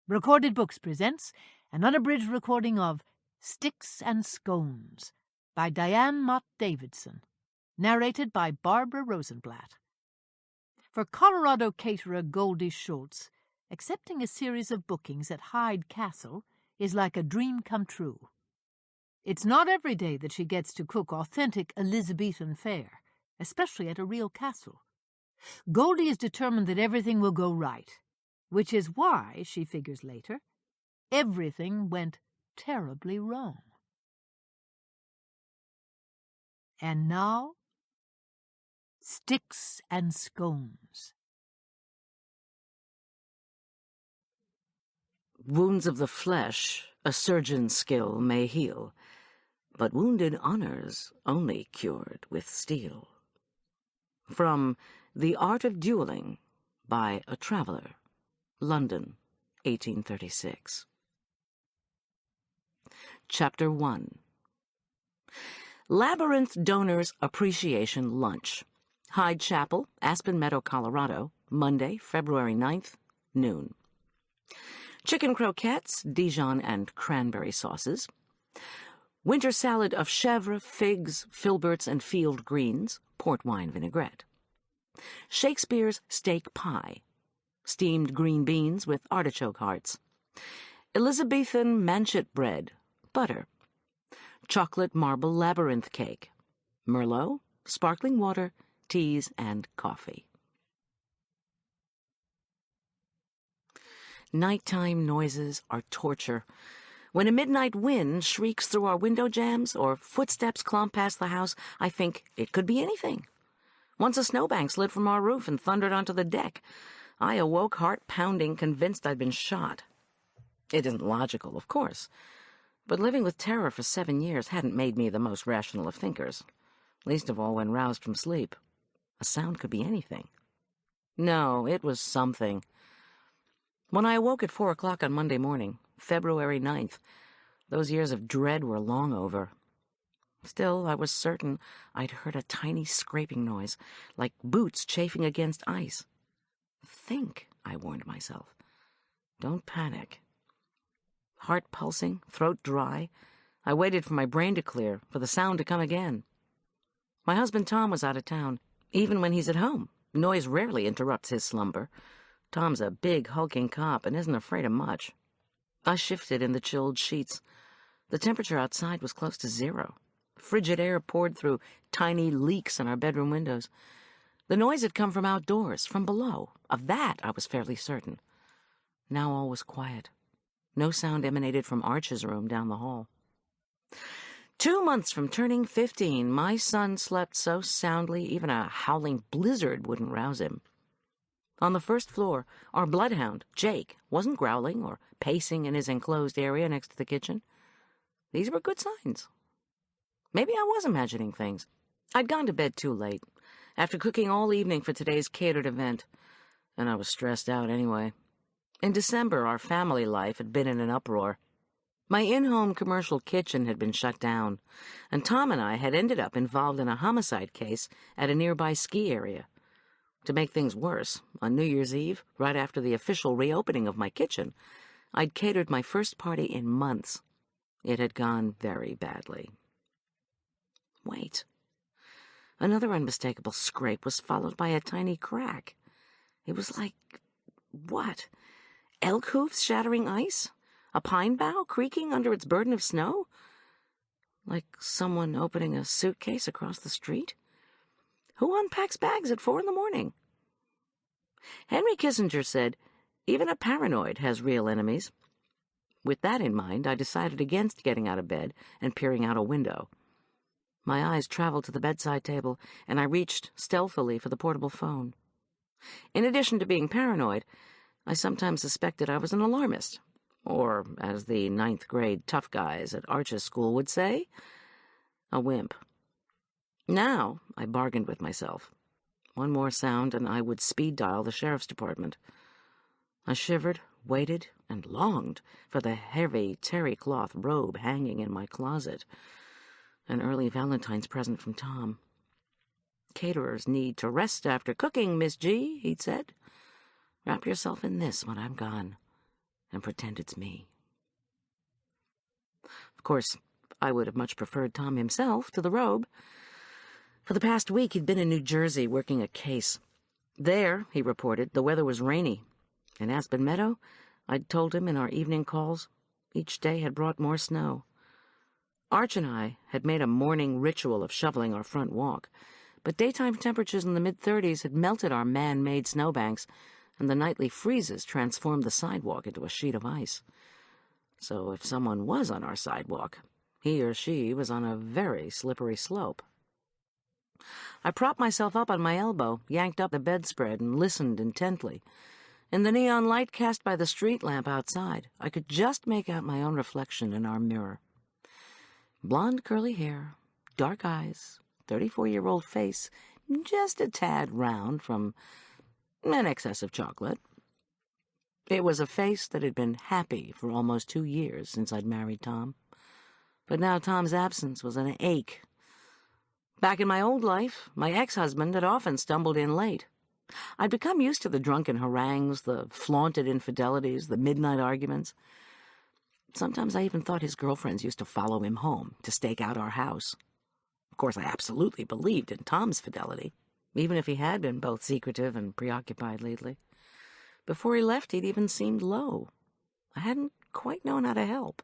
Recorded Books presents an unabridged recording of Sticks and Scones by Diane Mott Davidson, narrated by Barbara Rosenblatt. For Colorado caterer Goldy Schulz, accepting a series of bookings at Hyde Castle is like a dream come true. It's not every day that she gets to cook authentic Elizabethan fare, especially at a real castle. Goldy is determined that everything will go right, which is why, she figures later, everything went terribly wrong. And now, Sticks and Scones. Wounds of the flesh a surgeon's skill may heal, but wounded honors only cured with steel. From The Art of Dueling by a Traveler, London, 1836. Chapter 1. Labyrinth Donors Appreciation Lunch. Hyde Chapel, Aspen Meadow, Colorado, Monday, February 9th, noon. Chicken croquettes, Dijon and cranberry sauces. Winter salad of chèvre, figs, filberts, and field greens, port wine vinaigrette. Shakespeare's steak pie. Steamed green beans with artichoke hearts. Elizabethan manchet bread, butter. Chocolate marble labyrinth cake. Merlot, sparkling water, teas, and coffee. Nighttime noises are torture. When a midnight wind shrieks through our window jambs or footsteps clomp past the house, I think it could be anything. Once a snowbank slid from our roof and thundered onto the deck. I awoke heart-pounding, convinced I'd been shot. It isn't logical, of course, but living with terror for 7 years hadn't made me the most rational of thinkers, least of all when roused from sleep. A sound could be anything. No, it was something. When I awoke at 4 o'clock on Monday morning, February 9th, those years of dread were long over. Still, I was certain I'd heard a tiny scraping noise, like boots chafing against ice. Think, I warned myself. Don't panic. Heart pulsing, throat dry, I waited for my brain to clear, for the sound to come again. My husband Tom was out of town. Even when he's at home, noise rarely interrupts his slumber. Tom's a big, hulking cop and isn't afraid of much. I shifted in the chilled sheets. The temperature outside was close to 0. Frigid air poured through tiny leaks in our bedroom windows. The noise had come from outdoors, from below. Of that I was fairly certain. Now all was quiet. No sound emanated from Arch's room down the hall. 2 months from turning 15, my son slept so soundly even a howling blizzard wouldn't rouse him. On the first floor, our bloodhound, Jake, wasn't growling or pacing in his enclosed area next to the kitchen. These were good signs. Maybe I was imagining things. I'd gone to bed too late, after cooking all evening for today's catered event, and I was stressed out anyway. In December, our family life had been in an uproar. My in-home commercial kitchen had been shut down, and Tom and I had ended up involved in a homicide case at a nearby ski area. To make things worse, on New Year's Eve, right after the official reopening of my kitchen, I'd catered my first party in months. It had gone very badly. Wait. Another unmistakable scrape was followed by a tiny crack. It was like, what? Elk hoofs shattering ice? A pine bough creaking under its burden of snow? Like someone opening a suitcase across the street? Who unpacks bags at 4 in the morning? Henry Kissinger said, even a paranoid has real enemies. With that in mind, I decided against getting out of bed and peering out a window. My eyes traveled to the bedside table, and I reached stealthily for the portable phone. In addition to being paranoid, I sometimes suspected I was an alarmist, or, as the 9th grade tough guys at Arch's school would say, a wimp. Now, I bargained with myself. One more sound, and I would speed dial the sheriff's department. I shivered, waited, and longed for the heavy terry cloth robe hanging in my closet. An early Valentine's present from Tom. Caterers need to rest after cooking, Miss G, he'd said. Wrap yourself in this when I'm gone. and pretend it's me. Of course, I would have much preferred Tom himself to the robe. For the past week, he'd been in New Jersey working a case. There, he reported, the weather was rainy. In Aspen Meadow, I'd told him in our evening calls, each day had brought more snow. Arch and I had made a morning ritual of shoveling our front walk, but daytime temperatures in the mid-30s had melted our man-made snowbanks, and the nightly freezes transformed the sidewalk into a sheet of ice. So if someone was on our sidewalk, he or she was on a very slippery slope. I propped myself up on my elbow, yanked up the bedspread, and listened intently. In the neon light cast by the street lamp outside, I could just make out my own reflection in our mirror. Blonde curly hair, dark eyes, 34-year-old face, just a tad round from an excess of chocolate. It was a face that had been happy for almost 2 years since I'd married Tom. But now Tom's absence was an ache. Back in my old life, my ex-husband had often stumbled in late. I'd become used to the drunken harangues, the flaunted infidelities, the midnight arguments. Sometimes I even thought his girlfriends used to follow him home to stake out our house. Of course, I absolutely believed in Tom's fidelity, even if he had been both secretive and preoccupied lately. Before he left, he'd even seemed low. I hadn't quite known how to help.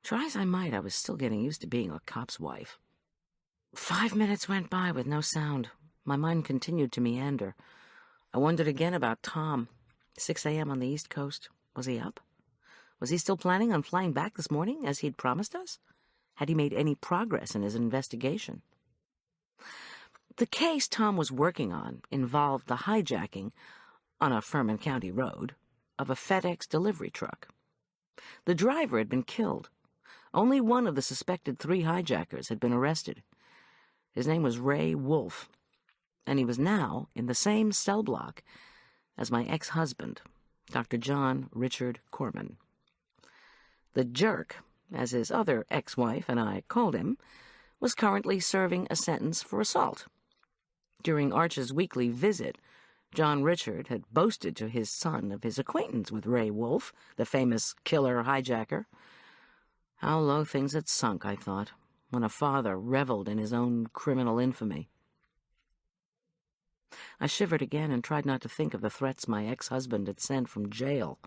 Try as I might, I was still getting used to being a cop's wife. 5 minutes went by with no sound. My mind continued to meander. I wondered again about Tom. 6 a.m. on the East Coast. Was he up? Was he still planning on flying back this morning, as he'd promised us? Had he made any progress in his investigation? The case Tom was working on involved the hijacking, on a Furman County road, of a FedEx delivery truck. The driver had been killed. Only one of the suspected 3 hijackers had been arrested. His name was Ray Wolfe, and he was now in the same cell block as my ex-husband, Dr. John Richard Corman. The jerk, as his other ex-wife and I called him, was currently serving a sentence for assault. During Arch's weekly visit, John Richard had boasted to his son of his acquaintance with Ray Wolfe, the famous killer hijacker. How low things had sunk, I thought, when a father reveled in his own criminal infamy. I shivered again and tried not to think of the threats my ex-husband had sent from jail.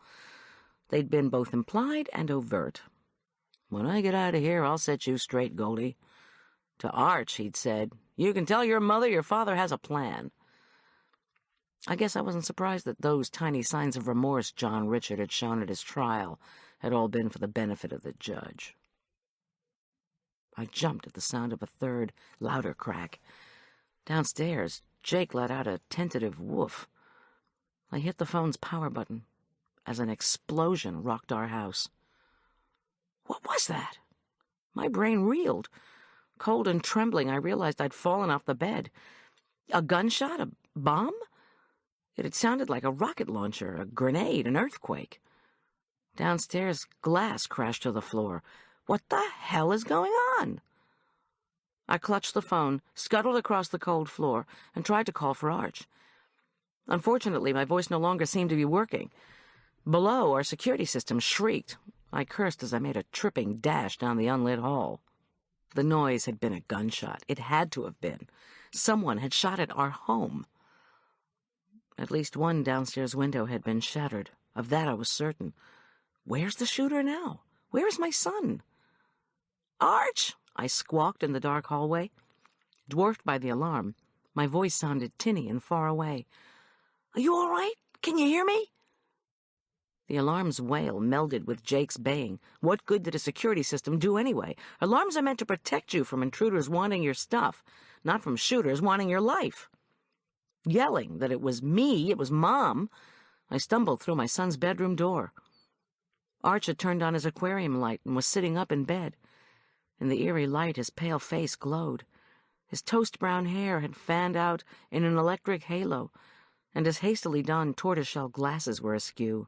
They'd been both implied and overt. "When I get out of here, I'll set you straight, Goldy." To Arch, he'd said, "You can tell your mother your father has a plan." I guess I wasn't surprised that those tiny signs of remorse John Richard had shown at his trial had all been for the benefit of the judge. I jumped at the sound of a third, louder crack. Downstairs, Jake let out a tentative woof. I hit the phone's power button as an explosion rocked our house. What was that? My brain reeled. Cold and trembling, I realized I'd fallen off the bed. A gunshot? A bomb? It had sounded like a rocket launcher, a grenade, an earthquake. Downstairs, glass crashed to the floor. What the hell is going on? I clutched the phone, scuttled across the cold floor, and tried to call for Arch. Unfortunately, my voice no longer seemed to be working. Below, our security system shrieked. I cursed as I made a tripping dash down the unlit hall. The noise had been a gunshot. It had to have been. Someone had shot at our home. At least one downstairs window had been shattered. Of that I was certain. Where's the shooter now? Where is my son? "Arch!" I squawked in the dark hallway. Dwarfed by the alarm, my voice sounded tinny and far away. "Are you all right? Can you hear me?" The alarm's wail melded with Jake's baying. What good did a security system do anyway? Alarms are meant to protect you from intruders wanting your stuff, not from shooters wanting your life. Yelling that it was me, it was Mom, I stumbled through my son's bedroom door. Arch had turned on his aquarium light and was sitting up in bed. In the eerie light, his pale face glowed. His toast-brown hair had fanned out in an electric halo, and his hastily donned tortoiseshell glasses were askew.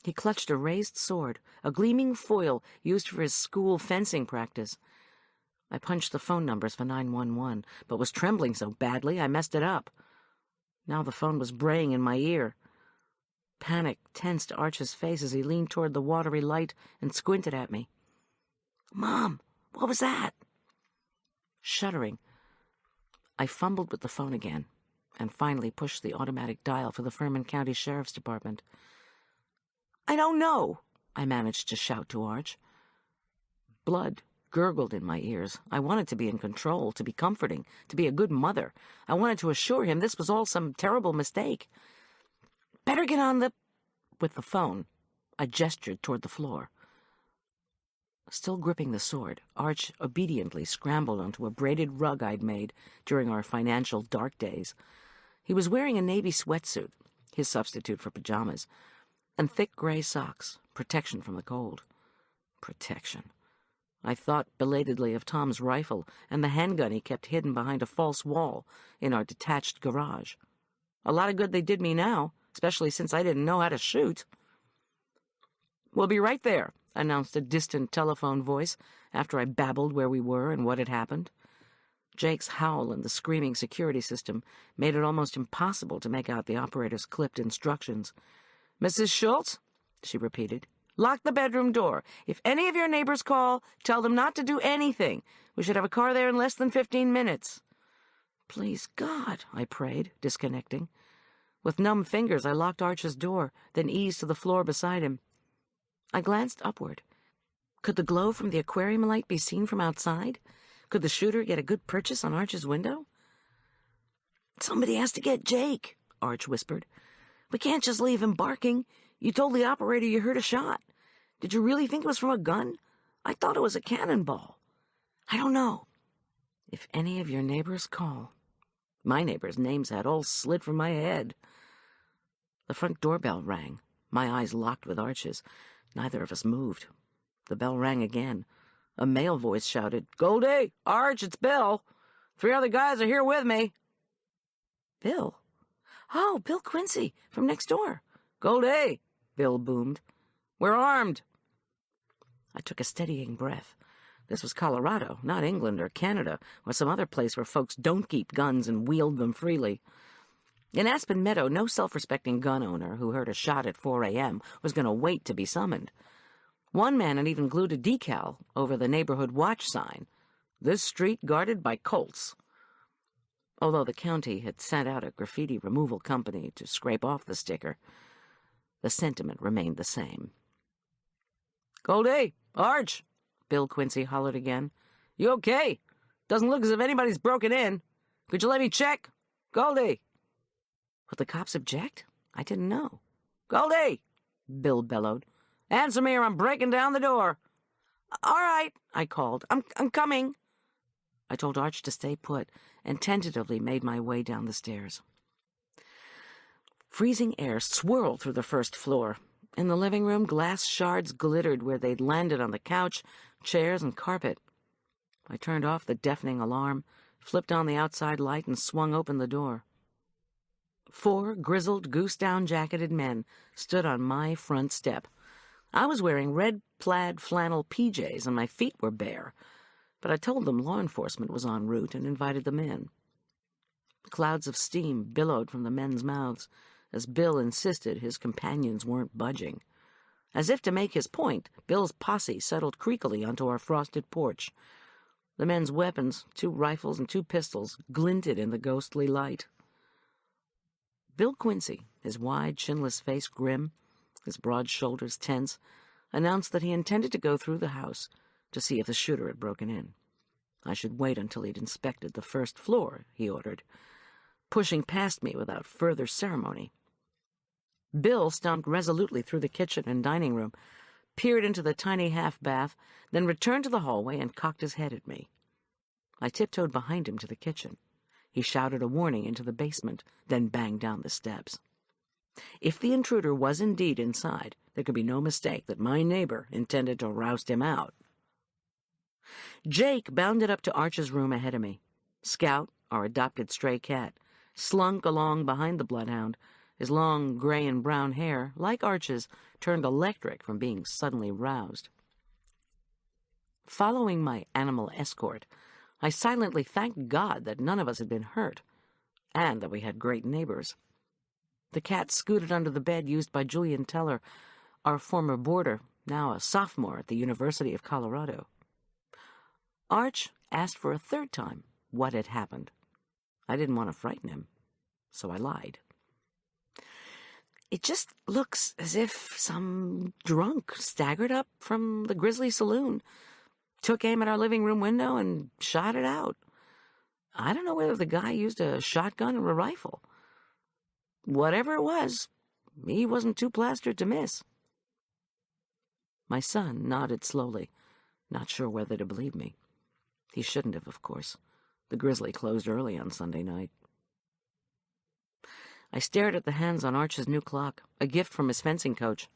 He clutched a raised sword, a gleaming foil used for his school fencing practice. I punched the phone numbers for 911, but was trembling so badly I messed it up. Now the phone was braying in my ear. Panic tensed Arch's face as he leaned toward the watery light and squinted at me. "Mom, what was that?" Shuddering, I fumbled with the phone again and finally pushed the automatic dial for the Furman County Sheriff's Department. "I don't know," I managed to shout to Arch. Blood gurgled in my ears. I wanted to be in control, to be comforting, to be a good mother. I wanted to assure him this was all some terrible mistake. "Better get on the—" With the phone, I gestured toward the floor. Still gripping the sword, Arch obediently scrambled onto a braided rug I'd made during our financial dark days. He was wearing a navy sweatsuit, his substitute for pajamas, and thick gray socks, protection from the cold. Protection. I thought belatedly of Tom's rifle and the handgun he kept hidden behind a false wall in our detached garage. A lot of good they did me now, especially since I didn't know how to shoot. "We'll be right there," announced a distant telephone voice after I babbled where we were and what had happened. Jake's howl and the screaming security system made it almost impossible to make out the operator's clipped instructions. "Mrs. Schulz," she repeated, "lock the bedroom door. If any of your neighbors call, tell them not to do anything. We should have a car there in less than 15 minutes. "Please, God," I prayed, disconnecting. With numb fingers, I locked Arch's door, then eased to the floor beside him. I glanced upward. Could the glow from the aquarium light be seen from outside? Could the shooter get a good purchase on Arch's window? "Somebody has to get Jake," Arch whispered. "We can't just leave him barking. You told the operator you heard a shot. Did you really think it was from a gun? I thought it was a cannonball." "I don't know." "If any of your neighbors call—" My neighbors' names had all slid from my head. The front doorbell rang. My eyes locked with Arch's. Neither of us moved. The bell rang again. A male voice shouted, "Goldy! Arch, it's Bill! 3 other guys are here with me." "Bill? Oh, Bill Quincy, from next door." "Goldy!" Bill boomed. "We're armed." I took a steadying breath. This was Colorado, not England or Canada, or some other place where folks don't keep guns and wield them freely. In Aspen Meadow, no self-respecting gun owner who heard a shot at 4 a.m. was going to wait to be summoned. One man had even glued a decal over the neighborhood watch sign, "This street guarded by Colts." Although the county had sent out a graffiti removal company to scrape off the sticker, the sentiment remained the same. "Goldy! Arch!" Bill Quincy hollered again. "You okay? Doesn't look as if anybody's broken in. Could you let me check? Goldy!" Would the cops object? I didn't know. "Goldy!" Bill bellowed. "Answer me or I'm breaking down the door." "All right," I called. I'm coming." I told Arch to stay put and tentatively made my way down the stairs. Freezing air swirled through the first floor. In the living room, glass shards glittered where they'd landed on the couch, chairs, and carpet. I turned off the deafening alarm, flipped on the outside light, and swung open the door. 4 grizzled, goose-down-jacketed men stood on my front step. I was wearing red plaid flannel PJs, and my feet were bare, but I told them law enforcement was en route and invited them in. Clouds of steam billowed from the men's mouths as Bill insisted his companions weren't budging. As if to make his point, Bill's posse settled creakily onto our frosted porch. The men's weapons, 2 rifles and 2 pistols, glinted in the ghostly light. Bill Quincy, his wide, chinless face grim, his broad shoulders tense, announced that he intended to go through the house to see if the shooter had broken in. I should wait until he'd inspected the first floor, he ordered, pushing past me without further ceremony. Bill stomped resolutely through the kitchen and dining room, peered into the tiny half-bath, then returned to the hallway and cocked his head at me. I tiptoed behind him to the kitchen. He shouted a warning into the basement, then banged down the steps. If the intruder was indeed inside, there could be no mistake that my neighbor intended to roust him out. Jake bounded up to Arch's room ahead of me. Scout, our adopted stray cat, slunk along behind the bloodhound, his long gray and brown hair, like Arch's, turned electric from being suddenly roused. Following my animal escort, I silently thanked God that none of us had been hurt, and that we had great neighbors. The cat scooted under the bed used by Julian Teller, our former boarder, now a sophomore at the University of Colorado. Arch asked for a third time what had happened. I didn't want to frighten him, so I lied. It just looks as if some drunk staggered up from the Grizzly Saloon, took aim at our living room window, and shot it out. I don't know whether the guy used a shotgun or a rifle. Whatever it was, he wasn't too plastered to miss. My son nodded slowly, not sure whether to believe me. He shouldn't have, of course. The Grizzly closed early on Sunday night. I stared at the hands on Arch's new clock, a gift from his fencing coach.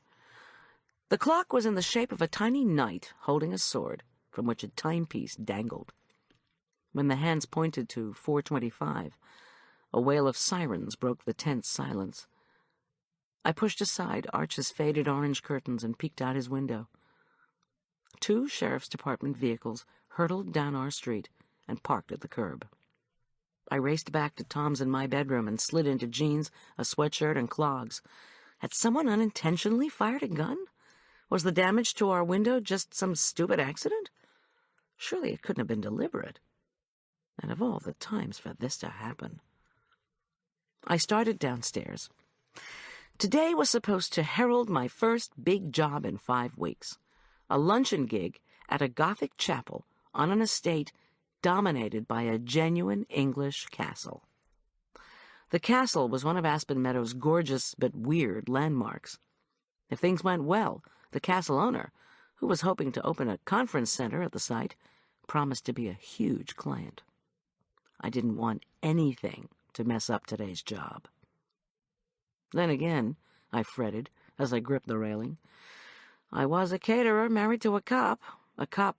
The clock was in the shape of a tiny knight holding a sword, from which a timepiece dangled. When the hands pointed to 4:25, a wail of sirens broke the tense silence. I pushed aside Arch's faded orange curtains and peeked out his window. 2 sheriff's department vehicles hurtled down our street and parked at the curb. I raced back to Tom's and my bedroom and slid into jeans, a sweatshirt, and clogs. Had someone unintentionally fired a gun? Was the damage to our window just some stupid accident? Surely it couldn't have been deliberate. And of all the times for this to happen. I started downstairs. Today was supposed to herald my first big job in 5 weeks. A luncheon gig at a Gothic chapel on an estate dominated by a genuine English castle. The castle was one of Aspen Meadow's gorgeous but weird landmarks. If things went well, the castle owner, who was hoping to open a conference center at the site, promised to be a huge client. I didn't want anything to mess up today's job. Then again, I fretted as I gripped the railing. I was a caterer married to a cop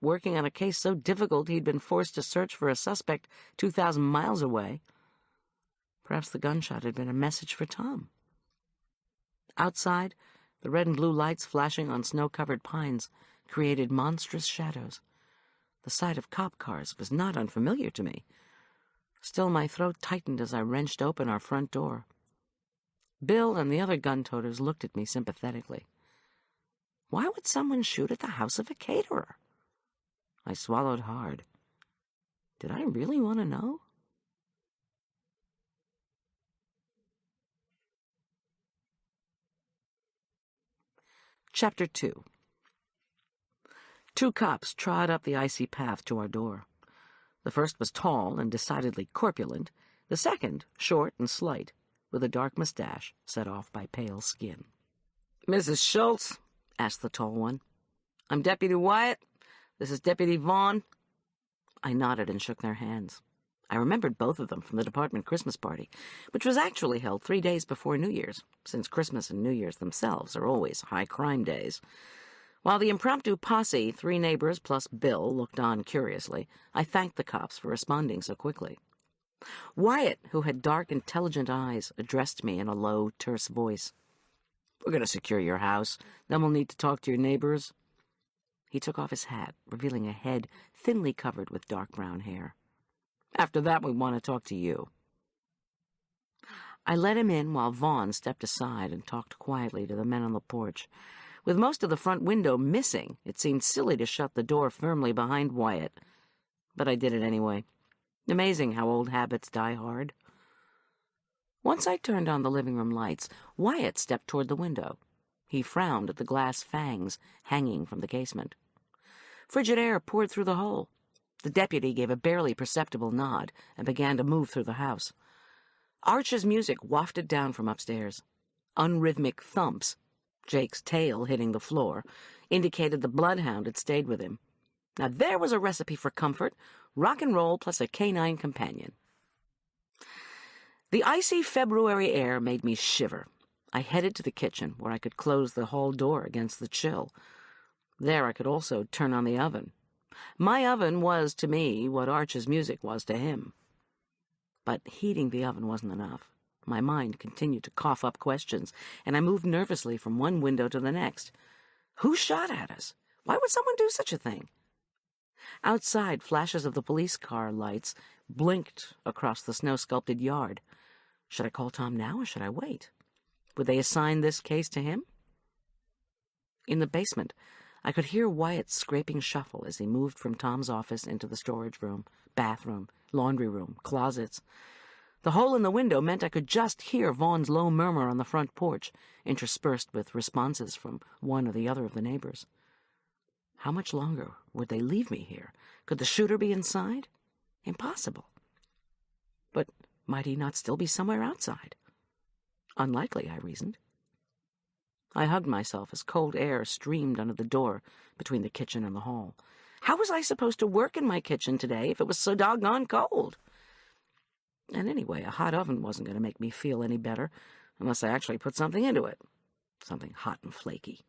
working on a case so difficult he'd been forced to search for a suspect 2,000 miles away. Perhaps the gunshot had been a message for Tom. Outside, the red and blue lights flashing on snow-covered pines created monstrous shadows. The sight of cop cars was not unfamiliar to me. Still, my throat tightened as I wrenched open our front door. Bill and the other gun-toters looked at me sympathetically. Why would someone shoot at the house of a caterer? I swallowed hard. Did I really want to know? Chapter 2. 2 cops trod up the icy path to our door. The first was tall and decidedly corpulent. The second, short and slight, with a dark mustache set off by pale skin. "Mrs. Schulz?" asked the tall one. "I'm Deputy Wyatt. This is Deputy Vaughn." I nodded and shook their hands. I remembered both of them from the department Christmas party, which was actually held 3 days before New Year's, since Christmas and New Year's themselves are always high-crime days. While the impromptu posse, 3 neighbors plus Bill, looked on curiously, I thanked the cops for responding so quickly. Wyatt, who had dark, intelligent eyes, addressed me in a low, terse voice. "We're going to secure your house. Then we'll need to talk to your neighbors." He took off his hat, revealing a head thinly covered with dark brown hair. "After that, we want to talk to you." I let him in while Vaughn stepped aside and talked quietly to the men on the porch. With most of the front window missing, it seemed silly to shut the door firmly behind Wyatt. But I did it anyway. Amazing how old habits die hard. Once I turned on the living room lights, Wyatt stepped toward the window. He frowned at the glass fangs hanging from the casement. Frigid air poured through the hole. The deputy gave a barely perceptible nod and began to move through the house. Arch's music wafted down from upstairs. Unrhythmic thumps, Jake's tail hitting the floor, indicated the bloodhound had stayed with him. Now there was a recipe for comfort, rock and roll plus a canine companion. The icy February air made me shiver. I headed to the kitchen, where I could close the hall door against the chill. There I could also turn on the oven. My oven was, to me, what Arch's music was to him. But heating the oven wasn't enough. My mind continued to cough up questions, and I moved nervously from one window to the next. Who shot at us? Why would someone do such a thing? Outside, flashes of the police car lights blinked across the snow-sculpted yard. Should I call Tom now, or should I wait? Would they assign this case to him? In the basement, I could hear Wyatt's scraping shuffle as he moved from Tom's office into the storage room, bathroom, laundry room, closets. The hole in the window meant I could just hear Vaughn's low murmur on the front porch, interspersed with responses from one or the other of the neighbors. How much longer would they leave me here? Could the shooter be inside? Impossible. But might he not still be somewhere outside? Unlikely, I reasoned. I hugged myself as cold air streamed under the door between the kitchen and the hall. How was I supposed to work in my kitchen today if it was so doggone cold? And anyway, a hot oven wasn't going to make me feel any better unless I actually put something into it. Something hot and flaky.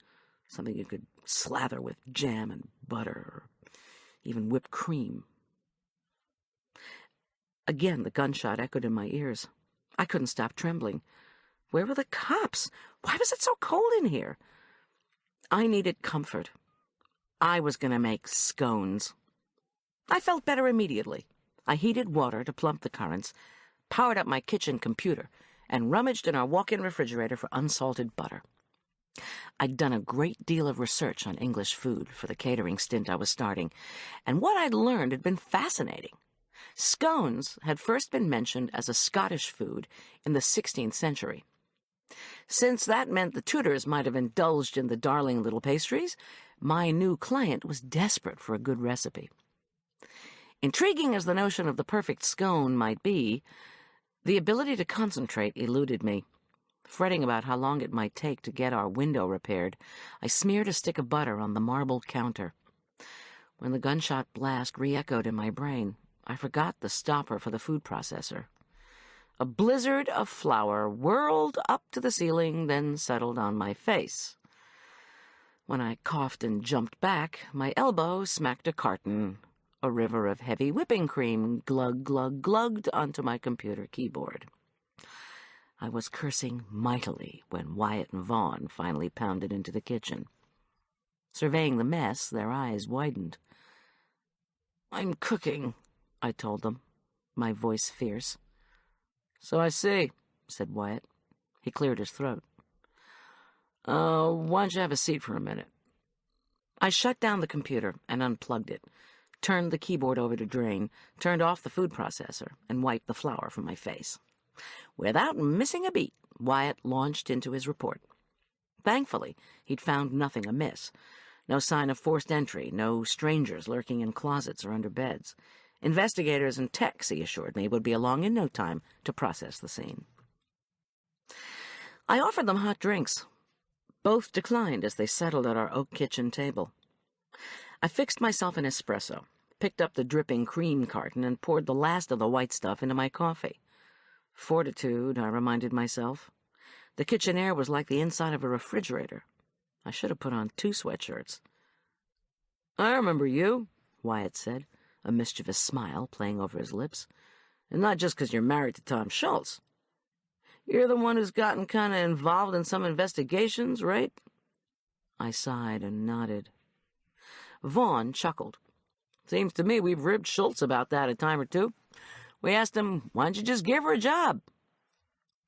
Something you could slather with jam and butter or even whipped cream. Again, the gunshot echoed in my ears. I couldn't stop trembling. Where were the cops? Why was it so cold in here? I needed comfort. I was going to make scones. I felt better immediately. I heated water to plump the currents, powered up my kitchen computer, and rummaged in our walk-in refrigerator for unsalted butter. I'd done a great deal of research on English food for the catering stint I was starting, and what I'd learned had been fascinating. Scones had first been mentioned as a Scottish food in the 16th century. Since that meant the Tudors might have indulged in the darling little pastries, my new client was desperate for a good recipe. Intriguing as the notion of the perfect scone might be, the ability to concentrate eluded me. Fretting about how long it might take to get our window repaired, I smeared a stick of butter on the marble counter. When the gunshot blast re-echoed in my brain, I forgot the stopper for the food processor. A blizzard of flour whirled up to the ceiling, then settled on my face. When I coughed and jumped back, my elbow smacked a carton. A river of heavy whipping cream glug, glug, glugged onto my computer keyboard. I was cursing mightily when Wyatt and Vaughn finally pounded into the kitchen. Surveying the mess, their eyes widened. "I'm cooking," I told them, my voice fierce. "So I see," said Wyatt. He cleared his throat. Why don't you have a seat for a minute?" I shut down the computer and unplugged it, turned the keyboard over to drain, turned off the food processor, and wiped the flour from my face. Without missing a beat, Wyatt launched into his report. Thankfully, he'd found nothing amiss. No sign of forced entry, no strangers lurking in closets or under beds. Investigators and techs, he assured me, would be along in no time to process the scene. I offered them hot drinks. Both declined as they settled at our oak kitchen table. I fixed myself an espresso, picked up the dripping cream carton, and poured the last of the white stuff into my coffee. Fortitude, I reminded myself. The kitchen air was like the inside of a refrigerator. I should have put on 2 sweatshirts. "I remember you," Wyatt said, a mischievous smile playing over his lips. "And not just 'cause you're married to Tom Schultz. You're the one who's gotten kind of involved in some investigations, right?" I sighed and nodded. Vaughn chuckled. "Seems to me we've ribbed Schultz about that a time or two. We asked him, why don't you just give her a job?"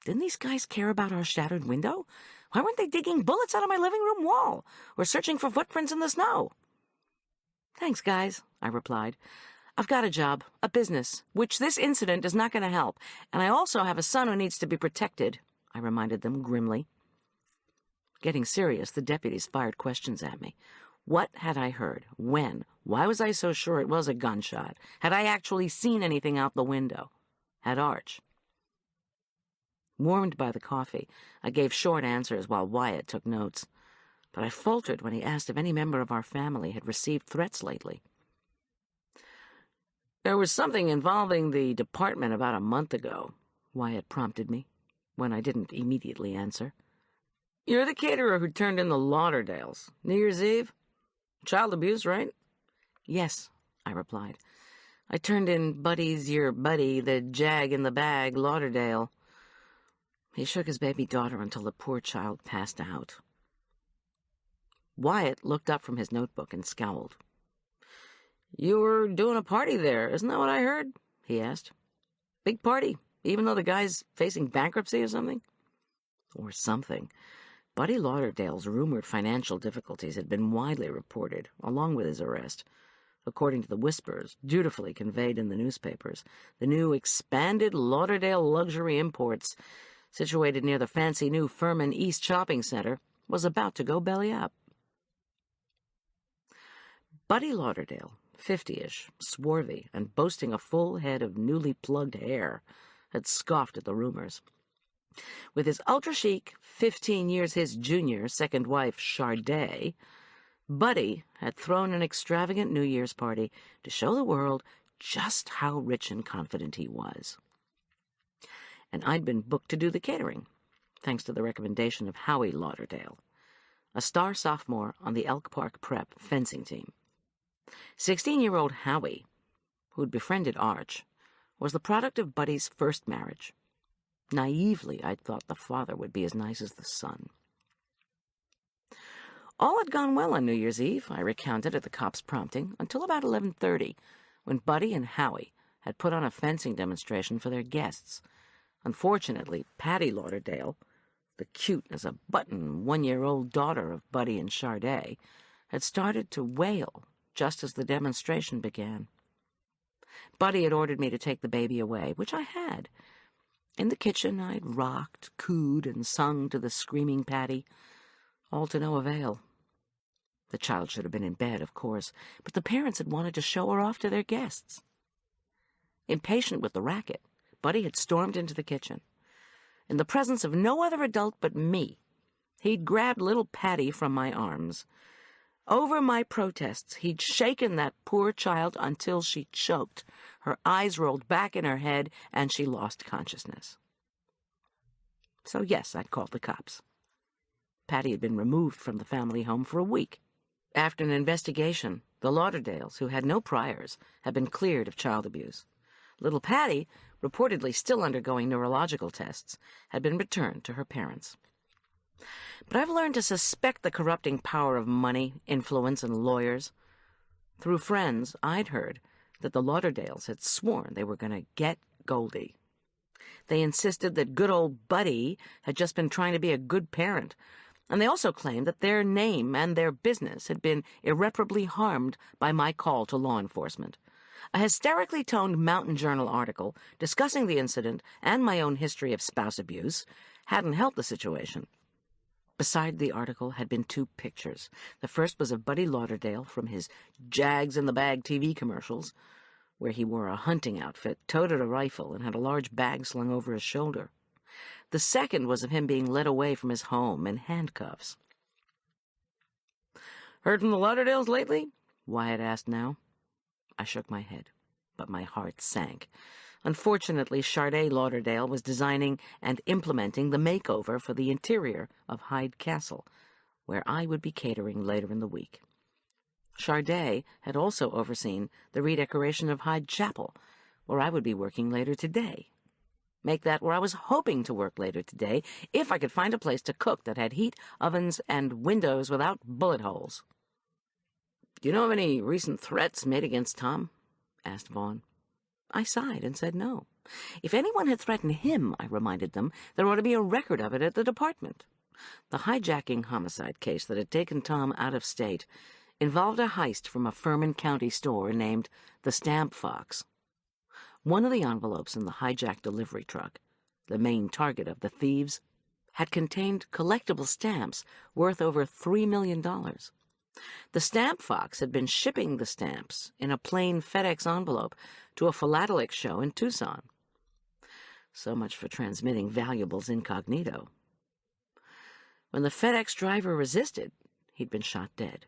Didn't these guys care about our shattered window? Why weren't they digging bullets out of my living room wall or searching for footprints in the snow? "Thanks, guys," I replied. "I've got a job, a business, which this incident is not going to help, and I also have a son who needs to be protected," I reminded them grimly. Getting serious, the deputies fired questions at me. What had I heard? When? Why was I so sure it was a gunshot? Had I actually seen anything out the window? Had Arch? Warmed by the coffee, I gave short answers while Wyatt took notes. But I faltered when he asked if any member of our family had received threats lately. "There was something involving the department about a month ago," Wyatt prompted me, when I didn't immediately answer. "You're the caterer who turned in the Lauderdales. New Year's Eve? Child abuse, right?" "Yes," I replied. "I turned in Buddy's your buddy, the jag in the bag, Lauderdale." He shook his baby daughter until the poor child passed out. Wyatt looked up from his notebook and scowled. "You were doing a party there, isn't that what I heard?" he asked. "Big party, even though the guy's facing bankruptcy or something?" Or something. Buddy Lauderdale's rumored financial difficulties had been widely reported, along with his arrest. According to the whispers, dutifully conveyed in the newspapers, the new expanded Lauderdale Luxury Imports, situated near the fancy new Furman East Shopping Center, was about to go belly up. Buddy Lauderdale, 50-ish, swarthy, and boasting a full head of newly plugged hair, had scoffed at the rumors. With his ultra-chic, 15 years his junior, second wife, Sharday, Buddy had thrown an extravagant New Year's party to show the world just how rich and confident he was. And I'd been booked to do the catering, thanks to the recommendation of Howie Lauderdale, a star sophomore on the Elk Park Prep fencing team. 16-year-old Howie, who'd befriended Arch, was the product of Buddy's first marriage. Naively, I'd thought the father would be as nice as the son. All had gone well on New Year's Eve, I recounted at the cop's prompting, until about 11:30, when Buddy and Howie had put on a fencing demonstration for their guests. Unfortunately, Patty Lauderdale, the cute-as-a-button 1-year-old daughter of Buddy and Sharday, had started to wail just as the demonstration began. Buddy had ordered me to take the baby away, which I had. In the kitchen, I'd rocked, cooed, and sung to the screaming Patty, all to no avail. The child should have been in bed, of course, but the parents had wanted to show her off to their guests. Impatient with the racket, Buddy had stormed into the kitchen. In the presence of no other adult but me, he'd grabbed little Patty from my arms. Over my protests, he'd shaken that poor child until she choked. Her eyes rolled back in her head, and she lost consciousness. So yes, I'd called the cops. Patty had been removed from the family home for a week. After an investigation, the Lauderdales, who had no priors, had been cleared of child abuse. Little Patty, reportedly still undergoing neurological tests, had been returned to her parents. But I've learned to suspect the corrupting power of money, influence, and lawyers. Through friends, I'd heard that the Lauderdales had sworn they were going to get Goldy. They insisted that good old Buddy had just been trying to be a good parent, and they also claimed that their name and their business had been irreparably harmed by my call to law enforcement. A hysterically toned Mountain Journal article discussing the incident and my own history of spouse abuse hadn't helped the situation. Beside the article had been 2 pictures. The first was of Buddy Lauderdale from his Jags-in-the-Bag TV commercials, where he wore a hunting outfit, toted a rifle, and had a large bag slung over his shoulder. The second was of him being led away from his home in handcuffs. "Heard from the Lauderdales lately?" Wyatt asked now. I shook my head, but my heart sank. Unfortunately, Sharday Lauderdale was designing and implementing the makeover for the interior of Hyde Castle, where I would be catering later in the week. Sharday had also overseen the redecoration of Hyde Chapel, where I would be working later today. Make that where I was hoping to work later today, if I could find a place to cook that had heat, ovens, and windows without bullet holes. "Do you know of any recent threats made against Tom?" asked Vaughn. I sighed and said no. If anyone had threatened him, I reminded them, there ought to be a record of it at the department. The hijacking homicide case that had taken Tom out of state involved a heist from a Furman County store named the Stamp Fox. One of the envelopes in the hijacked delivery truck, the main target of the thieves, had contained collectible stamps worth over $3 million. The Stamp Fox had been shipping the stamps in a plain FedEx envelope to a philatelic show in Tucson. So much for transmitting valuables incognito. When the FedEx driver resisted, he'd been shot dead.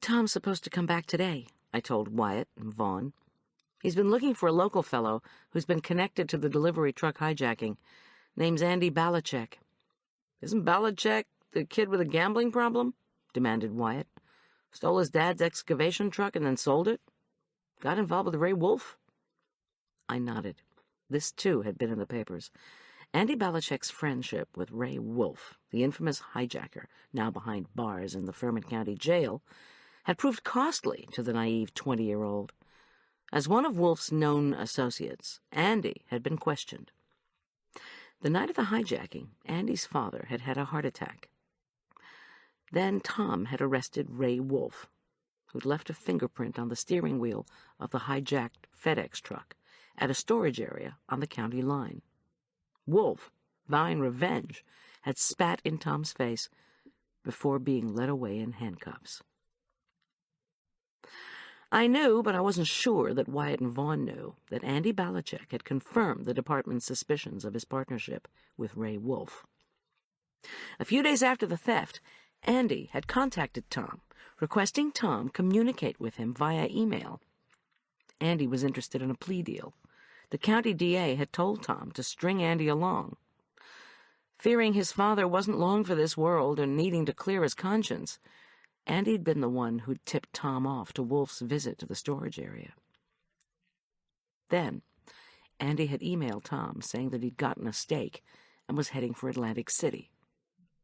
"Tom's supposed to come back today," I told Wyatt and Vaughn. "He's been looking for a local fellow who's been connected to the delivery truck hijacking. Name's Andy Balachek." "Isn't Balachek the kid with a gambling problem?" demanded Wyatt. "Stole his dad's excavation truck and then sold it? Got involved with Ray Wolf?" I nodded. This, too, had been in the papers. Andy Balachek's friendship with Ray Wolf, the infamous hijacker, now behind bars in the Furman County Jail, had proved costly to the naive 20-year-old. As one of Wolf's known associates, Andy had been questioned. The night of the hijacking, Andy's father had had a heart attack. Then Tom had arrested Ray Wolfe, who'd left a fingerprint on the steering wheel of the hijacked FedEx truck at a storage area on the county line. Wolfe, vowing revenge, had spat in Tom's face before being led away in handcuffs. I knew, but I wasn't sure that Wyatt and Vaughn knew, that Andy Belichick had confirmed the department's suspicions of his partnership with Ray Wolfe. A few days after the theft, Andy had contacted Tom, requesting Tom communicate with him via email. Andy was interested in a plea deal. The county DA had told Tom to string Andy along. Fearing his father wasn't long for this world and needing to clear his conscience, Andy'd been the one who'd tipped Tom off to Wolfe's visit to the storage area. Then, Andy had emailed Tom saying that he'd gotten a steak and was heading for Atlantic City.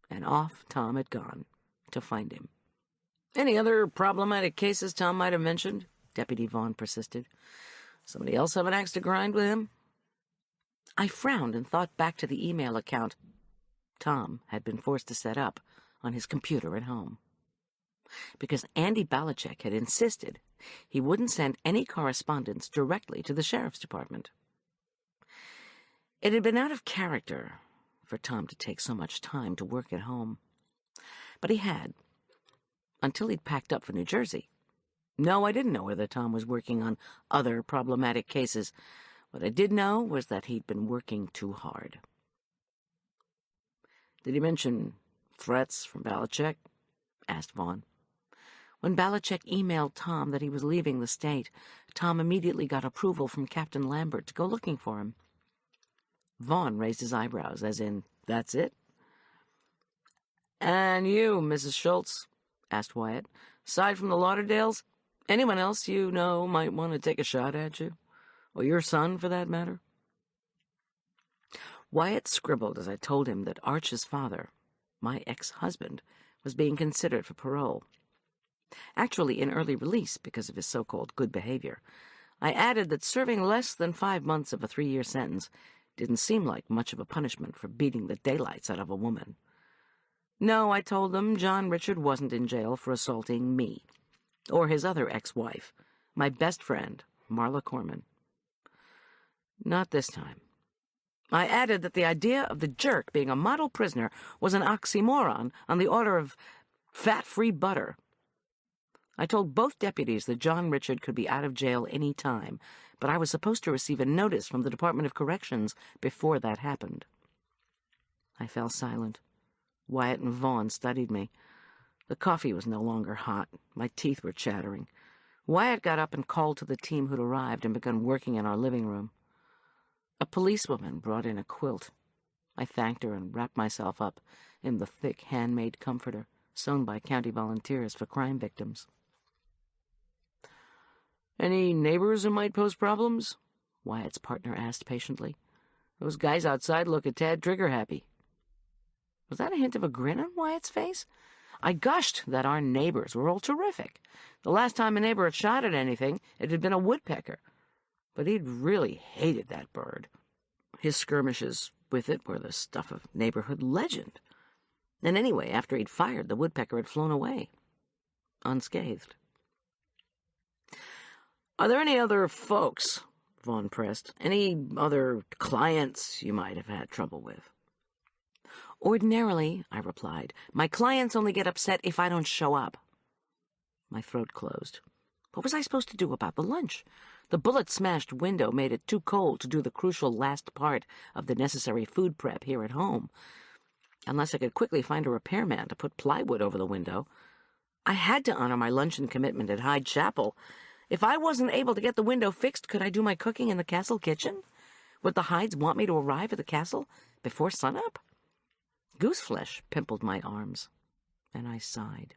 And off Tom had gone to find him. "Any other problematic cases Tom might have mentioned?" Deputy Vaughn persisted. "Somebody else have an axe to grind with him?" I frowned and thought back to the email account Tom had been forced to set up on his computer at home. Because Andy Belichick had insisted he wouldn't send any correspondence directly to the sheriff's department. It had been out of character for Tom to take so much time to work at home. But he had, until he'd packed up for New Jersey. No, I didn't know whether Tom was working on other problematic cases. What I did know was that he'd been working too hard. "Did he mention threats from Belichick?" asked Vaughn. When Belichick emailed Tom that he was leaving the state, Tom immediately got approval from Captain Lambert to go looking for him. Vaughn raised his eyebrows, as in, "That's it?" "And you, Mrs. Schulz?" asked Wyatt. "Aside from the Lauderdales, anyone else you know might want to take a shot at you? Or your son, for that matter?" Wyatt scribbled as I told him that Arch's father, my ex-husband, was being considered for parole. Actually in early release because of his so-called good behavior. I added that serving less than 5 months of a 3-year sentence didn't seem like much of a punishment for beating the daylights out of a woman. No, I told them, John Richard wasn't in jail for assaulting me, or his other ex-wife, my best friend, Marla Corman. Not this time. I added that the idea of the jerk being a model prisoner was an oxymoron on the order of fat-free butter. I told both deputies that John Richard could be out of jail any time, but I was supposed to receive a notice from the Department of Corrections before that happened. I fell silent. Wyatt and Vaughn studied me. The coffee was no longer hot. My teeth were chattering. Wyatt got up and called to the team who'd arrived and begun working in our living room. A policewoman brought in a quilt. I thanked her and wrapped myself up in the thick handmade comforter sewn by county volunteers for crime victims. "Any neighbors who might pose problems?" Wyatt's partner asked patiently. "Those guys outside look a tad trigger-happy." Was that a hint of a grin on Wyatt's face? I gushed that our neighbors were all terrific. The last time a neighbor had shot at anything, it had been a woodpecker. But he'd really hated that bird. His skirmishes with it were the stuff of neighborhood legend. And anyway, after he'd fired, the woodpecker had flown away, unscathed. "Are there any other folks?" Vaughn pressed. "Any other clients you might have had trouble with?" "Ordinarily," I replied, "my clients only get upset if I don't show up." My throat closed. What was I supposed to do about the lunch? The bullet-smashed window made it too cold to do the crucial last part of the necessary food prep here at home. Unless I could quickly find a repairman to put plywood over the window. I had to honor my luncheon commitment at Hyde Chapel. If I wasn't able to get the window fixed, could I do my cooking in the castle kitchen? Would the Hydes want me to arrive at the castle before sunup? Gooseflesh pimpled my arms, and I sighed.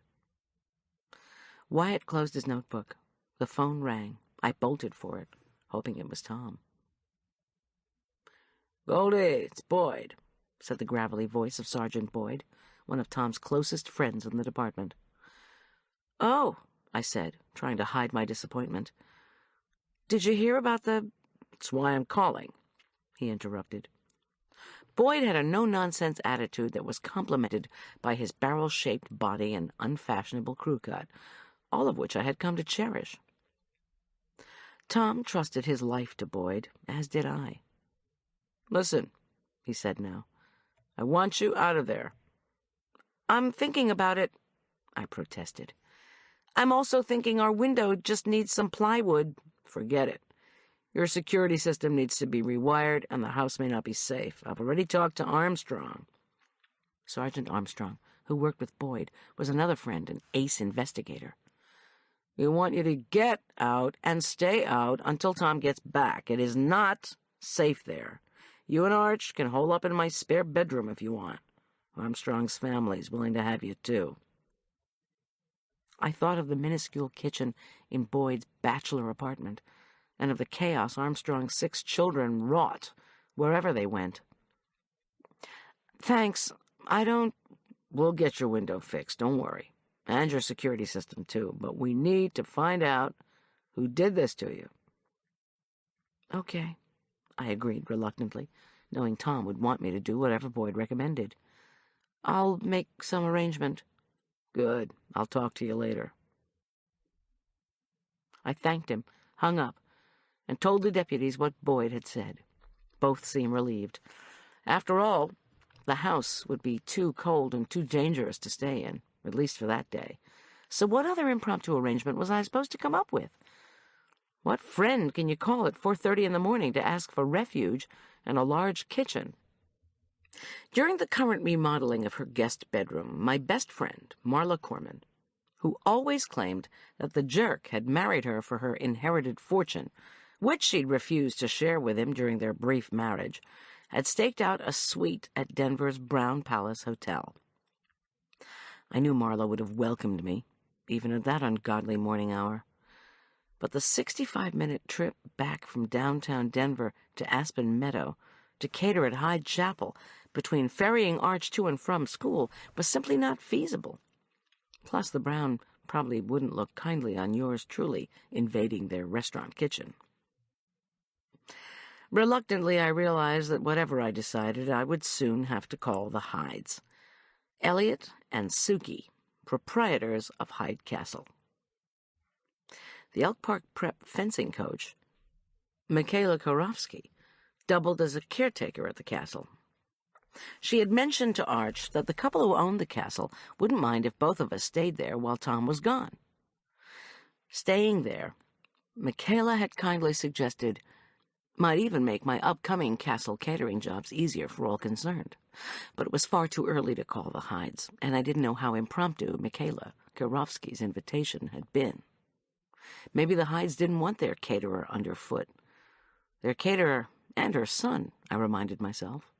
Wyatt closed his notebook. The phone rang. I bolted for it, hoping it was Tom. "Goldy, it's Boyd," said the gravelly voice of Sergeant Boyd, one of Tom's closest friends in the department. "Oh," I said, trying to hide my disappointment. "Did you hear about the—" "That's why I'm calling," he interrupted. Boyd had a no-nonsense attitude that was complemented by his barrel-shaped body and unfashionable crew cut, all of which I had come to cherish. Tom trusted his life to Boyd, as did I. "Listen," he said now, "I want you out of there." "I'm thinking about it," I protested. "I'm also thinking our window just needs some plywood." "Forget it. Your security system needs to be rewired, and the house may not be safe. I've already talked to Armstrong." Sergeant Armstrong, who worked with Boyd, was another friend, an ace investigator. "We want you to get out and stay out until Tom gets back. It is not safe there. You and Arch can hole up in my spare bedroom if you want. Armstrong's family's willing to have you, too." I thought of the minuscule kitchen in Boyd's bachelor apartment, and of the chaos Armstrong's 6 children wrought wherever they went. "Thanks. We'll get your window fixed, don't worry. And your security system, too. But we need to find out who did this to you." "Okay," I agreed reluctantly, knowing Tom would want me to do whatever Boyd recommended. "I'll make some arrangement." "Good. I'll talk to you later." I thanked him, hung up, and told the deputies what Boyd had said. Both seemed relieved. After all, the house would be too cold and too dangerous to stay in, at least for that day. So what other impromptu arrangement was I supposed to come up with? What friend can you call at 4:30 in the morning to ask for refuge and a large kitchen? During the current remodeling of her guest bedroom, my best friend, Marla Corman, who always claimed that the jerk had married her for her inherited fortune, which she'd refused to share with him during their brief marriage, had staked out a suite at Denver's Brown Palace Hotel. I knew Marla would have welcomed me, even at that ungodly morning hour. But the 65-minute trip back from downtown Denver to Aspen Meadow to cater at Hyde Castle between ferrying Arch to and from school was simply not feasible. Plus, the Brown probably wouldn't look kindly on yours truly invading their restaurant kitchen. Reluctantly, I realized that whatever I decided, I would soon have to call the Hydes. Elliot and Suki, proprietors of Hyde Castle. The Elk Park Prep fencing coach, Michaela Karofsky, doubled as a caretaker at the castle. She had mentioned to Arch that the couple who owned the castle wouldn't mind if both of us stayed there while Tom was gone. Staying there, Michaela had kindly suggested, might even make my upcoming castle catering jobs easier for all concerned. But it was far too early to call the Hydes, and I didn't know how impromptu Michaela Karofsky's invitation had been. Maybe the Hydes didn't want their caterer underfoot. Their caterer and her son, I reminded myself.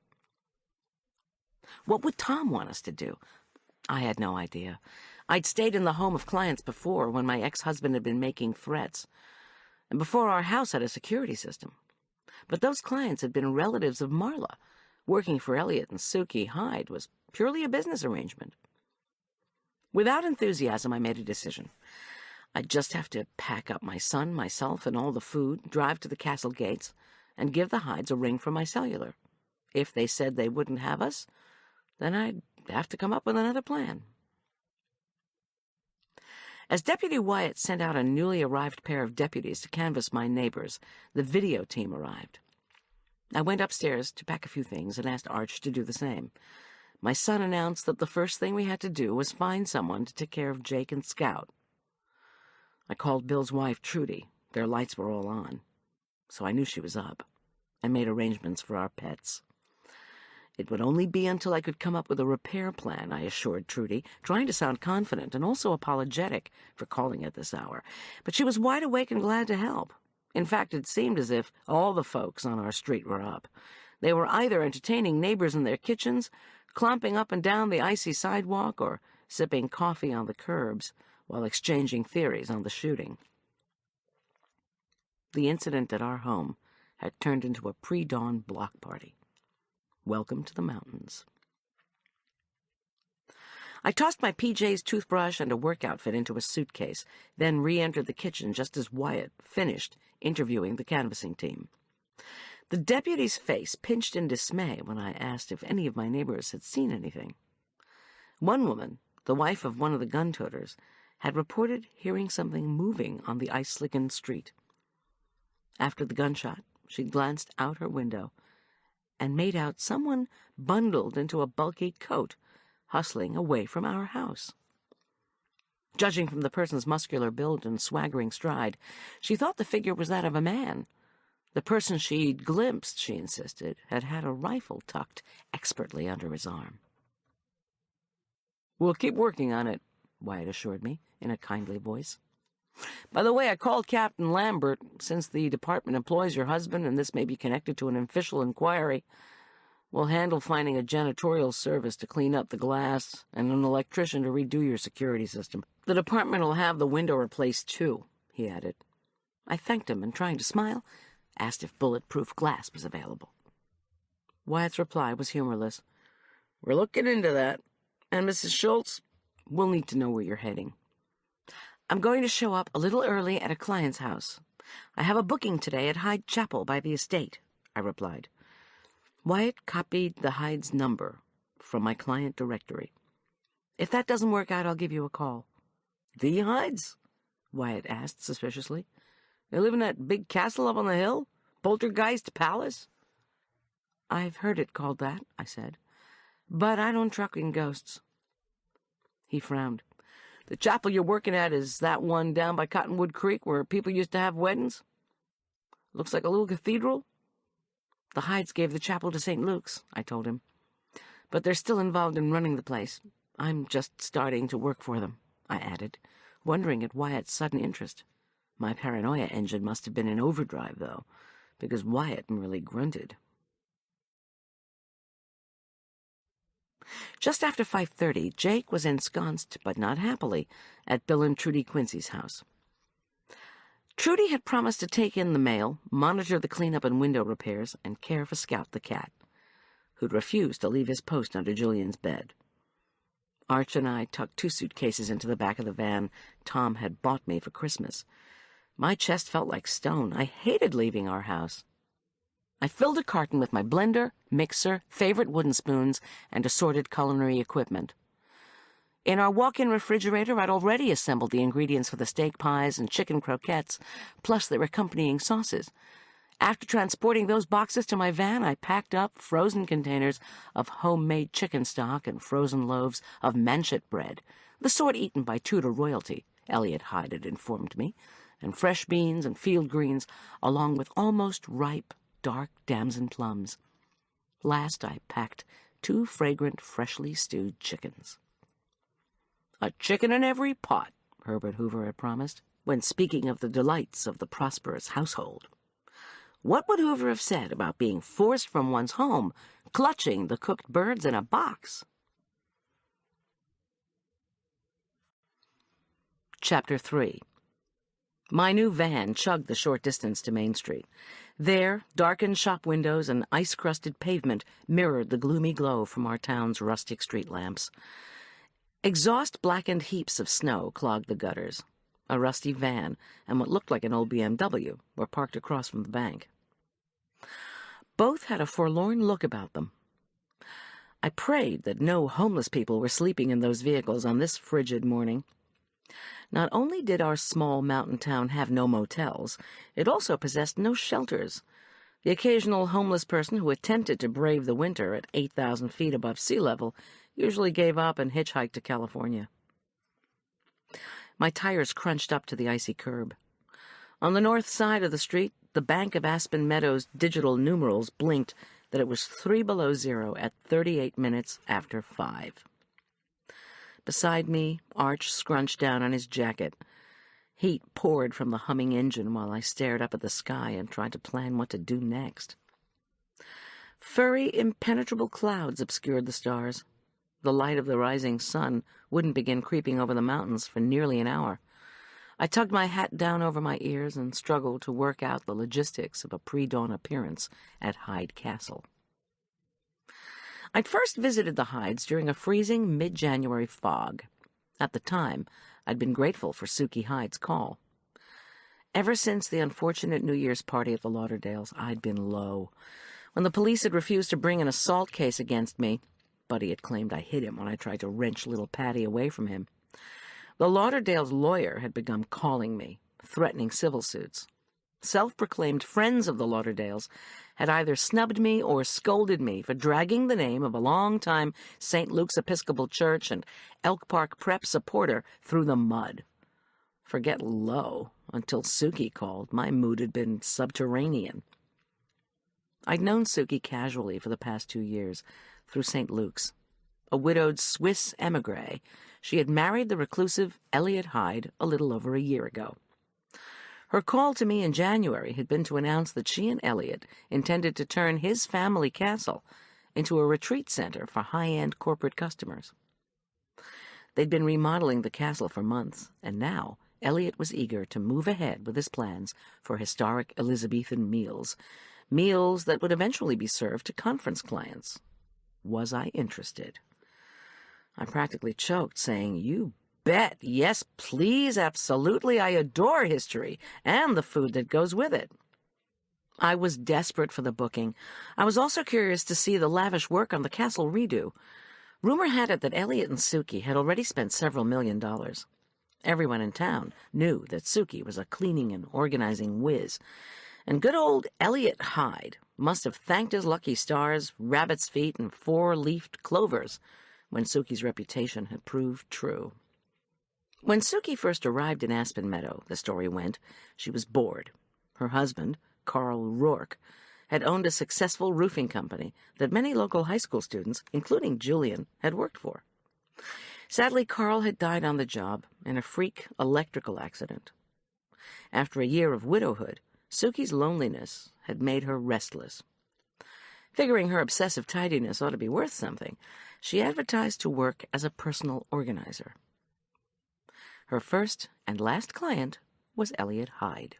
What would Tom want us to do? I had no idea. I'd stayed in the home of clients before, when my ex-husband had been making threats, and before our house had a security system. But those clients had been relatives of Marla. Working for Elliot and Suki Hyde was purely a business arrangement. Without enthusiasm, I made a decision. I'd just have to pack up my son, myself, and all the food, drive to the castle gates, and give the Hydes a ring from my cellular. If they said they wouldn't have us, then I'd have to come up with another plan. As Deputy Wyatt sent out a newly arrived pair of deputies to canvass my neighbors, the video team arrived. I went upstairs to pack a few things and asked Arch to do the same. My son announced that the first thing we had to do was find someone to take care of Jake and Scout. I called Bill's wife, Trudy. Their lights were all on, so I knew she was up. I made arrangements for our pets. It would only be until I could come up with a repair plan, I assured Trudy, trying to sound confident and also apologetic for calling at this hour. But she was wide awake and glad to help. In fact, it seemed as if all the folks on our street were up. They were either entertaining neighbors in their kitchens, clomping up and down the icy sidewalk, or sipping coffee on the curbs while exchanging theories on the shooting. The incident at our home had turned into a pre-dawn block party. Welcome to the mountains. I tossed my PJs, toothbrush, and a work outfit into a suitcase, then re-entered the kitchen just as Wyatt finished interviewing the canvassing team. The deputy's face pinched in dismay when I asked if any of my neighbors had seen anything. One woman, the wife of one of the gun-toters, had reported hearing something moving on the ice-slickened street. After the gunshot, she glanced out her window and made out someone bundled into a bulky coat, hustling away from our house. Judging from the person's muscular build and swaggering stride, she thought the figure was that of a man. The person she'd glimpsed, she insisted, had had a rifle tucked expertly under his arm. "We'll keep working on it," Wyatt assured me in a kindly voice. "By the way, I called Captain Lambert. Since the department employs your husband and this may be connected to an official inquiry, we'll handle finding a janitorial service to clean up the glass and an electrician to redo your security system. The department will have the window replaced, too," he added. I thanked him and, trying to smile, asked if bulletproof glass was available. Wyatt's reply was humorless. "We're looking into that. And, Mrs. Schulz, we'll need to know where you're heading." "I'm going to show up a little early at a client's house. I have a booking today at Hyde Chapel by the estate," I replied. Wyatt copied the Hyde's number from my client directory. "If that doesn't work out, I'll give you a call." "The Hydes?" Wyatt asked suspiciously. "They live in that big castle up on the hill? Poltergeist Palace?" "I've heard it called that," I said. "But I don't truck in ghosts." He frowned. "The chapel you're working at is that one down by Cottonwood Creek where people used to have weddings? Looks like a little cathedral?" "The Hydes gave the chapel to St. Luke's," I told him. "But they're still involved in running the place. I'm just starting to work for them," I added, wondering at Wyatt's sudden interest. My paranoia engine must have been in overdrive, though, because Wyatt merely grunted. Just after 5:30, Jake was ensconced, but not happily, at Bill and Trudy Quincy's house. Trudy had promised to take in the mail, monitor the cleanup and window repairs, and care for Scout the cat, who'd refused to leave his post under Julian's bed. Arch and I tucked 2 suitcases into the back of the van Tom had bought me for Christmas. My chest felt like stone. I hated leaving our house. I filled a carton with my blender, mixer, favorite wooden spoons, and assorted culinary equipment. In our walk-in refrigerator, I'd already assembled the ingredients for the steak pies and chicken croquettes, plus their accompanying sauces. After transporting those boxes to my van, I packed up frozen containers of homemade chicken stock and frozen loaves of manchet bread, the sort eaten by Tudor royalty, Elliot Hyde had informed me, and fresh beans and field greens, along with almost ripe, dark damson plums. Last, I packed 2 fragrant, freshly stewed chickens. "A chicken in every pot," Herbert Hoover had promised, when speaking of the delights of the prosperous household. What would Hoover have said about being forced from one's home, clutching the cooked birds in a box? Chapter 3. My new van chugged the short distance to Main Street. There, darkened shop windows and ice-crusted pavement mirrored the gloomy glow from our town's rustic street lamps. Exhaust-blackened heaps of snow clogged the gutters. A rusty van and what looked like an old BMW were parked across from the bank. Both had a forlorn look about them. I prayed that no homeless people were sleeping in those vehicles on this frigid morning. Not only did our small mountain town have no motels, it also possessed no shelters. The occasional homeless person who attempted to brave the winter at 8,000 feet above sea level usually gave up and hitchhiked to California. My tires crunched up to the icy curb. On the north side of the street, the bank of Aspen Meadow's digital numerals blinked that it was 3 below zero at 38 minutes after 5. Beside me, Arch scrunched down on his jacket. Heat poured from the humming engine while I stared up at the sky and tried to plan what to do next. Furry, impenetrable clouds obscured the stars. The light of the rising sun wouldn't begin creeping over the mountains for nearly an hour. I tugged my hat down over my ears and struggled to work out the logistics of a pre-dawn appearance at Hyde Castle. I'd first visited the Hydes during a freezing mid-January fog. At the time, I'd been grateful for Suki Hyde's call. Ever since the unfortunate New Year's party at the Lauderdales, I'd been low. When the police had refused to bring an assault case against me, Buddy had claimed I hit him when I tried to wrench little Patty away from him, the Lauderdales' lawyer had begun calling me, threatening civil suits. Self-proclaimed friends of the Lauderdales had either snubbed me or scolded me for dragging the name of a long-time St. Luke's Episcopal Church and Elk Park Prep supporter through the mud. Forget low. Until Suki called, my mood had been subterranean. I'd known Suki casually for the past 2 years, through St. Luke's. A widowed Swiss émigré, she had married the reclusive Elliot Hyde a little over a year ago. Her call to me in January had been to announce that she and Elliot intended to turn his family castle into a retreat center for high-end corporate customers. They'd been remodeling the castle for months, and now Elliot was eager to move ahead with his plans for historic Elizabethan meals that would eventually be served to conference clients. Was I interested? I practically choked, saying, "You bet. Yes, please, absolutely. I adore history and the food that goes with it." I was desperate for the booking. I was also curious to see the lavish work on the castle redo. Rumor had it that Elliot and Suki had already spent several $1,000,000. Everyone in town knew that Suki was a cleaning and organizing whiz, and good old Elliot Hyde must have thanked his lucky stars, rabbit's feet, and 4-leafed clovers when Suki's reputation had proved true. When Suki first arrived in Aspen Meadow, the story went, she was bored. Her husband, Carl Rourke, had owned a successful roofing company that many local high school students, including Julian, had worked for. Sadly, Carl had died on the job in a freak electrical accident. After a year of widowhood, Suki's loneliness had made her restless. Figuring her obsessive tidiness ought to be worth something, she advertised to work as a personal organizer. Her first and last client was Elliot Hyde.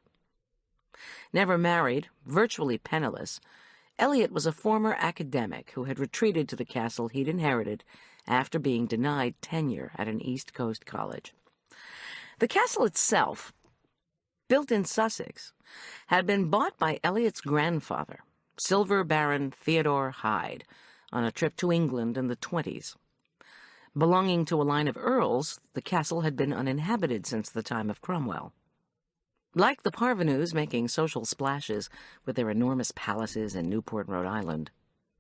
Never married, virtually penniless, Elliot was a former academic who had retreated to the castle he'd inherited after being denied tenure at an East Coast college. The castle itself, built in Sussex, had been bought by Elliot's grandfather, Silver Baron Theodore Hyde, on a trip to England in the 20s. Belonging to a line of earls, the castle had been uninhabited since the time of Cromwell. Like the parvenus making social splashes with their enormous palaces in Newport, Rhode Island,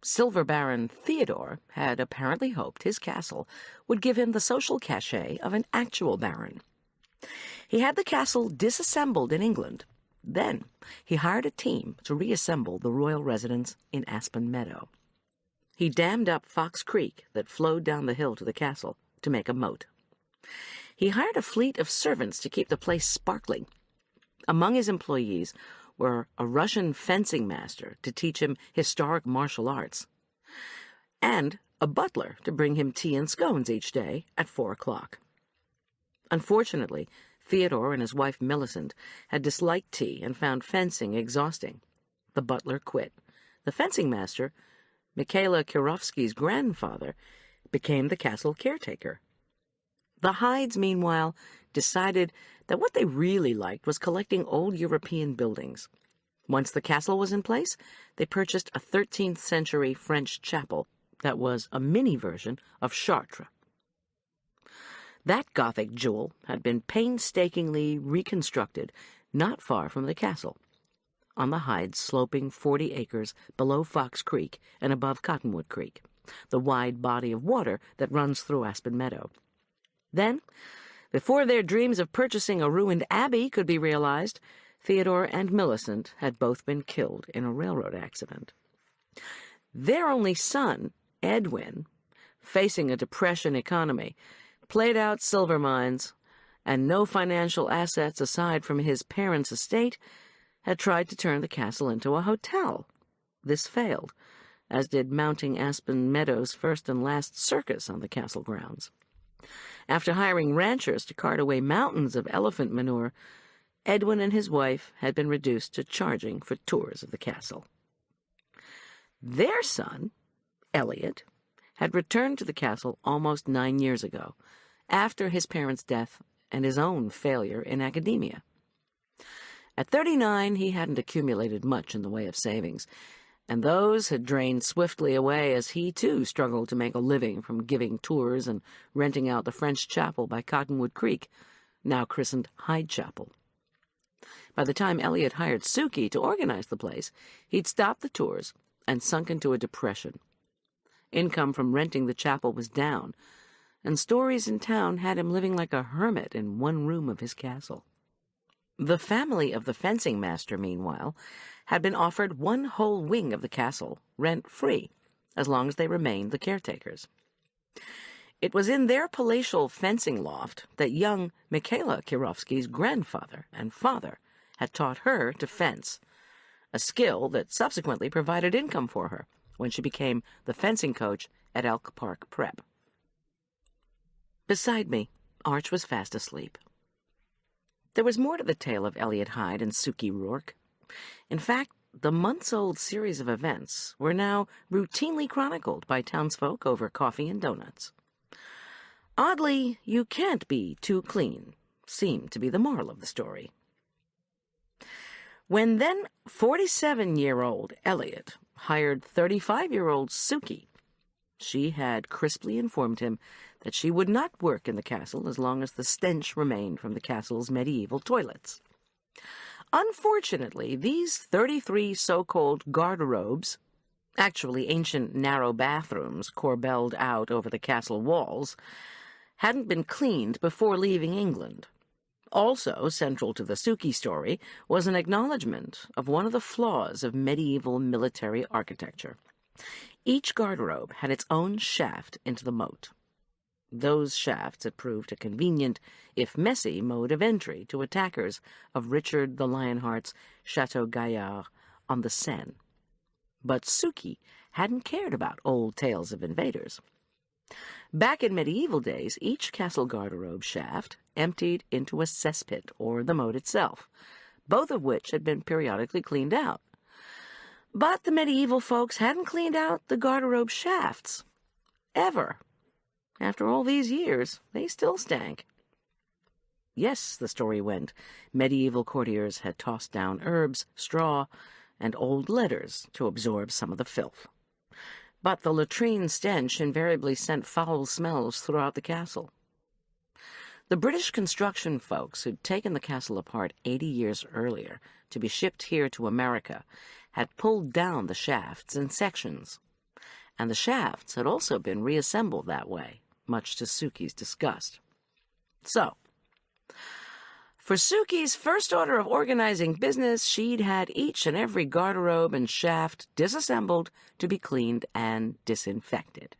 Silver Baron Theodore had apparently hoped his castle would give him the social cachet of an actual baron. He had the castle disassembled in England. Then he hired a team to reassemble the royal residence in Aspen Meadow. He dammed up Fox Creek that flowed down the hill to the castle to make a moat. He hired a fleet of servants to keep the place sparkling. Among his employees were a Russian fencing master to teach him historic martial arts, and a butler to bring him tea and scones each day at 4 o'clock. Unfortunately, Theodore and his wife Millicent had disliked tea and found fencing exhausting. The butler quit. The fencing master, Mikhaila Kirovsky's grandfather, became the castle caretaker. The Hydes, meanwhile, decided that what they really liked was collecting old European buildings. Once the castle was in place, they purchased a 13th-century French chapel that was a mini version of Chartres. That Gothic jewel had been painstakingly reconstructed not far from the castle, on the Hydes' sloping 40 acres below Fox Creek and above Cottonwood Creek, the wide body of water that runs through Aspen Meadow. Then, before their dreams of purchasing a ruined abbey could be realized, Theodore and Millicent had both been killed in a railroad accident. Their only son, Edwin, facing a depression economy, played out silver mines, and no financial assets aside from his parents' estate, had tried to turn the castle into a hotel. This failed, as did mounting Aspen Meadow's first and last circus on the castle grounds. After hiring ranchers to cart away mountains of elephant manure, Edwin and his wife had been reduced to charging for tours of the castle. Their son, Elliot, had returned to the castle almost 9 years ago, after his parents' death and his own failure in academia. At 39, he hadn't accumulated much in the way of savings, and those had drained swiftly away as he, too, struggled to make a living from giving tours and renting out the French chapel by Cottonwood Creek, now christened Hyde Chapel. By the time Elliot hired Sookie to organize the place, he'd stopped the tours and sunk into a depression. Income from renting the chapel was down, and stories in town had him living like a hermit in one room of his castle. The family of the fencing master, meanwhile, had been offered one whole wing of the castle, rent-free, as long as they remained the caretakers. It was in their palatial fencing loft that young Michaela Kirovsky's grandfather and father had taught her to fence, a skill that subsequently provided income for her when she became the fencing coach at Elk Park Prep. Beside me, Arch was fast asleep. There was more to the tale of Elliot Hyde and Sookie Rourke. In fact, the months-old series of events were now routinely chronicled by townsfolk over coffee and donuts. Oddly, you can't be too clean, seemed to be the moral of the story. When then 47-year-old Elliot hired 35-year-old Sookie, she had crisply informed him that she would not work in the castle as long as the stench remained from the castle's medieval toilets. Unfortunately, these 33 so-called garderobes, actually ancient narrow bathrooms corbelled out over the castle walls, hadn't been cleaned before leaving England. Also central to the Sookie story was an acknowledgment of one of the flaws of medieval military architecture. Each garderobe had its own shaft into the moat. Those shafts had proved a convenient, if messy, mode of entry to attackers of Richard the Lionheart's Chateau Gaillard on the Seine. But Sookie hadn't cared about old tales of invaders. Back in medieval days, each castle garderobe shaft emptied into a cesspit, or the moat itself, both of which had been periodically cleaned out. But the medieval folks hadn't cleaned out the garderobe shafts. Ever. After all these years, they still stank. Yes, the story went, medieval courtiers had tossed down herbs, straw, and old letters to absorb some of the filth. But the latrine stench invariably sent foul smells throughout the castle. The British construction folks who'd taken the castle apart 80 years earlier to be shipped here to America had pulled down the shafts in sections, and the shafts had also been reassembled that way, much to Sookie's disgust. So, for Sookie's first order of organizing business, she'd had each and every garderobe and shaft disassembled to be cleaned and disinfected.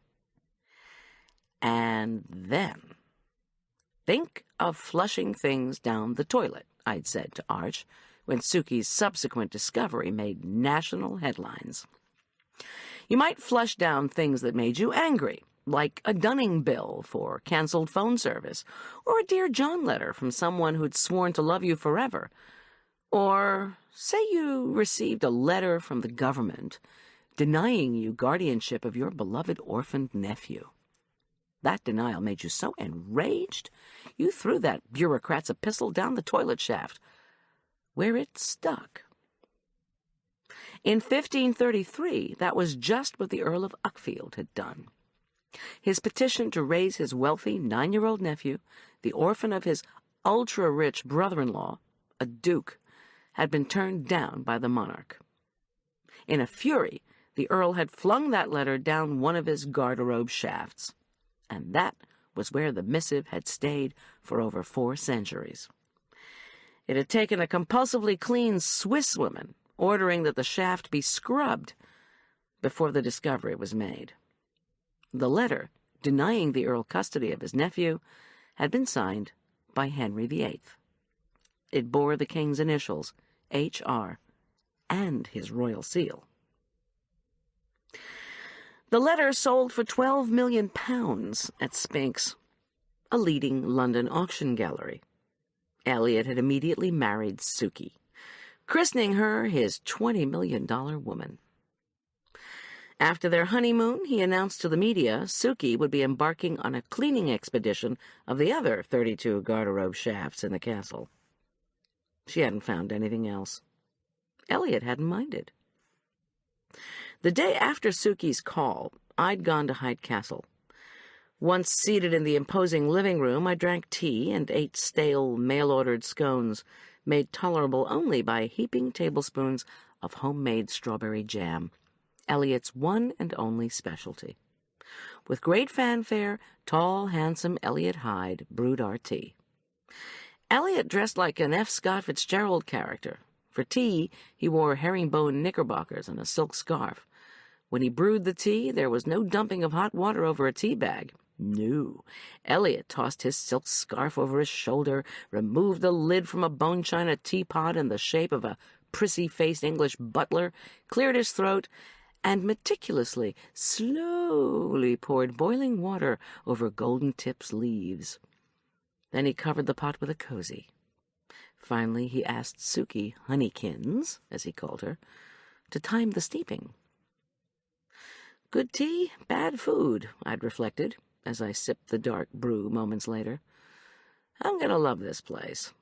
And then, think of flushing things down the toilet, I'd said to Arch, when Sookie's subsequent discovery made national headlines. You might flush down things that made you angry, like a dunning bill for canceled phone service, or a Dear John letter from someone who'd sworn to love you forever. Or say you received a letter from the government denying you guardianship of your beloved orphaned nephew. That denial made you so enraged, you threw that bureaucrat's epistle down the toilet shaft, where it stuck. In 1533, that was just what the Earl of Uckfield had done. His petition to raise his wealthy 9-year-old nephew, the orphan of his ultra-rich brother-in-law, a duke, had been turned down by the monarch. In a fury, the Earl had flung that letter down one of his garderobe shafts, and that was where the missive had stayed for over 4 centuries. It had taken a compulsively clean Swiss woman ordering that the shaft be scrubbed before the discovery was made. The letter, denying the Earl custody of his nephew, had been signed by Henry VIII. It bore the king's initials, H.R., and his royal seal. The letter sold for £12 million at Spinks, a leading London auction gallery. Elliot had immediately married Sookie, christening her his $20 million woman. After their honeymoon, he announced to the media Sookie would be embarking on a cleaning expedition of the other 32 garderobe shafts in the castle. She hadn't found anything else. Elliot hadn't minded. The day after Suki's call, I'd gone to Hyde Castle. Once seated in the imposing living room, I drank tea and ate stale, mail-ordered scones, made tolerable only by heaping tablespoons of homemade strawberry jam, Elliot's one and only specialty. With great fanfare, tall, handsome Elliot Hyde brewed our tea. Elliot dressed like an F. Scott Fitzgerald character. For tea, he wore herringbone knickerbockers and a silk scarf. When he brewed the tea, there was no dumping of hot water over a tea bag. No. Elliot tossed his silk scarf over his shoulder, removed the lid from a bone china teapot in the shape of a prissy-faced English butler, cleared his throat, and meticulously, slowly poured boiling water over Golden Tip's leaves. Then he covered the pot with a cozy. Finally, he asked Suki Honeykins, as he called her, to time the steeping. Good tea, bad food, I'd reflected, as I sipped the dark brew moments later. I'm going to love this place.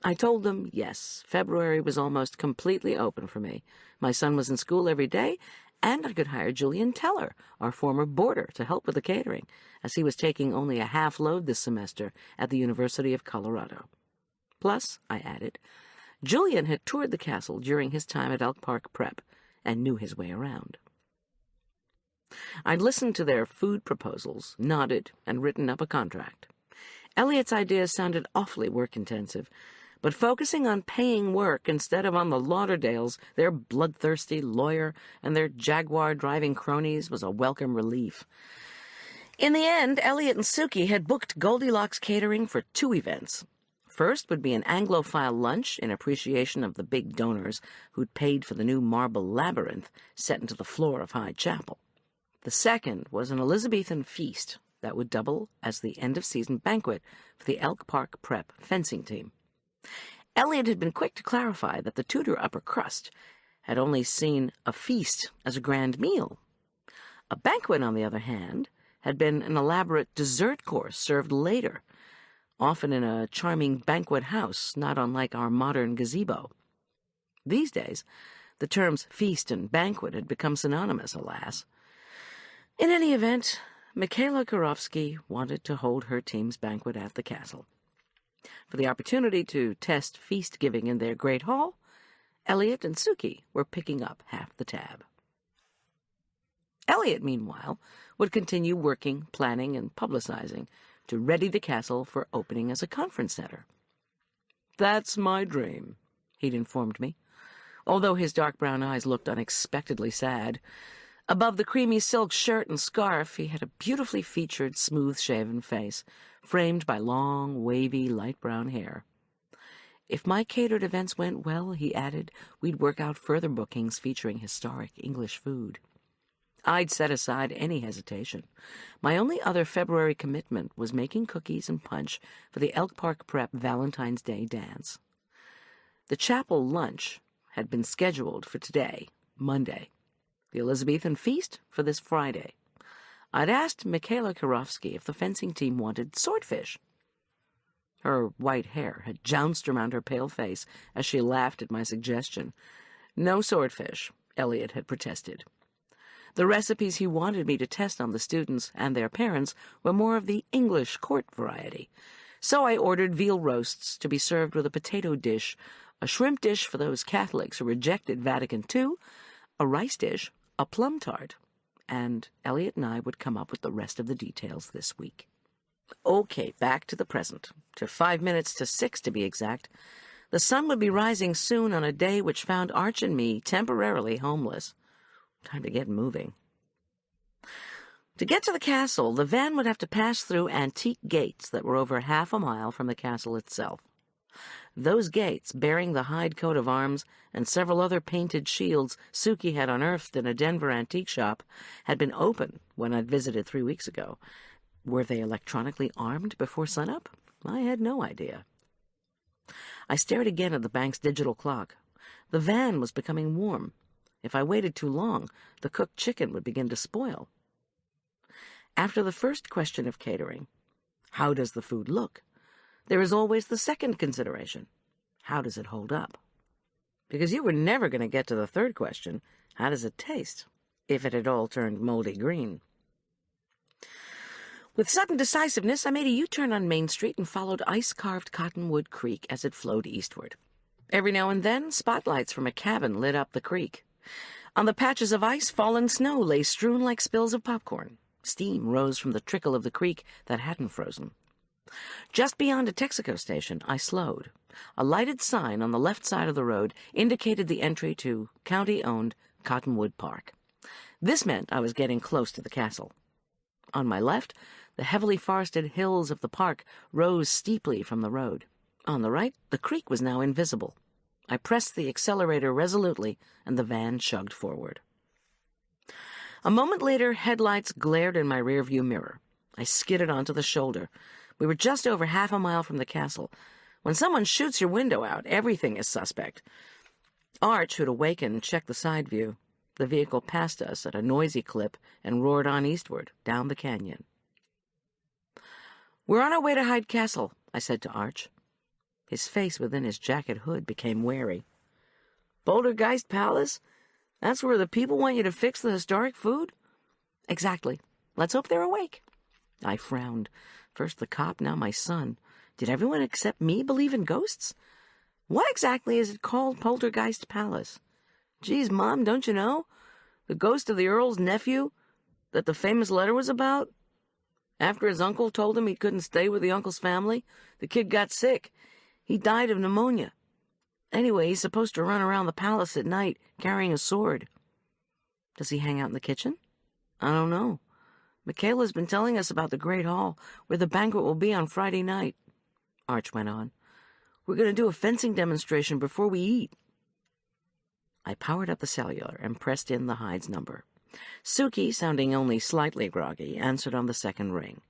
I told them, yes, February was almost completely open for me. My son was in school every day, and I could hire Julian Teller, our former boarder, to help with the catering, as he was taking only a half load this semester at the University of Colorado. Plus, I added, Julian had toured the castle during his time at Elk Park Prep and knew his way around. I'd listened to their food proposals, nodded, and written up a contract. Elliot's ideas sounded awfully work-intensive, but focusing on paying work instead of on the Lauderdales, their bloodthirsty lawyer, and their Jaguar-driving cronies was a welcome relief. In the end, Elliot and Suki had booked Goldilocks Catering for 2 events. First would be an Anglophile lunch in appreciation of the big donors who'd paid for the new marble labyrinth set into the floor of Hyde Chapel. The second was an Elizabethan feast that would double as the end-of-season banquet for the Elk Park Prep fencing team. Elliot had been quick to clarify that the Tudor upper crust had only seen a feast as a grand meal. A banquet, on the other hand, had been an elaborate dessert course served later, often in a charming banquet house not unlike our modern gazebo. These days, the terms feast and banquet had become synonymous, alas. In any event, Michaela Karofsky wanted to hold her team's banquet at the castle. For the opportunity to test feast-giving in their great hall, Elliot and Suki were picking up half the tab. Elliot, meanwhile, would continue working, planning, and publicizing to ready the castle for opening as a conference center. "That's my dream," he'd informed me, although his dark brown eyes looked unexpectedly sad. Above the creamy silk shirt and scarf, he had a beautifully featured, smooth-shaven face, framed by long, wavy, light brown hair. If my catered events went well, he added, we'd work out further bookings featuring historic English food. I'd set aside any hesitation. My only other February commitment was making cookies and punch for the Elk Park Prep Valentine's Day dance. The chapel lunch had been scheduled for today, Monday. The Elizabethan feast for this Friday. I'd asked Michaela Karofsky if the fencing team wanted swordfish. Her white hair had jounced around her pale face as she laughed at my suggestion. No swordfish, Elliot had protested. The recipes he wanted me to test on the students and their parents were more of the English court variety, so I ordered veal roasts to be served with a potato dish, a shrimp dish for those Catholics who rejected Vatican II, a rice dish, a plum tart, and Elliot and I would come up with the rest of the details this week. Okay, back to the present, to 5 minutes to 6 to be exact. The sun would be rising soon on a day which found Arch and me temporarily homeless. Time to get moving. To get to the castle, the van would have to pass through antique gates that were over half a mile from the castle itself. Those gates, bearing the Hyde coat of arms and several other painted shields Suki had unearthed in a Denver antique shop, had been open when I'd visited 3 weeks ago. Were they electronically armed before sunup? I had no idea. I stared again at the bank's digital clock. The van was becoming warm. If I waited too long, the cooked chicken would begin to spoil. After the first question of catering, how does the food look? There is always the second consideration. how does it hold up? Because you were never going to get to the third question, how does it taste, if it had all turned moldy green? With sudden decisiveness, I made a U-turn on Main Street and followed ice-carved Cottonwood Creek as it flowed eastward. Every now and then, spotlights from a cabin lit up the creek. On the patches of ice, fallen snow lay strewn like spills of popcorn. Steam rose from the trickle of the creek that hadn't frozen. Just beyond a Texaco station, I slowed. A lighted sign on the left side of the road indicated the entry to county-owned Cottonwood Park. This meant I was getting close to the castle. On my left, the heavily forested hills of the park rose steeply from the road. On the right, the creek was now invisible. I pressed the accelerator resolutely, and the van chugged forward. A moment later, headlights glared in my rearview mirror. I skidded onto the shoulder. We were just over half a mile from the castle. When someone shoots your window out, everything is suspect. Arch, who'd awakened, checked the side view. The vehicle passed us at a noisy clip and roared on eastward, down the canyon. "We're on our way to Hyde Castle," I said to Arch. His face within his jacket hood became wary. "Poltergeist Palace? That's where the people want you to fix the historic food?" "Exactly. Let's hope they're awake." I frowned. First the cop, now my son. Did everyone except me believe in ghosts? What exactly is it called Poltergeist Palace? "Geez, Mom, don't you know? The ghost of the Earl's nephew that the famous letter was about? After his uncle told him he couldn't stay with the uncle's family, the kid got sick. He died of pneumonia. Anyway, he's supposed to run around the palace at night carrying a sword." "Does he hang out in the kitchen?" "I don't know. Michaela's been telling us about the Great Hall, where the banquet will be on Friday night." Arch went on. "We're going to do a fencing demonstration before we eat." I powered up the cellular and pressed in the Hyde's number. Suki, sounding only slightly groggy, answered on the second ring.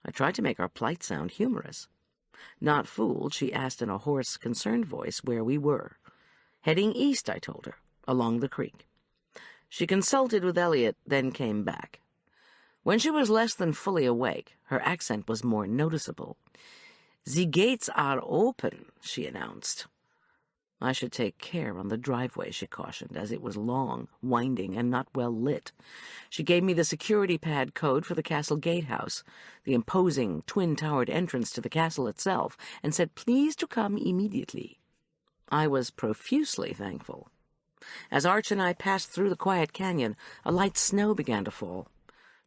I tried to make our plight sound humorous. Not fooled, she asked in a hoarse, concerned voice where we were. "Heading east," I told her, "along the creek." She consulted with Elliot, then came back. When she was less than fully awake, her accent was more noticeable. "The gates are open," she announced. I should take care on the driveway, she cautioned, as it was long, winding, and not well lit. She gave me the security pad code for the castle gatehouse, the imposing, twin-towered entrance to the castle itself, and said please to come immediately. I was profusely thankful. As Arch and I passed through the quiet canyon, a light snow began to fall.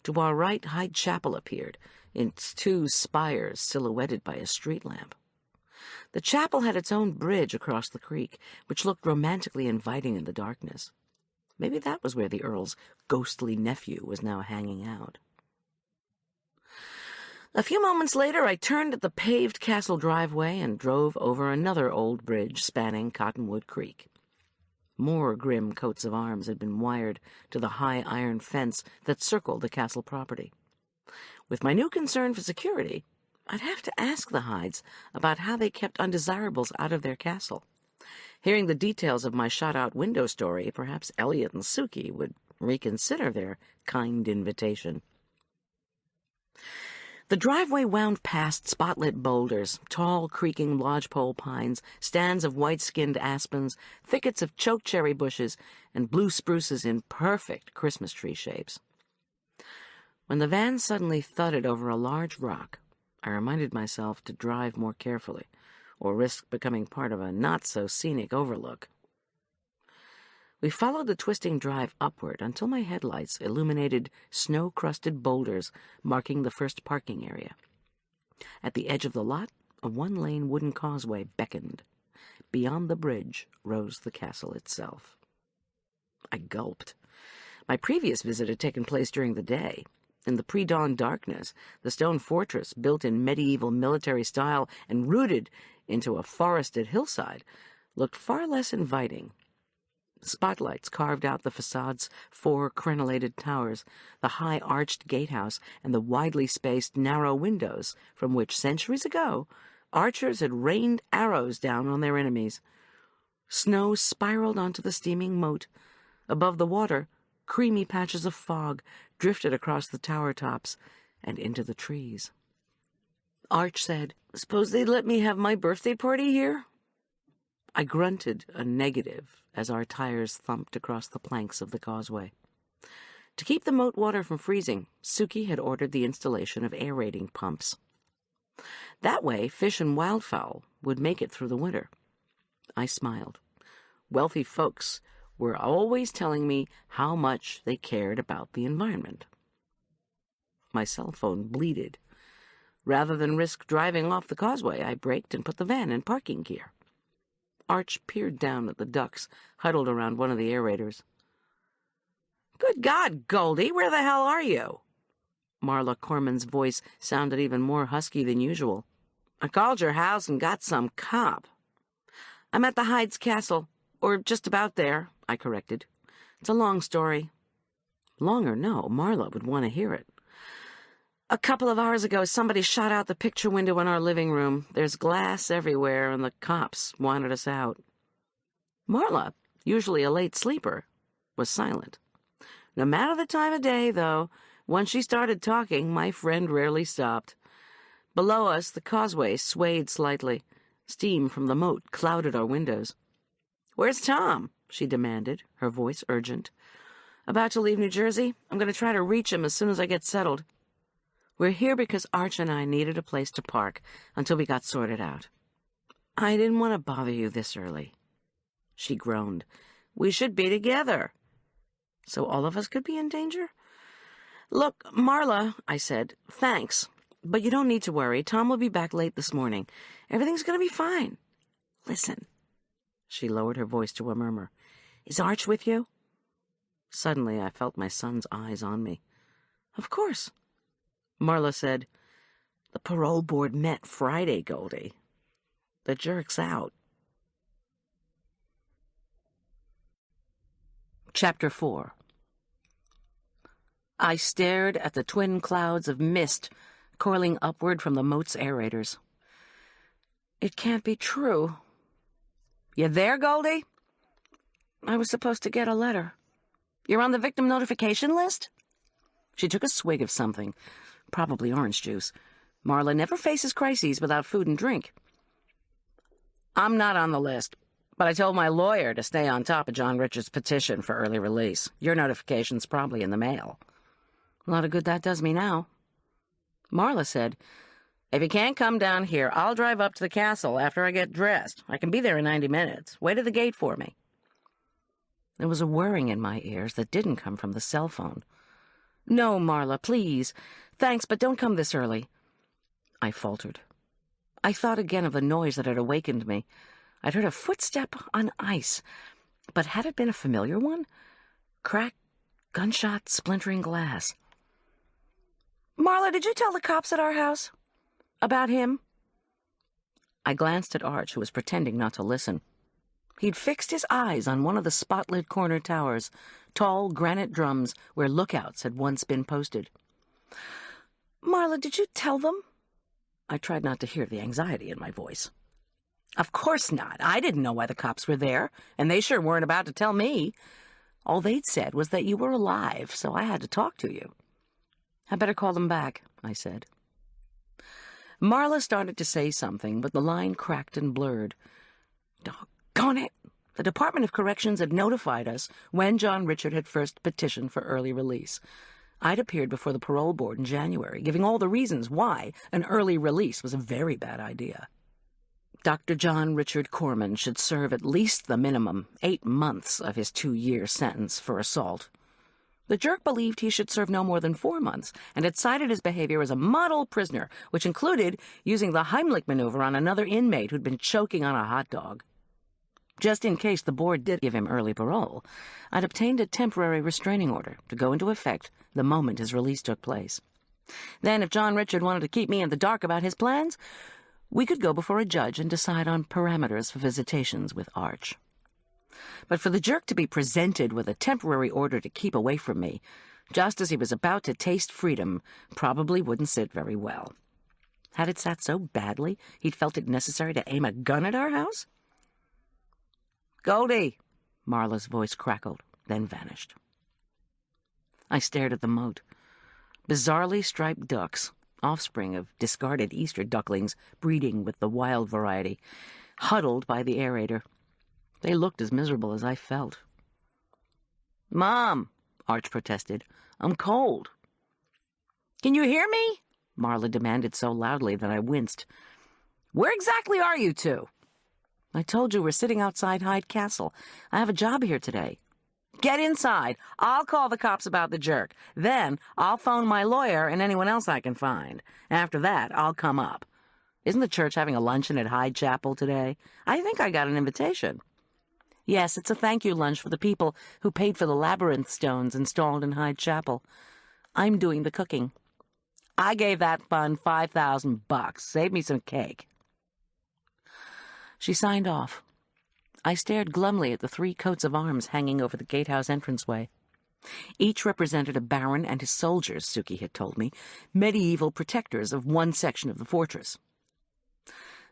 To our right, Hyde Chapel appeared, its two spires silhouetted by a street lamp. The chapel had its own bridge across the creek, which looked romantically inviting in the darkness. Maybe that was where the Earl's ghostly nephew was now hanging out. A few moments later, I turned at the paved castle driveway and drove over another old bridge spanning Cottonwood Creek. More grim coats of arms had been wired to the high iron fence that circled the castle property. With my new concern for security, I'd have to ask the Hydes about how they kept undesirables out of their castle. Hearing the details of my shot-out window story, perhaps Elliot and Suki would reconsider their kind invitation. The driveway wound past spotlit boulders, tall, creaking lodgepole pines, stands of white-skinned aspens, thickets of chokecherry bushes, and blue spruces in perfect Christmas tree shapes. When the van suddenly thudded over a large rock, I reminded myself to drive more carefully, or risk becoming part of a not-so-scenic overlook. We followed the twisting drive upward until my headlights illuminated snow-crusted boulders marking the first parking area. At the edge of the lot, a one-lane wooden causeway beckoned. Beyond the bridge rose the castle itself. I gulped. My previous visit had taken place during the day. In the pre-dawn darkness, the stone fortress, built in medieval military style and rooted into a forested hillside, looked far less inviting. Spotlights carved out the facade's 4 crenellated towers, the high arched gatehouse, and the widely spaced narrow windows from which, centuries ago, archers had rained arrows down on their enemies. Snow spiraled onto the steaming moat. Above the water, creamy patches of fog drifted across the tower tops and into the trees. Arch said, "Suppose they'd let me have my birthday party here?" I grunted a negative as our tires thumped across the planks of the causeway. To keep the moat water from freezing, Suki had ordered the installation of aerating pumps. That way, fish and wildfowl would make it through the winter. I smiled. Wealthy folks were always telling me how much they cared about the environment. My cell phone bleated. Rather than risk driving off the causeway, I braked and put the van in parking gear. Arch peered down at the ducks huddled around one of the aerators. "Good God, Goldy, where the hell are you?" Marla Corman's voice sounded even more husky than usual. "I called your house and got some cop." "I'm at the Hyde Castle, or just about there," I corrected. "It's a long story." Long or no, Marla would want to hear it. "A couple of hours ago, somebody shot out the picture window in our living room. There's glass everywhere, and the cops wanted us out." Marla, usually a late sleeper, was silent. No matter the time of day, though, once she started talking, my friend rarely stopped. Below us, the causeway swayed slightly. Steam from the moat clouded our windows. "Where's Tom?" she demanded, her voice urgent. "About to leave New Jersey. I'm going to try to reach him as soon as I get settled. We're here because Arch and I needed a place to park until we got sorted out." "I didn't want to bother you this early." She groaned. "We should be together." "So all of us could be in danger?" "Look, Marla," I said, "thanks. But you don't need to worry. Tom will be back late this morning. Everything's going to be fine. Listen." She lowered her voice to a murmur. "Is Arch with you?" Suddenly, I felt my son's eyes on me. "Of course." Marla said, "The parole board met Friday, Goldy. The jerk's out." Chapter 4. I stared at the twin clouds of mist coiling upward from the moat's aerators. It can't be true. "You there, Goldy?" "I was supposed to get a letter." "You're on the victim notification list?" She took a swig of something, probably orange juice. Marla never faces crises without food and drink. "I'm not on the list, but I told my lawyer to stay on top of John Richard's petition for early release. Your notification's probably in the mail." "A lot of good that does me now." Marla said, "If you can't come down here, I'll drive up to the castle after I get dressed. I can be there in 90 minutes. Wait at the gate for me." There was a whirring in my ears that didn't come from the cell phone. "No, Marla, please. Thanks, but don't come this early." I faltered. I thought again of the noise that had awakened me. I'd heard a footstep on ice, but had it been a familiar one? Crack, gunshot, splintering glass. "Marla, did you tell the cops at our house about him?" I glanced at Arch, who was pretending not to listen. He'd fixed his eyes on one of the spotlit corner towers, tall granite drums where lookouts had once been posted. "Marla, did you tell them?" I tried not to hear the anxiety in my voice. "Of course not. I didn't know why the cops were there, and they sure weren't about to tell me. All they'd said was that you were alive, so I had to talk to you." "I better call them back," I said. Marla started to say something, but the line cracked and blurred. Doggone it! The Department of Corrections had notified us when John Richard had first petitioned for early release. I'd appeared before the parole board in January, giving all the reasons why an early release was a very bad idea. Dr. John Richard Corman should serve at least the minimum 8 months of his 2-year sentence for assault. The jerk believed he should serve no more than 4 months, and had cited his behavior as a model prisoner, which included using the Heimlich maneuver on another inmate who'd been choking on a hot dog. Just in case the board did give him early parole, I'd obtained a temporary restraining order to go into effect the moment his release took place. Then, if John Richard wanted to keep me in the dark about his plans, we could go before a judge and decide on parameters for visitations with Arch. But for the jerk to be presented with a temporary order to keep away from me, just as he was about to taste freedom, probably wouldn't sit very well. Had it sat so badly he'd felt it necessary to aim a gun at our house? "Goldy!" Marla's voice crackled, then vanished. I stared at the moat. Bizarrely striped ducks, offspring of discarded Easter ducklings breeding with the wild variety, huddled by the aerator. They looked as miserable as I felt. "Mom," Arch protested, "I'm cold." "Can you hear me?" Marla demanded so loudly that I winced. "Where exactly are you two?" "I told you we're sitting outside Hyde Castle. I have a job here today." "Get inside. I'll call the cops about the jerk. Then I'll phone my lawyer and anyone else I can find. After that, I'll come up. Isn't the church having a luncheon at Hyde Chapel today? I think I got an invitation." "Yes, it's a thank-you lunch for the people who paid for the labyrinth stones installed in Hyde Chapel. I'm doing the cooking." "I gave that fund $5,000. Save me some cake." She signed off. I stared glumly at the 3 coats of arms hanging over the gatehouse entranceway. Each represented a baron and his soldiers, Suki had told me, medieval protectors of one section of the fortress.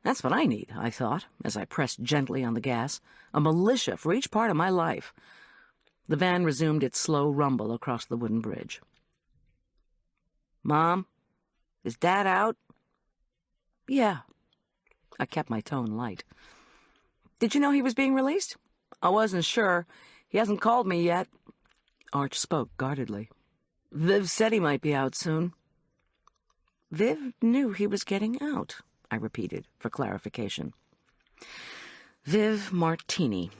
That's what I need, I thought, as I pressed gently on the gas, a militia for each part of my life. The van resumed its slow rumble across the wooden bridge. "Mom, is Dad out?" "Yeah." I kept my tone light. "Did you know he was being released?" "I wasn't sure. He hasn't called me yet." Arch spoke guardedly. "Viv said he might be out soon." "Viv knew he was getting out," I repeated for clarification. Viv Martini,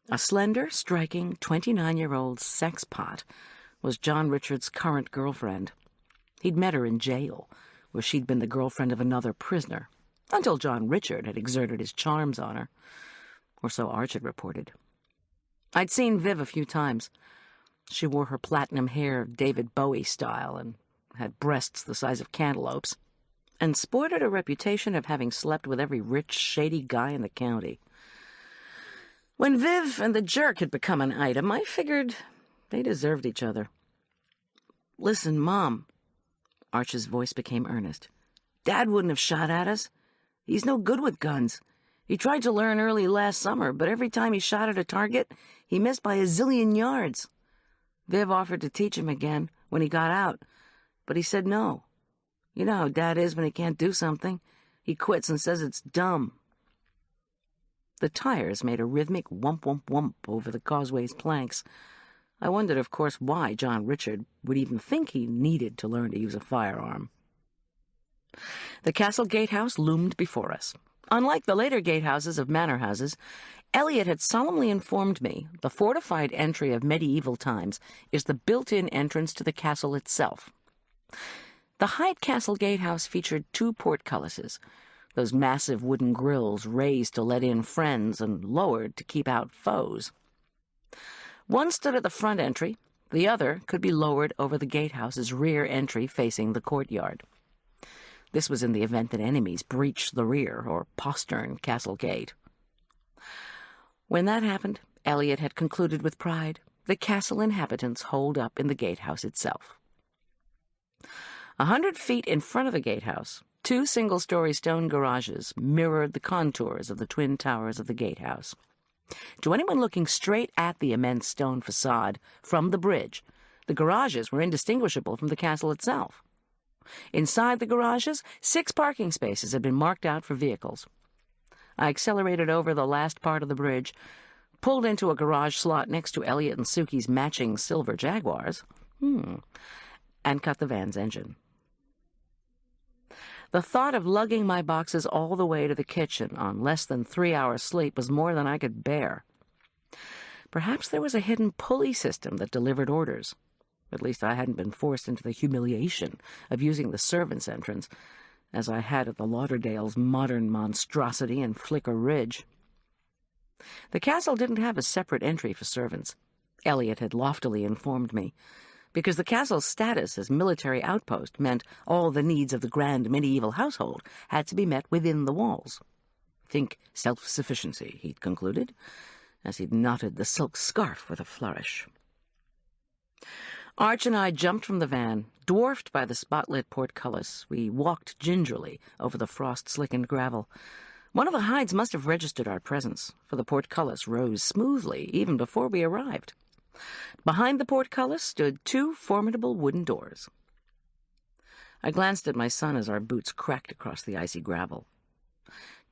a slender, striking 29-year-old sexpot, was John Richard's current girlfriend. He'd met her in jail, where she'd been the girlfriend of another prisoner, until John Richard had exerted his charms on her, or so Arch had reported. I'd seen Viv a few times. She wore her platinum hair David Bowie style and had breasts the size of cantaloupes, and sported a reputation of having slept with every rich, shady guy in the county. When Viv and the jerk had become an item, I figured they deserved each other. "Listen, Mom," Arch's voice became earnest. "Dad wouldn't have shot at us. He's no good with guns. He tried to learn early last summer, but every time he shot at a target, he missed by a zillion yards. Viv offered to teach him again when he got out, but he said no. You know how Dad is when he can't do something. He quits and says it's dumb." The tires made a rhythmic whump-whump-whump over the causeway's planks. I wondered, of course, why John Richard would even think he needed to learn to use a firearm. The castle gatehouse loomed before us. Unlike the later gatehouses of manor houses, Eliot had solemnly informed me the fortified entry of medieval times is the built-in entrance to the castle itself. The Hyde Castle gatehouse featured 2 portcullises, those massive wooden grills raised to let in friends and lowered to keep out foes. One stood at the front entry, the other could be lowered over the gatehouse's rear entry facing the courtyard. This was in the event that enemies breached the rear or postern castle gate. When that happened, Eliot had concluded with pride, the castle inhabitants holed up in the gatehouse itself. 100 feet in front of the gatehouse, 2 single-story stone garages mirrored the contours of the twin towers of the gatehouse. To anyone looking straight at the immense stone facade from the bridge, the garages were indistinguishable from the castle itself. Inside the garages, 6 parking spaces had been marked out for vehicles. I accelerated over the last part of the bridge, pulled into a garage slot next to Eliot and Suki's matching silver Jaguars, and cut the van's engine. The thought of lugging my boxes all the way to the kitchen on less than 3 hours' sleep was more than I could bear. Perhaps there was a hidden pulley system that delivered orders. At least I hadn't been forced into the humiliation of using the servants' entrance, as I had at the Lauderdale's modern monstrosity in Flicker Ridge. The castle didn't have a separate entry for servants, Eliot had loftily informed me, because the castle's status as military outpost meant all the needs of the grand medieval household had to be met within the walls. Think self-sufficiency, he'd concluded, as he'd knotted the silk scarf with a flourish. Arch and I jumped from the van. Dwarfed by the spotlit portcullis, we walked gingerly over the frost-slickened gravel. One of the Hydes must have registered our presence, for the portcullis rose smoothly even before we arrived. Behind the portcullis stood 2 formidable wooden doors. I glanced at my son as our boots cracked across the icy gravel.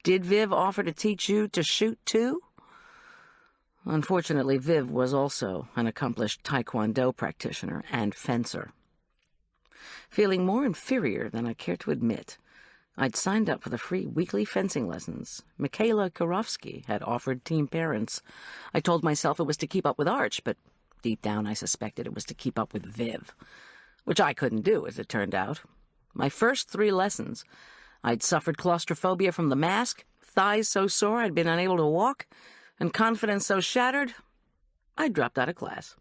"Did Viv offer to teach you to shoot, too?" Unfortunately, Viv was also an accomplished Taekwondo practitioner and fencer. Feeling more inferior than I cared to admit, I'd signed up for the free weekly fencing lessons Michaela Karofsky had offered team parents. I told myself it was to keep up with Arch, but deep down I suspected it was to keep up with Viv, which I couldn't do, as it turned out. My first 3 lessons, I'd suffered claustrophobia from the mask, thighs so sore I'd been unable to walk, and confidence so shattered, I dropped out of class.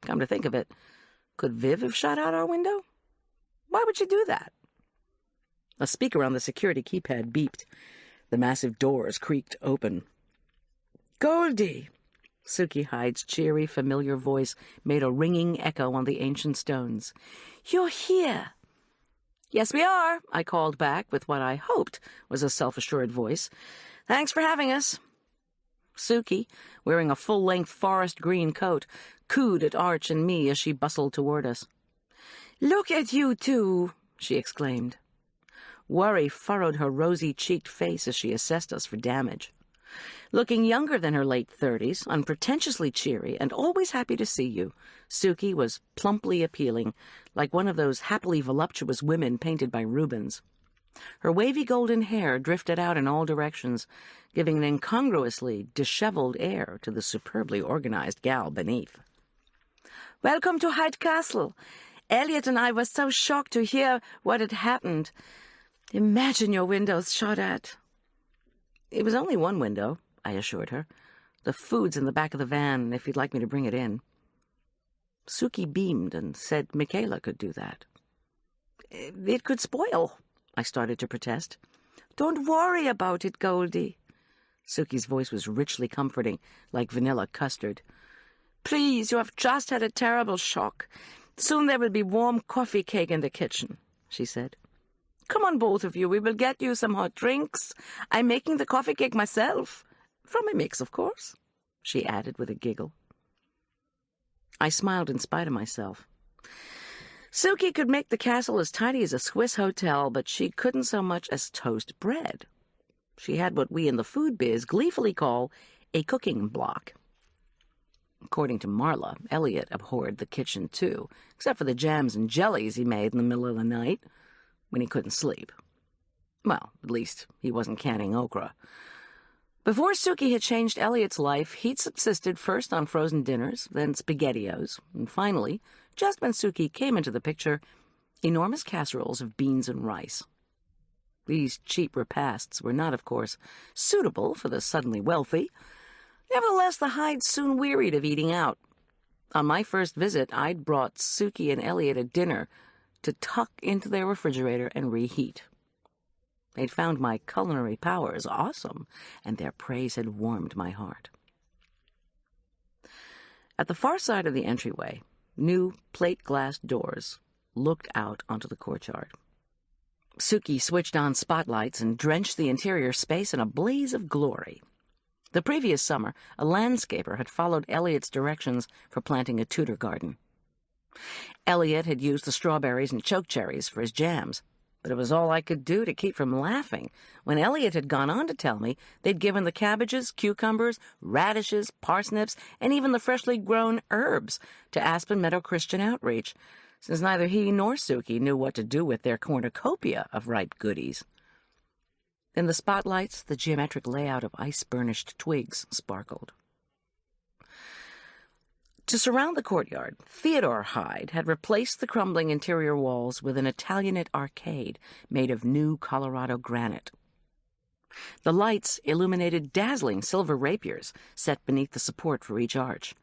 Come to think of it, could Viv have shot out our window? Why would she do that? A speaker on the security keypad beeped. The massive doors creaked open. "Goldy!" Suki Hyde's cheery, familiar voice made a ringing echo on the ancient stones. "You're here!" "Yes, we are," I called back with what I hoped was a self-assured voice. "Thanks for having us." Suki, wearing a full-length forest green coat, cooed at Arch and me as she bustled toward us. "Look at you two!" she exclaimed. Worry furrowed her rosy-cheeked face as she assessed us for damage. Looking younger than her late 30s, unpretentiously cheery, and always happy to see you, Suki was plumply appealing, like one of those happily voluptuous women painted by Rubens. Her wavy golden hair drifted out in all directions, giving an incongruously disheveled air to the superbly organized gal beneath. "Welcome to Hyde Castle. Elliot and I were so shocked to hear what had happened. Imagine your windows shot at." "It was only one window," I assured her. "The food's in the back of the van, if you'd like me to bring it in." Suki beamed and said Michaela could do that. "It could spoil," I started to protest. "Don't worry about it, Goldy." Suki's voice was richly comforting, like vanilla custard. "Please, you have just had a terrible shock. Soon there will be warm coffee cake in the kitchen," she said. "Come on, both of you. We will get you some hot drinks. I'm making the coffee cake myself. From a mix, of course," she added with a giggle. I smiled in spite of myself. Suki could make the castle as tidy as a Swiss hotel, but she couldn't so much as toast bread. She had what we in the food biz gleefully call a cooking block. According to Marla, Elliot abhorred the kitchen too, except for the jams and jellies he made in the middle of the night, when he couldn't sleep. Well, at least he wasn't canning okra. Before Suki had changed Elliot's life, he'd subsisted first on frozen dinners, then SpaghettiOs, and finally, just when Suki came into the picture, enormous casseroles of beans and rice. These cheap repasts were not, of course, suitable for the suddenly wealthy. Nevertheless, the Hydes soon wearied of eating out. On my first visit, I'd brought Suki and Elliot a dinner to tuck into their refrigerator and reheat. They'd found my culinary powers awesome, and their praise had warmed my heart. At the far side of the entryway, new plate-glass doors looked out onto the courtyard. Suki switched on spotlights and drenched the interior space in a blaze of glory. The previous summer, a landscaper had followed Elliot's directions for planting a Tudor garden. Elliot had used the strawberries and chokecherries for his jams, but it was all I could do to keep from laughing when Elliot had gone on to tell me they'd given the cabbages, cucumbers, radishes, parsnips, and even the freshly grown herbs to Aspen Meadow Christian Outreach, since neither he nor Suki knew what to do with their cornucopia of ripe goodies. In the spotlights, the geometric layout of ice-burnished twigs sparkled. To surround the courtyard, Theodore Hyde had replaced the crumbling interior walls with an Italianate arcade made of new Colorado granite. The lights illuminated dazzling silver rapiers set beneath the support for each arch.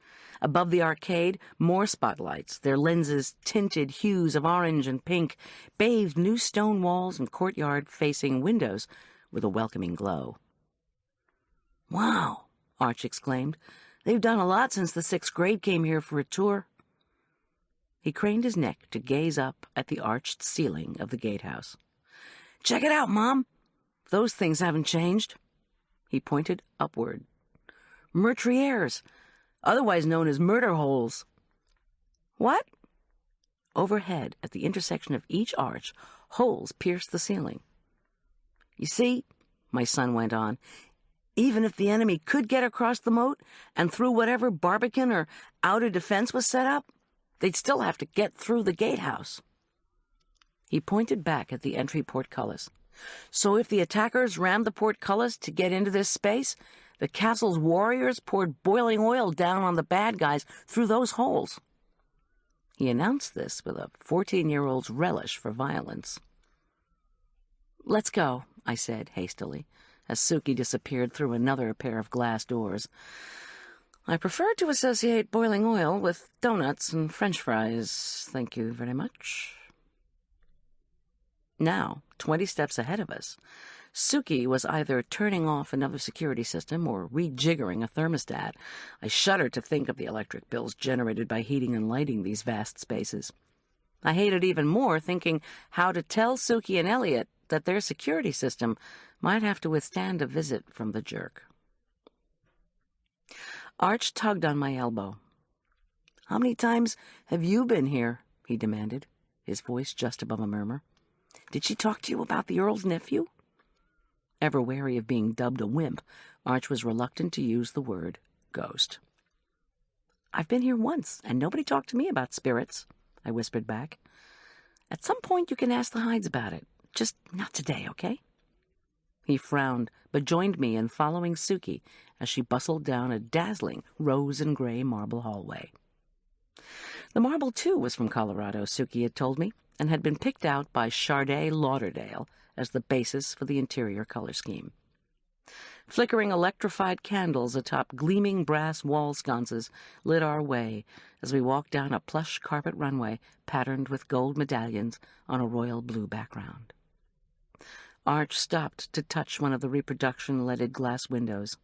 Above the arcade, more spotlights, their lenses tinted hues of orange and pink, bathed new stone walls and courtyard-facing windows with a welcoming glow. "Wow," Arch exclaimed. "They've done a lot since the 6th grade came here for a tour." He craned his neck to gaze up at the arched ceiling of the gatehouse. "Check it out, Mom. Those things haven't changed." He pointed upward. "Meurtrières, otherwise known as murder holes." "What?" Overhead, at the intersection of each arch, holes pierced the ceiling. "You see," my son went on, Even if the enemy could get across the moat and through whatever barbican or outer defense was set up, they'd still have to get through the gatehouse. He pointed back at the entry portcullis. So if the attackers rammed the portcullis to get into this space, the castle's warriors poured boiling oil down on the bad guys through those holes. He announced this with a 14-year-old's relish for violence. "Let's go," I said hastily, as Suki disappeared through another pair of glass doors. I prefer to associate boiling oil with donuts and French fries. Thank you very much. Now, 20 steps ahead of us, Suki was either turning off another security system or rejiggering a thermostat. I shuddered to think of the electric bills generated by heating and lighting these vast spaces. I hated even more thinking how to tell Suki and Elliot that their security system might have to withstand a visit from the jerk. Arch tugged on my elbow. "How many times have you been here?" he demanded, his voice just above a murmur. "Did she talk to you about the Earl's nephew?" Ever wary of being dubbed a wimp, Arch was reluctant to use the word ghost. "I've been here once, and nobody talked to me about spirits," I whispered back. "At some point you can ask the Hydes about it. Just not today, okay?" He frowned, but joined me in following Suki as she bustled down a dazzling rose and gray marble hallway. The marble, too, was from Colorado, Suki had told me, and had been picked out by Charday Lauderdale as the basis for the interior color scheme. Flickering electrified candles atop gleaming brass wall sconces lit our way as we walked down a plush carpet runway patterned with gold medallions on a royal blue background. Arch stopped to touch one of the reproduction-leaded glass windows.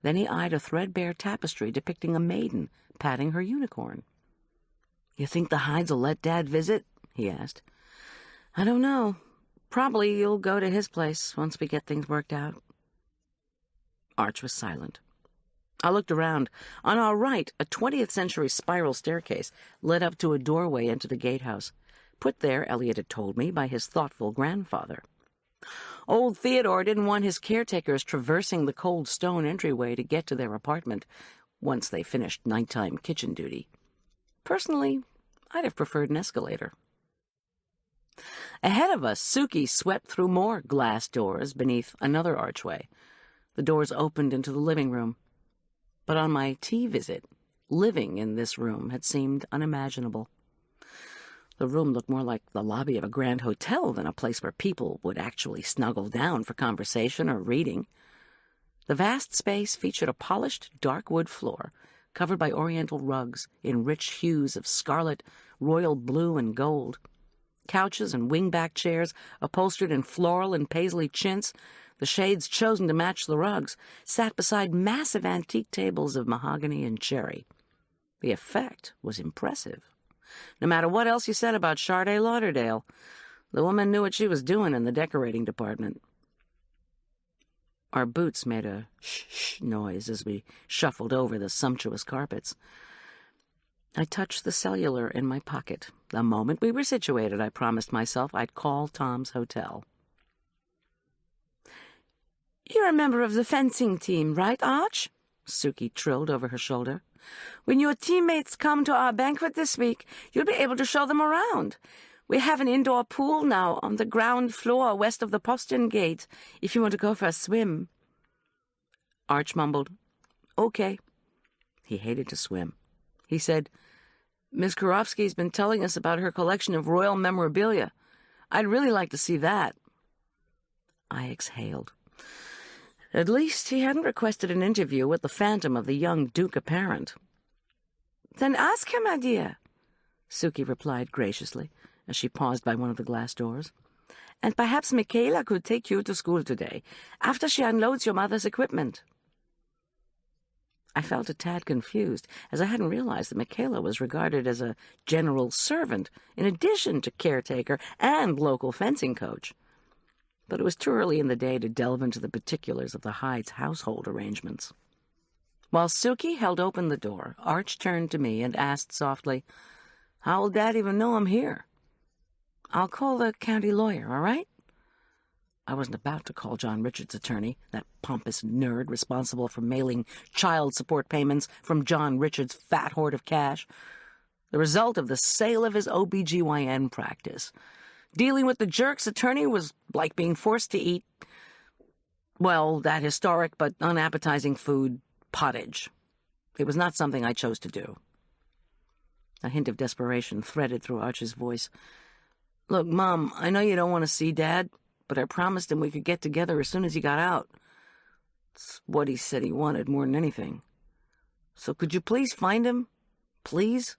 Then he eyed a threadbare tapestry depicting a maiden patting her unicorn. "You think the Hydes will let Dad visit?" he asked. "I don't know. Probably you'll go to his place once we get things worked out." Arch was silent. I looked around. On our right, a 20th-century spiral staircase led up to a doorway into the gatehouse, put there, Elliot had told me, by his thoughtful grandfather. Old Theodore didn't want his caretakers traversing the cold stone entryway to get to their apartment once they finished nighttime kitchen duty. Personally, I'd have preferred an escalator. Ahead of us, Suki swept through more glass doors beneath another archway. The doors opened into the living room. But on my tea visit, living in this room had seemed unimaginable. The room looked more like the lobby of a grand hotel than a place where people would actually snuggle down for conversation or reading. The vast space featured a polished, dark wood floor, covered by oriental rugs in rich hues of scarlet, royal blue, and gold. Couches and wing-back chairs, upholstered in floral and paisley chintz, the shades chosen to match the rugs, sat beside massive antique tables of mahogany and cherry. The effect was impressive. No matter what else you said about Charday Lauderdale, the woman knew what she was doing in the decorating department. Our boots made a shh noise as we shuffled over the sumptuous carpets. I touched the cellular in my pocket. The moment we were situated, I promised myself I'd call Tom's hotel. "You're a member of the fencing team, right, Arch?" Suki trilled over her shoulder. "When your teammates come to our banquet this week, you'll be able to show them around. We have an indoor pool now on the ground floor west of the postern gate, if you want to go for a swim." Arch mumbled, "Okay." He hated to swim. He said, "Miss Karofsky's been telling us about her collection of royal memorabilia. I'd really like to see that." I exhaled. At least he hadn't requested an interview with the phantom of the young Duke apparent. "Then ask her, my dear," Suki replied graciously, as she paused by one of the glass doors. "And perhaps Michaela could take you to school today, after she unloads your mother's equipment." I felt a tad confused, as I hadn't realized that Michaela was regarded as a general servant, in addition to caretaker and local fencing coach. But it was too early in the day to delve into the particulars of the Hyde's household arrangements. While Suki held open the door, Arch turned to me and asked softly, "How will Dad even know I'm here?" "I'll call the county lawyer, all right?" I wasn't about to call John Richard's attorney, that pompous nerd responsible for mailing child support payments from John Richard's fat hoard of cash, the result of the sale of his OBGYN practice. Dealing with the jerk's attorney was like being forced to eat, well, that historic but unappetizing food, pottage. It was not something I chose to do. A hint of desperation threaded through Arch's voice. Look, Mom, I know you don't want to see Dad, but I promised him we could get together as soon as he got out. It's what he said he wanted more than anything. So could you please find him? Please?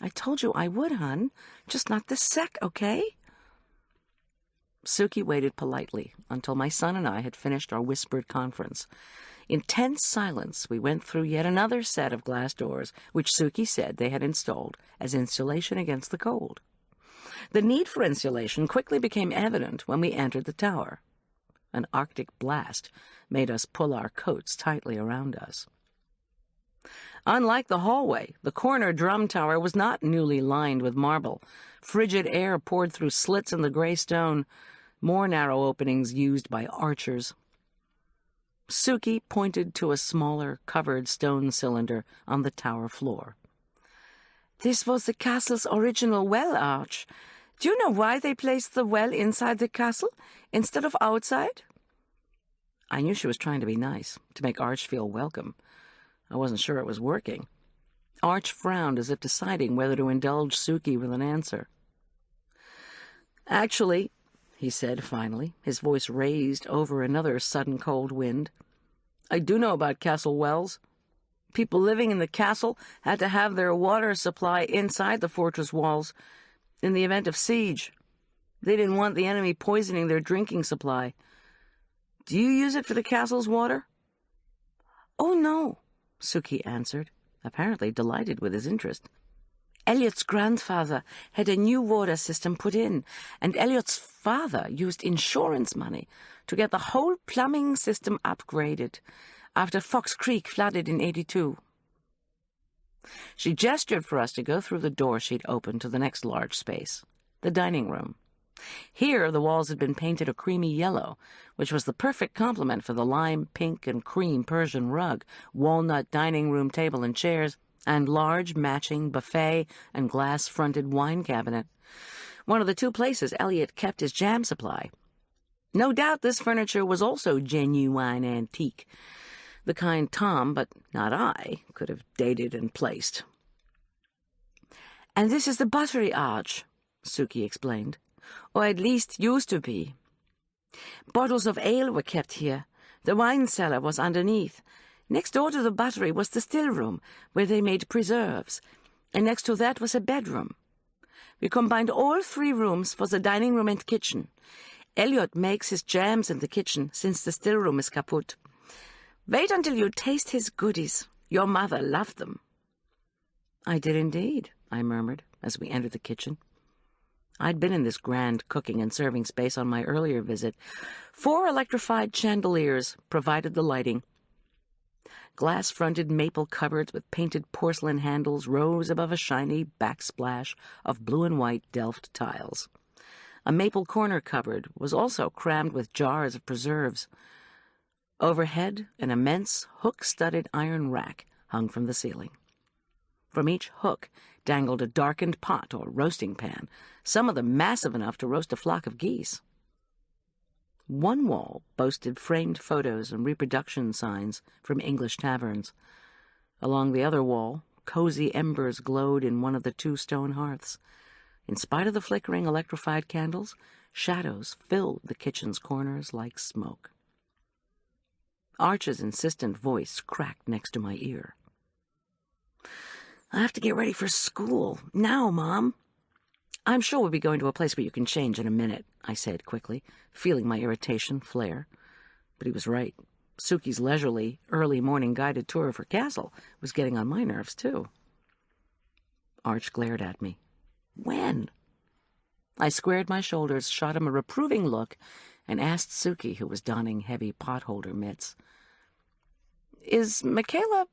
I told you I would, hon. Just not this sec, okay? Suki waited politely until my son and I had finished our whispered conference. In tense silence, we went through yet another set of glass doors, which Suki said they had installed as insulation against the cold. The need for insulation quickly became evident when we entered the tower. An Arctic blast made us pull our coats tightly around us. Unlike the hallway, the corner drum tower was not newly lined with marble. Frigid air poured through slits in the gray stone, more narrow openings used by archers. Suki pointed to a smaller, covered stone cylinder on the tower floor. This was the castle's original well arch. Do you know why they placed the well inside the castle instead of outside? I knew she was trying to be nice, to make Arch feel welcome. I wasn't sure it was working. Arch frowned as if deciding whether to indulge Suki with an answer. Actually, he said finally, his voice raised over another sudden cold wind, I do know about castle wells. People living in the castle had to have their water supply inside the fortress walls in the event of siege. They didn't want the enemy poisoning their drinking supply. Do you use it for the castle's water? Oh, no, Suki answered, apparently delighted with his interest. Elliot's grandfather had a new water system put in, and Elliot's father used insurance money to get the whole plumbing system upgraded after Fox Creek flooded in '82. She gestured for us to go through the door she'd opened to the next large space, the dining room. Here the walls had been painted a creamy yellow, which was the perfect complement for the lime, pink, and cream Persian rug, walnut dining room table and chairs, and large matching buffet and glass-fronted wine cabinet, one of the two places Elliot kept his jam supply. No doubt this furniture was also genuine antique, the kind Tom, but not I, could have dated and placed. And this is the buttery arch, Suki explained, or at least used to be. Bottles of ale were kept here. The wine cellar was underneath. Next door to the buttery was the still room, where they made preserves, and next to that was a bedroom. We combined all three rooms for the dining room and kitchen. Elliot makes his jams in the kitchen, since the still room is kaput. Wait until you taste his goodies. Your mother loved them. I did indeed, I murmured, as we entered the kitchen. I'd been in this grand cooking and serving space on my earlier visit. 4 electrified chandeliers provided the lighting. Glass-fronted maple cupboards with painted porcelain handles rose above a shiny backsplash of blue and white Delft tiles. A maple corner cupboard was also crammed with jars of preserves. Overhead, an immense hook-studded iron rack hung from the ceiling. From each hook dangled a darkened pot or roasting pan, some of them massive enough to roast a flock of geese. One wall boasted framed photos and reproduction signs from English taverns. Along the other wall, cozy embers glowed in one of the 2 stone hearths. In spite of the flickering electrified candles, shadows filled the kitchen's corners like smoke. Arch's insistent voice cracked next to my ear. I have to get ready for school. Now, Mom. I'm sure we'll be going to a place where you can change in a minute, I said quickly, feeling my irritation flare. But he was right. Suki's leisurely, early morning guided tour of her castle was getting on my nerves, too. Arch glared at me. When? I squared my shoulders, shot him a reproving look, and asked Suki, who was donning heavy potholder mitts, Is Michaela,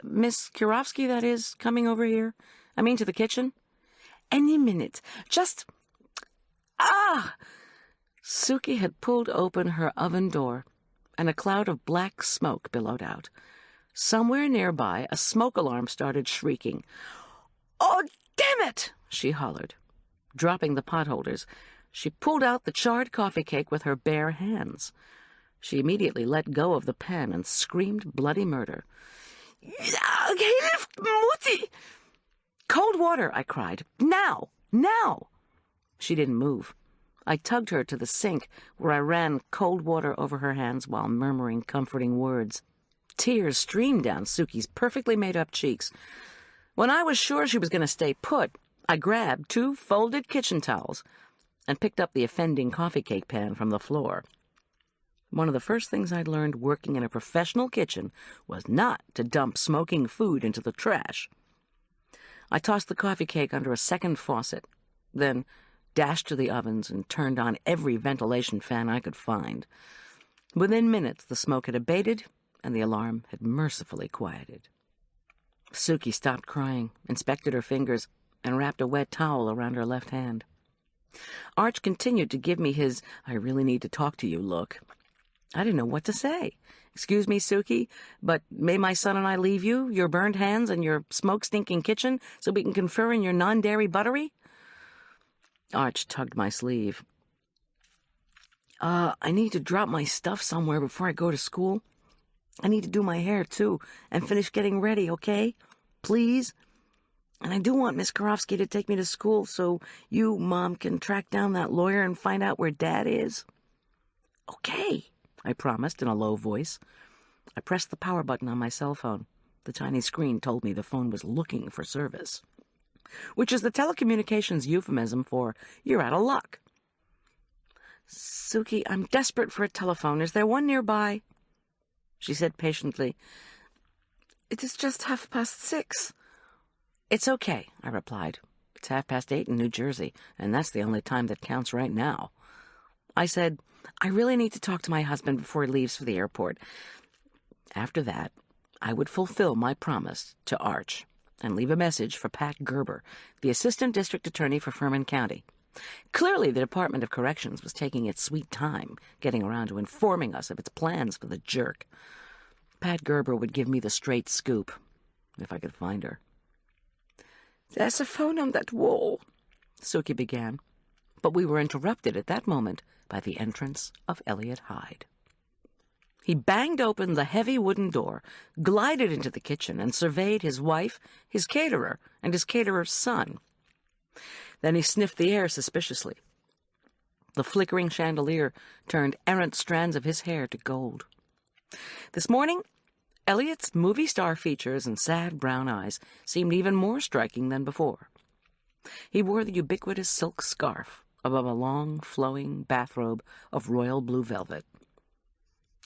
Miss Kurofsky, that is, coming over here? I mean, to the kitchen? Any minute. Just... Suki had pulled open her oven door, and a cloud of black smoke billowed out. Somewhere nearby, a smoke alarm started shrieking. "Oh, damn it!" she hollered. Dropping the potholders, she pulled out the charred coffee cake with her bare hands. She immediately let go of the pan and screamed bloody murder. "Cold water!" I cried. "Now! Now!" She didn't move. I tugged her to the sink, where I ran cold water over her hands while murmuring comforting words. Tears streamed down Suki's perfectly made-up cheeks. When I was sure she was going to stay put, I grabbed 2 folded kitchen towels and picked up the offending coffee cake pan from the floor. One of the first things I'd learned working in a professional kitchen was not to dump smoking food into the trash. I tossed the coffee cake under a second faucet, then dashed to the ovens and turned on every ventilation fan I could find. Within minutes, the smoke had abated, and the alarm had mercifully quieted. Suki stopped crying, inspected her fingers, and wrapped a wet towel around her left hand. Arch continued to give me his "I really need to talk to you" look. I didn't know what to say. "Excuse me, Suki, but may my son and I leave you, your burned hands, and your smoke-stinking kitchen so we can confer in your non-dairy buttery?" Arch tugged my sleeve. I need to drop my stuff somewhere before I go to school. I need to do my hair, too, and finish getting ready, okay? Please? And I do want Miss Karofsky to take me to school so you, Mom, can track down that lawyer and find out where Dad is." "Okay," I promised in a low voice. I pressed the power button on my cell phone. The tiny screen told me the phone was looking for service, which is the telecommunications euphemism for "you're out of luck." "Suki, I'm desperate for a telephone. Is there one nearby?" She said patiently, "It is just 6:30. "It's okay," I replied. "It's 8:30 in New Jersey, and that's the only time that counts right now." I said, "I really need to talk to my husband before he leaves for the airport." After that, I would fulfill my promise to Arch and leave a message for Pat Gerber, the Assistant District Attorney for Furman County. Clearly, the Department of Corrections was taking its sweet time getting around to informing us of its plans for the jerk. Pat Gerber would give me the straight scoop, if I could find her. "There's a phone on that wall," Suki began, but we were interrupted at that moment by the entrance of Elliot Hyde. He banged open the heavy wooden door, glided into the kitchen, and surveyed his wife, his caterer, and his caterer's son. Then he sniffed the air suspiciously. The flickering chandelier turned errant strands of his hair to gold. This morning, Elliot's movie star features and sad brown eyes seemed even more striking than before. He wore the ubiquitous silk scarf above a long, flowing bathrobe of royal blue velvet.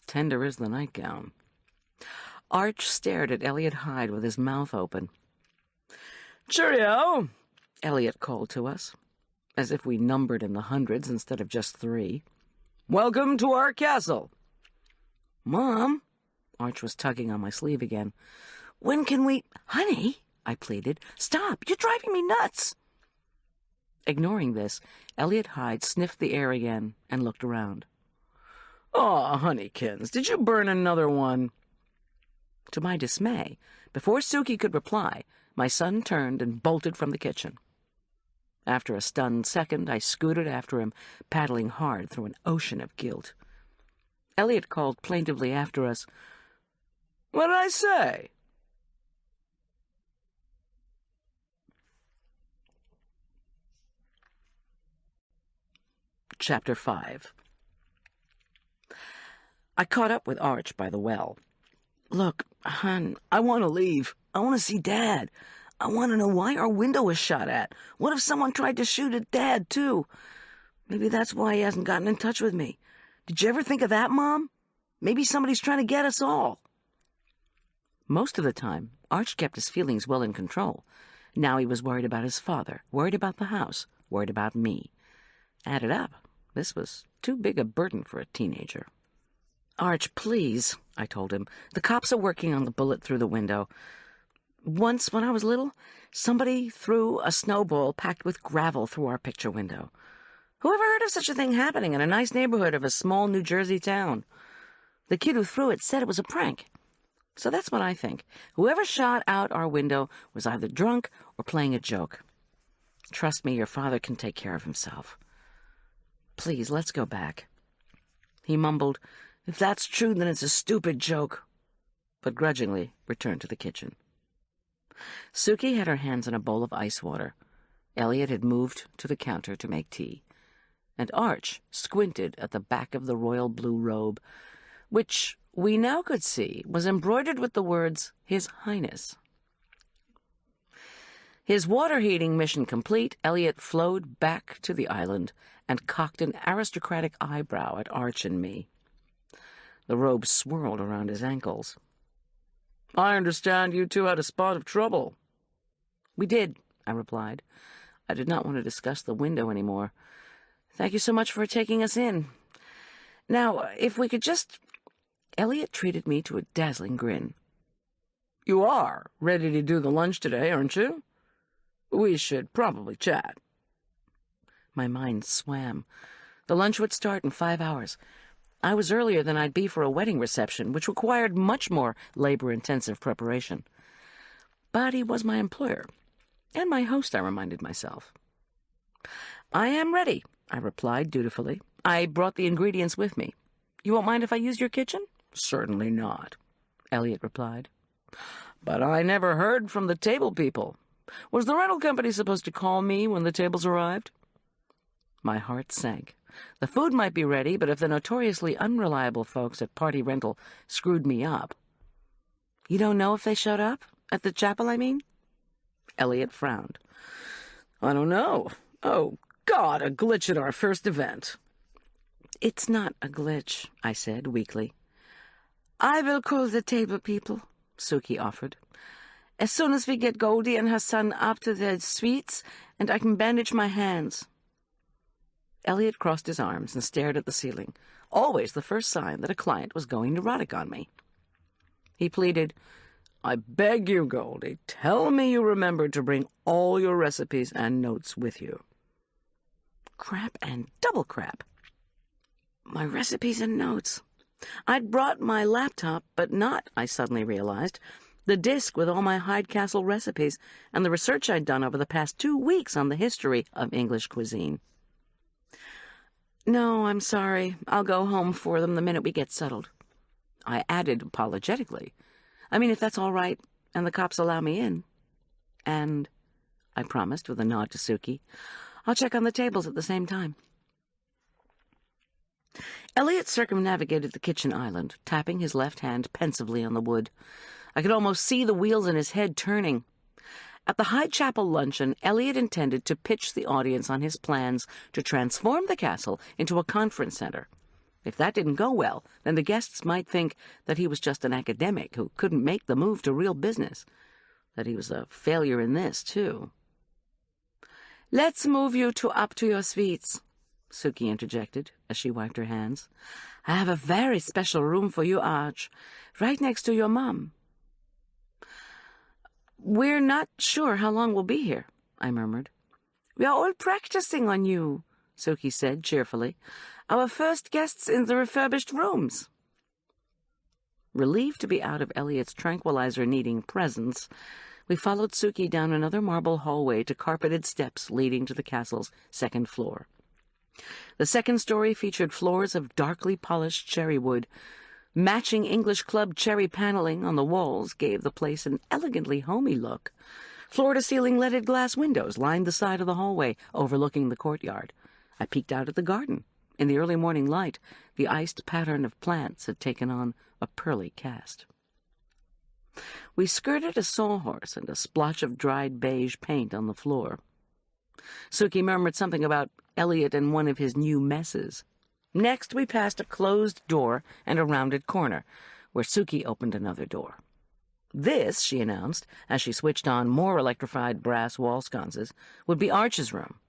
Tender as the nightgown. Arch stared at Elliot Hyde with his mouth open. "Cheerio!" Elliot called to us, as if we numbered in the hundreds instead of just 3. "Welcome to our castle." "Mom," Arch was tugging on my sleeve again. "When can we—" "Honey," I pleaded, "stop! You're driving me nuts!" Ignoring this, Elliot Hyde sniffed the air again and looked around. "Aw, honeykins, did you burn another one?" To my dismay, before Suki could reply, my son turned and bolted from the kitchen. After a stunned second, I scooted after him, paddling hard through an ocean of guilt. Elliot called plaintively after us, "What did I say?" Chapter 5. I caught up with Arch by the well. "Look, hon, I want to leave. I want to see Dad. I want to know why our window was shot at. What if someone tried to shoot at Dad, too? Maybe that's why he hasn't gotten in touch with me. Did you ever think of that, Mom? Maybe somebody's trying to get us all." Most of the time, Arch kept his feelings well in control. Now he was worried about his father, worried about the house, worried about me. Added up, this was too big a burden for a teenager. "Arch, please," I told him. "The cops are working on the bullet through the window. Once, when I was little, somebody threw a snowball packed with gravel through our picture window. Who ever heard of such a thing happening in a nice neighborhood of a small New Jersey town? The kid who threw it said it was a prank. So that's what I think. Whoever shot out our window was either drunk or playing a joke. Trust me, your father can take care of himself. Please, let's go back. He mumbled, "If that's true, then it's a stupid joke," but grudgingly returned to the kitchen. Suki had her hands in a bowl of ice water. Elliot had moved to the counter to make tea, and Arch squinted at the back of the royal blue robe, which we now could see was embroidered with the words, "His Highness." His water-heating mission complete, Elliot flowed back to the island and cocked an aristocratic eyebrow at Arch and me. The robe swirled around his ankles. "I understand you two had a spot of trouble." "We did," I replied. I did not want to discuss the window anymore. "Thank you so much for taking us in. Now, if we could just—" Elliot treated me to a dazzling grin. "You are ready to do the lunch today, aren't you? We should probably chat." My mind swam. The lunch would start in 5 hours. I was earlier than I'd be for a wedding reception, which required much more labor-intensive preparation. But he was my employer, and my host, I reminded myself. "I am ready," I replied dutifully. "I brought the ingredients with me. You won't mind if I use your kitchen?" "Certainly not," Elliot replied. "But I never heard from the table people. Was the rental company supposed to call me when the tables arrived?" My heart sank. The food might be ready, but if the notoriously unreliable folks at Party Rental screwed me up— "You don't know if they showed up? At the chapel, I mean?" Elliot frowned. "I don't know. Oh, God, a glitch at our first event." "It's not a glitch," I said weakly. "I will call the table people," Suki offered. "As soon as we get Goldy and her son up to their suites, and I can bandage my hands." Elliot crossed his arms and stared at the ceiling, always the first sign that a client was going neurotic on me. He pleaded, "I beg you, Goldy, tell me you remembered to bring all your recipes and notes with you." Crap and double crap. My recipes and notes. I'd brought my laptop, but not, I suddenly realized, the disk with all my Hyde Castle recipes and the research I'd done over the past 2 weeks on the history of English cuisine. "No, I'm sorry. I'll go home for them the minute we get settled." I added apologetically, "I mean, if that's all right, and the cops allow me in. And," I promised with a nod to Suki, "I'll check on the tables at the same time." Elliot circumnavigated the kitchen island, tapping his left hand pensively on the wood. I could almost see the wheels in his head turning. At the Hyde Chapel luncheon, Elliot intended to pitch the audience on his plans to transform the castle into a conference center. If that didn't go well, then the guests might think that he was just an academic who couldn't make the move to real business, that he was a failure in this, too. "Let's move you up to your suites," Suki interjected as she wiped her hands. "I have a very special room for you, Arch, right next to your mom." "We're not sure how long we'll be here," I murmured. "We are all practicing on you," Suki said cheerfully. "Our first guests in the refurbished rooms." Relieved to be out of Elliot's tranquilizer-needing presence, we followed Suki down another marble hallway to carpeted steps leading to the castle's second floor. The second story featured floors of darkly polished cherry wood. Matching English club cherry paneling on the walls gave the place an elegantly homey look. Floor-to-ceiling leaded glass windows lined the side of the hallway, overlooking the courtyard. I peeked out at the garden. In the early morning light, the iced pattern of plants had taken on a pearly cast. We skirted a sawhorse and a splotch of dried beige paint on the floor. Suki murmured something about Elliot and one of his new messes. Next, we passed a closed door and a rounded corner, where Suki opened another door. This, she announced, as she switched on more electrified brass wall sconces, would be Arch's room.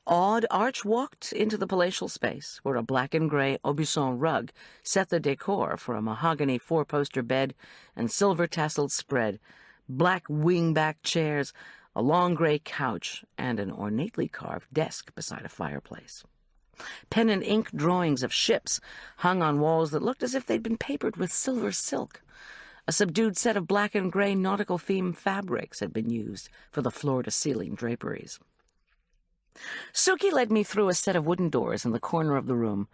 Awed, Arch walked into the palatial space, where a black-and-gray Aubusson rug set the decor for a mahogany 4-poster bed and silver-tasseled spread, black wing-back chairs, a long gray couch, and an ornately carved desk beside a fireplace. Pen and ink drawings of ships hung on walls that looked as if they'd been papered with silver silk. A subdued set of black and gray nautical-themed fabrics had been used for the floor-to-ceiling draperies. Suki led me through a set of wooden doors in the corner of the room,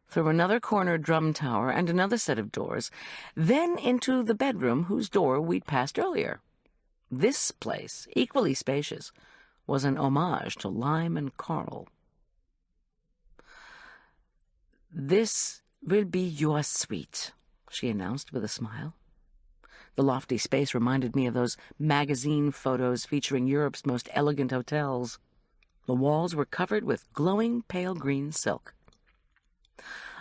through another corner drum tower and another set of doors, then into the bedroom whose door we'd passed earlier. This place, equally spacious, was an homage to lime and coral. "This will be your suite," she announced with a smile. The lofty space reminded me of those magazine photos featuring Europe's most elegant hotels. The walls were covered with glowing pale green silk.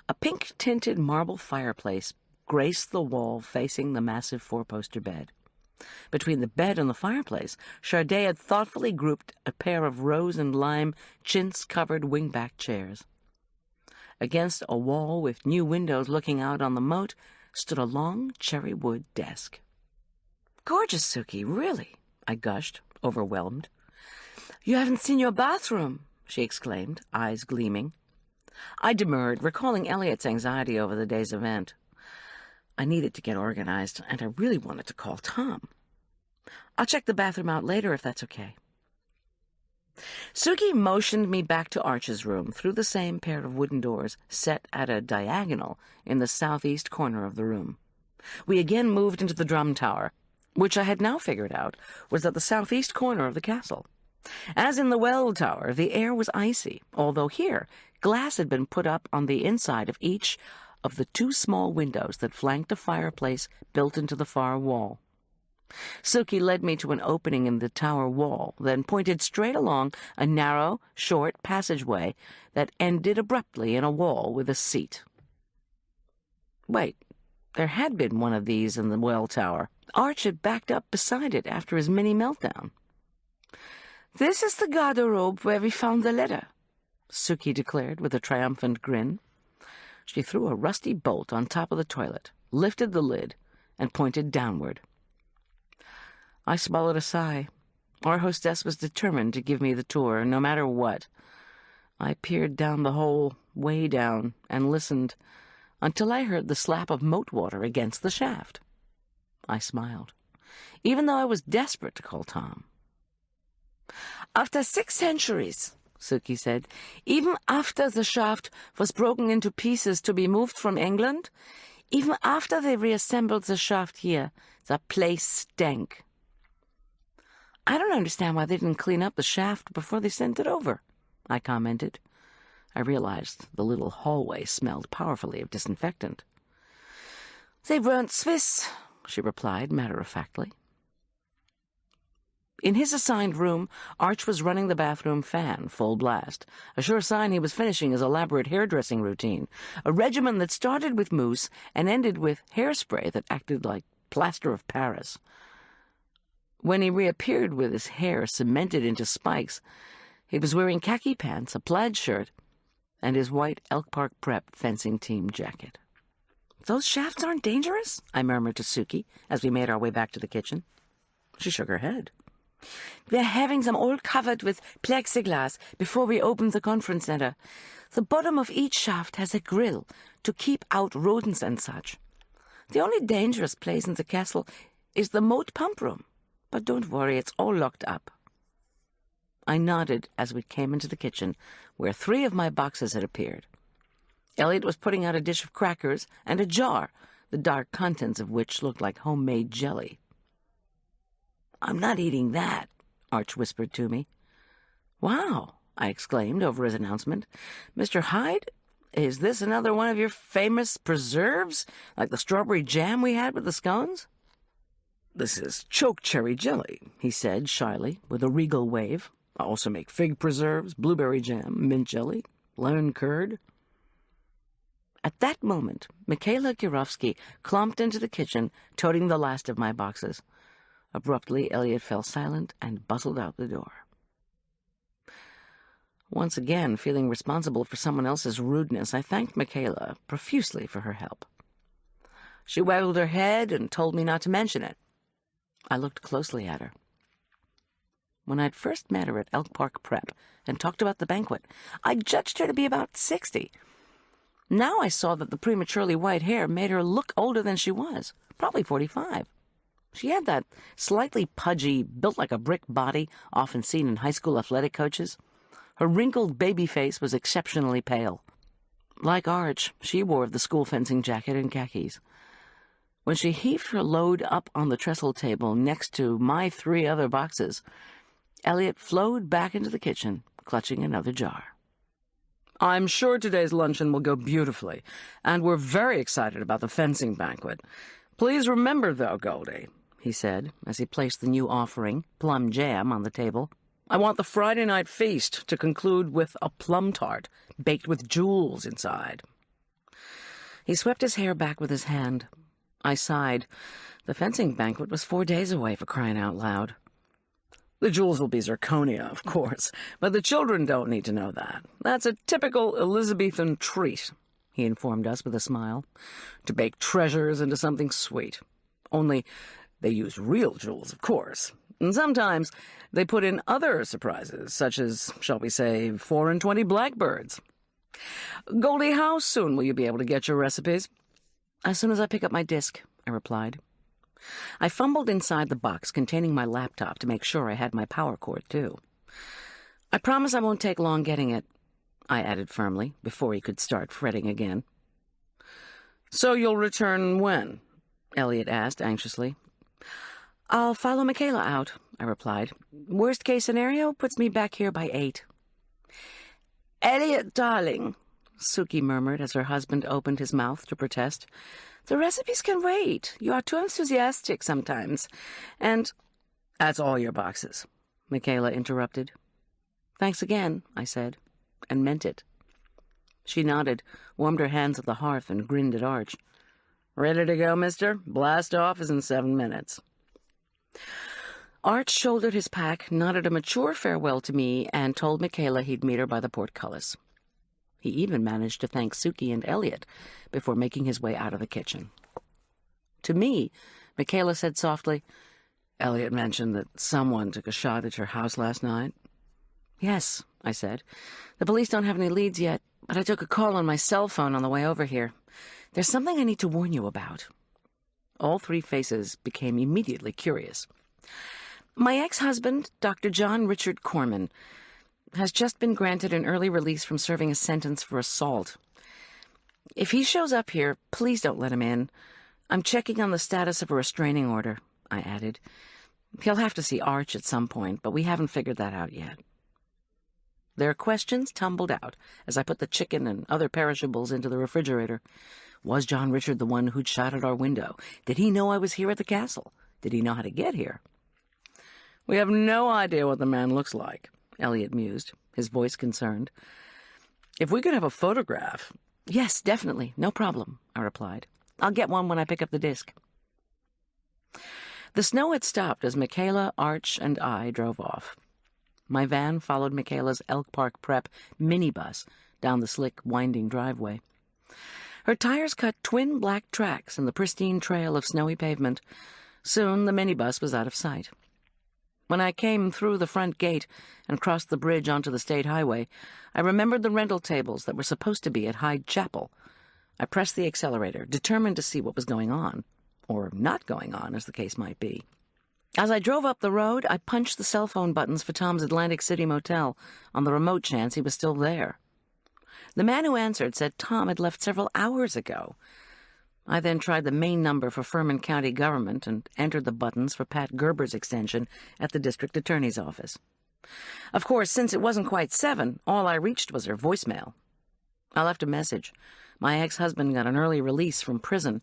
A pink-tinted marble fireplace graced the wall facing the massive four-poster bed. Between the bed and the fireplace, Chardet had thoughtfully grouped a pair of rose and lime chintz-covered wing-back chairs. Against a wall with new windows looking out on the moat stood a long cherry wood desk. "Gorgeous, Suki, really," I gushed, overwhelmed. "You haven't seen your bathroom," she exclaimed, eyes gleaming. I demurred, recalling Elliot's anxiety over the day's event. I needed to get organized, and I really wanted to call Tom. "I'll check the bathroom out later if that's okay." Suki motioned me back to Arch's room through the same pair of wooden doors set at a diagonal in the southeast corner of the room. We again moved into the drum tower, which I had now figured out was at the southeast corner of the castle. As in the well tower, the air was icy, although here glass had been put up on the inside of each of the two small windows that flanked a fireplace built into the far wall. Suki led me to an opening in the tower wall, then pointed straight along a narrow, short passageway that ended abruptly in a wall with a seat. Wait, there had been one of these in the well tower. Arch had backed up beside it after his mini-meltdown. "This is the garderobe where we found the letter," Suki declared with a triumphant grin. She threw a rusty bolt on top of the toilet, lifted the lid, and pointed downward. I swallowed a sigh. Our hostess was determined to give me the tour, no matter what. I peered down the hole, way down, and listened, until I heard the slap of moat water against the shaft. I smiled, even though I was desperate to call Tom. "After 6 centuries," Suki said, "even after the shaft was broken into pieces to be moved from England, even after they reassembled the shaft here, the place stank." "I don't understand why they didn't clean up the shaft before they sent it over," I commented. I realized the little hallway smelled powerfully of disinfectant. "They weren't Swiss," she replied matter-of-factly. In his assigned room, Arch was running the bathroom fan full blast, a sure sign he was finishing his elaborate hairdressing routine, a regimen that started with mousse and ended with hairspray that acted like plaster of Paris. When he reappeared with his hair cemented into spikes, he was wearing khaki pants, a plaid shirt, and his white Elk Park Prep fencing team jacket. "Those shafts aren't dangerous?" I murmured to Suki as we made our way back to the kitchen. She shook her head. "We're having them all covered with plexiglass before we open the conference center. The bottom of each shaft has a grill to keep out rodents and such. The only dangerous place in the castle is the moat pump room. But don't worry, it's all locked up." I nodded as we came into the kitchen, where 3 of my boxes had appeared. Elliot was putting out a dish of crackers and a jar, the dark contents of which looked like homemade jelly. "I'm not eating that," Arch whispered to me. "Wow," I exclaimed over his announcement. "Mr. Hyde, is this another one of your famous preserves, like the strawberry jam we had with the scones?" "This is choke cherry jelly," he said shyly, with a regal wave. "I also make fig preserves, blueberry jam, mint jelly, lemon curd." At that moment, Mikhaila Kirovsky clumped into the kitchen, toting the last of my boxes. Abruptly, Elliot fell silent and bustled out the door. Once again, feeling responsible for someone else's rudeness, I thanked Mikhaila profusely for her help. She waggled her head and told me not to mention it. I looked closely at her. when I'd first met her at Elk Park Prep and talked about the banquet, I judged her to be about 60. Now I saw that the prematurely white hair made her look older than she was, probably 45. She had that slightly pudgy, built-like-a-brick body often seen in high school athletic coaches. Her wrinkled baby face was exceptionally pale. Like Arch, she wore the school fencing jacket and khakis. When she heaved her load up on the trestle table next to my 3 other boxes, Elliot flowed back into the kitchen, clutching another jar. "I'm sure today's luncheon will go beautifully, and we're very excited about the fencing banquet. Please remember, though, Goldy," he said, as he placed the new offering, plum jam, on the table, "I want the Friday night feast to conclude with a plum tart, baked with jewels inside." He swept his hair back with his hand. I sighed. The fencing banquet was 4 days away, for crying out loud. "The jewels will be zirconia, of course, but the children don't need to know that. That's a typical Elizabethan treat," he informed us with a smile, "to bake treasures into something sweet. Only they use real jewels, of course, and sometimes they put in other surprises, such as, shall we say, 4 and 20 blackbirds. Goldy, how soon will you be able to get your recipes?" "As soon as I pick up my disc," I replied. I fumbled inside the box containing my laptop to make sure I had my power cord, too. "I promise I won't take long getting it," I added firmly, before he could start fretting again. "So you'll return when?" Elliot asked anxiously. "I'll follow Michaela out," I replied. "Worst-case scenario puts me back here by 8. "Elliot, darling," Suki murmured as her husband opened his mouth to protest, "the recipes can wait. You are too enthusiastic sometimes. And—" "That's all your boxes," Michaela interrupted. "Thanks again," I said, and meant it. She nodded, warmed her hands at the hearth, and grinned at Arch. "Ready to go, mister? Blast off is in 7 minutes." Arch shouldered his pack, nodded a mature farewell to me, and told Michaela he'd meet her by the portcullis. He even managed to thank Suki and Elliot before making his way out of the kitchen. To me, Michaela said softly, "Elliot mentioned that someone took a shot at your house last night." "Yes," I said. "The police don't have any leads yet, but I took a call on my cell phone on the way over here. There's something I need to warn you about." All 3 faces became immediately curious. "My ex-husband, Dr. John Richard Corman, has just been granted an early release from serving a sentence for assault. If he shows up here, please don't let him in. I'm checking on the status of a restraining order," I added. "He'll have to see Arch at some point, but we haven't figured that out yet." Their questions tumbled out as I put the chicken and other perishables into the refrigerator. Was John Richard the one who'd shot at our window? Did he know I was here at the castle? Did he know how to get here? "We have no idea what the man looks like," Elliot mused, his voice concerned. "If we could have a photograph—" "Yes, definitely, no problem," I replied. "I'll get one when I pick up the disc." The snow had stopped as Michaela, Arch, and I drove off. My van followed Michaela's Elk Park Prep minibus down the slick, winding driveway. Her tires cut twin black tracks in the pristine trail of snowy pavement. Soon the minibus was out of sight. When I came through the front gate and crossed the bridge onto the state highway, I remembered the rental tables that were supposed to be at Hyde Chapel. I pressed the accelerator, determined to see what was going on, or not going on, as the case might be. As I drove up the road, I punched the cell phone buttons for Tom's Atlantic City motel, on the remote chance he was still there. The man who answered said Tom had left several hours ago. I then tried the main number for Furman County government and entered the buttons for Pat Gerber's extension at the district attorney's office. Of course, since it wasn't quite 7, all I reached was her voicemail. I left a message. My ex-husband got an early release from prison,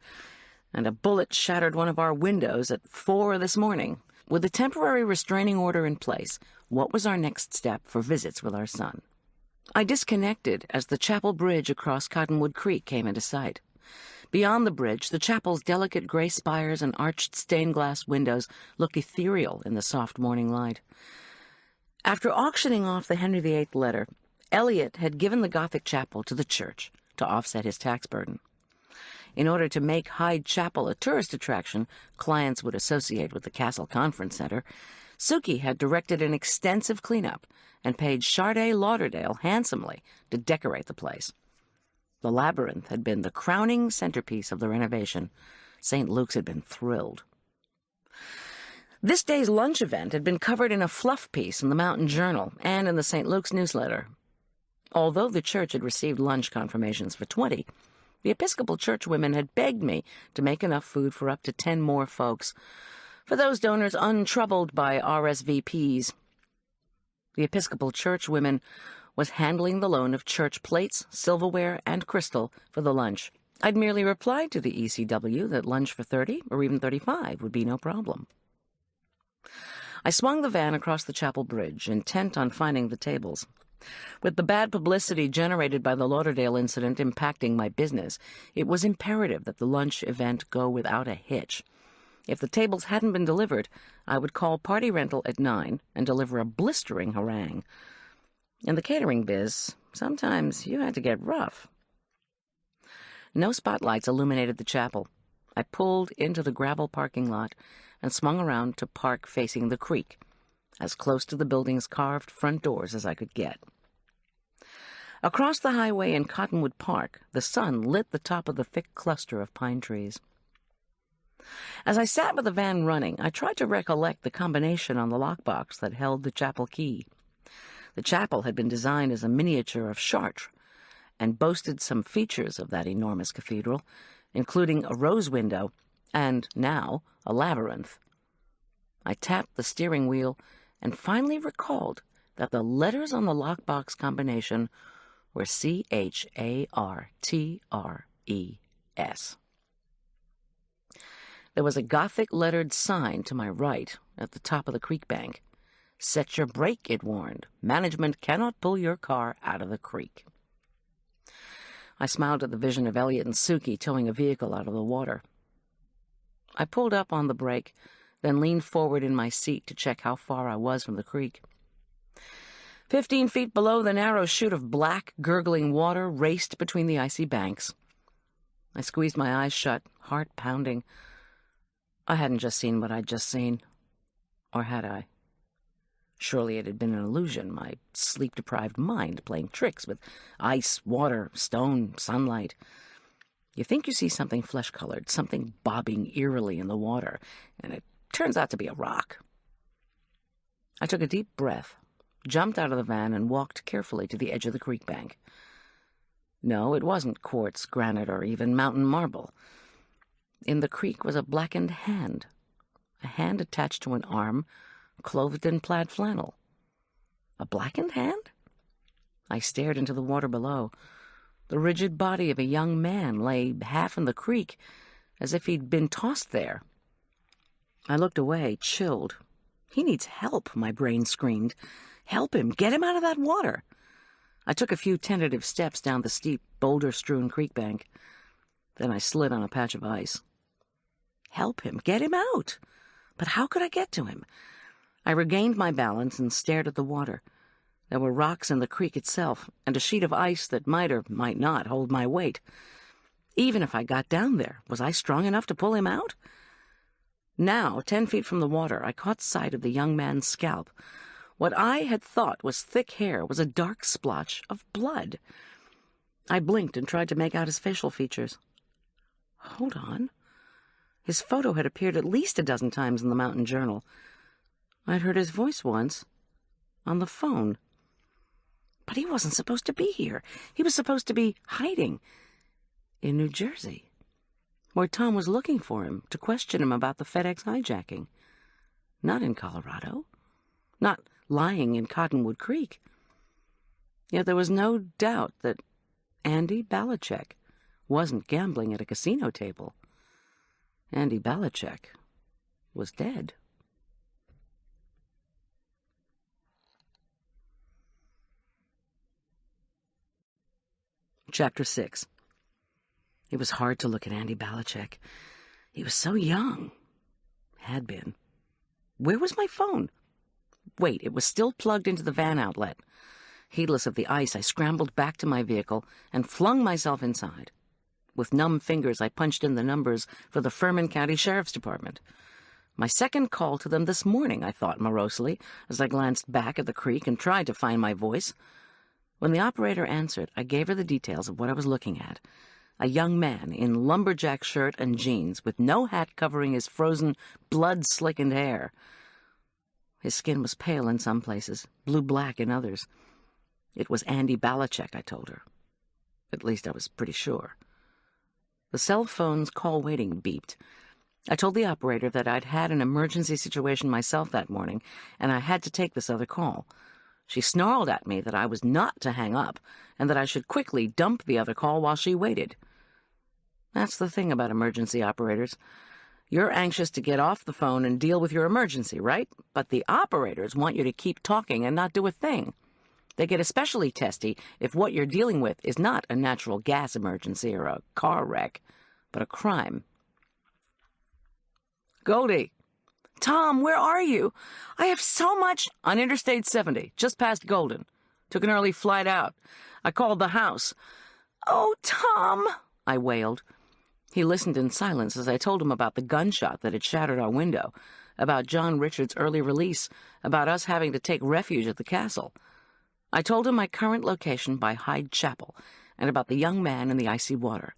and a bullet shattered one of our windows at 4 this morning. With a temporary restraining order in place, what was our next step for visits with our son? I disconnected as the chapel bridge across Cottonwood Creek came into sight. Beyond the bridge, the chapel's delicate gray spires and arched stained-glass windows looked ethereal in the soft morning light. After auctioning off the Henry VIII letter, Elliot had given the Gothic chapel to the church to offset his tax burden. In order to make Hyde Chapel a tourist attraction clients would associate with the Castle Conference Center, Suki had directed an extensive cleanup and paid Charday Lauderdale handsomely to decorate the place. The labyrinth had been the crowning centerpiece of the renovation. St. Luke's had been thrilled. This day's lunch event had been covered in a fluff piece in the Mountain Journal and in the St. Luke's newsletter. Although the church had received lunch confirmations for 20, the Episcopal churchwomen had begged me to make enough food for up to 10 more folks, for those donors untroubled by RSVPs. The Episcopal churchwomen was handling the loan of church plates, silverware, and crystal for the lunch. I'd merely replied to the ECW that lunch for 30 or even 35 would be no problem. I swung the van across the chapel bridge, intent on finding the tables. With the bad publicity generated by the Lauderdale incident impacting my business, it was imperative that the lunch event go without a hitch. If the tables hadn't been delivered, I would call party rental at 9 and deliver a blistering harangue. In the catering biz, sometimes you had to get rough. No spotlights illuminated the chapel. I pulled into the gravel parking lot and swung around to park facing the creek, as close to the building's carved front doors as I could get. Across the highway in Cottonwood Park, the sun lit the top of the thick cluster of pine trees. As I sat with the van running, I tried to recollect the combination on the lockbox that held the chapel key. The chapel had been designed as a miniature of Chartres and boasted some features of that enormous cathedral, including a rose window and, now, a labyrinth. I tapped the steering wheel and finally recalled that the letters on the lockbox combination were CHARTRES. There was a Gothic-lettered sign to my right at the top of the creek bank. "Set your brake," it warned. "Management cannot pull your car out of the creek." I smiled at the vision of Elliot and Suki towing a vehicle out of the water. I pulled up on the brake, then leaned forward in my seat to check how far I was from the creek. 15 feet below, the narrow chute of black, gurgling water raced between the icy banks. I squeezed my eyes shut, heart pounding. I hadn't just seen what I'd just seen. Or had I? Surely it had been an illusion, my sleep-deprived mind playing tricks with ice, water, stone, sunlight. You think you see something flesh-colored, something bobbing eerily in the water, and it turns out to be a rock. I took a deep breath, jumped out of the van, and walked carefully to the edge of the creek bank. No, it wasn't quartz, granite, or even mountain marble. In the creek was a blackened hand, a hand attached to an arm, clothed in plaid flannel. A blackened hand? I stared into the water below. The rigid body of a young man lay half in the creek, as if he'd been tossed there. I looked away, chilled. "He needs help," my brain screamed. "Help him! Get him out of that water!" I took a few tentative steps down the steep, boulder-strewn creek bank. Then I slid on a patch of ice. Help him! Get him out! But how could I get to him? I regained my balance and stared at the water. There were rocks in the creek itself, and a sheet of ice that might or might not hold my weight. Even if I got down there, was I strong enough to pull him out? Now, 10 feet from the water, I caught sight of the young man's scalp. What I had thought was thick hair was a dark splotch of blood. I blinked and tried to make out his facial features. Hold on. His photo had appeared at least a dozen times in the Mountain Journal. I'd heard his voice once, on the phone. But he wasn't supposed to be here. He was supposed to be hiding in New Jersey, where Tom was looking for him to question him about the FedEx hijacking. Not in Colorado. Not lying in Cottonwood Creek. Yet there was no doubt that Andy Belichick wasn't gambling at a casino table. Andy Belichick was dead. Chapter 6. It was hard to look at Andy Belichick. He was so young. Had been. Where was my phone? Wait, it was still plugged into the van outlet. Heedless of the ice, I scrambled back to my vehicle and flung myself inside. With numb fingers, I punched in the numbers for the Furman County Sheriff's Department. My second call to them this morning, I thought morosely, as I glanced back at the creek and tried to find my voice. When the operator answered, I gave her the details of what I was looking at. A young man in lumberjack shirt and jeans, with no hat covering his frozen, blood-slickened hair. His skin was pale in some places, blue-black in others. It was Andy Balachek, I told her. At least I was pretty sure. The cell phone's call waiting beeped. I told the operator that I'd had an emergency situation myself that morning, and I had to take this other call. She snarled at me that I was not to hang up, and that I should quickly dump the other call while she waited. That's the thing about emergency operators. You're anxious to get off the phone and deal with your emergency, right? But the operators want you to keep talking and not do a thing. They get especially testy if what you're dealing with is not a natural gas emergency or a car wreck, but a crime. Goldy. Tom, where are you? I have so much... On Interstate 70, just past Golden. Took an early flight out. I called the house. Oh, Tom, I wailed. He listened in silence as I told him about the gunshot that had shattered our window, about John Richard's early release, about us having to take refuge at the castle. I told him my current location by Hyde Chapel, and about the young man in the icy water.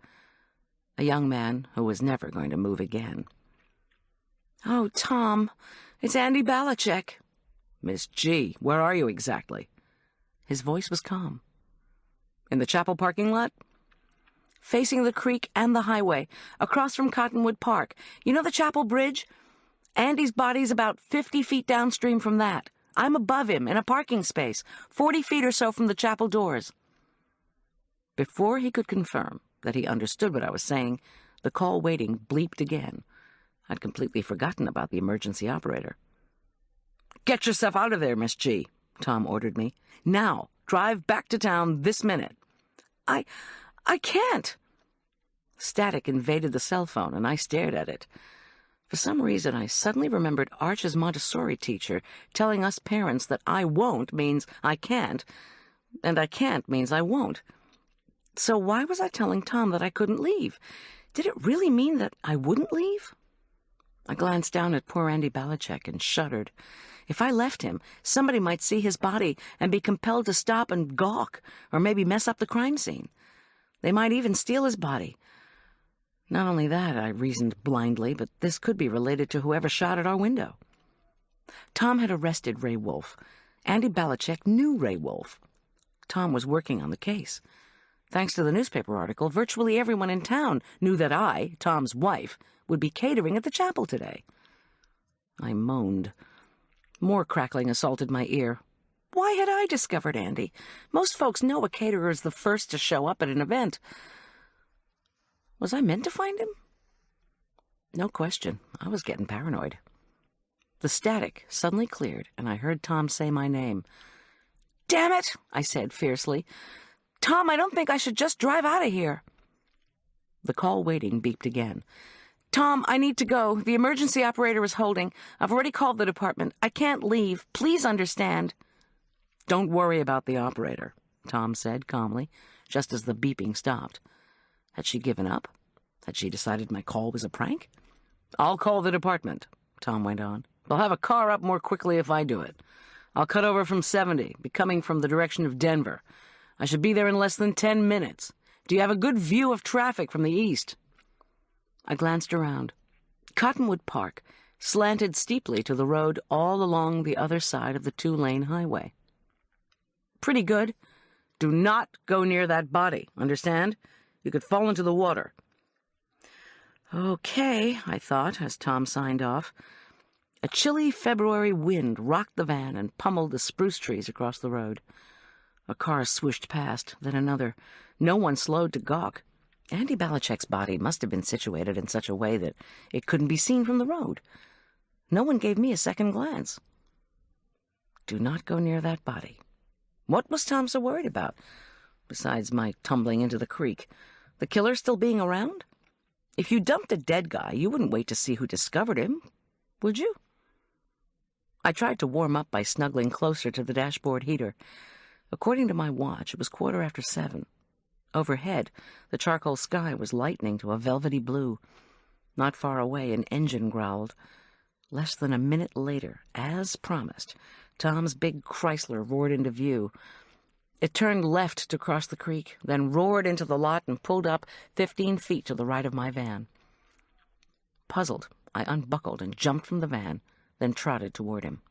A young man who was never going to move again. Oh, Tom, it's Andy Balachek. Miss G, where are you exactly? His voice was calm. In the chapel parking lot? Facing the creek and the highway, across from Cottonwood Park. You know the chapel bridge? Andy's body's about 50 feet downstream from that. I'm above him in a parking space, 40 feet or so from the chapel doors. Before he could confirm that he understood what I was saying, the call waiting bleeped again. I'd completely forgotten about the emergency operator. Get yourself out of there, Miss G, Tom ordered me. Now, drive back to town this minute. I can't. Static invaded the cell phone, and I stared at it. For some reason, I suddenly remembered Arch's Montessori teacher telling us parents that I won't means I can't, and I can't means I won't. So why was I telling Tom that I couldn't leave? Did it really mean that I wouldn't leave? I glanced down at poor Andy Balachek and shuddered. If I left him, somebody might see his body and be compelled to stop and gawk, or maybe mess up the crime scene. They might even steal his body. Not only that, I reasoned blindly, but this could be related to whoever shot at our window. Tom had arrested Ray Wolfe. Andy Balachek knew Ray Wolfe. Tom was working on the case. Thanks to the newspaper article, virtually everyone in town knew that I, Tom's wife, would be catering at the chapel today. I moaned. More crackling assaulted my ear. Why had I discovered Andy? Most folks know a caterer is the first to show up at an event. Was I meant to find him? No question. I was getting paranoid. The static suddenly cleared, and I heard Tom say my name. Damn it, I said fiercely. Tom, I don't think I should just drive out of here. The call waiting beeped again. Tom, I need to go. The emergency operator is holding. I've already called the department. I can't leave. Please understand. Don't worry about the operator, Tom said calmly, just as the beeping stopped. Had she given up? Had she decided my call was a prank? I'll call the department, Tom went on. They'll have a car up more quickly if I do it. I'll cut over from 70, be coming from the direction of Denver. I should be there in less than 10 minutes. Do you have a good view of traffic from the east? I glanced around. Cottonwood Park slanted steeply to the road all along the other side of the 2-lane highway. Pretty good. Do not go near that body, understand? You could fall into the water. Okay, I thought, as Tom signed off. A chilly February wind rocked the van and pummeled the spruce trees across the road. A car swished past, then another. No one slowed to gawk. Andy Balachek's body must have been situated in such a way that it couldn't be seen from the road. No one gave me a second glance. Do not go near that body. What was Tom so worried about, besides my tumbling into the creek? The killer still being around? If you dumped a dead guy, you wouldn't wait to see who discovered him, would you? I tried to warm up by snuggling closer to the dashboard heater. According to my watch, it was 7:15. Overhead, the charcoal sky was lightening to a velvety blue. Not far away, an engine growled. Less than a minute later, as promised, Tom's big Chrysler roared into view. It turned left to cross the creek, then roared into the lot and pulled up 15 feet to the right of my van. Puzzled, I unbuckled and jumped from the van, then trotted toward him.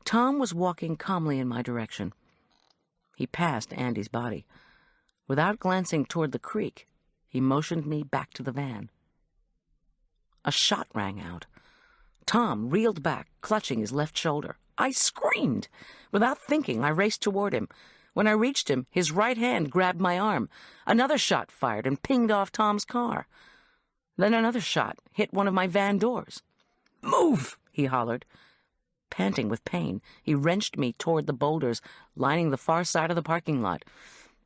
Tom was walking calmly in my direction. He passed Andy's body. Without glancing toward the creek, he motioned me back to the van. A shot rang out. Tom reeled back, clutching his left shoulder. I screamed. Without thinking, I raced toward him. When I reached him, his right hand grabbed my arm. Another shot fired and pinged off Tom's car. Then another shot hit one of my van doors. "Move!" he hollered. Panting with pain, he wrenched me toward the boulders lining the far side of the parking lot.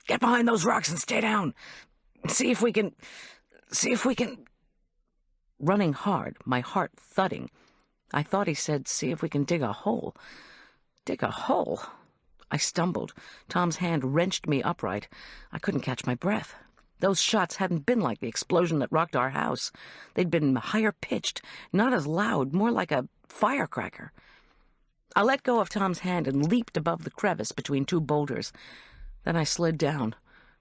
"Get behind those rocks and stay down. See if we can... Running hard, my heart thudding. I thought he said, "See if we can dig a hole." Dig a hole? I stumbled. Tom's hand wrenched me upright. I couldn't catch my breath. Those shots hadn't been like the explosion that rocked our house. They'd been higher-pitched, not as loud, more like a firecracker. I let go of Tom's hand and leaped above the crevice between two boulders. Then I slid down.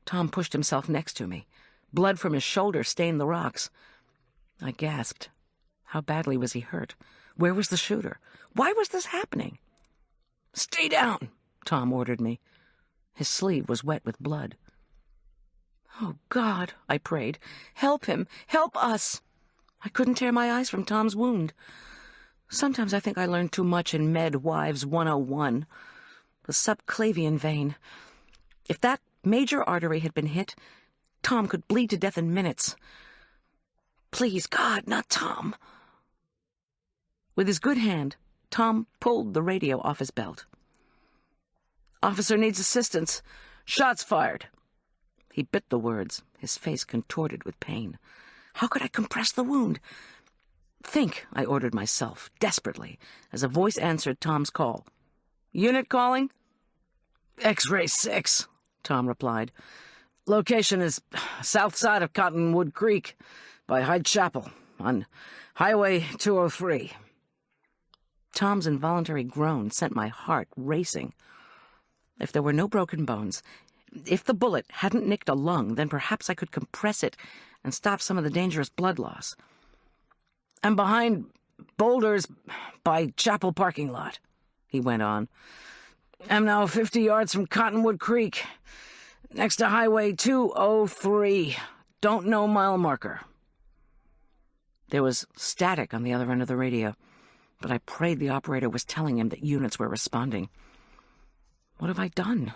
Tom pushed himself next to me. Blood from his shoulder stained the rocks. I gasped. How badly was he hurt? Where was the shooter? Why was this happening? "Stay down," Tom ordered me. His sleeve was wet with blood. "Oh, God," I prayed. "Help him! Help us!" I couldn't tear my eyes from Tom's wound. Sometimes I think I learned too much in Med Wives 101. The subclavian vein. If that major artery had been hit, Tom could bleed to death in minutes. Please, God, not Tom. With his good hand, Tom pulled the radio off his belt. "Officer needs assistance. Shots fired." He bit the words, his face contorted with pain. How could I compress the wound? "Think," I ordered myself, desperately, as a voice answered Tom's call. "Unit calling?" "X-ray 6, Tom replied. "Location is south side of Cottonwood Creek, by Hyde Chapel, on Highway 203. Tom's involuntary groan sent my heart racing. If there were no broken bones, if the bullet hadn't nicked a lung, then perhaps I could compress it and stop some of the dangerous blood loss. "I'm behind boulders by Chapel parking lot," he went on. "I'm now 50 yards from Cottonwood Creek, next to Highway 203. Don't know mile marker." There was static on the other end of the radio, but I prayed the operator was telling him that units were responding. What have I done?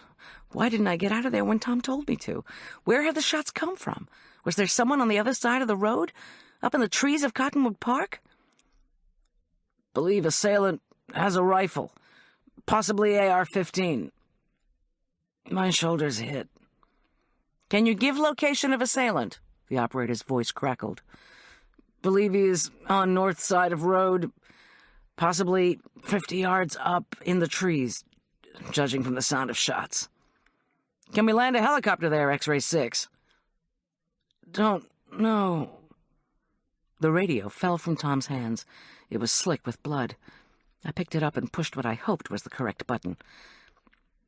Why didn't I get out of there when Tom told me to? Where had the shots come from? Was there someone on the other side of the road? Up in the trees of Cottonwood Park? "Believe assailant has a rifle, possibly AR-15. My shoulder's hit." "Can you give location of assailant?" The operator's voice crackled. "Believe he is on north side of road, possibly 50 yards up in the trees, judging from the sound of shots." "Can we land a helicopter there, X-ray 6? "Don't know." The radio fell from Tom's hands. It was slick with blood. I picked it up and pushed what I hoped was the correct button.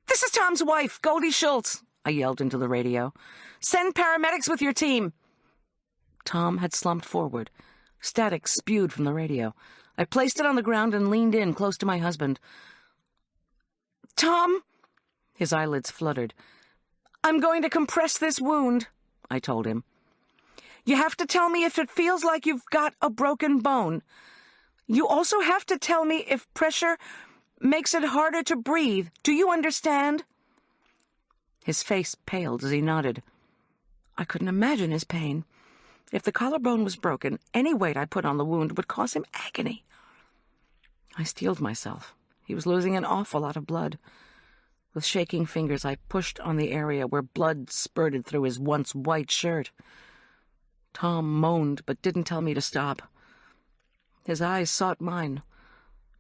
"This is Tom's wife, Goldy Schulz," I yelled into the radio. "Send paramedics with your team." Tom had slumped forward. Static spewed from the radio. I placed it on the ground and leaned in close to my husband. "Tom," his eyelids fluttered. "I'm going to compress this wound," I told him. "You have to tell me if it feels like you've got a broken bone. You also have to tell me if pressure makes it harder to breathe. Do you understand?" His face paled as he nodded. I couldn't imagine his pain. If the collarbone was broken, any weight I put on the wound would cause him agony. I steeled myself. He was losing an awful lot of blood. With shaking fingers, I pushed on the area where blood spurted through his once white shirt. Tom moaned, but didn't tell me to stop. His eyes sought mine.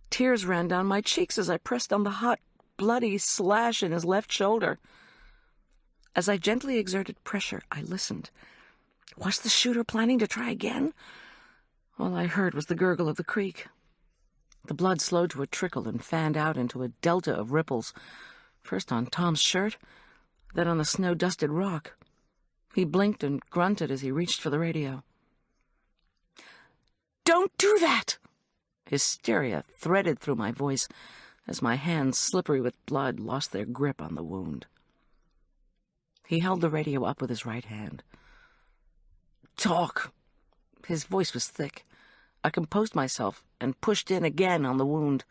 Tears ran down my cheeks as I pressed on the hot, bloody slash in his left shoulder. As I gently exerted pressure, I listened. Was the shooter planning to try again? All I heard was the gurgle of the creek. The blood slowed to a trickle and fanned out into a delta of ripples, first on Tom's shirt, then on the snow-dusted rock. He blinked and grunted as he reached for the radio. "Don't do that!" Hysteria threaded through my voice as my hands, slippery with blood, lost their grip on the wound. He held the radio up with his right hand. "Talk." His voice was thick. I composed myself and pushed in again on the wound.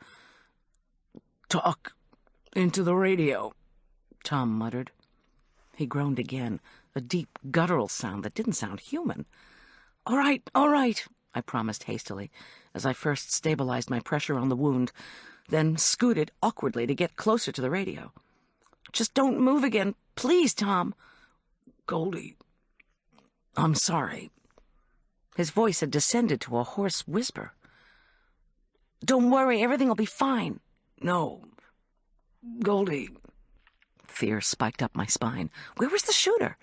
"Talk into the radio," Tom muttered. He groaned again, a deep, guttural sound that didn't sound human. All right, I promised hastily, as I first stabilized my pressure on the wound, then scooted awkwardly to get closer to the radio. "Just don't move again, please, Tom." "Goldy, I'm sorry." His voice had descended to a hoarse whisper. "Don't worry, everything will be fine." "No, Goldy." Fear spiked up my spine. Where was the shooter?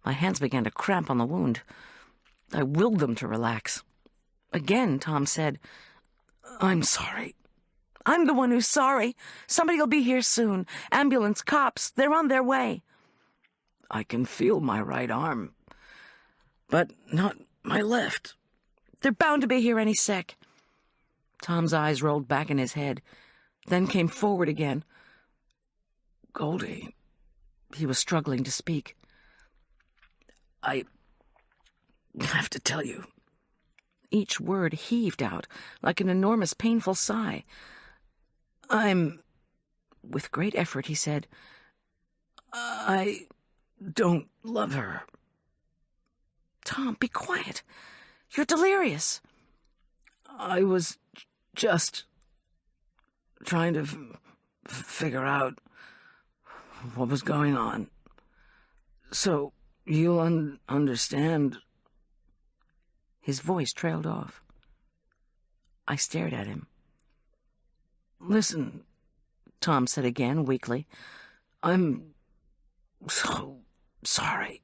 My hands began to cramp on the wound. I willed them to relax. Again, Tom said, "I'm sorry." "I'm the one who's sorry. Somebody'll be here soon. Ambulance, cops, they're on their way." "I can feel my right arm, but not my left." "They're bound to be here any sec." Tom's eyes rolled back in his head, then came forward again. "Goldy," he was struggling to speak. "I have to tell you." Each word heaved out like an enormous, painful sigh. With great effort, he said, "I don't love her." "Tom, be quiet. You're delirious." "I was just trying to figure out what was going on, so you'll understand." His voice trailed off. I stared at him. "Listen," Tom said again, weakly. "I'm so sorry."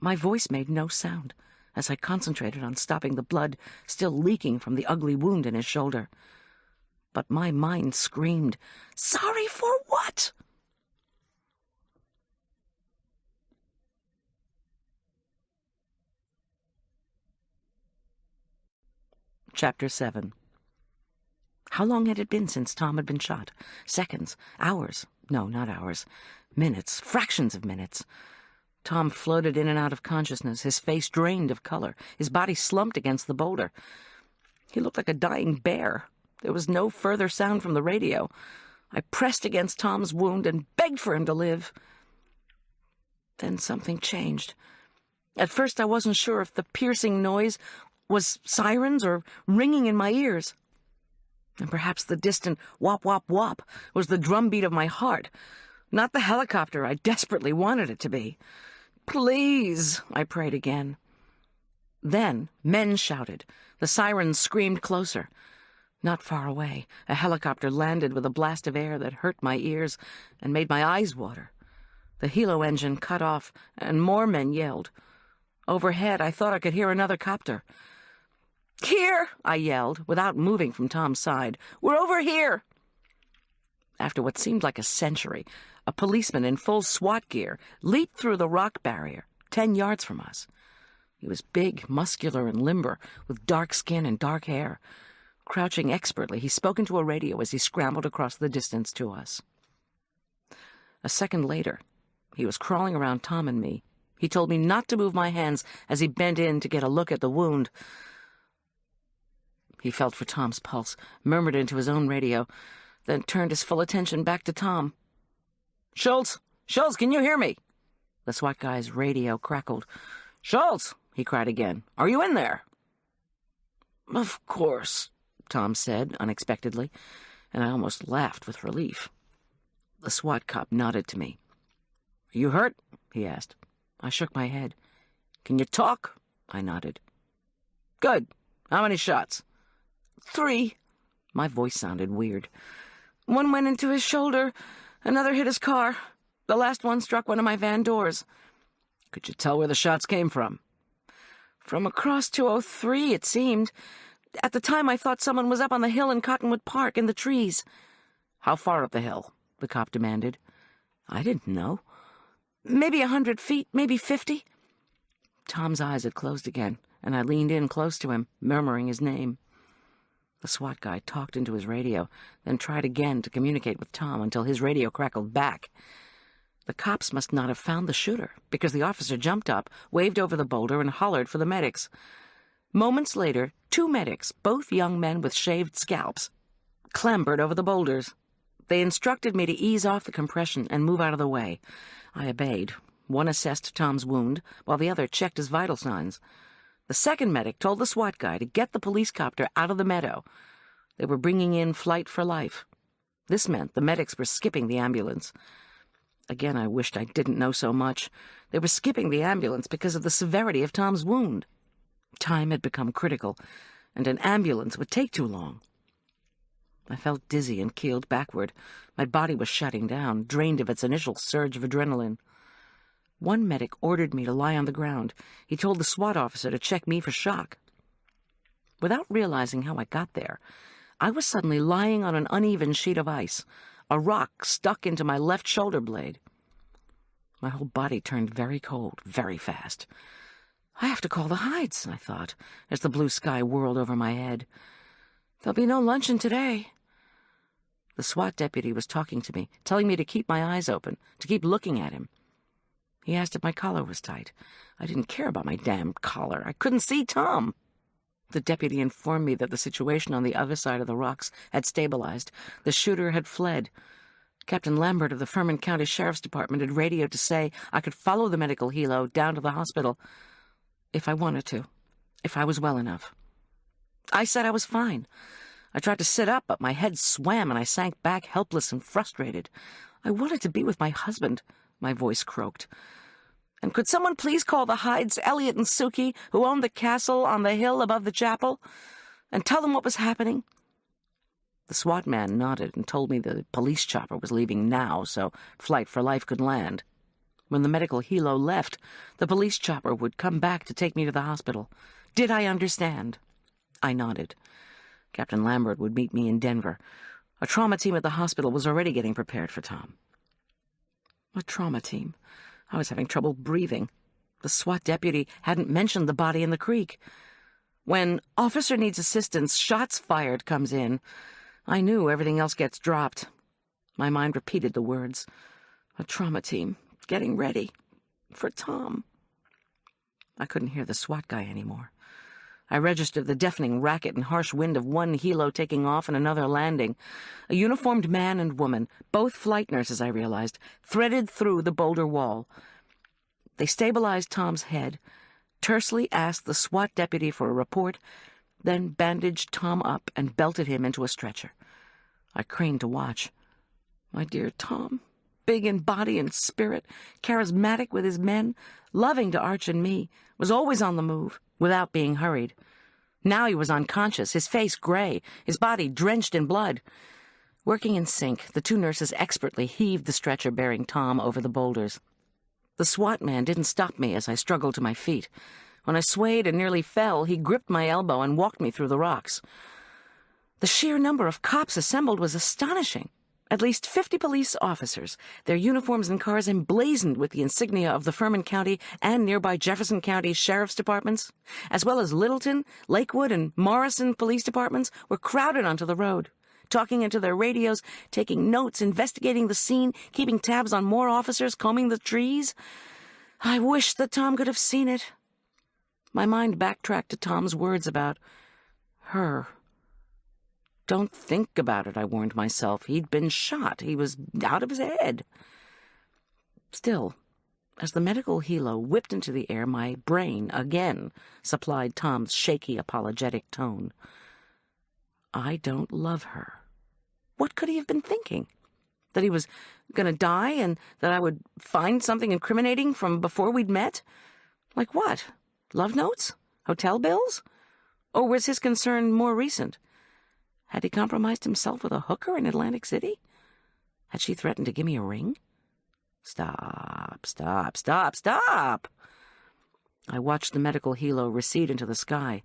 My voice made no sound as I concentrated on stopping the blood still leaking from the ugly wound in his shoulder. But my mind screamed, "Sorry for what?" Chapter 7. How long had it been since Tom had been shot? Seconds? Hours? No, not hours. Minutes. Fractions of minutes. Tom floated in and out of consciousness, his face drained of color, his body slumped against the boulder. He looked like a dying bear. There was no further sound from the radio. I pressed against Tom's wound and begged for him to live. Then something changed. At first I wasn't sure if the piercing noise was sirens or ringing in my ears. And perhaps the distant whop, whop, whop was the drumbeat of my heart, not the helicopter I desperately wanted it to be. "Please," I prayed again. Then men shouted. The sirens screamed closer. Not far away, a helicopter landed with a blast of air that hurt my ears and made my eyes water. The helo engine cut off, and more men yelled. Overhead, I thought I could hear another copter. "Here!" I yelled, without moving from Tom's side. "We're over here!" After what seemed like a century, a policeman in full SWAT gear leaped through the rock barrier, 10 yards from us. He was big, muscular, and limber, with dark skin and dark hair. Crouching expertly, he spoke into a radio as he scrambled across the distance to us. A second later, he was crawling around Tom and me. He told me not to move my hands as he bent in to get a look at the wound. He felt for Tom's pulse, murmured into his own radio, then turned his full attention back to Tom. "Schulz! Schulz, can you hear me?" The SWAT guy's radio crackled. "Schulz!" he cried again. "Are you in there?" "Of course," Tom said, unexpectedly, and I almost laughed with relief. The SWAT cop nodded to me. "Are you hurt?" he asked. I shook my head. "Can you talk?" I nodded. "Good. How many shots?" "3. My voice sounded weird. "One went into his shoulder, another hit his car. The last one struck one of my van doors." "Could you tell where the shots came from?" From across 203, it seemed. At the time, I thought someone was up on the hill in Cottonwood Park in the trees. How far up the hill? The cop demanded. I didn't know. Maybe 100 feet, maybe 50. Tom's eyes had closed again, and I leaned in close to him, murmuring his name. The SWAT guy talked into his radio, then tried again to communicate with Tom until his radio crackled back. The cops must not have found the shooter, because the officer jumped up, waved over the boulder, and hollered for the medics. Moments later, 2 medics, both young men with shaved scalps, clambered over the boulders. They instructed me to ease off the compression and move out of the way. I obeyed. One assessed Tom's wound, while the other checked his vital signs. The second medic told the SWAT guy to get the police copter out of the meadow. They were bringing in Flight for Life. This meant the medics were skipping the ambulance. Again, I wished I didn't know so much. They were skipping the ambulance because of the severity of Tom's wound. Time had become critical, and an ambulance would take too long. I felt dizzy and keeled backward. My body was shutting down, drained of its initial surge of adrenaline. One medic ordered me to lie on the ground. He told the SWAT officer to check me for shock. Without realizing how I got there, I was suddenly lying on an uneven sheet of ice, a rock stuck into my left shoulder blade. My whole body turned very cold, very fast. I have to call the Hydes, I thought, as the blue sky whirled over my head. There'll be no luncheon today. The SWAT deputy was talking to me, telling me to keep my eyes open, to keep looking at him. He asked if my collar was tight. I didn't care about my damn collar. I couldn't see Tom. The deputy informed me that the situation on the other side of the rocks had stabilized. The shooter had fled. Captain Lambert of the Furman County Sheriff's Department had radioed to say I could follow the medical helo down to the hospital if I wanted to, if I was well enough. I said I was fine. I tried to sit up, but my head swam and I sank back helpless and frustrated. I wanted to be with my husband, my voice croaked. And could someone please call the Hydes, Elliot and Suki, who owned the castle on the hill above the chapel, and tell them what was happening? The SWAT man nodded and told me the police chopper was leaving now, so Flight for Life could land. When the medical helo left, the police chopper would come back to take me to the hospital. Did I understand? I nodded. Captain Lambert would meet me in Denver. A trauma team at the hospital was already getting prepared for Tom. A trauma team? I was having trouble breathing. The SWAT deputy hadn't mentioned the body in the creek. When officer needs assistance, shots fired comes in. I knew everything else gets dropped. My mind repeated the words. A trauma team, getting ready. For Tom. I couldn't hear the SWAT guy anymore. I registered the deafening racket and harsh wind of one helo taking off and another landing. A uniformed man and woman, both flight nurses, I realized, threaded through the boulder wall. They stabilized Tom's head, tersely asked the SWAT deputy for a report, then bandaged Tom up and belted him into a stretcher. I craned to watch. My dear Tom, big in body and spirit, charismatic with his men, loving to Arch and me, was always on the move, without being hurried. Now he was unconscious, his face gray, his body drenched in blood. Working in sync, the 2 nurses expertly heaved the stretcher bearing Tom over the boulders. The SWAT man didn't stop me as I struggled to my feet. When I swayed and nearly fell, he gripped my elbow and walked me through the rocks. The sheer number of cops assembled was astonishing. At least 50 police officers, their uniforms and cars emblazoned with the insignia of the Furman County and nearby Jefferson County Sheriff's Departments, as well as Littleton, Lakewood, and Morrison police departments, were crowded onto the road, talking into their radios, taking notes, investigating the scene, keeping tabs on more officers, combing the trees. I wish that Tom could have seen it. My mind backtracked to Tom's words about her. Don't think about it, I warned myself. He'd been shot. He was out of his head. Still, as the medical helo whipped into the air, my brain again supplied Tom's shaky, apologetic tone. I don't love her. What could he have been thinking? That he was going to die and that I would find something incriminating from before we'd met? Like what? Love notes? Hotel bills? Or was his concern more recent? Had he compromised himself with a hooker in Atlantic City? Had she threatened to give me a ring? Stop, stop, stop, stop! I watched the medical helo recede into the sky.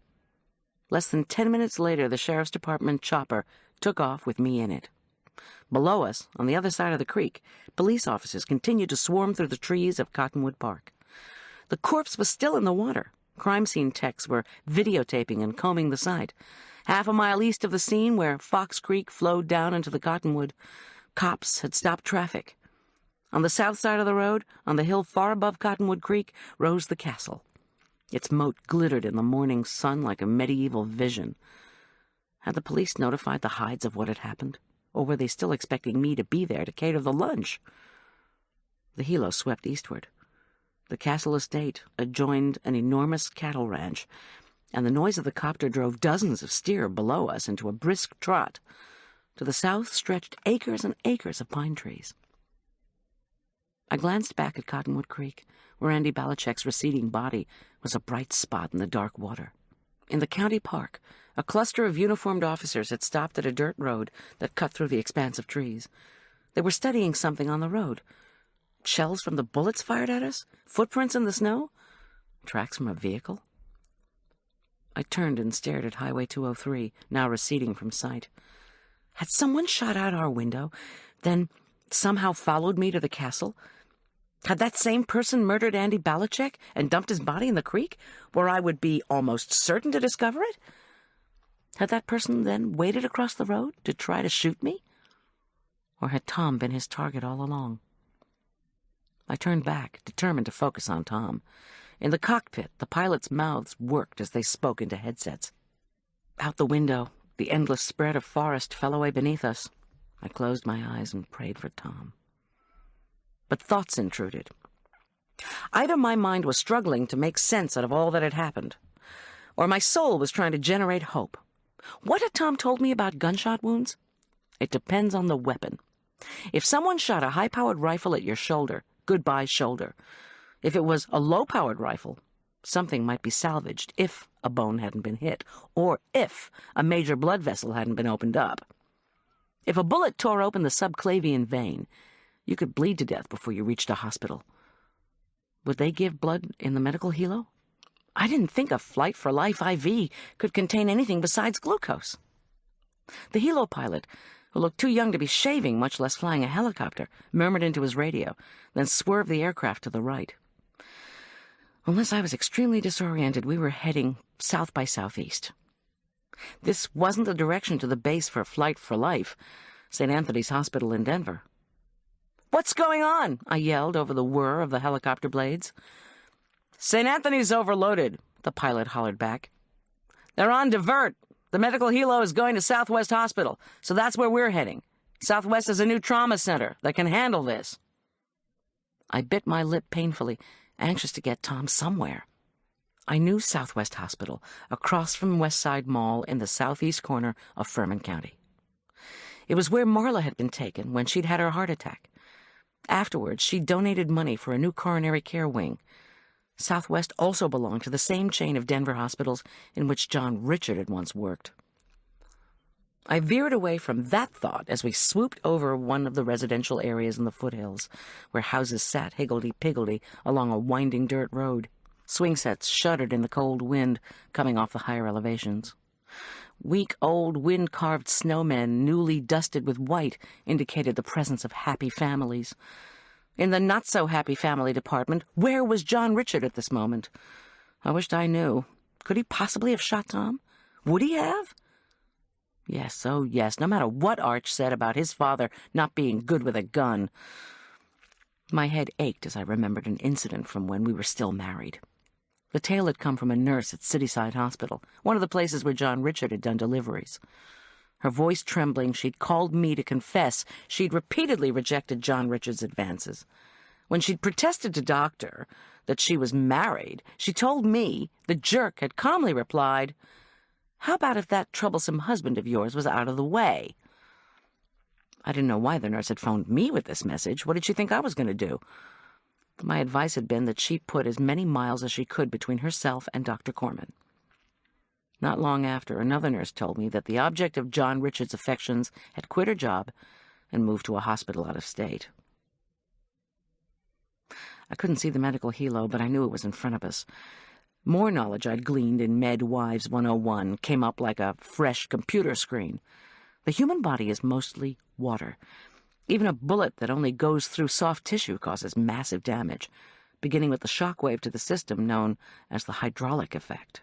Less than 10 minutes later, the sheriff's department chopper took off with me in it. Below us, on the other side of the creek, police officers continued to swarm through the trees of Cottonwood Park. The corpse was still in the water. Crime scene techs were videotaping and combing the site. Half a mile east of the scene, where Fox Creek flowed down into the Cottonwood, cops had stopped traffic. On the south side of the road, on the hill far above Cottonwood Creek, rose the castle. Its moat glittered in the morning sun like a medieval vision. Had the police notified the Hydes of what had happened? Or were they still expecting me to be there to cater the lunch? The helo swept eastward. The castle estate adjoined an enormous cattle ranch, and the noise of the copter drove dozens of steer below us into a brisk trot. To the south stretched acres and acres of pine trees. I glanced back at Cottonwood Creek, where Andy Balichek's receding body was a bright spot in the dark water. In the county park, a cluster of uniformed officers had stopped at a dirt road that cut through the expanse of trees. They were studying something on the road. Shells from the bullets fired at us? Footprints in the snow? Tracks from a vehicle? I turned and stared at Highway 203, now receding from sight. Had someone shot out our window, then somehow followed me to the castle? Had that same person murdered Andy Balichek and dumped his body in the creek, where I would be almost certain to discover it? Had that person then waited across the road to try to shoot me? Or had Tom been his target all along? I turned back, determined to focus on Tom. In the cockpit, the pilots' mouths worked as they spoke into headsets. Out the window, the endless spread of forest fell away beneath us. I closed my eyes and prayed for Tom. But thoughts intruded. Either my mind was struggling to make sense out of all that had happened, or my soul was trying to generate hope. What had Tom told me about gunshot wounds? It depends on the weapon. If someone shot a high-powered rifle at your shoulder, goodbye shoulder. If it was a low-powered rifle, something might be salvaged if a bone hadn't been hit, or if a major blood vessel hadn't been opened up. If a bullet tore open the subclavian vein, you could bleed to death before you reached a hospital. Would they give blood in the medical helo? I didn't think a Flight for Life IV could contain anything besides glucose. The helo pilot, who looked too young to be shaving, much less flying a helicopter, murmured into his radio, then swerved the aircraft to the right. Unless I was extremely disoriented, we were heading south by southeast. This wasn't the direction to the base for Flight for Life, St. Anthony's Hospital in Denver. "What's going on?" I yelled over the whir of the helicopter blades. "St. Anthony's overloaded," the pilot hollered back. "They're on divert. The medical helo is going to Southwest Hospital, so that's where we're heading. Southwest is a new trauma center that can handle this." I bit my lip painfully, anxious to get Tom somewhere. I knew Southwest Hospital, across from West Side Mall in the southeast corner of Furman County. It was where Marla had been taken when she'd had her heart attack. Afterwards, she donated money for a new coronary care wing. Southwest also belonged to the same chain of Denver hospitals in which John Richard had once worked. I veered away from that thought as we swooped over one of the residential areas in the foothills, where houses sat higgledy-piggledy along a winding dirt road. Swing sets shuddered in the cold wind coming off the higher elevations. Weak old wind-carved snowmen, newly dusted with white, indicated the presence of happy families. In the not-so-happy family department, where was John Richard at this moment? I wished I knew. Could he possibly have shot Tom? Would he have? Yes, oh yes, no matter what Arch said about his father not being good with a gun. My head ached as I remembered an incident from when we were still married. The tale had come from a nurse at Cityside Hospital, one of the places where John Richard had done deliveries. Her voice trembling, she'd called me to confess she'd repeatedly rejected John Richard's advances. When she'd protested to Doctor that she was married, she told me the jerk had calmly replied, "How about if that troublesome husband of yours was out of the way?" I didn't know why the nurse had phoned me with this message. What did she think I was going to do? My advice had been that she put as many miles as she could between herself and Dr. Corman. Not long after, another nurse told me that the object of John Richard's affections had quit her job and moved to a hospital out of state. I couldn't see the medical helo, but I knew it was in front of us. More knowledge I'd gleaned in Med Wives 101 came up like a fresh computer screen. The human body is mostly water. Even a bullet that only goes through soft tissue causes massive damage, beginning with the shock wave to the system known as the hydraulic effect.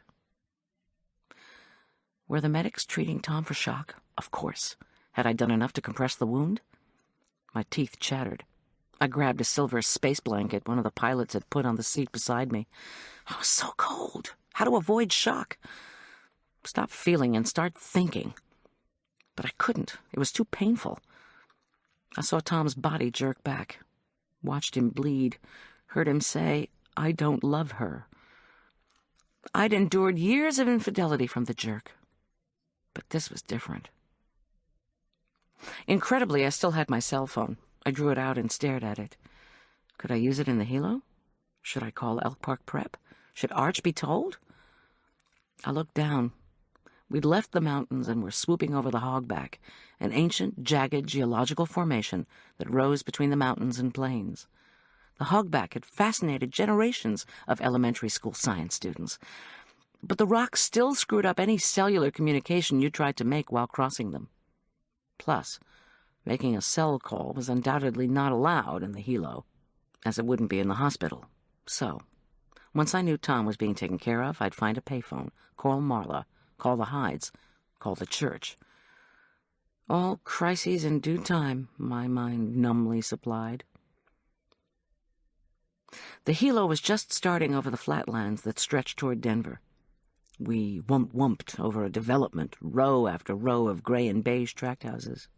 Were the medics treating Tom for shock? Of course. Had I done enough to compress the wound? My teeth chattered. I grabbed a silver space blanket one of the pilots had put on the seat beside me. I was so cold. How to avoid shock? Stop feeling and start thinking. But I couldn't. It was too painful. I saw Tom's body jerk back, watched him bleed, heard him say, "I don't love her." I'd endured years of infidelity from the jerk, but this was different. Incredibly, I still had my cell phone. I drew it out and stared at it. Could I use it in the helo? Should I call Elk Park Prep? Should Arch be told? I looked down. We'd left the mountains and were swooping over the Hogback, an ancient, jagged geological formation that rose between the mountains and plains. The Hogback had fascinated generations of elementary school science students, but the rocks still screwed up any cellular communication you tried to make while crossing them. Plus, making a cell call was undoubtedly not allowed in the helo, as it wouldn't be in the hospital. So, once I knew Tom was being taken care of, I'd find a payphone, call Marla, call the Hydes, call the church. All crises in due time, my mind numbly supplied. The helo was just starting over the flatlands that stretched toward Denver. We wumped over a development, row after row of gray and beige tract houses.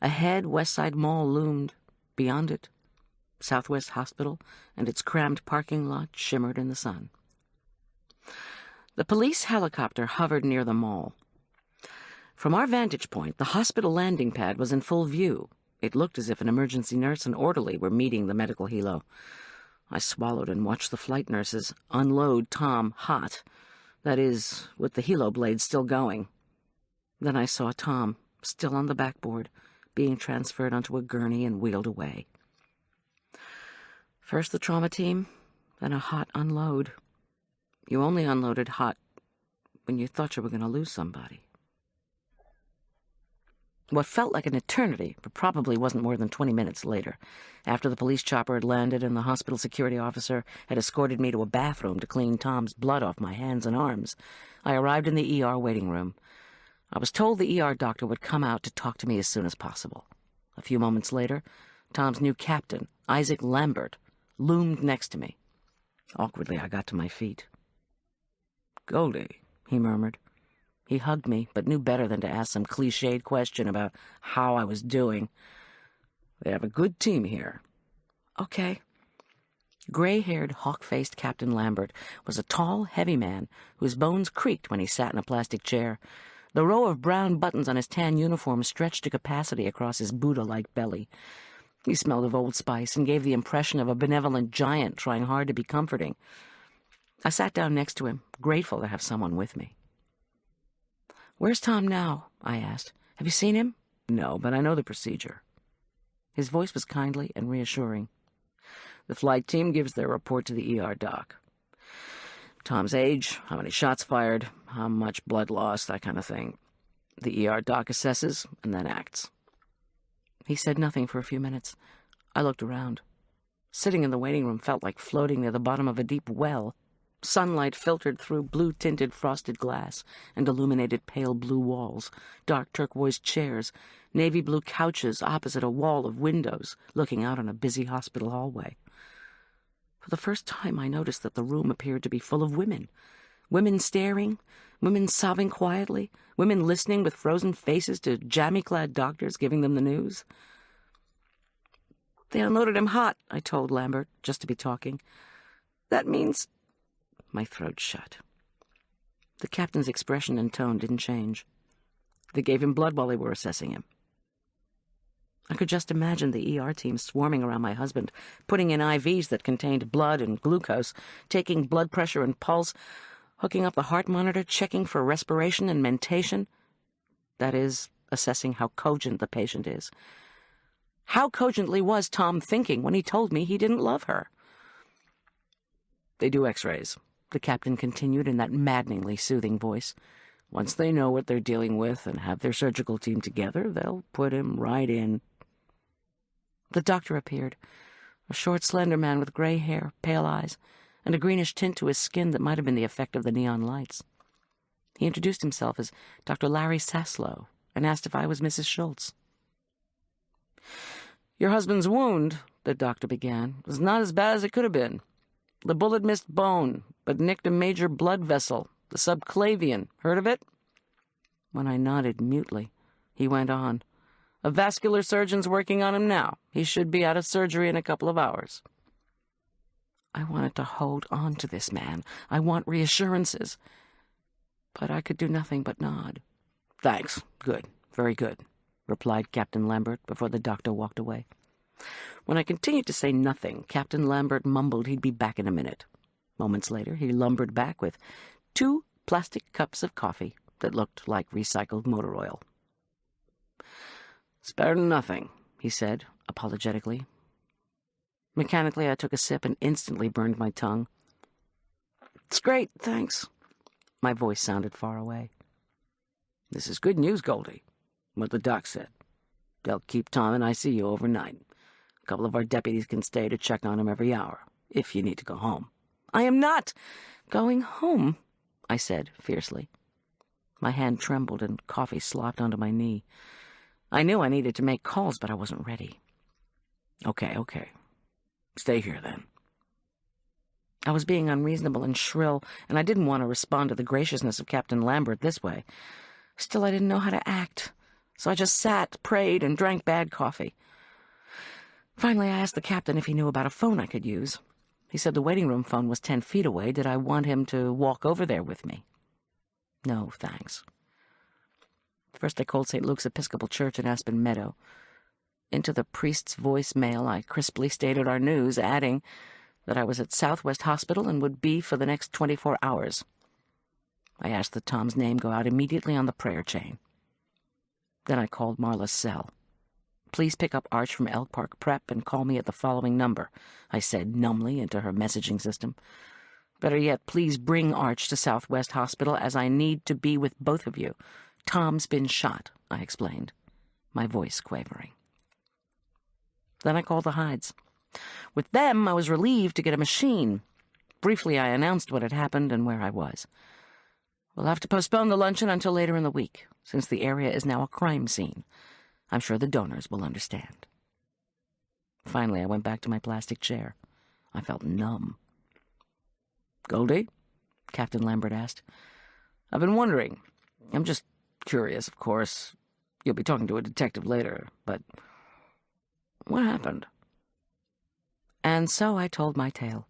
Ahead, West Side Mall loomed. Beyond it, Southwest Hospital and its crammed parking lot shimmered in the sun. The police helicopter hovered near the mall. From our vantage point, the hospital landing pad was in full view. It looked as if an emergency nurse and orderly were meeting the medical helo. I swallowed and watched the flight nurses unload Tom hot. That is, with the helo blade still going. Then I saw Tom, still on the backboard, being transferred onto a gurney and wheeled away. First the trauma team, then a hot unload. You only unloaded hot when you thought you were going to lose somebody. What felt like an eternity, but probably wasn't more than 20 minutes later, after the police chopper had landed and the hospital security officer had escorted me to a bathroom to clean Tom's blood off my hands and arms, I arrived in the ER waiting room. I was told the ER doctor would come out to talk to me as soon as possible. A few moments later, Tom's new captain, Isaac Lambert, loomed next to me. Awkwardly, I got to my feet. "Goldy," he murmured. He hugged me, but knew better than to ask some cliched question about how I was doing. "They have a good team here." "Okay." Gray-haired, hawk-faced Captain Lambert was a tall, heavy man whose bones creaked when he sat in a plastic chair. The row of brown buttons on his tan uniform stretched to capacity across his Buddha-like belly. He smelled of Old Spice and gave the impression of a benevolent giant trying hard to be comforting. I sat down next to him, grateful to have someone with me. "Where's Tom now?" I asked. "Have you seen him?" "No, but I know the procedure." His voice was kindly and reassuring. "The flight team gives their report to the ER doc. Tom's age, how many shots fired, how much blood loss, that kind of thing. The ER doc assesses and then acts." He said nothing for a few minutes. I looked around. Sitting in the waiting room felt like floating near the bottom of a deep well. Sunlight filtered through blue-tinted frosted glass and illuminated pale blue walls, dark turquoise chairs, navy blue couches opposite a wall of windows looking out on a busy hospital hallway. For the first time, I noticed that the room appeared to be full of women. Women staring, women sobbing quietly, women listening with frozen faces to jammy-clad doctors giving them the news. "They unloaded him hot," I told Lambert, just to be talking. "That means—" My throat shut. The captain's expression and tone didn't change. "They gave him blood while they were assessing him." I could just imagine the ER team swarming around my husband, putting in IVs that contained blood and glucose, taking blood pressure and pulse, hooking up the heart monitor, checking for respiration and mentation. That is, assessing how cogent the patient is. How cogently was Tom thinking when he told me he didn't love her? "They do x-rays," the captain continued in that maddeningly soothing voice. "Once they know what they're dealing with and have their surgical team together, they'll put him right in." The doctor appeared, a short, slender man with gray hair, pale eyes, and a greenish tint to his skin that might have been the effect of the neon lights. He introduced himself as Dr. Larry Saslow and asked if I was Mrs. Schulz. "Your husband's wound," the doctor began, "was not as bad as it could have been. The bullet missed bone, but nicked a major blood vessel, the subclavian. Heard of it?" When I nodded mutely, he went on. "A vascular surgeon's working on him now. He should be out of surgery in a couple of hours." I wanted to hold on to this man. I want reassurances. But I could do nothing but nod. "Thanks. Good. Very good," replied Captain Lambert before the doctor walked away. When I continued to say nothing, Captain Lambert mumbled he'd be back in a minute. Moments later, he lumbered back with 2 plastic cups of coffee that looked like recycled motor oil. "It's better than nothing," he said, apologetically. Mechanically, I took a sip and instantly burned my tongue. "It's great, thanks." My voice sounded far away. "This is good news, Goldy. What the doc said. They'll keep Tom in ICU overnight. A couple of our deputies can stay to check on him every hour, if you need to go home." "I am not going home," I said fiercely. My hand trembled and coffee slopped onto my knee. I knew I needed to make calls, but I wasn't ready. Okay. Stay here, then." I was being unreasonable and shrill, and I didn't want to respond to the graciousness of Captain Lambert this way. Still, I didn't know how to act, so I just sat, prayed, and drank bad coffee. Finally, I asked the captain if he knew about a phone I could use. He said the waiting room phone was 10 feet away. Did I want him to walk over there with me? No, thanks. First, I called St. Luke's Episcopal Church in Aspen Meadow. Into the priest's voicemail, I crisply stated our news, adding that I was at Southwest Hospital and would be for the next 24 hours. I asked that Tom's name go out immediately on the prayer chain. Then I called Marla's cell. "Please pick up Arch from Elk Park Prep and call me at the following number," I said numbly into her messaging system. "Better yet, please bring Arch to Southwest Hospital, as I need to be with both of you. Tom's been shot," I explained, my voice quavering. Then I called the Hydes. With them, I was relieved to get a machine. Briefly, I announced what had happened and where I was. "We'll have to postpone the luncheon until later in the week, since the area is now a crime scene. I'm sure the donors will understand." Finally, I went back to my plastic chair. I felt numb. "Goldy?" Captain Lambert asked. "I've been wondering. I'm just curious, of course. You'll be talking to a detective later, but what happened?" And so I told my tale.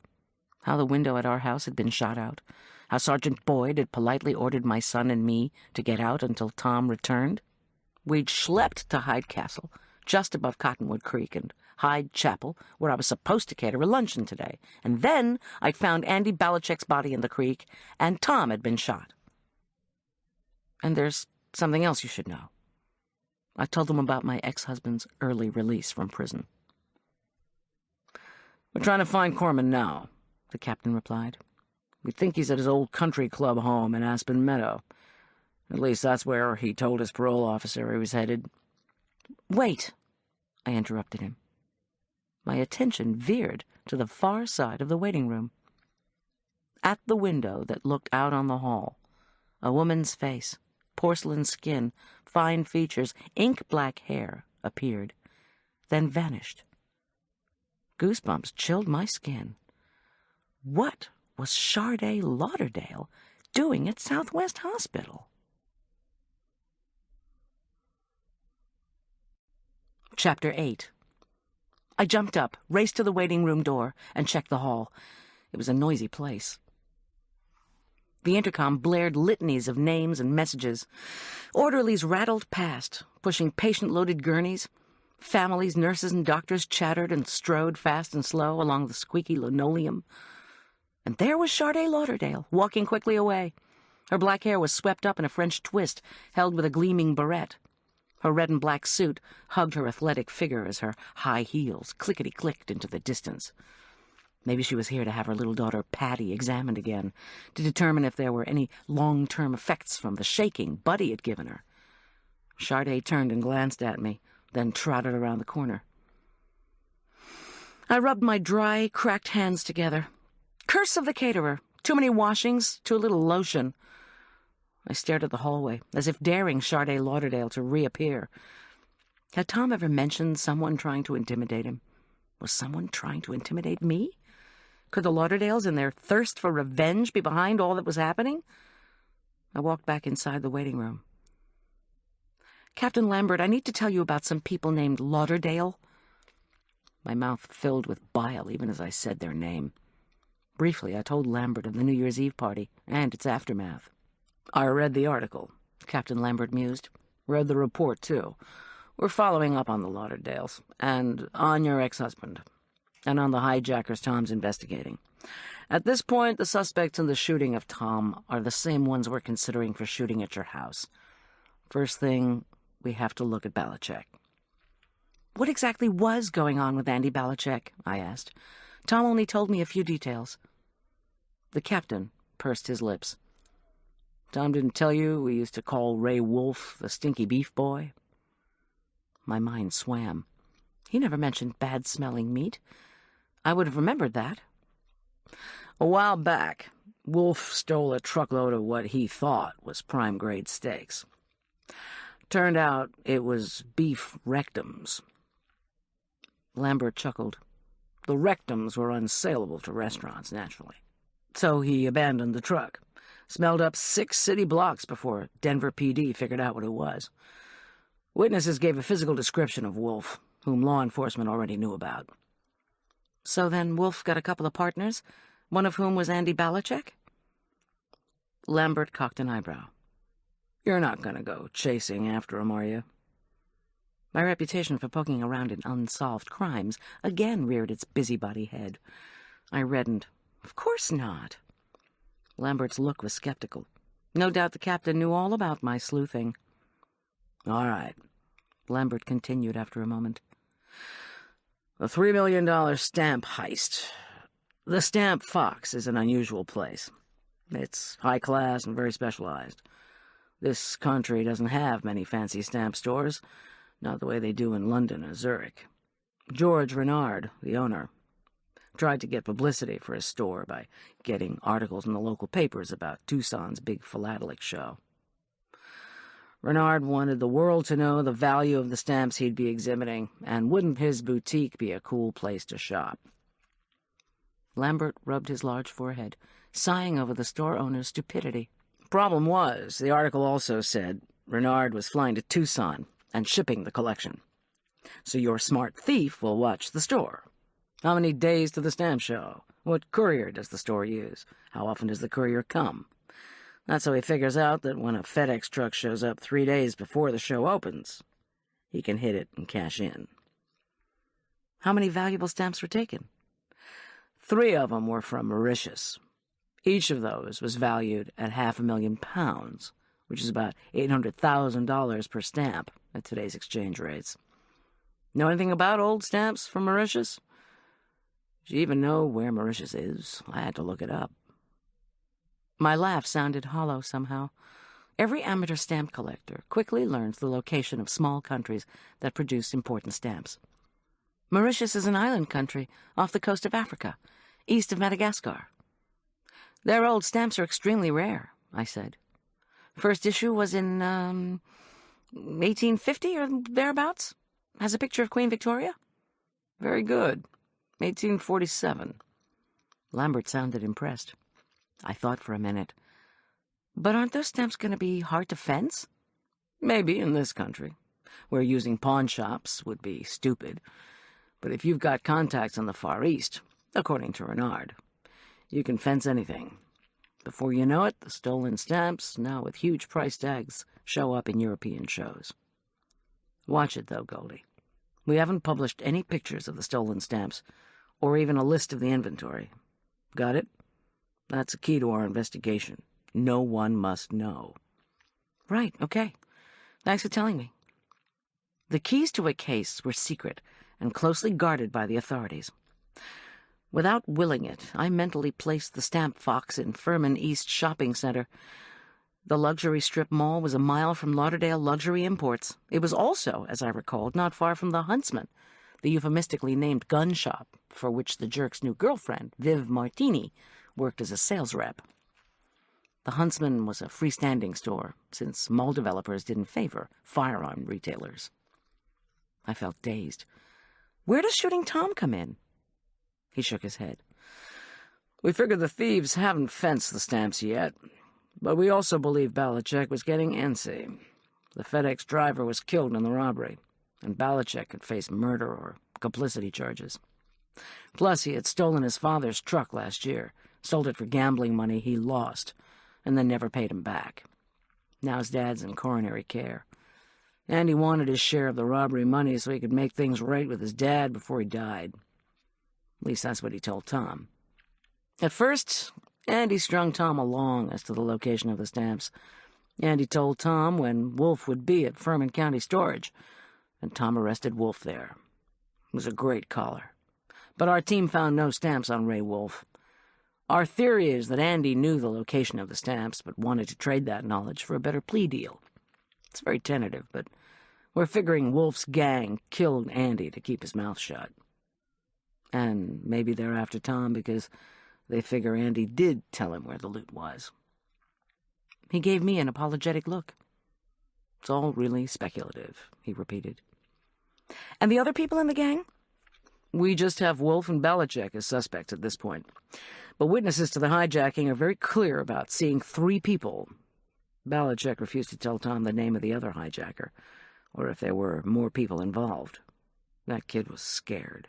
How the window at our house had been shot out. How Sergeant Boyd had politely ordered my son and me to get out until Tom returned. We'd schlepped to Hyde Castle, just above Cottonwood Creek, and Hyde Chapel, where I was supposed to cater a luncheon today. And then I'd found Andy Balichek's body in the creek, and Tom had been shot. And there's something else you should know. I told them about my ex-husband's early release from prison. "We're trying to find Corman now," the captain replied. "We think he's at his old country club home in Aspen Meadow. At least that's where he told his parole officer he was headed." "Wait," I interrupted him. My attention veered to the far side of the waiting room. At the window that looked out on the hall, a woman's face, porcelain skin, fine features, ink-black hair appeared, then vanished. Goosebumps chilled my skin. What was Sharday Lauderdale doing at Southwest Hospital? Chapter 8. I jumped up, raced to the waiting room door, and checked the hall. It was a noisy place. The intercom blared litanies of names and messages. Orderlies rattled past, pushing patient-loaded gurneys. Families, nurses, and doctors chattered and strode fast and slow along the squeaky linoleum. And there was Sharday Lauderdale, walking quickly away. Her black hair was swept up in a French twist, held with a gleaming barrette. Her red and black suit hugged her athletic figure as her high heels clickety-clicked into the distance. Maybe she was here to have her little daughter Patty examined again, to determine if there were any long-term effects from the shaking Buddy had given her. Sade turned and glanced at me, then trotted around the corner. I rubbed my dry, cracked hands together. Curse of the caterer. Too many washings, too little lotion. I stared at the hallway, as if daring Sade Lauderdale to reappear. Had Tom ever mentioned someone trying to intimidate him? Was someone trying to intimidate me? Could the Lauderdales, in their thirst for revenge, be behind all that was happening? I walked back inside the waiting room. Captain Lambert, I need to tell you about some people named Lauderdale. My mouth filled with bile even as I said their name. Briefly, I told Lambert of the New Year's Eve party and its aftermath. I read the article, Captain Lambert mused. Read the report, too. We're following up on the Lauderdales, and on your ex-husband, and on the hijackers Tom's investigating. At this point, the suspects in the shooting of Tom are the same ones we're considering for shooting at your house. First thing, we have to look at Balachek. What exactly was going on with Andy Balachek? I asked. Tom only told me a few details. The captain pursed his lips. Tom didn't tell you we used to call Ray Wolf the stinky beef boy? My mind swam. He never mentioned bad-smelling meat. I would have remembered that. A while back, Wolf stole a truckload of what he thought was prime-grade steaks. Turned out it was beef rectums. Lambert chuckled. The rectums were unsaleable to restaurants, naturally. So he abandoned the truck. Smelled up 6 city blocks before Denver PD figured out what it was. Witnesses gave a physical description of Wolf, whom law enforcement already knew about. So then Wolf got a couple of partners, one of whom was Andy Balachek? Lambert cocked an eyebrow. You're not going to go chasing after him, are you? My reputation for poking around in unsolved crimes again reared its busybody head. I reddened. Of course not. Lambert's look was skeptical. No doubt the captain knew all about my sleuthing. All right, Lambert continued after a moment. A $3 million stamp heist. The Stamp Fox is an unusual place. It's high class and very specialized. This country doesn't have many fancy stamp stores, not the way they do in London or Zurich. George Renard, the owner, tried to get publicity for his store by getting articles in the local papers about Tucson's big philatelic show. Renard wanted the world to know the value of the stamps he'd be exhibiting, and wouldn't his boutique be a cool place to shop? Lambert rubbed his large forehead, sighing over the store owner's stupidity. Problem was, the article also said Renard was flying to Tucson and shipping the collection. So your smart thief will watch the store. How many days to the stamp show? What courier does the store use? How often does the courier come? That's how he figures out that when a FedEx truck shows up 3 days before the show opens, he can hit it and cash in. How many valuable stamps were taken? 3 of them were from Mauritius. Each of those was valued at £500,000, which is about $800,000 per stamp at today's exchange rates. Know anything about old stamps from Mauritius? Do you even know where Mauritius is? I had to look it up. My laugh sounded hollow somehow. Every amateur stamp collector quickly learns the location of small countries that produce important stamps. Mauritius is an island country off the coast of Africa, east of Madagascar. Their old stamps are extremely rare, I said. First issue was in, 1850 or thereabouts? Has a picture of Queen Victoria? Very good. 1847. Lambert sounded impressed. I thought for a minute. But aren't those stamps going to be hard to fence? Maybe in this country, where using pawn shops would be stupid. But if you've got contacts in the Far East, according to Renard, you can fence anything. Before you know it, the stolen stamps, now with huge price tags, show up in European shows. Watch it, though, Goldy. We haven't published any pictures of the stolen stamps, or even a list of the inventory. Got it? That's a key to our investigation. No one must know. Right, okay. Thanks for telling me. The keys to a case were secret and closely guarded by the authorities. Without willing it, I mentally placed the stamp fox in Furman East Shopping Center. The luxury strip mall was a mile from Lauderdale Luxury Imports. It was also, as I recalled, not far from the Huntsman, the euphemistically named gun shop for which the jerk's new girlfriend, Viv Martini, worked as a sales rep. The Huntsman was a freestanding store, since mall developers didn't favor firearm retailers. I felt dazed. Where does Shooting Tom come in? He shook his head. We figured the thieves haven't fenced the stamps yet, but we also believe Belichick was getting antsy. The FedEx driver was killed in the robbery, and Belichick could face murder or complicity charges. Plus, he had stolen his father's truck last year, sold it for gambling money he lost, and then never paid him back. Now his dad's in coronary care. And he wanted his share of the robbery money so he could make things right with his dad before he died. At least that's what he told Tom. At first, Andy strung Tom along as to the location of the stamps. Andy told Tom when Wolf would be at Furman County Storage, and Tom arrested Wolf there. It was a great collar. But our team found no stamps on Ray Wolf. Our theory is that Andy knew the location of the stamps, but wanted to trade that knowledge for a better plea deal. It's very tentative, but we're figuring Wolf's gang killed Andy to keep his mouth shut. And maybe they're after Tom because they figure Andy did tell him where the loot was. He gave me an apologetic look. It's all really speculative, he repeated. And the other people in the gang? We just have Wolf and Belichick as suspects at this point. But witnesses to the hijacking are very clear about seeing 3 people. Belichick refused to tell Tom the name of the other hijacker, or if there were more people involved. That kid was scared.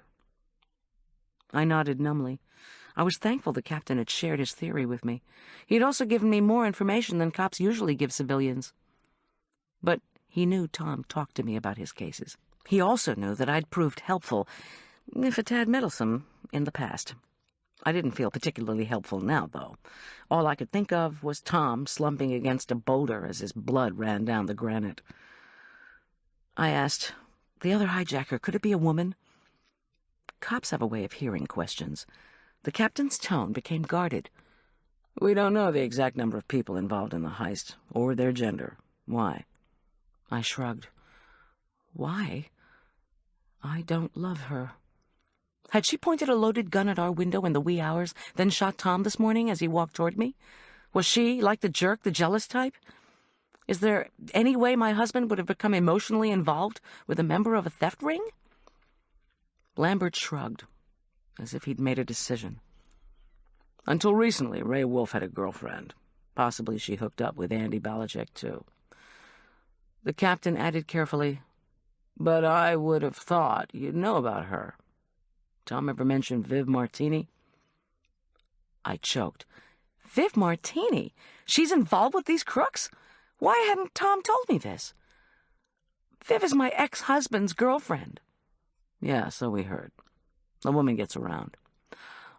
I nodded numbly. I was thankful the captain had shared his theory with me. He had also given me more information than cops usually give civilians. But he knew Tom talked to me about his cases. He also knew that I'd proved helpful, if a tad meddlesome, in the past. I didn't feel particularly helpful now, though. All I could think of was Tom slumping against a boulder as his blood ran down the granite. I asked, the other hijacker, could it be a woman? Cops have a way of hearing questions. The captain's tone became guarded. We don't know the exact number of people involved in the heist, or their gender. Why? I shrugged. Why? I don't love her. Had she pointed a loaded gun at our window in the wee hours, then shot Tom this morning as he walked toward me? Was she, like the jerk, the jealous type? Is there any way my husband would have become emotionally involved with a member of a theft ring? Lambert shrugged, as if he'd made a decision. Until recently, Ray Wolf had a girlfriend. Possibly she hooked up with Andy Belichick, too. The captain added carefully, but I would have thought you'd know about her. Tom ever mentioned Viv Martini? I choked. Viv Martini? She's involved with these crooks? Why hadn't Tom told me this? Viv is my ex-husband's girlfriend. Yeah, so we heard. The woman gets around.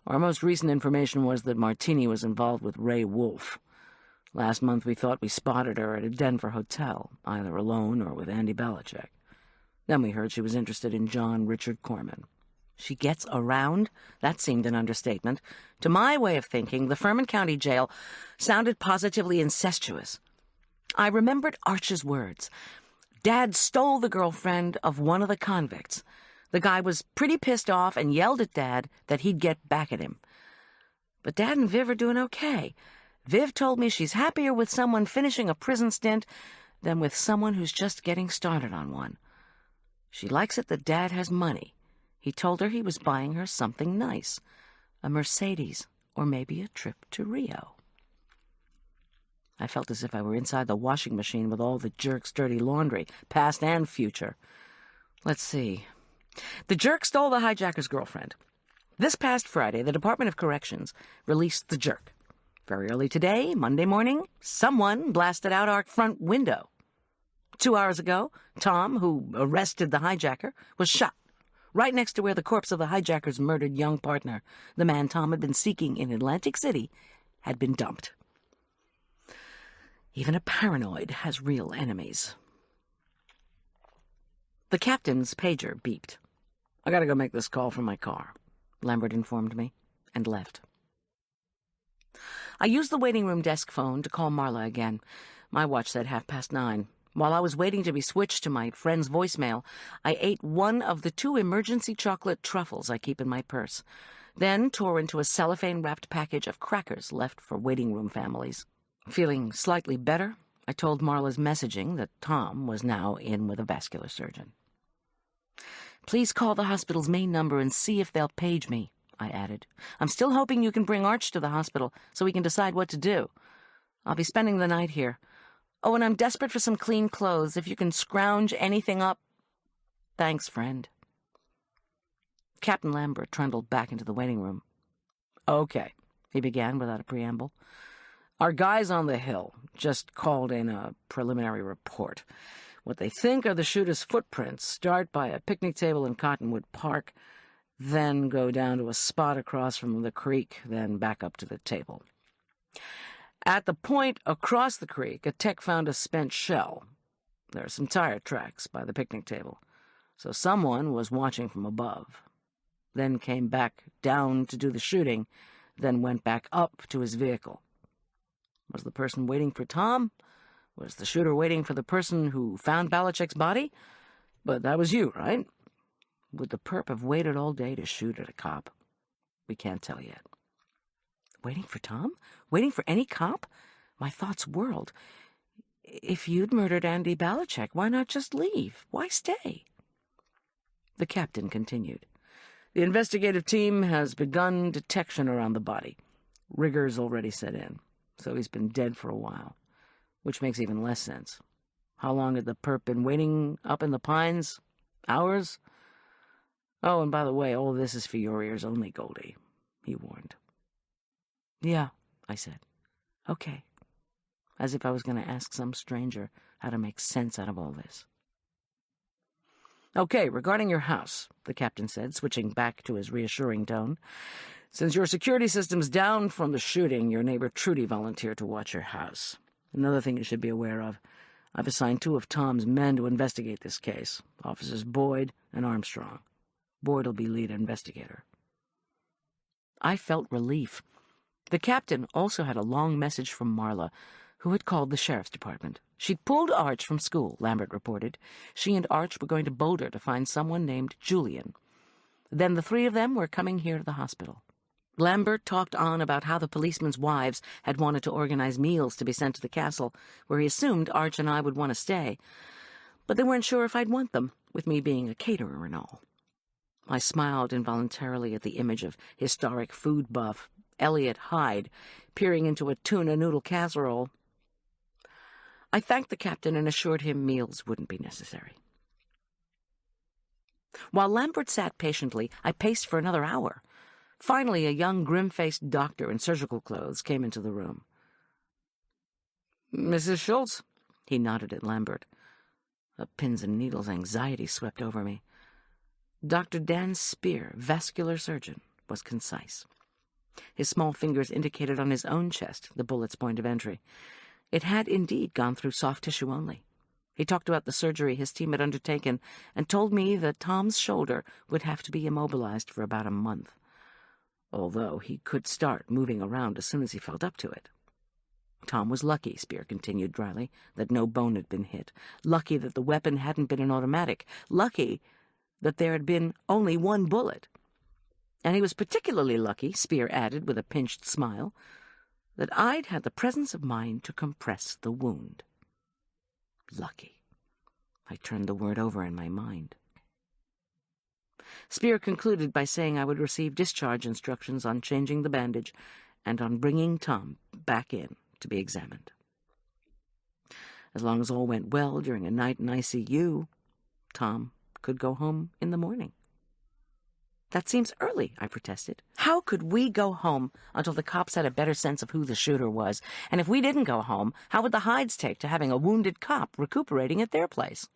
Our most recent information was that Martini was involved with Ray Wolf. Last month we thought we spotted her at a Denver hotel, either alone or with Andy Belichick. Then we heard she was interested in John Richard Corman. She gets around? That seemed an understatement. To my way of thinking, the Furman County Jail sounded positively incestuous. I remembered Arch's words. Dad stole the girlfriend of one of the convicts. The guy was pretty pissed off and yelled at Dad that he'd get back at him. But Dad and Viv are doing okay. Viv told me she's happier with someone finishing a prison stint than with someone who's just getting started on one. She likes it that Dad has money. He told her he was buying her something nice, a Mercedes, or maybe a trip to Rio. I felt as if I were inside the washing machine with all the jerk's dirty laundry, past and future. Let's see. The jerk stole the hijacker's girlfriend. This past Friday, the Department of Corrections released the jerk. Very early today, Monday morning, someone blasted out our front window. 2 hours ago, Tom, who arrested the hijacker, was shot right next to where the corpse of the hijacker's murdered young partner, the man Tom had been seeking in Atlantic City, had been dumped. Even a paranoid has real enemies. The captain's pager beeped. I gotta go make this call from my car. Lambert informed me, and left. I used the waiting room desk phone to call Marla again. My watch said 9:30. While I was waiting to be switched to my friend's voicemail, I ate one of the 2 emergency chocolate truffles I keep in my purse, then tore into a cellophane-wrapped package of crackers left for waiting room families. Feeling slightly better, I told Marla's messaging that Tom was now in with a vascular surgeon. "Please call the hospital's main number and see if they'll page me," I added. "I'm still hoping you can bring Arch to the hospital so we can decide what to do. I'll be spending the night here. Oh, and I'm desperate for some clean clothes. If you can scrounge anything up..." "Thanks, friend." Captain Lambert trundled back into the waiting room. "Okay," he began without a preamble. "Our guys on the hill just called in a preliminary report. What they think are the shooter's footprints start by a picnic table in Cottonwood Park, then go down to a spot across from the creek, then back up to the table. At the point across the creek, a tech found a spent shell. There are some tire tracks by the picnic table, so someone was watching from above, then came back down to do the shooting, then went back up to his vehicle. Was the person waiting for Tom? Was the shooter waiting for the person who found Belichick's body? But that was you, right? Would the perp have waited all day to shoot at a cop? We can't tell yet." Waiting for Tom? Waiting for any cop? My thoughts whirled. If you'd murdered Andy Belichick, why not just leave? Why stay? The captain continued. "The investigative team has begun detection around the body. Rigor's already set in, so he's been dead for a while, which makes even less sense. How long had the perp been waiting up in the pines? Hours? Oh, and by the way, all this is for your ears only, Goldy," he warned. "Yeah," I said. "Okay." As if I was going to ask some stranger how to make sense out of all this. "Okay, regarding your house," the captain said, switching back to his reassuring tone. "Since your security system's down from the shooting, your neighbor Trudy volunteered to watch your house. Another thing you should be aware of, I've assigned 2 of Tom's men to investigate this case, Officers Boyd and Armstrong. Boyd will be lead investigator." I felt relief. The captain also had a long message from Marla, who had called the sheriff's department. She'd pulled Arch from school, Lambert reported. She and Arch were going to Boulder to find someone named Julian. Then the 3 of them were coming here to the hospital. Lambert talked on about how the policemen's wives had wanted to organize meals to be sent to the castle, where he assumed Arch and I would want to stay. But they weren't sure if I'd want them, with me being a caterer and all. I smiled involuntarily at the image of historic food buff Elliot Hyde peering into a tuna noodle casserole. I thanked the captain and assured him meals wouldn't be necessary. While Lambert sat patiently, I paced for another hour. Finally, a young, grim-faced doctor in surgical clothes came into the room. "Mrs. Schulz?" He nodded at Lambert. A pins and needles anxiety swept over me. Dr. Dan Spear, vascular surgeon, was concise. His small fingers indicated on his own chest the bullet's point of entry. It had indeed gone through soft tissue only. He talked about the surgery his team had undertaken and told me that Tom's shoulder would have to be immobilized for about a month, although he could start moving around as soon as he felt up to it. Tom was lucky, Spear continued dryly, that no bone had been hit. Lucky that the weapon hadn't been an automatic. Lucky that there had been only 1 bullet. And he was particularly lucky, Spear added with a pinched smile, that I'd had the presence of mind to compress the wound. Lucky. I turned the word over in my mind. Spear concluded by saying I would receive discharge instructions on changing the bandage and on bringing Tom back in to be examined. As long as all went well during a night in ICU, Tom could go home in the morning. "That seems early," I protested. "How could we go home until the cops had a better sense of who the shooter was? And if we didn't go home, how would the Hydes take to having a wounded cop recuperating at their place?"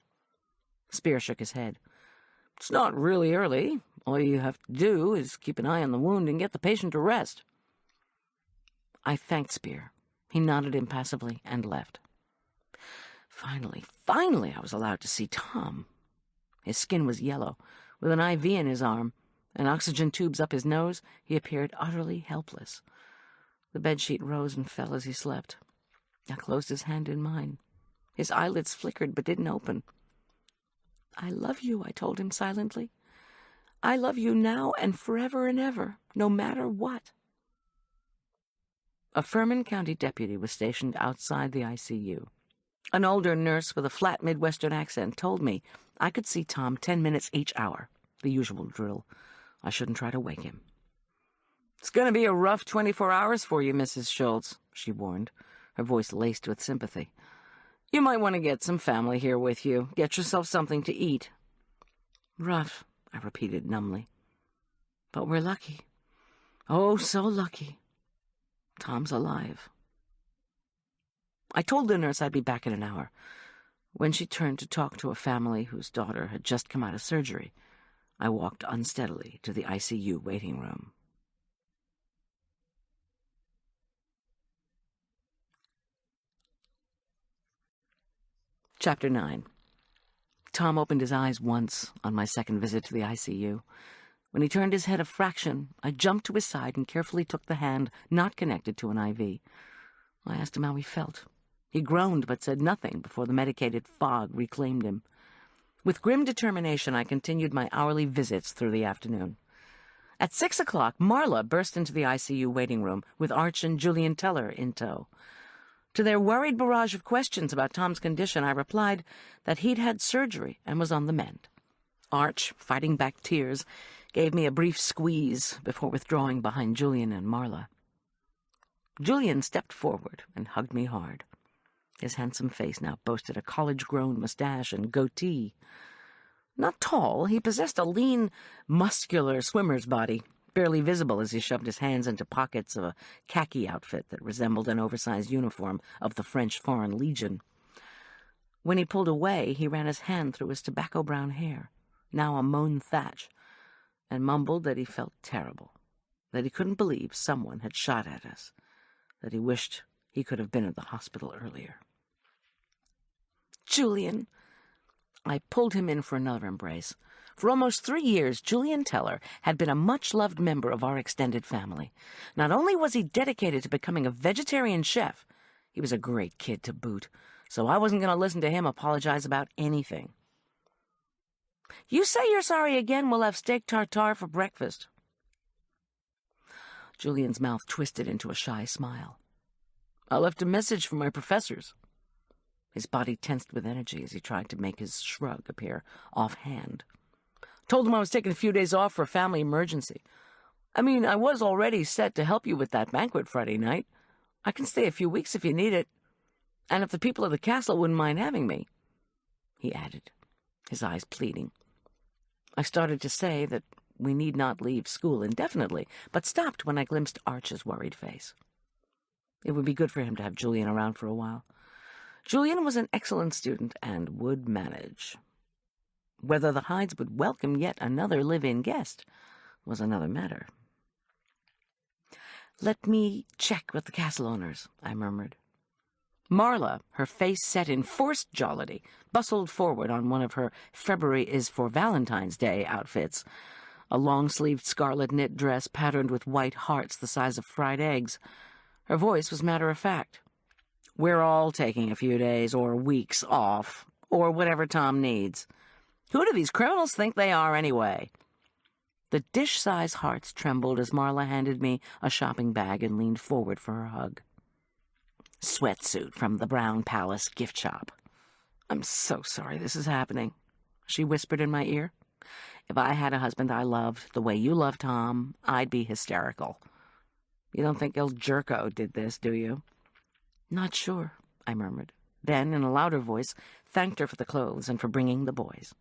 Spear shook his head. "It's not really early. All you have to do is keep an eye on the wound and get the patient to rest." I thanked Spear. He nodded impassively and left. Finally, I was allowed to see Tom. His skin was yellow, with an IV in his arm, and oxygen tubes up his nose, he appeared utterly helpless. The bedsheet rose and fell as he slept. I closed his hand in mine. His eyelids flickered but didn't open. "I love you," I told him silently. "I love you now and forever and ever, no matter what." A Furman County deputy was stationed outside the ICU. An older nurse with a flat Midwestern accent told me I could see Tom 10 minutes each hour, the usual drill. I shouldn't try to wake him. "It's going to be a rough 24 hours for you, Mrs. Schulz," she warned, her voice laced with sympathy. "You might want to get some family here with you. Get yourself something to eat." "Rough," I repeated numbly. "But we're lucky. Oh, so lucky. Tom's alive." I told the nurse I'd be back in an hour. When she turned to talk to a family whose daughter had just come out of surgery, I walked unsteadily to the ICU waiting room. Chapter 9. Tom opened his eyes once on my second visit to the ICU. When he turned his head a fraction, I jumped to his side and carefully took the hand not connected to an IV. I asked him how he felt. He groaned but said nothing before the medicated fog reclaimed him. With grim determination, I continued my hourly visits through the afternoon. At 6 o'clock, Marla burst into the ICU waiting room with Arch and Julian Teller in tow. To their worried barrage of questions about Tom's condition, I replied that he'd had surgery and was on the mend. Arch, fighting back tears, gave me a brief squeeze before withdrawing behind Julian and Marla. Julian stepped forward and hugged me hard. His handsome face now boasted a college-grown mustache and goatee. Not tall, he possessed a lean, muscular swimmer's body, barely visible as he shoved his hands into pockets of a khaki outfit that resembled an oversized uniform of the French Foreign Legion. When he pulled away, he ran his hand through his tobacco-brown hair, now a mown thatch, and mumbled that he felt terrible, that he couldn't believe someone had shot at us, that he wished he could have been at the hospital earlier. "Julian!" I pulled him in for another embrace. For almost 3 years, Julian Teller had been a much-loved member of our extended family. Not only was he dedicated to becoming a vegetarian chef, he was a great kid to boot, so I wasn't going to listen to him apologize about anything. "You say you're sorry again, we'll have steak tartare for breakfast." Julian's mouth twisted into a shy smile. "I left a message for my professors." His body tensed with energy as he tried to make his shrug appear offhand. "Told them I was taking a few days off for a family emergency. I mean, I was already set to help you with that banquet Friday night. I can stay a few weeks if you need it. And if the people of the castle wouldn't mind having me," he added, his eyes pleading. I started to say that we need not leave school indefinitely, but stopped when I glimpsed Arch's worried face. It would be good for him to have Julian around for a while. Julian was an excellent student and would manage. Whether the Hydes would welcome yet another live-in guest was another matter. "Let me check with the castle owners," I murmured. Marla, her face set in forced jollity, bustled forward on one of her February is for Valentine's Day outfits, a long-sleeved scarlet knit dress patterned with white hearts the size of fried eggs. Her voice was matter-of-fact. "We're all taking a few days or weeks off, or whatever Tom needs. Who do these criminals think they are, anyway?" The dish-size hearts trembled as Marla handed me a shopping bag and leaned forward for her hug. "Sweatsuit from the Brown Palace gift shop. I'm so sorry this is happening," she whispered in my ear. "If I had a husband I loved the way you love Tom, I'd be hysterical. You don't think Il Jerko did this, do you?" "Not sure," I murmured. Then, in a louder voice, thanked her for the clothes and for bringing the boys.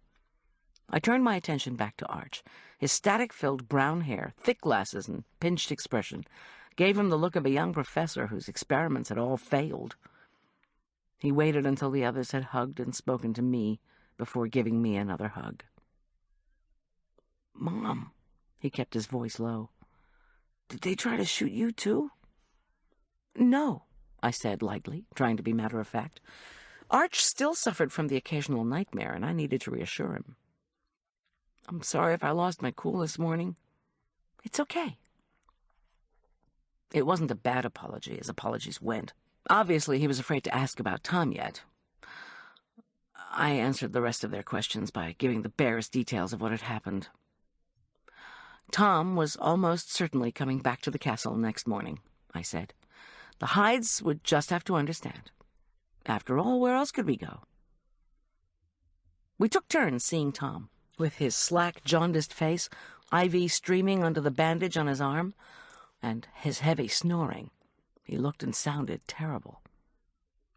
I turned my attention back to Arch. His static-filled brown hair, thick glasses, and pinched expression gave him the look of a young professor whose experiments had all failed. He waited until the others had hugged and spoken to me before giving me another hug. "Mom," he kept his voice low, "did they try to shoot you, too?" "No," I said lightly, trying to be matter-of-fact. Arch still suffered from the occasional nightmare, and I needed to reassure him. I'm sorry if I lost my cool this morning. It's okay. It wasn't a bad apology, as apologies went. Obviously, he was afraid to ask about Tom yet. I answered the rest of their questions by giving the barest details of what had happened. Tom was almost certainly coming back to the castle next morning, I said. The Hydes would just have to understand. After all, where else could we go? We took turns seeing Tom, with his slack, jaundiced face, ivy streaming under the bandage on his arm, and his heavy snoring. He looked and sounded terrible.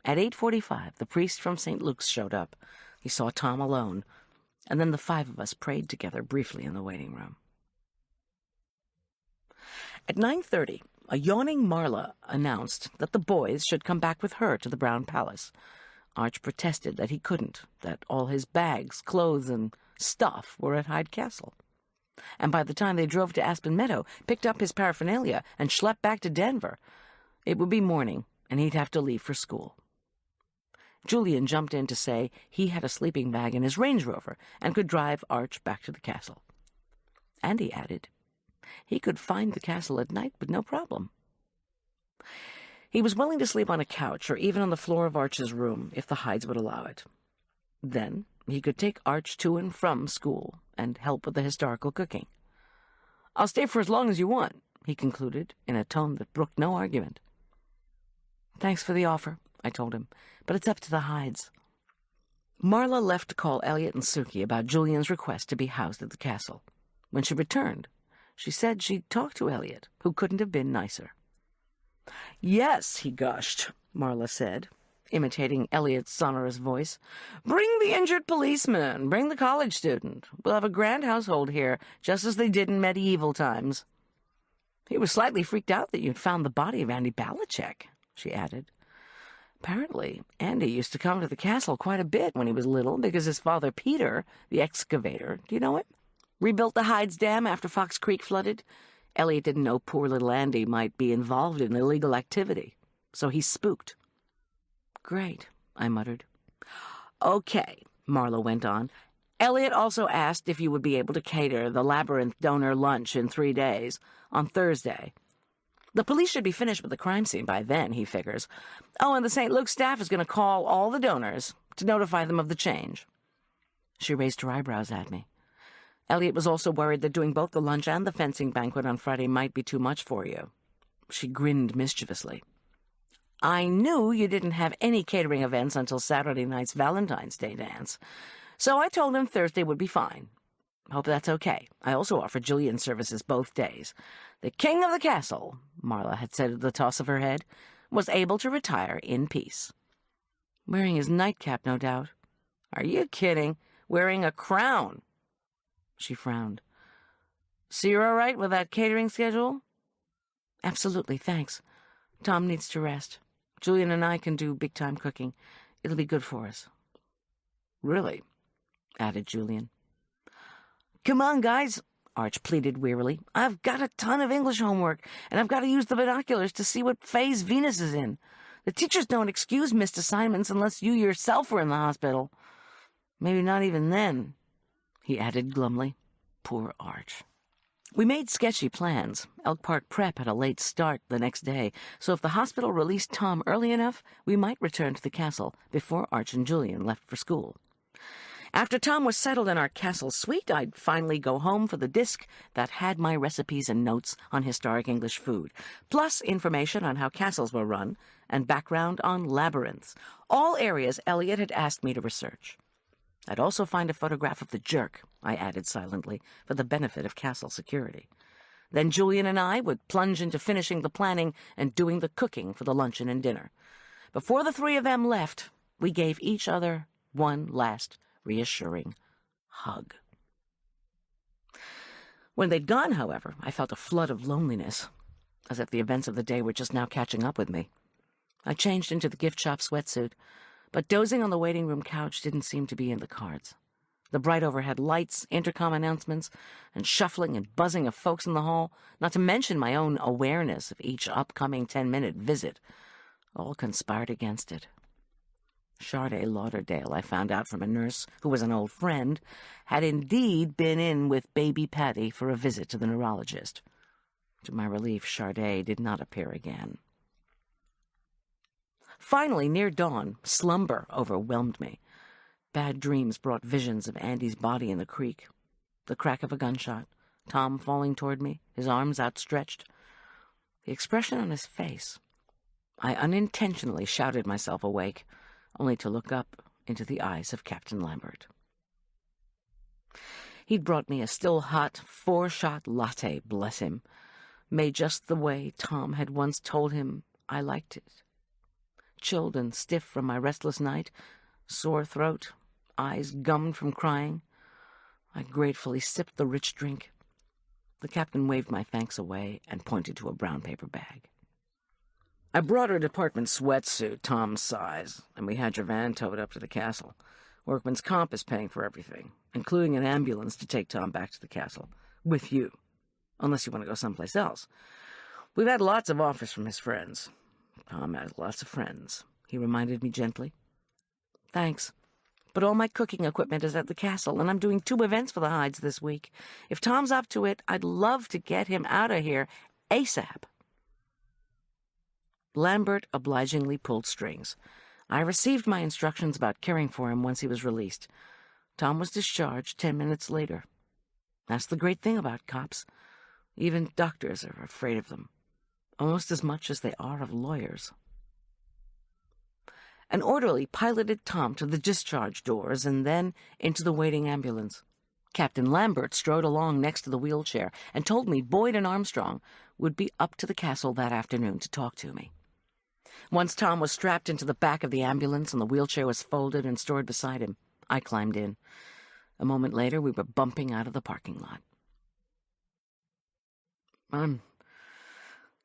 At 8:45, the priest from St. Luke's showed up. He saw Tom alone, and then the five of us prayed together briefly in the waiting room. At 9:30, a yawning Marla announced that the boys should come back with her to the Brown Palace. Arch protested that he couldn't, that all his bags, clothes, and stuff were at Hyde Castle. And by the time they drove to Aspen Meadow, picked up his paraphernalia, and schlepped back to Denver, it would be morning, and he'd have to leave for school. Julian jumped in to say he had a sleeping bag in his Range Rover and could drive Arch back to the castle. And he added, he could find the castle at night with no problem. He was willing to sleep on a couch or even on the floor of Arch's room if the Hydes would allow it. Then he could take Arch to and from school and help with the historical cooking. "I'll stay for as long as you want," he concluded in a tone that brooked no argument. "Thanks for the offer," I told him, "but it's up to the Hydes." Marla left to call Elliot and Suki about Julian's request to be housed at the castle. When she returned, she said she'd talked to Elliot, who couldn't have been nicer. "Yes," he gushed, Marla said, imitating Elliot's sonorous voice. "Bring the injured policeman, bring the college student. We'll have a grand household here, just as they did in medieval times." "He was slightly freaked out that you'd found the body of Andy Balachek," she added. "Apparently, Andy used to come to the castle quite a bit when he was little, because his father, Peter, the excavator, do you know him? Rebuilt the Hydes Dam after Fox Creek flooded. Elliot didn't know poor little Andy might be involved in illegal activity, so he's spooked." "Great," I muttered. "Okay," Marla went on. "Elliot also asked if you would be able to cater the Labyrinth donor lunch in 3 days, on Thursday. The police should be finished with the crime scene by then, he figures. Oh, and the St. Luke's staff is going to call all the donors to notify them of the change." She raised her eyebrows at me. Elliot was also worried that doing both the lunch and the fencing banquet on Friday might be too much for you. She grinned mischievously. "I knew you didn't have any catering events until Saturday night's Valentine's Day dance, so I told him Thursday would be fine. Hope that's okay. I also offered Julian services both days. The king of the castle," Marla had said at the toss of her head, "was able to retire in peace." "Wearing his nightcap, no doubt." "Are you kidding? Wearing a crown." She frowned. "So you're all right with that catering schedule?" "Absolutely, thanks. Tom needs to rest. Julian and I can do big-time cooking. It'll be good for us." "Really?" added Julian. "Come on, guys," Arch pleaded wearily. "I've got a ton of English homework, and I've got to use the binoculars to see what phase Venus is in. The teachers don't excuse missed assignments unless you yourself are in the hospital. Maybe not even then," he added glumly. Poor Arch. We made sketchy plans. Elk Park Prep had a late start the next day, so if the hospital released Tom early enough, we might return to the castle before Arch and Julian left for school. After Tom was settled in our castle suite, I'd finally go home for the disc that had my recipes and notes on historic English food, plus information on how castles were run and background on labyrinths, all areas Elliot had asked me to research. I'd also find a photograph of the jerk, I added silently, for the benefit of castle security. Then Julian and I would plunge into finishing the planning and doing the cooking for the luncheon and dinner. Before the three of them left, we gave each other one last reassuring hug. When they'd gone, however, I felt a flood of loneliness, as if the events of the day were just now catching up with me. I changed into the gift shop sweatsuit, but dozing on the waiting room couch didn't seem to be in the cards. The bright overhead lights, intercom announcements, and shuffling and buzzing of folks in the hall, not to mention my own awareness of each upcoming 10-minute visit, all conspired against it. Sade Lauderdale, I found out from a nurse who was an old friend, had indeed been in with baby Patty for a visit to the neurologist. To my relief, Sade did not appear again. Finally, near dawn, slumber overwhelmed me. Bad dreams brought visions of Andy's body in the creek, the crack of a gunshot, Tom falling toward me, his arms outstretched. The expression on his face. I unintentionally shouted myself awake, only to look up into the eyes of Captain Lambert. He'd brought me a still-hot 4-shot latte, bless him, made just the way Tom had once told him I liked it. Chilled and stiff from my restless night, sore throat, eyes gummed from crying, I gratefully sipped the rich drink. The captain waved my thanks away and pointed to a brown paper bag. I brought her department sweatsuit, Tom's size, and we had your van towed up to the castle. Workman's comp is paying for everything, including an ambulance to take Tom back to the castle, with you, unless you want to go someplace else. We've had lots of offers from his friends. Tom has lots of friends, he reminded me gently. Thanks, but all my cooking equipment is at the castle, and I'm doing 2 events for the Hydes this week. If Tom's up to it, I'd love to get him out of here ASAP. Lambert obligingly pulled strings. I received my instructions about caring for him once he was released. Tom was discharged 10 minutes later. That's the great thing about cops. Even doctors are afraid of them, almost as much as they are of lawyers. An orderly piloted Tom to the discharge doors and then into the waiting ambulance. Captain Lambert strode along next to the wheelchair and told me Boyd and Armstrong would be up to the castle that afternoon to talk to me. Once Tom was strapped into the back of the ambulance and the wheelchair was folded and stored beside him, I climbed in. A moment later, we were bumping out of the parking lot. "I'm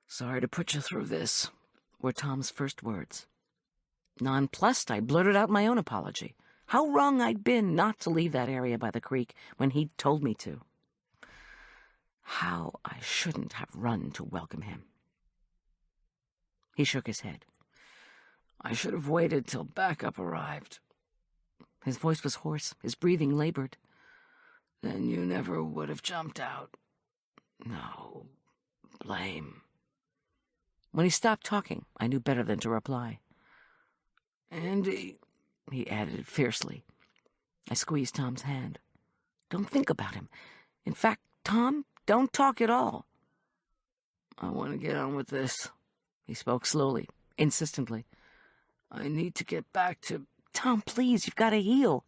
sorry to put you through this," were Tom's first words. Nonplussed, I blurted out my own apology. How wrong I'd been not to leave that area by the creek when he'd told me to. How I shouldn't have run to welcome him. He shook his head. "I should have waited till backup arrived." His voice was hoarse, his breathing labored. "Then you never would have jumped out." "No, blame." When he stopped talking, I knew better than to reply. "Andy," he added fiercely. I squeezed Tom's hand. "Don't think about him. In fact, Tom, don't talk at all." "I want to get on with this." He spoke slowly, insistently. "I need to get back to—" "Tom, please, you've got to heal."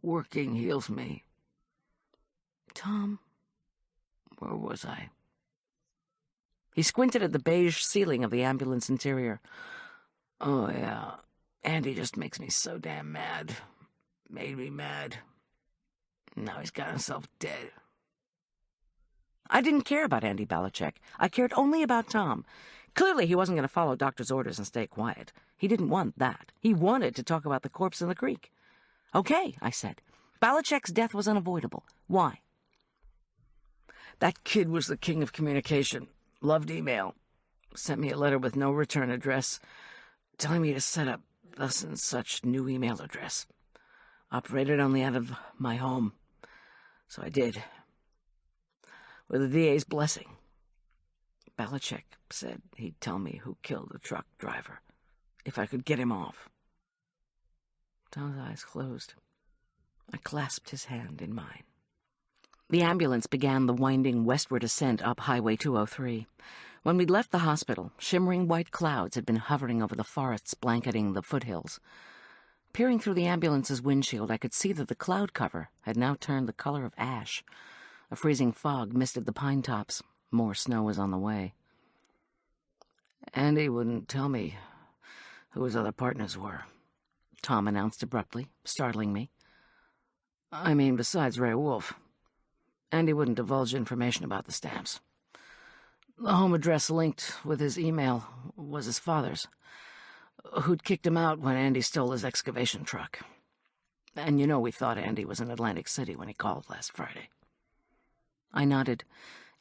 "Working heals me." "Tom, where was I?" He squinted at the beige ceiling of the ambulance interior. "Oh, yeah. Andy just makes me so damn mad. Made me mad. Now he's got himself dead." I didn't care about Andy Belichick. I cared only about Tom. Clearly he wasn't going to follow doctor's orders and stay quiet. He didn't want that. He wanted to talk about the corpse in the creek. "Okay," I said. "Belichick's death was unavoidable. Why?" "That kid was the king of communication. Loved email. Sent me a letter with no return address, telling me to set up thus and such new email address. Operated only out of my home. So I did. With the DA's blessing. Belichick said he'd tell me who killed the truck driver, if I could get him off." Tom's eyes closed. I clasped his hand in mine. The ambulance began the winding westward ascent up Highway 203. When we'd left the hospital, shimmering white clouds had been hovering over the forests blanketing the foothills. Peering through the ambulance's windshield, I could see that the cloud cover had now turned the color of ash. A freezing fog misted the pine tops. More snow was on the way. "Andy wouldn't tell me who his other partners were," Tom announced abruptly, startling me. "I mean, besides Ray Wolf. Andy wouldn't divulge information about the stamps. The home address linked with his email was his father's, who'd kicked him out when Andy stole his excavation truck. And you know we thought Andy was in Atlantic City when he called last Friday." I nodded.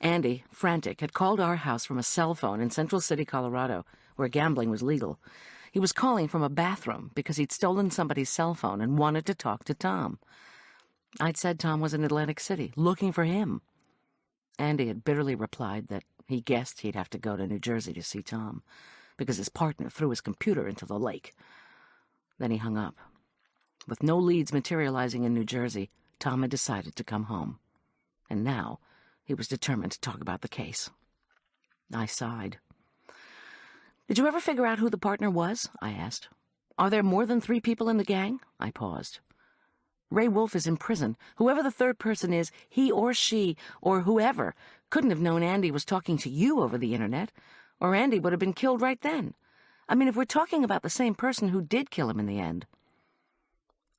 Andy, frantic, had called our house from a cell phone in Central City, Colorado, where gambling was legal. He was calling from a bathroom because he'd stolen somebody's cell phone and wanted to talk to Tom. I'd said Tom was in Atlantic City, looking for him. Andy had bitterly replied that he guessed he'd have to go to New Jersey to see Tom, because his partner threw his computer into the lake. Then he hung up. With no leads materializing in New Jersey, Tom had decided to come home. And now he was determined to talk about the case. I sighed. "Did you ever figure out who the partner was?" I asked. "Are there more than 3 people in the gang?" I paused. "Ray Wolf is in prison. Whoever the third person is, he or she, or whoever, couldn't have known Andy was talking to you over the internet, or Andy would have been killed right then. I mean, if we're talking about the same person who did kill him in the end."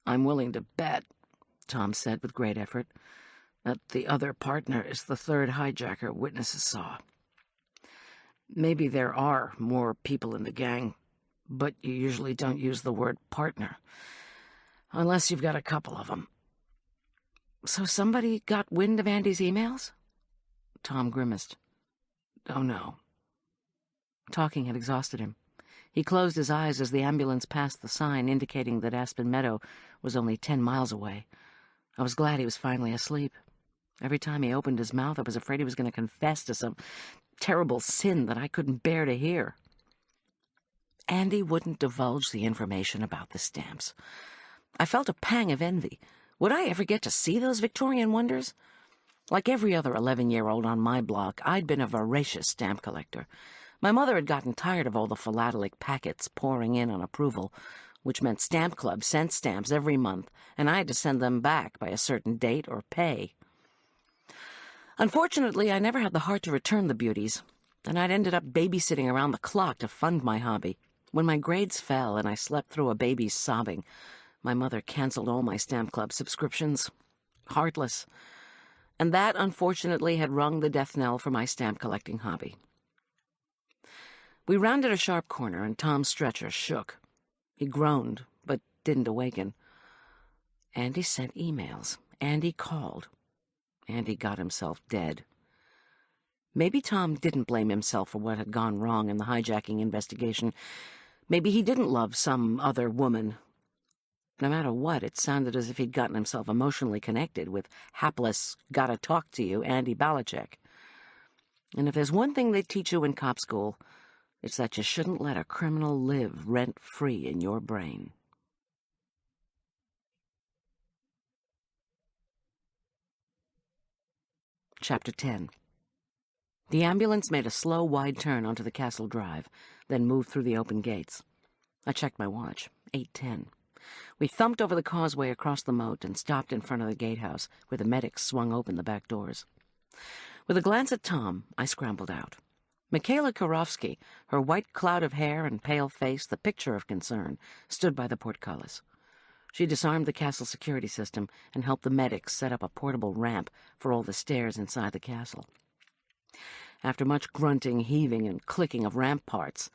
"I'm willing to bet," Tom said with great effort, "that the other partner is the third hijacker witnesses saw. Maybe there are more people in the gang, but you usually don't use the word partner, unless you've got a couple of them." "So somebody got wind of Andy's emails?" Tom grimaced. "Oh, no." Talking had exhausted him. He closed his eyes as the ambulance passed the sign indicating that Aspen Meadow was only 10 miles away. I was glad he was finally asleep. Every time he opened his mouth, I was afraid he was going to confess to some terrible sin that I couldn't bear to hear. Andy wouldn't divulge the information about the stamps. I felt a pang of envy. Would I ever get to see those Victorian wonders? Like every other 11-year-old on my block, I'd been a voracious stamp collector. My mother had gotten tired of all the philatelic packets pouring in on approval, which meant Stamp Club sent stamps every month, and I had to send them back by a certain date or pay. Unfortunately, I never had the heart to return the beauties, and I'd ended up babysitting around the clock to fund my hobby. When my grades fell and I slept through a baby's sobbing, my mother canceled all my Stamp Club subscriptions. Heartless. And that, unfortunately, had rung the death knell for my stamp collecting hobby. We rounded a sharp corner, and Tom's stretcher shook. He groaned, but didn't awaken. Andy sent emails. Andy called. Andy got himself dead. Maybe Tom didn't blame himself for what had gone wrong in the hijacking investigation. Maybe he didn't love some other woman. No matter what, it sounded as if he'd gotten himself emotionally connected with hapless, gotta-talk-to-you Andy Belichick. And if there's one thing they teach you in cop school, it's that you shouldn't let a criminal live rent-free in your brain. Chapter 10. The ambulance made a slow, wide turn onto the castle drive, then moved through the open gates. I checked my watch. 8:10. We thumped over the causeway across the moat and stopped in front of the gatehouse, where the medics swung open the back doors. With a glance at Tom, I scrambled out. Michaela Karofsky, her white cloud of hair and pale face the picture of concern, stood by the portcullis. She disarmed the castle security system and helped the medics set up a portable ramp for all the stairs inside the castle. After much grunting, heaving, and clicking of ramp parts,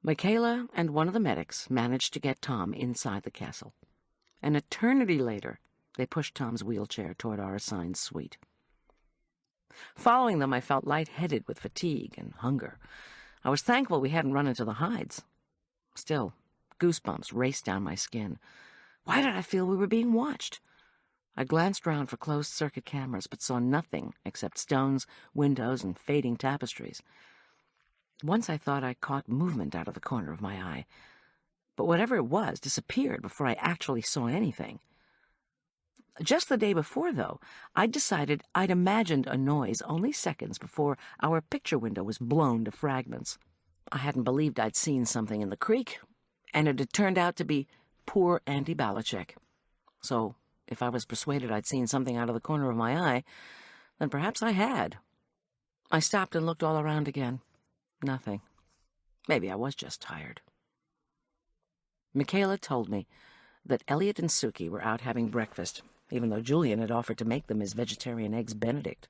Michaela and one of the medics managed to get Tom inside the castle. An eternity later, they pushed Tom's wheelchair toward our assigned suite. Following them, I felt lightheaded with fatigue and hunger. I was thankful we hadn't run into the Hydes. Still, goosebumps raced down my skin. Why did I feel we were being watched? I glanced round for closed-circuit cameras, but saw nothing except stones, windows, and fading tapestries. Once I thought I caught movement out of the corner of my eye, but whatever it was disappeared before I actually saw anything. Just the day before, though, I'd decided I'd imagined a noise only seconds before our picture window was blown to fragments. I hadn't believed I'd seen something in the creek, and it had turned out to be poor Andy Belichick. So, if I was persuaded I'd seen something out of the corner of my eye, then perhaps I had. I stopped and looked all around again. Nothing. Maybe I was just tired. Michaela told me that Elliot and Suki were out having breakfast, even though Julian had offered to make them his vegetarian eggs Benedict.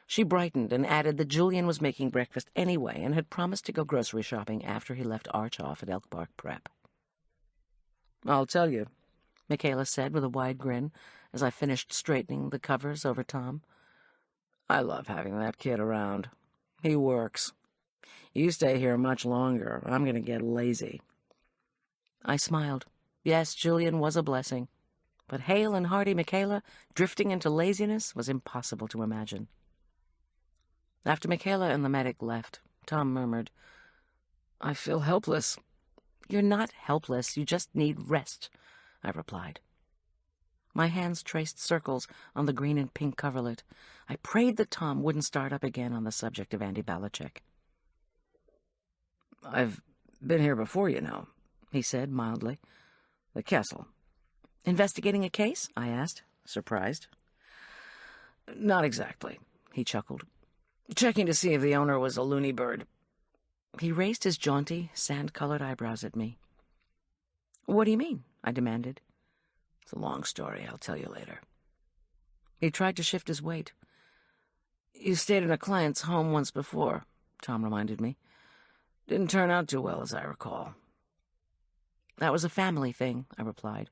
She brightened and added that Julian was making breakfast anyway and had promised to go grocery shopping after he left Arch off at Elk Bark Prep. "I'll tell you," Michaela said with a wide grin as I finished straightening the covers over Tom. "I love having that kid around. He works. You stay here much longer. I'm going to get lazy. I smiled. Yes, Julian was a blessing. But hale and hearty Michaela drifting into laziness was impossible to imagine. After Michaela and the medic left, Tom murmured, "I feel helpless." "You're not helpless. You just need rest," I replied. My hands traced circles on the green and pink coverlet. I prayed that Tom wouldn't start up again on the subject of Andy Belichick. "I've been here before, you know," he said mildly. "The castle." "Investigating a case?" I asked, surprised. "Not exactly," he chuckled. "Checking to see if the owner was a loony bird." He raised his jaunty, sand-colored eyebrows at me. "What do you mean?" I demanded. "It's a long story. I'll tell you later." He tried to shift his weight. "You stayed in a client's home once before," Tom reminded me. "Didn't turn out too well, as I recall." "That was a family thing," I replied.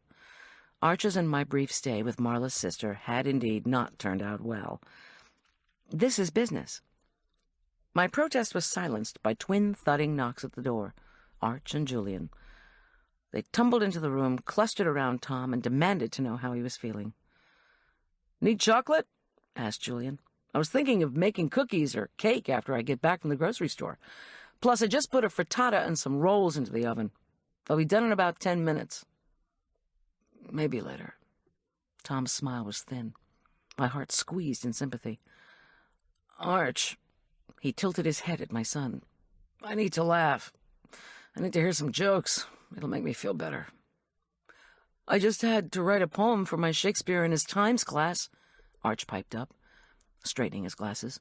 Arch's and my brief stay with Marla's sister had indeed not turned out well. "This is business." My protest was silenced by twin thudding knocks at the door, Arch and Julian. They tumbled into the room, clustered around Tom, and demanded to know how he was feeling. "Need chocolate?" asked Julian. "I was thinking of making cookies or cake after I get back from the grocery store. Plus, I just put a frittata and some rolls into the oven. They'll be done in about 10 minutes. "Maybe later." Tom's smile was thin. My heart squeezed in sympathy. "Arch," he tilted his head at my son, "I need to laugh. I need to hear some jokes. It'll make me feel better." "I just had to write a poem for my Shakespeare in his Times class," Arch piped up, straightening his glasses.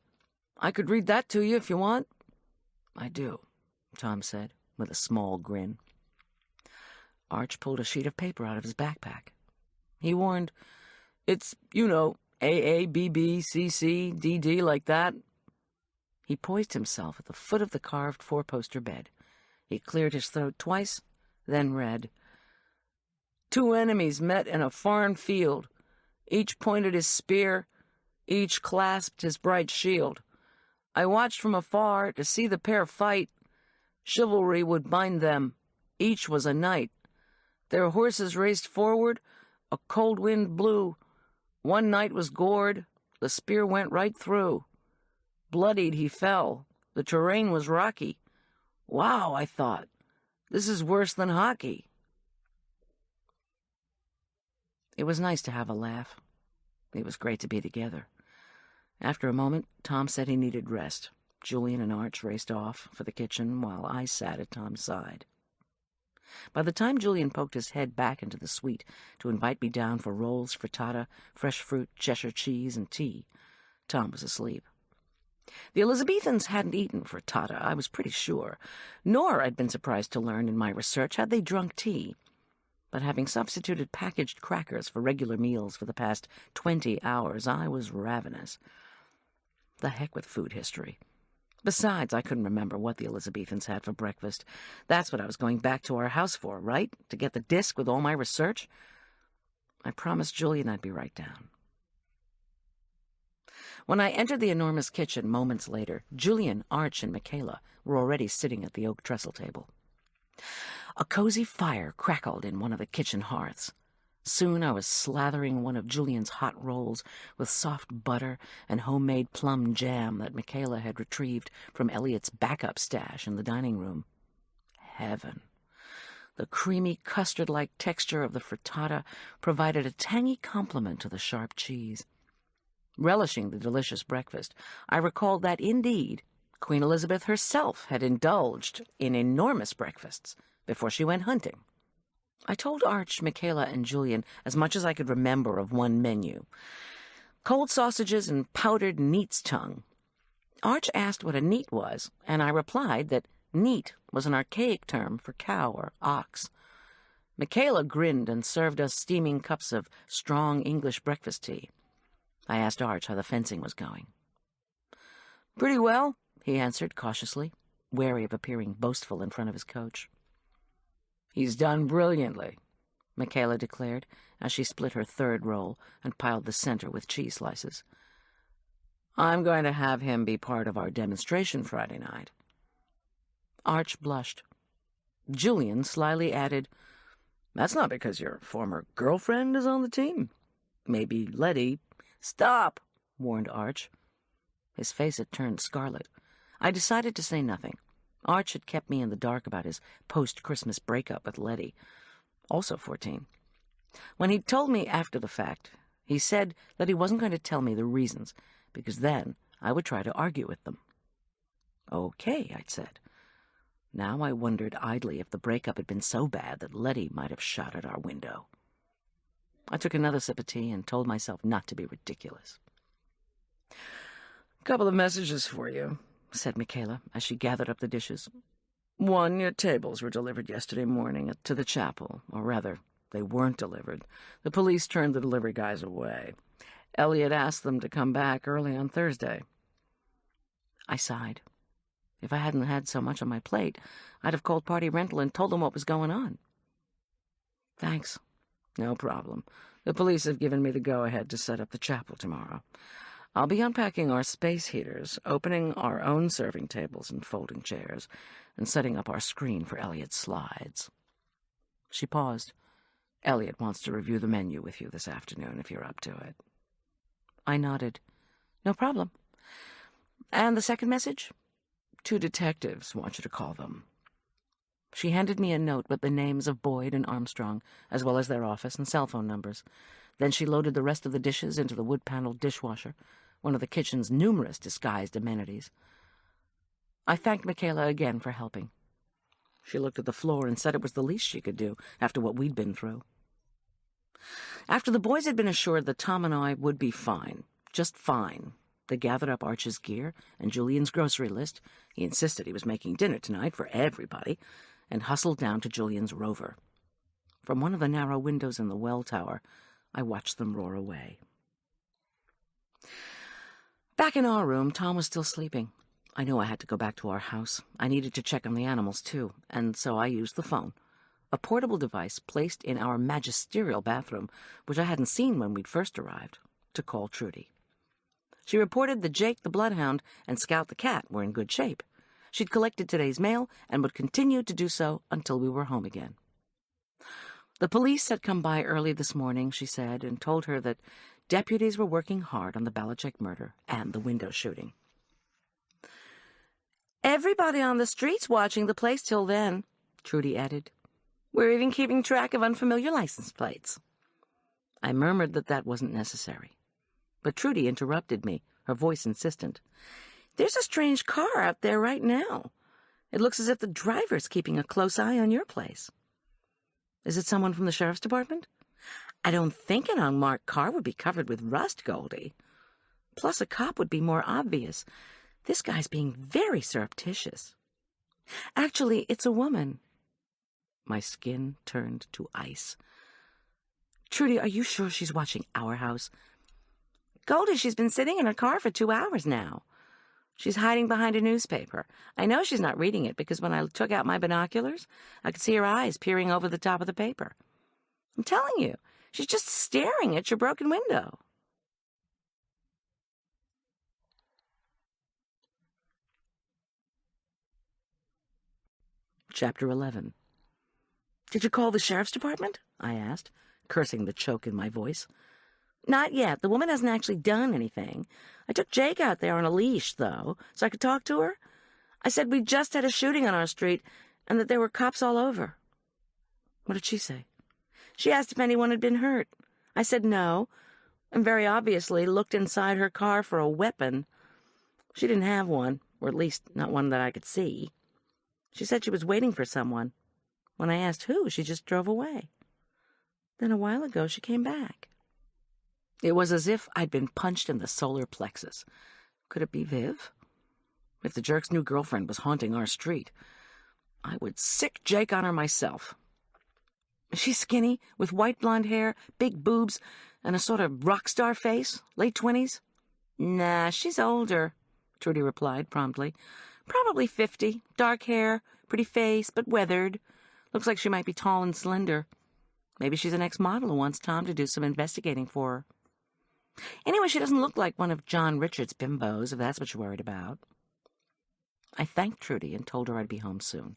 "I could read that to you if you want." "I do," Tom said, with a small grin. Arch pulled a sheet of paper out of his backpack. He warned, "It's, you know, AA, BB, CC, DD, like that." He poised himself at the foot of the carved four-poster bed. He cleared his throat twice, then read, "Two enemies met in a foreign field. Each pointed his spear, each clasped his bright shield. I watched from afar to see the pair fight. Chivalry would bind them. Each was a knight. Their horses raced forward, a cold wind blew. One knight was gored, the spear went right through. Bloodied he fell, the terrain was rocky. Wow, I thought, this is worse than hockey." It was nice to have a laugh. It was great to be together. After a moment, Tom said he needed rest. Julian and Arch raced off for the kitchen while I sat at Tom's side. By the time Julian poked his head back into the suite to invite me down for rolls, frittata, fresh fruit, Cheshire cheese, and tea, Tom was asleep. The Elizabethans hadn't eaten frittata, I was pretty sure, nor, I'd been surprised to learn in my research, had they drunk tea. But having substituted packaged crackers for regular meals for the past 20 hours, I was ravenous. The heck with food history. Besides, I couldn't remember what the Elizabethans had for breakfast. That's what I was going back to our house for, right? To get the disc with all my research? I promised Julian I'd be right down. When I entered the enormous kitchen moments later, Julian, Arch, and Michaela were already sitting at the oak trestle table. A cozy fire crackled in one of the kitchen hearths. Soon I was slathering one of Julian's hot rolls with soft butter and homemade plum jam that Michaela had retrieved from Elliot's backup stash in the dining room. Heaven. The creamy, custard-like texture of the frittata provided a tangy complement to the sharp cheese. Relishing the delicious breakfast, I recalled that, indeed, Queen Elizabeth herself had indulged in enormous breakfasts before she went hunting. I told Arch, Michaela, and Julian as much as I could remember of one menu. Cold sausages and powdered neat's tongue. Arch asked what a neat was, and I replied that neat was an archaic term for cow or ox. Michaela grinned and served us steaming cups of strong English breakfast tea. I asked Arch how the fencing was going. "Pretty well," he answered cautiously, wary of appearing boastful in front of his coach. "He's done brilliantly," Michaela declared as she split her third roll and piled the center with cheese slices. "I'm going to have him be part of our demonstration Friday night." Arch blushed. Julian slyly added, That's not because your former girlfriend is on the team. Maybe Letty—" "Stop," warned Arch. His face had turned scarlet. I decided to say nothing. Arch had kept me in the dark about his post-Christmas breakup with Letty, also 14. When he'd told me after the fact, he said that he wasn't going to tell me the reasons, because then I would try to argue with them. "Okay," I'd said. Now I wondered idly if the breakup had been so bad that Letty might have shot at our window. I took another sip of tea and told myself not to be ridiculous. "Couple of messages for you," said Michaela as she gathered up the dishes. "One, your tables were delivered yesterday morning to the chapel, or rather, they weren't delivered. The police turned the delivery guys away. Elliot asked them to come back early on Thursday." I sighed. If I hadn't had so much on my plate, I'd have called Party Rental and told them what was going on. "Thanks." "No problem. The police have given me the go-ahead to set up the chapel tomorrow. I'll be unpacking our space heaters, opening our own serving tables and folding chairs, and setting up our screen for Elliot's slides." She paused. "Elliot wants to review the menu with you this afternoon, if you're up to it." I nodded. "No problem. And the second message?" "Two detectives want you to call them." She handed me a note with the names of Boyd and Armstrong, as well as their office and cell phone numbers. Then she loaded the rest of the dishes into the wood-paneled dishwasher, one of the kitchen's numerous disguised amenities. I thanked Michaela again for helping. She looked at the floor and said it was the least she could do after what we'd been through. After the boys had been assured that Tom and I would be fine, just fine, they gathered up Arch's gear and Julian's grocery list — he insisted he was making dinner tonight for everybody — and hustled down to Julian's Rover. From one of the narrow windows in the well tower, I watched them roar away. Back in our room, Tom was still sleeping. I knew I had to go back to our house. I needed to check on the animals, too, and so I used the phone, a portable device placed in our magisterial bathroom, which I hadn't seen when we'd first arrived, to call Trudy. She reported that Jake the Bloodhound and Scout the Cat were in good shape. She'd collected today's mail and would continue to do so until we were home again. The police had come by early this morning, she said, and told her that deputies were working hard on the Belichick murder and the window shooting. "Everybody on the street's watching the place till then," Trudy added. "We're even keeping track of unfamiliar license plates." I murmured that wasn't necessary. But Trudy interrupted me, her voice insistent. "There's a strange car out there right now. It looks as if the driver's keeping a close eye on your place." "Is it someone from the sheriff's department?" "I don't think an unmarked car would be covered with rust, Goldy. Plus, a cop would be more obvious. This guy's being very surreptitious. Actually, it's a woman." My skin turned to ice. "Trudy, are you sure she's watching our house?" "Goldy, she's been sitting in her car for 2 hours now. She's hiding behind a newspaper. I know she's not reading it because when I took out my binoculars, I could see her eyes peering over the top of the paper. I'm telling you, she's just staring at your broken window." Chapter 11. "Did you call the sheriff's department?" I asked, cursing the choke in my voice. "Not yet. The woman hasn't actually done anything. I took Jake out there on a leash, though, so I could talk to her. I said we just had a shooting on our street and that there were cops all over." "What did she say?" "She asked if anyone had been hurt. I said no, and very obviously looked inside her car for a weapon. She didn't have one, or at least not one that I could see. She said she was waiting for someone. When I asked who, she just drove away. Then a while ago she came back." It was as if I'd been punched in the solar plexus. Could it be Viv? If the jerk's new girlfriend was haunting our street, I would sick Jake on her myself. "Is she skinny, with white blonde hair, big boobs, and a sort of rock star face, late 20s? "Nah, she's older," Trudy replied promptly. "Probably 50, dark hair, pretty face, but weathered. Looks like she might be tall and slender. Maybe she's an ex-model who wants Tom to do some investigating for her. Anyway, she doesn't look like one of John Richards' bimbos, if that's what you're worried about." I thanked Trudy and told her I'd be home soon.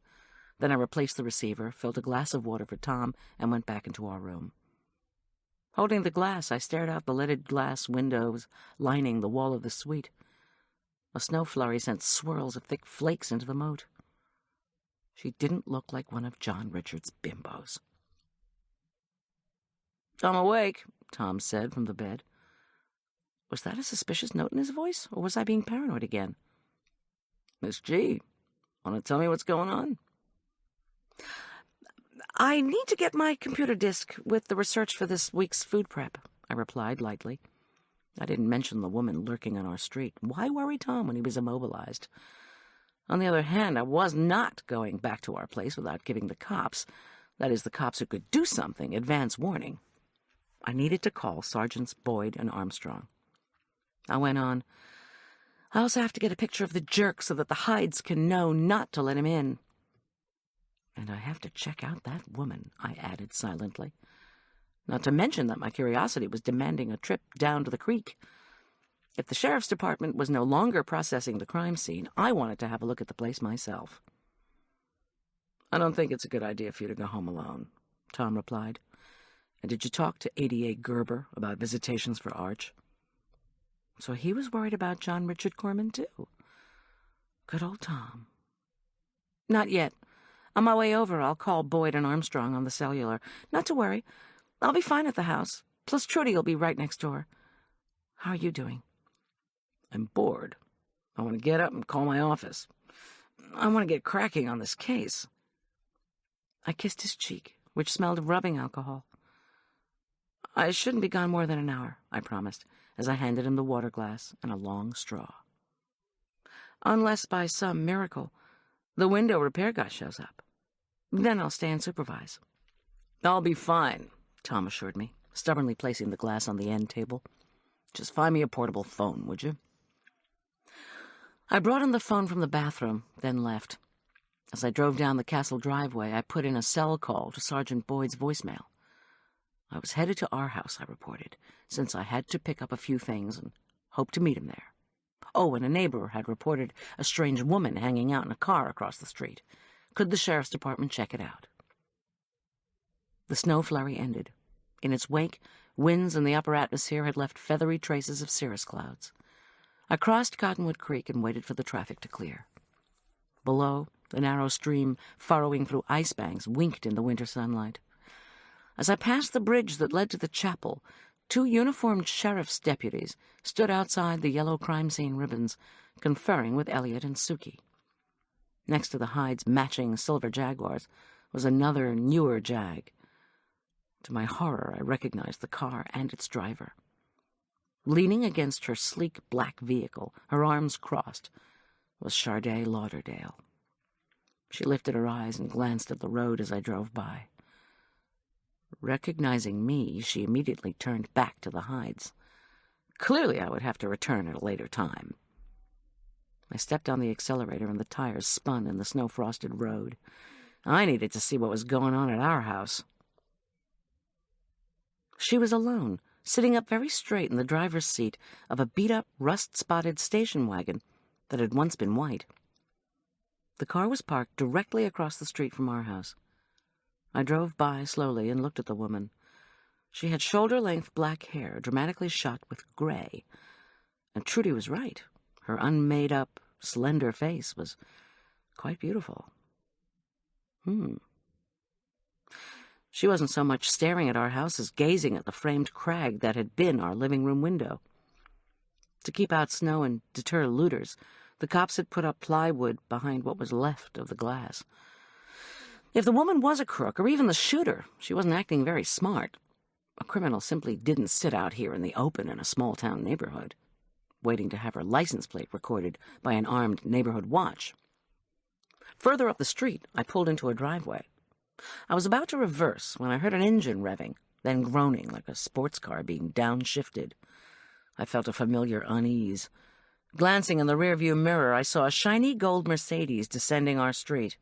Then I replaced the receiver, filled a glass of water for Tom, and went back into our room. Holding the glass, I stared out the leaded glass windows lining the wall of the suite. A snow flurry sent swirls of thick flakes into the moat. She didn't look like one of John Richard's bimbos. "I'm awake," Tom said from the bed. Was that a suspicious note in his voice, or was I being paranoid again? "Miss G, want to tell me what's going on?" "I need to get my computer disk with the research for this week's food prep," I replied lightly. I didn't mention the woman lurking on our street. Why worry Tom when he was immobilized? On the other hand, I was not going back to our place without giving the cops, that is, the cops who could do something, advance warning. I needed to call Sergeants Boyd and Armstrong. I went on. "I also have to get a picture of the jerk so that the Hydes can know not to let him in. And I have to check out that woman," I added silently. Not to mention that my curiosity was demanding a trip down to the creek. If the sheriff's department was no longer processing the crime scene, I wanted to have a look at the place myself. "I don't think it's a good idea for you to go home alone," Tom replied. "And did you talk to ADA Gerber about visitations for Arch?" So he was worried about John Richard Corman, too. Good old Tom. "Not yet. On my way over, I'll call Boyd and Armstrong on the cellular. Not to worry. I'll be fine at the house. Plus Trudy will be right next door. How are you doing?" "I'm bored. I want to get up and call my office. I want to get cracking on this case." I kissed his cheek, which smelled of rubbing alcohol. "I shouldn't be gone more than an hour," I promised, as I handed him the water glass and a long straw. "Unless, by some miracle, the window repair guy shows up. Then I'll stay and supervise." "I'll be fine," Tom assured me, stubbornly placing the glass on the end table. "Just find me a portable phone, would you?" I brought him the phone from the bathroom, then left. As I drove down the castle driveway, I put in a cell call to Sergeant Boyd's voicemail. I was headed to our house, I reported, since I had to pick up a few things and hoped to meet him there. Oh, and a neighbor had reported a strange woman hanging out in a car across the street. Could the sheriff's department check it out? The snow flurry ended. In its wake, winds in the upper atmosphere had left feathery traces of cirrus clouds. I crossed Cottonwood Creek and waited for the traffic to clear. Below, the narrow stream, furrowing through ice banks, winked in the winter sunlight. As I passed the bridge that led to the chapel, 2 uniformed sheriff's deputies stood outside the yellow crime scene ribbons, conferring with Elliot and Suki. Next to the Hyde's matching silver Jaguars was another, newer Jag. To my horror, I recognized the car and its driver. Leaning against her sleek black vehicle, her arms crossed, was Charday Lauderdale. She lifted her eyes and glanced at the road as I drove by. Recognizing me, she immediately turned back to the Hydes. Clearly, I would have to return at a later time. I stepped on the accelerator and the tires spun in the snow-frosted road. I needed to see what was going on at our house. She was alone, sitting up very straight in the driver's seat of a beat-up, rust-spotted station wagon that had once been white. The car was parked directly across the street from our house. I drove by slowly and looked at the woman. She had shoulder-length black hair, dramatically shot with gray. And Trudy was right. Her unmade-up, slender face was quite beautiful. She wasn't so much staring at our house as gazing at the framed crag that had been our living room window. To keep out snow and deter looters, the cops had put up plywood behind what was left of the glass. If the woman was a crook, or even the shooter, she wasn't acting very smart. A criminal simply didn't sit out here in the open in a small-town neighborhood, waiting to have her license plate recorded by an armed neighborhood watch. Further up the street, I pulled into a driveway. I was about to reverse when I heard an engine revving, then groaning like a sports car being downshifted. I felt a familiar unease. Glancing in the rearview mirror, I saw a shiny gold Mercedes descending our street.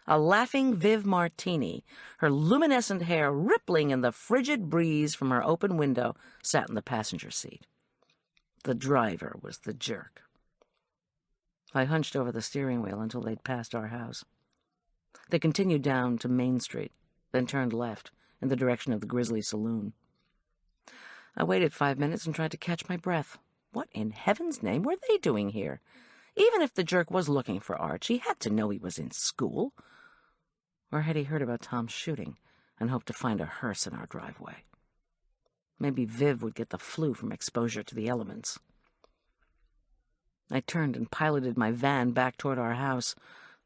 A laughing Viv Martini, her luminescent hair rippling in the frigid breeze from her open window, sat in the passenger seat. The driver was the jerk. I hunched over the steering wheel until they'd passed our house. They continued down to Main Street, then turned left in the direction of the Grizzly Saloon. I waited 5 minutes and tried to catch my breath. What in heaven's name were they doing here? Even if the jerk was looking for Arch, he had to know he was in school. Or had he heard about Tom's shooting and hoped to find a hearse in our driveway? Maybe Viv would get the flu from exposure to the elements. I turned and piloted my van back toward our house.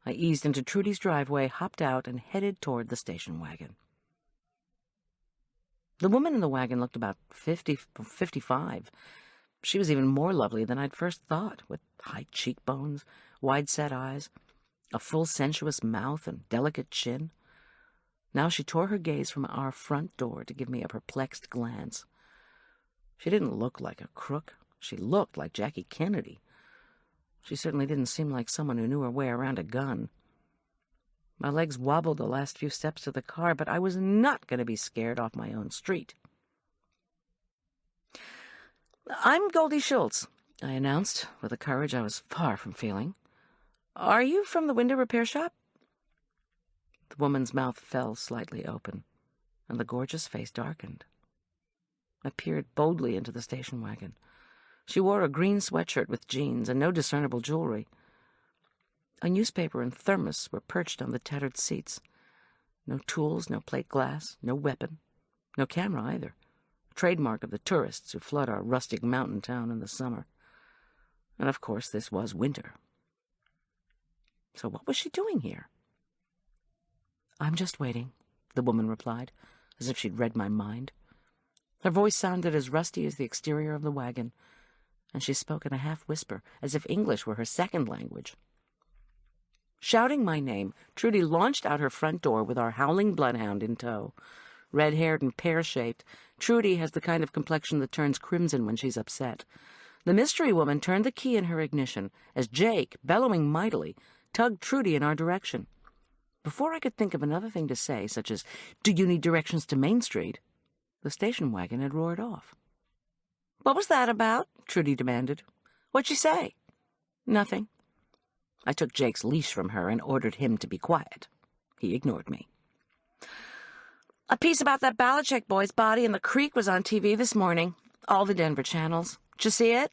I eased into Trudy's driveway, hopped out, and headed toward the station wagon. The woman in the wagon looked about 55. She was even more lovely than I'd first thought, with high cheekbones, wide-set eyes, a full sensuous mouth, and delicate chin. Now she tore her gaze from our front door to give me a perplexed glance. She didn't look like a crook. She looked like Jackie Kennedy. She certainly didn't seem like someone who knew her way around a gun. My legs wobbled the last few steps to the car, but I was not going to be scared off my own street. "I'm Goldy Schulz," I announced, with a courage I was far from feeling. "Are you from the window repair shop?" The woman's mouth fell slightly open, and the gorgeous face darkened. I peered boldly into the station wagon. She wore a green sweatshirt with jeans and no discernible jewelry. A newspaper and thermos were perched on the tattered seats. No tools, no plate glass, no weapon, no camera either. A trademark of the tourists who flood our rustic mountain town in the summer. And of course this was winter. So what was she doing here? "I'm just waiting," the woman replied, as if she'd read my mind. Her voice sounded as rusty as the exterior of the wagon, and she spoke in a half-whisper, as if English were her second language. Shouting my name, Trudy launched out her front door with our howling bloodhound in tow. Red-haired and pear-shaped, Trudy has the kind of complexion that turns crimson when she's upset. The mystery woman turned the key in her ignition as Jake, bellowing mightily, tugged Trudy in our direction. Before I could think of another thing to say, such as, "Do you need directions to Main Street?" the station wagon had roared off. "What was that about?" Trudy demanded. "What'd she say?" "Nothing." I took Jake's leash from her and ordered him to be quiet. He ignored me. "A piece about that Belichick boy's body in the creek was on TV this morning. All the Denver channels. Did you see it?"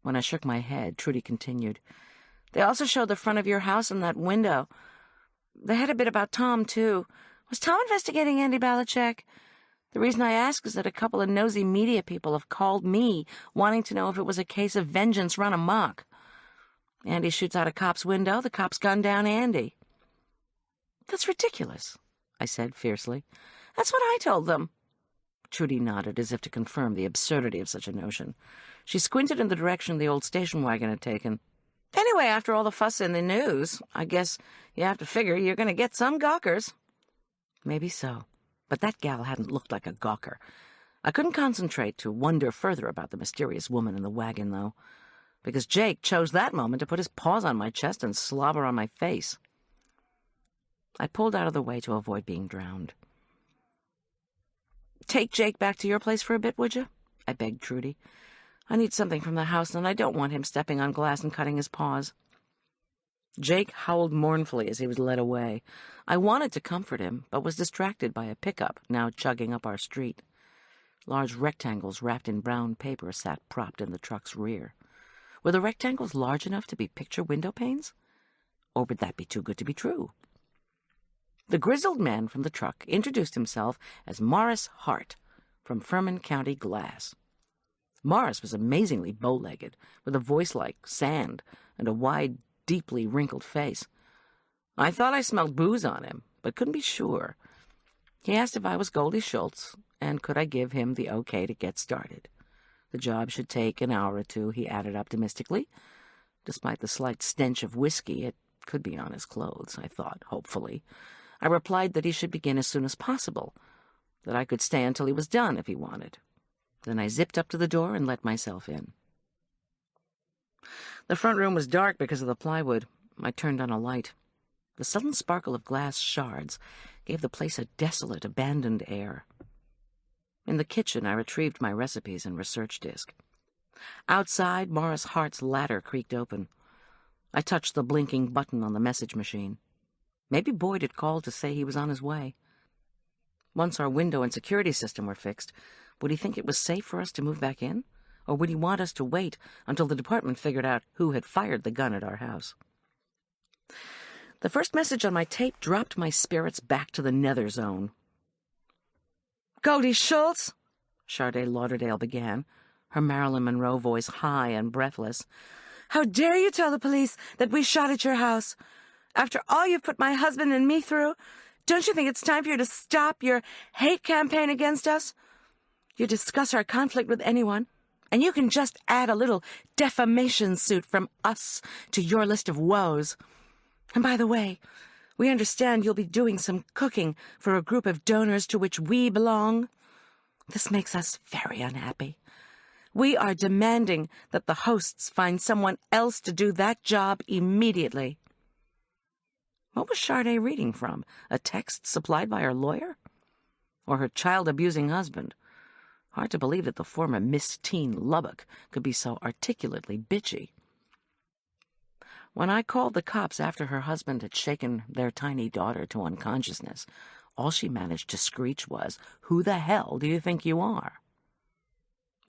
When I shook my head, Trudy continued. "They also showed the front of your house and that window. They had a bit about Tom, too. Was Tom investigating Andy Belichick? The reason I ask is that a couple of nosy media people have called me, wanting to know if it was a case of vengeance run amok. Andy shoots out a cop's window, the cops gun down Andy." "That's ridiculous," I said fiercely. "That's what I told them." Trudy nodded as if to confirm the absurdity of such a notion. She squinted in the direction the old station wagon had taken. "Anyway, after all the fuss in the news, I guess you have to figure you're going to get some gawkers." Maybe so, but that gal hadn't looked like a gawker. I couldn't concentrate to wonder further about the mysterious woman in the wagon, though, because Jake chose that moment to put his paws on my chest and slobber on my face. I pulled out of the way to avoid being drowned. "Take Jake back to your place for a bit, would you?" I begged Trudy. "I need something from the house, and I don't want him stepping on glass and cutting his paws." Jake howled mournfully as he was led away. I wanted to comfort him, but was distracted by a pickup now chugging up our street. Large rectangles wrapped in brown paper sat propped in the truck's rear. Were the rectangles large enough to be picture window panes? Or would that be too good to be true? The grizzled man from the truck introduced himself as Morris Hart, from Furman County Glass. Morris was amazingly bow-legged, with a voice like sand and a wide, deeply wrinkled face. I thought I smelled booze on him, but couldn't be sure. He asked if I was Goldy Schulz, and could I give him the okay to get started. The job should take an hour or two, he added optimistically. Despite the slight stench of whiskey, it could be on his clothes, I thought, hopefully. I replied that he should begin as soon as possible, that I could stay until he was done if he wanted. Then I zipped up to the door and let myself in. The front room was dark because of the plywood. I turned on a light. The sudden sparkle of glass shards gave the place a desolate, abandoned air. In the kitchen, I retrieved my recipes and research disk. Outside, Morris Hart's ladder creaked open. I touched the blinking button on the message machine. Maybe Boyd had called to say he was on his way. Once our window and security system were fixed, would he think it was safe for us to move back in? Or would he want us to wait until the department figured out who had fired the gun at our house? The first message on my tape dropped my spirits back to the nether zone. "Goldy Schulz," Sharday Lauderdale began, her Marilyn Monroe voice high and breathless. "How dare you tell the police that we shot at your house? After all you've put my husband and me through, don't you think it's time for you to stop your hate campaign against us? You discuss our conflict with anyone, and you can just add a little defamation suit from us to your list of woes. And by the way, we understand you'll be doing some cooking for a group of donors to which we belong. This makes us very unhappy. We are demanding that the hosts find someone else to do that job immediately." What was Sharday reading from? A text supplied by her lawyer? Or her child-abusing husband? Hard to believe that the former Miss Teen Lubbock could be so articulately bitchy. When I called the cops after her husband had shaken their tiny daughter to unconsciousness, all she managed to screech was, "Who the hell do you think you are?"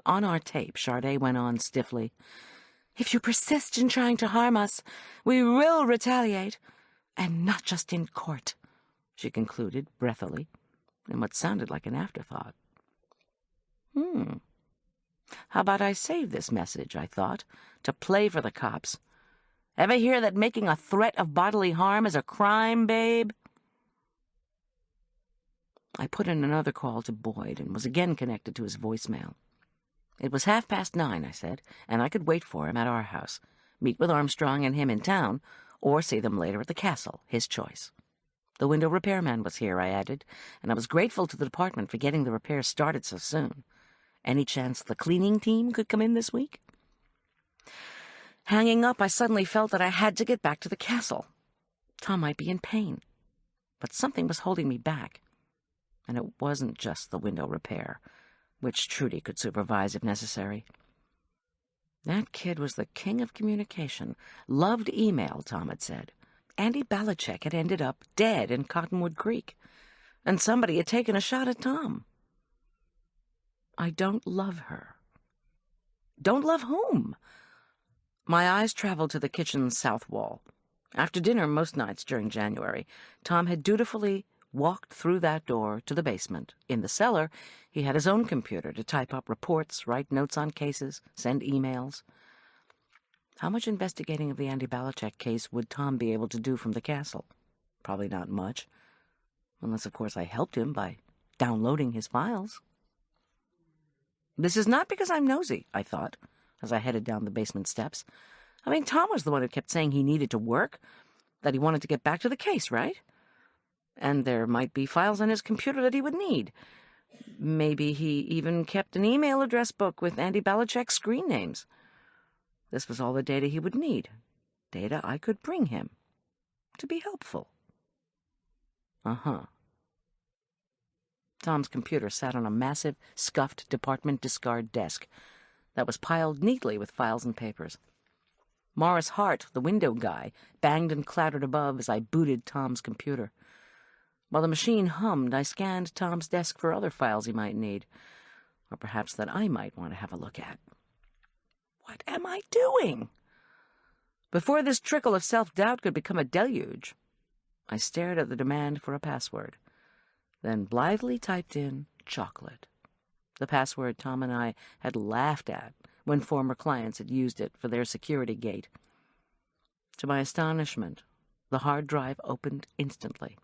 On our tape, Sharday went on stiffly, "If you persist in trying to harm us, we will retaliate. And not just in court," she concluded breathily, in what sounded like an afterthought. How about I save this message, I thought, to play for the cops. Ever hear that making a threat of bodily harm is a crime, babe? I put in another call to Boyd and was again connected to his voicemail. It was 9:30, I said, and I could wait for him at our house, meet with Armstrong and him in town, or see them later at the castle, his choice. The window repairman was here, I added, and I was grateful to the department for getting the repairs started so soon. Any chance the cleaning team could come in this week? Hanging up, I suddenly felt that I had to get back to the castle. Tom might be in pain, but something was holding me back. And it wasn't just the window repair, which Trudy could supervise if necessary. That kid was the king of communication, loved email, Tom had said. Andy Belichick had ended up dead in Cottonwood Creek, and somebody had taken a shot at Tom. I don't love her. Don't love whom? My eyes traveled to the kitchen's south wall. After dinner most nights during January, Tom had dutifully walked through that door to the basement. In the cellar, he had his own computer to type up reports, write notes on cases, send emails. How much investigating of the Andy Belichick case would Tom be able to do from the castle? Probably not much. Unless, of course, I helped him by downloading his files. This is not because I'm nosy, I thought, as I headed down the basement steps. I mean, Tom was the one who kept saying he needed to work, that he wanted to get back to the case, right? And there might be files on his computer that he would need. Maybe he even kept an email address book with Andy Belichick's screen names. This was all the data he would need, data I could bring him, to be helpful. Tom's computer sat on a massive, scuffed department discard desk that was piled neatly with files and papers. Morris Hart, the window guy, banged and clattered above as I booted Tom's computer. While the machine hummed, I scanned Tom's desk for other files he might need, or perhaps that I might want to have a look at. What am I doing? Before this trickle of self-doubt could become a deluge, I stared at the demand for a password, then blithely typed in chocolate, the password Tom and I had laughed at when former clients had used it for their security gate. To my astonishment, the hard drive opened instantly.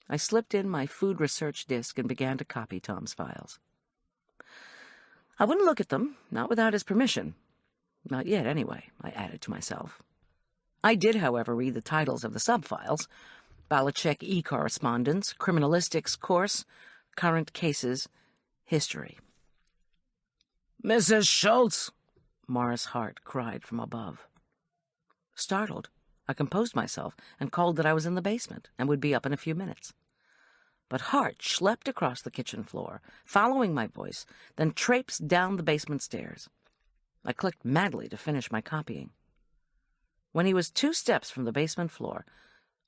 I slipped in my food research disk and began to copy Tom's files. I wouldn't look at them, not without his permission. Not yet, anyway, I added to myself. I did, however, read the titles of the sub-files: Belichick e-correspondence, criminalistics course, current cases, history. "Mrs. Schulz!" Morris Hart cried from above. Startled, I composed myself and called that I was in the basement and would be up in a few minutes. But Hart schlepped across the kitchen floor, following my voice, then traipsed down the basement stairs. I clicked madly to finish my copying. When he was 2 steps from the basement floor,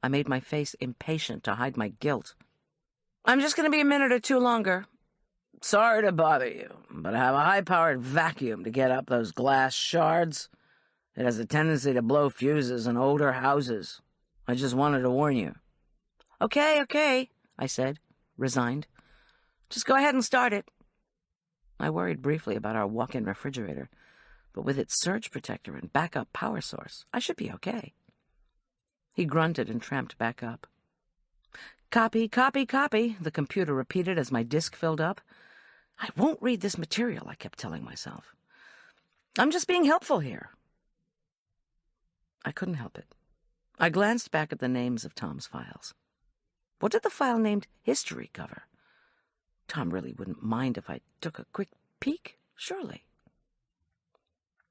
I made my face impatient to hide my guilt. "I'm just going to be a minute or two longer. Sorry to bother you, but I have a high-powered vacuum to get up those glass shards. It has a tendency to blow fuses in older houses. I just wanted to warn you." Okay, I said, resigned. "Just go ahead and start it." I worried briefly about our walk-in refrigerator, but with its surge protector and backup power source, I should be okay. He grunted and tramped back up. "Copy, copy, copy," the computer repeated as my disk filled up. "I won't read this material," I kept telling myself. "I'm just being helpful here." I couldn't help it. I glanced back at the names of Tom's files. What did the file named History cover? Tom really wouldn't mind if I took a quick peek, surely.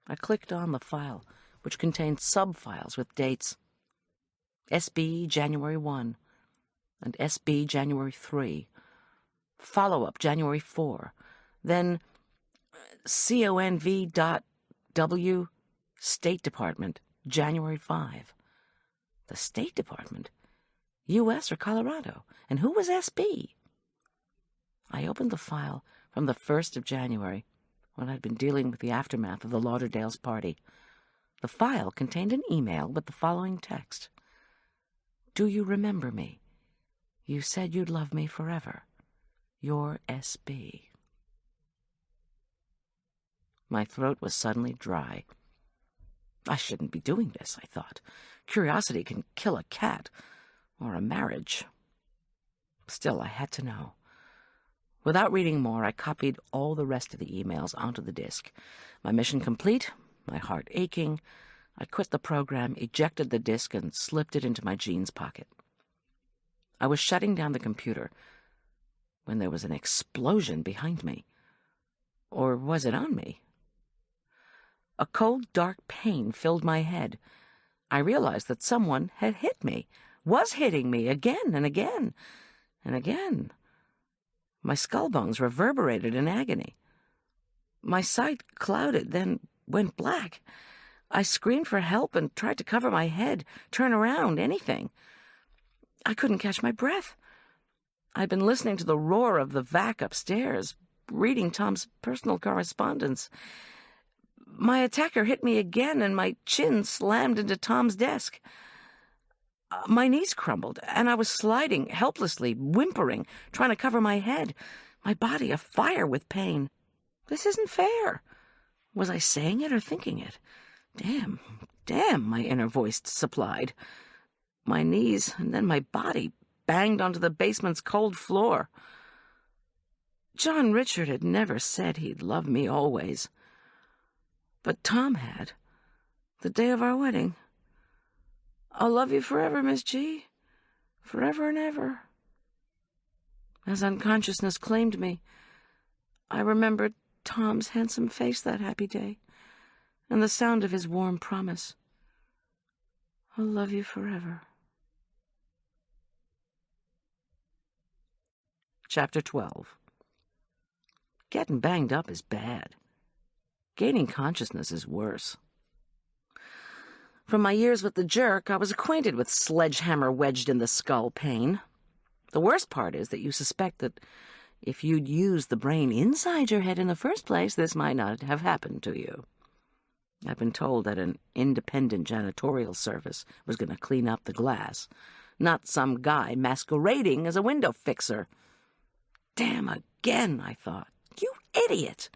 I clicked on the file, which contained sub-files with dates. SB January 1 and SB January 3. Follow-up January 4. Then CONV.W State Department January 5. The State Department? U.S. or Colorado? And who was SB? I opened the file from the 1st of January, when I'd been dealing with the aftermath of the Lauderdale's party. The file contained an email with the following text. "Do you remember me? You said you'd love me forever. Your SB." My throat was suddenly dry. I shouldn't be doing this, I thought. Curiosity can kill a cat, or a marriage. Still, I had to know. Without reading more, I copied all the rest of the emails onto the disk. My mission complete, my heart aching, I quit the program, ejected the disk, and slipped it into my jeans pocket. I was shutting down the computer when there was an explosion behind me. Or was it on me? A cold, dark pain filled my head. I realized that someone had hit me, was hitting me again and again and again. My skull bones reverberated in agony. My sight clouded, then went black. I screamed for help and tried to cover my head, turn around, anything. I couldn't catch my breath. I'd been listening to the roar of the vac upstairs, reading Tom's personal correspondence. My attacker hit me again, and my chin slammed into Tom's desk. My knees crumbled, and I was sliding helplessly, whimpering, trying to cover my head, my body afire with pain. This isn't fair. Was I saying it or thinking it? Damn, my inner voice supplied. My knees and then my body banged onto the basement's cold floor. John Richard had never said he'd love me always. But Tom had, the day of our wedding. "I'll love you forever, Miss G. Forever and ever." As unconsciousness claimed me, I remembered Tom's handsome face that happy day, and the sound of his warm promise. "I'll love you forever." Chapter 12. Getting banged up is bad. Gaining consciousness is worse. From my years with the jerk, I was acquainted with sledgehammer wedged in the skull pain. The worst part is that you suspect that if you'd used the brain inside your head in the first place, this might not have happened to you. I've been told that an independent janitorial service was going to clean up the glass, not some guy masquerading as a window fixer. Damn again, I thought. You idiot!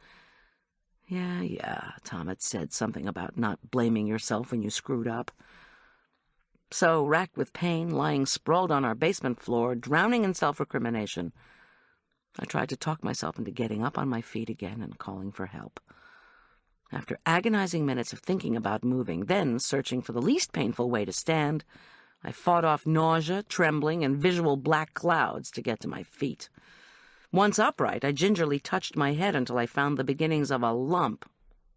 Yeah, Tom had said something about not blaming yourself when you screwed up. So, racked with pain, lying sprawled on our basement floor, drowning in self-recrimination, I tried to talk myself into getting up on my feet again and calling for help. After agonizing minutes of thinking about moving, then searching for the least painful way to stand, I fought off nausea, trembling, and visual black clouds to get to my feet. Once upright, I gingerly touched my head until I found the beginnings of a lump.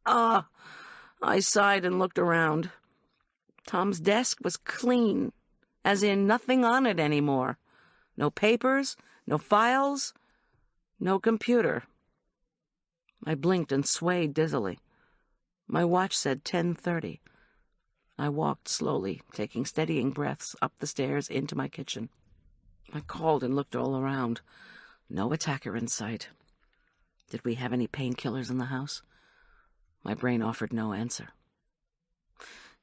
Ah! I sighed and looked around. Tom's desk was clean, as in nothing on it anymore. No papers, no files, no computer. I blinked and swayed dizzily. My watch said 10:30. I walked slowly, taking steadying breaths up the stairs into my kitchen. I called and looked all around. No attacker in sight. Did we have any painkillers in the house? My brain offered no answer.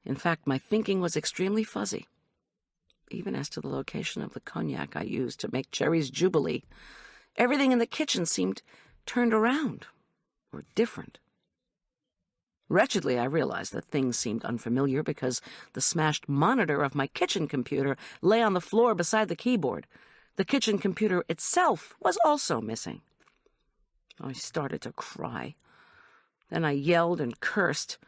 In fact, my thinking was extremely fuzzy, even as to the location of the cognac I used to make Cherry's Jubilee. Everything in the kitchen seemed turned around, or different. Wretchedly, I realized that things seemed unfamiliar because the smashed monitor of my kitchen computer lay on the floor beside the keyboard. The kitchen computer itself was also missing. I started to cry. Then I yelled and cursed.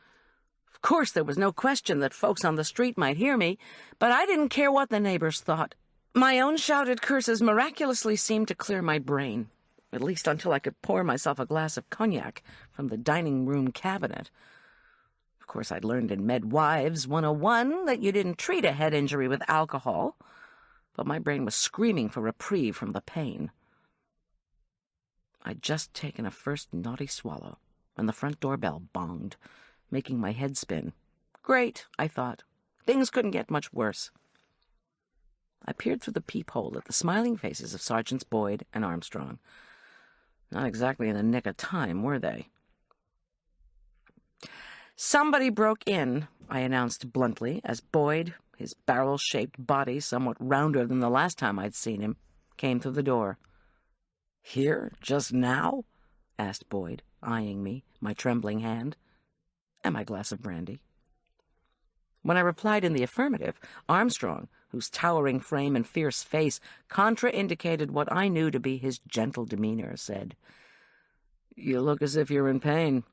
Of course, there was no question that folks on the street might hear me, but I didn't care what the neighbors thought. My own shouted curses miraculously seemed to clear my brain, at least until I could pour myself a glass of cognac from the dining room cabinet. Of course, I'd learned in Med Wives 101 that you didn't treat a head injury with alcohol, but my brain was screaming for reprieve from the pain. I'd just taken a first naughty swallow, and the front doorbell bonged, making my head spin. Great, I thought. Things couldn't get much worse. I peered through the peephole at the smiling faces of Sergeants Boyd and Armstrong. Not exactly in the nick of time, were they? Somebody broke in, I announced bluntly, as Boyd, his barrel-shaped body somewhat rounder than the last time I'd seen him, came through the door. Here, just now? Asked Boyd, eyeing me, my trembling hand, and my glass of brandy. When I replied in the affirmative, Armstrong, whose towering frame and fierce face contraindicated what I knew to be his gentle demeanor, said, "You look as if you're in pain."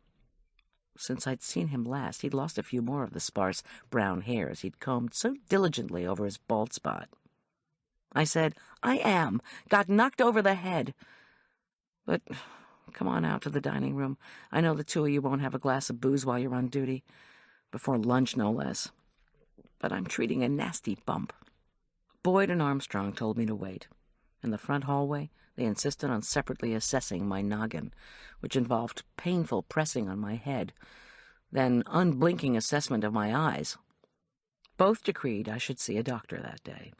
Since I'd seen him last, he'd lost a few more of the sparse brown hairs he'd combed so diligently over his bald spot. I said, "I am. Got knocked over the head. But come on out to the dining room. I know the two of you won't have a glass of booze while you're on duty. Before lunch, no less. But I'm treating a nasty bump." Boyd and Armstrong told me to wait. In the front hallway, they insisted on separately assessing my noggin, which involved painful pressing on my head, then unblinking assessment of my eyes. Both decreed I should see a doctor that day.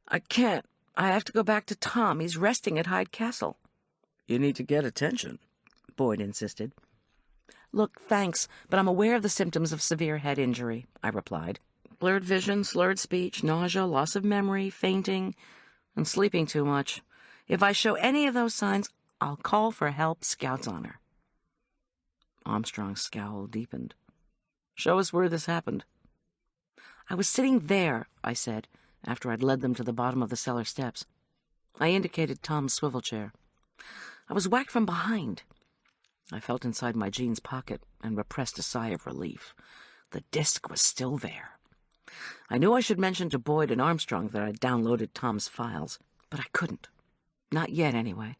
"I can't. I have to go back to Tom. He's resting at Hyde Castle." "You need to get attention," Boyd insisted. "Look, thanks, but I'm aware of the symptoms of severe head injury," I replied. "Blurred vision, slurred speech, nausea, loss of memory, fainting, and sleeping too much. If I show any of those signs, I'll call for help, Scout's honor." Armstrong's scowl deepened. "Show us where this happened." "I was sitting there," I said, after I'd led them to the bottom of the cellar steps. I indicated Tom's swivel chair. "I was whacked from behind." I felt inside my jeans pocket and repressed a sigh of relief. The disc was still there. I knew I should mention to Boyd and Armstrong that I'd downloaded Tom's files, but I couldn't. Not yet, anyway.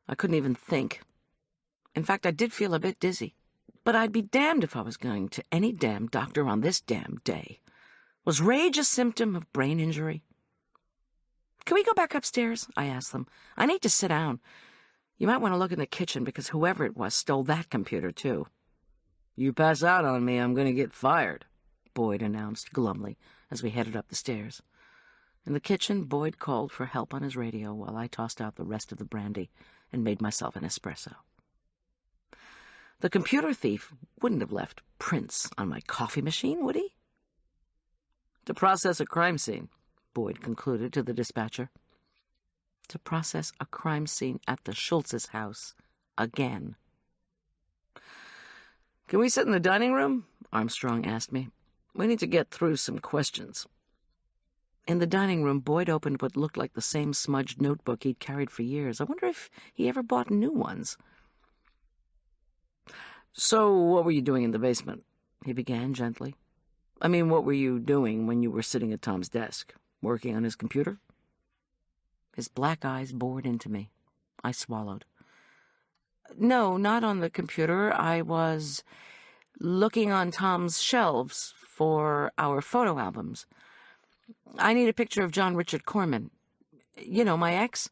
I couldn't even think. In fact, I did feel a bit dizzy. But I'd be damned if I was going to any damn doctor on this damn day. Was rage a symptom of brain injury? "Can we go back upstairs?" I asked them. "I need to sit down. You might want to look in the kitchen because whoever it was stole that computer, too." "You pass out on me, I'm going to get fired," Boyd announced glumly as we headed up the stairs. In the kitchen, Boyd called for help on his radio while I tossed out the rest of the brandy and made myself an espresso. The computer thief wouldn't have left prints on my coffee machine, would he? "To process a crime scene," Boyd concluded to the dispatcher. To process a crime scene at the Schultz's house again. "Can we sit in the dining room?" Armstrong asked me. "We need to get through some questions." In the dining room, Boyd opened what looked like the same smudged notebook he'd carried for years. I wonder if he ever bought new ones. "So what were you doing in the basement?" he began gently. "I mean, what were you doing when you were sitting at Tom's desk? Working on his computer?" His black eyes bored into me. I swallowed. "No, not on the computer. I was looking on Tom's shelves for our photo albums. I need a picture of John Richard Corman. You know, my ex?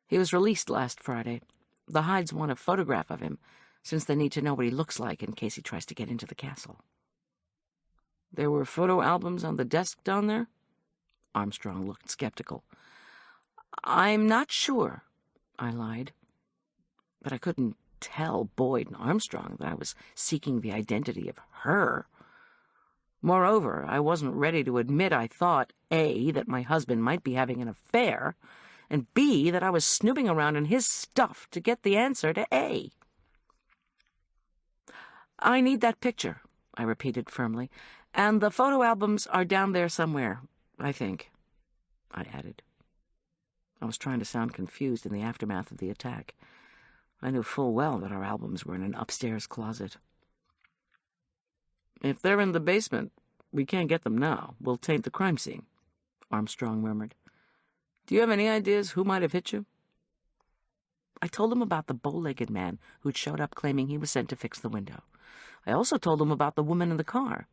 He was released last Friday. The Hydes want a photograph of him, since they need to know what he looks like in case he tries to get into the castle." There were photo albums on the desk down there? Armstrong looked skeptical. I'm not sure, I lied. But I couldn't tell Boyd and Armstrong that I was seeking the identity of her. Moreover, I wasn't ready to admit I thought, A, that my husband might be having an affair, and B, that I was snooping around in his stuff to get the answer to A. I need that picture, I repeated firmly, and the photo albums are down there somewhere, I think, I added. I was trying to sound confused in the aftermath of the attack. I knew full well that our albums were in an upstairs closet. If they're in the basement, we can't get them now. We'll taint the crime scene, Armstrong murmured. Do you have any ideas who might have hit you? I told him about the bow-legged man who'd showed up claiming he was sent to fix the window. I also told him about the woman in the car.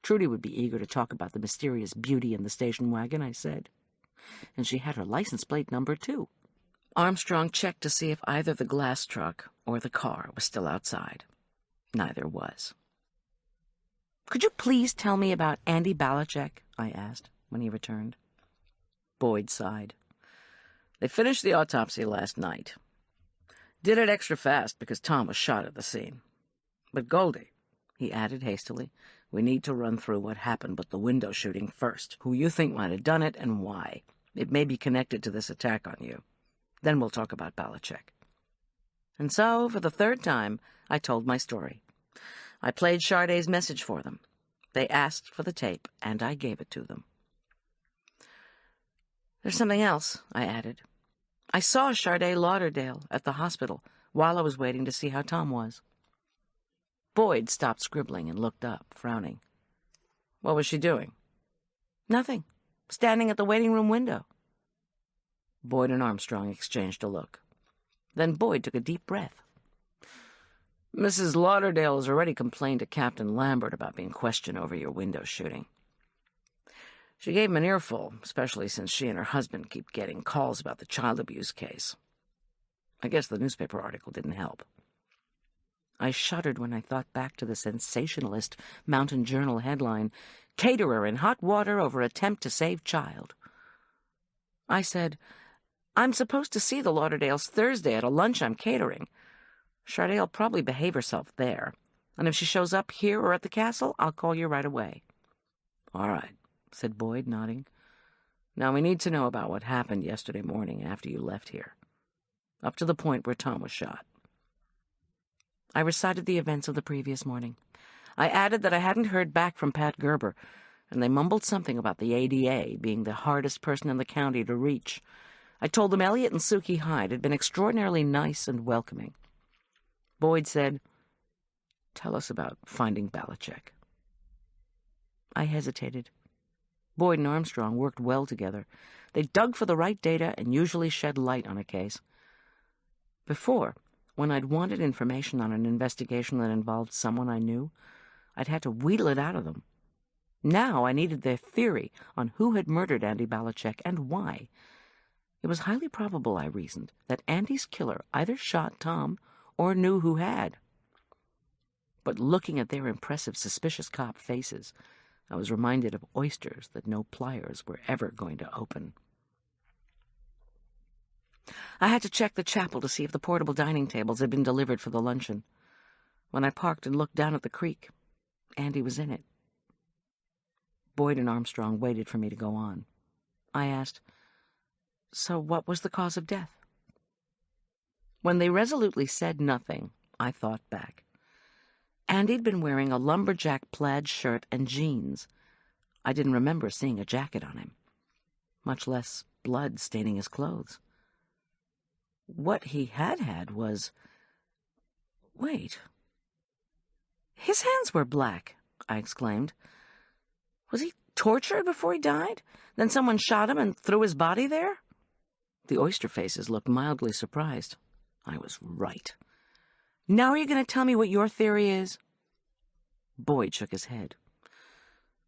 Trudy would be eager to talk about the mysterious beauty in the station wagon, I said. And she had her license plate number, too. Armstrong checked to see if either the glass truck or the car was still outside. Neither was. Could you please tell me about Andy Balachek? I asked when he returned. Boyd sighed. They finished the autopsy last night. Did it extra fast because Tom was shot at the scene. But Goldy, he added hastily, we need to run through what happened with the window shooting first, who you think might have done it and why. It may be connected to this attack on you. Then we'll talk about Balachek. And so, for the third time, I told my story. I played Chardet's message for them. They asked for the tape, and I gave it to them. There's something else, I added. I saw Chardet Lauderdale at the hospital while I was waiting to see how Tom was. Boyd stopped scribbling and looked up, frowning. What was she doing? Nothing. Standing at the waiting room window. Boyd and Armstrong exchanged a look. Then Boyd took a deep breath. Mrs. Lauderdale has already complained to Captain Lambert about being questioned over your window shooting. She gave him an earful, especially since she and her husband keep getting calls about the child abuse case. I guess the newspaper article didn't help. I shuddered when I thought back to the sensationalist Mountain Journal headline, Caterer in hot water over attempt to save child. I said, I'm supposed to see the Lauderdales Thursday at a lunch I'm catering. Chardet'll probably behave herself there, and if she shows up here or at the castle, I'll call you right away. All right, said Boyd, nodding. Now we need to know about what happened yesterday morning after you left here, up to the point where Tom was shot. I recited the events of the previous morning. I added that I hadn't heard back from Pat Gerber, and they mumbled something about the ADA being the hardest person in the county to reach. I told them Elliot and Sukey Hyde had been extraordinarily nice and welcoming. Boyd said, Tell us about finding Balachek. I hesitated. Boyd and Armstrong worked well together. They dug for the right data and usually shed light on a case. Before, when I'd wanted information on an investigation that involved someone I knew, I'd had to wheedle it out of them. Now I needed their theory on who had murdered Andy Balachek and why. It was highly probable, I reasoned, that Andy's killer either shot Tom or knew who had. But looking at their impressive, suspicious cop faces, I was reminded of oysters that no pliers were ever going to open. I had to check the chapel to see if the portable dining tables had been delivered for the luncheon. When I parked and looked down at the creek, Andy was in it. Boyd and Armstrong waited for me to go on. I asked, So what was the cause of death? When they resolutely said nothing, I thought back. Andy'd been wearing a lumberjack plaid shirt and jeans. I didn't remember seeing a jacket on him, much less blood staining his clothes. What he had was... Wait. His hands were black, I exclaimed. Was he tortured before he died? Then someone shot him and threw his body there? The oyster faces looked mildly surprised. I was right. Now are you going to tell me what your theory is? Boyd shook his head.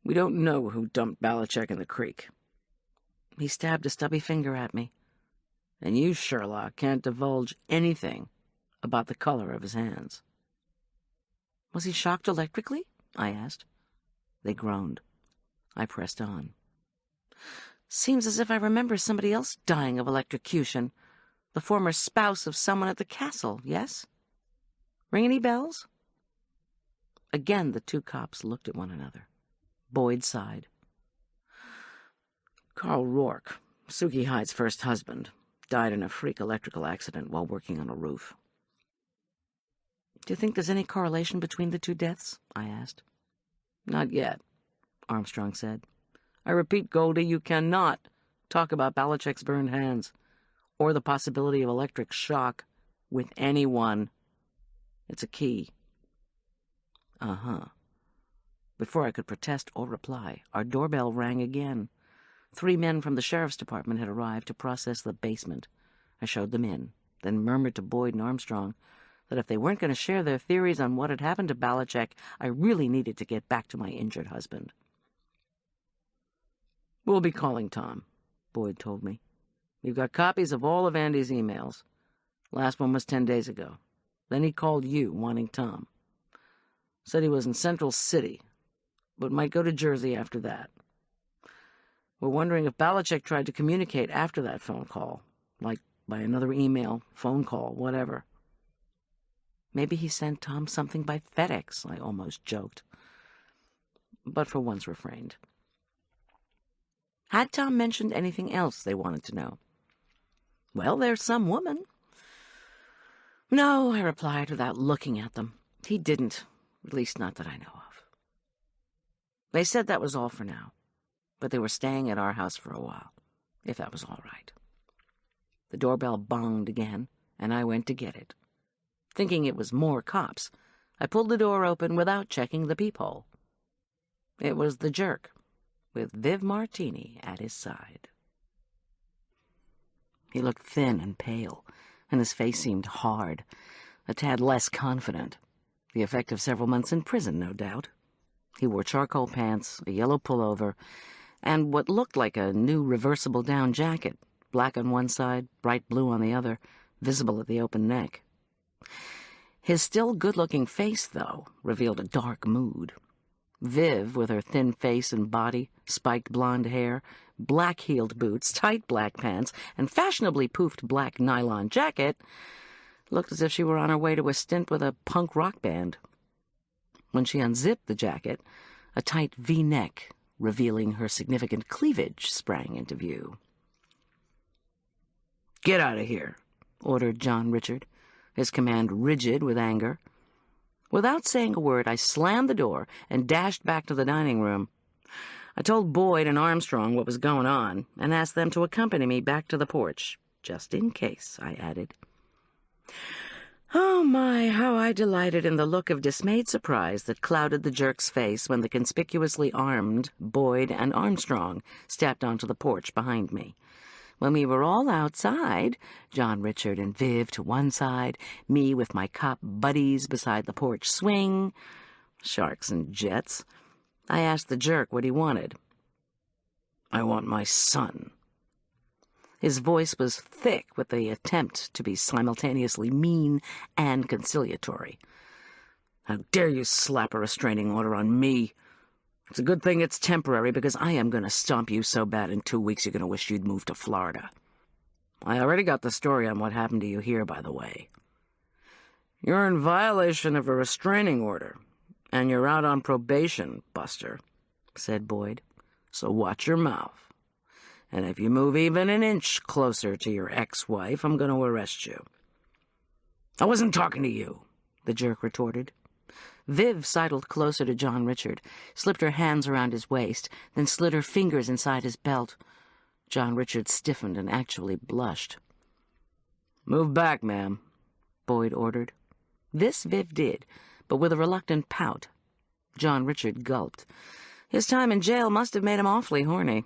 We don't know who dumped Balachek in the creek. He stabbed a stubby finger at me. And you, Sherlock, can't divulge anything about the color of his hands. Was he shocked electrically? I asked. They groaned. I pressed on. Seems as if I remember somebody else dying of electrocution. The former spouse of someone at the castle, yes? Ring any bells? Again, the two cops looked at one another. Boyd sighed. Carl Rourke, Suki Hyde's first husband, died in a freak electrical accident while working on a roof. Do you think there's any correlation between the two deaths? I asked. Not yet, Armstrong said. I repeat, Goldy, you cannot talk about Balachek's burned hands or the possibility of electric shock with anyone. It's a key. Uh-huh. Before I could protest or reply, our doorbell rang again. 3 men from the sheriff's department had arrived to process the basement. I showed them in, then murmured to Boyd and Armstrong that if they weren't going to share their theories on what had happened to Balachek, I really needed to get back to my injured husband. We'll be calling Tom, Boyd told me. We've got copies of all of Andy's emails. Last one was 10 days ago. Then he called you, wanting Tom. Said he was in Central City, but might go to Jersey after that. We're wondering if Balachek tried to communicate after that phone call, like by another email, phone call, whatever. Maybe he sent Tom something by FedEx, I almost joked, but for once refrained. Had Tom mentioned anything else they wanted to know? Well, there's some woman. No, I replied without looking at them. He didn't, at least not that I know of. They said that was all for now, but they were staying at our house for a while, if that was all right. The doorbell bonged again, and I went to get it. Thinking it was more cops, I pulled the door open without checking the peephole. It was the jerk, with Viv Martini at his side. He looked thin and pale, and his face seemed hard, a tad less confident. The effect of several months in prison, no doubt. He wore charcoal pants, a yellow pullover, and what looked like a new reversible down jacket, black on one side, bright blue on the other, visible at the open neck. His still good-looking face, though, revealed a dark mood. Viv, with her thin face and body, spiked blonde hair, black-heeled boots, tight black pants, and fashionably poofed black nylon jacket, looked as if she were on her way to a stint with a punk rock band. When she unzipped the jacket, a tight V-neck, revealing her significant cleavage, sprang into view. "Get out of here," ordered John Richard, his command rigid with anger. Without saying a word, I slammed the door and dashed back to the dining room. I told Boyd and Armstrong what was going on and asked them to accompany me back to the porch, just in case, I added. Oh my, how I delighted in the look of dismayed surprise that clouded the jerk's face when the conspicuously armed Boyd and Armstrong stepped onto the porch behind me. When we were all outside, John Richard and Viv to one side, me with my cop buddies beside the porch swing, sharks and jets, I asked the jerk what he wanted. "I want my son." His voice was thick with the attempt to be simultaneously mean and conciliatory. "How dare you slap a restraining order on me? It's a good thing it's temporary, because I am going to stomp you so bad in 2 weeks you're going to wish you'd moved to Florida. I already got the story on what happened to you here, by the way. You're in violation of a restraining order, and you're out on probation, Buster," said Boyd. "So watch your mouth. And if you move even an inch closer to your ex-wife, I'm going to arrest you." "I wasn't talking to you," the jerk retorted. Viv sidled closer to John Richard, slipped her hands around his waist, then slid her fingers inside his belt. John Richard stiffened and actually blushed. "Move back, ma'am," Boyd ordered. This Viv did, but with a reluctant pout. John Richard gulped. His time in jail must have made him awfully horny.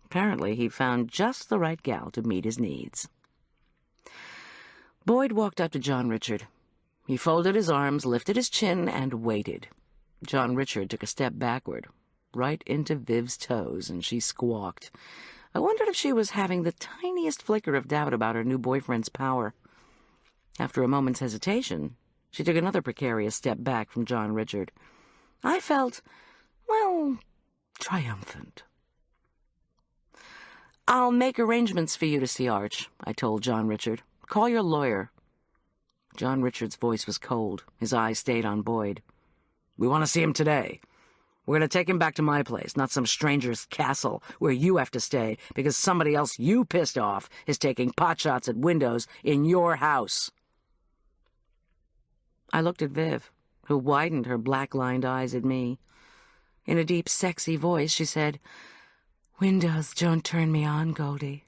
Apparently, he found just the right gal to meet his needs. Boyd walked up to John Richard. He folded his arms, lifted his chin, and waited. John Richard took a step backward, right into Viv's toes, and she squawked. I wondered if she was having the tiniest flicker of doubt about her new boyfriend's power. After a moment's hesitation, she took another precarious step back from John Richard. I felt well, triumphant. "I'll make arrangements for you to see Arch," I told John Richard. "Call your lawyer." John Richard's voice was cold. His eyes stayed on Boyd. "We want to see him today. We're going to take him back to my place, not some stranger's castle where you have to stay because somebody else you pissed off is taking potshots at windows in your house." I looked at Viv, who widened her black-lined eyes at me. In a deep, sexy voice, she said, "Windows don't turn me on, Goldy."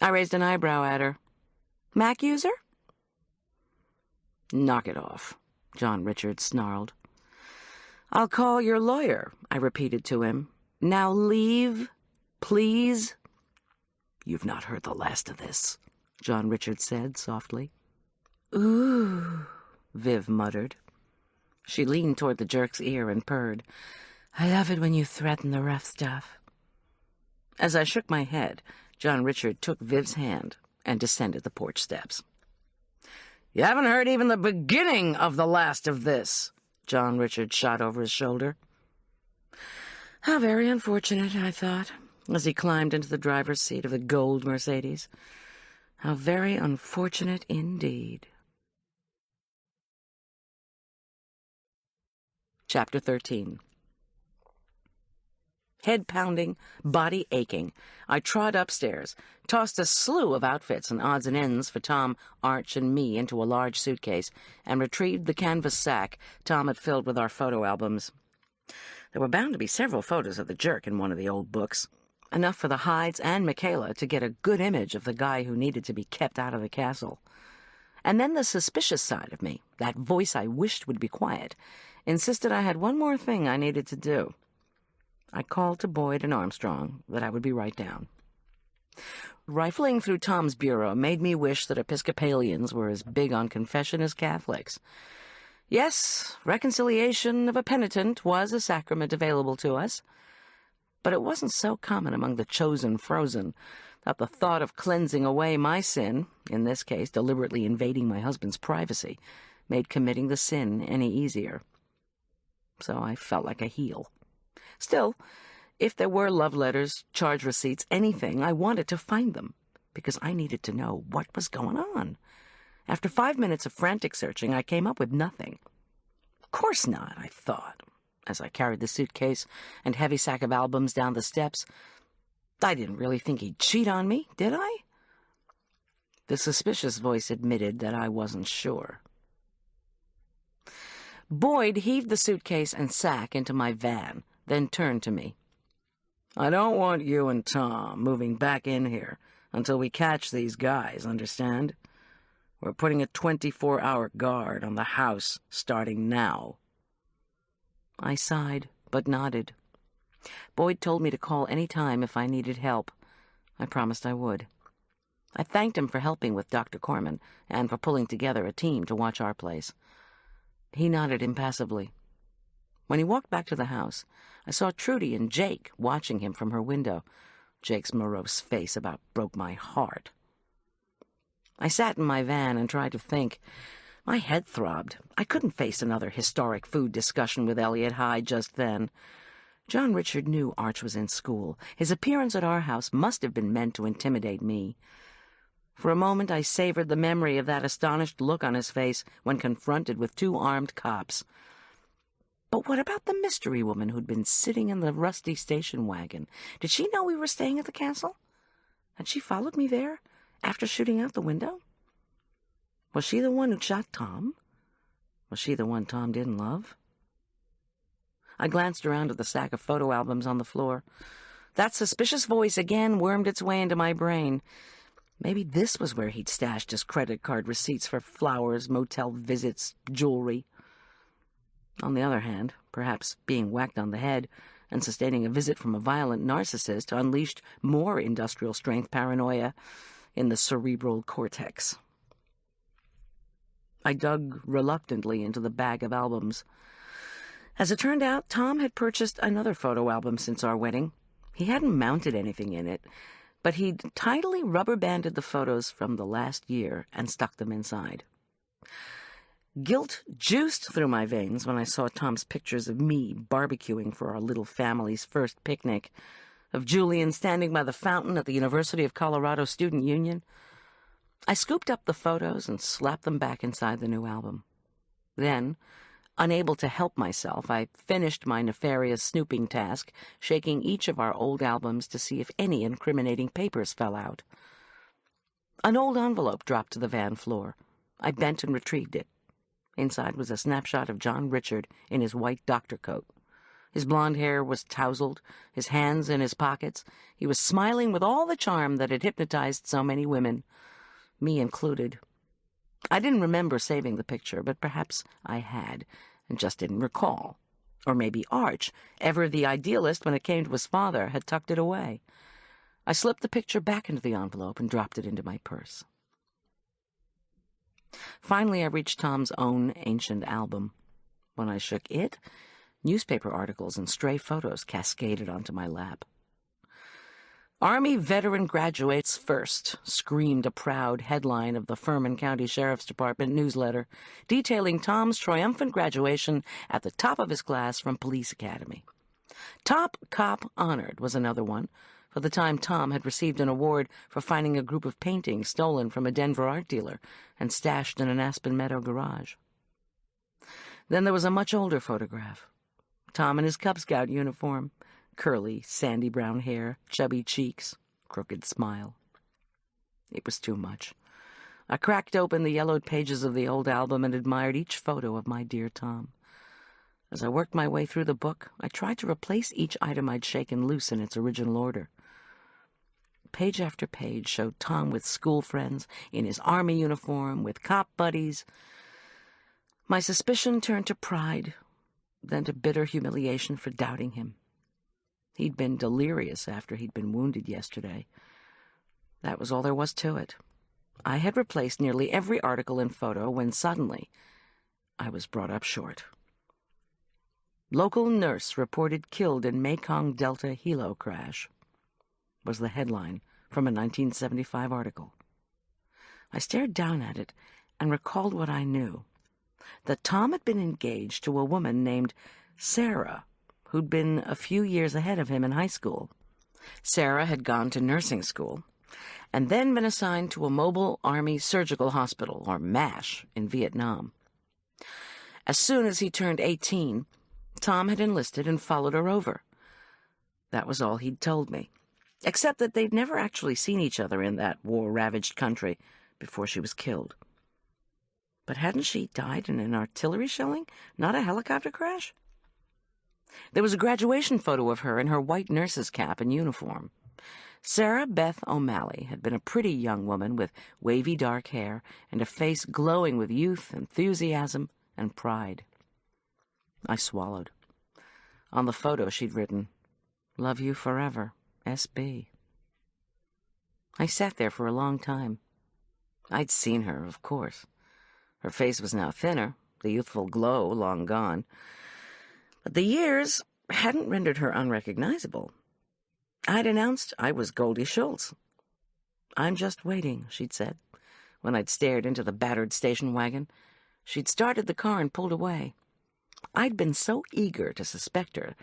I raised an eyebrow at her. "Mac user?" "Knock it off," John Richard snarled. "I'll call your lawyer," I repeated to him. "Now leave, please." "You've not heard the last of this," John Richard said softly. "Ooh," Viv muttered. She leaned toward the jerk's ear and purred. "I love it when you threaten the rough stuff." As I shook my head, John Richard took Viv's hand and descended the porch steps. "You haven't heard even the beginning of the last of this," John Richard shot over his shoulder. How very unfortunate, I thought, as he climbed into the driver's seat of the gold Mercedes. How very unfortunate indeed. Chapter 13. Head pounding, body aching, I trod upstairs, tossed a slew of outfits and odds and ends for Tom, Arch, and me into a large suitcase, and retrieved the canvas sack Tom had filled with our photo albums. There were bound to be several photos of the jerk in one of the old books, enough for the Hydes and Michaela to get a good image of the guy who needed to be kept out of the castle. And then the suspicious side of me, that voice I wished would be quiet, insisted I had one more thing I needed to do. I called to Boyd and Armstrong that I would be right down. Rifling through Tom's bureau made me wish that Episcopalians were as big on confession as Catholics. Yes, reconciliation of a penitent was a sacrament available to us, but it wasn't so common among the chosen frozen that the thought of cleansing away my sin, in this case deliberately invading my husband's privacy, made committing the sin any easier. So I felt like a heel. Still, if there were love letters, charge receipts, anything, I wanted to find them, because I needed to know what was going on. After 5 minutes of frantic searching, I came up with nothing. Of course not, I thought, as I carried the suitcase and heavy sack of albums down the steps. I didn't really think he'd cheat on me, did I? The suspicious voice admitted that I wasn't sure. Boyd heaved the suitcase and sack into my van, then turned to me. "I don't want you and Tom moving back in here until we catch these guys, understand? We're putting a 24-hour guard on the house starting now." I sighed, but nodded. Boyd told me to call any time if I needed help. I promised I would. I thanked him for helping with Dr. Corman and for pulling together a team to watch our place. He nodded impassively. When he walked back to the house, I saw Trudy and Jake watching him from her window. Jake's morose face about broke my heart. I sat in my van and tried to think. My head throbbed. I couldn't face another historic food discussion with Elliot Hyde just then. John Richard knew Arch was in school. His appearance at our house must have been meant to intimidate me. For a moment I savored the memory of that astonished look on his face when confronted with 2 armed cops. But what about the mystery woman who'd been sitting in the rusty station wagon? Did she know we were staying at the castle? Had she followed me there after shooting out the window? Was she the one who shot Tom? Was she the one Tom didn't love? I glanced around at the stack of photo albums on the floor. That suspicious voice again wormed its way into my brain. Maybe this was where he'd stashed his credit card receipts for flowers, motel visits, jewelry. On the other hand, perhaps being whacked on the head and sustaining a visit from a violent narcissist unleashed more industrial-strength paranoia in the cerebral cortex. I dug reluctantly into the bag of albums. As it turned out, Tom had purchased another photo album since our wedding. He hadn't mounted anything in it, but he'd tidily rubber-banded the photos from the last year and stuck them inside. Guilt juiced through my veins when I saw Tom's pictures of me barbecuing for our little family's first picnic, of Julian standing by the fountain at the University of Colorado Student Union. I scooped up the photos and slapped them back inside the new album. Then, unable to help myself, I finished my nefarious snooping task, shaking each of our old albums to see if any incriminating papers fell out. An old envelope dropped to the van floor. I bent and retrieved it. Inside was a snapshot of John Richard in his white doctor coat. His blonde hair was tousled, his hands in his pockets. He was smiling with all the charm that had hypnotized so many women, me included. I didn't remember saving the picture, but perhaps I had, and just didn't recall. Or maybe Arch, ever the idealist when it came to his father, had tucked it away. I slipped the picture back into the envelope and dropped it into my purse. Finally, I reached Tom's own ancient album. When I shook it, newspaper articles and stray photos cascaded onto my lap. "Army veteran graduates first," screamed a proud headline of the Furman County Sheriff's Department newsletter, detailing Tom's triumphant graduation at the top of his class from Police Academy. "Top Cop Honored" was another one, for the time Tom had received an award for finding a group of paintings stolen from a Denver art dealer and stashed in an Aspen Meadow garage. Then there was a much older photograph. Tom in his Cub Scout uniform, curly, sandy brown hair, chubby cheeks, crooked smile. It was too much. I cracked open the yellowed pages of the old album and admired each photo of my dear Tom. As I worked my way through the book, I tried to replace each item I'd shaken loose in its original order. Page after page showed Tom with school friends, in his Army uniform, with cop buddies. My suspicion turned to pride, then to bitter humiliation for doubting him. He'd been delirious after he'd been wounded yesterday. That was all there was to it. I had replaced nearly every article and photo when suddenly I was brought up short. "Local nurse reported killed in Mekong Delta helo crash," was the headline from a 1975 article. I stared down at it and recalled what I knew, that Tom had been engaged to a woman named Sarah, who'd been a few years ahead of him in high school. Sarah had gone to nursing school and then been assigned to a mobile Army surgical hospital, or MASH, in Vietnam. As soon as he turned 18, Tom had enlisted and followed her over. That was all he'd told me, except that they'd never actually seen each other in that war-ravaged country before she was killed. But hadn't she died in an artillery shelling, not a helicopter crash? There was a graduation photo of her in her white nurse's cap and uniform. Sarah Beth O'Malley had been a pretty young woman with wavy dark hair and a face glowing with youth, enthusiasm, and pride. I swallowed. On the photo she'd written, "Love you forever, S.B." I sat there for a long time. I'd seen her, of course. Her face was now thinner, the youthful glow long gone. But the years hadn't rendered her unrecognizable. I'd announced I was Goldy Schulz. "I'm just waiting," she'd said, when I'd stared into the battered station wagon. She'd started the car and pulled away. I'd been so eager to suspect her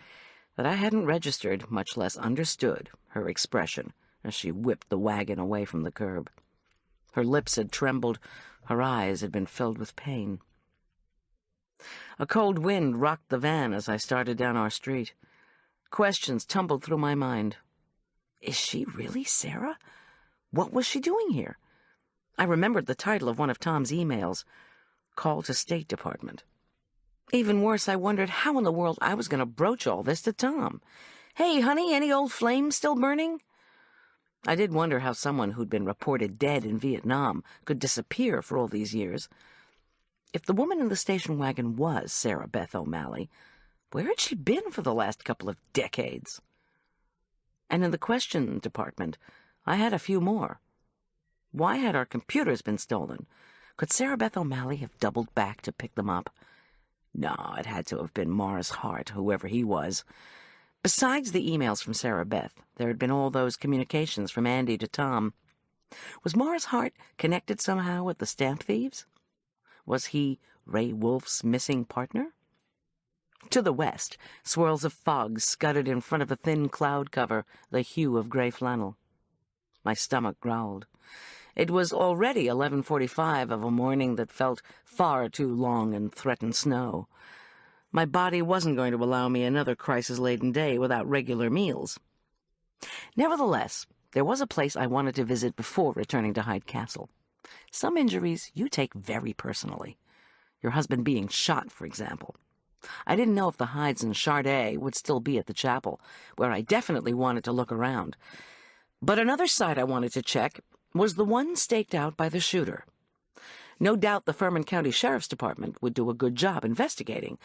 that I hadn't registered, much less understood, her expression as she whipped the wagon away from the curb. Her lips had trembled, her eyes had been filled with pain. A cold wind rocked the van as I started down our street. Questions tumbled through my mind. Is she really Sarah? What was she doing here? I remembered the title of one of Tom's emails, Call to State Department. Even worse, I wondered how in the world I was going to broach all this to Tom. "Hey, honey, any old flames still burning?" I did wonder how someone who'd been reported dead in Vietnam could disappear for all these years. If the woman in the station wagon was Sarah Beth O'Malley, where had she been for the last couple of decades? And in the question department, I had a few more. Why had our computers been stolen? Could Sarah Beth O'Malley have doubled back to pick them up? No, it had to have been Morris Hart, whoever he was. Besides the emails from Sarah Beth, there had been all those communications from Andy to Tom. Was Morris Hart connected somehow with the stamp thieves? Was he Ray Wolf's missing partner? To the west, swirls of fog scudded in front of a thin cloud cover, the hue of gray flannel. My stomach growled. It was already 11:45 of a morning that felt far too long and threatened snow. My body wasn't going to allow me another crisis-laden day without regular meals. Nevertheless, there was a place I wanted to visit before returning to Hyde Castle. Some injuries you take very personally. Your husband being shot, for example. I didn't know if the Hydes and Chardet would still be at the chapel, where I definitely wanted to look around. But another site I wanted to check was the one staked out by the shooter. No doubt the Furman County Sheriff's Department would do a good job investigating,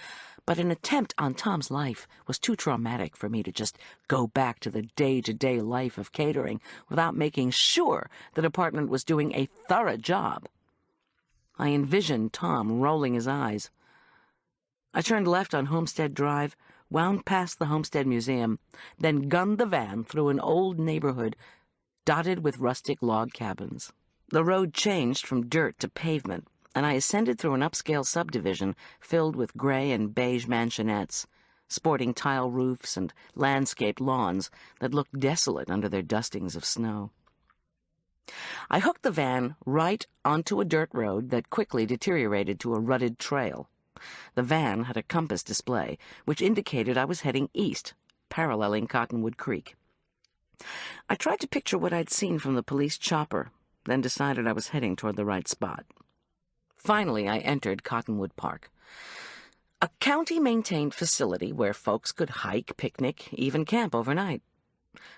but an attempt on Tom's life was too traumatic for me to just go back to the day-to-day life of catering without making sure the department was doing a thorough job. I envisioned Tom rolling his eyes. I turned left on Homestead Drive, wound past the Homestead Museum, then gunned the van through an old neighborhood dotted with rustic log cabins. The road changed from dirt to pavement, and I ascended through an upscale subdivision filled with gray and beige mansionettes, sporting tile roofs and landscaped lawns that looked desolate under their dustings of snow. I hooked the van right onto a dirt road that quickly deteriorated to a rutted trail. The van had a compass display, which indicated I was heading east, paralleling Cottonwood Creek. I tried to picture what I'd seen from the police chopper, then decided I was heading toward the right spot. Finally, I entered Cottonwood Park, a county-maintained facility where folks could hike, picnic, even camp overnight.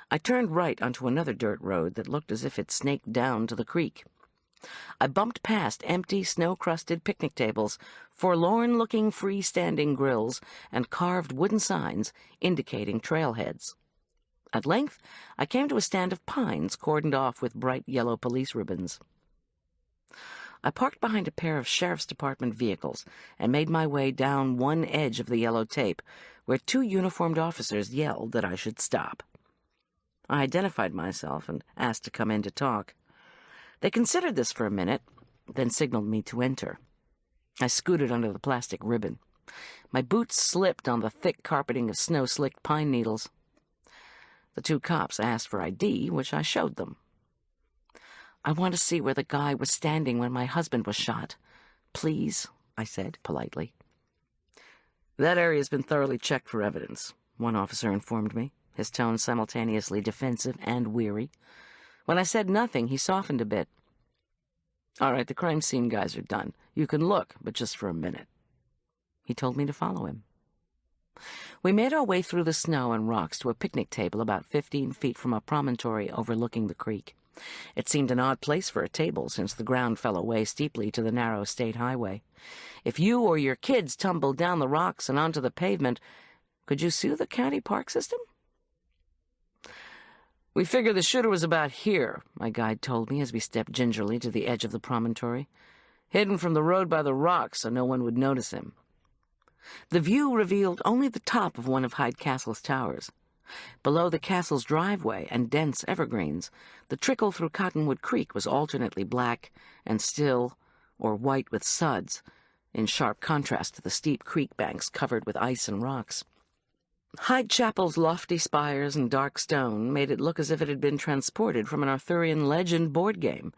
I turned right onto another dirt road that looked as if it snaked down to the creek. I bumped past empty, snow-crusted picnic tables, forlorn-looking freestanding grills, and carved wooden signs indicating trailheads. At length, I came to a stand of pines cordoned off with bright yellow police ribbons. I parked behind a pair of Sheriff's Department vehicles and made my way down one edge of the yellow tape, where two uniformed officers yelled that I should stop. I identified myself and asked to come in to talk. They considered this for a minute, then signaled me to enter. I scooted under the plastic ribbon. My boots slipped on the thick carpeting of snow-slicked pine needles. The two cops asked for ID, which I showed them. "I want to see where the guy was standing when my husband was shot. Please," I said politely. "That area's been thoroughly checked for evidence," one officer informed me, his tone simultaneously defensive and weary. When I said nothing, he softened a bit. "All right, the crime scene guys are done. You can look, but just for a minute." He told me to follow him. We made our way through the snow and rocks to a picnic table about 15 feet from a promontory overlooking the creek. It seemed an odd place for a table, since the ground fell away steeply to the narrow state highway. If you or your kids tumbled down the rocks and onto the pavement, could you sue the county park system? "We figure the shooter was about here," my guide told me as we stepped gingerly to the edge of the promontory, hidden from the road by the rocks so no one would notice him. The view revealed only the top of one of Hyde Castle's towers. Below the castle's driveway and dense evergreens, the trickle through Cottonwood Creek was alternately black and still, or white with suds, in sharp contrast to the steep creek banks covered with ice and rocks. Hyde Chapel's lofty spires and dark stone made it look as if it had been transported from an Arthurian legend board game.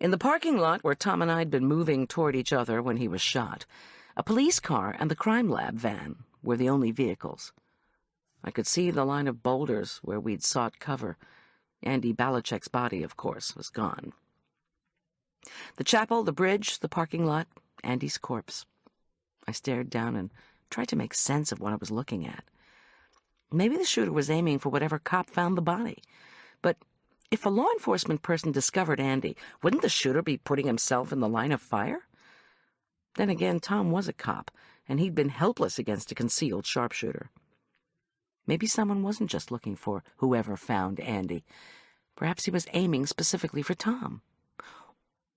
In the parking lot where Tom and I had been moving toward each other when he was shot, a police car and the crime lab van were the only vehicles. I could see the line of boulders where we'd sought cover. Andy Balichek's body, of course, was gone. The chapel, the bridge, the parking lot, Andy's corpse. I stared down and tried to make sense of what I was looking at. Maybe the shooter was aiming for whatever cop found the body. But if a law enforcement person discovered Andy, wouldn't the shooter be putting himself in the line of fire? Then again, Tom was a cop, and he'd been helpless against a concealed sharpshooter. Maybe someone wasn't just looking for whoever found Andy. Perhaps he was aiming specifically for Tom.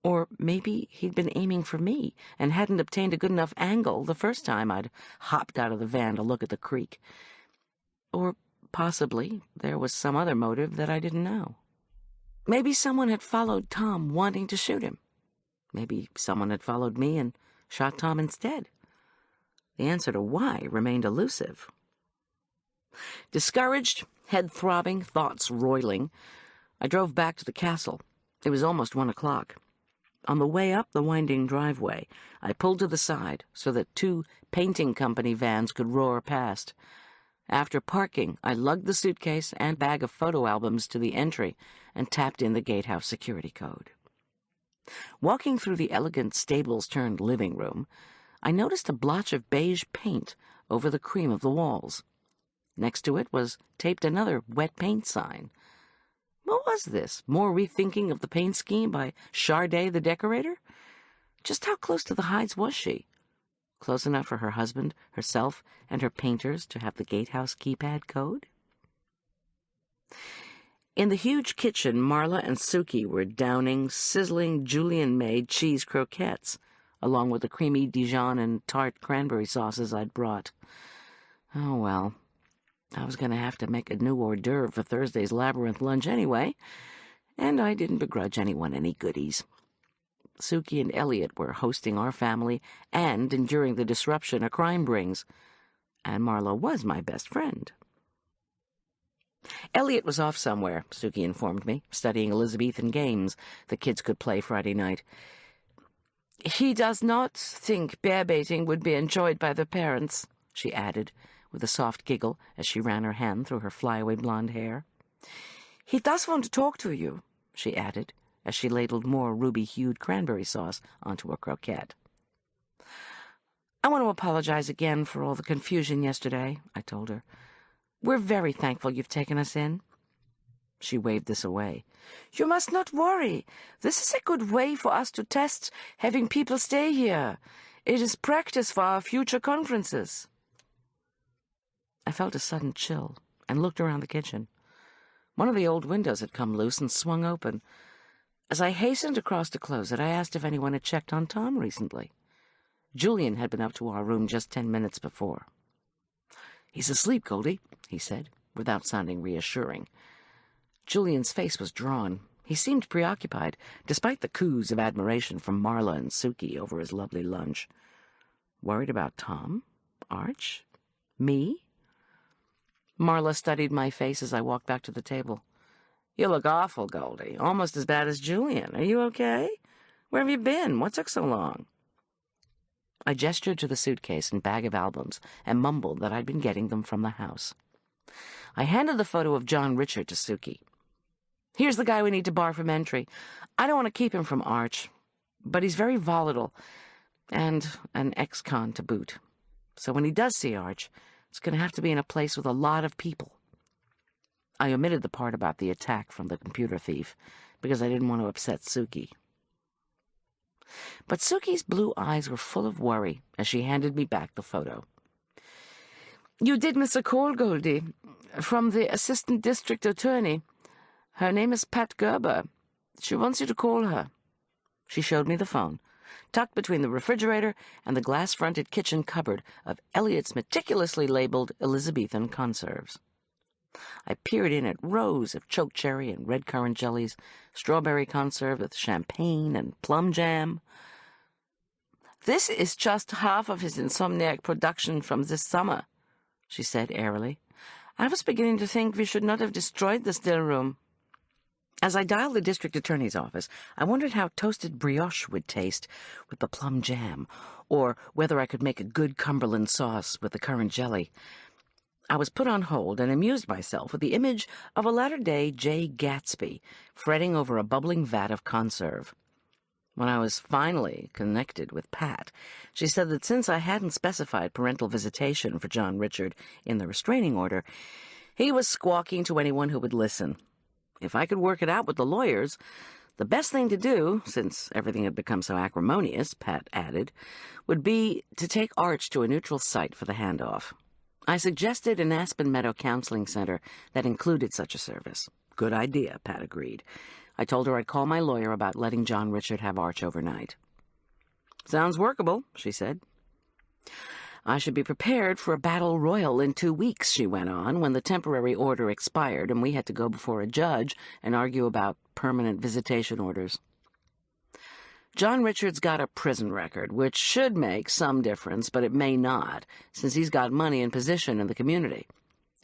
Or maybe he'd been aiming for me and hadn't obtained a good enough angle the first time I'd hopped out of the van to look at the creek. Or possibly there was some other motive that I didn't know. Maybe someone had followed Tom wanting to shoot him. Maybe someone had followed me and shot Tom instead? The answer to why remained elusive. Discouraged, head throbbing, thoughts roiling, I drove back to the castle. It was almost 1 o'clock. On the way up the winding driveway, I pulled to the side so that 2 painting company vans could roar past. After parking, I lugged the suitcase and bag of photo albums to the entry and tapped in the gatehouse security code. Walking through the elegant stables-turned-living room, I noticed a blotch of beige paint over the cream of the walls. Next to it was taped another wet paint sign. What was this? More rethinking of the paint scheme by Charday the decorator? Just how close to the Hydes was she? Close enough for her husband, herself, and her painters to have the gatehouse keypad code? In the huge kitchen, Marla and Suki were downing sizzling Julian-made cheese croquettes, along with the creamy Dijon and tart cranberry sauces I'd brought. Oh, well, I was going to have to make a new hors d'oeuvre for Thursday's labyrinth lunch anyway, and I didn't begrudge anyone any goodies. Suki and Elliot were hosting our family and enduring the disruption a crime brings, and Marla was my best friend. Elliot was off somewhere, Suki informed me, studying Elizabethan games the kids could play Friday night. He does not think bear-baiting would be enjoyed by the parents, she added, with a soft giggle as she ran her hand through her flyaway blonde hair. He does want to talk to you, she added, as she ladled more ruby-hued cranberry sauce onto a croquette. I want to apologize again for all the confusion yesterday, I told her. We're very thankful you've taken us in. She waved this away. You must not worry. This is a good way for us to test having people stay here. It is practice for our future conferences. I felt a sudden chill and looked around the kitchen. One of the old windows had come loose and swung open. As I hastened across to close it, I asked if anyone had checked on Tom recently. Julian had been up to our room just 10 minutes before. He's asleep, Goldy, he said, without sounding reassuring. Julian's face was drawn. He seemed preoccupied, despite the coos of admiration from Marla and Suki over his lovely lunch. Worried about Tom? Arch? Me? Marla studied my face as I walked back to the table. You look awful, Goldy, almost as bad as Julian. Are you okay? Where have you been? What took so long? I gestured to the suitcase and bag of albums and mumbled that I'd been getting them from the house. I handed the photo of John Richard to Suki. Here's the guy we need to bar from entry. I don't want to keep him from Arch, but he's very volatile and an ex-con to boot. So when he does see Arch, it's going to have to be in a place with a lot of people. I omitted the part about the attack from the computer thief because I didn't want to upset Suki. But Suki's blue eyes were full of worry as she handed me back the photo. You did miss a call, Goldy, from the assistant district attorney. Her name is Pat Gerber. She wants you to call her. She showed me the phone, tucked between the refrigerator and the glass-fronted kitchen cupboard of Elliot's meticulously labeled Elizabethan conserves. I peered in at rows of chokecherry and red currant jellies, strawberry conserve with champagne and plum jam. This is just half of his insomniac production from this summer, she said airily. I was beginning to think we should not have destroyed the still room. As I dialed the district attorney's office, I wondered how toasted brioche would taste with the plum jam, or whether I could make a good Cumberland sauce with the currant jelly. I was put on hold and amused myself with the image of a latter-day Jay Gatsby fretting over a bubbling vat of conserve. When I was finally connected with Pat, she said that since I hadn't specified parental visitation for John Richard in the restraining order, he was squawking to anyone who would listen. If I could work it out with the lawyers, the best thing to do, since everything had become so acrimonious, Pat added, would be to take Arch to a neutral site for the handoff. I suggested an Aspen Meadow counseling center that included such a service. Good idea, Pat agreed. I told her I'd call my lawyer about letting John Richard have Arch overnight. Sounds workable, she said. I should be prepared for a battle royal in 2 weeks, she went on, when the temporary order expired and we had to go before a judge and argue about permanent visitation orders. John Richard's got a prison record, which should make some difference, but it may not, since he's got money and position in the community.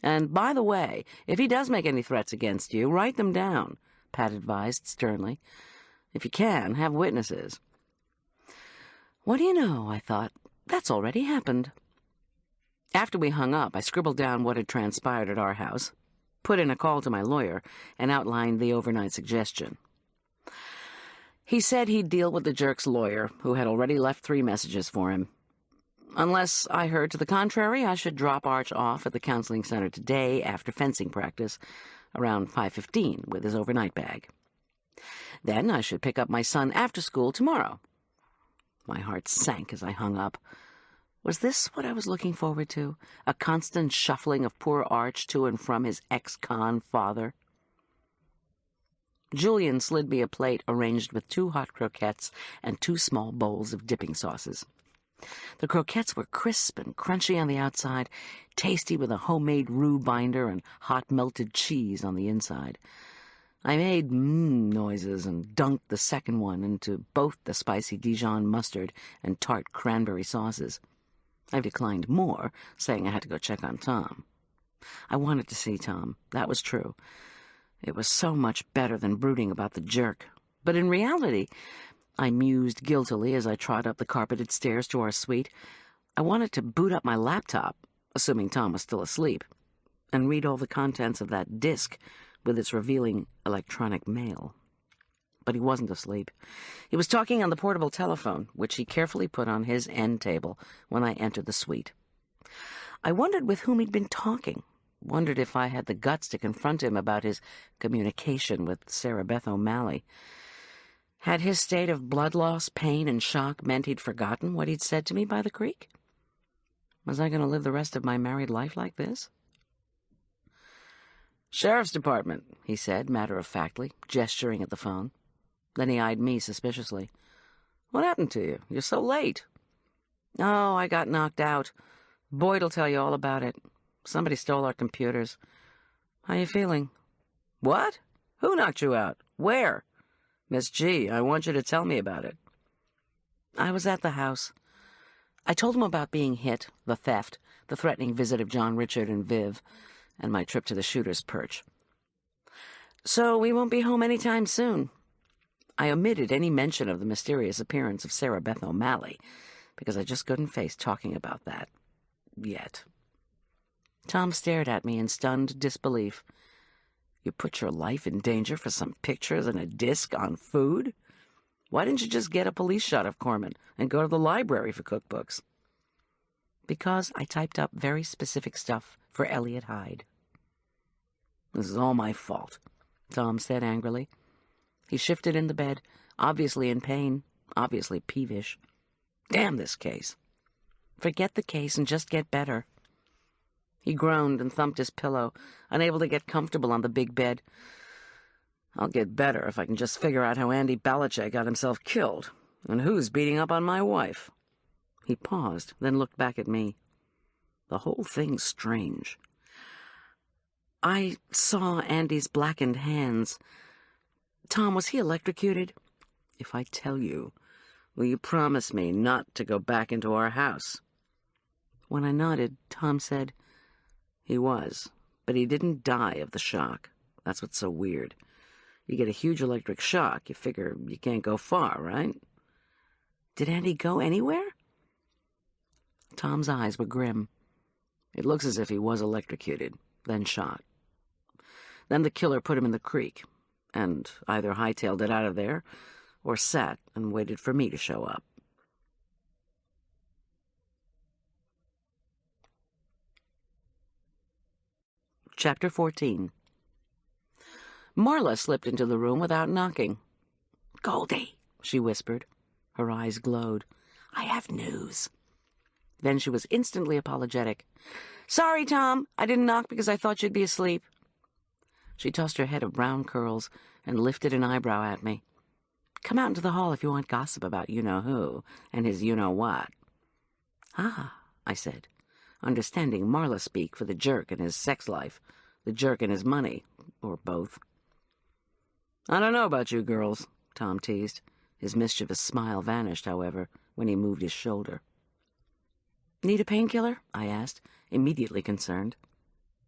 And, by the way, if he does make any threats against you, write them down, Pat advised sternly. If you can, have witnesses. What do you know, I thought. That's already happened. After we hung up, I scribbled down what had transpired at our house, put in a call to my lawyer, and outlined the overnight suggestion. He said he'd deal with the jerk's lawyer, who had already left 3 messages for him. Unless I heard to the contrary, I should drop Arch off at the counseling center today after fencing practice, around 5:15, with his overnight bag. Then I should pick up my son after school tomorrow. My heart sank as I hung up. Was this what I was looking forward to? A constant shuffling of poor Arch to and from his ex-con father? Julian slid me a plate arranged with 2 hot croquettes and 2 small bowls of dipping sauces. The croquettes were crisp and crunchy on the outside, tasty with a homemade roux binder and hot melted cheese on the inside. I made noises and dunked the second one into both the spicy Dijon mustard and tart cranberry sauces. I declined more, saying I had to go check on Tom. I wanted to see Tom. That was true. It was so much better than brooding about the jerk. But in reality, I mused guiltily as I trod up the carpeted stairs to our suite, I wanted to boot up my laptop, assuming Tom was still asleep, and read all the contents of that disk with its revealing electronic mail. But he wasn't asleep. He was talking on the portable telephone, which he carefully put on his end table when I entered the suite. I wondered with whom he'd been talking, wondered if I had the guts to confront him about his communication with Sarah Beth O'Malley. Had his state of blood loss, pain, and shock meant he'd forgotten what he'd said to me by the creek? Was I going to live the rest of my married life like this? "Sheriff's Department," he said, matter-of-factly, gesturing at the phone. Then he eyed me suspiciously. "What happened to you? You're so late." "Oh, I got knocked out. Boyd'll tell you all about it. Somebody stole our computers. How you feeling?" "What? Who knocked you out? Where?" "Miss G, I want you to tell me about it." I was at the house. I told him about being hit, the theft, the threatening visit of John Richard and Viv, and my trip to the shooter's perch. "So we won't be home any time soon." I omitted any mention of the mysterious appearance of Sarah Beth O'Malley, because I just couldn't face talking about that. Yet. Tom stared at me in stunned disbelief. "You put your life in danger for some pictures and a disc on food? Why didn't you just get a police shot of Corman and go to the library for cookbooks?" "Because I typed up very specific stuff for Elliot Hyde." "This is all my fault," Tom said angrily. He shifted in the bed, obviously in pain, obviously peevish. "Damn this case." "Forget the case and just get better." He groaned and thumped his pillow, unable to get comfortable on the big bed. "I'll get better if I can just figure out how Andy Belichick got himself killed, and who's beating up on my wife." He paused, then looked back at me. "The whole thing's strange." "I saw Andy's blackened hands. Tom, was he electrocuted?" "If I tell you, will you promise me not to go back into our house?" When I nodded, Tom said, "He was, but he didn't die of the shock. That's what's so weird. You get a huge electric shock, you figure you can't go far, right?" "Did Andy go anywhere?" Tom's eyes were grim. "It looks as if he was electrocuted, then shot. Then the killer put him in the creek, and either hightailed it out of there or sat and waited for me to show up." Chapter 14. Marla slipped into the room without knocking. "Goldy," she whispered. Her eyes glowed. "I have news." Then she was instantly apologetic. "Sorry, Tom. I didn't knock because I thought you'd be asleep." She tossed her head of brown curls and lifted an eyebrow at me. "Come out into the hall if you want gossip about you-know-who and his you-know-what." "Ah," I said, understanding Marla speak for the jerk and his sex life, the jerk and his money, or both. "I don't know about you girls," Tom teased. His mischievous smile vanished, however, when he moved his shoulder. "Need a painkiller?" I asked, immediately concerned.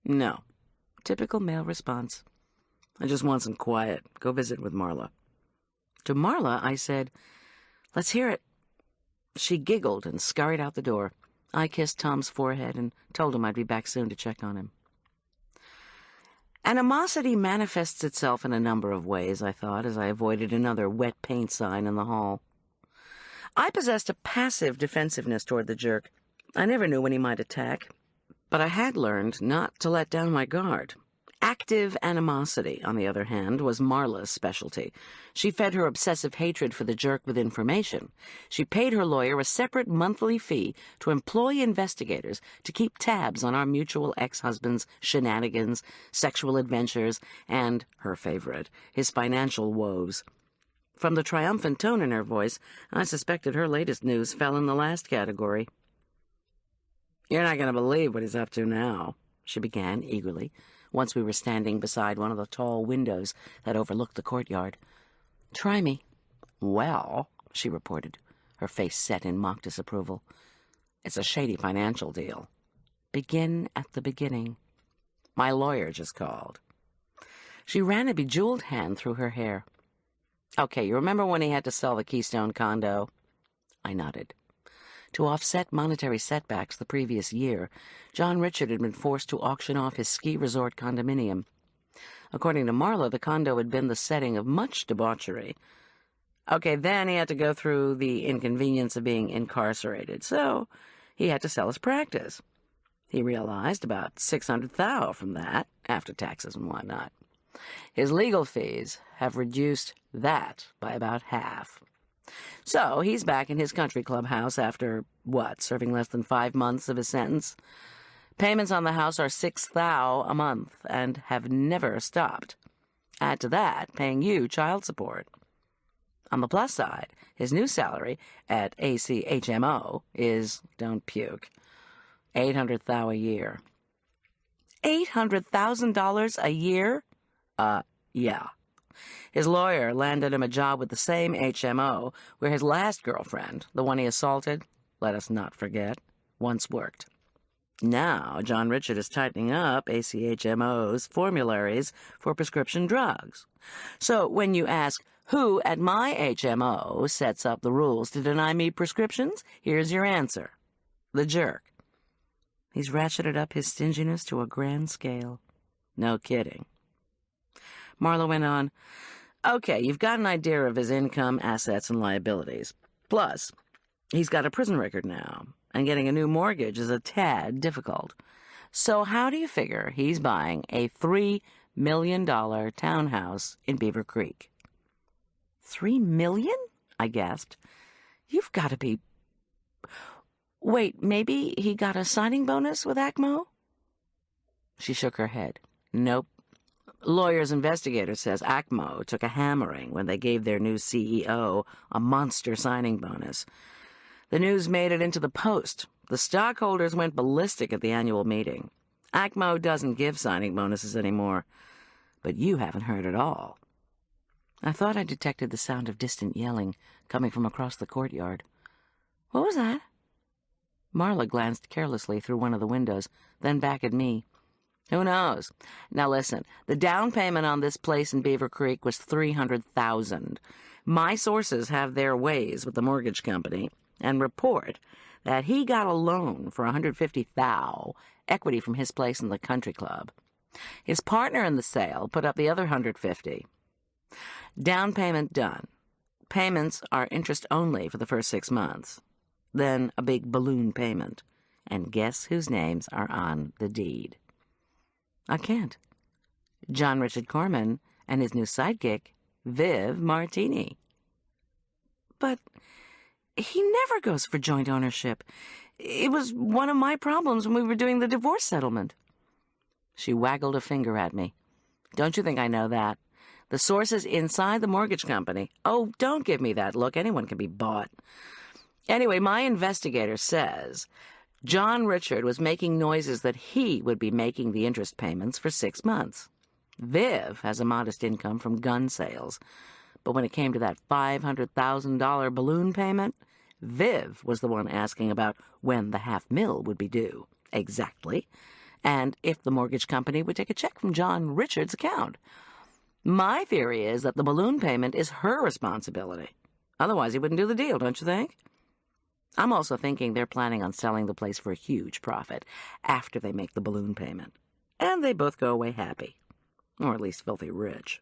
"No." Typical male response. "I just want some quiet. Go visit with Marla." To Marla, I said, "Let's hear it." She giggled and scurried out the door. I kissed Tom's forehead and told him I'd be back soon to check on him. Animosity manifests itself in a number of ways, I thought, as I avoided another wet paint sign in the hall. I possessed a passive defensiveness toward the jerk. I never knew when he might attack, but I had learned not to let down my guard. Active animosity, on the other hand, was Marla's specialty. She fed her obsessive hatred for the jerk with information. She paid her lawyer a separate monthly fee to employ investigators to keep tabs on our mutual ex-husband's shenanigans, sexual adventures, and, her favorite, his financial woes. From the triumphant tone in her voice, I suspected her latest news fell in the last category. "You're not going to believe what he's up to now," she began eagerly, once we were standing beside one of the tall windows that overlooked the courtyard. "Try me." "Well," she reported, her face set in mock disapproval, "it's a shady financial deal. Begin at the beginning. My lawyer just called." She ran a bejeweled hand through her hair. "Okay, you remember when he had to sell the Keystone condo?" I nodded. To offset monetary setbacks the previous year, John Richard had been forced to auction off his ski resort condominium. According to Marla, the condo had been the setting of much debauchery. Okay, then he had to go through the inconvenience of being incarcerated, so he had to sell his practice. He realized about $600,000 from that, after taxes and whatnot. His legal fees have reduced that by about half. So he's back in his country club house after, serving less than 5 months of his sentence? Payments on the house are $6,000 a month and have never stopped. Add to that, paying you child support. On the plus side, his new salary at ACHMO is, don't puke, $800,000 a year. $800,000 a year? Yeah. His lawyer landed him a job with the same HMO where his last girlfriend, the one he assaulted, let us not forget, once worked. Now, John Richard is tightening up ACHMO's formularies for prescription drugs. So when you ask, who at my HMO sets up the rules to deny me prescriptions, here's your answer. The jerk. He's ratcheted up his stinginess to a grand scale. No kidding. Marla went on, "Okay, you've got an idea of his income, assets, and liabilities. Plus, he's got a prison record now, and getting a new mortgage is a tad difficult. So how do you figure he's buying a $3 million townhouse in Beaver Creek?" $3 million? I gasped. You've got to be... Wait, maybe he got a signing bonus with ACMO? She shook her head. Nope. Lawyer's investigator says ACMO took a hammering when they gave their new CEO a monster signing bonus. The news made it into the Post. The stockholders went ballistic at the annual meeting. ACMO doesn't give signing bonuses anymore, but you haven't heard it all. I thought I detected the sound of distant yelling coming from across the courtyard. What was that? Marla glanced carelessly through one of the windows, then back at me. Who knows? Now listen, the down payment on this place in Beaver Creek was $300,000. My sources have their ways with the mortgage company and report that he got a loan for $150,000, equity from his place in the country club. His partner in the sale put up the other $150,000. Down payment done. Payments are interest only for the first 6 months. Then a big balloon payment. And guess whose names are on the deed? I can't. John Richard Corman and his new sidekick, Viv Martini. But he never goes for joint ownership. It was one of my problems when we were doing the divorce settlement. She waggled a finger at me. Don't you think I know that? The sources inside the mortgage company. Oh, don't give me that look. Anyone can be bought. Anyway, my investigator says John Richard was making noises that he would be making the interest payments for 6 months. Viv has a modest income from gun sales, But when it came to that $500,000 balloon payment, Viv was the one asking about when the $500,000 would be due. Exactly. And if the mortgage company would take a check from John Richard's account. My theory is that the balloon payment is her responsibility. Otherwise, he wouldn't do the deal, don't you think? I'm also thinking they're planning on selling the place for a huge profit after they make the balloon payment. And they both go away happy. Or at least filthy rich.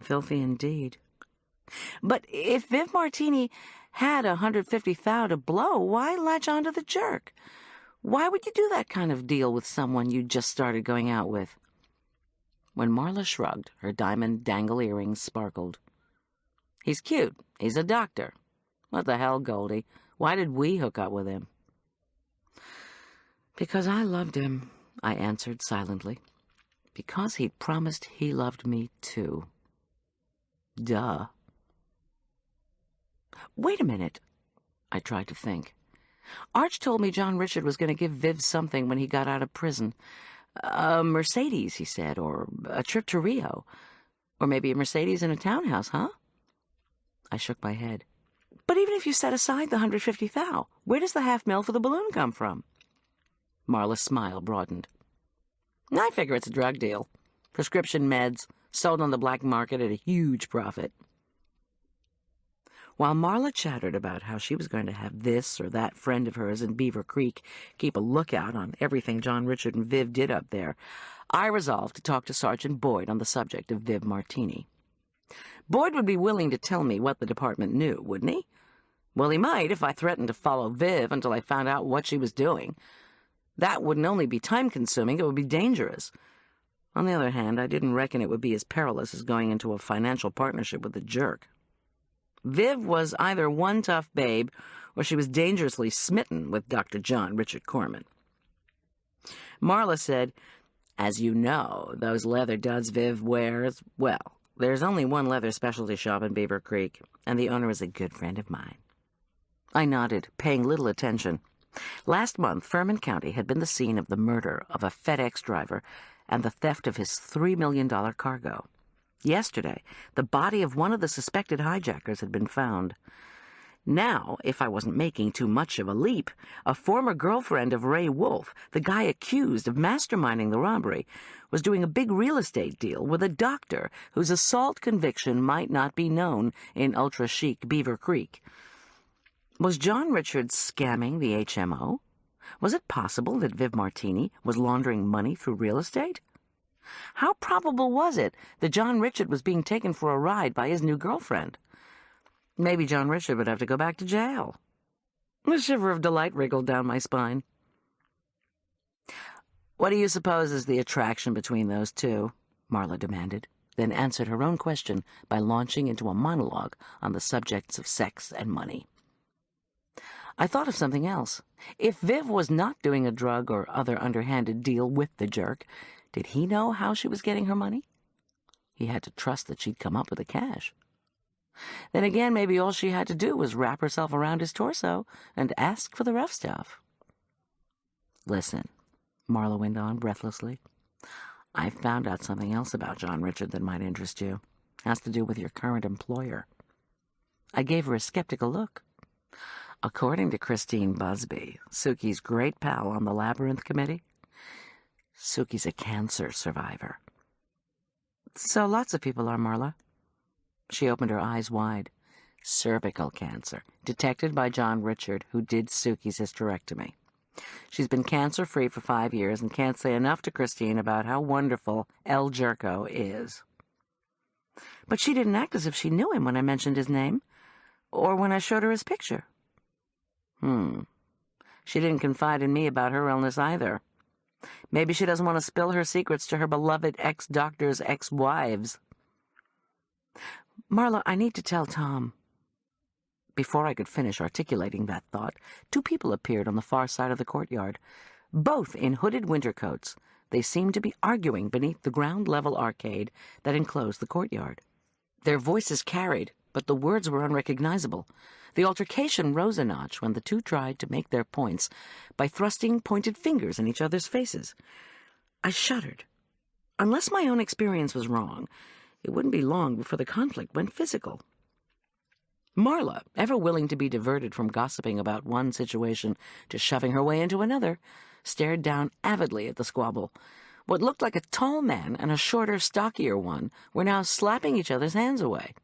Filthy indeed. But if Viv Martini had $150,000 to blow, why latch onto the jerk? Why would you do that kind of deal with someone you just started going out with? When Marla shrugged, her diamond dangle earrings sparkled. He's cute. He's a doctor. What the hell, Goldy? Why did we hook up with him? Because I loved him, I answered silently. Because he'd promised he loved me, too. Duh. Wait a minute. I tried to think. Arch told me John Richard was going to give Viv something when he got out of prison. A Mercedes, he said, or a trip to Rio. Or maybe a Mercedes in a townhouse, huh? I shook my head. But even if you set aside the $150,000, where does the $500,000 for the balloon come from? Marla's smile broadened. I figure it's a drug deal. Prescription meds, sold on the black market at a huge profit. While Marla chattered about how she was going to have this or that friend of hers in Beaver Creek keep a lookout on everything John Richard and Viv did up there, I resolved to talk to Sergeant Boyd on the subject of Viv Martini. Boyd would be willing to tell me what the department knew, wouldn't he? Well, he might if I threatened to follow Viv until I found out what she was doing. That wouldn't only be time-consuming, it would be dangerous. On the other hand, I didn't reckon it would be as perilous as going into a financial partnership with a jerk. Viv was either one tough babe, or she was dangerously smitten with Dr. John Richard Corman. Marla said, as you know, those leather duds Viv wears, well, there's only one leather specialty shop in Beaver Creek, and the owner is a good friend of mine. I nodded, paying little attention. Last month, Furman County had been the scene of the murder of a FedEx driver and the theft of his $3 million cargo. Yesterday, the body of one of the suspected hijackers had been found. Now, if I wasn't making too much of a leap, a former girlfriend of Ray Wolf, the guy accused of masterminding the robbery, was doing a big real estate deal with a doctor whose assault conviction might not be known in ultra-chic Beaver Creek. Was John Richard scamming the HMO? Was it possible that Viv Martini was laundering money through real estate? How probable was it that John Richard was being taken for a ride by his new girlfriend? Maybe John Richard would have to go back to jail. A shiver of delight wriggled down my spine. What do you suppose is the attraction between those two? Marla demanded, then answered her own question by launching into a monologue on the subjects of sex and money. I thought of something else. If Viv was not doing a drug or other underhanded deal with the jerk, did he know how she was getting her money? He had to trust that she'd come up with the cash. Then again, maybe all she had to do was wrap herself around his torso and ask for the rough stuff. Listen, Marla went on breathlessly. I've found out something else about John Richard that might interest you. It has to do with your current employer. I gave her a skeptical look. According to Christine Busby, Suki's great pal on the Labyrinth Committee, Suki's a cancer survivor. So lots of people are, Marla. She opened her eyes wide. Cervical cancer, detected by John Richard, who did Suki's hysterectomy. She's been cancer-free for 5 years and can't say enough to Christine about how wonderful El Jerko is. But she didn't act as if she knew him when I mentioned his name, or when I showed her his picture. She didn't confide in me about her illness either. Maybe she doesn't want to spill her secrets to her beloved ex-doctors' ex-wives. Marla, I need to tell Tom. Before I could finish articulating that thought, 2 people appeared on the far side of the courtyard, both in hooded winter coats. They seemed to be arguing beneath the ground-level arcade that enclosed the courtyard. Their voices carried, but the words were unrecognizable. The altercation rose a notch when the 2 tried to make their points by thrusting pointed fingers in each other's faces. I shuddered. Unless my own experience was wrong, it wouldn't be long before the conflict went physical. Marla, ever willing to be diverted from gossiping about one situation to shoving her way into another, stared down avidly at the squabble. What looked like a tall man and a shorter, stockier one were now slapping each other's hands away.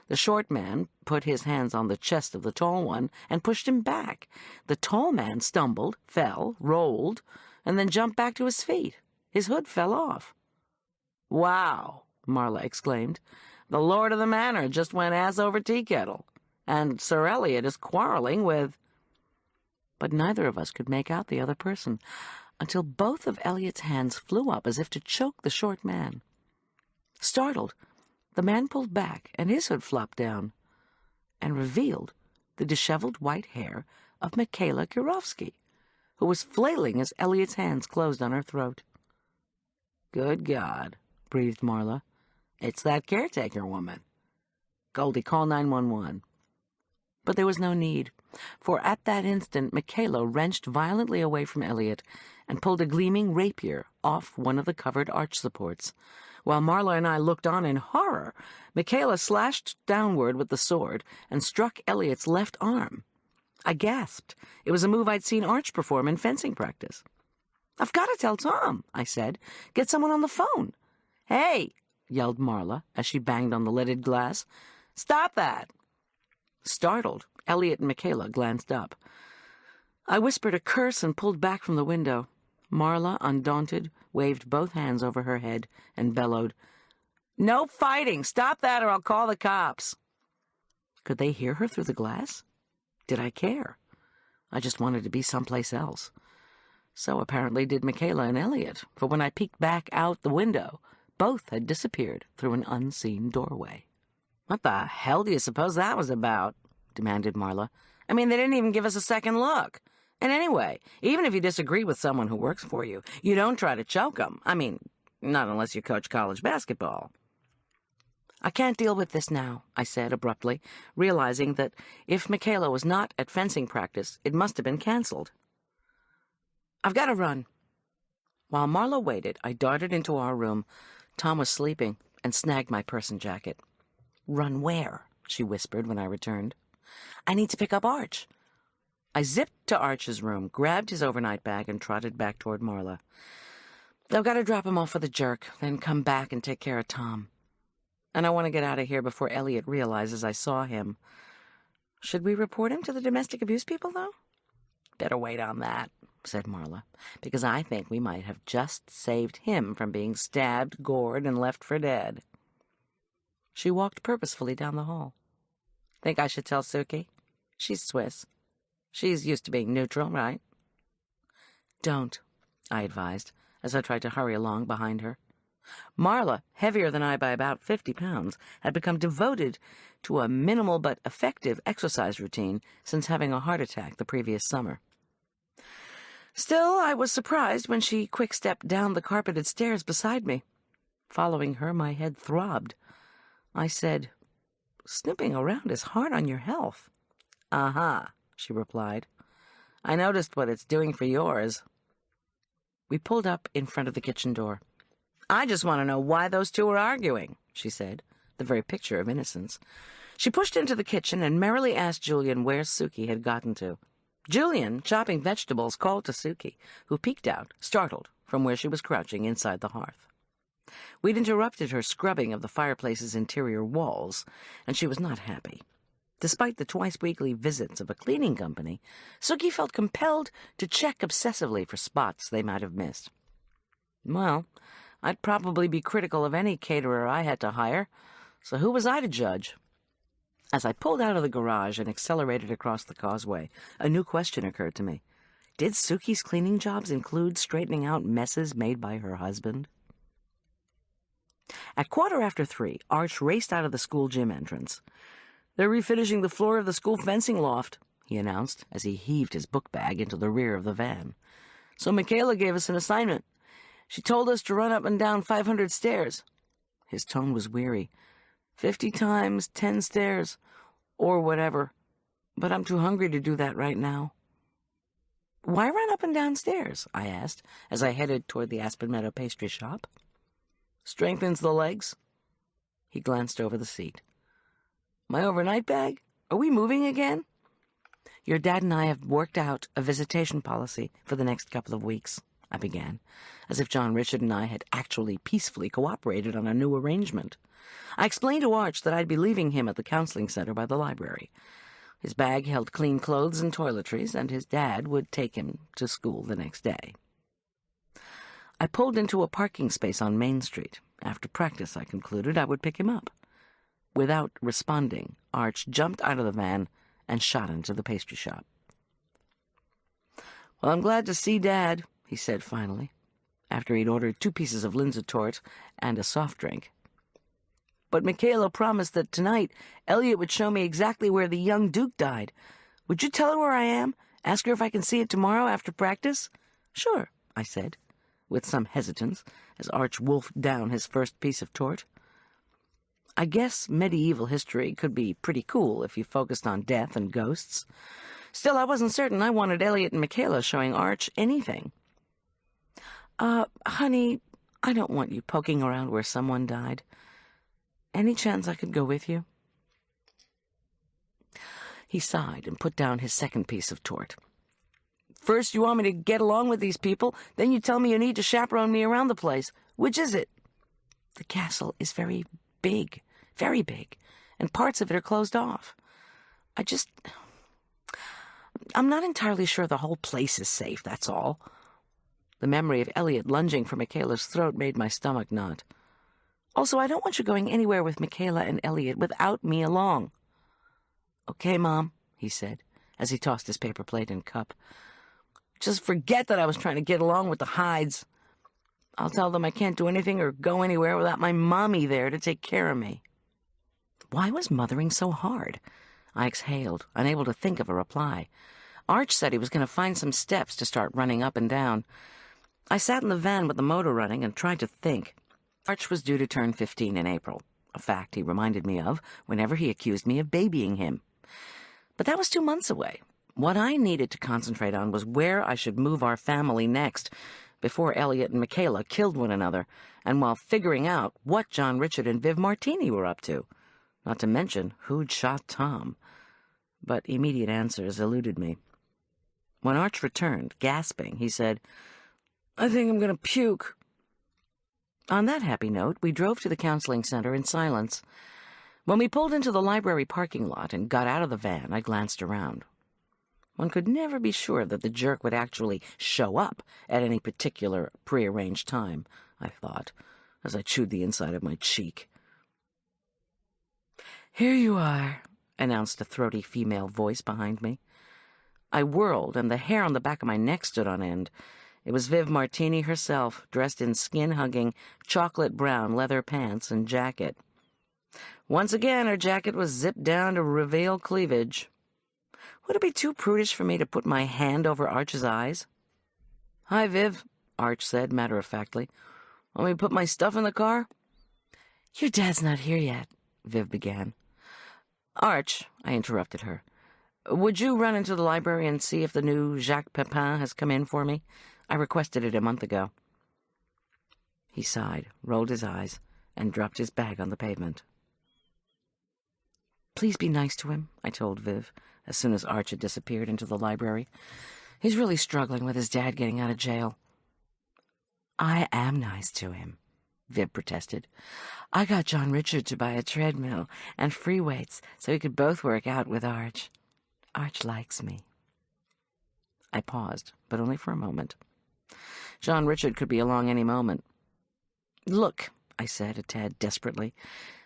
The short man put his hands on the chest of the tall one and pushed him back. The tall man stumbled, fell, rolled, and then jumped back to his feet. His hood fell off. "Wow," Marla exclaimed. "The lord of the manor just went ass over tea kettle, and Sir Elliot is quarreling with—" But neither of us could make out the other person, until both of Elliot's hands flew up as if to choke the short man. Startled, the man pulled back, and his hood flopped down, and revealed the disheveled white hair of Michaela Kirovsky, who was flailing as Elliot's hands closed on her throat. "Good God," breathed Marla. "It's that caretaker woman. Goldy, call 911. But there was no need, for at that instant Michaela wrenched violently away from Elliot and pulled a gleaming rapier off one of the covered arch supports. While Marla and I looked on in horror, Michaela slashed downward with the sword and struck Elliot's left arm. I gasped. It was a move I'd seen Arch perform in fencing practice. "I've got to tell Tom," I said. "Get someone on the phone." "Hey!" yelled Marla as she banged on the leaded glass. "Stop that!" Startled, Elliot and Michaela glanced up. I whispered a curse and pulled back from the window. Marla, undaunted, waved both hands over her head and bellowed, "No fighting! Stop that or I'll call the cops!" Could they hear her through the glass? Did I care? I just wanted to be someplace else. So apparently did Michaela and Elliot, for when I peeked back out the window, both had disappeared through an unseen doorway. "What the hell do you suppose that was about?" demanded Marla. "I mean, they didn't even give us a second look. And anyway, even if you disagree with someone who works for you, you don't try to choke them. I mean, not unless you coach college basketball." "I can't deal with this now," I said abruptly, realizing that if Michaela was not at fencing practice, it must have been canceled. "I've got to run." While Marla waited, I darted into our room. Tom was sleeping and snagged my purse and jacket. "Run where?" she whispered when I returned. "I need to pick up Arch." I zipped to Arch's room, grabbed his overnight bag, and trotted back toward Marla. "I've got to drop him off with a jerk, then come back and take care of Tom. And I want to get out of here before Elliot realizes I saw him. Should we report him to the domestic abuse people, though?" "Better wait on that," said Marla, "because I think we might have just saved him from being stabbed, gored, and left for dead." She walked purposefully down the hall. "Think I should tell Suki? She's Swiss. She's used to being neutral, right?" "Don't," I advised, as I tried to hurry along behind her. Marla, heavier than I by about 50 pounds, had become devoted to a minimal but effective exercise routine since having a heart attack the previous summer. Still, I was surprised when she quick-stepped down the carpeted stairs beside me. Following her, my head throbbed. I said, "Snooping around is hard on your health." "Uh-huh," she replied. "I noticed what it's doing for yours." We pulled up in front of the kitchen door. "I just want to know why those two are arguing," she said, the very picture of innocence. She pushed into the kitchen and merrily asked Julian where Suki had gotten to. Julian, chopping vegetables, called to Suki, who peeked out, startled, from where she was crouching inside the hearth. We'd interrupted her scrubbing of the fireplace's interior walls, and she was not happy. Despite the twice-weekly visits of a cleaning company, Suki felt compelled to check obsessively for spots they might have missed. Well, I'd probably be critical of any caterer I had to hire, so who was I to judge? As I pulled out of the garage and accelerated across the causeway, a new question occurred to me. Did Suki's cleaning jobs include straightening out messes made by her husband? At 3:15, Arch raced out of the school gym entrance. "They're refinishing the floor of the school fencing loft," he announced as he heaved his book bag into the rear of the van. "So Michaela gave us an assignment. She told us to run up and down 500 stairs. His tone was weary. 50 times 10 stairs, or whatever. But I'm too hungry to do that right now." "Why run up and down stairs?" I asked, as I headed toward the Aspen Meadow pastry shop. "Strengthens the legs." He glanced over the seat. My overnight bag? Are we moving again? Your dad and I have worked out a visitation policy for the next couple of weeks, I began, as if John Richard and I had actually peacefully cooperated on a new arrangement. I explained to Arch that I'd be leaving him at the counseling center by the library. His bag held clean clothes and toiletries, and his dad would take him to school the next day. I pulled into a parking space on Main Street. After practice, I concluded I would pick him up. Without responding, Arch jumped out of the van and shot into the pastry shop. Well, I'm glad to see Dad, he said finally, after he'd ordered 2 pieces of Linzer tort and a soft drink. But Michaela promised that tonight Elliot would show me exactly where the young Duke died. Would you tell her where I am? Ask her if I can see it tomorrow after practice? Sure, I said, with some hesitance, as Arch wolfed down his first piece of tort. I guess medieval history could be pretty cool if you focused on death and ghosts. Still, I wasn't certain I wanted Elliot and Michaela showing Arch anything. Honey, I don't want you poking around where someone died. Any chance I could go with you? He sighed and put down his second piece of tort. First you want me to get along with these people, then you tell me you need to chaperone me around the place. Which is it? The castle is very big, and parts of it are closed off. I'm not entirely sure the whole place is safe, that's all. The memory of Elliot lunging for Michaela's throat made my stomach knot. Also, I don't want you going anywhere with Michaela and Elliot without me along. Okay, Mom, he said, as he tossed his paper plate and cup. Just forget that I was trying to get along with the Hydes. I'll tell them I can't do anything or go anywhere without my mommy there to take care of me. Why was mothering so hard? I exhaled, unable to think of a reply. Arch said he was going to find some steps to start running up and down. I sat in the van with the motor running and tried to think. Arch was due to turn 15 in April, a fact he reminded me of whenever he accused me of babying him. But that was 2 months away. What I needed to concentrate on was where I should move our family next, before Elliot and Michaela killed one another, and while figuring out what John Richard and Viv Martini were up to, not to mention who'd shot Tom. But immediate answers eluded me. When Arch returned, gasping, he said, I think I'm going to puke. On that happy note, we drove to the counseling center in silence. When we pulled into the library parking lot and got out of the van, I glanced around. One could never be sure that the jerk would actually show up at any particular prearranged time, I thought, as I chewed the inside of my cheek. Here you are, announced a throaty female voice behind me. I whirled, and the hair on the back of my neck stood on end. It was Viv Martini herself, dressed in skin-hugging, chocolate-brown leather pants and jacket. Once again, her jacket was zipped down to reveal cleavage. Would it be too prudish for me to put my hand over Arch's eyes? Hi, Viv, Arch said matter-of-factly. Want me to put my stuff in the car? Your dad's not here yet, Viv began. Arch, I interrupted her, would you run into the library and see if the new Jacques Pepin has come in for me? I requested it a month ago. He sighed, rolled his eyes, and dropped his bag on the pavement. Please be nice to him, I told Viv, as soon as Arch had disappeared into the library. He's really struggling with his dad getting out of jail. I am nice to him, Viv protested. I got John Richard to buy a treadmill and free weights so we could both work out with Arch. Arch likes me. I paused, but only for a moment. John Richard could be along any moment. Look, I said a tad desperately,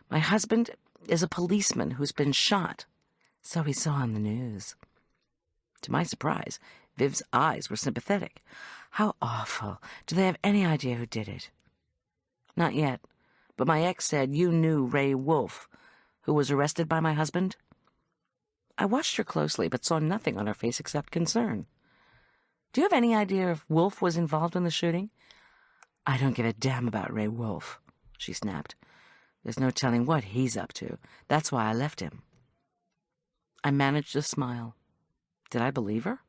my husband is a policeman who's been shot. So he saw on the news. To my surprise, Viv's eyes were sympathetic. How awful. Do they have any idea who did it? Not yet, but my ex said you knew Ray Wolfe, who was arrested by my husband. I watched her closely, but saw nothing on her face except concern. Do you have any idea if Wolfe was involved in the shooting? I don't give a damn about Ray Wolfe, she snapped. There's no telling what he's up to. That's why I left him. I managed to smile. Did I believe her?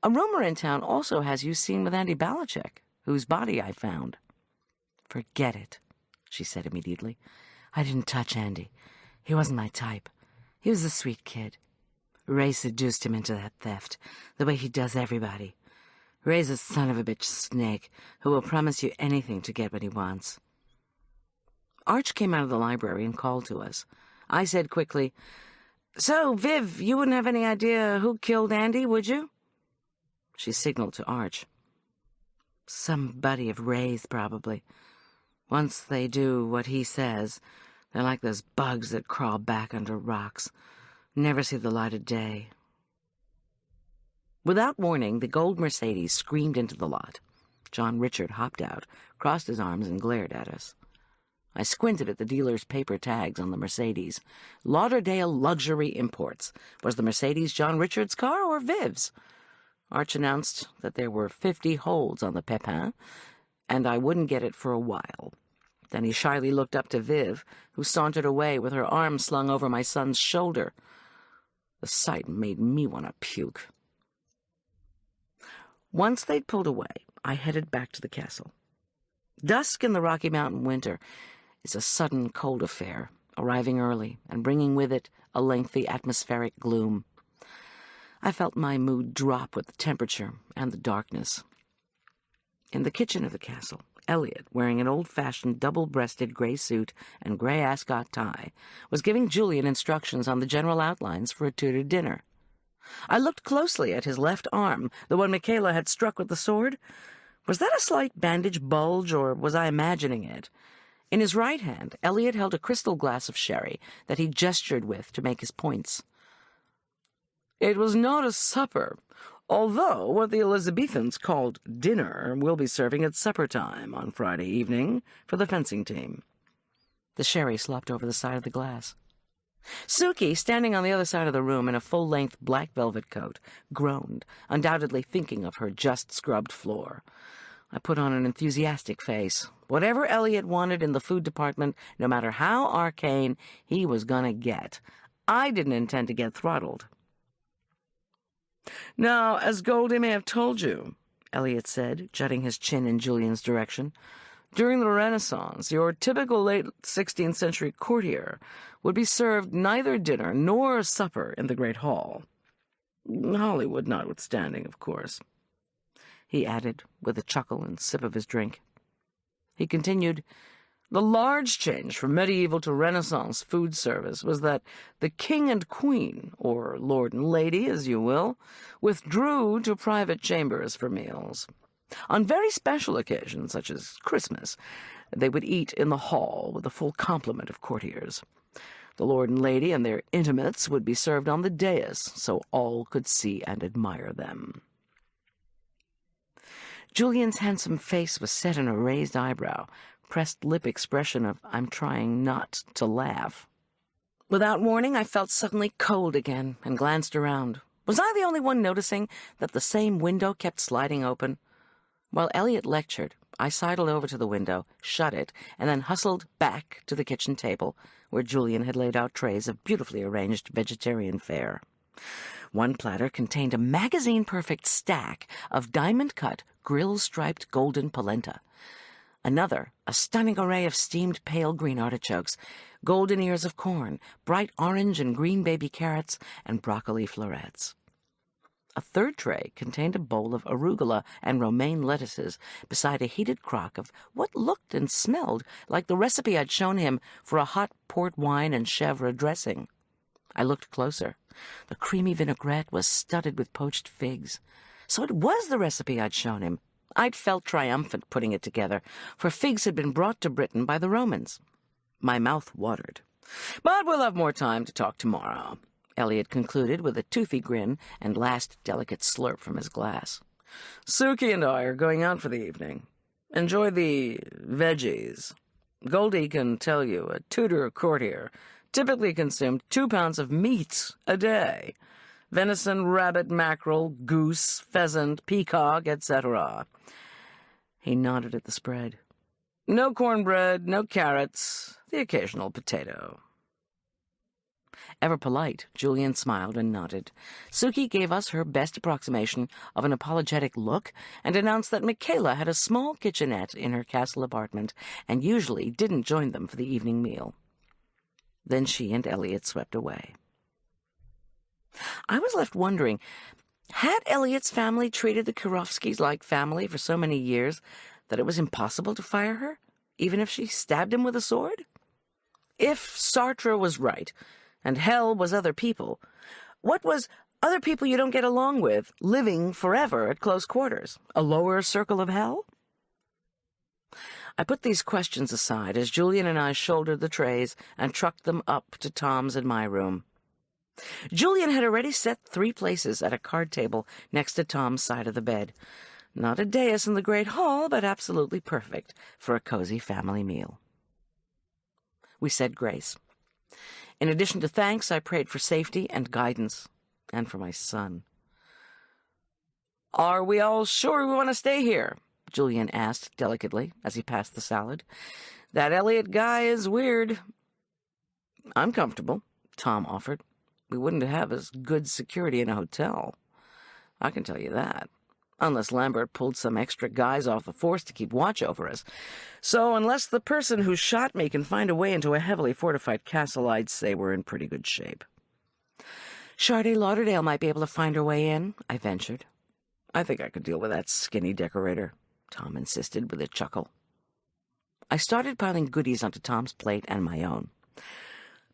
A rumor in town also has you seen with Andy Balachek, whose body I found. Forget it, she said immediately. I didn't touch Andy. He wasn't my type. He was a sweet kid. Ray seduced him into that theft, the way he does everybody. Ray's a son of a bitch snake who will promise you anything to get what he wants. Arch came out of the library and called to us. I said quickly, "So, Viv, you wouldn't have any idea who killed Andy, would you?" She signaled to Arch. "Somebody of Ray's, probably. Once they do what he says, they're like those bugs that crawl back under rocks. Never see the light of day." Without warning, the gold Mercedes screamed into the lot. John Richard hopped out, crossed his arms, and glared at us. I squinted at the dealer's paper tags on the Mercedes. Lauderdale Luxury Imports. Was the Mercedes John Richard's car or Viv's? Arch announced that there were 50 holds on the Pepin, and I wouldn't get it for a while. Then he shyly looked up to Viv, who sauntered away with her arm slung over my son's shoulder. The sight made me want to puke. Once they'd pulled away, I headed back to the castle. Dusk in the Rocky Mountain winter is a sudden cold affair, arriving early and bringing with it a lengthy atmospheric gloom. I felt my mood drop with the temperature and the darkness. In the kitchen of the castle, Elliot, wearing an old-fashioned double-breasted gray suit and gray ascot tie, was giving Julian instructions on the general outlines for a Tudor dinner. I looked closely at his left arm, the one Michaela had struck with the sword. Was that a slight bandage bulge, or was I imagining it? In his right hand, Elliot held a crystal glass of sherry that he gestured with to make his points. "It was not a supper, although what the Elizabethans called dinner will be serving at supper time on Friday evening for the fencing team." The sherry slopped over the side of the glass. Suki, standing on the other side of the room in a full-length black velvet coat, groaned, undoubtedly thinking of her just-scrubbed floor. I put on an enthusiastic face. Whatever Elliot wanted in the food department, no matter how arcane, he was gonna get. I didn't intend to get throttled. "Now, as Goldy may have told you," Elliot said, jutting his chin in Julian's direction, "during the Renaissance, your typical late 16th century courtier would be served neither dinner nor supper in the Great Hall. Hollywood notwithstanding, of course," he added, with a chuckle and sip of his drink. He continued, "The large change from medieval to Renaissance food service was that the king and queen, or lord and lady, as you will, withdrew to private chambers for meals. On very special occasions, such as Christmas, they would eat in the hall with a full complement of courtiers. The lord and lady and their intimates would be served on the dais, so all could see and admire them." Julian's handsome face was set in a raised eyebrow, pressed lip expression of "I'm trying not to laugh." Without warning, I felt suddenly cold again and glanced around. Was I the only one noticing that the same window kept sliding open? While Elliot lectured, I sidled over to the window, shut it, and then hustled back to the kitchen table, where Julian had laid out trays of beautifully arranged vegetarian fare. One platter contained a magazine-perfect stack of diamond-cut, grill-striped golden polenta. Another, a stunning array of steamed pale green artichokes, golden ears of corn, bright orange and green baby carrots, and broccoli florets. A third tray contained a bowl of arugula and romaine lettuces beside a heated crock of what looked and smelled like the recipe I'd shown him for a hot port wine and chèvre dressing. I looked closer. The creamy vinaigrette was studded with poached figs. So it was the recipe I'd shown him. I'd felt triumphant putting it together, for figs had been brought to Britain by the Romans. My mouth watered. "But we'll have more time to talk tomorrow," Elliot concluded with a toothy grin and last delicate slurp from his glass. "Suki and I are going out for the evening. Enjoy the veggies. Goldy can tell you a Tudor courtier typically consumed 2 pounds of meat a day. Venison, rabbit, mackerel, goose, pheasant, peacock, etc." He nodded at the spread. "No cornbread, no carrots, the occasional potato." Ever polite, Julian smiled and nodded. Suki gave us her best approximation of an apologetic look and announced that Michaela had a small kitchenette in her castle apartment and usually didn't join them for the evening meal. Then she and Elliot swept away. I was left wondering, had Elliot's family treated the Karofskis like family for so many years that it was impossible to fire her, even if she stabbed him with a sword? If Sartre was right, and hell was other people, what was other people you don't get along with living forever at close quarters? A lower circle of hell? I put these questions aside as Julian and I shouldered the trays and trucked them up to Tom's and my room. Julian had already set 3 places at a card table next to Tom's side of the bed. Not a dais in the great hall, but absolutely perfect for a cozy family meal. We said grace. In addition to thanks, I prayed for safety and guidance, and for my son. "Are we all sure we want to stay here?" Julian asked delicately as he passed the salad. "That Elliot guy is weird." "I'm comfortable," Tom offered. "We wouldn't have as good security in a hotel. I can tell you that. Unless Lambert pulled some extra guys off the force to keep watch over us. So unless the person who shot me can find a way into a heavily fortified castle, I'd say we're in pretty good shape." "Shardy Lauderdale might be able to find her way in," I ventured. "I think I could deal with that skinny decorator," Tom insisted with a chuckle. I started piling goodies onto Tom's plate and my own.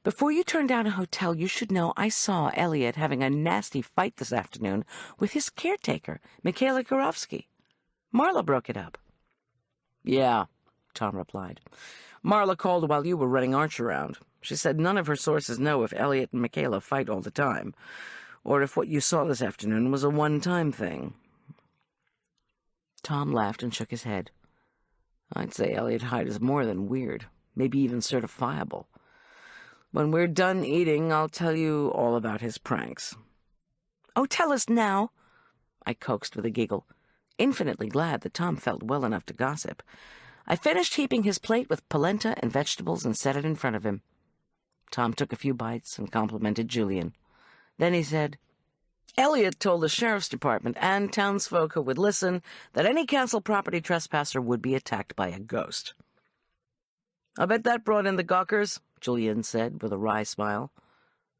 "Before you turn down a hotel, you should know I saw Elliot having a nasty fight this afternoon with his caretaker, Michaela Karofsky. Marla broke it up." "Yeah," Tom replied. "Marla called while you were running Arch around. She said none of her sources know if Elliot and Michaela fight all the time, or if what you saw this afternoon was a one-time thing." Tom laughed and shook his head. "I'd say Elliot Hyde is more than weird, maybe even certifiable. When we're done eating, I'll tell you all about his pranks." "Oh, tell us now," I coaxed with a giggle, infinitely glad that Tom felt well enough to gossip. I finished heaping his plate with polenta and vegetables and set it in front of him. Tom took a few bites and complimented Julian. Then he said, "Elliot told the sheriff's department and townsfolk who would listen that any castle property trespasser would be attacked by a ghost." "I bet that brought in the gawkers," Julian said with a wry smile.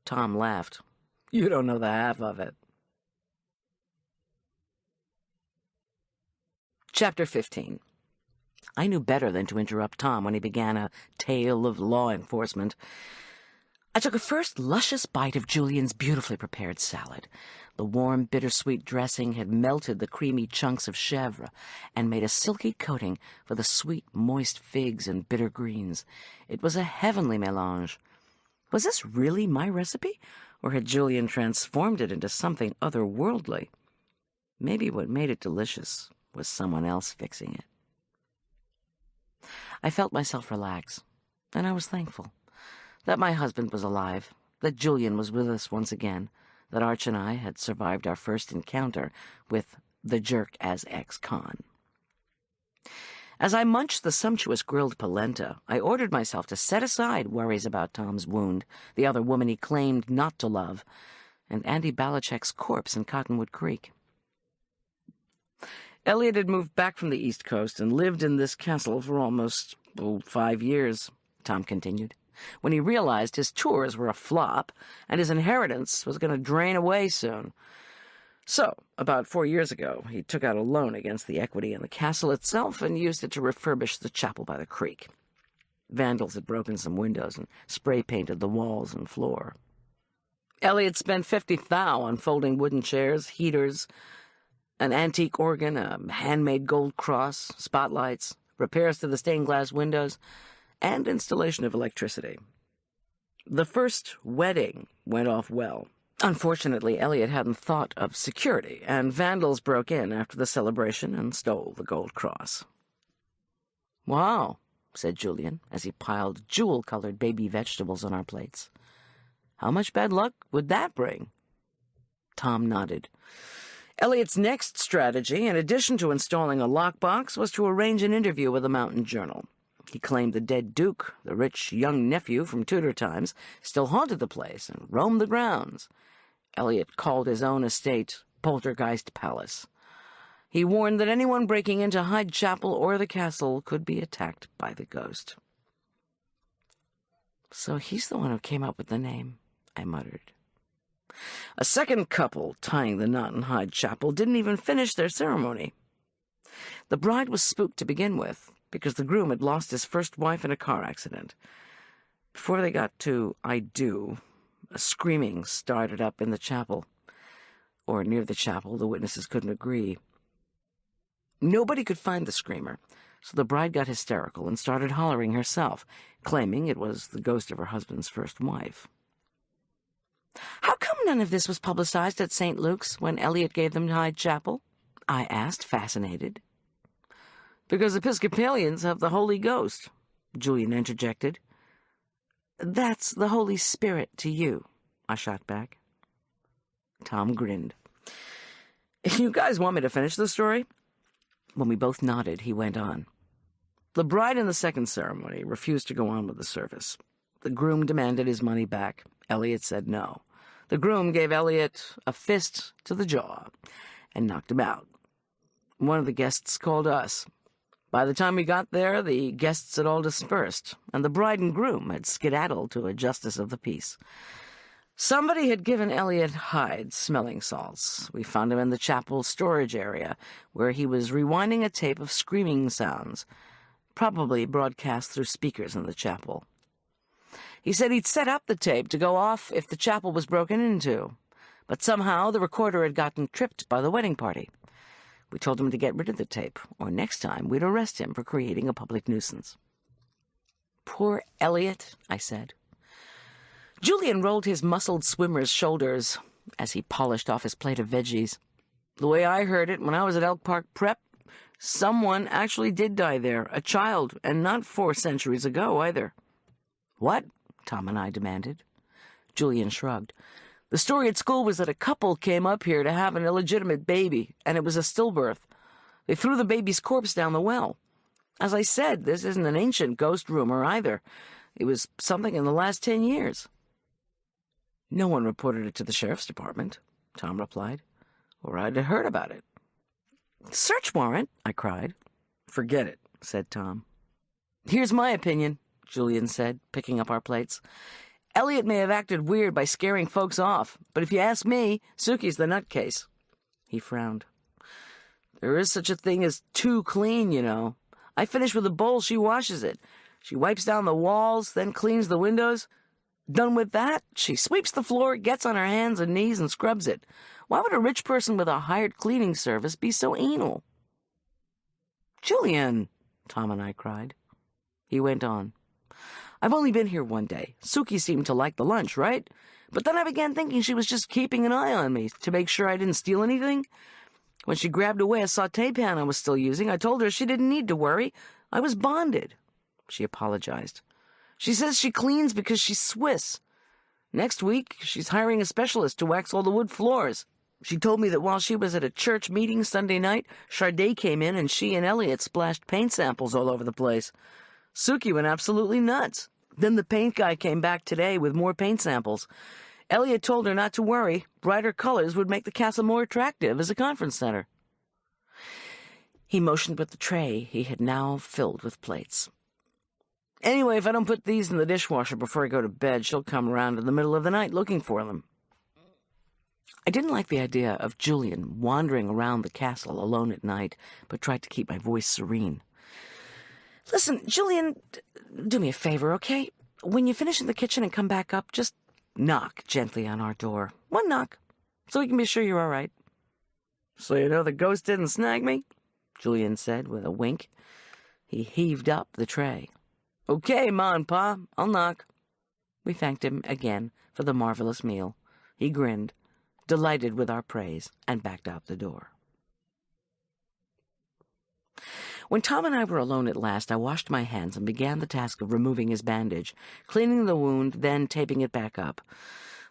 Tom laughed. "You don't know the half of it." Chapter 15. I knew better than to interrupt Tom when he began a tale of law enforcement. I took a first luscious bite of Julian's beautifully prepared salad. The warm, bittersweet dressing had melted the creamy chunks of chèvre and made a silky coating for the sweet, moist figs and bitter greens. It was a heavenly mélange. Was this really my recipe, or had Julian transformed it into something otherworldly? Maybe what made it delicious was someone else fixing it. I felt myself relax, and I was thankful that my husband was alive, that Julian was with us once again, that Arch and I had survived our first encounter with the jerk as ex-con. As I munched the sumptuous grilled polenta, I ordered myself to set aside worries about Tom's wound, the other woman he claimed not to love, and Andy Balichek's corpse in Cottonwood Creek. Elliot had moved back from the East Coast and lived in this castle for almost 5 years, Tom continued, when he realized his tours were a flop and his inheritance was going to drain away soon. So, about 4 years ago, he took out a loan against the equity in the castle itself and used it to refurbish the chapel by the creek. Vandals had broken some windows and spray-painted the walls and floor. Elliot spent 50 thou on folding wooden chairs, heaters, an antique organ, a handmade gold cross, spotlights, repairs to the stained glass windows, and installation of electricity. The first wedding went off well. Unfortunately, Elliot hadn't thought of security, and vandals broke in after the celebration and stole the gold cross. "Wow," said Julian, as he piled jewel-colored baby vegetables on our plates. "How much bad luck would that bring?" Tom nodded. Elliot's next strategy, in addition to installing a lockbox, was to arrange an interview with the Mountain Journal. He claimed the dead Duke, the rich young nephew from Tudor times, still haunted the place and roamed the grounds. Elliot called his own estate Poltergeist Palace. He warned that anyone breaking into Hyde Chapel or the castle could be attacked by the ghost. So he's the one who came up with the name, I muttered. A second couple tying the knot in Hyde Chapel didn't even finish their ceremony. The bride was spooked to begin with, because the groom had lost his first wife in a car accident. Before they got to "I do," a screaming started up in the chapel. Or near the chapel, the witnesses couldn't agree. Nobody could find the screamer, so the bride got hysterical and started hollering herself, claiming it was the ghost of her husband's first wife. "How come none of this was publicized at St. Luke's when Elliot gave them Hyde Chapel?" I asked, fascinated. "Because Episcopalians have the Holy Ghost," Julian interjected. "That's the Holy Spirit to you," I shot back. Tom grinned. "You guys want me to finish the story?" When we both nodded, he went on. The bride in the second ceremony refused to go on with the service. The groom demanded his money back. Elliot said no. The groom gave Elliot a fist to the jaw and knocked him out. One of the guests called us. By the time we got there, the guests had all dispersed, and the bride and groom had skedaddled to a justice of the peace. Somebody had given Elliot Hyde smelling salts. We found him in the chapel storage area, where he was rewinding a tape of screaming sounds, probably broadcast through speakers in the chapel. He said he'd set up the tape to go off if the chapel was broken into, but somehow the recorder had gotten tripped by the wedding party. We told him to get rid of the tape, or next time we'd arrest him for creating a public nuisance. "Poor Elliot," I said. Julian rolled his muscled swimmer's shoulders as he polished off his plate of veggies. "The way I heard it when I was at Elk Park Prep, someone actually did die there, a child, and not 4 centuries ago either." "What?" Tom and I demanded. Julian shrugged. "The story at school was that a couple came up here to have an illegitimate baby, and it was a stillbirth. They threw the baby's corpse down the well. As I said, this isn't an ancient ghost rumor either. It was something in the last 10 years. "No one reported it to the sheriff's department," Tom replied, "or I'd have heard about it." "Search warrant?" I cried. "Forget it," said Tom. "Here's my opinion," Julian said, picking up our plates. "Elliot may have acted weird by scaring folks off, but if you ask me, Suki's the nutcase." He frowned. "There is such a thing as too clean, you know. I finish with a bowl, she washes it. She wipes down the walls, then cleans the windows. Done with that, she sweeps the floor, gets on her hands and knees, and scrubs it. Why would a rich person with a hired cleaning service be so anal?" "Julian!" Tom and I cried. He went on. "I've only been here 1 day. Suki seemed to like the lunch, right? But then I began thinking she was just keeping an eye on me to make sure I didn't steal anything. When she grabbed away a sauté pan I was still using, I told her she didn't need to worry. I was bonded." She apologized. "She says she cleans because she's Swiss. Next week, she's hiring a specialist to wax all the wood floors. She told me that while she was at a church meeting Sunday night, Charday came in and she and Elliot splashed paint samples all over the place. Suki went absolutely nuts. Then the paint guy came back today with more paint samples. Elliot told her not to worry. Brighter colors would make the castle more attractive as a conference center." He motioned with the tray he had now filled with plates. "Anyway, if I don't put these in the dishwasher before I go to bed, she'll come around in the middle of the night looking for them." I didn't like the idea of Julian wandering around the castle alone at night, but tried to keep my voice serene. "Listen, Julian, do me a favor, okay? When you finish in the kitchen and come back up, just knock gently on our door. 1 knock, so we can be sure you're all right." "So you know the ghost didn't snag me?" Julian said with a wink. He heaved up the tray. "Okay, Ma and Pa, I'll knock." We thanked him again for the marvelous meal. He grinned, delighted with our praise, and backed out the door. When Tom and I were alone at last, I washed my hands and began the task of removing his bandage, cleaning the wound, then taping it back up.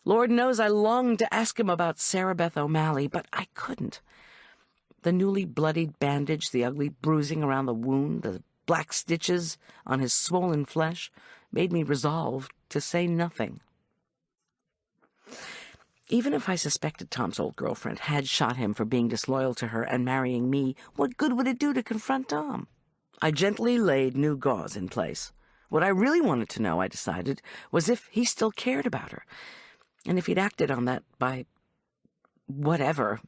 Lord knows I longed to ask him about Sarah Beth O'Malley, but I couldn't. The newly bloodied bandage, the ugly bruising around the wound, the black stitches on his swollen flesh, made me resolve to say nothing. Even if I suspected Tom's old girlfriend had shot him for being disloyal to her and marrying me, what good would it do to confront Tom? I gently laid new gauze in place. What I really wanted to know, I decided, was if he still cared about her, and if he'd acted on that by whatever.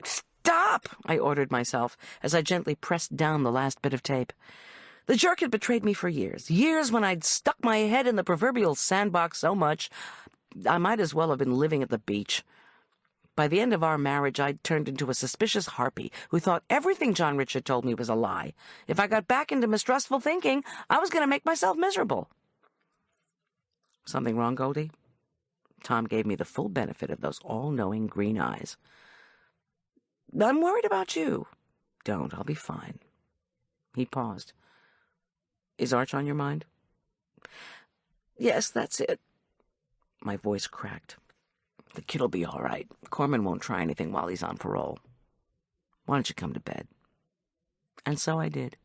"Stop!" I ordered myself as I gently pressed down the last bit of tape. The jerk had betrayed me for years, years when I'd stuck my head in the proverbial sandbox so much I might as well have been living at the beach. By the end of our marriage, I'd turned into a suspicious harpy who thought everything John Richard told me was a lie. If I got back into mistrustful thinking, I was going to make myself miserable. "Something wrong, Goldy?" Tom gave me the full benefit of those all-knowing green eyes. "I'm worried about you." "Don't. I'll be fine." He paused. "Is Arch on your mind?" "Yes, that's it." My voice cracked. "The kid'll be all right. Corman won't try anything while he's on parole. Why don't you come to bed?" And so I did.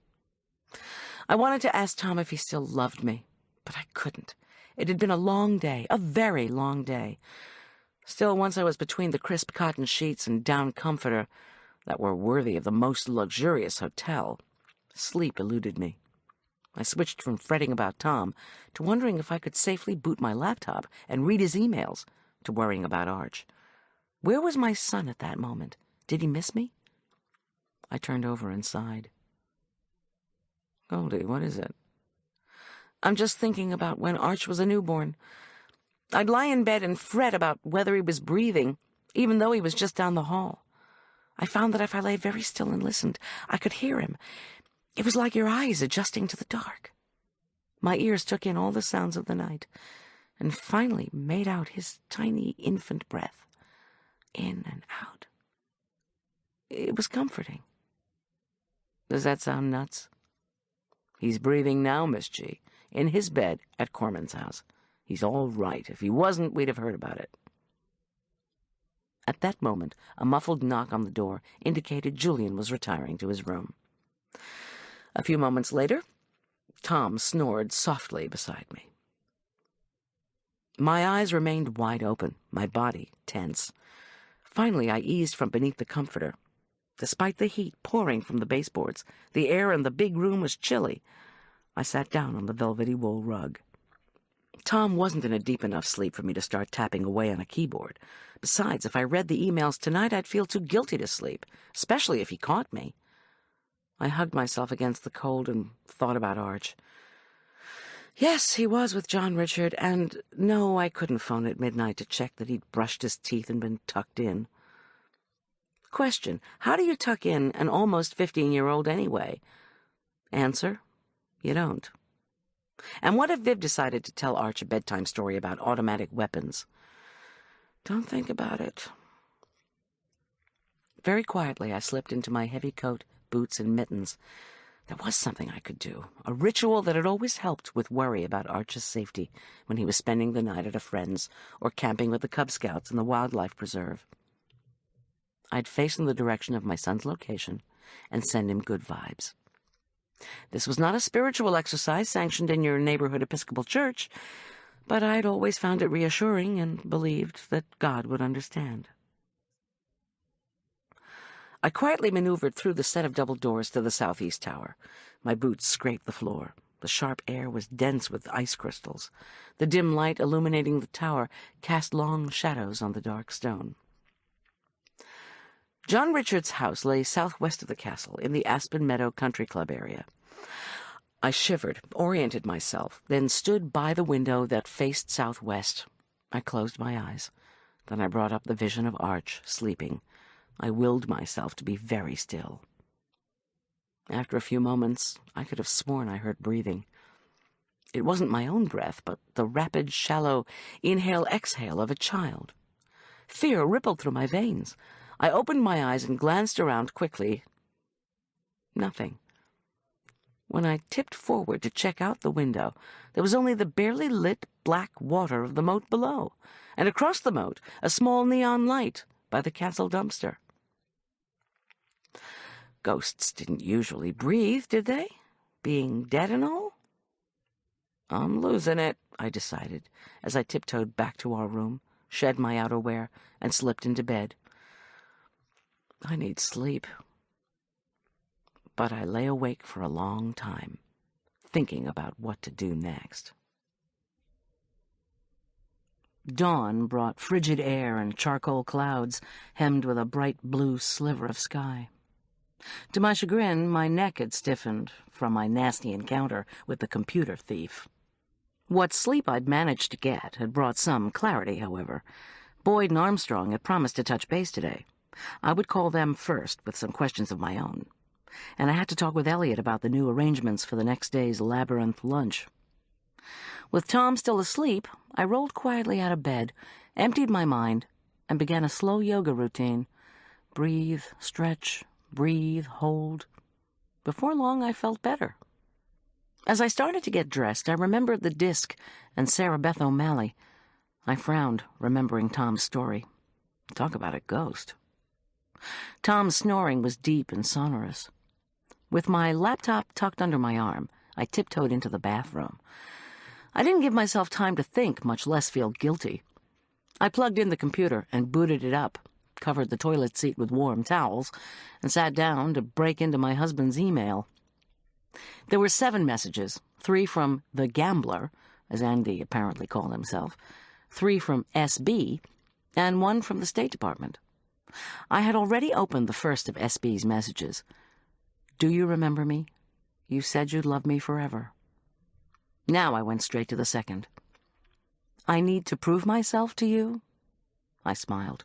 I wanted to ask Tom if he still loved me, but I couldn't. It had been a long day, a very long day. Still, once I was between the crisp cotton sheets and down comforter that were worthy of the most luxurious hotel, sleep eluded me. I switched from fretting about Tom to wondering if I could safely boot my laptop and read his emails, to worrying about Arch. Where was my son at that moment? Did he miss me? I turned over and sighed. "Goldy, what is it?" "I'm just thinking about when Arch was a newborn. I'd lie in bed and fret about whether he was breathing, even though he was just down the hall. I found that if I lay very still and listened, I could hear him. It was like your eyes adjusting to the dark. My ears took in all the sounds of the night, and finally made out his tiny infant breath, in and out. It was comforting. Does that sound nuts? He's breathing now, Miss G, in his bed at Corman's house. He's all right. If he wasn't, we'd have heard about it." At that moment, a muffled knock on the door indicated Julian was retiring to his room. A few moments later, Tom snored softly beside me. My eyes remained wide open, my body tense. Finally, I eased from beneath the comforter. Despite the heat pouring from the baseboards, the air in the big room was chilly. I sat down on the velvety wool rug. Tom wasn't in a deep enough sleep for me to start tapping away on a keyboard. Besides, if I read the emails tonight, I'd feel too guilty to sleep, especially if he caught me. I hugged myself against the cold and thought about Arch. Yes, he was with John Richard, and no, I couldn't phone at midnight to check that he'd brushed his teeth and been tucked in. Question: how do you tuck in an almost 15-year-old anyway? Answer: you don't. And what if Viv decided to tell Arch a bedtime story about automatic weapons? Don't think about it. Very quietly, I slipped into my heavy coat, boots, and mittens. There was something I could do, a ritual that had always helped with worry about Arch's safety when he was spending the night at a friend's or camping with the Cub Scouts in the wildlife preserve. I'd face in the direction of my son's location and send him good vibes. This was not a spiritual exercise sanctioned in your neighborhood Episcopal church, but I'd always found it reassuring and believed that God would understand. I quietly maneuvered through the set of double doors to the southeast tower. My boots scraped the floor. The sharp air was dense with ice crystals. The dim light illuminating the tower cast long shadows on the dark stone. John Richard's house lay southwest of the castle, in the Aspen Meadow Country Club area. I shivered, oriented myself, then stood by the window that faced southwest. I closed my eyes. Then I brought up the vision of Arch, sleeping. I willed myself to be very still. After a few moments, I could have sworn I heard breathing. It wasn't my own breath, but the rapid, shallow inhale-exhale of a child. Fear rippled through my veins. I opened my eyes and glanced around quickly. Nothing. When I tipped forward to check out the window, there was only the barely lit black water of the moat below, and across the moat, a small neon light by the castle dumpster. Ghosts didn't usually breathe, did they? Being dead and all? I'm losing it, I decided, as I tiptoed back to our room, shed my outerwear, and slipped into bed. I need sleep. But I lay awake for a long time, thinking about what to do next. Dawn brought frigid air and charcoal clouds hemmed with a bright blue sliver of sky. To my chagrin, my neck had stiffened from my nasty encounter with the computer thief. What sleep I'd managed to get had brought some clarity, however. Boyd and Armstrong had promised to touch base today. I would call them first with some questions of my own. And I had to talk with Elliot about the new arrangements for the next day's labyrinth lunch. With Tom still asleep, I rolled quietly out of bed, emptied my mind, and began a slow yoga routine. Breathe, stretch, breathe, hold. Before long, I felt better. As I started to get dressed, I remembered the disc and Sarah Beth O'Malley. I frowned, remembering Tom's story. Talk about a ghost. Tom's snoring was deep and sonorous. With my laptop tucked under my arm, I tiptoed into the bathroom. I didn't give myself time to think, much less feel guilty. I plugged in the computer and booted it up, covered the toilet seat with warm towels, and sat down to break into my husband's email. There were 7 messages, 3 from the Gambler, as Andy apparently called himself, 3 from SB, and 1 from the State Department. I had already opened the first of SB's messages. "Do you remember me? You said you'd love me forever." Now I went straight to the second. "I need to prove myself to you?" I smiled.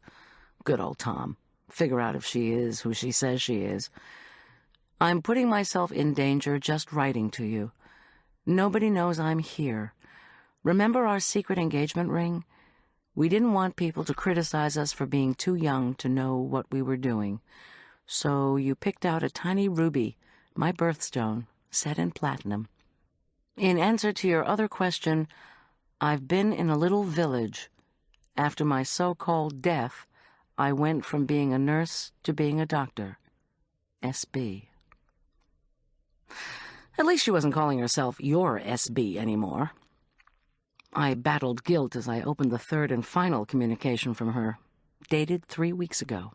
Good old Tom. Figure out if she is who she says she is. "I'm putting myself in danger just writing to you. Nobody knows I'm here. Remember our secret engagement ring? We didn't want people to criticize us for being too young to know what we were doing. So you picked out a tiny ruby, my birthstone, set in platinum. In answer to your other question, I've been in a little village. After my so-called death, I went from being a nurse to being a doctor. SB." At least she wasn't calling herself your SB anymore. I battled guilt as I opened the third and final communication from her, dated 3 weeks ago.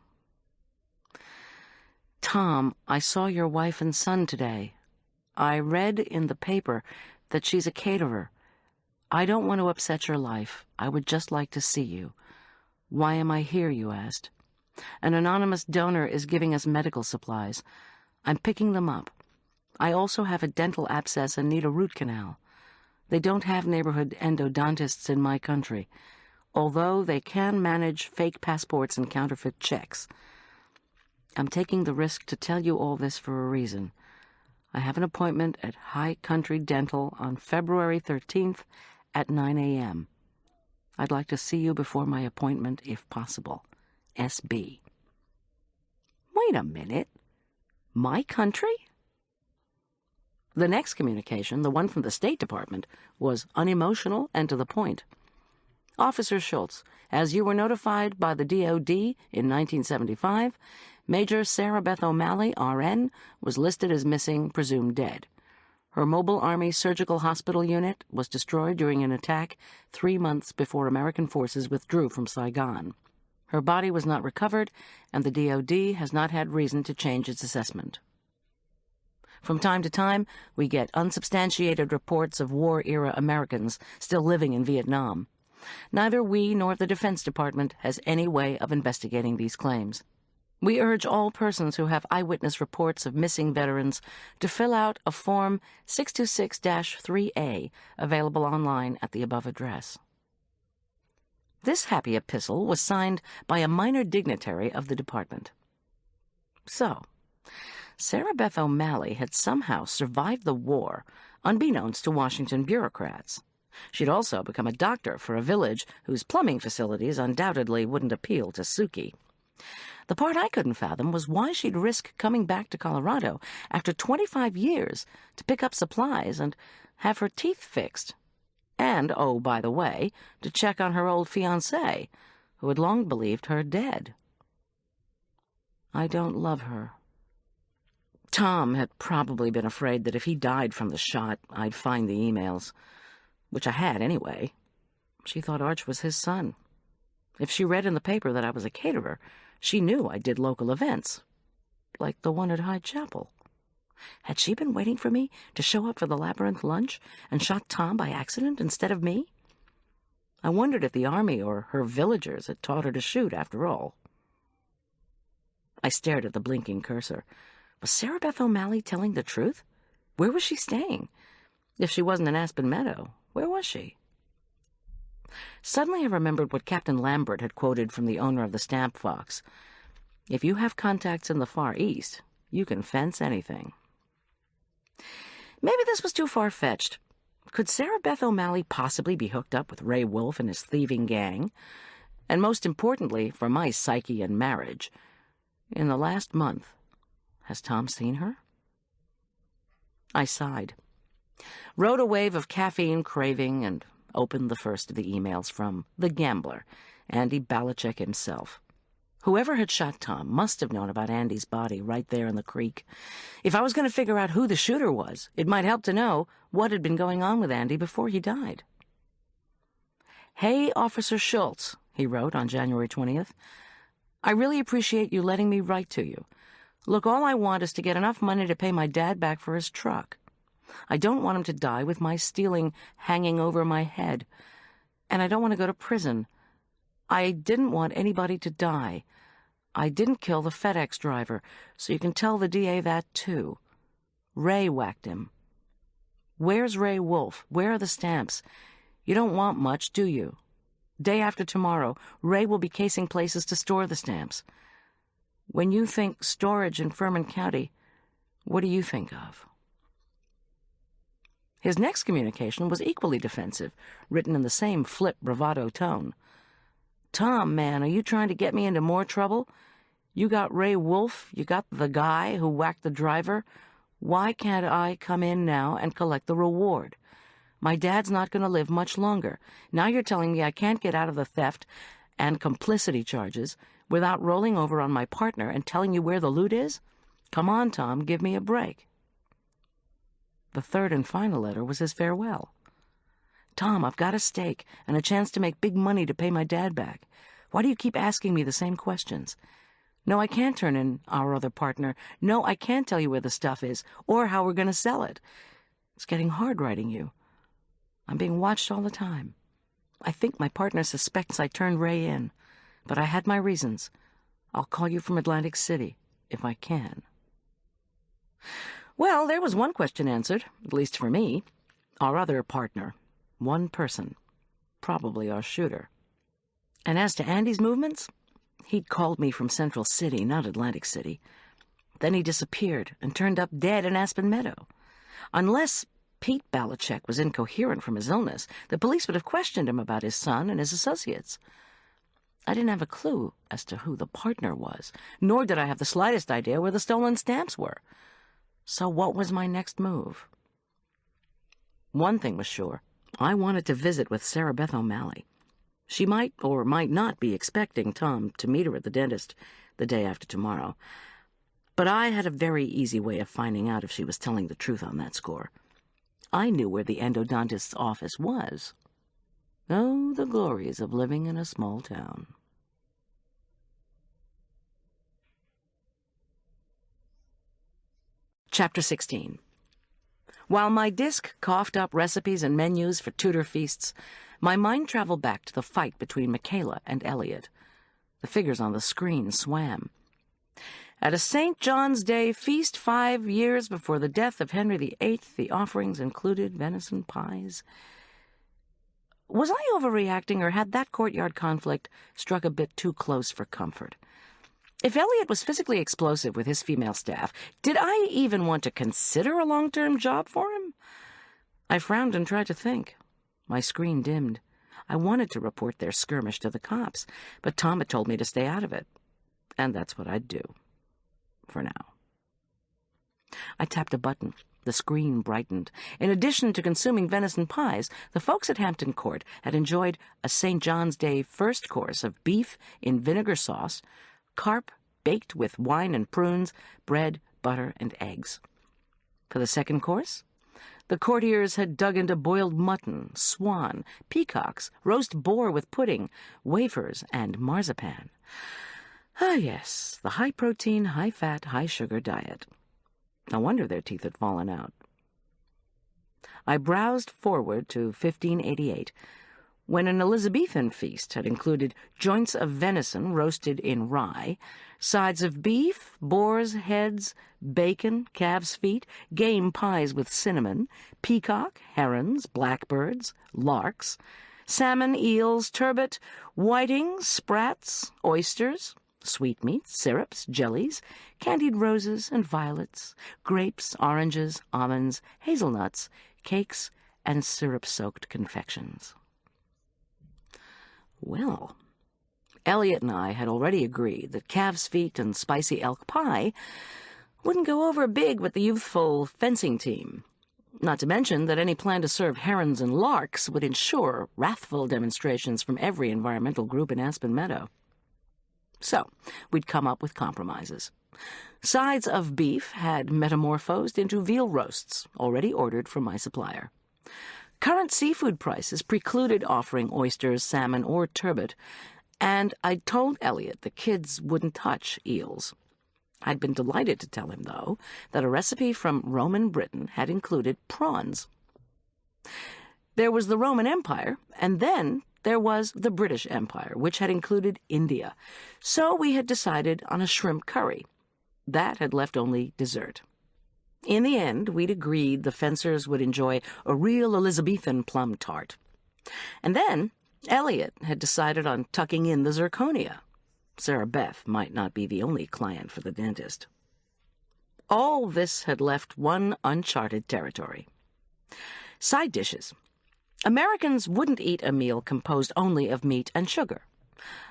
"Tom, I saw your wife and son today. I read in the paper that she's a caterer. I don't want to upset your life. I would just like to see you. Why am I here, you asked? An anonymous donor is giving us medical supplies. I'm picking them up. I also have a dental abscess and need a root canal. They don't have neighborhood endodontists in my country, although they can manage fake passports and counterfeit checks. I'm taking the risk to tell you all this for a reason. I have an appointment at High Country Dental on February 13th at 9 a.m. I'd like to see you before my appointment, if possible. SB." Wait a minute. My country? The next communication, the one from the State Department, was unemotional and to the point. "Officer Schulz, as you were notified by the DOD in 1975, Major Sarah Beth O'Malley, RN, was listed as missing, presumed dead. Her Mobile Army Surgical Hospital unit was destroyed during an attack 3 months before American forces withdrew from Saigon. Her body was not recovered, and the DOD has not had reason to change its assessment. From time to time, we get unsubstantiated reports of war-era Americans still living in Vietnam. Neither we nor the Defense Department has any way of investigating these claims. We urge all persons who have eyewitness reports of missing veterans to fill out a Form 626-3A available online at the above address." This happy epistle was signed by a minor dignitary of the department. So, Sarah Beth O'Malley had somehow survived the war, unbeknownst to Washington bureaucrats. She'd also become a doctor for a village whose plumbing facilities undoubtedly wouldn't appeal to Suki. The part I couldn't fathom was why she'd risk coming back to Colorado after 25 years to pick up supplies and have her teeth fixed. And, oh, by the way, to check on her old fiancé, who had long believed her dead. I don't love her. Tom had probably been afraid that if he died from the shot, I'd find the emails, which I had anyway. She thought Arch was his son. If she read in the paper that I was a caterer, she knew I did local events, like the one at Hyde Chapel. Had she been waiting for me to show up for the labyrinth lunch and shot Tom by accident instead of me? I wondered if the army or her villagers had taught her to shoot after all. I stared at the blinking cursor. Was Sarah Beth O'Malley telling the truth? Where was she staying? If she wasn't in Aspen Meadow, where was she? Suddenly I remembered what Captain Lambert had quoted from the owner of the Stamp Fox. If you have contacts in the Far East, you can fence anything. Maybe this was too far-fetched. Could Sarah Beth O'Malley possibly be hooked up with Ray Wolfe and his thieving gang? And most importantly, for my psyche and marriage, in the last month, has Tom seen her? I sighed, wrote a wave of caffeine craving, and opened the first of the emails from the gambler, Andy Balichek himself. Whoever had shot Tom must have known about Andy's body right there in the creek. If I was going to figure out who the shooter was, it might help to know what had been going on with Andy before he died. Hey, Officer Schulz, he wrote on January 20th. I really appreciate you letting me write to you. Look, all I want is to get enough money to pay my dad back for his truck. I don't want him to die with my stealing hanging over my head. And I don't want to go to prison. I didn't want anybody to die. I didn't kill the FedEx driver, so you can tell the DA that, too. Ray whacked him. Where's Ray Wolfe? Where are the stamps? You don't want much, do you? Day after tomorrow, Ray will be casing places to store the stamps. When you think storage in Furman County, what do you think of? His next communication was equally defensive, written in the same flip bravado tone. Tom, man, are you trying to get me into more trouble? You got Ray Wolfe, you got the guy who whacked the driver. Why can't I come in now and collect the reward? My dad's not going to live much longer. Now you're telling me I can't get out of the theft and complicity charges without rolling over on my partner and telling you where the loot is? Come on, Tom, give me a break. The third and final letter was his farewell. Tom, I've got a stake and a chance to make big money to pay my dad back. Why do you keep asking me the same questions? No, I can't turn in our other partner. No, I can't tell you where the stuff is or how we're going to sell it. It's getting hard writing you. I'm being watched all the time. I think my partner suspects I turned Ray in, but I had my reasons. I'll call you from Atlantic City, if I can. Well, there was one question answered, at least for me. Our other partner. One person. Probably our shooter. And as to Andy's movements, he'd called me from Central City, not Atlantic City. Then he disappeared and turned up dead in Aspen Meadow. Unless Pete Balichek was incoherent from his illness, the police would have questioned him about his son and his associates. I didn't have a clue as to who the partner was, nor did I have the slightest idea where the stolen stamps were. So what was my next move? One thing was sure. I wanted to visit with Sarah Beth O'Malley. She might or might not be expecting Tom to meet her at the dentist the day after tomorrow. But I had a very easy way of finding out if she was telling the truth on that score. I knew where the endodontist's office was. Oh, the glories of living in a small town. Chapter 16. While my disc coughed up recipes and menus for Tudor feasts, my mind traveled back to the fight between Michaela and Elliot. The figures on the screen swam. At a St. John's Day feast 5 years before the death of Henry VIII, the offerings included venison pies. Was I overreacting, or had that courtyard conflict struck a bit too close for comfort? If Elliot was physically explosive with his female staff, did I even want to consider a long-term job for him? I frowned and tried to think. My screen dimmed. I wanted to report their skirmish to the cops, but Tom had told me to stay out of it. And that's what I'd do. For now. I tapped a button. The screen brightened. In addition to consuming venison pies, the folks at Hampton Court had enjoyed a St. John's Day first course of beef in vinegar sauce, carp baked with wine and prunes, bread, butter, and eggs. For the second course, the courtiers had dug into boiled mutton, swan, peacocks, roast boar with pudding, wafers, and marzipan. Ah, yes, the high-protein, high-fat, high-sugar diet. No wonder their teeth had fallen out. I browsed forward to 1588, when an Elizabethan feast had included joints of venison roasted in rye, sides of beef, boar's heads, bacon, calves' feet, game pies with cinnamon, peacock, herons, blackbirds, larks, salmon, eels, turbot, whitings, sprats, oysters, sweetmeats, syrups, jellies, candied roses and violets, grapes, oranges, almonds, hazelnuts, cakes, and syrup-soaked confections. Well, Elliot and I had already agreed that calves' feet and spicy elk pie wouldn't go over big with the youthful fencing team, not to mention that any plan to serve herons and larks would ensure wrathful demonstrations from every environmental group in Aspen Meadow. So, we'd come up with compromises. Sides of beef had metamorphosed into veal roasts, already ordered from my supplier. Current seafood prices precluded offering oysters, salmon, or turbot, and I'd told Elliot the kids wouldn't touch eels. I'd been delighted to tell him, though, that a recipe from Roman Britain had included prawns. There was the Roman Empire, and then there was the British Empire, which had included India. So we had decided on a shrimp curry. That had left only dessert. In the end, we'd agreed the fencers would enjoy a real Elizabethan plum tart. And then Elliot had decided on tucking in the zirconia. Sarah Beth might not be the only client for the dentist. All this had left one uncharted territory. Side dishes. Americans wouldn't eat a meal composed only of meat and sugar.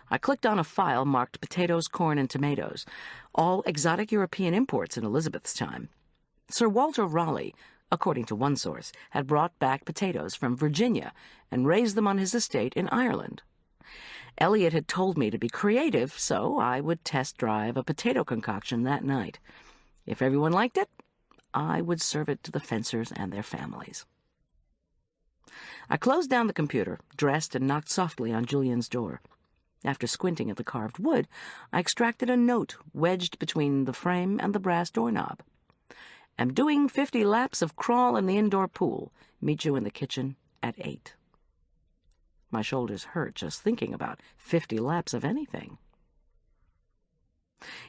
I clicked on a file marked potatoes, corn, and tomatoes, all exotic European imports in Elizabeth's time. Sir Walter Raleigh, according to one source, had brought back potatoes from Virginia and raised them on his estate in Ireland. Elliot had told me to be creative, so I would test drive a potato concoction that night. If everyone liked it, I would serve it to the fencers and their families. I closed down the computer, dressed, and knocked softly on Julian's door. After squinting at the carved wood, I extracted a note wedged between the frame and the brass doorknob. Am doing 50 laps of crawl in the indoor pool. Meet you in the kitchen at 8. My shoulders hurt just thinking about 50 laps of anything.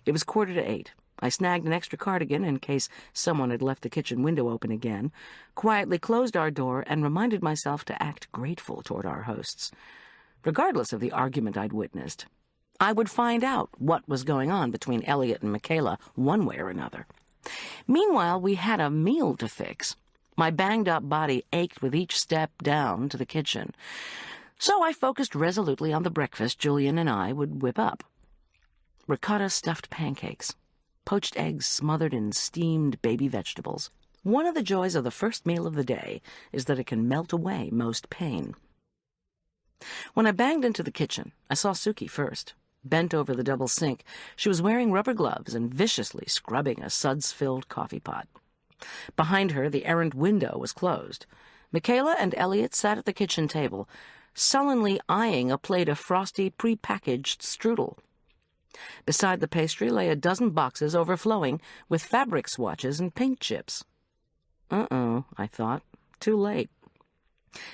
It was 7:45. I snagged an extra cardigan in case someone had left the kitchen window open again, quietly closed our door, and reminded myself to act grateful toward our hosts. Regardless of the argument I'd witnessed, I would find out what was going on between Elliot and Michaela one way or another. Meanwhile, we had a meal to fix. My banged-up body ached with each step down to the kitchen, so I focused resolutely on the breakfast Julian and I would whip up. Ricotta-stuffed pancakes, poached eggs smothered in steamed baby vegetables. One of the joys of the first meal of the day is that it can melt away most pain. When I banged into the kitchen, I saw Suki first. Bent over the double sink, she was wearing rubber gloves and viciously scrubbing a suds-filled coffee pot. Behind her, the errant window was closed. Michaela and Elliot sat at the kitchen table, sullenly eyeing a plate of frosty, pre-packaged strudel. Beside the pastry lay a dozen boxes overflowing with fabric swatches and paint chips. Uh-oh, I thought. Too late.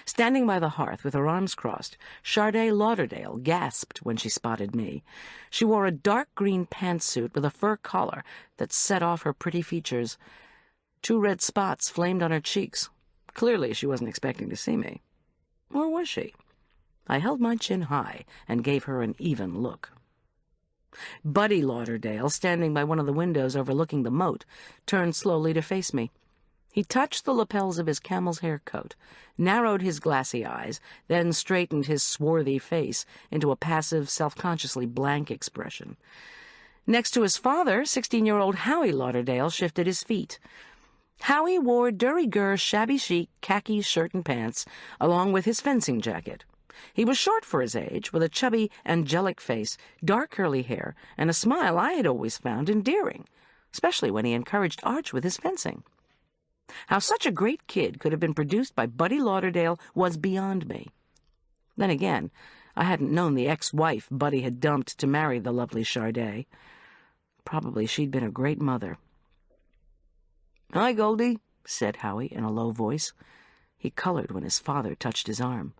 Standing by the hearth with her arms crossed, Sharday Lauderdale gasped when she spotted me. She wore a dark green pantsuit with a fur collar that set off her pretty features. 2 red spots flamed on her cheeks. Clearly she wasn't expecting to see me. Or was she? I held my chin high and gave her an even look. Buddy Lauderdale, standing by one of the windows overlooking the moat, turned slowly to face me. He touched the lapels of his camel's hair coat, narrowed his glassy eyes, then straightened his swarthy face into a passive, self-consciously blank expression. Next to his father, 16-year-old Howie Lauderdale shifted his feet. Howie wore de-rigueur shabby chic khaki shirt and pants, along with his fencing jacket. He was short for his age, with a chubby, angelic face, dark curly hair, and a smile I had always found endearing, especially when he encouraged Arch with his fencing. How such a great kid could have been produced by Buddy Lauderdale was beyond me. Then again, I hadn't known the ex-wife Buddy had dumped to marry the lovely Sharday. Probably she'd been a great mother. "Hi, Goldy," said Howie in a low voice. He colored when his father touched his arm.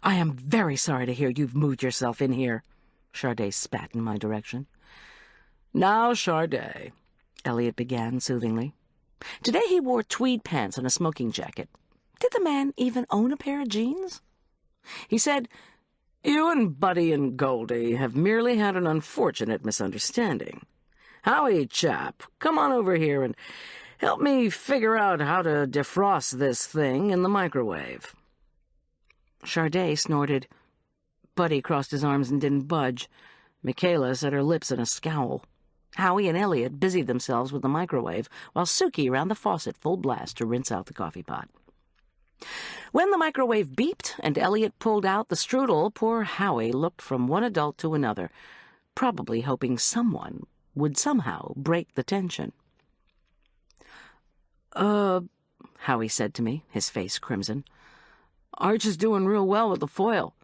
"I am very sorry to hear you've moved yourself in here." Charday spat in my direction. "Now, Charday," Elliot began soothingly. Today he wore tweed pants and a smoking jacket. Did the man even own a pair of jeans? He said, "You and Buddy and Goldy have merely had an unfortunate misunderstanding. Howie, chap, come on over here and help me figure out how to defrost this thing in the microwave." Charday snorted. Buddy crossed his arms and didn't budge. Michaela set her lips in a scowl. Howie and Elliot busied themselves with the microwave, while Suki ran the faucet full blast to rinse out the coffee pot. When the microwave beeped and Elliot pulled out the strudel, poor Howie looked from one adult to another, probably hoping someone would somehow break the tension. Howie said to me, his face crimson. "Arch is doing real well with the foil.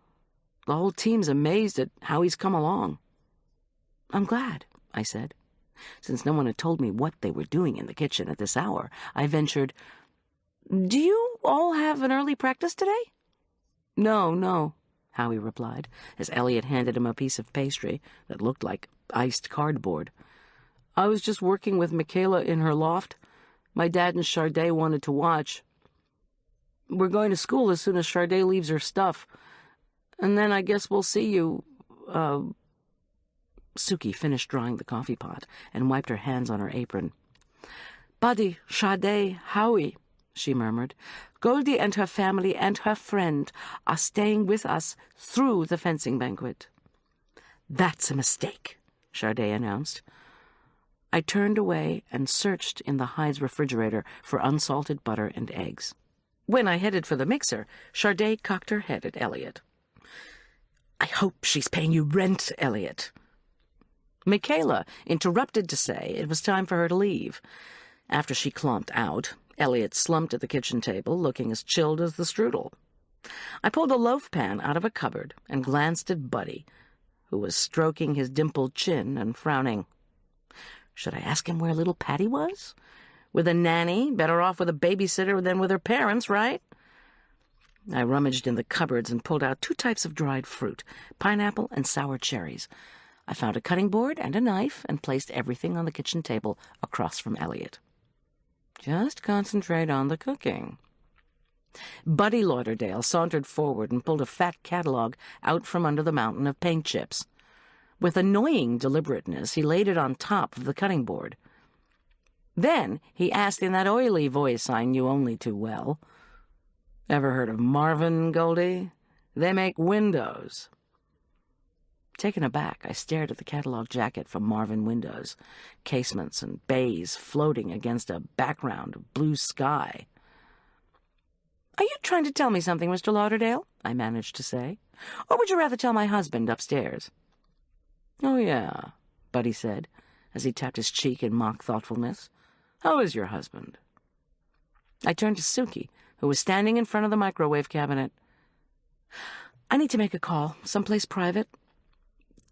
The whole team's amazed at how he's come along." "I'm glad," I said. Since no one had told me what they were doing in the kitchen at this hour, I ventured, "Do you all have an early practice today?" No, Howie replied, as Elliot handed him a piece of pastry that looked like iced cardboard. "I was just working with Michaela in her loft. My dad and Charday wanted to watch. We're going to school as soon as Charday leaves her stuff. And then I guess we'll see you, Suki finished drying the coffee pot and wiped her hands on her apron. "Buddy, Charday, Howie," she murmured. "Goldy and her family and her friend are staying with us through the fencing banquet." "That's a mistake," Charday announced. I turned away and searched in the Hyde's refrigerator for unsalted butter and eggs. When I headed for the mixer, Charday cocked her head at Elliot. "I hope she's paying you rent, Elliot." Michaela interrupted to say it was time for her to leave. After she clomped out, Elliot slumped at the kitchen table, looking as chilled as the strudel. I pulled a loaf pan out of a cupboard and glanced at Buddy, who was stroking his dimpled chin and frowning. Should I ask him where little Patty was? With a nanny, better off with a babysitter than with her parents, right? I rummaged in the cupboards and pulled out 2 types of dried fruit, pineapple and sour cherries. I found a cutting board and a knife and placed everything on the kitchen table across from Elliot. "Just concentrate on the cooking." Buddy Lauderdale sauntered forward and pulled a fat catalog out from under the mountain of paint chips. With annoying deliberateness, he laid it on top of the cutting board. Then he asked in that oily voice I knew only too well, "Ever heard of Marvin, Goldy? They make windows." Taken aback, I stared at the catalog jacket from Marvin Windows, casements and bays floating against a background of blue sky. "Are you trying to tell me something, Mr. Lauderdale?" I managed to say. "Or would you rather tell my husband upstairs?" "Oh, yeah," Buddy said, as he tapped his cheek in mock thoughtfulness. "How is your husband?" I turned to Suki, who was standing in front of the microwave cabinet. "I need to make a call, someplace private."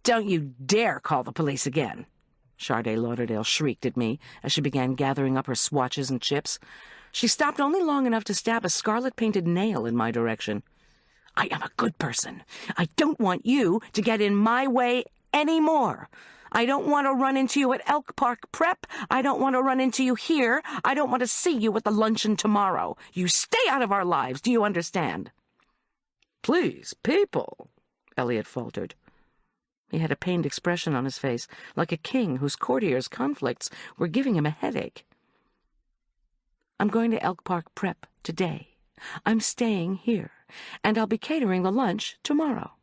"Don't you dare call the police again!" Charday Lauderdale shrieked at me as she began gathering up her swatches and chips. She stopped only long enough to stab a scarlet-painted nail in my direction. "I am a good person. I don't want you to get in my way anymore. I don't want to run into you at Elk Park Prep. I don't want to run into you here. I don't want to see you at the luncheon tomorrow. You stay out of our lives, do you understand?" "Please, people," Elliot faltered. He had a pained expression on his face, like a king whose courtiers' conflicts were giving him a headache. "I'm going to Elk Park Prep today. I'm staying here, and I'll be catering the lunch tomorrow,"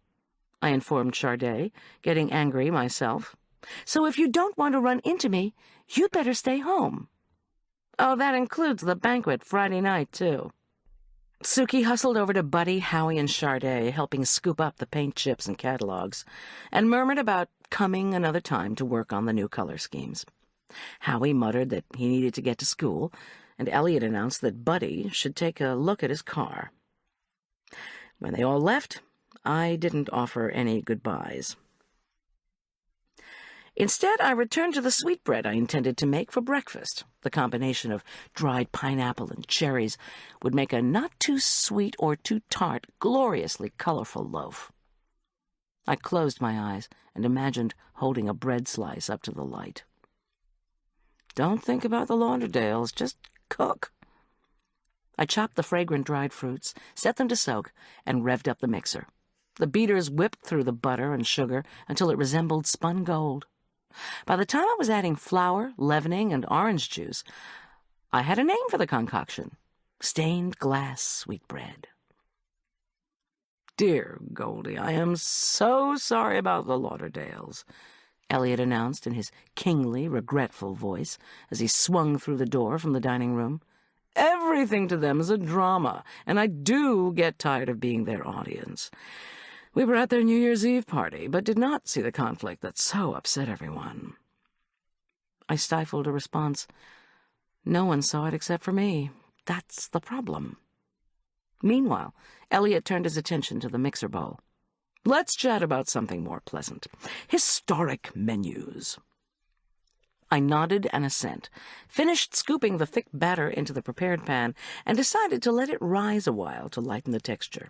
I informed Charday, getting angry myself. "So if you don't want to run into me, you'd better stay home." "Oh, that includes the banquet Friday night, too." Suki hustled over to Buddy, Howie, and Charday, helping scoop up the paint chips and catalogs, and murmured about coming another time to work on the new color schemes. Howie muttered that he needed to get to school, and Elliot announced that Buddy should take a look at his car. When they all left, I didn't offer any goodbyes. Instead, I returned to the sweetbread I intended to make for breakfast. The combination of dried pineapple and cherries would make a not-too-sweet or too-tart, gloriously colorful loaf. I closed my eyes and imagined holding a bread slice up to the light. Don't think about the Lauderdales, just cook. I chopped the fragrant dried fruits, set them to soak, and revved up the mixer. The beaters whipped through the butter and sugar until it resembled spun gold. By the time I was adding flour, leavening, and orange juice, I had a name for the concoction: stained glass sweetbread. "Dear Goldy, I am so sorry about the Lauderdales," Elliot announced in his kingly, regretful voice as he swung through the door from the dining room. "Everything to them is a drama, and I do get tired of being their audience. We were at their New Year's Eve party, but did not see the conflict that so upset everyone." I stifled a response. No one saw it except for me. That's the problem. Meanwhile, Elliot turned his attention to the mixer bowl. "Let's chat about something more pleasant. Historic menus." I nodded an assent, finished scooping the thick batter into the prepared pan, and decided to let it rise a while to lighten the texture.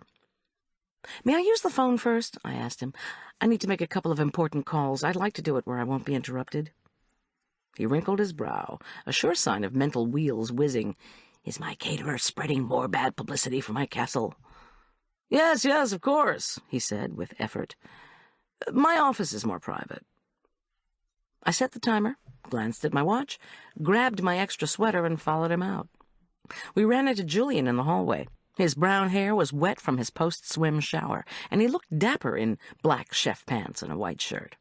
"May I use the phone first?" I asked him. "I need to make a couple of important calls. I'd like to do it where I won't be interrupted." He wrinkled his brow, a sure sign of mental wheels whizzing. "Is my caterer spreading more bad publicity for my castle?" Yes, of course," he said with effort. "My office is more private." I set the timer, glanced at my watch, grabbed my extra sweater, and followed him out. We ran into Julian in the hallway. His brown hair was wet from his post-swim shower, and he looked dapper in black chef pants and a white shirt.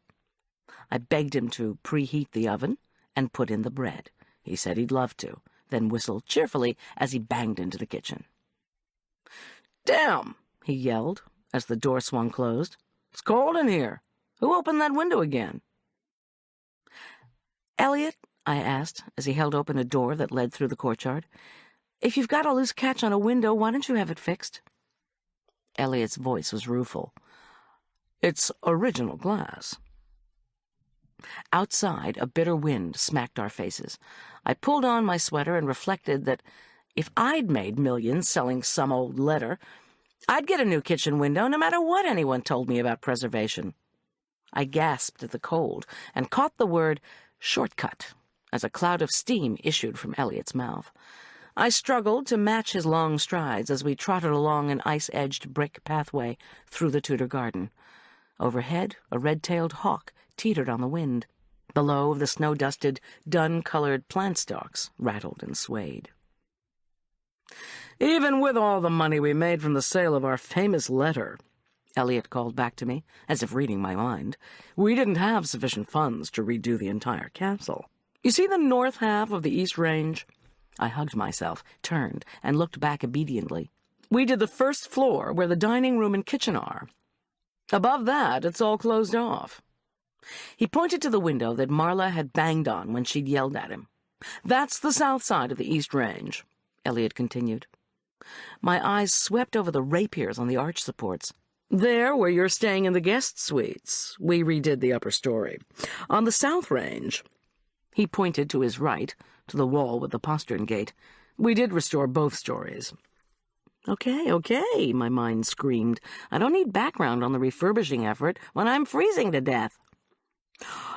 I begged him to preheat the oven and put in the bread. He said he'd love to, then whistled cheerfully as he banged into the kitchen. "Damn!" he yelled as the door swung closed. "It's cold in here. Who opened that window again?" "Elliot," I asked as he held open a door that led through the courtyard, "if you've got a loose catch on a window, why don't you have it fixed?" Elliot's voice was rueful. "It's original glass." Outside, a bitter wind smacked our faces. I pulled on my sweater and reflected that if I'd made millions selling some old letter, I'd get a new kitchen window no matter what anyone told me about preservation. I gasped at the cold and caught the word shortcut as a cloud of steam issued from Elliot's mouth. I struggled to match his long strides as we trotted along an ice-edged brick pathway through the Tudor garden. Overhead, a red-tailed hawk teetered on the wind. Below, the snow-dusted, dun-colored plant stalks rattled and swayed. "Even with all the money we made from the sale of our famous letter," Elliot called back to me, as if reading my mind, "we didn't have sufficient funds to redo the entire castle. You see the north half of the East Range?" I hugged myself, turned, and looked back obediently. "We did the first floor where the dining room and kitchen are. Above that, it's all closed off." He pointed to the window that Marla had banged on when she'd yelled at him. "That's the south side of the East Range," Elliot continued. My eyes swept over the rapiers on the arch supports. "There, where you're staying in the guest suites, we redid the upper story. On the South Range," he pointed to his right, to the wall with the postern gate, "we did restore both stories." Okay, my mind screamed. I don't need background on the refurbishing effort when I'm freezing to death.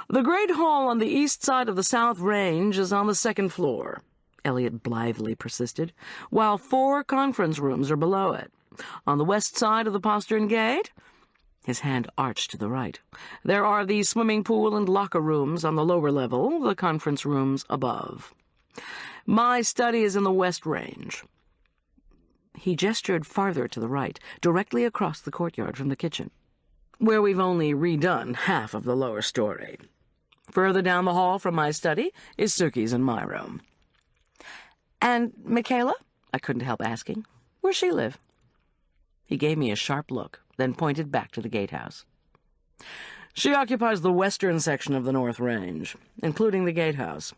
"The great hall on the east side of the South Range is on the second floor," Elliot blithely persisted, "while 4 conference rooms are below it. On the west side of the postern gate," his hand arched to the right, "there are the swimming pool and locker rooms on the lower level, the conference rooms above. My study is in the West Range." He gestured farther to the right, directly across the courtyard from the kitchen, "where we've only redone half of the lower story. Further down the hall from my study is Suki's and my room." "And Michaela?" I couldn't help asking. "Where's she live?" He gave me a sharp look, then pointed back to the gatehouse. "She occupies the western section of the North Range, including the gatehouse.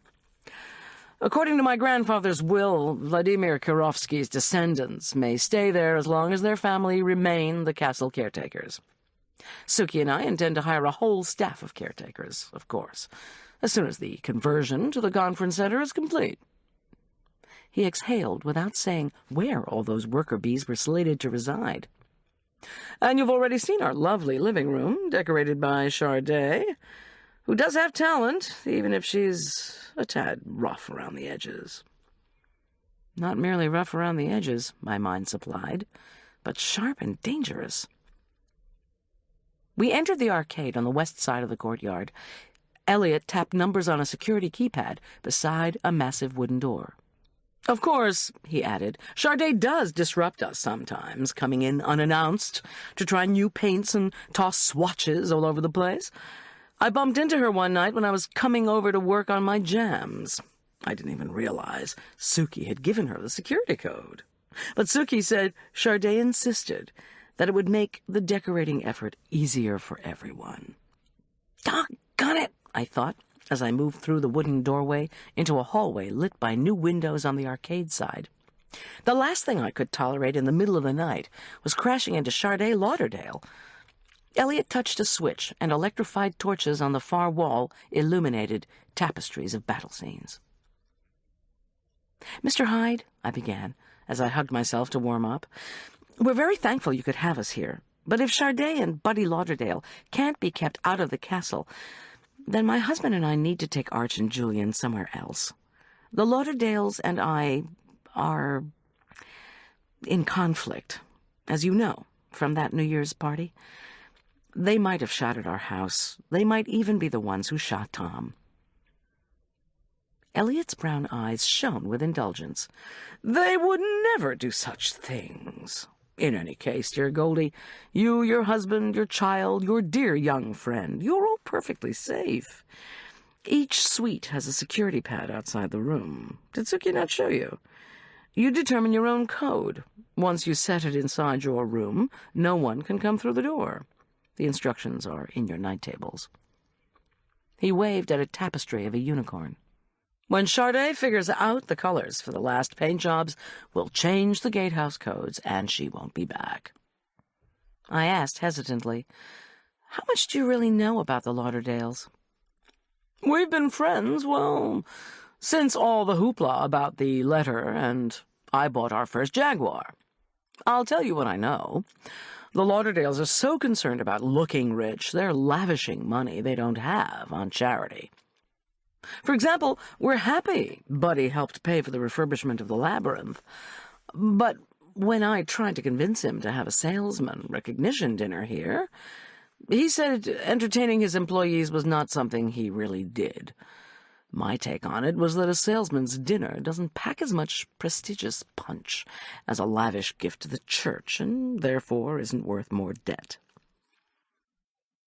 According to my grandfather's will, Vladimir Kirovsky's descendants may stay there as long as their family remain the castle caretakers. Suki and I intend to hire a whole staff of caretakers, of course, as soon as the conversion to the conference center is complete." He exhaled without saying where all those worker bees were slated to reside. "And you've already seen our lovely living room, decorated by Charday, who does have talent, even if she's a tad rough around the edges." Not merely rough around the edges, my mind supplied, but sharp and dangerous. We entered the arcade on the west side of the courtyard. Elliot tapped numbers on a security keypad beside a massive wooden door. "Of course," he added, "Charday does disrupt us sometimes, coming in unannounced to try new paints and toss swatches all over the place. I bumped into her one night when I was coming over to work on my jams. I didn't even realize Suki had given her the security code. But Suki said Charday insisted that it would make the decorating effort easier for everyone." "Doggone it," I thought, as I moved through the wooden doorway into a hallway lit by new windows on the arcade side. The last thing I could tolerate in the middle of the night was crashing into Charday Lauderdale. Elliot touched a switch, and electrified torches on the far wall illuminated tapestries of battle scenes. "Mr. Hyde," I began, as I hugged myself to warm up, "we're very thankful you could have us here, but if Charday and Buddy Lauderdale can't be kept out of the castle, then my husband and I need to take Arch and Julian somewhere else. The Lauderdales and I are in conflict, as you know, from that New Year's party. They might have shot at our house. They might even be the ones who shot Tom." Elliot's brown eyes shone with indulgence. "They would never do such things. In any case, dear Goldy, you, your husband, your child, your dear young friend, you're all perfectly safe. Each suite has a security pad outside the room. Did Suki not show you? You determine your own code. Once you set it inside your room, no one can come through the door. The instructions are in your night tables." He waved at a tapestry of a unicorn. "When Charday figures out the colors for the last paint jobs, we'll change the gatehouse codes, and she won't be back." I asked hesitantly, "How much do you really know about the Lauderdales?" "We've been friends, well, since all the hoopla about the letter, and I bought our first Jaguar. I'll tell you what I know. The Lauderdales are so concerned about looking rich, they're lavishing money they don't have on charity. For example, we're happy Buddy helped pay for the refurbishment of the labyrinth, but when I tried to convince him to have a salesman recognition dinner here, he said entertaining his employees was not something he really did. My take on it was that a salesman's dinner doesn't pack as much prestigious punch as a lavish gift to the church, and therefore isn't worth more debt.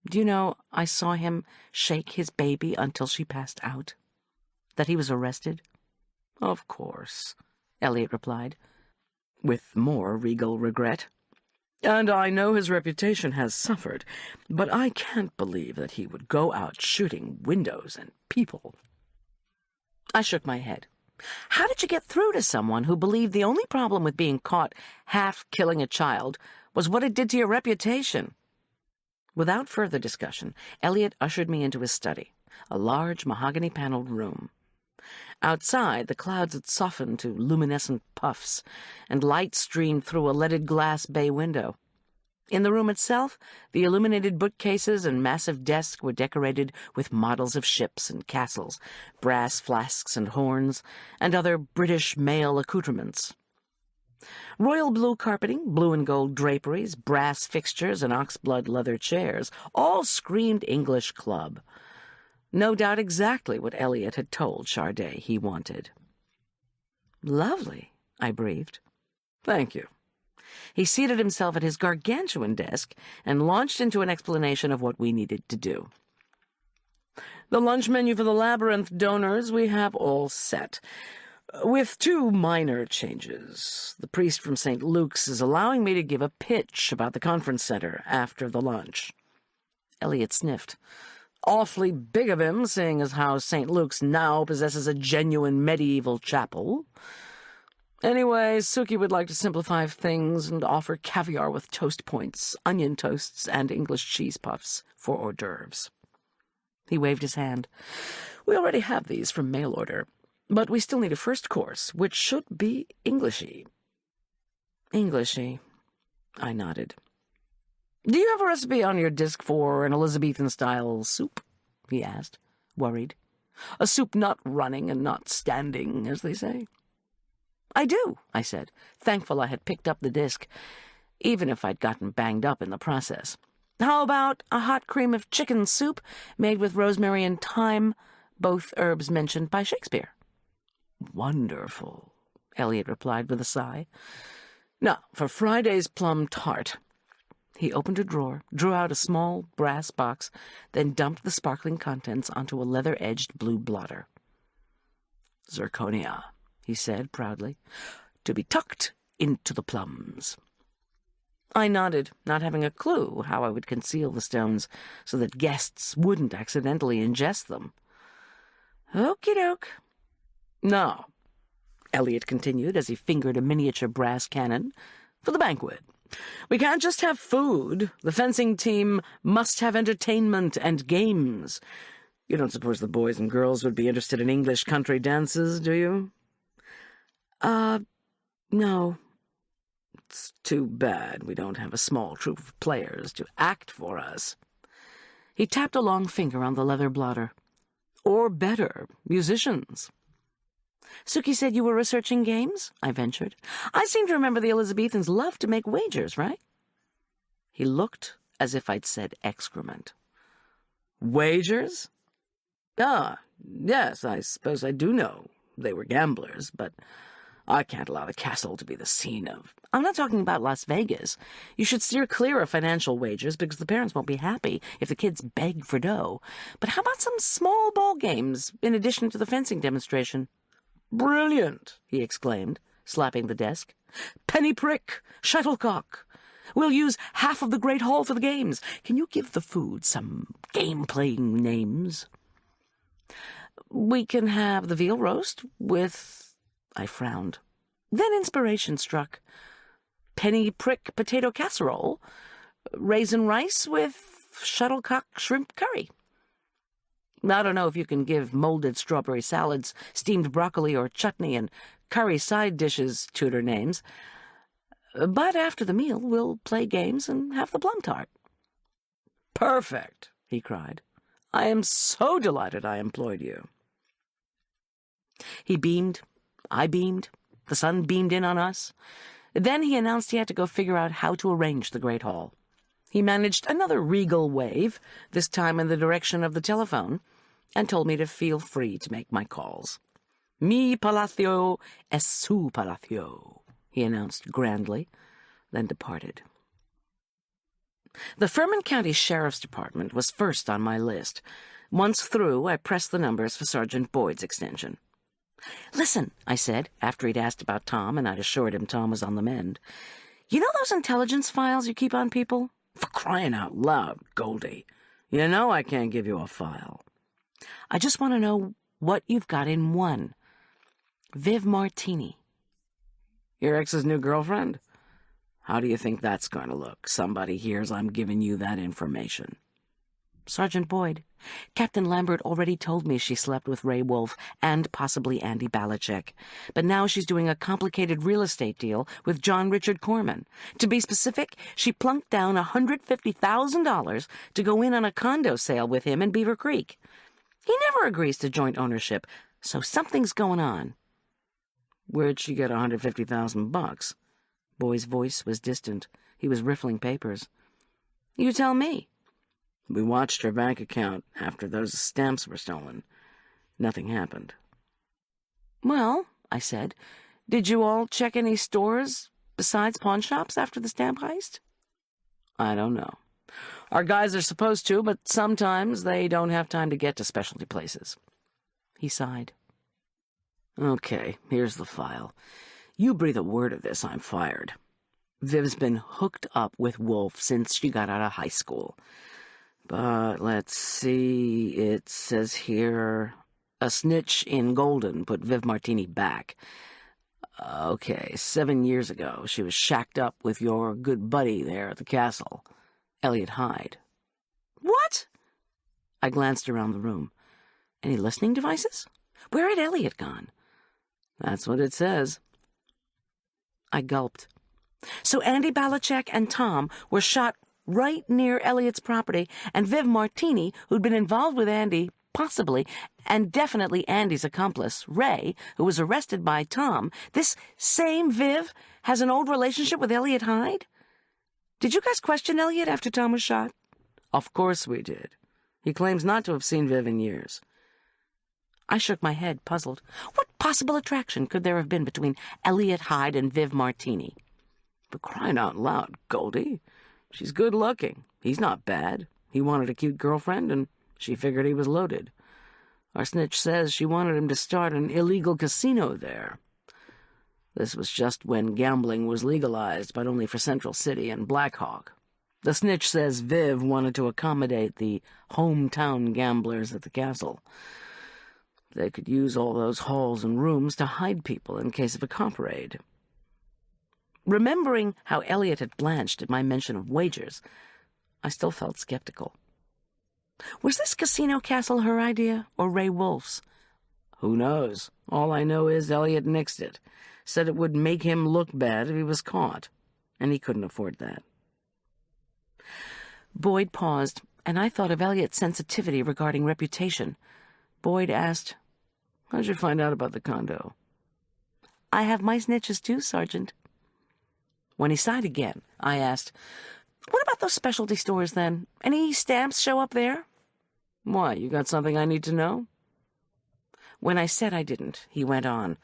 Do you know, I saw him shake his baby until she passed out? That he was arrested?" "Of course," Elliot replied, with more regal regret. "And I know his reputation has suffered, but I can't believe that he would go out shooting windows and people." I shook my head. "How did you get through to someone who believed the only problem with being caught half-killing a child was what it did to your reputation?" Without further discussion, Elliot ushered me into his study, a large mahogany-paneled room. Outside, the clouds had softened to luminescent puffs, and light streamed through a leaded glass bay window. In the room itself, the illuminated bookcases and massive desk were decorated with models of ships and castles, brass flasks and horns, and other British male accoutrements. Royal blue carpeting, blue and gold draperies, brass fixtures, and oxblood leather chairs all screamed English club. No doubt exactly what Elliot had told Charday he wanted. "Lovely," I breathed. "Thank you." He seated himself at his gargantuan desk and launched into an explanation of what we needed to do. "The lunch menu for the labyrinth donors we have all set, with 2 minor changes. The priest from St. Luke's is allowing me to give a pitch about the conference center after the lunch." Elliot sniffed. "Awfully big of him, seeing as how St. Luke's now possesses a genuine medieval chapel." Anyway, Suki would like to simplify things and offer caviar with toast points, onion toasts, and English cheese puffs for hors d'oeuvres. He waved his hand. We already have these from mail order, but we still need a first course, which should be Englishy. Englishy, I nodded. Do you have a recipe on your disk for an Elizabethan-style soup? He asked, worried. A soup not running and not standing, as they say. I do, I said, thankful I had picked up the disk, even if I'd gotten banged up in the process. How about a hot cream of chicken soup made with rosemary and thyme, both herbs mentioned by Shakespeare? Wonderful, Elliot replied with a sigh. Now, for Friday's plum tart. He opened a drawer, drew out a small brass box, then dumped the sparkling contents onto a leather-edged blue blotter. Zirconia, he said proudly, to be tucked into the plums. I nodded, not having a clue how I would conceal the stones so that guests wouldn't accidentally ingest them. Okie-doke. Now, Elliot continued as he fingered a miniature brass cannon, for the banquet. We can't just have food. The fencing team must have entertainment and games. You don't suppose the boys and girls would be interested in English country dances, do you? No. It's too bad we don't have a small troupe of players to act for us. He tapped a long finger on the leather blotter. Or better, musicians. Suki said you were researching games, I ventured. I seem to remember the Elizabethans loved to make wagers, right? He looked as if I'd said excrement. Wagers? Ah, yes, I suppose I do know they were gamblers, but I can't allow the castle to be the scene of... I'm not talking about Las Vegas. You should steer clear of financial wagers because the parents won't be happy if the kids beg for dough. But how about some small ball games in addition to the fencing demonstration? Brilliant, he exclaimed, slapping the desk. Penny prick, shuttlecock. We'll use half of the great hall for the games. Can you give the food some game-playing names? We can have the veal roast with... I frowned. Then inspiration struck. Penny prick potato casserole, raisin rice with shuttlecock shrimp curry. I don't know if you can give molded strawberry salads, steamed broccoli or chutney, and curry side dishes tutor names, but after the meal we'll play games and have the plum tart. Perfect, he cried. I am so delighted I employed you. He beamed. I beamed. The sun beamed in on us. Then he announced he had to go figure out how to arrange the Great Hall. He managed another regal wave, this time in the direction of the telephone, and told me to feel free to make my calls. Mi palacio es su palacio, he announced grandly, then departed. The Furman County Sheriff's Department was first on my list. Once through, I pressed the numbers for Sergeant Boyd's extension. Listen, I said, after he'd asked about Tom, and I'd assured him Tom was on the mend. You know those intelligence files you keep on people? For crying out loud, Goldy. You know I can't give you a file. I just want to know what you've got in one. Viv Martini. Your ex's new girlfriend? How do you think that's going to look? Somebody hears I'm giving you that information. Sergeant Boyd, Captain Lambert already told me she slept with Ray Wolfe and possibly Andy Balichek, but now she's doing a complicated real estate deal with John Richard Corman. To be specific, she plunked down $150,000 to go in on a condo sale with him in Beaver Creek. He never agrees to joint ownership, so something's going on. Where'd she get $150,000? Boyd's voice was distant. He was riffling papers. You tell me. We watched her bank account after those stamps were stolen. Nothing happened. Well, I said, did you all check any stores besides pawn shops after the stamp heist? I don't know. Our guys are supposed to, but sometimes they don't have time to get to specialty places. He sighed. Okay, here's the file. You breathe a word of this, I'm fired. Viv's been hooked up with Wolfe since she got out of high school. But let's see, it says here, a snitch in Golden put Viv Martini back. Okay, 7 years ago, she was shacked up with your good buddy there at the castle, Elliot Hyde. What? I glanced around the room. Any listening devices? Where had Elliot gone? That's what it says. I gulped. So Andy Belichick and Tom were shot right near Elliot's property, and Viv Martini, who'd been involved with Andy, possibly, and definitely Andy's accomplice, Ray, who was arrested by Tom, this same Viv has an old relationship with Elliot Hyde? Did you guys question Elliot after Tom was shot? Of course we did. He claims not to have seen Viv in years. I shook my head, puzzled. What possible attraction could there have been between Elliot Hyde and Viv Martini? For crying out loud, Goldy. She's good-looking. He's not bad. He wanted a cute girlfriend, and she figured he was loaded. Our snitch says she wanted him to start an illegal casino there. This was just when gambling was legalized, but only for Central City and Black Hawk. The snitch says Viv wanted to accommodate the hometown gamblers at the castle. They could use all those halls and rooms to hide people in case of a cop raid. Remembering how Elliot had blanched at my mention of wagers, I still felt skeptical. Was this casino castle her idea, or Ray Wolf's? Who knows? All I know is Elliot nixed it. Said it would make him look bad if he was caught, and he couldn't afford that. Boyd paused, and I thought of Elliot's sensitivity regarding reputation. Boyd asked, "How'd you find out about the condo?" "I have my snitches too, Sergeant." When he sighed again, I asked, "What about those specialty stores, then? Any stamps show up there?" "Why, you got something I need to know?" When I said I didn't, he went on,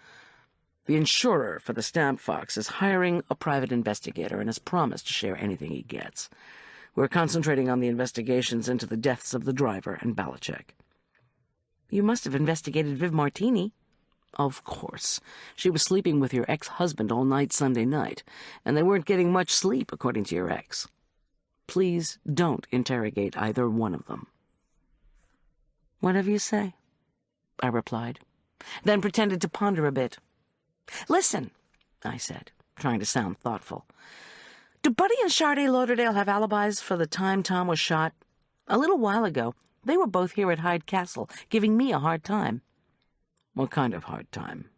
"The insurer for the stamp fox is hiring a private investigator and has promised to share anything he gets. We're concentrating on the investigations into the deaths of the driver and Belichick." "You must have investigated Viv Martini." "Of course. She was sleeping with your ex-husband all night Sunday night, and they weren't getting much sleep, according to your ex. Please don't interrogate either one of them." "Whatever you say," I replied, then pretended to ponder a bit. "Listen," I said, trying to sound thoughtful. "Do Buddy and Sade Lauderdale have alibis for the time Tom was shot? A little while ago, they were both here at Hyde Castle, giving me a hard time." "What kind of hard time?"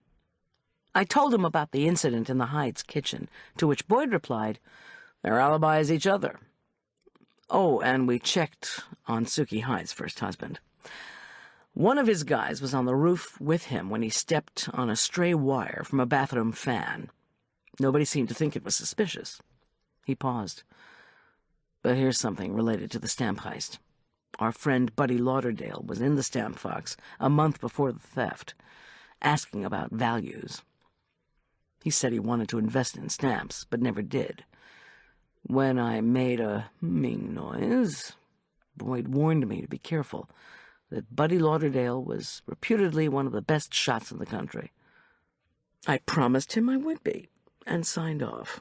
I told him about the incident in the Hyde's kitchen, to which Boyd replied, "Their alibi is each other. Oh, and we checked on Suki Hyde's first husband. One of his guys was on the roof with him when he stepped on a stray wire from a bathroom fan. Nobody seemed to think it was suspicious." He paused. "But here's something related to the stamp heist. Our friend Buddy Lauderdale was in the stamp fox a month before the theft, asking about values. He said he wanted to invest in stamps, but never did. When I made a humming noise, Boyd warned me to be careful, that Buddy Lauderdale was reputedly one of the best shots in the country. I promised him I would be, and signed off.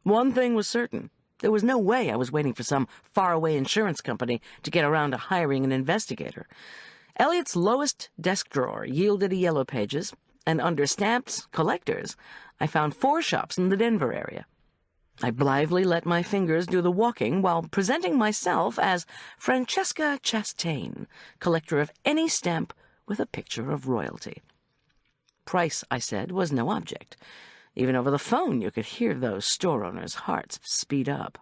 One thing was certain. There was no way I was waiting for some faraway insurance company to get around to hiring an investigator. Elliot's lowest desk drawer yielded a Yellow Pages, and under Stamps Collectors, I found 4 shops in the Denver area. I blithely let my fingers do the walking while presenting myself as Francesca Chastain, collector of any stamp with a picture of royalty. Price, I said, was no object. Even over the phone you could hear those store owners' hearts speed up.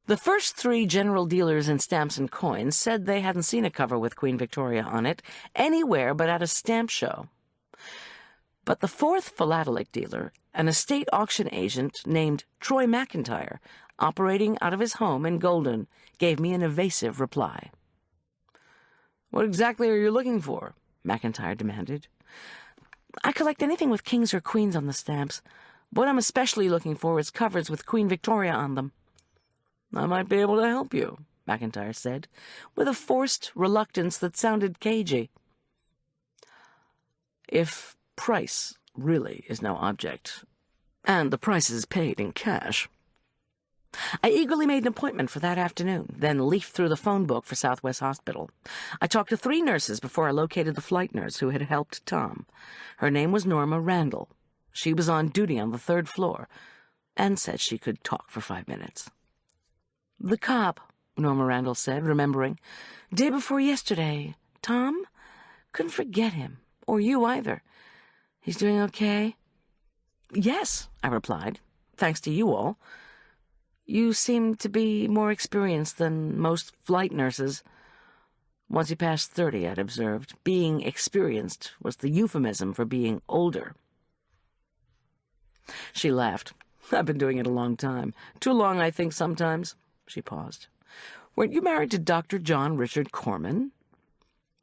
The first 3 general dealers in stamps and coins said they hadn't seen a cover with Queen Victoria on it anywhere but at a stamp show. But the 4th philatelic dealer, an estate auction agent named Troy McIntyre, operating out of his home in Golden, gave me an evasive reply. "What exactly are you looking for?" McIntyre demanded. "I collect anything with kings or queens on the stamps. What I'm especially looking for is covers with Queen Victoria on them." "I might be able to help you," McIntyre said, with a forced reluctance that sounded cagey. "If price really is no object, and the price is paid in cash." I eagerly made an appointment for that afternoon, then leafed through the phone book for Southwest Hospital. I talked to 3 nurses before I located the flight nurse who had helped Tom. Her name was Norma Randall. She was on duty on the 3rd floor, and said she could talk for 5 minutes. "The cop," Norma Randall said, remembering. "Day before yesterday. Tom? Couldn't forget him. Or you either. He's doing okay?" "Yes," I replied. "Thanks to you all. You seem to be more experienced than most flight nurses." Once he passed 30, I'd observed. Being experienced was the euphemism for being older. She laughed. "I've been doing it a long time. Too long, I think, sometimes." She paused. "Weren't you married to Dr. John Richard Corman?"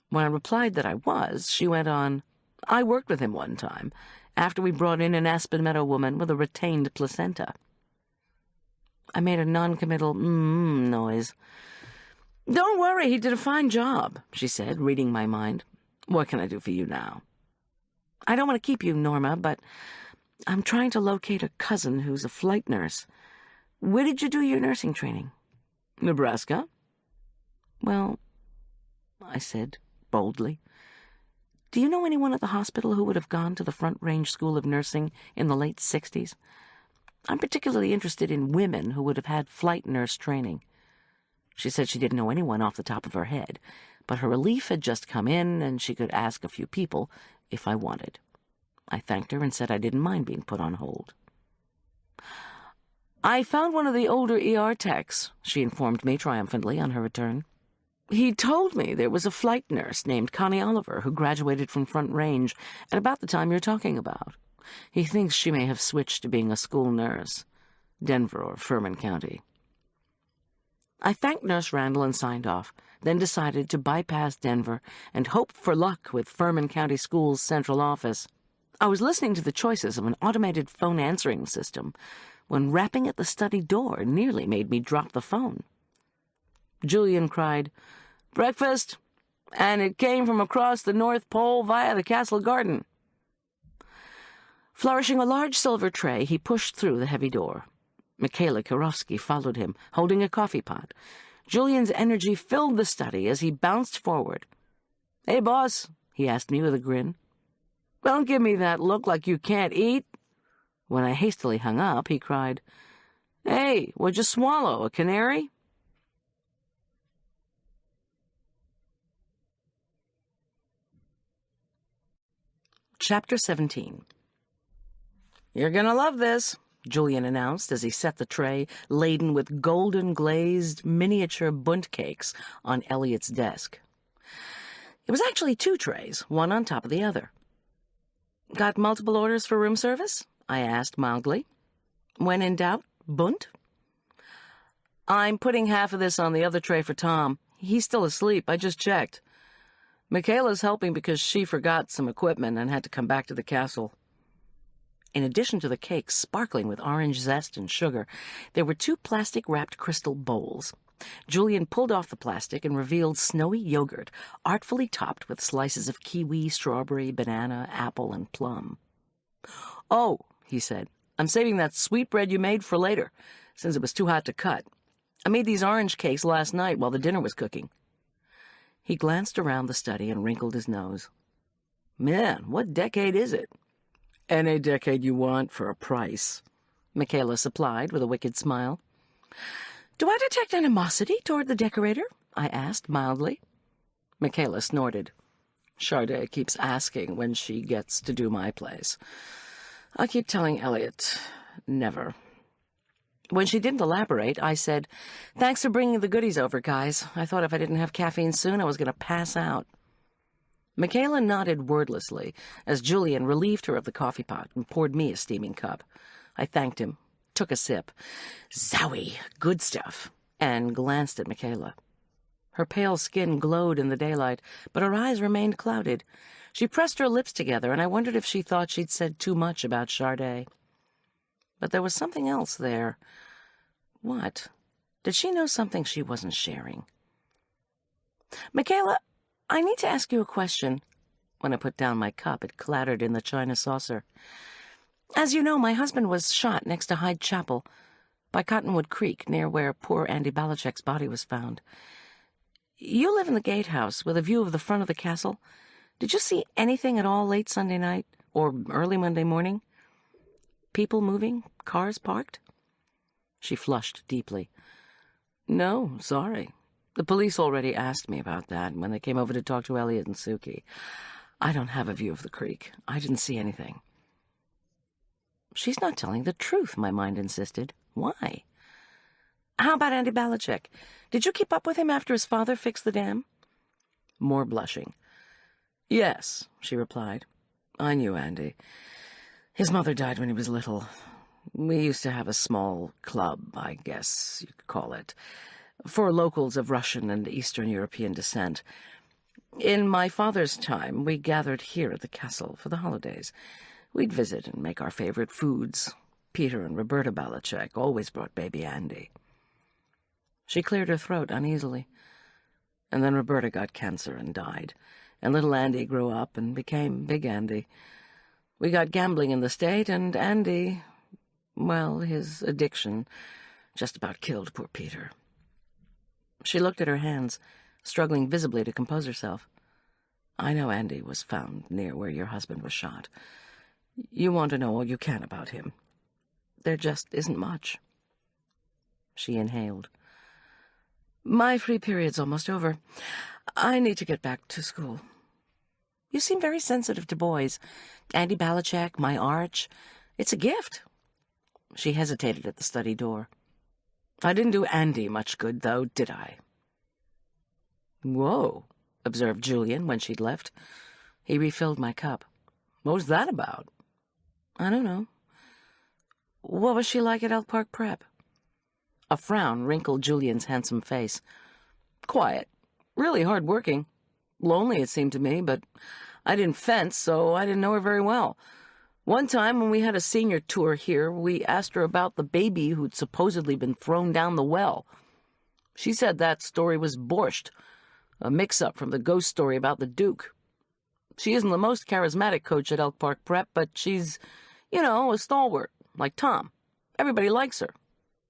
When I replied that I was, she went on, "I worked with him one time, after we brought in an Aspen Meadow woman with a retained placenta." I made a non-committal noise. "Don't worry, he did a fine job," she said, reading my mind. "What can I do for you now?" "I don't want to keep you, Norma, but I'm trying to locate a cousin who's a flight nurse. Where did you do your nursing training?" "Nebraska." "Well," I said boldly, "do you know anyone at the hospital who would have gone to the Front Range School of Nursing in the late 60s? I'm particularly interested in women who would have had flight nurse training." She said she didn't know anyone off the top of her head, but her relief had just come in, and she could ask a few people if I wanted. I thanked her and said I didn't mind being put on hold. "I found one of the older ER techs," she informed me triumphantly on her return. "He told me there was a flight nurse named Connie Oliver who graduated from Front Range at about the time you're talking about. He thinks she may have switched to being a school nurse, Denver or Furman County." I thanked Nurse Randall and signed off, then decided to bypass Denver and hope for luck with Furman County School's central office. I was listening to the choices of an automated phone answering system when rapping at the study door nearly made me drop the phone. Julian cried, "Breakfast!" and it came from across the North Pole via the castle garden. Flourishing a large silver tray, he pushed through the heavy door. Michaela Karofsky followed him, holding a coffee pot. Julian's energy filled the study as he bounced forward. "Hey, boss," he asked me with a grin. "Don't give me that look like you can't eat." When I hastily hung up, he cried, "Hey, what'd you swallow, a canary?" Chapter 17. "You're gonna love this," Julian announced as he set the tray, laden with golden-glazed miniature bunt cakes, on Elliot's desk. It was actually 2 trays, one on top of the other. "Got multiple orders for room service?" I asked mildly. "When in doubt, bunt?" "I'm putting half of this on the other tray for Tom. He's still asleep, I just checked. Michaela's helping because she forgot some equipment and had to come back to the castle." In addition to the cakes sparkling with orange zest and sugar, there were 2 plastic-wrapped crystal bowls. Julian pulled off the plastic and revealed snowy yogurt, artfully topped with slices of kiwi, strawberry, banana, apple, and plum. "Oh," he said, "I'm saving that sweetbread you made for later, since it was too hot to cut. I made these orange cakes last night while the dinner was cooking." He glanced around the study and wrinkled his nose. "Man, what decade is it?" "Any decade you want for a price," Michaela supplied with a wicked smile. "Do I detect animosity toward the decorator?" I asked mildly. Michaela snorted. "Charday keeps asking when she gets to do my place. I keep telling Elliot, never." When she didn't elaborate, I said, "Thanks for bringing the goodies over, guys. I thought if I didn't have caffeine soon, I was going to pass out." Michaela nodded wordlessly as Julian relieved her of the coffee pot and poured me a steaming cup. I thanked him, took a sip. Zowie, good stuff, and glanced at Michaela. Her pale skin glowed in the daylight, but her eyes remained clouded. She pressed her lips together, and I wondered if she thought she'd said too much about Charday. But there was something else there. What? Did she know something she wasn't sharing? "Michaela, I need to ask you a question." When I put down my cup, it clattered in the china saucer. "As you know, my husband was shot next to Hyde Chapel. by Cottonwood Creek, near where poor Andy Balachek's body was found. You live in the gatehouse with a view of the front of the castle. Did you see anything at all late Sunday night or early Monday morning? People moving? Cars parked?" She flushed deeply. "No, sorry. The police already asked me about that when they came over to talk to Elliot and Suki. I don't have a view of the creek. I didn't see anything." "She's not telling the truth," my mind insisted. "Why?" "How about Andy Balachek? Did you keep up with him after his father fixed the dam?" More blushing. "Yes," she replied. "I knew Andy. His mother died when he was little. We used to have a small club, I guess you could call it, for locals of Russian and Eastern European descent. In my father's time, we gathered here at the castle for the holidays. We'd visit and make our favorite foods. Peter and Roberta Balachek always brought baby Andy." She cleared her throat uneasily. "And then Roberta got cancer and died, and little Andy grew up and became Big Andy. We got gambling in the state, and Andy, well, his addiction just about killed poor Peter." She looked at her hands, struggling visibly to compose herself. "I know Andy was found near where your husband was shot. You want to know all you can about him. There just isn't much." She inhaled. "My free period's almost over. I need to get back to school." "You seem very sensitive to boys. Andy Balachek, my arch. It's a gift." She hesitated at the study door. "I didn't do Andy much good, though, did I?" "Whoa," observed Julian when she'd left. He refilled my cup. "What was that about?" "I don't know." "What was she like at Elk Park Prep?" A frown wrinkled Julian's handsome face. "Quiet. Really hard-working. Lonely, it seemed to me, but I didn't fence, so I didn't know her very well. One time when we had a senior tour here, we asked her about the baby who'd supposedly been thrown down the well. She said that story was borscht, a mix-up from the ghost story about the Duke. She isn't the most charismatic coach at Elk Park Prep, but she's, a stalwart, like Tom. Everybody likes her.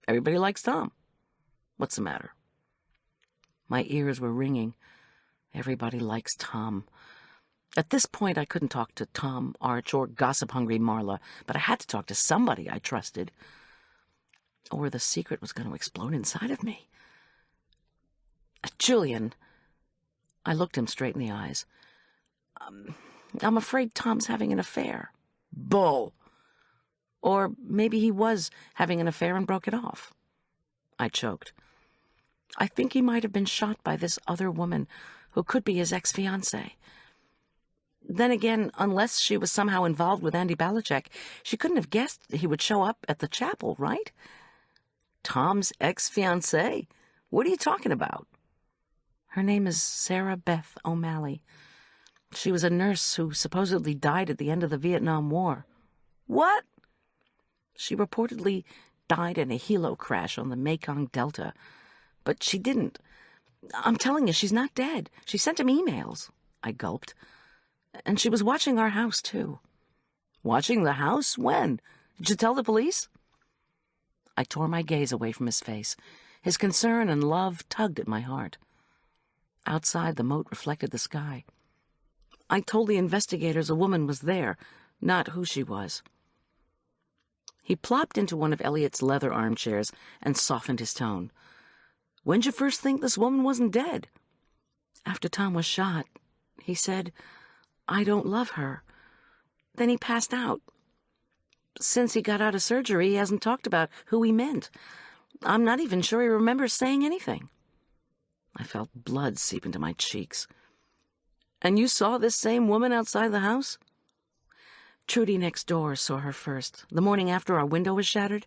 Everybody likes Tom. What's the matter?" My ears were ringing. Everybody likes Tom. At this point, I couldn't talk to Tom, Arch, or gossip-hungry Marla, but I had to talk to somebody I trusted, or the secret was going to explode inside of me. "Julian," I looked him straight in the eyes, "I'm afraid Tom's having an affair." "Bull!" "Or maybe he was having an affair and broke it off." I choked. "I think he might have been shot by this other woman who could be his ex-fiancée. Then again, unless she was somehow involved with Andy Balachek, she couldn't have guessed he would show up at the chapel, right?" "Tom's ex-fiancée? What are you talking about?" "Her name is Sarah Beth O'Malley. She was a nurse who supposedly died at the end of the Vietnam War." "What?" "She reportedly died in a helo crash on the Mekong Delta. But she didn't. I'm telling you, she's not dead. She sent him emails." I gulped. "And she was watching our house, too." "Watching the house? When? Did you tell the police?" I tore my gaze away from his face. His concern and love tugged at my heart. Outside, the moat reflected the sky. "I told the investigators a woman was there, not who she was." He plopped into one of Elliot's leather armchairs and softened his tone. "When'd you first think this woman wasn't dead?" "After Tom was shot. He said, 'I don't love her.' Then he passed out. Since he got out of surgery, he hasn't talked about who he meant. I'm not even sure he remembers saying anything." I felt blood seep into my cheeks. "And you saw this same woman outside the house?" "Trudy next door saw her first, the morning after our window was shattered.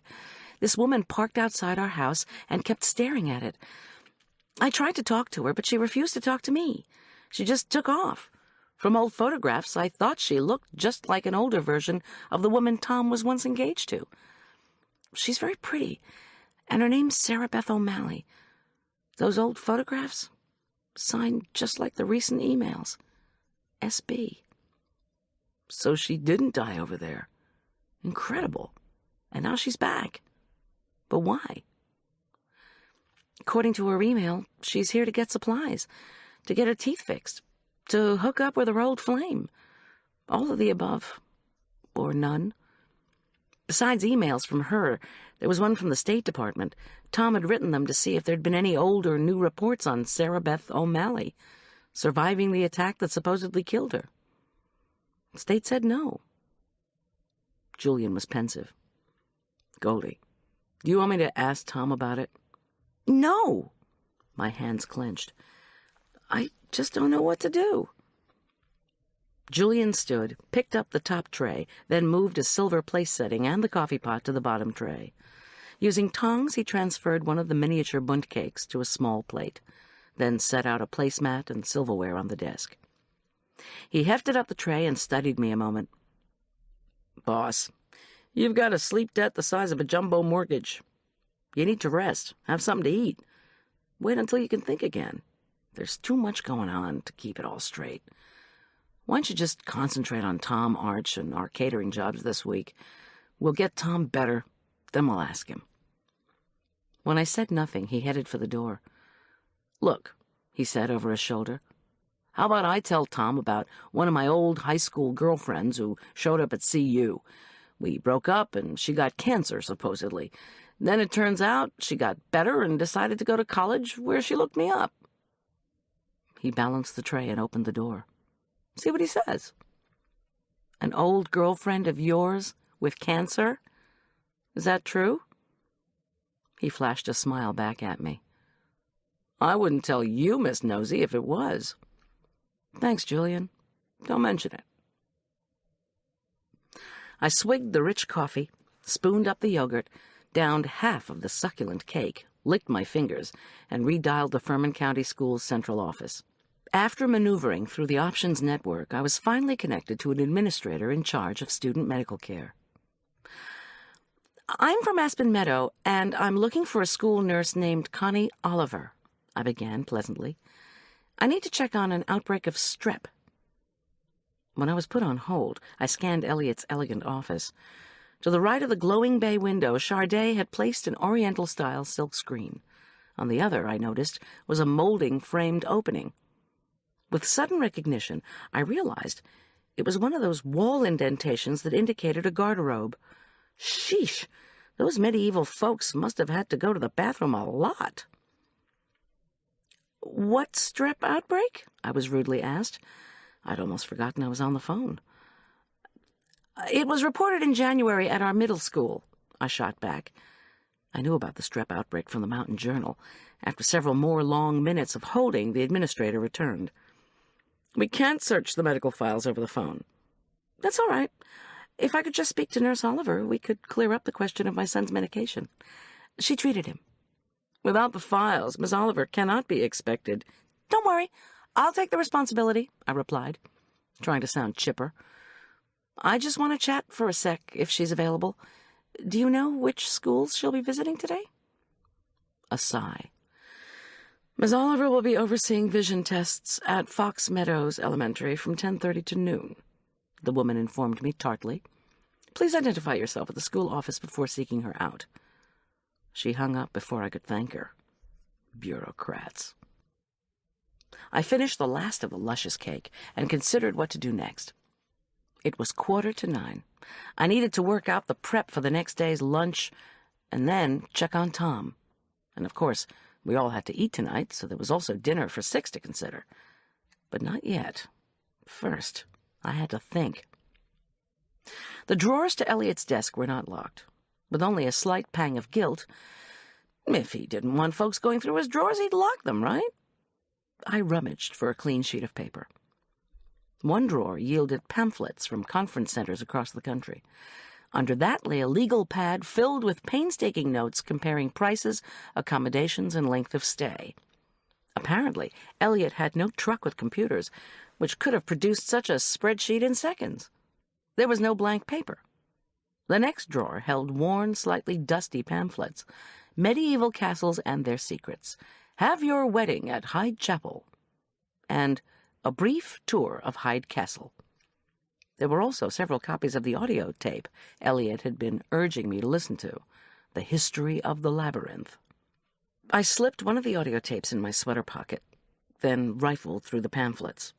This woman parked outside our house and kept staring at it. I tried to talk to her, but she refused to talk to me. She just took off. From old photographs, I thought she looked just like an older version of the woman Tom was once engaged to. She's very pretty, and her name's Sarah Beth O'Malley. Those old photographs, signed just like the recent emails. S.B. So she didn't die over there. Incredible. And now she's back." But why? According to her email, she's here to get supplies, to get her teeth fixed, to hook up with her old flame. All of the above. Or none. Besides emails from her, there was one from the State Department. Tom had written them to see if there'd been any old or new reports on Sarah Beth O'Malley, surviving the attack that supposedly killed her. The state said no. Julian was pensive. Goldy, do you want me to ask Tom about it? No! My hands clenched. I just don't know what to do. Julian stood, picked up the top tray, then moved a silver place setting and the coffee pot to the bottom tray. Using tongs, he transferred one of the miniature bundt cakes to a small plate, then set out a placemat and silverware on the desk. He hefted up the tray and studied me a moment. Boss, you've got a sleep debt the size of a jumbo mortgage. You need to rest, have something to eat. Wait until you can think again. There's too much going on to keep it all straight. Why don't you just concentrate on Tom, Arch, and our catering jobs this week? We'll get Tom better, then we'll ask him. When I said nothing, he headed for the door. Look, he said over his shoulder, how about I tell Tom about one of my old high school girlfriends who showed up at CU? We broke up and she got cancer, supposedly. Then it turns out she got better and decided to go to college where she looked me up. He balanced the tray and opened the door. See what he says. An old girlfriend of yours with cancer? Is that true? He flashed a smile back at me. I wouldn't tell you, Miss Nosy, if it was. Thanks, Julian. Don't mention it. I swigged the rich coffee, spooned up the yogurt, downed half of the succulent cake, licked my fingers, and redialed the Furman County School's central office. After maneuvering through the options network, I was finally connected to an administrator in charge of student medical care. I'm from Aspen Meadow, and I'm looking for a school nurse named Connie Oliver, I began pleasantly. I need to check on an outbreak of strep. When I was put on hold, I scanned Elliot's elegant office. To the right of the glowing bay window, Charday had placed an Oriental-style silk screen. On the other, I noticed, was a molding framed opening. With sudden recognition, I realized it was one of those wall indentations that indicated a garderobe. Sheesh! Those medieval folks must have had to go to the bathroom a lot. What strep outbreak? I was rudely asked. I'd almost forgotten I was on the phone. It was reported in January at our middle school, I shot back. I knew about the strep outbreak from the Mountain Journal. After several more long minutes of holding, the administrator returned. We can't search the medical files over the phone. That's all right. If I could just speak to Nurse Oliver, we could clear up the question of my son's medication. She treated him. Without the files, Miss Oliver cannot be expected. Don't worry. I'll take the responsibility, I replied, trying to sound chipper. I just want to chat for a sec, if she's available. Do you know which schools she'll be visiting today? A sigh. Miss Oliver will be overseeing vision tests at Fox Meadows Elementary from 10:30 to noon, the woman informed me tartly. Please identify yourself at the school office before seeking her out. She hung up before I could thank her. Bureaucrats. I finished the last of the luscious cake and considered what to do next. It was 9:15. I needed to work out the prep for the next day's lunch and then check on Tom. And of course, we all had to eat tonight, so there was also dinner for 6 to consider. But not yet. First, I had to think. The drawers to Elliot's desk were not locked. With only a slight pang of guilt, if he didn't want folks going through his drawers, he'd lock them, right? I rummaged for a clean sheet of paper. One drawer yielded pamphlets from conference centers across the country. Under that lay a legal pad filled with painstaking notes comparing prices, accommodations, and length of stay. Apparently, Elliot had no truck with computers, which could have produced such a spreadsheet in seconds. There was no blank paper. The next drawer held worn, slightly dusty pamphlets, Medieval Castles and Their Secrets, Have Your Wedding at Hyde Chapel, and A Brief Tour of Hyde Castle. There were also several copies of the audio tape Elliot had been urging me to listen to, The History of the Labyrinth. I slipped one of the audio tapes in my sweater pocket, then rifled through the pamphlets.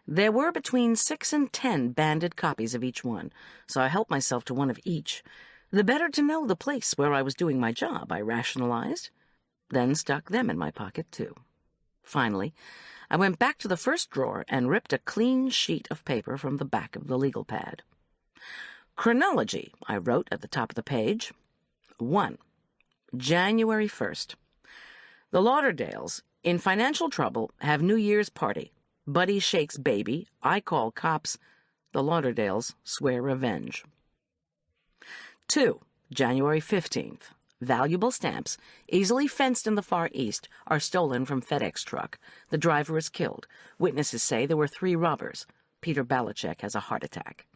There were between 6 and 10 banded copies of each one, so I helped myself to one of each. The better to know the place where I was doing my job, I rationalized, then stuck them in my pocket, too. Finally, I went back to the first drawer and ripped a clean sheet of paper from the back of the legal pad. Chronology, I wrote at the top of the page. 1. January 1st. The Lauderdales, in financial trouble, have New Year's party. Buddy shakes baby. I call cops. The Lauderdales swear revenge. 2. January 15th. Valuable stamps, easily fenced in the Far East, are stolen from FedEx truck. The driver is killed. Witnesses say there were 3 robbers. Peter Belichick has a heart attack.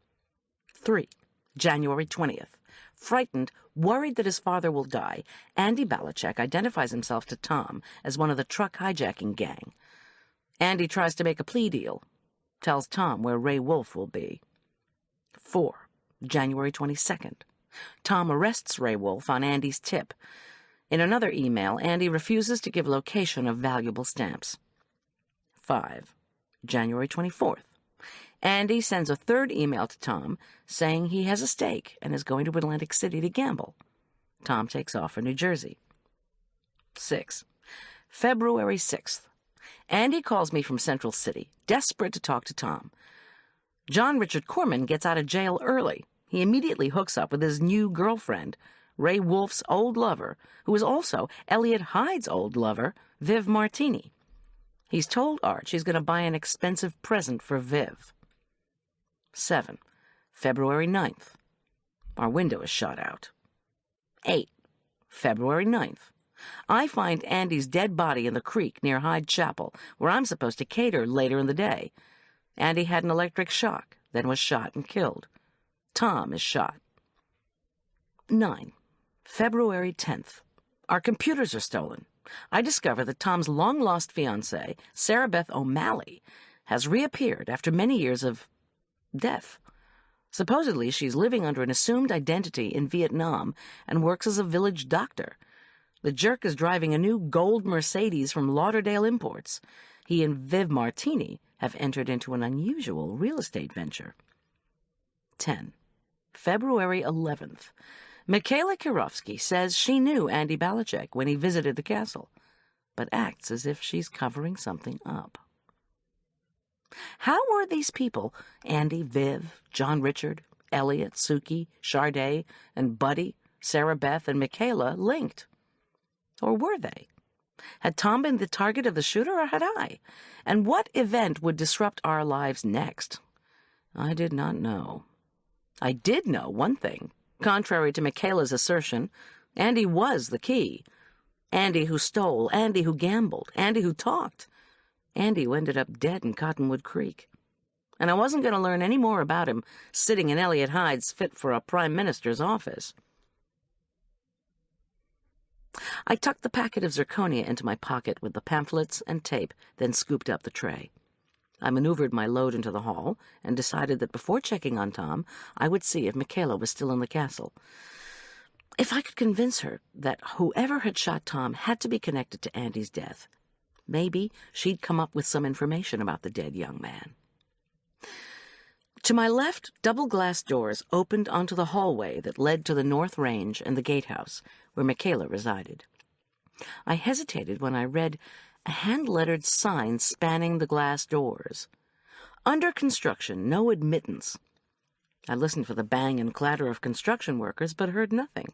3. January 20th. Frightened, worried that his father will die, Andy Belichick identifies himself to Tom as one of the truck hijacking gang. Andy tries to make a plea deal, tells Tom where Ray Wolf will be. 4. January 22nd. Tom arrests Ray Wolf on Andy's tip. In another email, Andy refuses to give location of valuable stamps. 5. January 24th. Andy sends a 3rd email to Tom saying he has a stake and is going to Atlantic City to gamble. Tom takes off for New Jersey. 6. February 6th. Andy calls me from Central City, desperate to talk to Tom. John Richard Corman gets out of jail early. He immediately hooks up with his new girlfriend, Ray Wolf's old lover, who is also Elliot Hyde's old lover, Viv Martini. He's told Arch he's going to buy an expensive present for Viv. 7. February 9th. Our window is shot out. 8. February 9th. I find Andy's dead body in the creek near Hyde Chapel, where I'm supposed to cater later in the day. Andy had an electric shock, then was shot and killed. Tom is shot. 9. February 10th. Our computers are stolen. I discover that Tom's long-lost fiancée, Sarah Beth O'Malley, has reappeared after many years of death. Supposedly, she's living under an assumed identity in Vietnam and works as a village doctor. The jerk is driving a new gold Mercedes from Lauderdale Imports. He and Viv Martini have entered into an unusual real estate venture. 10. February 11th. Michaela Kirovsky says she knew Andy Belichick when he visited the castle, but acts as if she's covering something up. How were these people, Andy, Viv, John Richard, Elliot, Suki, Charday, and Buddy, Sarah Beth, and Michaela, linked? Or were they? Had Tom been the target of the shooter, or had I? And what event would disrupt our lives next? I did not know. I did know one thing. Contrary to Michaela's assertion, Andy was the key. Andy who stole, Andy who gambled, Andy who talked. Andy who ended up dead in Cottonwood Creek. And I wasn't going to learn any more about him sitting in Elliot Hyde's fit for a prime minister's office. I tucked the packet of zirconia into my pocket with the pamphlets and tape, then scooped up the tray. I maneuvered my load into the hall and decided that before checking on Tom, I would see if Michaela was still in the castle. If I could convince her that whoever had shot Tom had to be connected to Andy's death, maybe she'd come up with some information about the dead young man. To my left, double-glass doors opened onto the hallway that led to the North Range and the gatehouse, where Michaela resided. I hesitated when I read a hand-lettered sign spanning the glass doors. Under construction, no admittance. I listened for the bang and clatter of construction workers, but heard nothing.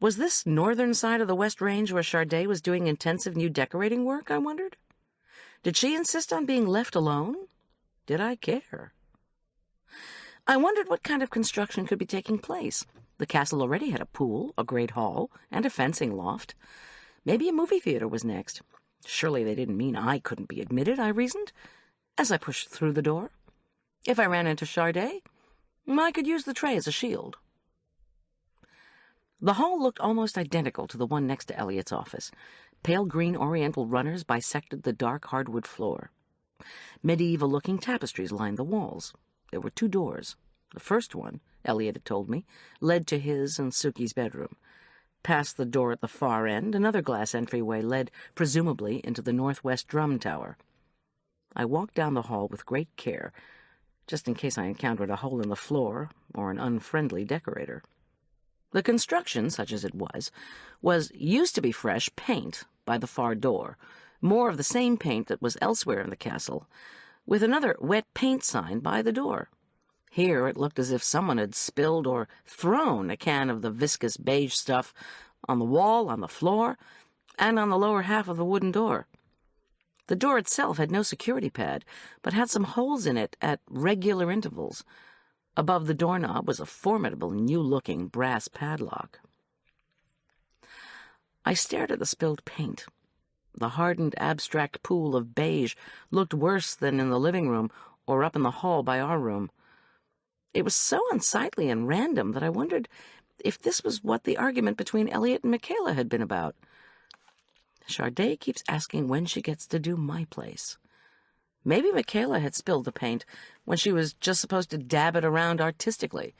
Was this northern side of the West Range where Charday was doing intensive new decorating work, I wondered? Did she insist on being left alone? Did I care? I wondered what kind of construction could be taking place. The castle already had a pool, a great hall, and a fencing loft. Maybe a movie theater was next. Surely they didn't mean I couldn't be admitted, I reasoned, as I pushed through the door. If I ran into Charday, I could use the tray as a shield. The hall looked almost identical to the one next to Elliot's office. Pale green oriental runners bisected the dark hardwood floor. Medieval-looking tapestries lined the walls. There were 2 doors. The first one, Elliot had told me, led to his and Suki's bedroom. Past the door at the far end, another glass entryway led, presumably, into the northwest drum tower. I walked down the hall with great care, just in case I encountered a hole in the floor or an unfriendly decorator. The construction, such as it was used to be fresh paint by the far door, more of the same paint that was elsewhere in the castle, with another wet paint sign by the door. Here it looked as if someone had spilled or thrown a can of the viscous beige stuff on the wall, on the floor, and on the lower half of the wooden door. The door itself had no security pad, but had some holes in it at regular intervals. Above the doorknob was a formidable, new-looking brass padlock. I stared at the spilled paint. The hardened, abstract pool of beige looked worse than in the living room or up in the hall by our room. It was so unsightly and random that I wondered if this was what the argument between Elliot and Michaela had been about. Charday keeps asking when she gets to do my place. Maybe Michaela had spilled the paint when she was just supposed to dab it around artistically.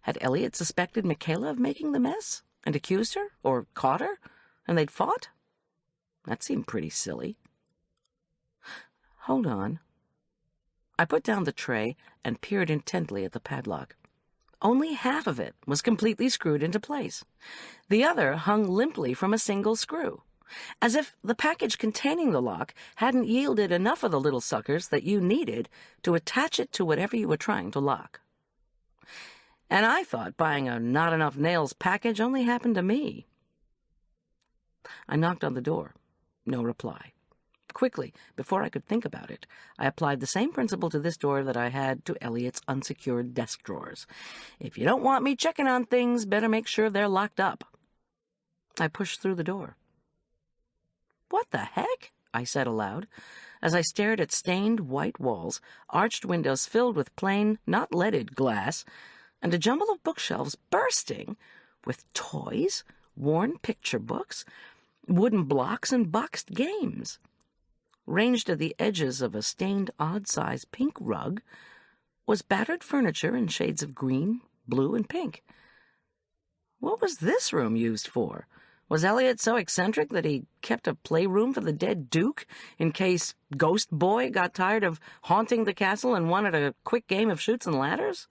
Had Elliot suspected Michaela of making the mess and accused her, or caught her, and they'd fought? That seemed pretty silly. Hold on. I put down the tray and peered intently at the padlock. Only half of it was completely screwed into place. The other hung limply from a single screw, as if the package containing the lock hadn't yielded enough of the little suckers that you needed to attach it to whatever you were trying to lock. And I thought buying a not-enough-nails package only happened to me. I knocked on the door. No reply. Quickly, before I could think about it, I applied the same principle to this door that I had to Elliot's unsecured desk drawers. If you don't want me checking on things, better make sure they're locked up. I pushed through the door. "What the heck?" I said aloud, as I stared at stained white walls, arched windows filled with plain, not leaded glass, and a jumble of bookshelves bursting with toys, worn picture books, wooden blocks, and boxed games. Ranged at the edges of a stained odd-sized pink rug was battered furniture in shades of green, blue, and pink. What was this room used for? Was Elliot so eccentric that he kept a playroom for the dead Duke in case Ghost Boy got tired of haunting the castle and wanted a quick game of chutes and ladders?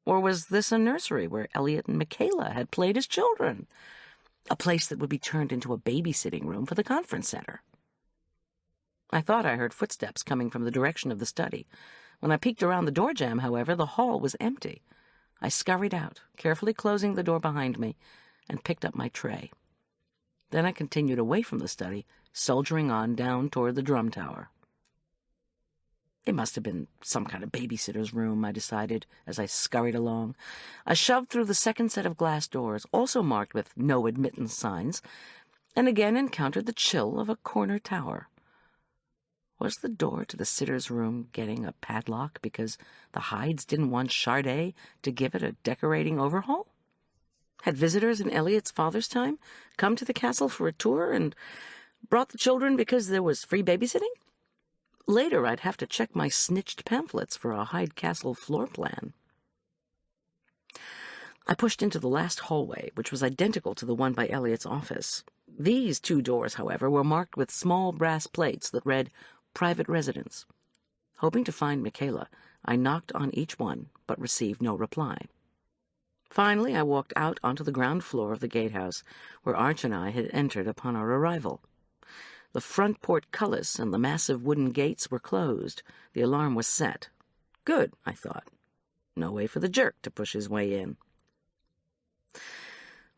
Or was this a nursery where Elliot and Michaela had played as children? A place that would be turned into a babysitting room for the conference center? I thought I heard footsteps coming from the direction of the study. When I peeked around the door jamb, however, the hall was empty. I scurried out, carefully closing the door behind me, and picked up my tray. Then I continued away from the study, soldiering on down toward the drum tower. It must have been some kind of babysitter's room, I decided, as I scurried along. I shoved through the second set of glass doors, also marked with no admittance signs, and again encountered the chill of a corner tower. Was the door to the sitter's room getting a padlock because the Hydes didn't want Charday to give it a decorating overhaul? Had visitors in Elliot's father's time come to the castle for a tour and brought the children because there was free babysitting? Later, I'd have to check my snitched pamphlets for a Hyde Castle floor plan. I pushed into the last hallway, which was identical to the one by Elliot's office. These two doors, however, were marked with small brass plates that read, "Private Residence." Hoping to find Michaela, I knocked on each one, but received no reply. Finally, I walked out onto the ground floor of the gatehouse, where Arch and I had entered upon our arrival. The front portcullis and the massive wooden gates were closed. The alarm was set. Good, I thought. No way for the jerk to push his way in.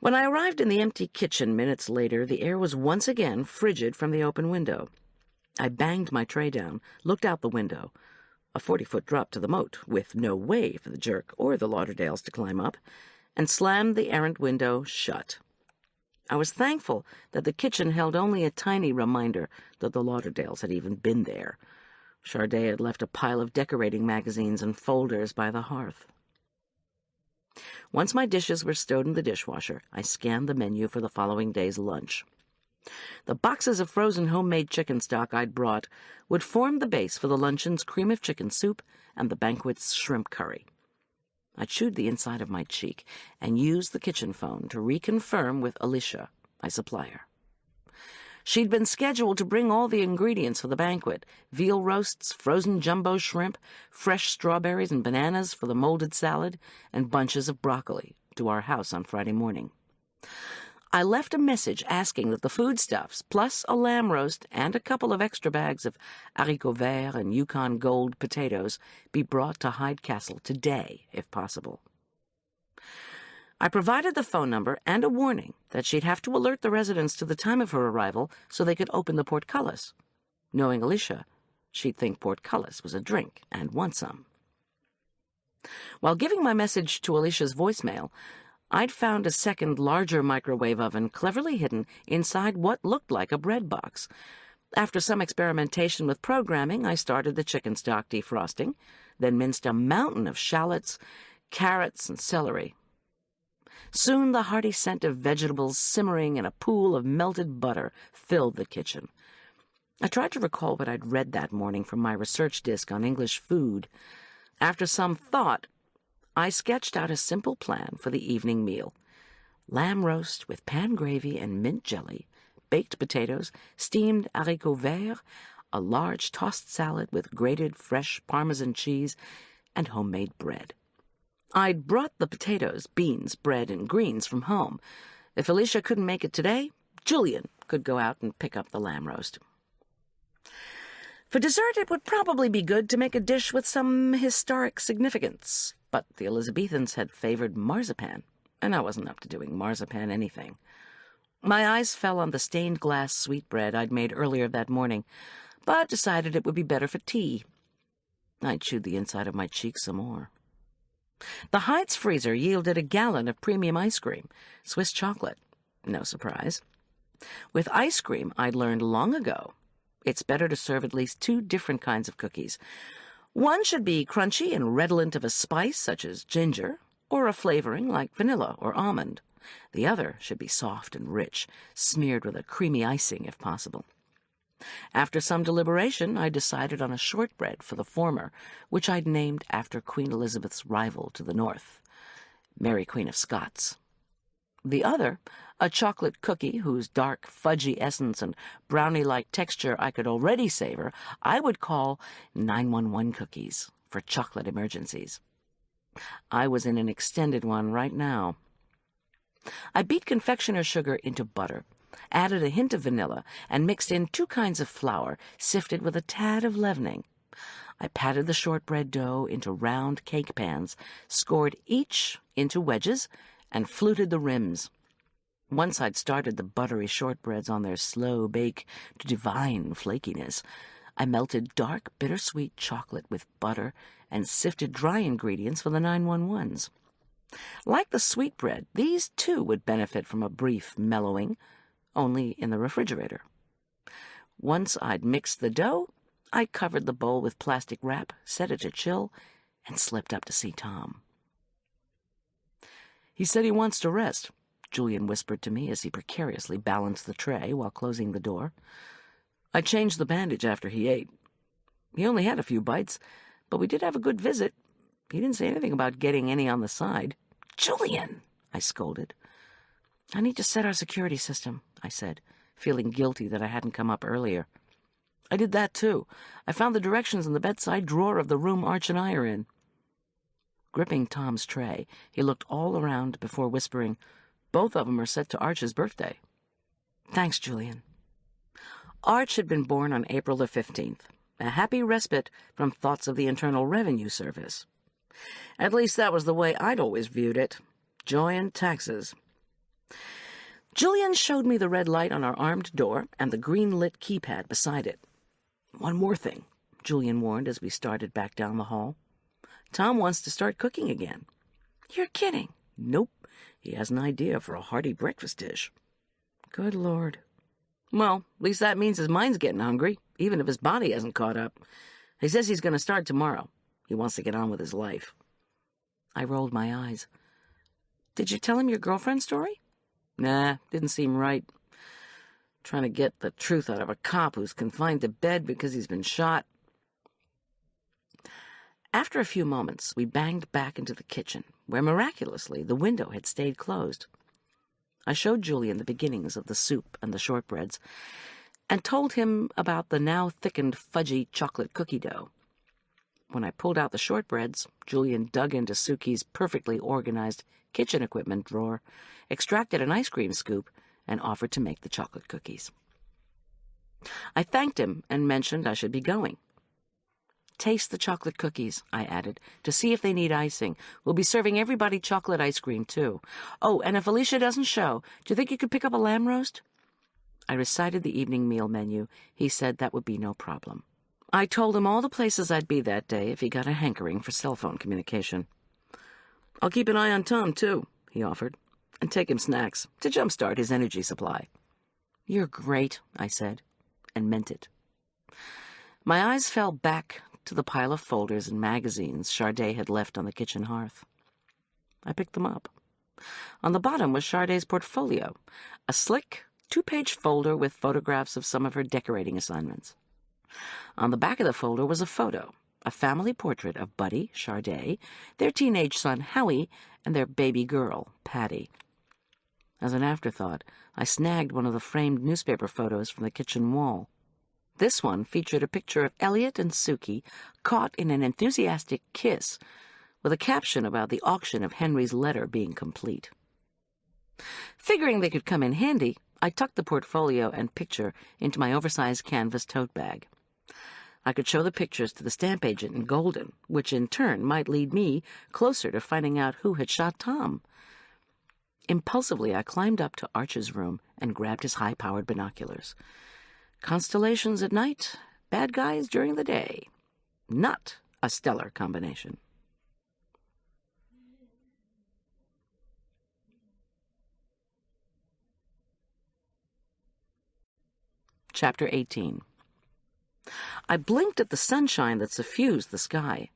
When I arrived in the empty kitchen minutes later, the air was once again frigid from the open window. I banged my tray down, looked out the window, a 40-foot drop to the moat, with no way for the jerk or the Lauderdales to climb up, and slammed the errant window shut. I was thankful that the kitchen held only a tiny reminder that the Lauderdales had even been there. Charday had left a pile of decorating magazines and folders by the hearth. Once my dishes were stowed in the dishwasher, I scanned the menu for the following day's lunch. The boxes of frozen homemade chicken stock I'd brought would form the base for the luncheon's cream of chicken soup and the banquet's shrimp curry. I chewed the inside of my cheek and used the kitchen phone to reconfirm with Alicia, my supplier. She'd been scheduled to bring all the ingredients for the banquet: veal roasts, frozen jumbo shrimp, fresh strawberries and bananas for the molded salad, and bunches of broccoli to our house on Friday morning. I left a message asking that the foodstuffs, plus a lamb roast and a couple of extra bags of haricots verts and Yukon Gold potatoes, be brought to Hyde Castle today, if possible. I provided the phone number and a warning that she'd have to alert the residents to the time of her arrival so they could open the portcullis. Knowing Alicia, she'd think portcullis was a drink and want some. While giving my message to Alicia's voicemail, I'd found a second, larger microwave oven cleverly hidden inside what looked like a bread box. After some experimentation with programming, I started the chicken stock defrosting, then minced a mountain of shallots, carrots, and celery. Soon the hearty scent of vegetables simmering in a pool of melted butter filled the kitchen. I tried to recall what I'd read that morning from my research disk on English food. After some thought, I sketched out a simple plan for the evening meal: lamb roast with pan gravy and mint jelly, baked potatoes, steamed haricots verts, a large tossed salad with grated fresh Parmesan cheese, and homemade bread. I'd brought the potatoes, beans, bread, and greens from home. If Alicia couldn't make it today, Julian could go out and pick up the lamb roast. For dessert, it would probably be good to make a dish with some historic significance, but the Elizabethans had favored marzipan, and I wasn't up to doing marzipan anything. My eyes fell on the stained glass sweetbread I'd made earlier that morning, but decided it would be better for tea. I chewed the inside of my cheek some more. The Hyde's freezer yielded a gallon of premium ice cream, Swiss chocolate. No surprise. With ice cream, I'd learned long ago, it's better to serve at least 2 different kinds of cookies. One should be crunchy and redolent of a spice, such as ginger, or a flavoring like vanilla or almond. The other should be soft and rich, smeared with a creamy icing if possible. After some deliberation, I decided on a shortbread for the former, which I'd named after Queen Elizabeth's rival to the north, Mary Queen of Scots. The other, a chocolate cookie whose dark, fudgy essence and brownie-like texture I could already savor, I would call 911 cookies for chocolate emergencies. I was in an extended one right now. I beat confectioner's sugar into butter, added a hint of vanilla, and mixed in 2 kinds of flour, sifted with a tad of leavening. I patted the shortbread dough into round cake pans, scored each into wedges, and fluted the rims. Once I'd started the buttery shortbreads on their slow bake to divine flakiness, I melted dark, bittersweet chocolate with butter and sifted dry ingredients for the 911s. Like the sweetbread, these too would benefit from a brief mellowing, only in the refrigerator. Once I'd mixed the dough, I covered the bowl with plastic wrap, set it to chill, and slipped up to see Tom. "He said he wants to rest," Julian whispered to me as he precariously balanced the tray while closing the door. "I changed the bandage after he ate. He only had a few bites, but we did have a good visit. He didn't say anything about getting any on the side." "Julian!" I scolded. "I need to set our security system," I said, feeling guilty that I hadn't come up earlier. "I did that, too. I found the directions in the bedside drawer of the room Arch and I are in." Gripping Tom's tray, he looked all around before whispering, "Both of them are set to Arch's birthday." "Thanks, Julian." Arch had been born on April the 15th, a happy respite from thoughts of the Internal Revenue Service. At least that was the way I'd always viewed it. Joy and taxes. Julian showed me the red light on our armed door and the green-lit keypad beside it. "One more thing," Julian warned as we started back down the hall. "Tom wants to start cooking again." "You're kidding." "Nope. He has an idea for a hearty breakfast dish." "Good Lord." "Well, at least that means his mind's getting hungry, even if his body hasn't caught up. He says he's going to start tomorrow. He wants to get on with his life." I rolled my eyes. "Did you tell him your girlfriend's story?" "Nah, didn't seem right. Trying to get the truth out of a cop who's confined to bed because he's been shot." After a few moments, we banged back into the kitchen, where miraculously the window had stayed closed. I showed Julian the beginnings of the soup and the shortbreads, and told him about the now thickened fudgy chocolate cookie dough. When I pulled out the shortbreads, Julian dug into Suki's perfectly organized kitchen equipment drawer, extracted an ice cream scoop, and offered to make the chocolate cookies. I thanked him and mentioned I should be going. "Taste the chocolate cookies," I added, "to see if they need icing. We'll be serving everybody chocolate ice cream, too. Oh, and if Alicia doesn't show, do you think you could pick up a lamb roast?" I recited the evening meal menu. He said that would be no problem. I told him all the places I'd be that day if he got a hankering for cell phone communication. "I'll keep an eye on Tom, too," he offered, "and take him snacks to jumpstart his energy supply." "You're great," I said, and meant it. My eyes fell back to the pile of folders and magazines Charday had left on the kitchen hearth. I picked them up. On the bottom was Charday's portfolio, a slick, 2-page folder with photographs of some of her decorating assignments. On the back of the folder was a photo, a family portrait of Buddy, Charday, their teenage son, Howie, and their baby girl, Patty. As an afterthought, I snagged one of the framed newspaper photos from the kitchen wall. This one featured a picture of Elliot and Suki caught in an enthusiastic kiss, with a caption about the auction of Henry's letter being complete. Figuring they could come in handy, I tucked the portfolio and picture into my oversized canvas tote bag. I could show the pictures to the stamp agent in Golden, which in turn might lead me closer to finding out who had shot Tom. Impulsively, I climbed up to Arch's room and grabbed his high-powered binoculars. Constellations at night, bad guys during the day. Not a stellar combination. Chapter 18. I blinked at the sunshine that suffused the sky.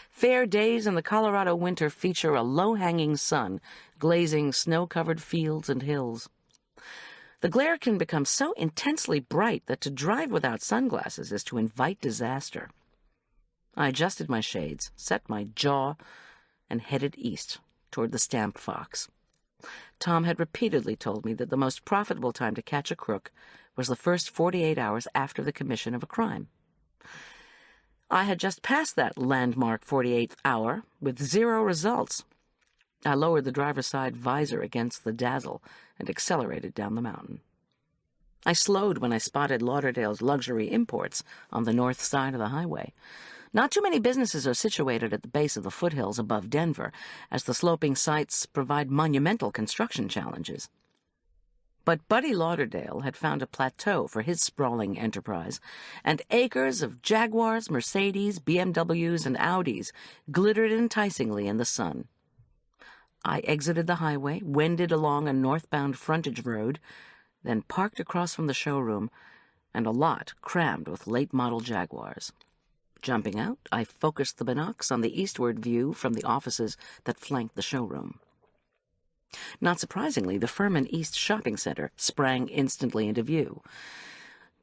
Fair days in the Colorado winter feature a low-hanging sun, glazing snow-covered fields and hills. The glare can become so intensely bright that to drive without sunglasses is to invite disaster. I adjusted my shades, set my jaw, and headed east toward the Stamp Fox. Tom had repeatedly told me that the most profitable time to catch a crook was the first 48 hours after the commission of a crime. I had just passed that landmark 48th hour with 0 results. I lowered the driver's side visor against the dazzle and accelerated down the mountain. I slowed when I spotted Lauderdale's luxury imports on the north side of the highway. Not too many businesses are situated at the base of the foothills above Denver, as the sloping sites provide monumental construction challenges. But Buddy Lauderdale had found a plateau for his sprawling enterprise, and acres of Jaguars, Mercedes, BMWs, and Audis glittered enticingly in the sun. I exited the highway, wended along a northbound frontage road, then parked across from the showroom and a lot crammed with late-model Jaguars. Jumping out, I focused the binocs on the eastward view from the offices that flanked the showroom. Not surprisingly, the Furman East Shopping Center sprang instantly into view.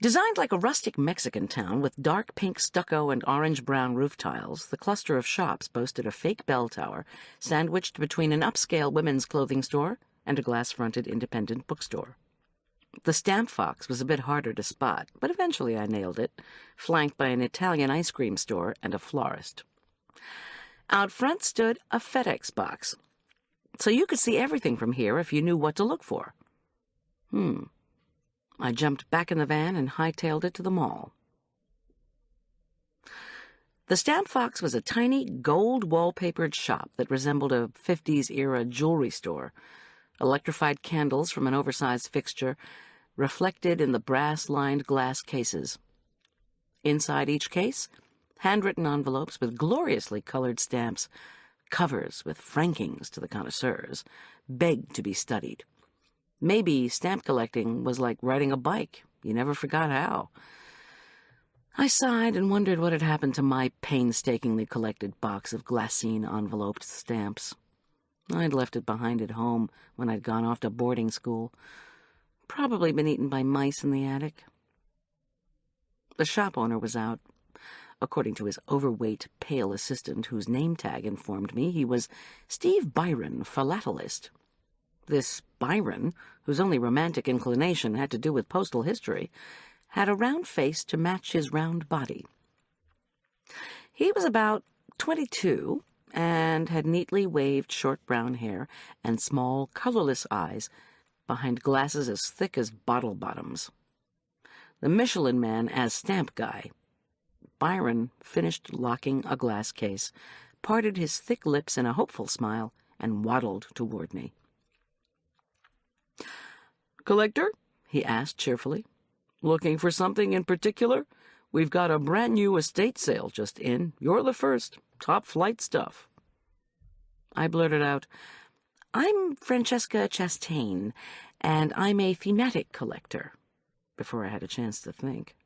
Designed like a rustic Mexican town with dark pink stucco and orange-brown roof tiles, the cluster of shops boasted a fake bell tower sandwiched between an upscale women's clothing store and a glass-fronted independent bookstore. The Stamp Fox was a bit harder to spot, but eventually I nailed it, flanked by an Italian ice cream store and a florist. Out front stood a FedEx box, so you could see everything from here if you knew what to look for. I jumped back in the van and hightailed it to the mall. The Stamp Fox was a tiny, gold wallpapered shop that resembled a 50s-era jewelry store. Electrified candles from an oversized fixture reflected in the brass-lined glass cases. Inside each case, handwritten envelopes with gloriously colored stamps, covers with frankings to the connoisseurs, begged to be studied. Maybe stamp collecting was like riding a bike. You never forgot how. I sighed and wondered what had happened to my painstakingly collected box of glassine-enveloped stamps. I'd left it behind at home when I'd gone off to boarding school. Probably been eaten by mice in the attic. The shop owner was out. According to his overweight, pale assistant, whose name tag informed me he was Steve Byron, philatelist. This Byron, whose only romantic inclination had to do with postal history, had a round face to match his round body. He was about 22 and had neatly waved short brown hair and small, colorless eyes behind glasses as thick as bottle bottoms. The Michelin Man as stamp guy. Byron finished locking a glass case, parted his thick lips in a hopeful smile, and waddled toward me. "Collector?" he asked cheerfully. "Looking for something in particular? We've got a brand-new estate sale just in. You're the first. Top-flight stuff." I blurted out, "I'm Francesca Chastain, and I'm a thematic collector," before I had a chance to think.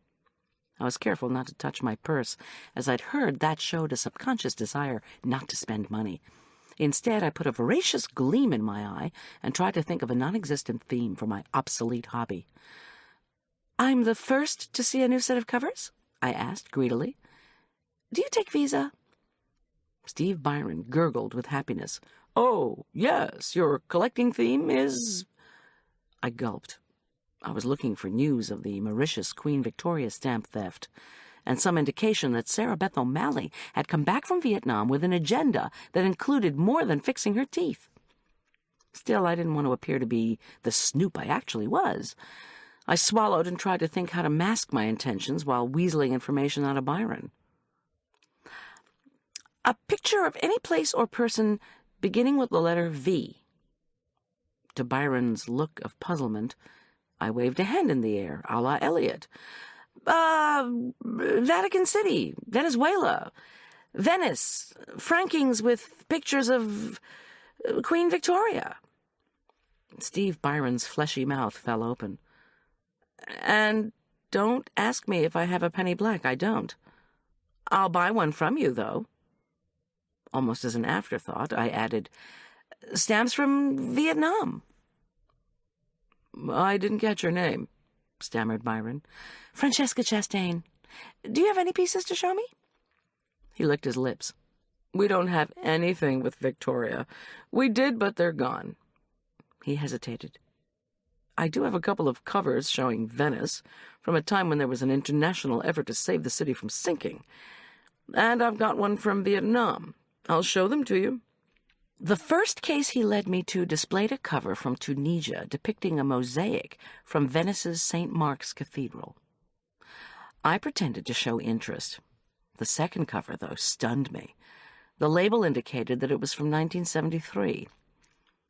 I was careful not to touch my purse, as I'd heard that showed a subconscious desire not to spend money. Instead, I put a voracious gleam in my eye and tried to think of a non-existent theme for my obsolete hobby. "I'm the first to see a new set of covers?" I asked greedily. "Do you take Visa?" Steve Byron gurgled with happiness. "Oh, yes, your collecting theme is—" I gulped. I was looking for news of the Mauritius Queen Victoria stamp theft, and some indication that Sarah Beth O'Malley had come back from Vietnam with an agenda that included more than fixing her teeth. Still, I didn't want to appear to be the snoop I actually was. I swallowed and tried to think how to mask my intentions while weaseling information out of Byron. "A picture of any place or person beginning with the letter V." To Byron's look of puzzlement, I waved a hand in the air, a la Eliot. Vatican City, Venezuela, Venice, frankings with pictures of Queen Victoria." Steve Byron's fleshy mouth fell open. "And don't ask me if I have a penny black, I don't. I'll buy one from you, though." Almost as an afterthought, I added, "Stamps from Vietnam." "I didn't catch your name," stammered Byron. "Francesca Chastain. Do you have any pieces to show me?" He licked his lips. "We don't have anything with Victoria. We did, but they're gone." He hesitated. "I do have a couple of covers showing Venice, from a time when there was an international effort to save the city from sinking. And I've got one from Vietnam. I'll show them to you." The first case he led me to displayed a cover from Tunisia depicting a mosaic from Venice's St. Mark's Cathedral. I pretended to show interest. The second cover, though, stunned me. The label indicated that it was from 1973.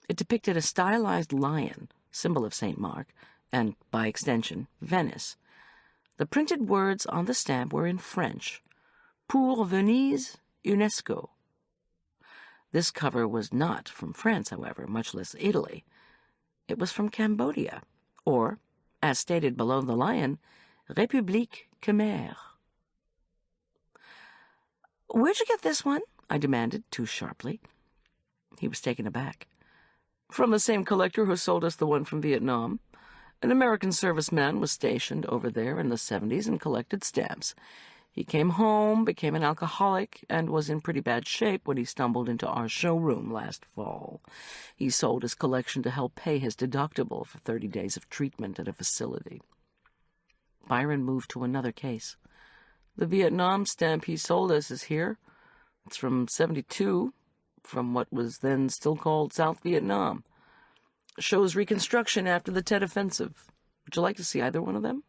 It depicted a stylized lion, symbol of St. Mark, and, by extension, Venice. The printed words on the stamp were in French. "Pour Venise, UNESCO." This cover was not from France, however, much less Italy. It was from Cambodia, or, as stated below the lion, République Khmer. "Where'd you get this one?" I demanded, too sharply. He was taken aback. "From the same collector who sold us the one from Vietnam. An American serviceman was stationed over there in the 70s and collected stamps. He came home, became an alcoholic, and was in pretty bad shape when he stumbled into our showroom last fall. He sold his collection to help pay his deductible for 30 days of treatment at a facility." Byron moved to another case. "The Vietnam stamp he sold us is here. It's from 72, from what was then still called South Vietnam. Shows reconstruction after the Tet Offensive. Would you like to see either one of them?"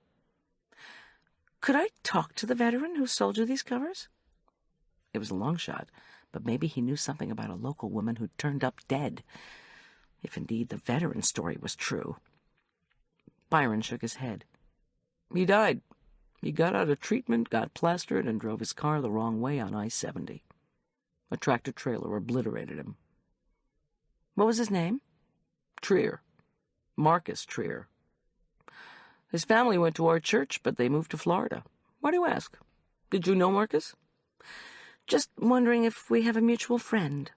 "Could I talk to the veteran who sold you these covers?" It was a long shot, but maybe he knew something about a local woman who'd turned up dead, if indeed the veteran story was true. Byron shook his head. "He died. He got out of treatment, got plastered, and drove his car the wrong way on I-70. A tractor-trailer obliterated him." "What was his name?" "Trier. Marcus Trier. His family went to our church, but they moved to Florida. Why do you ask? Did you know Marcus?" "Just wondering if we have a mutual friend."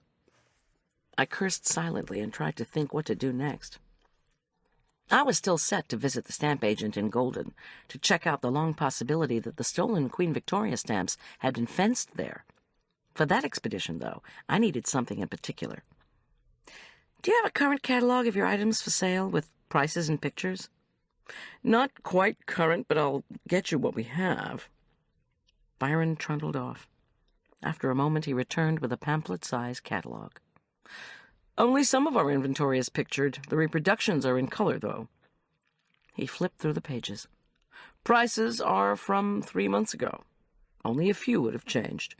I cursed silently and tried to think what to do next. I was still set to visit the stamp agent in Golden to check out the long possibility that the stolen Queen Victoria stamps had been fenced there. For that expedition, though, I needed something in particular. Do you have a current catalog of your items for sale with prices and pictures? Not quite current, but I'll get you what we have. Byron trundled off. After a moment, he returned with a pamphlet-sized catalog. Only some of our inventory is pictured. The reproductions are in color, though. He flipped through the pages. Prices are from 3 months ago. Only a few would have changed.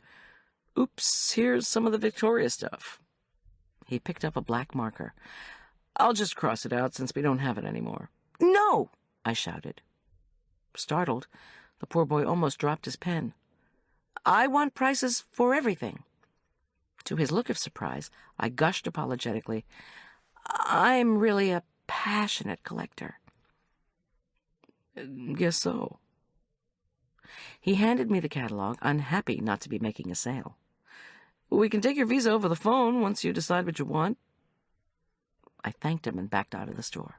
Oops, here's some of the Victoria stuff. He picked up a black marker. I'll just cross it out since we don't have it anymore. No! I shouted. Startled, the poor boy almost dropped his pen. I want prices for everything. To his look of surprise, I gushed apologetically. I'm really a passionate collector. Guess so. He handed me the catalog, unhappy not to be making a sale. We can take your visa over the phone once you decide what you want. I thanked him and backed out of the store.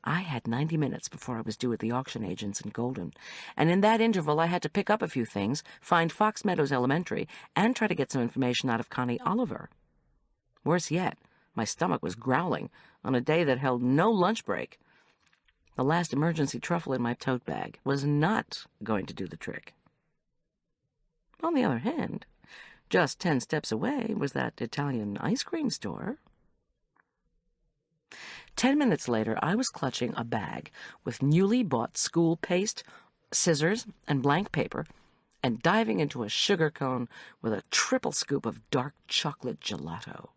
I had 90 minutes before I was due at the auction agents in Golden, and in that interval I had to pick up a few things, find Fox Meadows Elementary, and try to get some information out of Connie Oliver. Worse yet, my stomach was growling on a day that held no lunch break. The last emergency truffle in my tote bag was not going to do the trick. On the other hand, just 10 steps away was that Italian ice cream store. 10 minutes later, I was clutching a bag with newly bought school paste, scissors, and blank paper, and diving into a sugar cone with a triple scoop of dark chocolate gelato.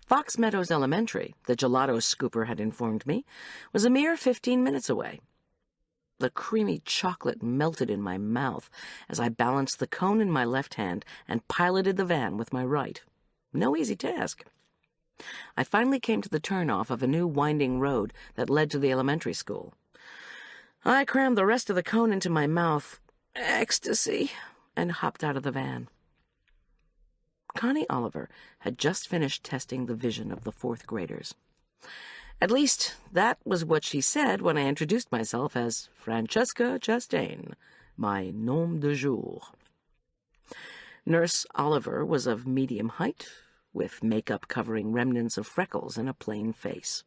Fox Meadows Elementary, the gelato scooper had informed me, was a mere 15 minutes away. The creamy chocolate melted in my mouth as I balanced the cone in my left hand and piloted the van with my right. No easy task. I finally came to the turnoff of a new winding road that led to the elementary school. I crammed the rest of the cone into my mouth, ecstasy, and hopped out of the van. Connie Oliver had just finished testing the vision of the 4th graders. At least, that was what she said when I introduced myself as Francesca Chastain, my nom de jour. Nurse Oliver was of medium height, with makeup covering remnants of freckles and a plain face.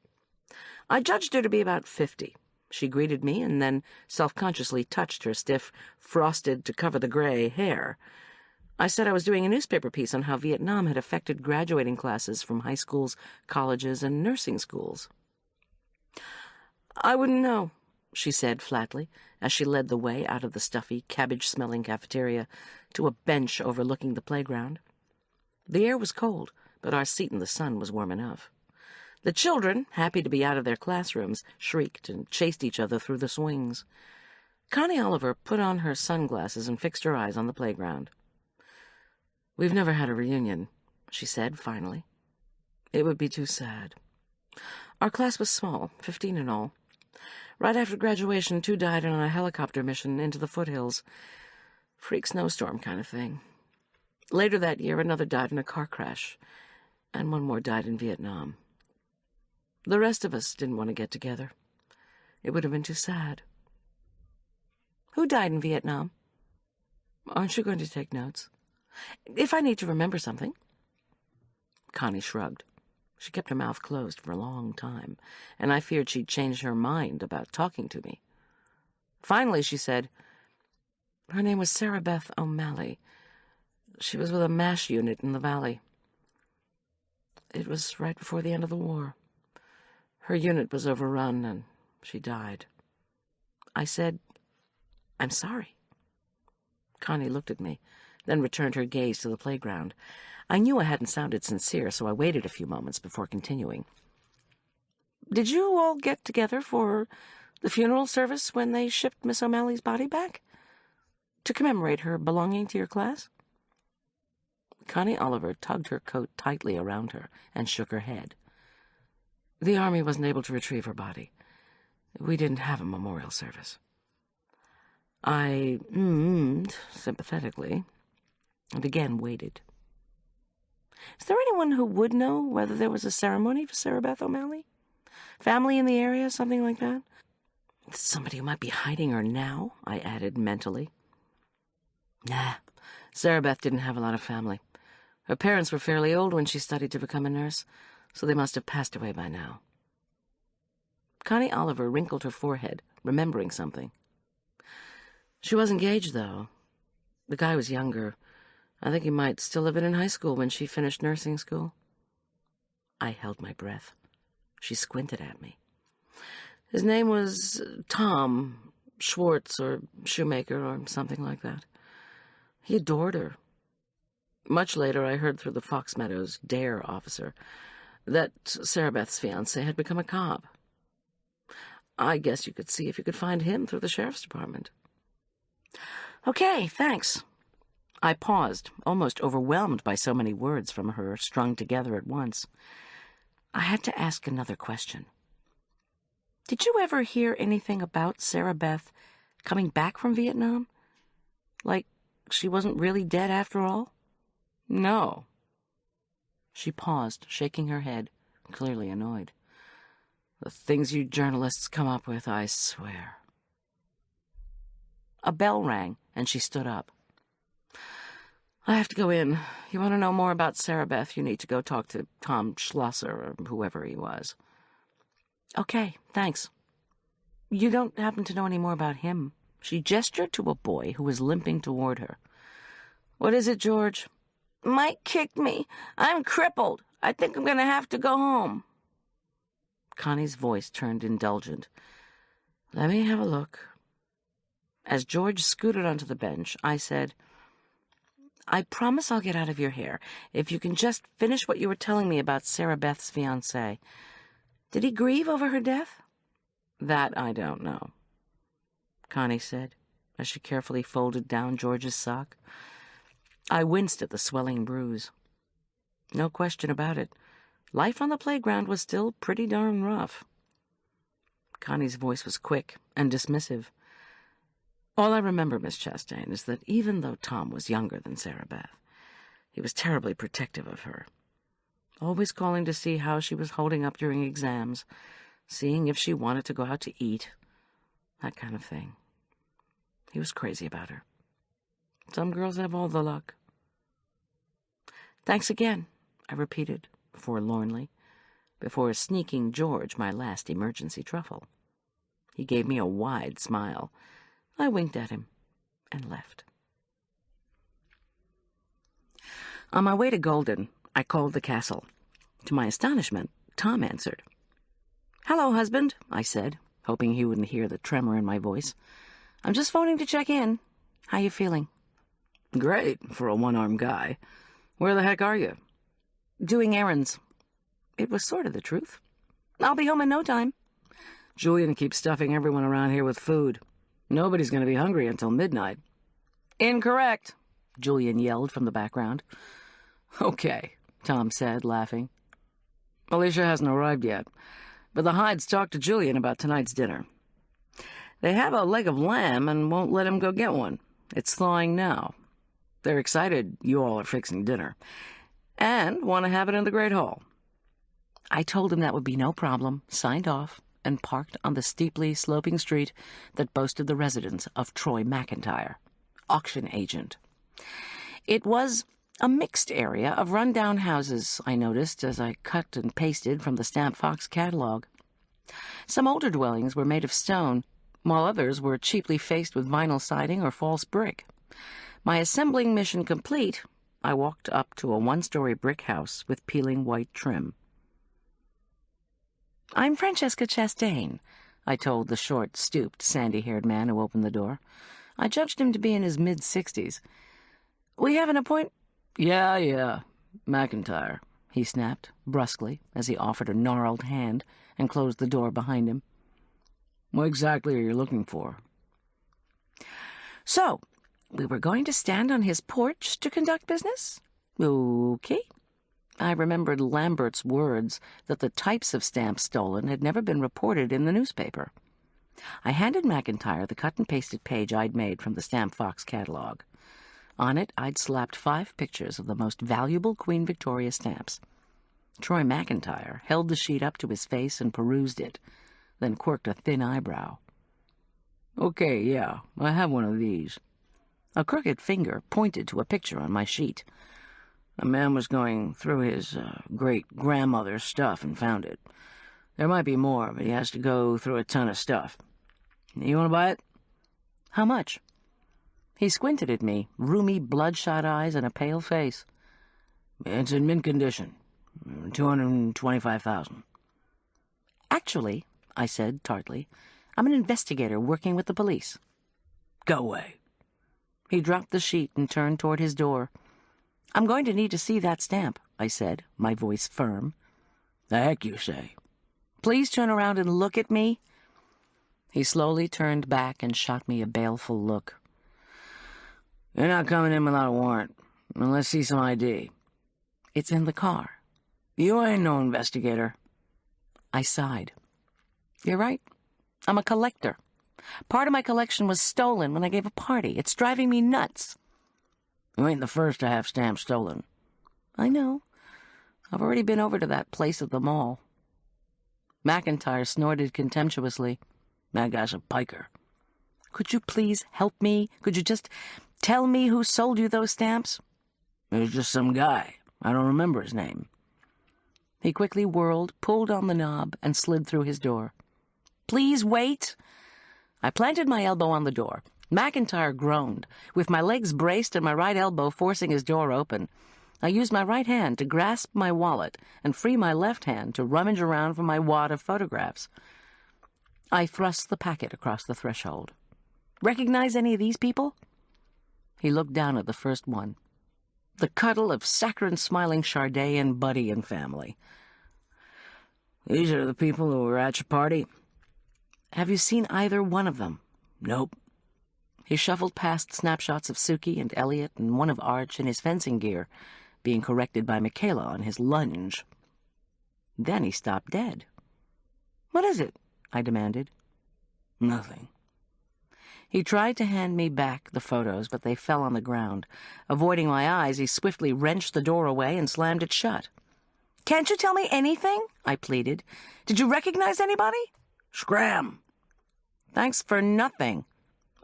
I judged her to be about 50. She greeted me and then self-consciously touched her stiff, frosted-to-cover-the-gray hair. I said I was doing a newspaper piece on how Vietnam had affected graduating classes from high schools, colleges, and nursing schools. I wouldn't know, she said flatly, as she led the way out of the stuffy, cabbage-smelling cafeteria to a bench overlooking the playground. The air was cold, but our seat in the sun was warm enough. The children, happy to be out of their classrooms, shrieked and chased each other through the swings. Connie Oliver put on her sunglasses and fixed her eyes on the playground. We've never had a reunion, she said finally. It would be too sad. Our class was small, 15 in all. Right after graduation, 2 died on a helicopter mission into the foothills. Freak snowstorm kind of thing. Later that year, another died in a car crash, and 1 more died in Vietnam. The rest of us didn't want to get together. It would have been too sad. Who died in Vietnam? Aren't you going to take notes? If I need to remember something. Connie shrugged. She kept her mouth closed for a long time, and I feared she'd change her mind about talking to me. Finally, she said, her name was Sarah Beth O'Malley. She was with a MASH unit in the valley. It was right before the end of the war. Her unit was overrun, and she died. I said, I'm sorry. Connie looked at me, then returned her gaze to the playground. I knew I hadn't sounded sincere, so I waited a few moments before continuing. Did you all get together for the funeral service when they shipped Miss O'Malley's body back? To commemorate her belonging to your class? Connie Oliver tugged her coat tightly around her and shook her head. The Army wasn't able to retrieve her body. We didn't have a memorial service. I sympathetically, and again waited. Is there anyone who would know whether there was a ceremony for Sarah Beth O'Malley? Family in the area, something like that? Somebody who might be hiding her now, I added mentally. Nah, Sarah Beth didn't have a lot of family. Her parents were fairly old when she studied to become a nurse, so they must have passed away by now. Connie Oliver wrinkled her forehead, remembering something. She was engaged, though. The guy was younger. I think he might still have been in high school when she finished nursing school. I held my breath. She squinted at me. His name was Tom Schwartz or Shoemaker or something like that. He adored her. Much later, I heard through the Fox Meadows dare officer that Sarah Beth's fiancé had become a cop. I guess you could see if you could find him through the sheriff's department. Okay, thanks. I paused, almost overwhelmed by so many words from her strung together at once. I had to ask another question. Did you ever hear anything about Sarah Beth coming back from Vietnam? Like she wasn't really dead after all? No. She paused, shaking her head, clearly annoyed. The things you journalists come up with, I swear. A bell rang, and she stood up. I have to go in. You want to know more about Sarah Beth, you need to go talk to Tom Schlosser or whoever he was. Okay, thanks. You don't happen to know any more about him? She gestured to a boy who was limping toward her. What is it, George? Mike kicked me. I'm crippled. I think I'm going to have to go home. Connie's voice turned indulgent. Let me have a look. As George scooted onto the bench, I said, I promise I'll get out of your hair if you can just finish what you were telling me about Sarah Beth's fiancé. Did he grieve over her death? That I don't know, Connie said, as she carefully folded down George's sock. I winced at the swelling bruise. No question about it. Life on the playground was still pretty darn rough. Connie's voice was quick and dismissive. All I remember, Miss Chastain, is that even though Tom was younger than Sarah Beth, he was terribly protective of her, always calling to see how she was holding up during exams, seeing if she wanted to go out to eat, that kind of thing. He was crazy about her. Some girls have all the luck. Thanks again, I repeated, forlornly, before sneaking George my last emergency truffle. He gave me a wide smile. I winked at him and left. On my way to Golden, I called the castle. To my astonishment, Tom answered. Hello, husband, I said, hoping he wouldn't hear the tremor in my voice. I'm just phoning to check in. How you feeling? Great, for a one-armed guy. Where the heck are you? Doing errands. It was sort of the truth. I'll be home in no time. Julian keeps stuffing everyone around here with food. Nobody's going to be hungry until midnight. Incorrect, Julian yelled from the background. Okay, Tom said, laughing. Alicia hasn't arrived yet, but the Hydes talked to Julian about tonight's dinner. They have a leg of lamb and won't let him go get one. It's thawing now. They're excited you all are fixing dinner, and want to have it in the Great Hall. I told him that would be no problem, signed off, and parked on the steeply sloping street that boasted the residence of Troy McIntyre, auction agent. It was a mixed area of run-down houses, I noticed as I cut and pasted from the Stamp Fox catalog. Some older dwellings were made of stone, while others were cheaply faced with vinyl siding or false brick. My assembling mission complete, I walked up to a one-story brick house with peeling white trim. I'm Francesca Chastain, I told the short, stooped, sandy-haired man who opened the door. I judged him to be in his mid-60s. We have an appointment. Yeah, McIntyre, he snapped, brusquely, as he offered a gnarled hand and closed the door behind him. What exactly are you looking for? So, we were going to stand on his porch to conduct business? Okay. I remembered Lambert's words that the types of stamps stolen had never been reported in the newspaper. I handed McIntyre the cut-and-pasted page I'd made from the Stamp Fox catalog. On it, I'd slapped 5 pictures of the most valuable Queen Victoria stamps. Troy McIntyre held the sheet up to his face and perused it, then quirked a thin eyebrow. "Okay, yeah, I have one of these." A crooked finger pointed to a picture on my sheet. A man was going through his great-grandmother's stuff and found it. There might be more, but he has to go through a ton of stuff. You want to buy it? How much? He squinted at me, roomy, bloodshot eyes and a pale face. It's in mint condition. $225,000. Actually, I said tartly, I'm an investigator working with the police. Go away. He dropped the sheet and turned toward his door. I'm going to need to see that stamp, I said, my voice firm. The heck you say? Please turn around and look at me. He slowly turned back and shot me a baleful look. You're not coming in without a warrant. Let's see some ID. It's in the car. You ain't no investigator. I sighed. You're right. I'm a collector. Part of my collection was stolen when I gave a party. It's driving me nuts. You ain't the first to have stamps stolen. I know. I've already been over to that place at the mall. McIntyre snorted contemptuously. That guy's a piker. Could you please help me? Could you just tell me who sold you those stamps? It was just some guy. I don't remember his name. He quickly whirled, pulled on the knob, and slid through his door. Please wait. I planted my elbow on the door. McIntyre groaned, with my legs braced and my right elbow forcing his door open. I used my right hand to grasp my wallet and free my left hand to rummage around for my wad of photographs. I thrust the packet across the threshold. Recognize any of these people? He looked down at the first one. The cuddle of saccharine-smiling Charday and Buddy and family. These are the people who were at your party. Have you seen either one of them? Nope. He shuffled past snapshots of Suki and Elliot and one of Arch in his fencing gear, being corrected by Michaela on his lunge. Then he stopped dead. What is it? I demanded. Nothing. He tried to hand me back the photos, but they fell on the ground. Avoiding my eyes, he swiftly wrenched the door away and slammed it shut. Can't you tell me anything? I pleaded. Did you recognize anybody? Scram! Thanks for nothing.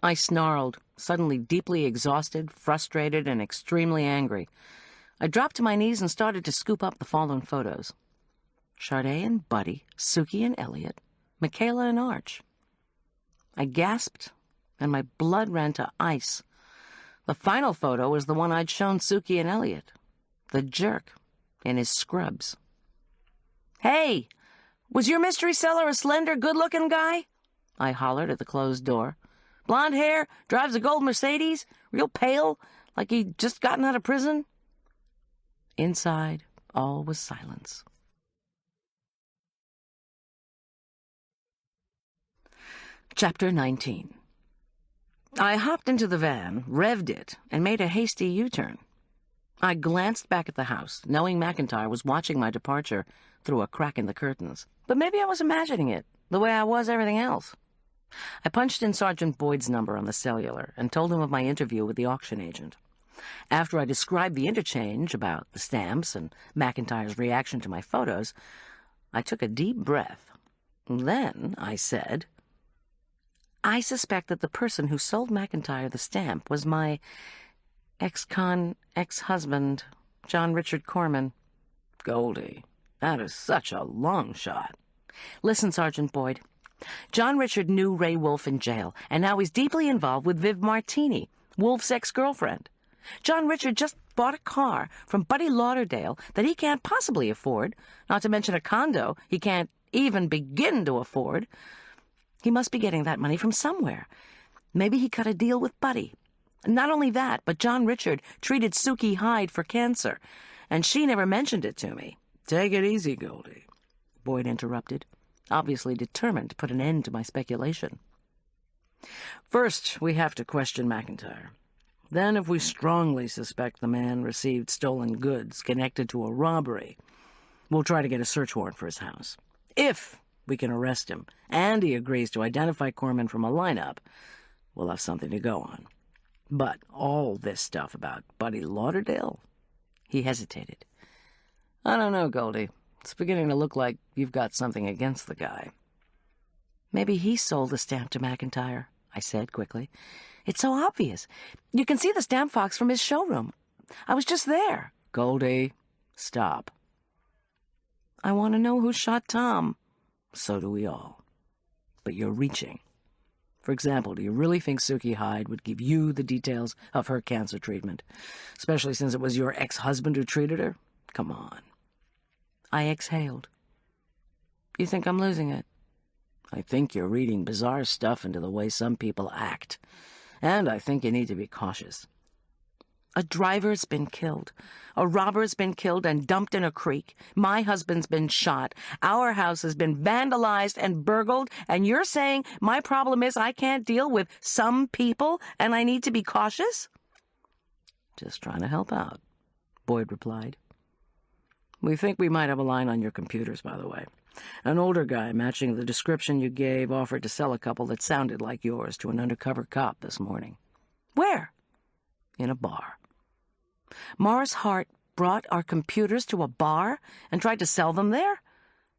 I snarled, suddenly deeply exhausted, frustrated, and extremely angry. I dropped to my knees and started to scoop up the fallen photos. Charday and Buddy, Suki and Elliot, Michaela and Arch. I gasped, and my blood ran to ice. The final photo was the one I'd shown Suki and Elliot. The jerk in his scrubs. Hey! Was your mystery seller a slender, good-looking guy? I hollered at the closed door. Blonde hair, drives a gold Mercedes, real pale, like he'd just gotten out of prison. Inside, all was silence. Chapter 19. I hopped into the van, revved it, and made a hasty U-turn. I glanced back at the house, knowing McIntyre was watching my departure through a crack in the curtains. But maybe I was imagining it, the way I was everything else. I punched in Sergeant Boyd's number on the cellular and told him of my interview with the auction agent. After I described the interchange about the stamps and McIntyre's reaction to my photos, I took a deep breath. Then I said, I suspect that the person who sold McIntyre the stamp was my ex-husband, John Richard Corman. Goldy, that is such a long shot. Listen, Sergeant Boyd. John Richard knew Ray Wolfe in jail, and now he's deeply involved with Viv Martini, Wolfe's ex-girlfriend. John Richard just bought a car from Buddy Lauderdale that he can't possibly afford, not to mention a condo he can't even begin to afford. He must be getting that money from somewhere. Maybe he cut a deal with Buddy. Not only that, but John Richard treated Suki Hyde for cancer, and she never mentioned it to me. Take it easy, Goldy, Boyd interrupted, obviously determined to put an end to my speculation. First, we have to question McIntyre. Then, if we strongly suspect the man received stolen goods connected to a robbery, we'll try to get a search warrant for his house. If we can arrest him, and he agrees to identify Corman from a lineup, we'll have something to go on. But all this stuff about Buddy Lauderdale? He hesitated. I don't know, Goldy. It's beginning to look like you've got something against the guy. Maybe he sold the stamp to McIntyre, I said quickly. It's so obvious. You can see the stamp box from his showroom. I was just there. Goldy, stop. I want to know who shot Tom. So do we all. But you're reaching. For example, do you really think Suki Hyde would give you the details of her cancer treatment? Especially since it was your ex-husband who treated her? Come on. I exhaled. You think I'm losing it? I think you're reading bizarre stuff into the way some people act. And I think you need to be cautious. A driver's been killed. A robber's been killed and dumped in a creek. My husband's been shot. Our house has been vandalized and burgled, and you're saying my problem is I can't deal with some people and I need to be cautious? Just trying to help out, Boyd replied. We think we might have a line on your computers, by the way. An older guy matching the description you gave offered to sell a couple that sounded like yours to an undercover cop this morning. Where? In a bar. Morris Hart brought our computers to a bar and tried to sell them there?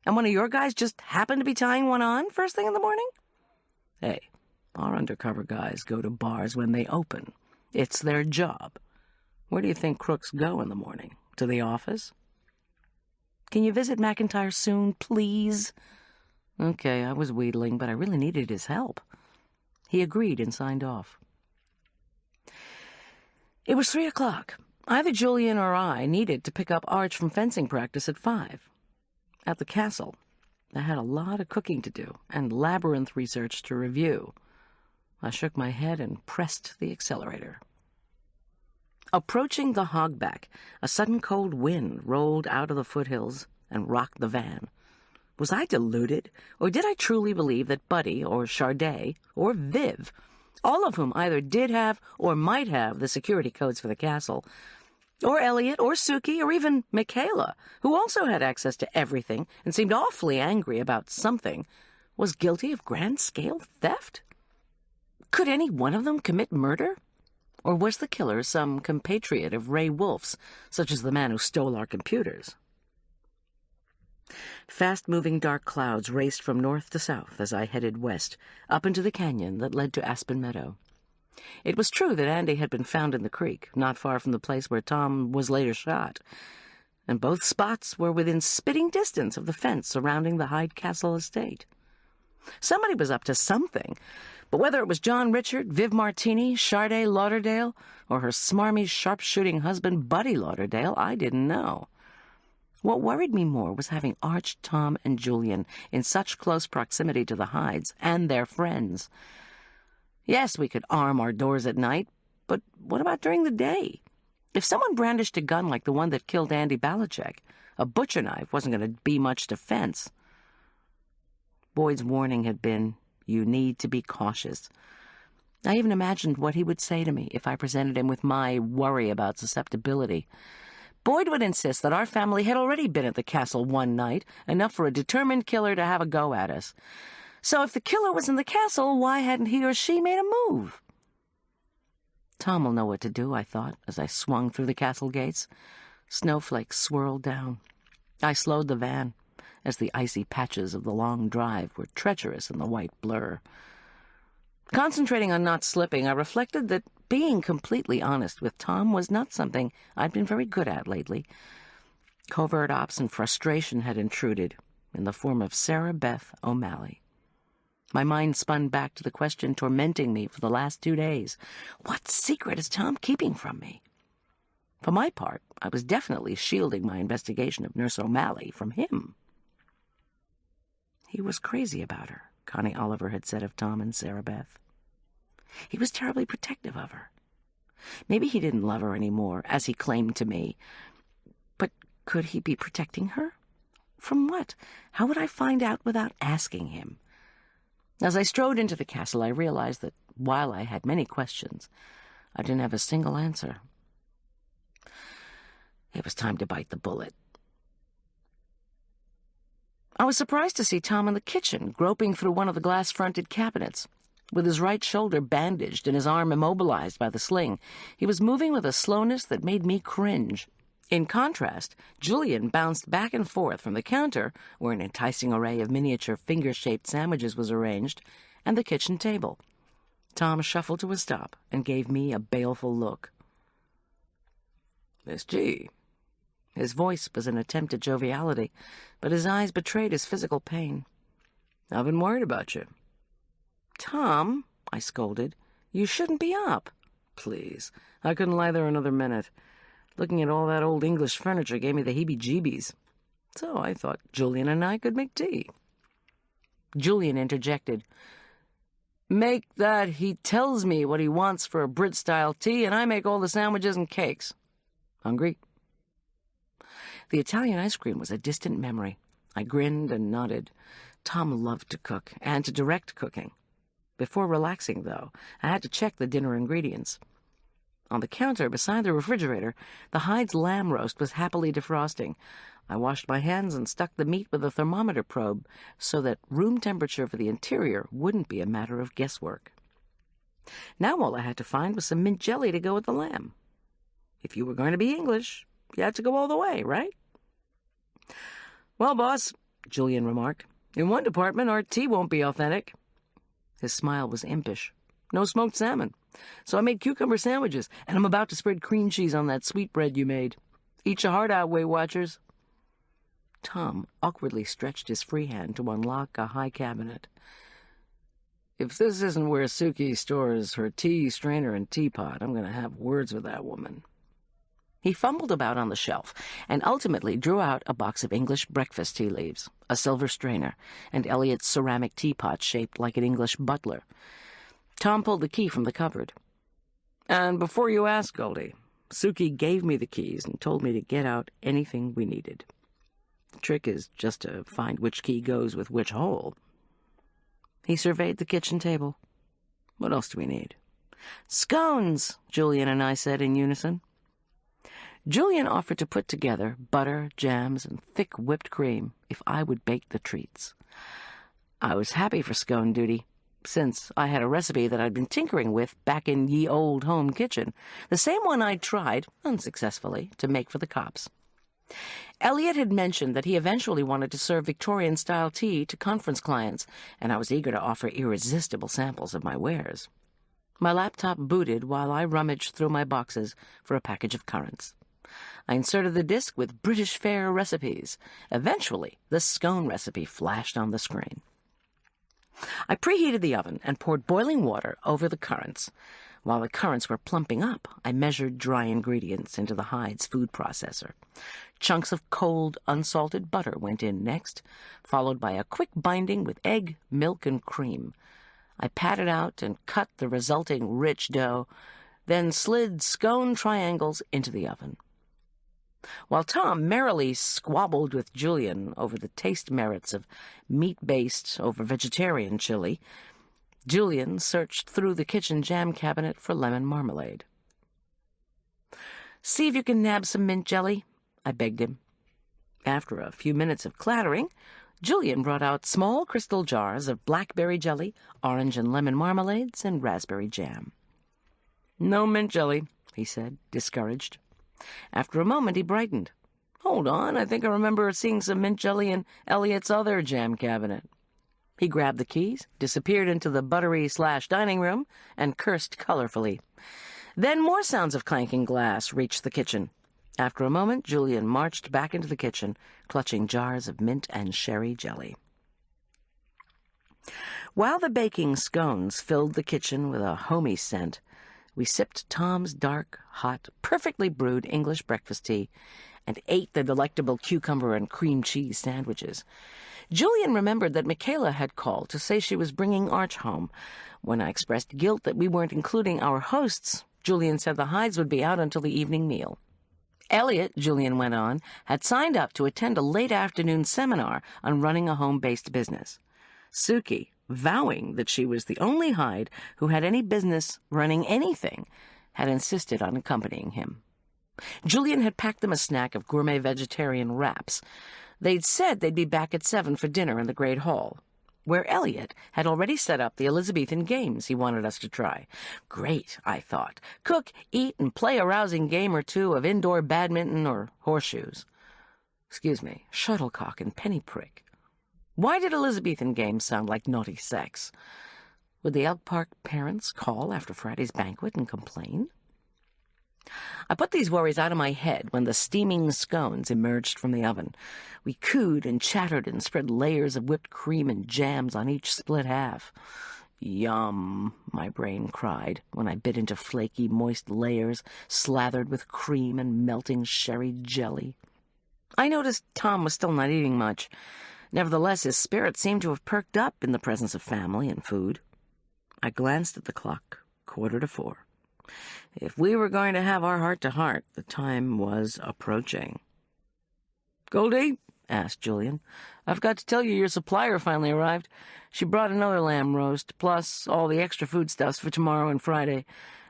And one of your guys just happened to be tying one on first thing in the morning? Hey, our undercover guys go to bars when they open. It's their job. Where do you think crooks go in the morning? To the office? Can you visit McIntyre soon, please? Okay, I was wheedling, but I really needed his help. He agreed and signed off. It was 3 o'clock. Either Julian or I needed to pick up Arch from fencing practice at 5. At the castle, I had a lot of cooking to do and labyrinth research to review. I shook my head and pressed the accelerator. Approaching the hogback, a sudden cold wind rolled out of the foothills and rocked the van. Was I deluded, or did I truly believe that Buddy, or Charday, or Viv, all of whom either did have or might have the security codes for the castle, or Elliot, or Suki, or even Michaela, who also had access to everything and seemed awfully angry about something, was guilty of grand-scale theft? Could any one of them commit murder? Or was the killer some compatriot of Ray Wolf's, such as the man who stole our computers? Fast-moving dark clouds raced from north to south as I headed west, up into the canyon that led to Aspen Meadow. It was true that Andy had been found in the creek, not far from the place where Tom was later shot, and both spots were within spitting distance of the fence surrounding the Hyde Castle estate. Somebody was up to something, but whether it was John Richard, Viv Martini, Charday Lauderdale, or her smarmy, sharp-shooting husband, Buddy Lauderdale, I didn't know. What worried me more was having Arch, Tom, and Julian in such close proximity to the Hydes and their friends. Yes, we could arm our doors at night, but what about during the day? If someone brandished a gun like the one that killed Andy Balichek, a butcher knife wasn't going to be much defense. Boyd's warning had been, you need to be cautious. I even imagined what he would say to me if I presented him with my worry about susceptibility. Boyd would insist that our family had already been at the castle one night, enough for a determined killer to have a go at us. So if the killer was in the castle, why hadn't he or she made a move? Tom will know what to do, I thought, as I swung through the castle gates. Snowflakes swirled down. I slowed the van, as the icy patches of the long drive were treacherous in the white blur. Concentrating on not slipping, I reflected that being completely honest with Tom was not something I'd been very good at lately. Covert ops and frustration had intruded in the form of Sarah Beth O'Malley. My mind spun back to the question tormenting me for the last 2 days. What secret is Tom keeping from me? For my part, I was definitely shielding my investigation of Nurse O'Malley from him. He was crazy about her, Connie Oliver had said of Tom and Sarah Beth. He was terribly protective of her. Maybe he didn't love her anymore, as he claimed to me. But could he be protecting her? From what? How would I find out without asking him? As I strode into the castle, I realized that while I had many questions, I didn't have a single answer. It was time to bite the bullet. I was surprised to see Tom in the kitchen, groping through one of the glass-fronted cabinets. With his right shoulder bandaged and his arm immobilized by the sling, he was moving with a slowness that made me cringe. In contrast, Julian bounced back and forth from the counter, where an enticing array of miniature finger-shaped sandwiches was arranged, and the kitchen table. Tom shuffled to a stop and gave me a baleful look. "Miss G." His voice was an attempt at joviality, but his eyes betrayed his physical pain. "I've been worried about you." "Tom," I scolded, "you shouldn't be up." "Please, I couldn't lie there another minute. Looking at all that old English furniture gave me the heebie-jeebies. So I thought Julian and I could make tea." Julian interjected, "Make that he tells me what he wants for a Brit-style tea, and I make all the sandwiches and cakes. Hungry?" The Italian ice cream was a distant memory. I grinned and nodded. Tom loved to cook, and to direct cooking. Before relaxing, though, I had to check the dinner ingredients. On the counter beside the refrigerator, the Hyde's lamb roast was happily defrosting. I washed my hands and stuck the meat with a thermometer probe so that room temperature for the interior wouldn't be a matter of guesswork. Now all I had to find was some mint jelly to go with the lamb. If you were going to be English, you had to go all the way, right? "Well, boss," Julian remarked, "in one department our tea won't be authentic." His smile was impish. "No smoked salmon. So I made cucumber sandwiches, and I'm about to spread cream cheese on that sweetbread you made. Eat your heart out, Weight Watchers." Tom awkwardly stretched his free hand to unlock a high cabinet. "If this isn't where Suki stores her tea strainer and teapot, I'm going to have words with that woman." He fumbled about on the shelf and ultimately drew out a box of English breakfast tea leaves, a silver strainer, and Elliot's ceramic teapot shaped like an English butler. Tom pulled the key from the cupboard. "And before you ask, Goldy, Suki gave me the keys and told me to get out anything we needed. The trick is just to find which key goes with which hole." He surveyed the kitchen table. "What else do we need?" "Scones," Julian and I said in unison. Julian offered to put together butter, jams, and thick whipped cream if I would bake the treats. I was happy for scone duty, since I had a recipe that I'd been tinkering with back in ye old home kitchen, the same one I'd tried, unsuccessfully, to make for the cops. Elliot had mentioned that he eventually wanted to serve Victorian-style tea to conference clients, and I was eager to offer irresistible samples of my wares. My laptop booted while I rummaged through my boxes for a package of currants. I inserted the disk with British fare recipes. Eventually, the scone recipe flashed on the screen. I preheated the oven and poured boiling water over the currants. While the currants were plumping up, I measured dry ingredients into the Hyde's food processor. Chunks of cold, unsalted butter went in next, followed by a quick binding with egg, milk, and cream. I patted out and cut the resulting rich dough, then slid scone triangles into the oven. While Tom merrily squabbled with Julian over the taste merits of meat-based over vegetarian chili, Julian searched through the kitchen jam cabinet for lemon marmalade. "See if you can nab some mint jelly," I begged him. After a few minutes of clattering, Julian brought out small crystal jars of blackberry jelly, orange and lemon marmalades, and raspberry jam. "No mint jelly," he said, discouraged. After a moment, he brightened. "Hold on, I think I remember seeing some mint jelly in Elliot's other jam cabinet." He grabbed the keys, disappeared into the buttery/dining room, and cursed colorfully. Then more sounds of clanking glass reached the kitchen. After a moment, Julian marched back into the kitchen, clutching jars of mint and sherry jelly. While the baking scones filled the kitchen with a homey scent, we sipped Tom's dark, hot, perfectly brewed English breakfast tea and ate the delectable cucumber and cream cheese sandwiches. Julian remembered that Michaela had called to say she was bringing Arch home. When I expressed guilt that we weren't including our hosts, Julian said the Hydes would be out until the evening meal. Elliot, Julian went on, had signed up to attend a late-afternoon seminar on running a home-based business. Suki, vowing that she was the only Hyde who had any business running anything, had insisted on accompanying him. Julian had packed them a snack of gourmet vegetarian wraps. They'd said they'd be back at 7 for dinner in the Great Hall. where Elliot had already set up the Elizabethan games he wanted us to try. Great, I thought. Cook, eat, and play a rousing game or two of indoor badminton or horseshoes. Shuttlecock and penny prick. Why did Elizabethan games sound like naughty sex? Would the Elk Park parents call after Friday's banquet and complain? I put these worries out of my head when the steaming scones emerged from the oven. We cooed and chattered and spread layers of whipped cream and jams on each split half. Yum, my brain cried when I bit into flaky, moist layers slathered with cream and melting sherry jelly. I noticed Tom was still not eating much. Nevertheless, his spirit seemed to have perked up in the presence of family and food. I glanced at the clock, 3:45. If we were going to have our heart-to-heart, the time was approaching. "Goldy," asked Julian, "I've got to tell you your supplier finally arrived. She brought another lamb roast, plus all the extra foodstuffs for tomorrow and Friday.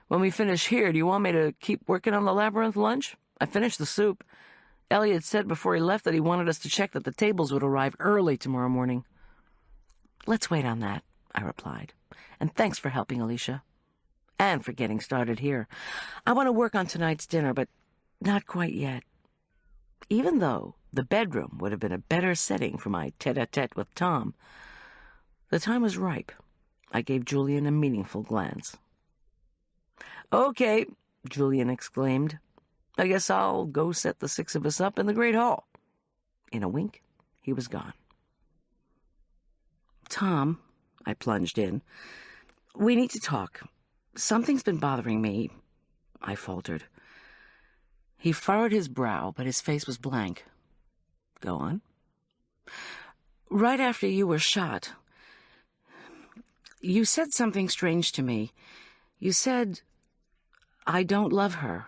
When we finish here, do you want me to keep working on the labyrinth lunch? I finished the soup. Elliot said before he left that he wanted us to check that the tables would arrive early tomorrow morning." "Let's wait on that," I replied. "And thanks for helping, Alicia. And for getting started here. I want to work on tonight's dinner, but not quite yet." Even though the bedroom would have been a better setting for my tete-a-tete with Tom, the time was ripe. I gave Julian a meaningful glance. "Okay," Julian exclaimed. "I guess I'll go set the 6 of us up in the Great Hall." In a wink, he was gone. "Tom," I plunged in, "we need to talk. Something's been bothering me," I faltered. He furrowed his brow, but his face was blank. "Go on." "Right after you were shot, you said something strange to me. You said, 'I don't love her.'"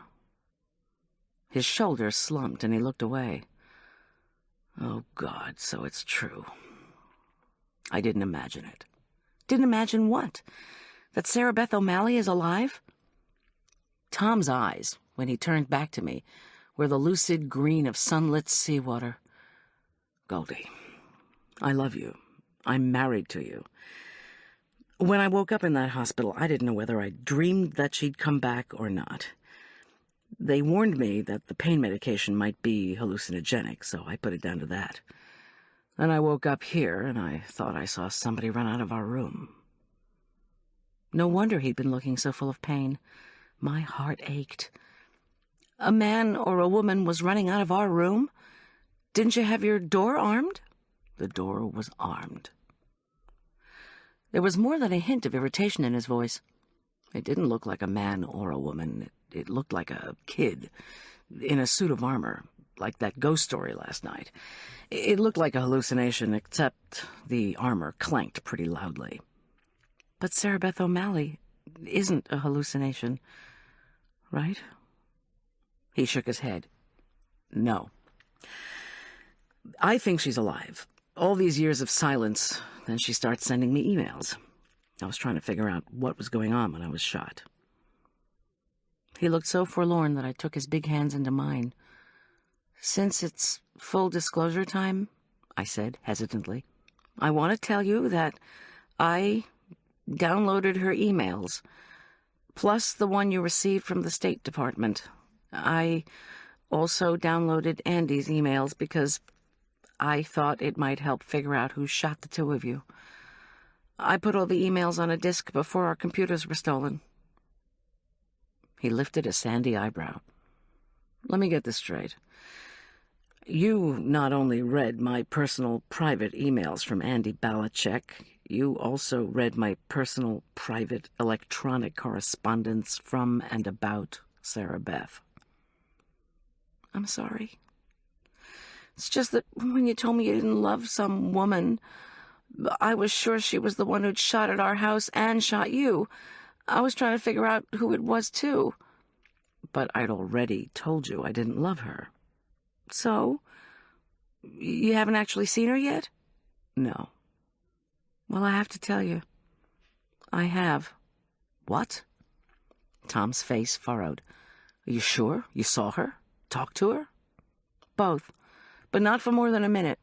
His shoulders slumped, and he looked away. Oh, God, so it's true. I didn't imagine it. Didn't imagine what? That Sarah Beth O'Malley is alive? Tom's eyes, when he turned back to me, were the lucid green of sunlit seawater. "Goldy, I love you. I'm married to you. When I woke up in that hospital, I didn't know whether I dreamed that she'd come back or not. They warned me that the pain medication might be hallucinogenic, so I put it down to that. Then I woke up here, and I thought I saw somebody run out of our room." No wonder he'd been looking so full of pain. My heart ached. "A man or a woman was running out of our room? Didn't you have your door armed?" The door was armed. There was more than a hint of irritation in his voice. It didn't look like a man or a woman. It looked like a kid in a suit of armor, like that ghost story last night. It looked like a hallucination, except the armor clanked pretty loudly. "But Sarah Beth O'Malley isn't a hallucination, right?" He shook his head. "No. I think she's alive. All these years of silence, then she starts sending me emails. I was trying to figure out what was going on when I was shot." He looked so forlorn that I took his big hands into mine. "Since it's full disclosure time," I said hesitantly, "I want to tell you that I downloaded her emails, plus the one you received from the State Department. I also downloaded Andy's emails because I thought it might help figure out who shot the 2 of you. I put all the emails on a disk before our computers were stolen." He lifted a sandy eyebrow. "Let me get this straight. You not only read my personal private emails from Andy Balachek, you also read my personal private electronic correspondence from and about Sarah Beth." "I'm sorry. It's just that when you told me you didn't love some woman, I was sure she was the one who'd shot at our house and shot you. I was trying to figure out who it was, too." "But I'd already told you I didn't love her." "So? You haven't actually seen her yet?" "No." "Well, I have to tell you. I have." "What?" Tom's face furrowed. "Are you sure? You saw her? Talked to her?" "Both, but not for more than a minute.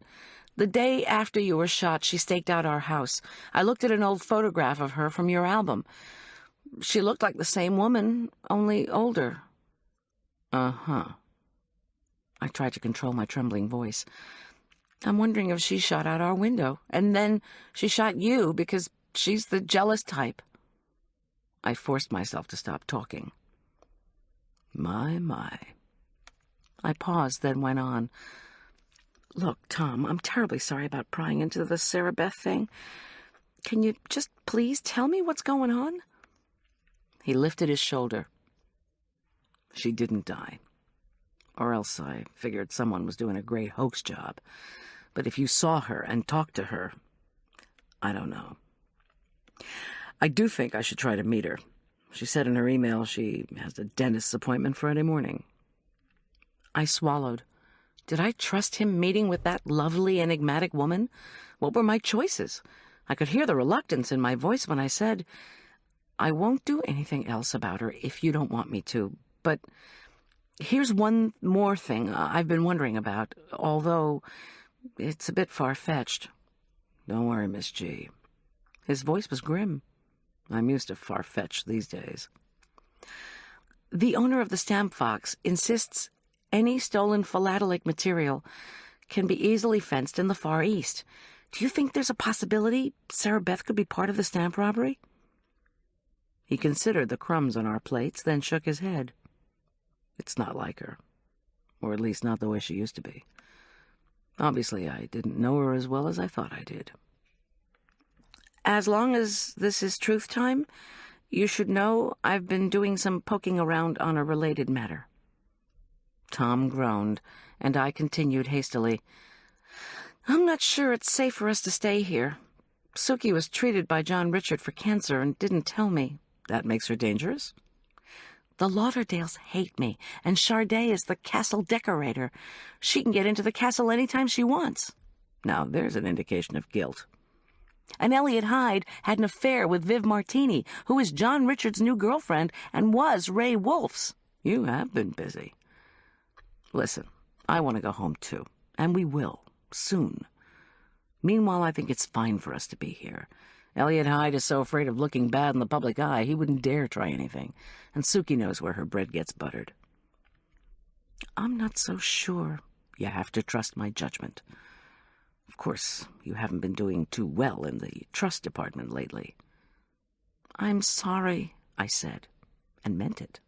The day after you were shot, she staked out our house. I looked at an old photograph of her from your album. She looked like the same woman, only older." "Uh-huh." I tried to control my trembling voice. "I'm wondering if she shot out our window, and then she shot you because she's the jealous type." I forced myself to stop talking. My. I paused, then went on. "Look, Tom, I'm terribly sorry about prying into the Sarah Beth thing. Can you just please tell me what's going on?" He lifted his shoulder. "She didn't die. Or else I figured someone was doing a great hoax job. But if you saw her and talked to her, I don't know. I do think I should try to meet her. She said in her email she has a dentist's appointment Friday morning." I swallowed. Did I trust him meeting with that lovely, enigmatic woman? What were my choices? I could hear the reluctance in my voice when I said, "I won't do anything else about her if you don't want me to, but here's one more thing I've been wondering about, although it's a bit far-fetched." "Don't worry, Miss G." His voice was grim. I'm used to far-fetched these days. "The owner of the stamp box insists any stolen philatelic material can be easily fenced in the Far East. Do you think there's a possibility Sarah Beth could be part of the stamp robbery?" He considered the crumbs on our plates, then shook his head. "It's not like her, or at least not the way she used to be. Obviously, I didn't know her as well as I thought I did." "As long as this is truth time, you should know I've been doing some poking around on a related matter." Tom groaned, and I continued hastily. "I'm not sure it's safe for us to stay here. Suki was treated by John Richard for cancer and didn't tell me." "That makes her dangerous?" "The Lauderdales hate me, and Charday is the castle decorator. She can get into the castle any time she wants." Now there's an indication of guilt. "And Elliot Hyde had an affair with Viv Martini, who is John Richard's new girlfriend and was Ray Wolfe's." You have been busy. "Listen, I want to go home too, and we will, soon. Meanwhile, I think it's fine for us to be here. Elliot Hyde is so afraid of looking bad in the public eye, he wouldn't dare try anything, and Suki knows where her bread gets buttered." "I'm not so sure." "You have to trust my judgment. Of course, you haven't been doing too well in the trust department lately." "I'm sorry," I said, and meant it.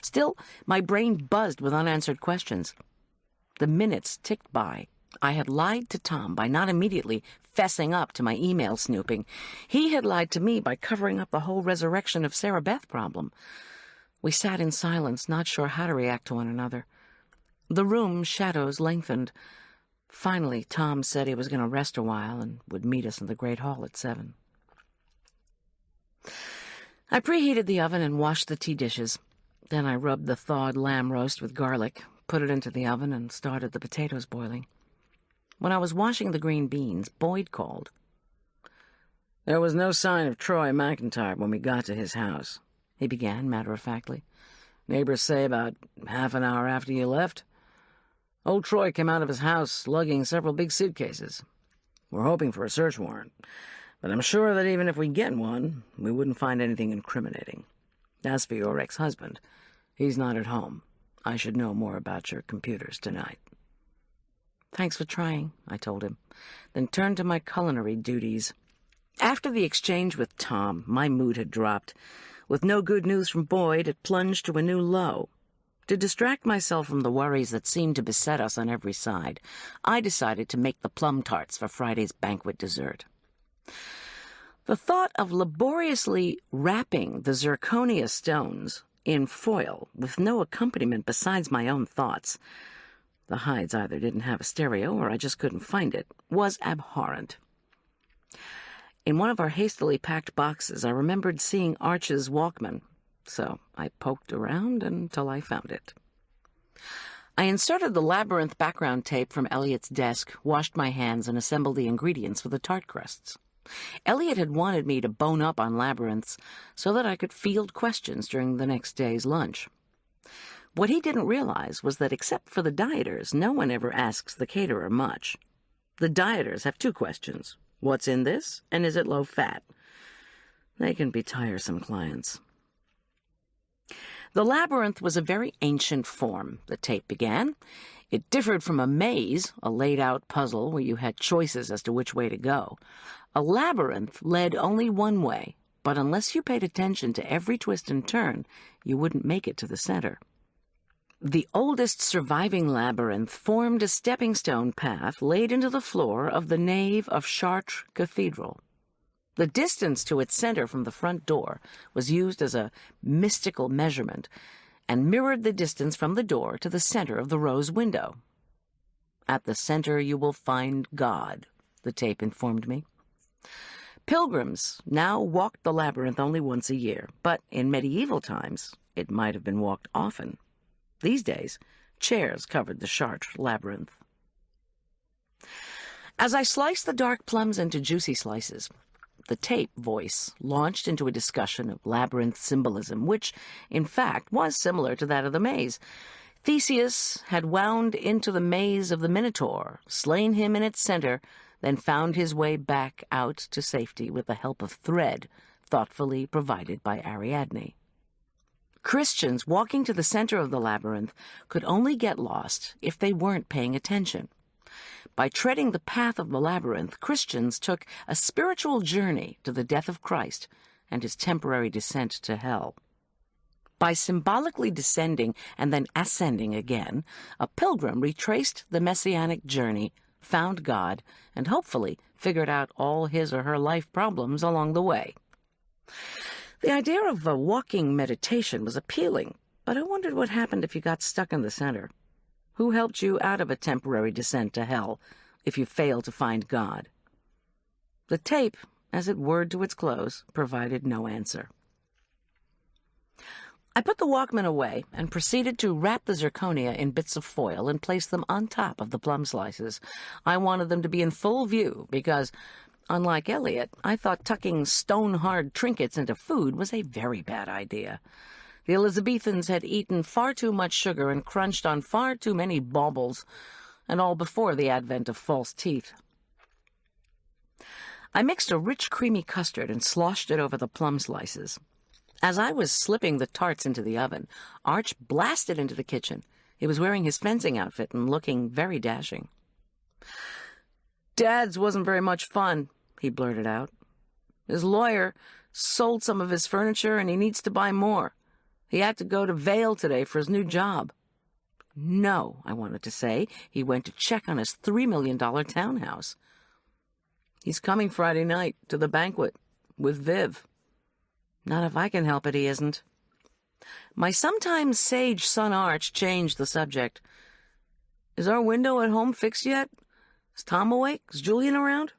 Still, my brain buzzed with unanswered questions. The minutes ticked by. I had lied to Tom by not immediately fessing up to my email snooping. He had lied to me by covering up the whole resurrection of Sarah Beth problem. We sat in silence, not sure how to react to one another. The room's shadows lengthened. Finally, Tom said he was going to rest a while and would meet us in the great hall at 7. I preheated the oven and washed the tea dishes. Then I rubbed the thawed lamb roast with garlic, put it into the oven, and started the potatoes boiling. When I was washing the green beans, Boyd called. "There was no sign of Troy McIntyre when we got to his house," he began matter-of-factly. "Neighbors say about half an hour after you left. Old Troy came out of his house lugging several big suitcases. We're hoping for a search warrant, but I'm sure that even if we get one, we wouldn't find anything incriminating. As for your ex-husband, he's not at home. I should know more about your computers tonight." "Thanks for trying," I told him, then turned to my culinary duties. After the exchange with Tom, my mood had dropped. With no good news from Boyd, it plunged to a new low. To distract myself from the worries that seemed to beset us on every side, I decided to make the plum tarts for Friday's banquet dessert. The thought of laboriously wrapping the zirconia stones in foil with no accompaniment besides my own thoughts — the Hydes either didn't have a stereo or I just couldn't find it — was abhorrent. In one of our hastily packed boxes, I remembered seeing Arch's Walkman, so I poked around until I found it. I inserted the labyrinth background tape from Elliot's desk, washed my hands, and assembled the ingredients for the tart crusts. Elliot had wanted me to bone up on labyrinths so that I could field questions during the next day's lunch. What he didn't realize was that except for the dieters, no one ever asks the caterer much. The dieters have 2 questions. What's in this, and is it low fat? They can be tiresome clients. The labyrinth was a very ancient form, the tape began. It differed from a maze, a laid-out puzzle where you had choices as to which way to go. A labyrinth led only one way, but unless you paid attention to every twist and turn, you wouldn't make it to the center. The oldest surviving labyrinth formed a stepping-stone path laid into the floor of the nave of Chartres Cathedral. The distance to its center from the front door was used as a mystical measurement and mirrored the distance from the door to the center of the rose window. At the center you will find God, the tape informed me. Pilgrims now walked the labyrinth only once a year, but in medieval times it might have been walked often. These days, chairs covered the Chartres labyrinth. As I sliced the dark plums into juicy slices, the tape voice launched into a discussion of labyrinth symbolism, which, in fact, was similar to that of the maze. Theseus had wound into the maze of the Minotaur, slain him in its center, then found his way back out to safety with the help of thread, thoughtfully provided by Ariadne. Christians walking to the center of the labyrinth could only get lost if they weren't paying attention. By treading the path of the labyrinth, Christians took a spiritual journey to the death of Christ and his temporary descent to hell. By symbolically descending and then ascending again, a pilgrim retraced the messianic journey, found God, and hopefully figured out all his or her life problems along the way. The idea of a walking meditation was appealing, but I wondered what happened if you got stuck in the center. Who helped you out of a temporary descent to hell if you failed to find God? The tape, as it whirred to its close, provided no answer. I put the Walkman away and proceeded to wrap the zirconia in bits of foil and place them on top of the plum slices. I wanted them to be in full view because, unlike Eliot, I thought tucking stone-hard trinkets into food was a very bad idea. The Elizabethans had eaten far too much sugar and crunched on far too many baubles, and all before the advent of false teeth. I mixed a rich, creamy custard and sloshed it over the plum slices. As I was slipping the tarts into the oven, Arch blasted into the kitchen. He was wearing his fencing outfit and looking very dashing. "Dad's wasn't very much fun," he blurted out. "His lawyer sold some of his furniture and he needs to buy more. He had to go to Vail today for his new job." "No," I wanted to say. He went to check on his $3 million townhouse. "He's coming Friday night to the banquet with Viv." "Not if I can help it, he isn't." My sometimes sage son Arch changed the subject. "Is our window at home fixed yet? Is Tom awake? Is Julian around?"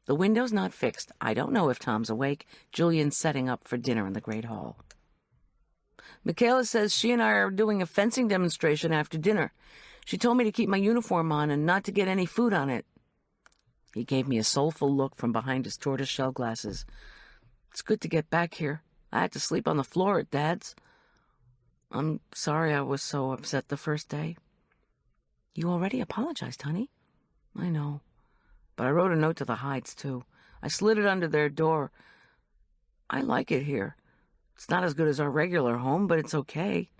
"The window's not fixed. I don't know if Tom's awake. Julian's setting up for dinner in the Great Hall." "Michaela says she and I are doing a fencing demonstration after dinner. She told me to keep my uniform on and not to get any food on it." He gave me a soulful look from behind his tortoise-shell glasses. "It's good to get back here. I had to sleep on the floor at Dad's. I'm sorry I was so upset the first day." "You already apologized, honey." "I know. But I wrote a note to the Hydes, too. I slid it under their door. I like it here. It's not as good as our regular home, but it's okay."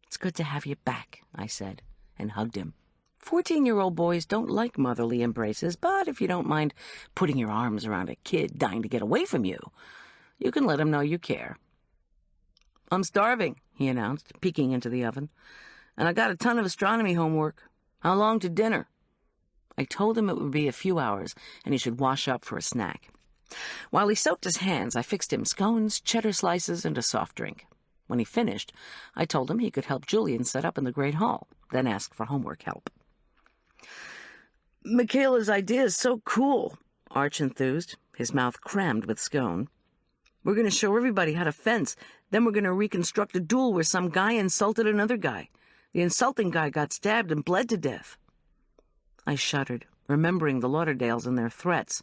"It's good to have you back," I said, and hugged him. 14-year-old boys don't like motherly embraces, but if you don't mind putting your arms around a kid dying to get away from you, you can let him know you care. "I'm starving," he announced, peeking into the oven. "And I got a ton of astronomy homework. How long to dinner?" I told him it would be a few hours, and he should wash up for a snack. While he soaked his hands, I fixed him scones, cheddar slices, and a soft drink. When he finished, I told him he could help Julian set up in the Great Hall, then ask for homework help. "Michaela's idea is so cool," Arch enthused, his mouth crammed with scone. "We're going to show everybody how to fence. Then we're going to reconstruct a duel where some guy insulted another guy. The insulting guy got stabbed and bled to death." I shuddered, remembering the Lauderdales and their threats.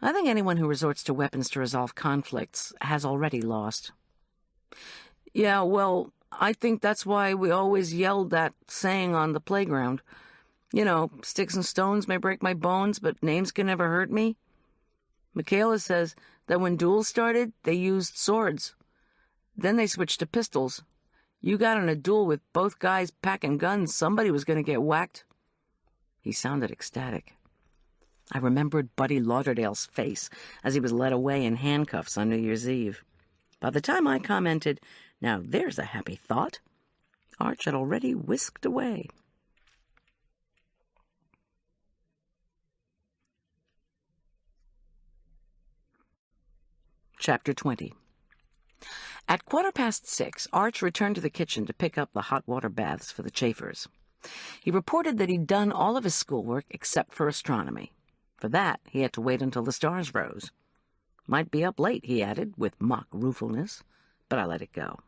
I think anyone who resorts to weapons to resolve conflicts has already lost. "Yeah, well, I think that's why we always yelled that saying on the playground. You know, sticks and stones may break my bones, but names can never hurt me. Michaela says that when duels started, they used swords. Then they switched to pistols. You got in a duel with both guys packing guns, somebody was going to get whacked. He sounded ecstatic. I remembered Buddy Lauderdale's face as he was led away in handcuffs on New Year's Eve. By the time I commented, "Now there's a happy thought," Arch had already whisked away. Chapter 20. At 6:15, Arch returned to the kitchen to pick up the hot water baths for the chafers. He reported that he'd done all of his schoolwork except for astronomy. For that, he had to wait until the stars rose. Might be up late, he added, with mock ruefulness, but I let it go.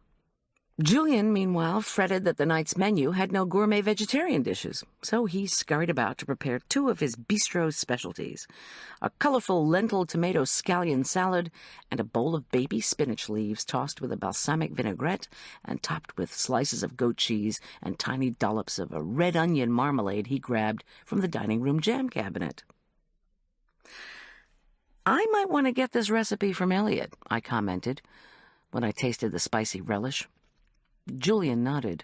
Julian, meanwhile, fretted that the night's menu had no gourmet vegetarian dishes, so he scurried about to prepare two of his bistro specialties, a colorful lentil-tomato scallion salad and a bowl of baby spinach leaves tossed with a balsamic vinaigrette and topped with slices of goat cheese and tiny dollops of a red onion marmalade he grabbed from the dining room jam cabinet. "I might want to get this recipe from Elliot," I commented, when I tasted the spicy relish. Julian nodded.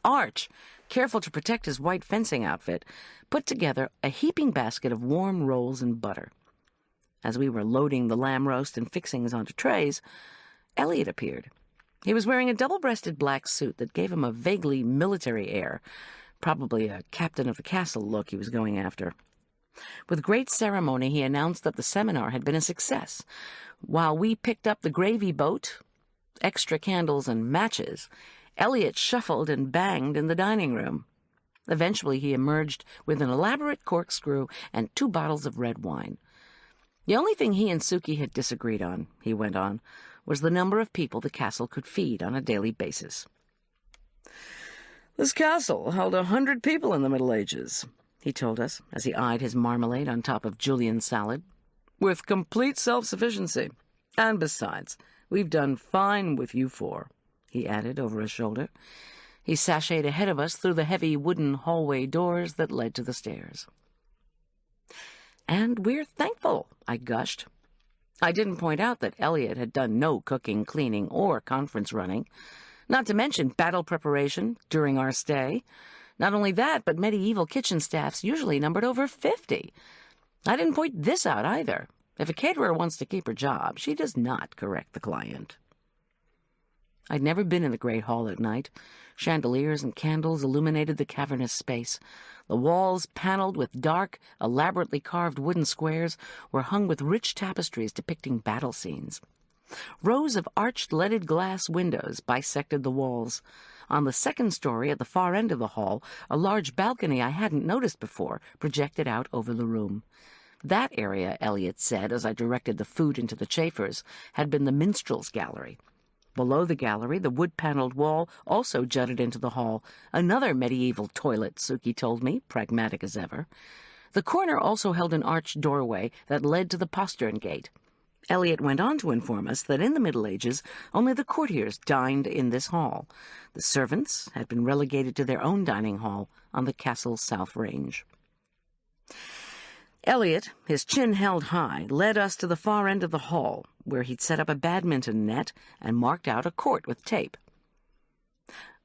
Arch, careful to protect his white fencing outfit, put together a heaping basket of warm rolls and butter. As we were loading the lamb roast and fixings onto trays, Elliot appeared. He was wearing a double-breasted black suit that gave him a vaguely military air, probably a captain of the castle look he was going after. With great ceremony, he announced that the seminar had been a success. While we picked up the gravy boat, extra candles and matches, Elliot shuffled and banged in the dining room. Eventually he emerged with an elaborate corkscrew and 2 bottles of red wine. The only thing he and Suki had disagreed on, he went on, was the number of people the castle could feed on a daily basis. "This castle held 100 people in the Middle Ages," he told us as he eyed his marmalade on top of Julian's salad, "with complete self-sufficiency. And besides, we've done fine with you 4, he added over his shoulder. He sashayed ahead of us through the heavy wooden hallway doors that led to the stairs. "And we're thankful," I gushed. I didn't point out that Elliot had done no cooking, cleaning, or conference running, not to mention battle preparation during our stay. Not only that, but medieval kitchen staffs usually numbered over 50. I didn't point this out either. If a caterer wants to keep her job, she does not correct the client. I'd never been in the great hall at night. Chandeliers and candles illuminated the cavernous space. The walls, paneled with dark, elaborately carved wooden squares, were hung with rich tapestries depicting battle scenes. Rows of arched leaded glass windows bisected the walls. On the second story, at the far end of the hall, a large balcony I hadn't noticed before projected out over the room. That area, Elliot said, as I directed the food into the chafers, had been the minstrel's gallery. Below the gallery, the wood-paneled wall also jutted into the hall, another medieval toilet, Suki told me, pragmatic as ever. The corner also held an arched doorway that led to the postern gate. Elliot went on to inform us that in the Middle Ages, only the courtiers dined in this hall. The servants had been relegated to their own dining hall on the castle's south range. Elliot, his chin held high, led us to the far end of the hall, where he'd set up a badminton net and marked out a court with tape.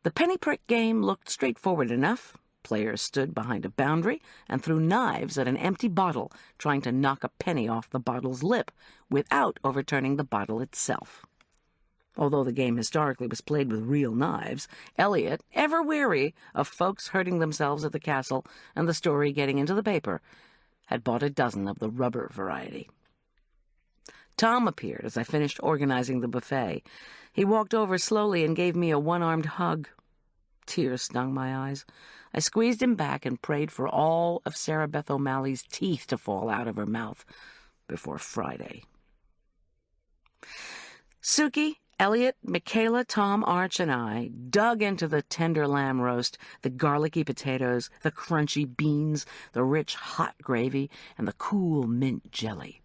The penny-prick game looked straightforward enough. Players stood behind a boundary and threw knives at an empty bottle, trying to knock a penny off the bottle's lip without overturning the bottle itself. Although the game historically was played with real knives, Elliot, ever wary of folks hurting themselves at the castle and the story getting into the paper, had bought a dozen of the rubber variety. Tom appeared as I finished organizing the buffet. He walked over slowly and gave me a one-armed hug. Tears stung my eyes. I squeezed him back and prayed for all of Sarah Beth O'Malley's teeth to fall out of her mouth before Friday. Suki, Elliot, Michaela, Tom, Arch, and I dug into the tender lamb roast, the garlicky potatoes, the crunchy beans, the rich hot gravy, and the cool mint jelly.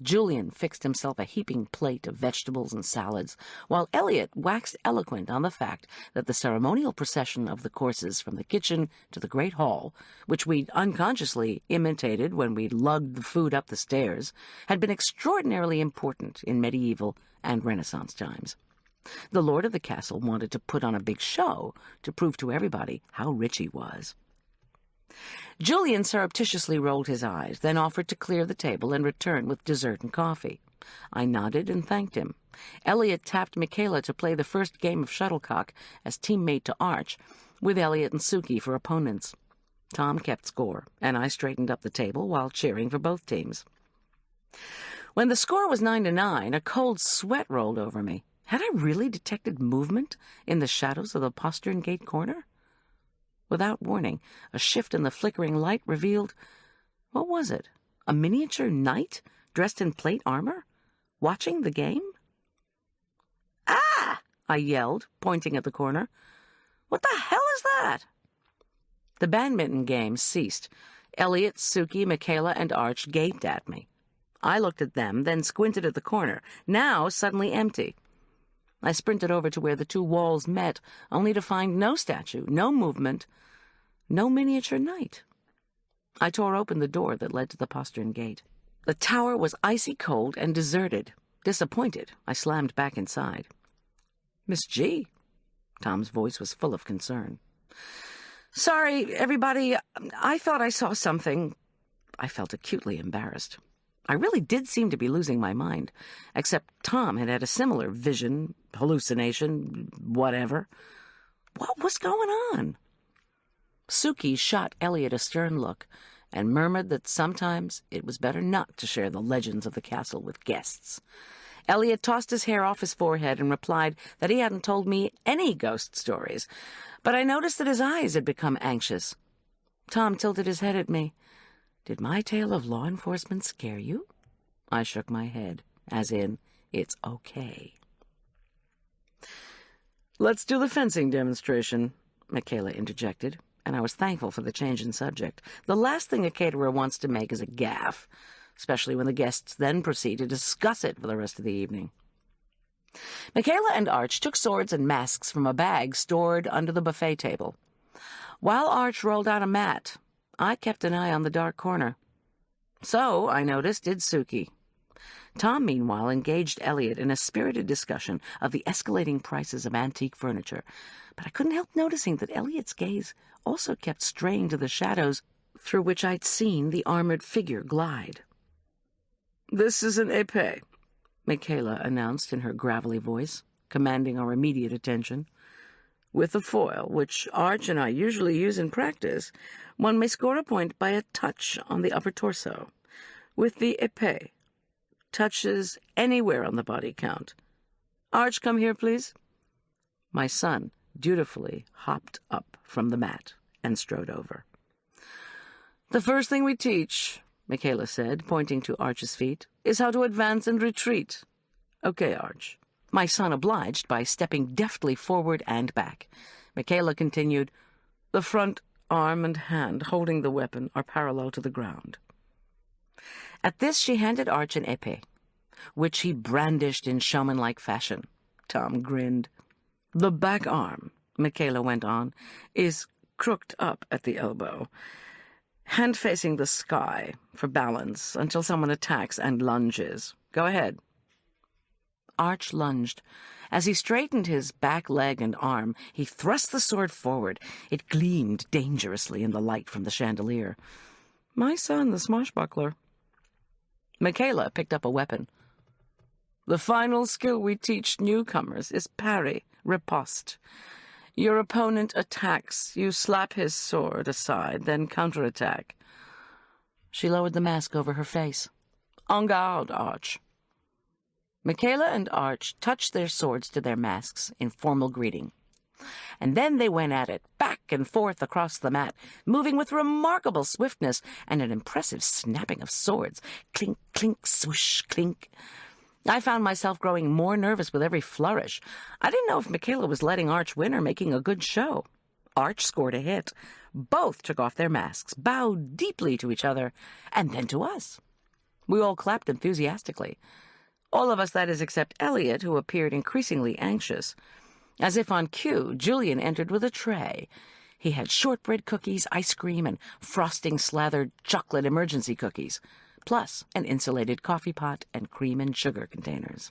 Julian fixed himself a heaping plate of vegetables and salads, while Elliot waxed eloquent on the fact that the ceremonial procession of the courses from the kitchen to the great hall, which we'd unconsciously imitated when we lugged the food up the stairs, had been extraordinarily important in medieval and Renaissance times. The lord of the castle wanted to put on a big show to prove to everybody how rich he was. Julian surreptitiously rolled his eyes, then offered to clear the table and return with dessert and coffee. I nodded and thanked him. Elliot tapped Michaela to play the first game of shuttlecock as teammate to Arch, with Elliot and Suki for opponents. Tom kept score, and I straightened up the table while cheering for both teams. When the score was 9-9, a cold sweat rolled over me. Had I really detected movement in the shadows of the postern gate corner? Without warning, a shift in the flickering light revealed... What was it? A miniature knight dressed in plate armor? Watching the game? "Ah!" I yelled, pointing at the corner. "What the hell is that?" The badminton game ceased. Elliot, Suki, Michaela, and Arch gaped at me. I looked at them, then squinted at the corner, now suddenly empty. I sprinted over to where the two walls met, only to find no statue, no movement, no miniature knight. I tore open the door that led to the postern gate. The tower was icy cold and deserted. Disappointed, I slammed back inside. "Miss G." Tom's voice was full of concern. "Sorry, everybody. I thought I saw something." I felt acutely embarrassed. I really did seem to be losing my mind, except Tom had had a similar vision, hallucination, whatever. What was going on? Suki shot Elliot a stern look and murmured that sometimes it was better not to share the legends of the castle with guests. Elliot tossed his hair off his forehead and replied that he hadn't told me any ghost stories, but I noticed that his eyes had become anxious. Tom tilted his head at me. "Did my tale of law enforcement scare you?" I shook my head, as in, it's okay. "Let's do the fencing demonstration," Michaela interjected, and I was thankful for the change in subject. The last thing a caterer wants to make is a gaffe, especially when the guests then proceed to discuss it for the rest of the evening. Michaela and Arch took swords and masks from a bag stored under the buffet table. While Arch rolled out a mat, I kept an eye on the dark corner. So, I noticed, did Suki. Tom, meanwhile, engaged Elliot in a spirited discussion of the escalating prices of antique furniture, but I couldn't help noticing that Elliot's gaze also kept straying to the shadows through which I'd seen the armored figure glide. "This is an épée," Michaela announced in her gravelly voice, commanding our immediate attention. "With a foil, which Arch and I usually use in practice, one may score a point by a touch on the upper torso. With the épée, touches anywhere on the body count. Arch, come here, please." My son dutifully hopped up from the mat and strode over. "The first thing we teach," Michaela said, pointing to Arch's feet, "is how to advance and retreat. Okay, Arch." My son obliged by stepping deftly forward and back. Michaela continued, "The front arm and hand holding the weapon are parallel to the ground." At this she handed Arch an épée, which he brandished in showman-like fashion. Tom grinned. "The back arm," Michaela went on, "is crooked up at the elbow, hand facing the sky for balance until someone attacks and lunges. Go ahead." Arch lunged. As he straightened his back leg and arm, he thrust the sword forward. It gleamed dangerously in the light from the chandelier. My son, the swashbuckler. Michaela picked up a weapon. "The final skill we teach newcomers is parry, riposte. Your opponent attacks, you slap his sword aside, then counterattack." She lowered the mask over her face. "En garde, Arch." Michaela and Arch touched their swords to their masks in formal greeting. And then they went at it, back and forth across the mat, moving with remarkable swiftness and an impressive snapping of swords. Clink, clink, swoosh, clink. I found myself growing more nervous with every flourish. I didn't know if Michaela was letting Arch win or making a good show. Arch scored a hit. Both took off their masks, bowed deeply to each other, and then to us. We all clapped enthusiastically. All of us, that is, except Elliot, who appeared increasingly anxious. As if on cue, Julian entered with a tray. He had shortbread cookies, ice cream, and frosting-slathered chocolate emergency cookies, plus an insulated coffee pot and cream and sugar containers.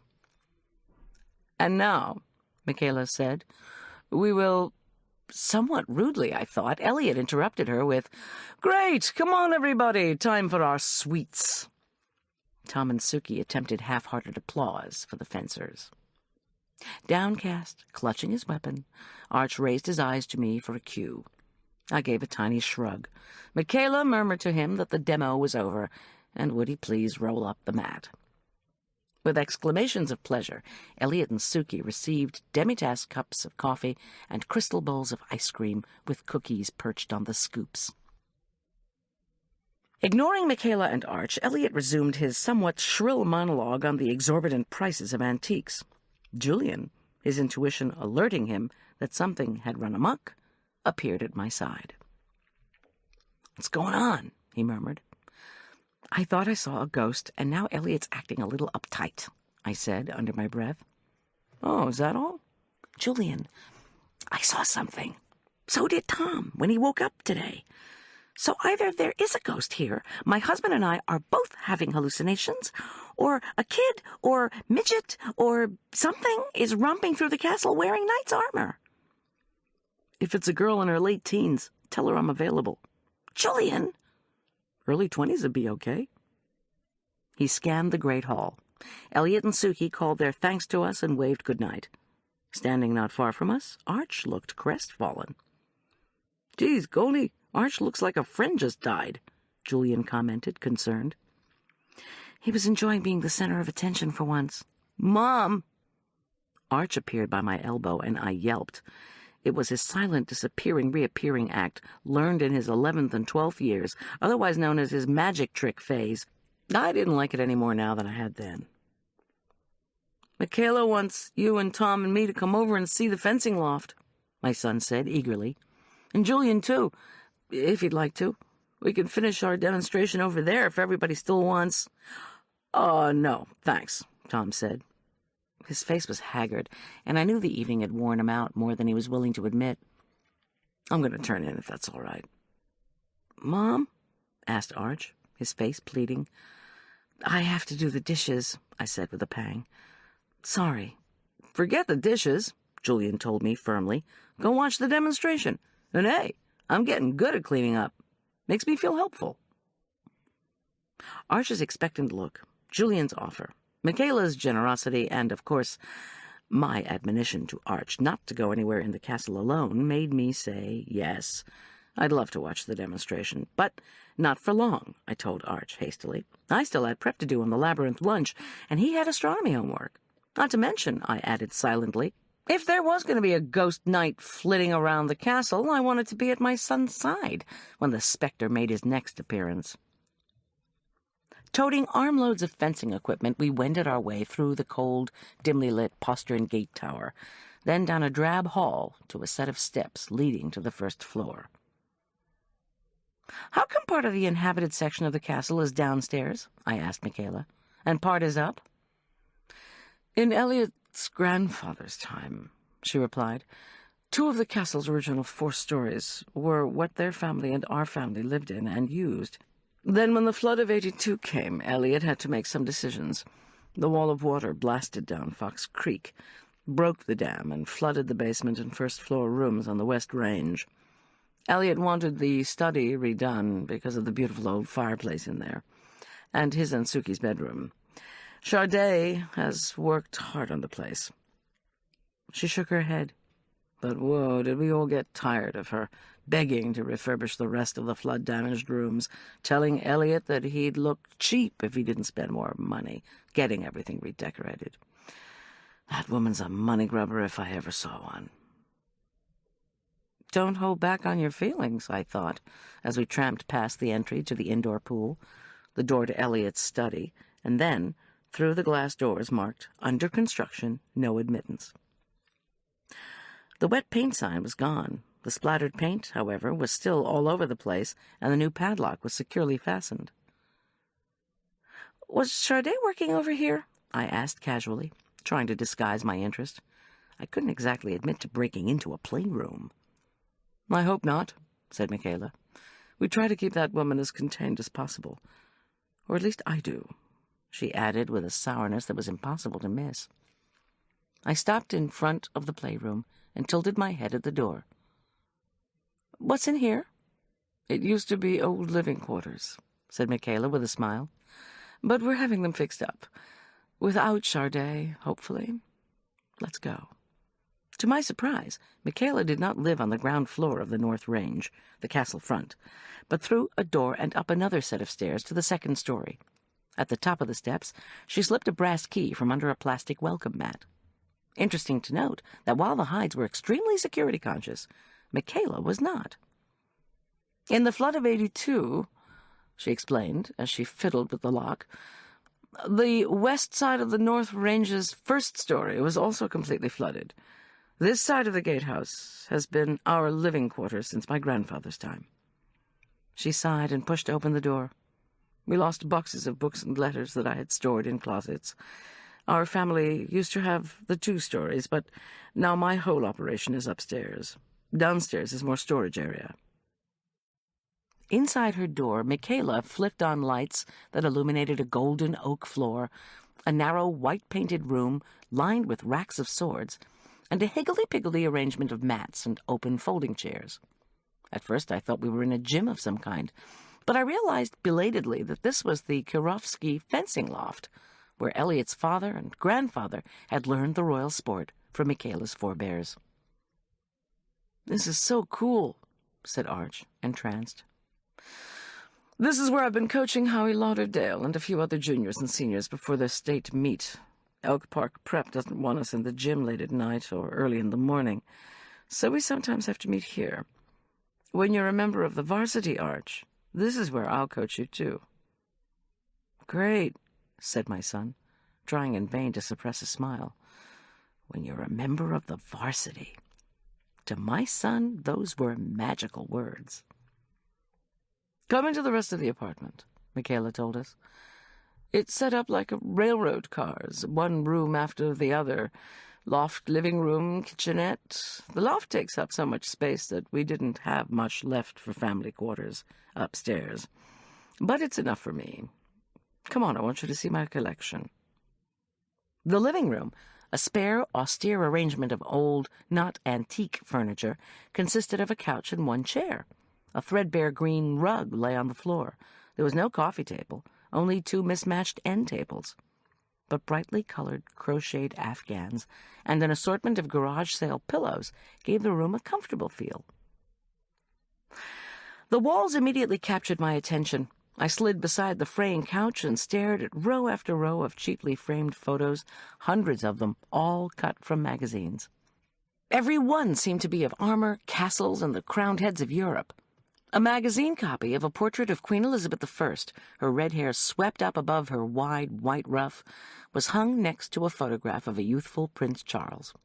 "And now," Michaela said, "we will—" Somewhat rudely, I thought, Elliot interrupted her with, "Great! Come on, everybody! Time for our sweets!" Tom and Suki attempted half-hearted applause for the fencers. Downcast, clutching his weapon, Arch raised his eyes to me for a cue. I gave a tiny shrug. Michaela murmured to him that the demo was over, and would he please roll up the mat. With exclamations of pleasure, Elliot and Suki received demitasse cups of coffee and crystal bowls of ice cream with cookies perched on the scoops. Ignoring Michaela and Arch, Elliot resumed his somewhat shrill monologue on the exorbitant prices of antiques. Julian, his intuition alerting him that something had run amok, appeared at my side. "What's going on?" he murmured. "I thought I saw a ghost, and now Elliot's acting a little uptight," I said under my breath. "Oh, is that all?" "Julian, I saw something. So did Tom when he woke up today. So either there is a ghost here, my husband and I are both having hallucinations, or a kid or midget or something is romping through the castle wearing knight's armor." "If it's a girl in her late teens, tell her I'm available." "Julian!" "Early 20s would be okay." He scanned the great hall. Elliot and Suki called their thanks to us and waved goodnight. Standing not far from us, Arch looked crestfallen. "Geez, Goldy, Arch looks like a friend just died," Julian commented, concerned. He was enjoying being the center of attention for once. "Mom!" Arch appeared by my elbow, and I yelped. It was his silent disappearing, reappearing act, learned in his 11th and 12th years, otherwise known as his magic trick phase. I didn't like it any more now than I had then. "Michaela wants you and Tom and me to come over and see the fencing loft," my son said eagerly. "And Julian, too, if you'd like to. We can finish our demonstration over there if everybody still wants—" "Oh, no, thanks," Tom said. His face was haggard, and I knew the evening had worn him out more than he was willing to admit. "I'm going to turn in if that's all right." "Mom?" asked Arch, his face pleading. "I have to do the dishes," I said with a pang. "Sorry." "Forget the dishes," Julian told me firmly. "Go watch the demonstration. And hey, I'm getting good at cleaning up. Makes me feel helpful." Arch's expectant look, Julian's offer, Michaela's generosity, and, of course, my admonition to Arch not to go anywhere in the castle alone made me say yes. I'd love to watch the demonstration, but not for long, I told Arch hastily. I still had prep to do on the labyrinth lunch, and he had astronomy homework. Not to mention, I added silently, if there was going to be a ghost knight flitting around the castle, I wanted to be at my son's side when the spectre made his next appearance. Toting armloads of fencing equipment, we wended our way through the cold, dimly lit postern gate tower, then down a drab hall to a set of steps leading to the first floor. "How come part of the inhabited section of the castle is downstairs?" I asked Michaela. "And part is up?" "In Elliot's grandfather's time," she replied, "two of the castle's original 4 stories were what their family and our family lived in and used. Then when the flood of '82 came, Elliot had to make some decisions. The wall of water blasted down Fox Creek, broke the dam, and flooded the basement and first-floor rooms on the West Range. Elliot wanted the study redone because of the beautiful old fireplace in there, and his and Suki's bedroom. Charday has worked hard on the place." She shook her head. But whoa, did we all get tired of her, begging to refurbish the rest of the flood-damaged rooms, telling Elliot that he'd look cheap if he didn't spend more money getting everything redecorated. That woman's a money grubber if I ever saw one. "Don't hold back on your feelings," I thought, as we tramped past the entry to the indoor pool, the door to Elliot's study, and then through the glass doors marked, "Under construction, no admittance." The wet paint sign was gone. The splattered paint, however, was still all over the place, and the new padlock was securely fastened. Was Chardet working over here? I asked casually, trying to disguise my interest. I couldn't exactly admit to breaking into a playroom. I hope not, said Michaela. We try to keep that woman as contained as possible. Or at least I do, she added with a sourness that was impossible to miss. I stopped in front of the playroom and tilted my head at the door. What's in here? It used to be old living quarters, said Michaela with a smile. But we're having them fixed up. Without Chardet, hopefully. Let's go. To my surprise, Michaela did not live on the ground floor of the North Range, the castle front, but through a door and up another set of stairs to the second story. At the top of the steps, she slipped a brass key from under a plastic welcome mat. Interesting to note that while the Hydes were extremely security-conscious, Michaela was not. In the flood of '82, she explained as she fiddled with the lock, the west side of the North Range's first story was also completely flooded. This side of the gatehouse has been our living quarters since my grandfather's time. She sighed and pushed open the door. We lost boxes of books and letters that I had stored in closets. Our family used to have the 2 stories, but now my whole operation is upstairs. Downstairs is more storage area. Inside her door, Michaela flicked on lights that illuminated a golden oak floor, a narrow white-painted room lined with racks of swords, and a higgledy-piggledy arrangement of mats and open folding chairs. At first I thought we were in a gym of some kind, but I realized belatedly that this was the Kirovsky fencing loft, where Elliot's father and grandfather had learned the royal sport from Michaela's forebears. "This is so cool," said Arch, entranced. "This is where I've been coaching Howie Lauderdale and a few other juniors and seniors before their state meet. Elk Park Prep doesn't want us in the gym late at night or early in the morning, so we sometimes have to meet here. When you're a member of the varsity, Arch, this is where I'll coach you too." "Great," said my son, trying in vain to suppress a smile. When you're a member of the varsity. To my son, those were magical words. "Come into the rest of the apartment," Michaela told us. "It's set up like railroad cars, one room after the other. Loft, living room, kitchenette. The loft takes up so much space that we didn't have much left for family quarters upstairs. But it's enough for me. Come on, I want you to see my collection." The living room, a spare, austere arrangement of old, not antique furniture, consisted of a couch and 1 chair. A threadbare green rug lay on the floor. There was no coffee table, only 2 mismatched end tables. But brightly colored crocheted afghans and an assortment of garage sale pillows gave the room a comfortable feel. The walls immediately captured my attention. I slid beside the fraying couch and stared at row after row of cheaply framed photos, hundreds of them, all cut from magazines. Every one seemed to be of armor, castles, and the crowned heads of Europe. A magazine copy of a portrait of Queen Elizabeth I, her red hair swept up above her wide white ruff, was hung next to a photograph of a youthful Prince Charles.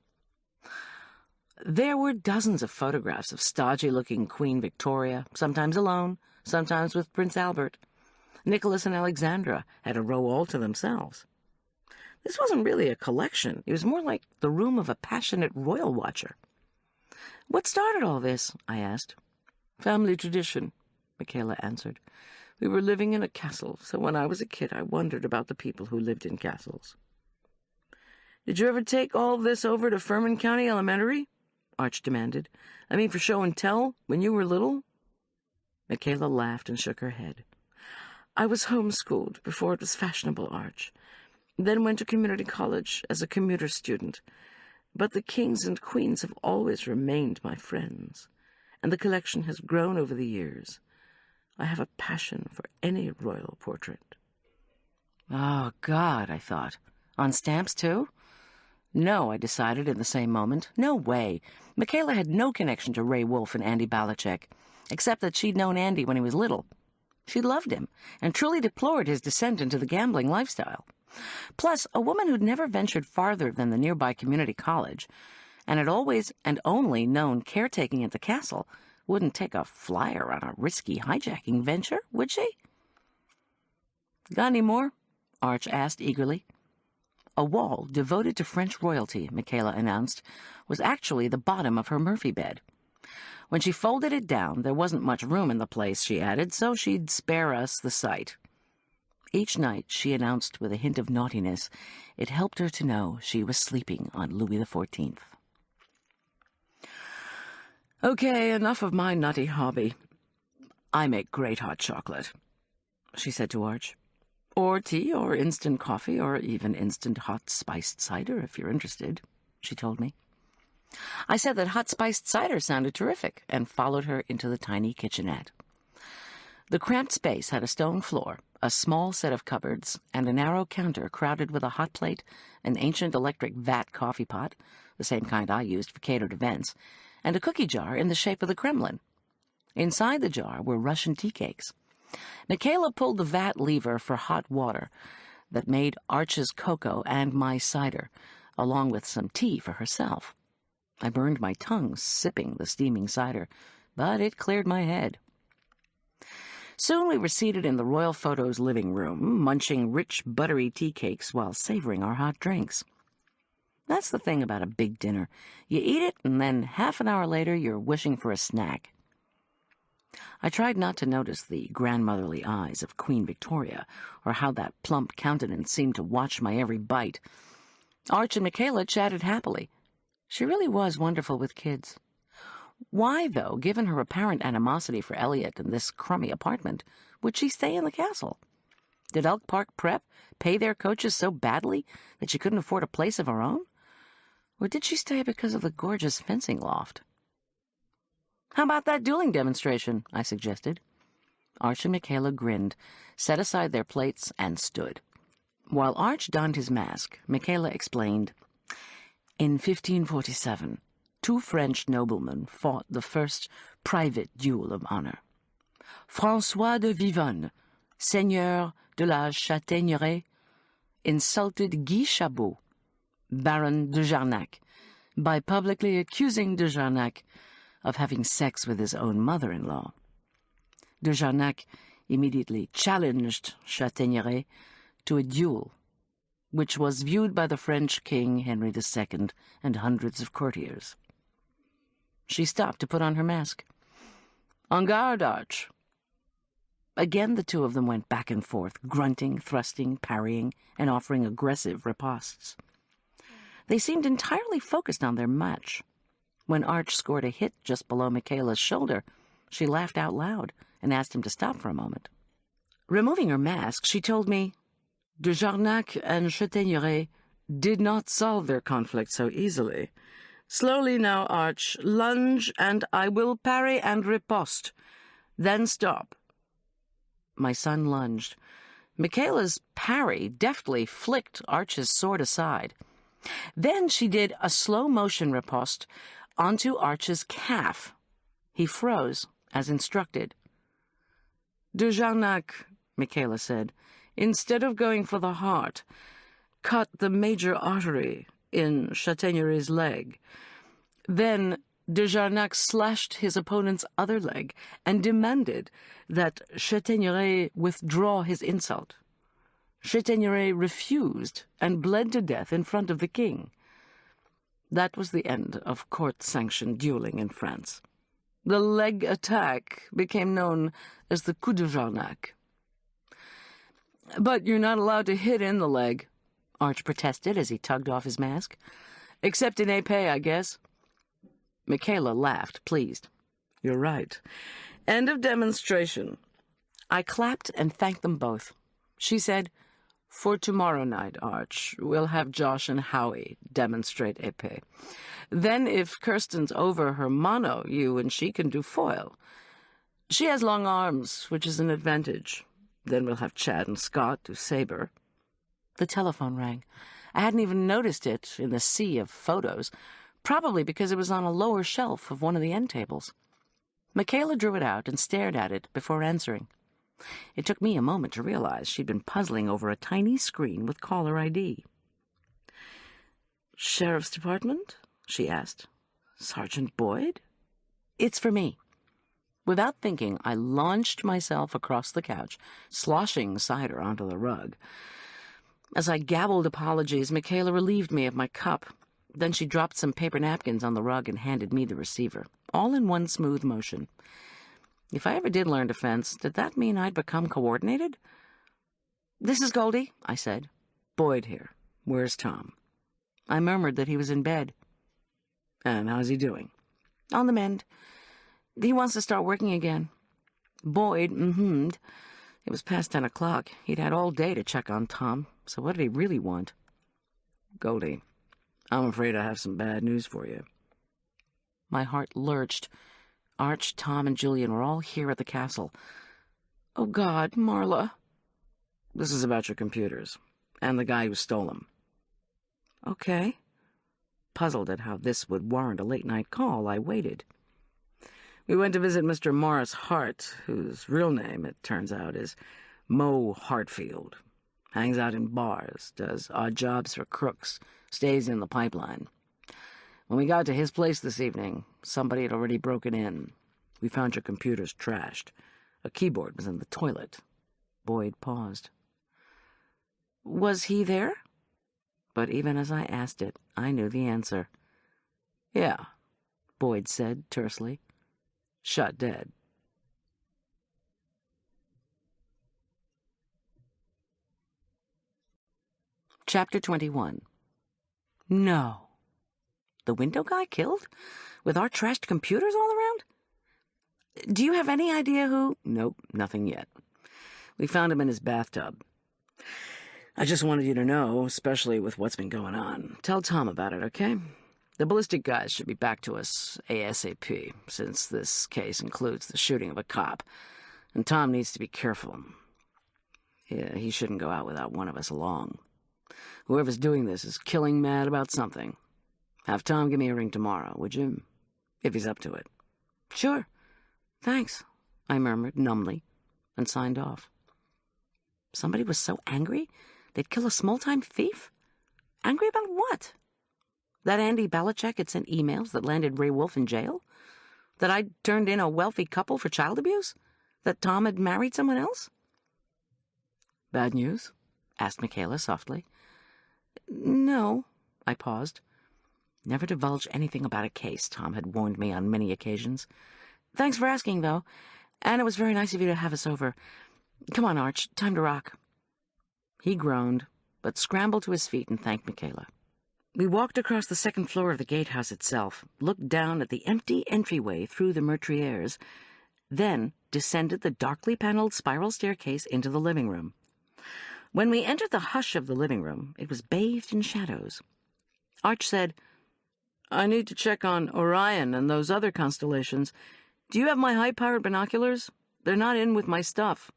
There were dozens of photographs of stodgy-looking Queen Victoria, sometimes alone, sometimes with Prince Albert. Nicholas and Alexandra had a row all to themselves. This wasn't really a collection. It was more like the room of a passionate royal watcher. "What started all this?" I asked. "Family tradition," Michaela answered. "We were living in a castle, so when I was a kid I wondered about the people who lived in castles." "Did you ever take all this over to Furman County Elementary?" Arch demanded. "I mean, for show and tell, when you were little?" Michaela laughed and shook her head. "I was homeschooled before it was fashionable, Arch. Then went to community college as a commuter student. But the kings and queens have always remained my friends, and the collection has grown over the years. I have a passion for any royal portrait." Oh, God, I thought. On stamps, too? No, I decided in the same moment. No way. Michaela had no connection to Ray Wolfe and Andy Balichek, except that she'd known Andy when he was little. She loved him, and truly deplored his descent into the gambling lifestyle. Plus, a woman who'd never ventured farther than the nearby community college, and had always and only known caretaking at the castle, wouldn't take a flyer on a risky hijacking venture, would she? "Got any more?" Arch asked eagerly. A wall devoted to French royalty, Michaela announced, was actually the bottom of her Murphy bed. When she folded it down, there wasn't much room in the place, she added, so she'd spare us the sight. Each night, she announced with a hint of naughtiness, it helped her to know she was sleeping on Louis XIV. Okay, enough of my nutty hobby. I make great hot chocolate, she said to Arch. Or tea, or instant coffee, or even instant hot spiced cider, if you're interested, she told me. I said that hot spiced cider sounded terrific, and followed her into the tiny kitchenette. The cramped space had a stone floor, a small set of cupboards, and a narrow counter crowded with a hot plate, an ancient electric vat coffee pot, the same kind I used for catered events, and a cookie jar in the shape of the Kremlin. Inside the jar were Russian tea cakes. Michaela pulled the vat lever for hot water that made Arch's cocoa and my cider, along with some tea for herself. I burned my tongue sipping the steaming cider, but it cleared my head. Soon we were seated in the royal photo's living room, munching rich, buttery tea cakes while savoring our hot drinks. That's the thing about a big dinner. You eat it, and then half an hour later you're wishing for a snack. I tried not to notice the grandmotherly eyes of Queen Victoria, or how that plump countenance seemed to watch my every bite. Arch and Michaela chatted happily. She really was wonderful with kids. Why, though, given her apparent animosity for Elliot and this crummy apartment, would she stay in the castle? Did Elk Park Prep pay their coaches so badly that she couldn't afford a place of her own? Or did she stay because of the gorgeous fencing loft? How about that dueling demonstration? I suggested. Arch and Michaela grinned, set aside their plates, and stood. While Arch donned his mask, Michaela explained, In 1547, 2 French noblemen fought the first private duel of honor. François de Vivonne, seigneur de la Châtaigneraie, insulted Guy Chabot, Baron de Jarnac, by publicly accusing de Jarnac of having sex with his own mother-in-law. De Jarnac immediately challenged Châtaigneraie to a duel, which was viewed by the French King Henry II and hundreds of courtiers. She stopped to put on her mask. En garde, Arch. Again the two of them went back and forth, grunting, thrusting, parrying, and offering aggressive ripostes. They seemed entirely focused on their match. When Arch scored a hit just below Michaela's shoulder, she laughed out loud and asked him to stop for a moment. Removing her mask, she told me, De Jarnac and Châtaigneraie did not solve their conflict so easily. Slowly now, Arch. Lunge, and I will parry and riposte. Then stop. My son lunged. Michaela's parry deftly flicked Arch's sword aside. Then she did a slow-motion riposte onto Arch's calf. He froze, as instructed. De Jarnac, Michaela said, instead of going for the heart, cut the major artery in Châtaignerei's leg. Then de Jarnac slashed his opponent's other leg and demanded that Châtaigneraie withdraw his insult. Châtaigneraie refused and bled to death in front of the king. That was the end of court-sanctioned dueling in France. The leg attack became known as the coup de Jarnac. But you're not allowed to hit in the leg, Arch protested as he tugged off his mask. Except in épée, I guess. Michaela laughed, pleased. You're right. End of demonstration. I clapped and thanked them both. She said, For tomorrow night, Arch, we'll have Josh and Howie demonstrate épée. Then if Kirsten's over her mono, you and she can do foil. She has long arms, which is an advantage. Then we'll have Chad and Scott do saber. The telephone rang. I hadn't even noticed it in the sea of photos, probably because it was on a lower shelf of one of the end tables. Michaela drew it out and stared at it before answering. It took me a moment to realize she'd been puzzling over a tiny screen with caller ID. Sheriff's Department? She asked. Sergeant Boyd? It's for me. Without thinking, I launched myself across the couch, sloshing cider onto the rug. As I gabbled apologies, Michaela relieved me of my cup. Then she dropped some paper napkins on the rug and handed me the receiver, all in one smooth motion. If I ever did learn to fence, did that mean I'd become coordinated? "This is Goldy," I said. "Boyd here. Where's Tom?" I murmured that he was in bed. "And how's he doing?" "On the mend. He wants to start working again." Boyd mm-hmmed. It was past 10 o'clock. He'd had all day to check on Tom, so what did he really want? "Goldy, I'm afraid I have some bad news for you." My heart lurched. Arch, Tom, and Julian were all here at the castle. "Oh, God, Marla." "This is about your computers, and the guy who stole them." "Okay." Puzzled at how this would warrant a late-night call, I waited. "We went to visit Mr. Morris Hart, whose real name, it turns out, is Mo Hartfield. Hangs out in bars, does odd jobs for crooks, stays in the pipeline. When we got to his place this evening, somebody had already broken in. We found your computers trashed. A keyboard was in the toilet." Boyd paused. "Was he there?" But even as I asked it, I knew the answer. "Yeah," Boyd said tersely. "Shot dead." Chapter 21. No. The window guy killed? With our trashed computers all around? "Do you have any idea who—" "Nope, nothing yet. We found him in his bathtub. I just wanted you to know, especially with what's been going on. Tell Tom about it, okay? The ballistic guys should be back to us ASAP, since this case includes the shooting of a cop, and Tom needs to be careful. Yeah, he shouldn't go out without one of us along. Whoever's doing this is killing mad about something. Have Tom give me a ring tomorrow, would you? If he's up to it." "Sure. Thanks," I murmured numbly, and signed off. Somebody was so angry they'd kill a small-time thief? Angry about what? That Andy Belichick had sent emails that landed Ray Wolf in jail? That I'd turned in a wealthy couple for child abuse? That Tom had married someone else? "Bad news?" asked Michaela softly. "No." I paused. Never divulge anything about a case, Tom had warned me on many occasions. "Thanks for asking, though, and it was very nice of you to have us over. Come on, Arch, time to rock." He groaned, but scrambled to his feet and thanked Michaela. We walked across the second floor of the gatehouse itself, looked down at the empty entryway through the meurtrières, then descended the darkly paneled spiral staircase into the living room. When we entered the hush of the living room, it was bathed in shadows. Arch said, "I need to check on Orion and those other constellations. Do you have my high-powered binoculars? They're not in with my stuff."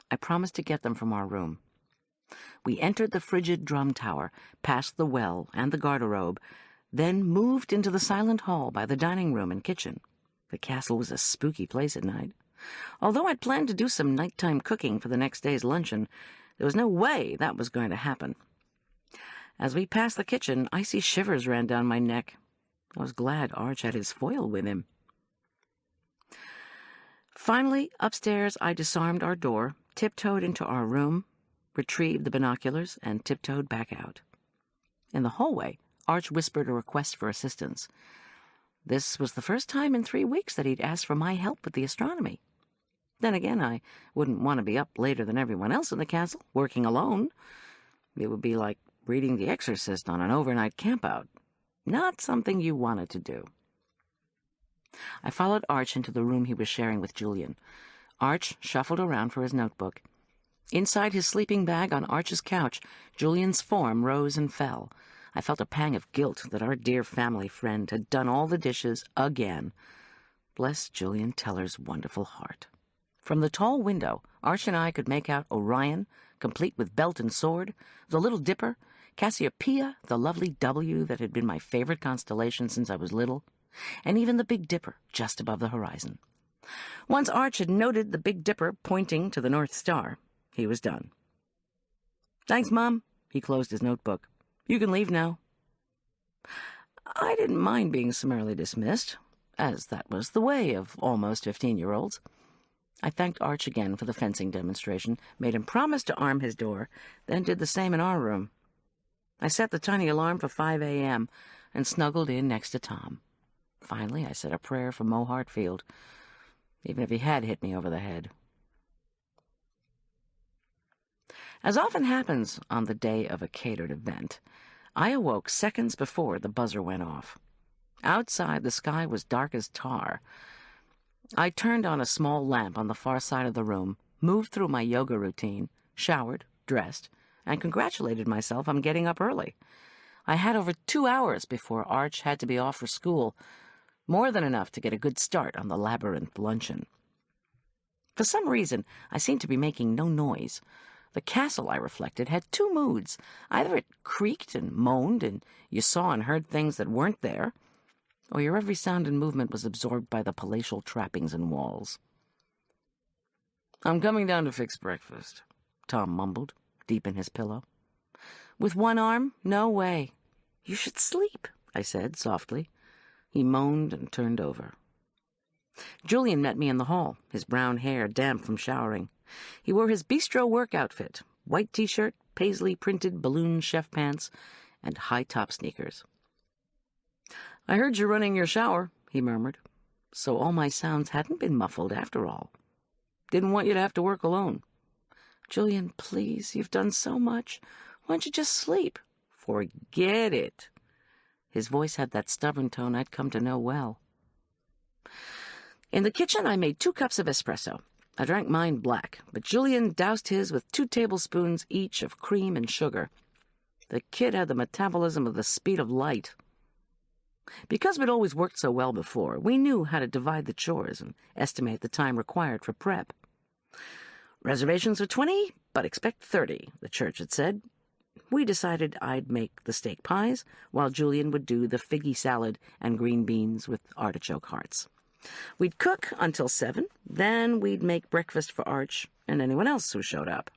I promised to get them from our room. We entered the frigid drum tower, past the well and the garderobe, then moved into the silent hall by the dining room and kitchen. The castle was a spooky place at night. Although I'd planned to do some nighttime cooking for the next day's luncheon, there was no way that was going to happen. As we passed the kitchen, icy shivers ran down my neck. I was glad Arch had his foil with him. Finally, upstairs, I disarmed our door, tiptoed into our room, retrieved the binoculars, and tiptoed back out. In the hallway, Arch whispered a request for assistance. This was the first time in 3 weeks that he'd asked for my help with the astronomy. Then again, I wouldn't want to be up later than everyone else in the castle, working alone. It would be like reading The Exorcist on an overnight campout. Not something you wanted to do. I followed Arch into the room he was sharing with Julian. Arch shuffled around for his notebook. Inside his sleeping bag on Arch's couch, Julian's form rose and fell. I felt a pang of guilt that our dear family friend had done all the dishes again. Bless Julian Teller's wonderful heart. From the tall window, Arch and I could make out Orion, complete with belt and sword, the Little Dipper, Cassiopeia, the lovely W that had been my favorite constellation since I was little, and even the Big Dipper just above the horizon. Once Arch had noted the Big Dipper pointing to the North Star, he was done. "Thanks, Mom." He closed his notebook. "You can leave now." I didn't mind being summarily dismissed, as that was the way of almost 15-year-olds. I thanked Arch again for the fencing demonstration, made him promise to arm his door, then did the same in our room. I set the tiny alarm for 5 a.m. and snuggled in next to Tom. Finally, I said a prayer for Mo Hartfield, even if he had hit me over the head. As often happens on the day of a catered event, I awoke seconds before the buzzer went off. Outside, the sky was dark as tar. I turned on a small lamp on the far side of the room, moved through my yoga routine, showered, dressed, and congratulated myself on getting up early. I had over 2 hours before Arch had to be off for school, more than enough to get a good start on the labyrinth luncheon. For some reason, I seemed to be making no noise. The castle, I reflected, had two moods. Either it creaked and moaned, and you saw and heard things that weren't there, or your every sound and movement was absorbed by the palatial trappings and walls. "I'm coming down to fix breakfast," Tom mumbled, deep in his pillow. "With one arm? No way." "You should sleep," I said softly. He moaned and turned over. Julian met me in the hall, his brown hair damp from showering. He wore his bistro work outfit, white T-shirt, paisley-printed balloon chef pants, and high-top sneakers. "I heard you running your shower," he murmured. So all my sounds hadn't been muffled after all. "Didn't want you to have to work alone." "Julian, please, you've done so much. Why don't you just sleep?" "Forget it." His voice had that stubborn tone I'd come to know well. In the kitchen, I made 2 cups of espresso. I drank mine black, but Julian doused his with 2 tablespoons each of cream and sugar. The kid had the metabolism of the speed of light. Because we'd always worked so well before, we knew how to divide the chores and estimate the time required for prep. "Reservations for 20, but expect 30, the church had said. We decided I'd make the steak pies, while Julian would do the figgy salad and green beans with artichoke hearts. We'd cook until 7, then we'd make breakfast for Arch and anyone else who showed up.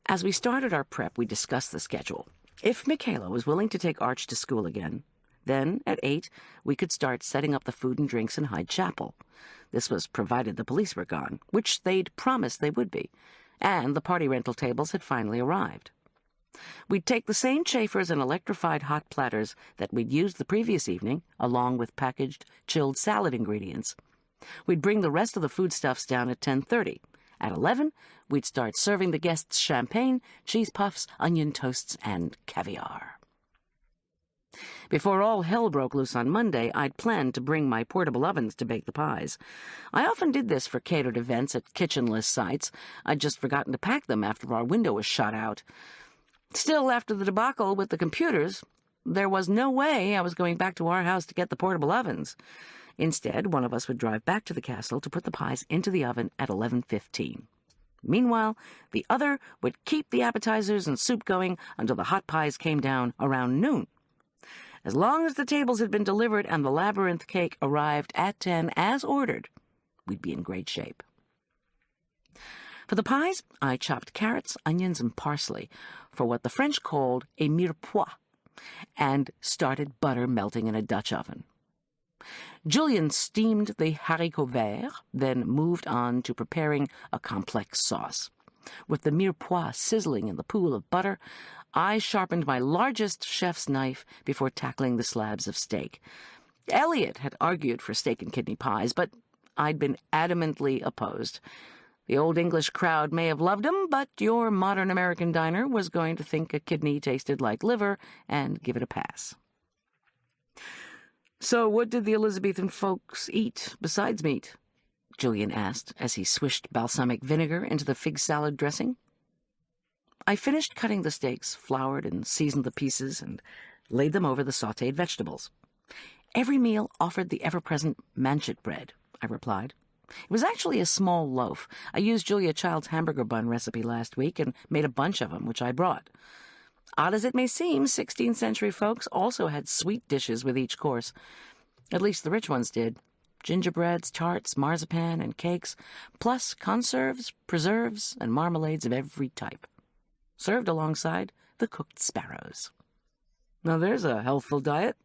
As we started our prep, we discussed the schedule. If Michaela was willing to take Arch to school again, then at 8 we could start setting up the food and drinks in Hyde Chapel. This was provided the police were gone, which they'd promised they would be, and the party rental tables had finally arrived. We'd take the same chafers and electrified hot platters that we'd used the previous evening, along with packaged, chilled salad ingredients. We'd bring the rest of the foodstuffs down at 10:30. At 11, we'd start serving the guests champagne, cheese puffs, onion toasts, and caviar. Before all hell broke loose on Monday, I'd planned to bring my portable ovens to bake the pies. I often did this for catered events at kitchenless sites. I'd just forgotten to pack them after our window was shot out. Still, after the debacle with the computers, there was no way I was going back to our house to get the portable ovens. Instead, one of us would drive back to the castle to put the pies into the oven at 11:15. Meanwhile, the other would keep the appetizers and soup going until the hot pies came down around noon. As long as the tables had been delivered and the labyrinth cake arrived at 10 as ordered, we'd be in great shape. For the pies, I chopped carrots, onions, and parsley for what the French called a mirepoix, and started butter melting in a Dutch oven. Julian steamed the haricots verts, then moved on to preparing a complex sauce. With the mirepoix sizzling in the pool of butter, I sharpened my largest chef's knife before tackling the slabs of steak. Elliot had argued for steak and kidney pies, but I'd been adamantly opposed. The old English crowd may have loved 'em, but your modern American diner was going to think a kidney tasted like liver and give it a pass. "So what did the Elizabethan folks eat besides meat?" Julian asked as he swished balsamic vinegar into the fig salad dressing. I finished cutting the steaks, floured and seasoned the pieces, and laid them over the sautéed vegetables. "Every meal offered the ever-present manchet bread," I replied. It was actually a small loaf. I used Julia Child's hamburger bun recipe last week and made a bunch of them, which I brought. Odd as it may seem, 16th century folks also had sweet dishes with each course. At least the rich ones did. Gingerbreads, tarts, marzipan, and cakes, plus conserves, preserves, and marmalades of every type, served alongside the cooked sparrows. Now there's a healthful diet.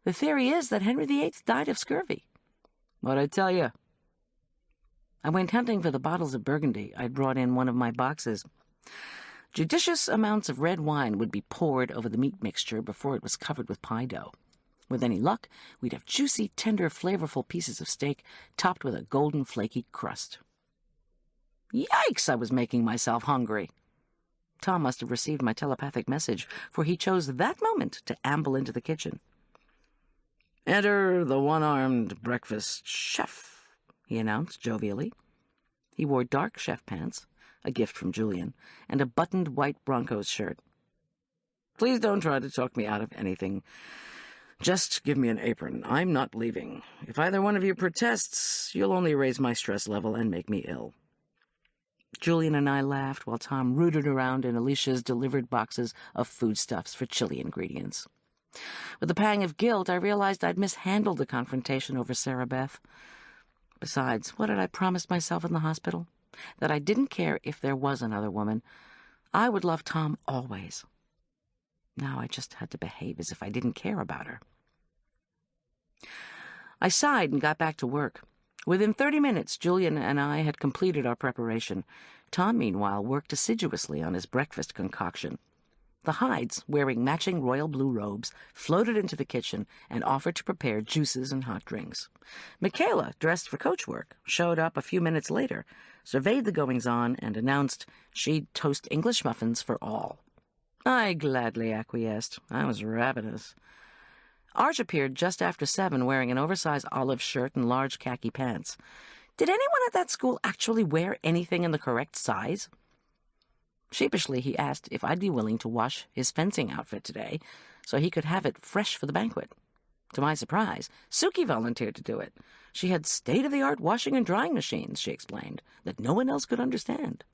The theory is that Henry VIII died of scurvy. What'd I tell you? I went hunting for the bottles of Burgundy I'd brought in one of my boxes. Judicious amounts of red wine would be poured over the meat mixture before it was covered with pie dough. With any luck, we'd have juicy, tender, flavorful pieces of steak topped with a golden, flaky crust. Yikes, I was making myself hungry. Tom must have received my telepathic message, for he chose that moment to amble into the kitchen. "Enter the one-armed breakfast chef," he announced jovially. He wore dark chef pants, a gift from Julian, and a buttoned white Broncos shirt. "Please don't try to talk me out of anything. Just give me an apron. I'm not leaving. If either one of you protests, you'll only raise my stress level and make me ill." Julian and I laughed while Tom rooted around in Alicia's delivered boxes of foodstuffs for chili ingredients. With a pang of guilt, I realized I'd mishandled the confrontation over Sarah Beth. Besides, what had I promised myself in the hospital? That I didn't care if there was another woman. I would love Tom always. Now I just had to behave as if I didn't care about her. I sighed and got back to work. Within 30 minutes, Julian and I had completed our preparation. Tom, meanwhile, worked assiduously on his breakfast concoction. The Hydes, wearing matching royal blue robes, floated into the kitchen and offered to prepare juices and hot drinks. Michaela, dressed for coach work, showed up a few minutes later, surveyed the goings-on, and announced she'd toast English muffins for all. I gladly acquiesced. I was ravenous. Arch appeared just after 7, wearing an oversized olive shirt and large khaki pants. Did anyone at that school actually wear anything in the correct size? Sheepishly, he asked if I'd be willing to wash his fencing outfit today so he could have it fresh for the banquet. To my surprise, Suki volunteered to do it. She had state-of-the-art washing and drying machines, she explained, that no one else could understand.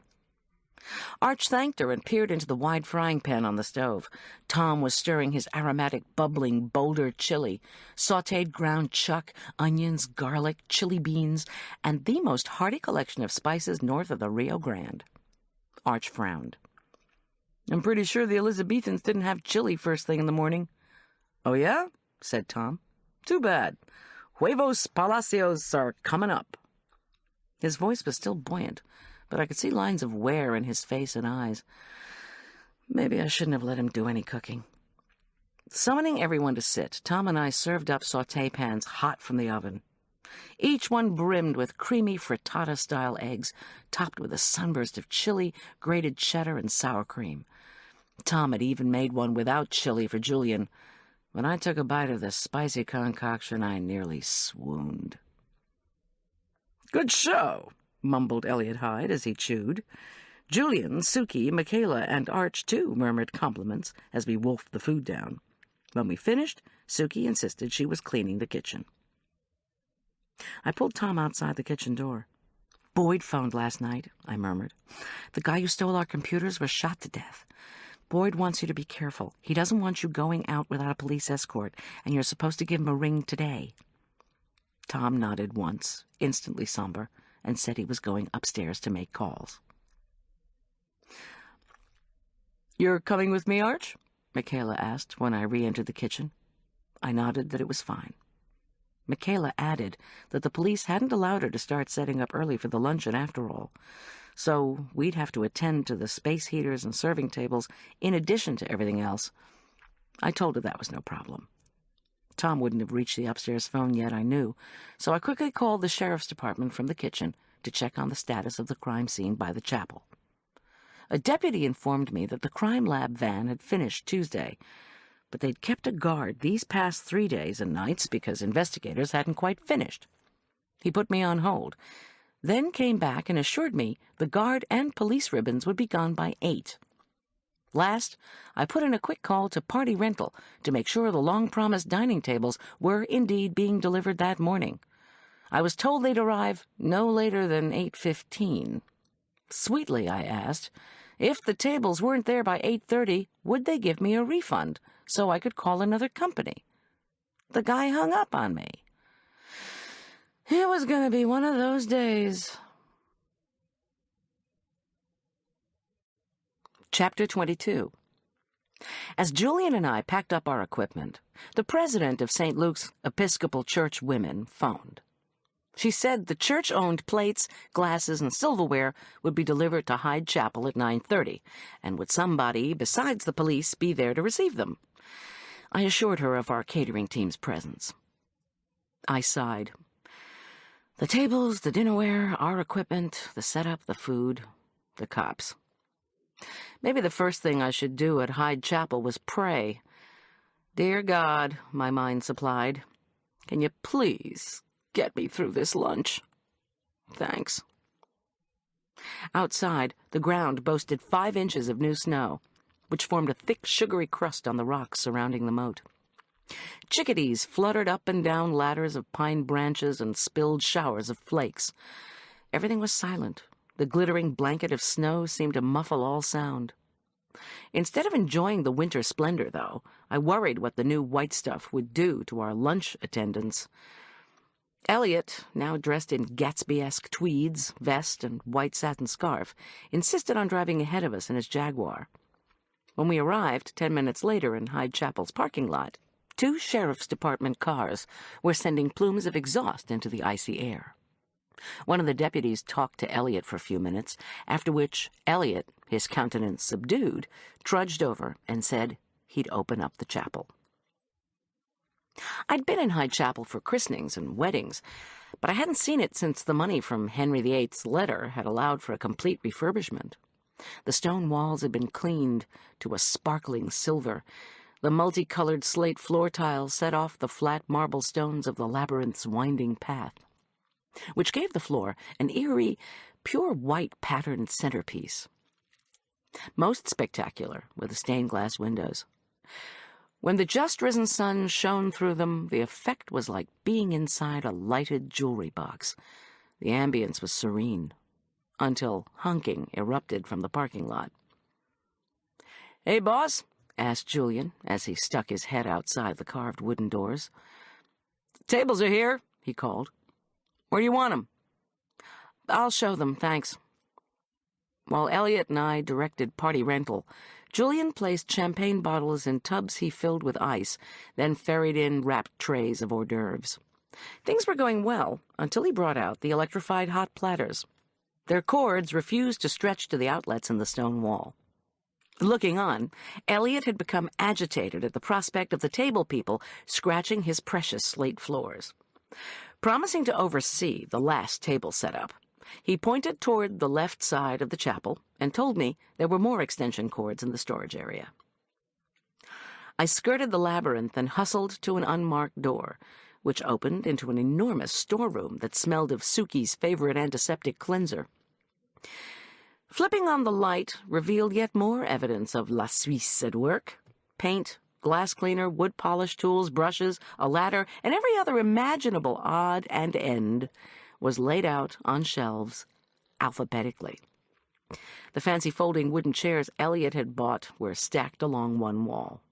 Arch thanked her and peered into the wide frying pan on the stove. Tom was stirring his aromatic, bubbling Boulder chili, sautéed ground chuck, onions, garlic, chili beans, and the most hearty collection of spices north of the Rio Grande. Arch frowned. "I'm pretty sure the Elizabethans didn't have chili first thing in the morning." "Oh, yeah?" said Tom. "Too bad. Huevos Palacios are coming up." His voice was still buoyant, but I could see lines of wear in his face and eyes. Maybe I shouldn't have let him do any cooking. Summoning everyone to sit, Tom and I served up sauté pans hot from the oven. Each one brimmed with creamy frittata-style eggs, topped with a sunburst of chili, grated cheddar, and sour cream. Tom had even made one without chili for Julian. When I took a bite of the spicy concoction, I nearly swooned. "Good show," mumbled Elliot Hyde as he chewed. Julian, Suki, Michaela, and Arch, too, murmured compliments as we wolfed the food down. When we finished, Suki insisted she was cleaning the kitchen. I pulled Tom outside the kitchen door. "Boyd phoned last night," I murmured. "The guy who stole our computers was shot to death. Boyd wants you to be careful. He doesn't want you going out without a police escort, and you're supposed to give him a ring today." Tom nodded once, instantly somber, and said he was going upstairs to make calls. "You're coming with me, Arch?" Michaela asked when I re-entered the kitchen. I nodded that it was fine. Michaela added that the police hadn't allowed her to start setting up early for the luncheon after all, so we'd have to attend to the space heaters and serving tables in addition to everything else. I told her that was no problem. Tom wouldn't have reached the upstairs phone yet, I knew, so I quickly called the sheriff's department from the kitchen to check on the status of the crime scene by the chapel. A deputy informed me that the crime lab van had finished Tuesday, but they'd kept a guard these past 3 days and nights because investigators hadn't quite finished. He put me on hold, then came back and assured me the guard and police ribbons would be gone by 8. Last, I put in a quick call to Party Rental to make sure the long-promised dining tables were indeed being delivered that morning. I was told they'd arrive no later than 8:15. Sweetly, I asked, if the tables weren't there by 8:30, would they give me a refund so I could call another company? The guy hung up on me. It was going to be one of those days. Chapter 22. As Julian and I packed up our equipment, the president of St. Luke's Episcopal Church Women phoned. She said the church-owned plates, glasses, and silverware would be delivered to Hyde Chapel at 9:30, and would somebody besides the police be there to receive them? I assured her of our catering team's presence. I sighed. The tables, the dinnerware, our equipment, the setup, the food, the cops. Maybe the first thing I should do at Hyde Chapel was pray. Dear God, my mind supplied, can you please get me through this lunch? Thanks. Outside, the ground boasted 5 inches of new snow, which formed a thick, sugary crust on the rocks surrounding the moat. Chickadees fluttered up and down ladders of pine branches and spilled showers of flakes. Everything was silent. The glittering blanket of snow seemed to muffle all sound. Instead of enjoying the winter splendor, though, I worried what the new white stuff would do to our lunch attendance. Elliot, now dressed in Gatsby-esque tweeds, vest, and white satin scarf, insisted on driving ahead of us in his Jaguar. When we arrived 10 minutes later in Hyde Chapel's parking lot, 2 sheriff's department cars were sending plumes of exhaust into the icy air. One of the deputies talked to Elliot for a few minutes, after which Elliot, his countenance subdued, trudged over and said he'd open up the chapel. I'd been in Hyde Chapel for christenings and weddings, but I hadn't seen it since the money from Henry VIII's letter had allowed for a complete refurbishment. The stone walls had been cleaned to a sparkling silver. The multicolored slate floor tiles set off the flat marble stones of the labyrinth's winding path, which gave the floor an eerie, pure white patterned centerpiece. Most spectacular were the stained-glass windows. When the just-risen sun shone through them, the effect was like being inside a lighted jewelry box. The ambience was serene, until honking erupted from the parking lot. "Hey, boss," asked Julian as he stuck his head outside the carved wooden doors. "Tables are here," he called. "Where do you want 'em?" "I'll show them, thanks." While Elliot and I directed party rental, Julian placed champagne bottles in tubs he filled with ice, then ferried in wrapped trays of hors d'oeuvres. Things were going well until he brought out the electrified hot platters. Their cords refused to stretch to the outlets in the stone wall. Looking on, Elliot had become agitated at the prospect of the table people scratching his precious slate floors. Promising to oversee the last table setup, he pointed toward the left side of the chapel and told me there were more extension cords in the storage area. I skirted the labyrinth and hustled to an unmarked door, which opened into an enormous storeroom that smelled of Suki's favorite antiseptic cleanser. Flipping on the light revealed yet more evidence of La Suisse at work. Paint, glass cleaner, wood polish tools, brushes, a ladder, and every other imaginable odd and end was laid out on shelves alphabetically. The fancy folding wooden chairs Elliot had bought were stacked along one wall.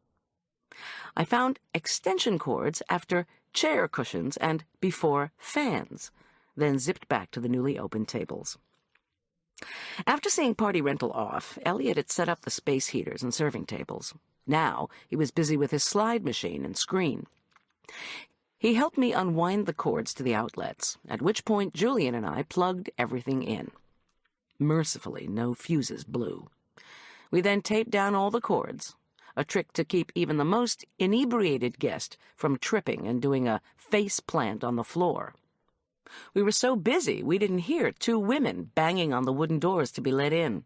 I found extension cords after chair cushions and before fans, then zipped back to the newly opened tables. After seeing party rental off, Elliot had set up the space heaters and serving tables. Now he was busy with his slide machine and screen. He helped me unwind the cords to the outlets, at which point Julian and I plugged everything in. Mercifully, no fuses blew. We then taped down all the cords, a trick to keep even the most inebriated guest from tripping and doing a face plant on the floor. We were so busy we didn't hear 2 women banging on the wooden doors to be let in.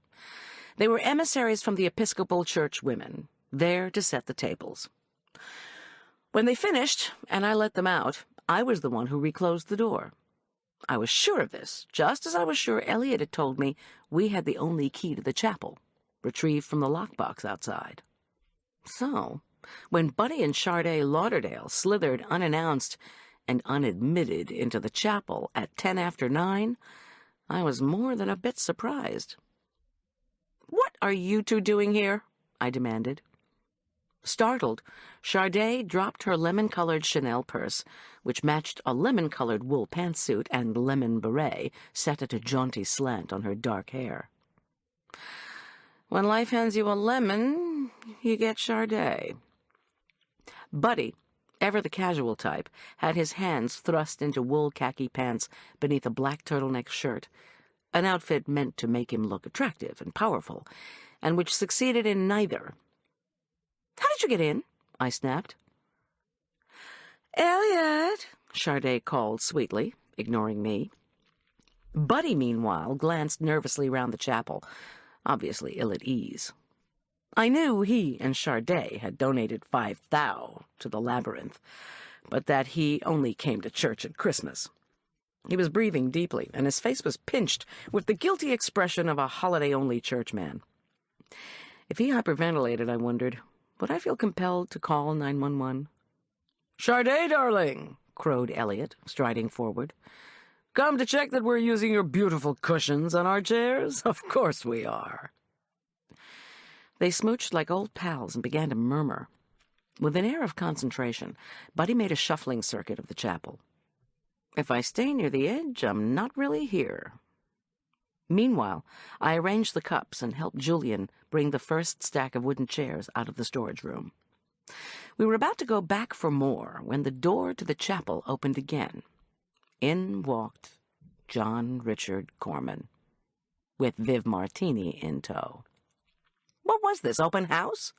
They were emissaries from the Episcopal Church women, there to set the tables. When they finished, and I let them out, I was the one who reclosed the door. I was sure of this, just as I was sure Elliot had told me we had the only key to the chapel, retrieved from the lockbox outside. So, when Buddy and Sharday Lauderdale slithered unannounced and unadmitted into the chapel at 10 after 9, I was more than a bit surprised. "What are you 2 doing here?" I demanded. Startled, Sharday dropped her lemon-colored Chanel purse, which matched a lemon-colored wool pantsuit and lemon beret set at a jaunty slant on her dark hair. "When life hands you a lemon, you get Sharday." Buddy, ever the casual type, had his hands thrust into wool khaki pants beneath a black turtleneck shirt, an outfit meant to make him look attractive and powerful, and which succeeded in neither. "How did you get in?" I snapped. "Elliot," Charday called sweetly, ignoring me. Buddy, meanwhile, glanced nervously round the chapel, obviously ill at ease. I knew he and Charday had donated 5 thou to the labyrinth, but that he only came to church at Christmas. He was breathing deeply, and his face was pinched with the guilty expression of a holiday-only churchman. If he hyperventilated, I wondered, would I feel compelled to call 911? "Charday, darling," crowed Elliot, striding forward. "Come to check that we're using your beautiful cushions on our chairs? Of course we are." They smooched like old pals and began to murmur. With an air of concentration, Buddy made a shuffling circuit of the chapel. If I stay near the edge, I'm not really here. Meanwhile, I arranged the cups and helped Julian bring the first stack of wooden chairs out of the storage room. We were about to go back for more when the door to the chapel opened again. In walked John Richard Corman, with Viv Martini in tow. What was this, open house?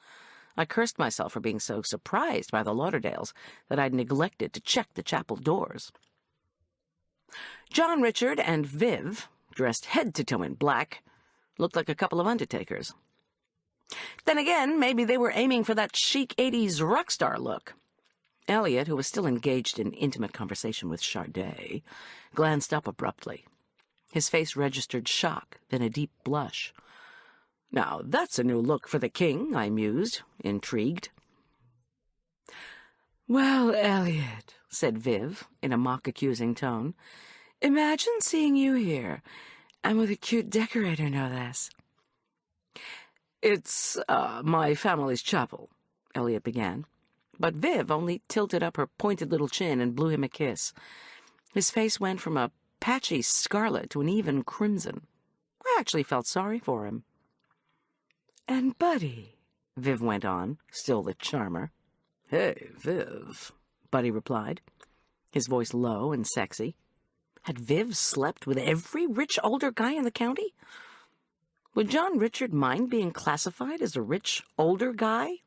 I cursed myself for being so surprised by the Lauderdales that I'd neglected to check the chapel doors. John Richard and Viv, dressed head to toe in black, looked like a couple of undertakers. Then again, maybe they were aiming for that chic 80s rock star look. Elliot, who was still engaged in intimate conversation with Charday, glanced up abruptly. His face registered shock, then a deep blush. "Now, that's a new look for the king," I mused, intrigued. "Well, Elliot," said Viv, in a mock-accusing tone, "imagine seeing you here, and with a cute decorator, no less." "It's, my family's chapel," Elliot began. But Viv only tilted up her pointed little chin and blew him a kiss. His face went from a patchy scarlet to an even crimson. I actually felt sorry for him. "And Buddy," Viv went on, still the charmer. "Hey, Viv," Buddy replied, his voice low and sexy. Had Viv slept with every rich older guy in the county? Would John Richard mind being classified as a rich older guy?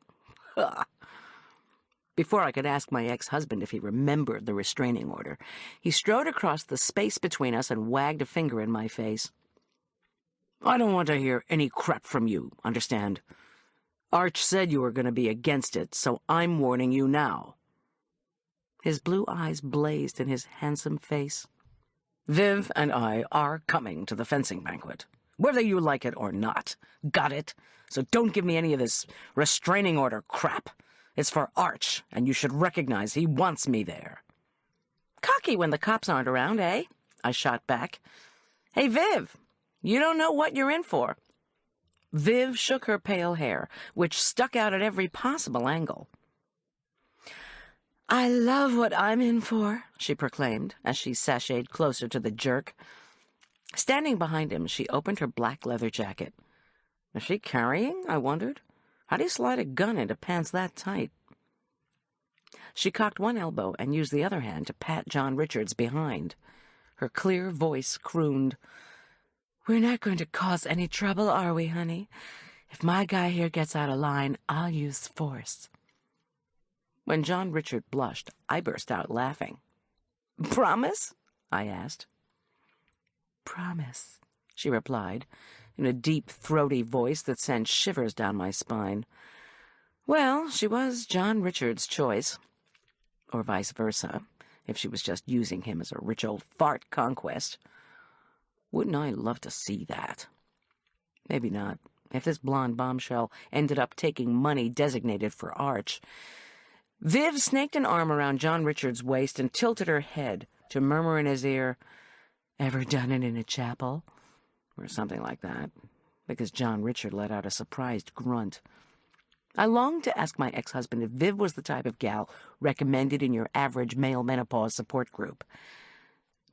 Before I could ask my ex-husband if he remembered the restraining order, he strode across the space between us and wagged a finger in my face. "I don't want to hear any crap from you, understand? Arch said you were going to be against it, so I'm warning you now." His blue eyes blazed in his handsome face. "Viv and I are coming to the fencing banquet, whether you like it or not. Got it? So don't give me any of this restraining order crap. It's for Arch, and you should recognize he wants me there." "Cocky when the cops aren't around, eh?" I shot back. "Hey, Viv, you don't know what you're in for." Viv shook her pale hair, which stuck out at every possible angle. "I love what I'm in for," she proclaimed, as she sashayed closer to the jerk. Standing behind him, she opened her black leather jacket. Was she carrying, I wondered? How do you slide a gun into pants that tight? She cocked one elbow and used the other hand to pat John Richards behind. Her clear voice crooned, "We're not going to cause any trouble, are we, honey? If my guy here gets out of line, I'll use force." When John Richard blushed, I burst out laughing. "Promise?" I asked. "Promise," she replied, in a deep, throaty voice that sent shivers down my spine. Well, she was John Richard's choice. Or vice versa, if she was just using him as a rich old fart conquest. Wouldn't I love to see that? Maybe not, if this blonde bombshell ended up taking money designated for Arch. Viv snaked an arm around John Richard's waist and tilted her head to murmur in his ear, "Ever done it in a chapel?" Or something like that, because John Richard let out a surprised grunt. I longed to ask my ex-husband if Viv was the type of gal recommended in your average male menopause support group.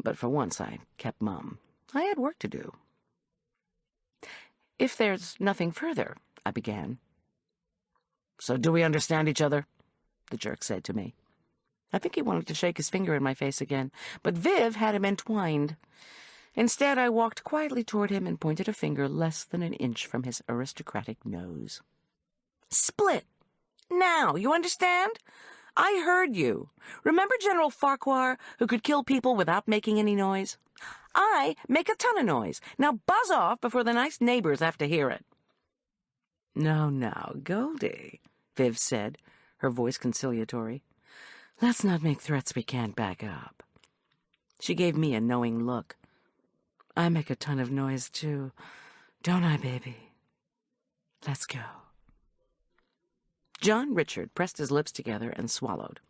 But for once I kept mum. I had work to do. "If there's nothing further," I began. "So do we understand each other?" the jerk said to me. I think he wanted to shake his finger in my face again, but Viv had him entwined. Instead, I walked quietly toward him and pointed a finger less than an inch from his aristocratic nose. Split! Now, you understand? I heard you. Remember General Farquhar, who could kill people without making any noise? I make a ton of noise. Now buzz off before the nice neighbors have to hear it. Now, Goldy, Viv said, her voice conciliatory. Let's not make threats we can't back up. She gave me a knowing look. I make a ton of noise, too. Don't I, baby? Let's go. John Richard pressed his lips together and swallowed.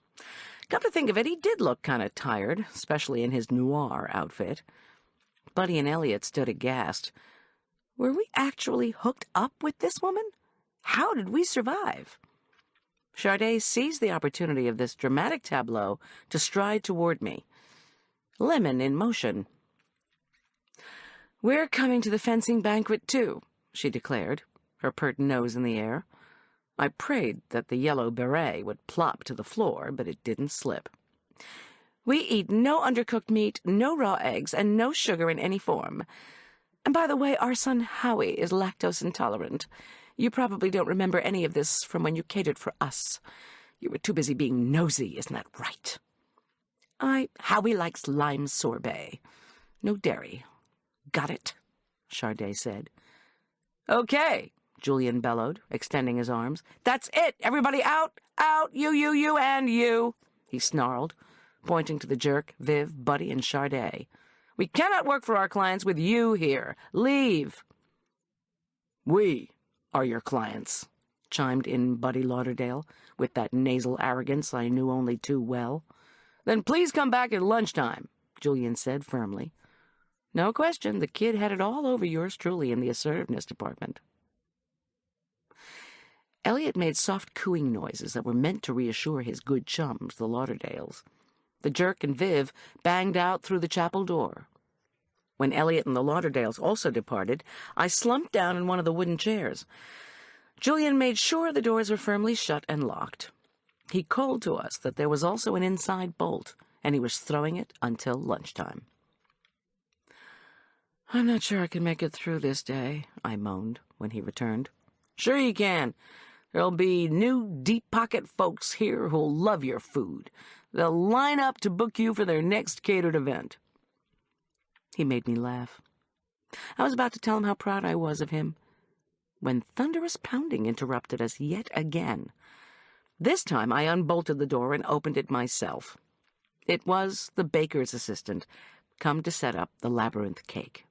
Come to think of it, he did look kind of tired, especially in his noir outfit. Buddy and Elliot stood aghast. Were we actually hooked up with this woman? How did we survive? Charday seized the opportunity of this dramatic tableau to stride toward me. Lemon in motion. We're coming to the fencing banquet, too, she declared, her pert nose in the air. I prayed that the yellow beret would plop to the floor, but it didn't slip. We eat no undercooked meat, no raw eggs, and no sugar in any form. And by the way, our son Howie is lactose intolerant. You probably don't remember any of this from when you catered for us. You were too busy being nosy, isn't that right? Howie likes lime sorbet. No dairy. Got it, Charday said. Okay, Julian bellowed, extending his arms. That's it! Everybody out! Out! You, and you! He snarled, pointing to the jerk, Viv, Buddy, and Charday. We cannot work for our clients with you here. Leave! We are your clients, chimed in Buddy Lauderdale, with that nasal arrogance I knew only too well. Then please come back at lunchtime, Julian said firmly. No question, the kid had it all over yours truly in the assertiveness department. Elliot made soft cooing noises that were meant to reassure his good chums, the Lauderdales. The jerk and Viv banged out through the chapel door. When Elliot and the Lauderdales also departed, I slumped down in one of the wooden chairs. Julian made sure the doors were firmly shut and locked. He called to us that there was also an inside bolt, and he was throwing it until lunchtime. I'm not sure I can make it through this day, I moaned when he returned. Sure you can. There'll be new deep-pocket folks here who'll love your food. They'll line up to book you for their next catered event. He made me laugh. I was about to tell him how proud I was of him, when thunderous pounding interrupted us yet again. This time I unbolted the door and opened it myself. It was the baker's assistant, come to set up the labyrinth cake.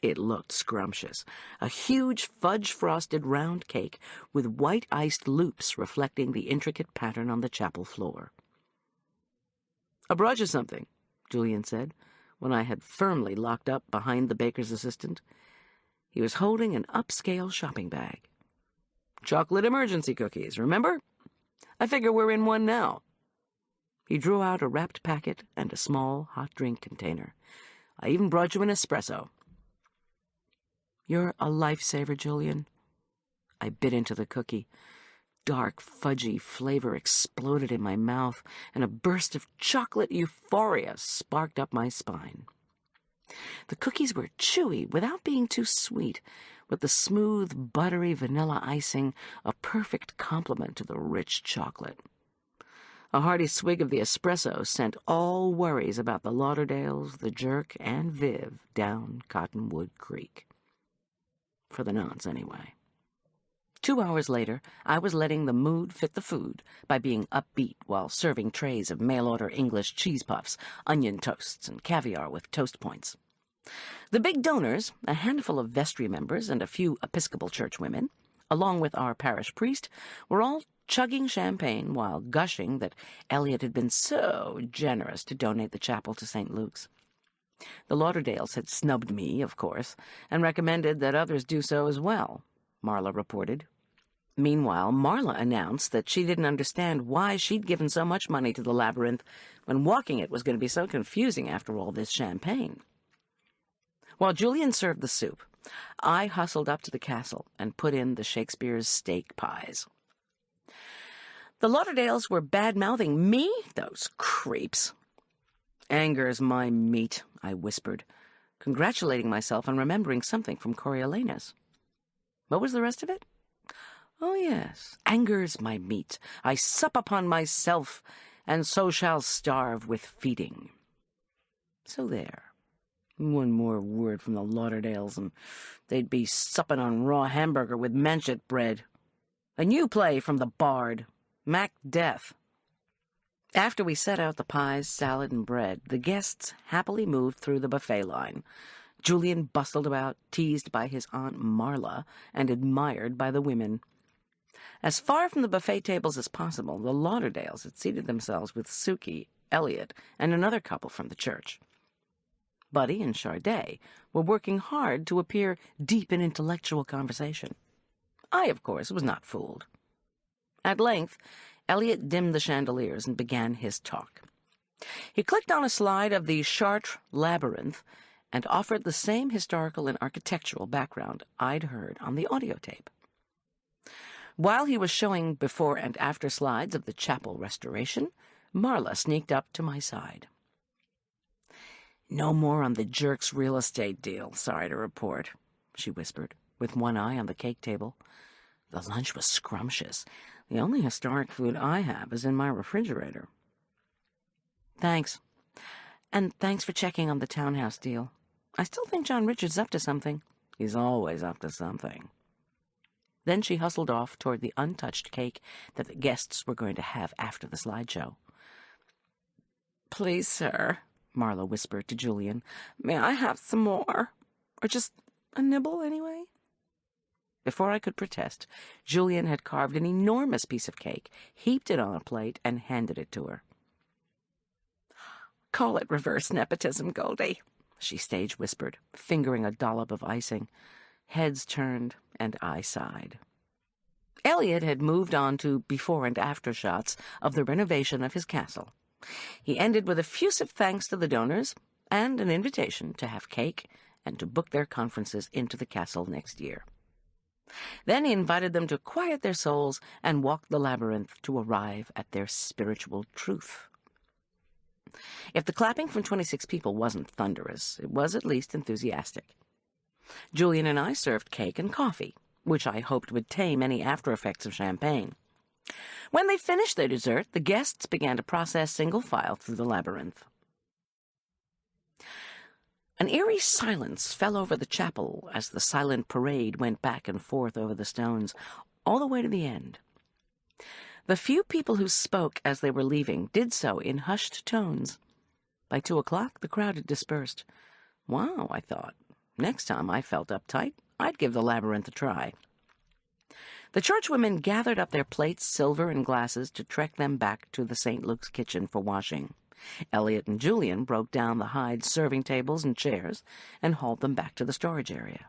It looked scrumptious, a huge fudge-frosted round cake with white-iced loops reflecting the intricate pattern on the chapel floor. I brought you something, Julian said, when I had firmly locked up behind the baker's assistant. He was holding an upscale shopping bag. Chocolate emergency cookies, remember? I figure we're in one now. He drew out a wrapped packet and a small hot drink container. I even brought you an espresso. You're a lifesaver, Julian. I bit into the cookie. Dark, fudgy flavor exploded in my mouth, and a burst of chocolate euphoria sparked up my spine. The cookies were chewy without being too sweet, with the smooth, buttery vanilla icing a perfect complement to the rich chocolate. A hearty swig of the espresso sent all worries about the Lauderdales, the jerk, and Viv down Cottonwood Creek. For the nonce, anyway. 2 hours later, I was letting the mood fit the food by being upbeat while serving trays of mail-order English cheese puffs, onion toasts, and caviar with toast points. The big donors, a handful of vestry members and a few Episcopal church women, along with our parish priest, were all chugging champagne while gushing that Elliot had been so generous to donate the chapel to St. Luke's. The Lauderdales had snubbed me, of course, and recommended that others do so as well, Marla reported. Meanwhile, Marla announced that she didn't understand why she'd given so much money to the labyrinth when walking it was going to be so confusing after all this champagne. While Julian served the soup, I hustled up to the castle and put in the Shakespeare's steak pies. The Lauderdales were bad-mouthing me, those creeps. "Anger's my meat," I whispered, congratulating myself on remembering something from Coriolanus. What was the rest of it? Oh, yes, anger's my meat. I sup upon myself, and so shall starve with feeding. So there. One more word from the Lauderdales, and they'd be supping on raw hamburger with manchet bread. A new play from the Bard, Macbeth. After we set out the pies, salad, and bread, the guests happily moved through the buffet line. Julian bustled about, teased by his Aunt Marla, and admired by the women. As far from the buffet tables as possible, the Lauderdales had seated themselves with Suki, Elliot, and another couple from the church. Buddy and Charday were working hard to appear deep in intellectual conversation. I, of course, was not fooled. At length, Elliot dimmed the chandeliers and began his talk. He clicked on a slide of the Chartres Labyrinth and offered the same historical and architectural background I'd heard on the audio tape. While he was showing before and after slides of the chapel restoration, Marla sneaked up to my side. "No more on the jerk's real estate deal, sorry to report," she whispered, with one eye on the cake table. The lunch was scrumptious. The only historic food I have is in my refrigerator. "Thanks. And thanks for checking on the townhouse deal. I still think John Richard's up to something." "He's always up to something." Then she hustled off toward the untouched cake that the guests were going to have after the slideshow. "Please, sir," Marla whispered to Julian, "may I have some more? Or just a nibble, anyway?" Before I could protest, Julian had carved an enormous piece of cake, heaped it on a plate, and handed it to her. "Call it reverse nepotism, Goldy," she stage whispered, fingering a dollop of icing. Heads turned, and I sighed. Elliot had moved on to before and after shots of the renovation of his castle. He ended with effusive thanks to the donors and an invitation to have cake and to book their conferences into the castle next year. Then he invited them to quiet their souls and walk the labyrinth to arrive at their spiritual truth. If the clapping from 26 people wasn't thunderous, it was at least enthusiastic. Julian and I served cake and coffee, which I hoped would tame any after-effects of champagne. When they finished their dessert, the guests began to process single file through the labyrinth. An eerie silence fell over the chapel as the silent parade went back and forth over the stones, all the way to the end. The few people who spoke as they were leaving did so in hushed tones. By 2 o'clock, the crowd had dispersed. Wow, I thought. Next time I felt uptight, I'd give the labyrinth a try. The churchwomen gathered up their plates, silver, and glasses to trek them back to the St. Luke's kitchen for washing. Elliot and Julian broke down the Hyde serving tables and chairs and hauled them back to the storage area.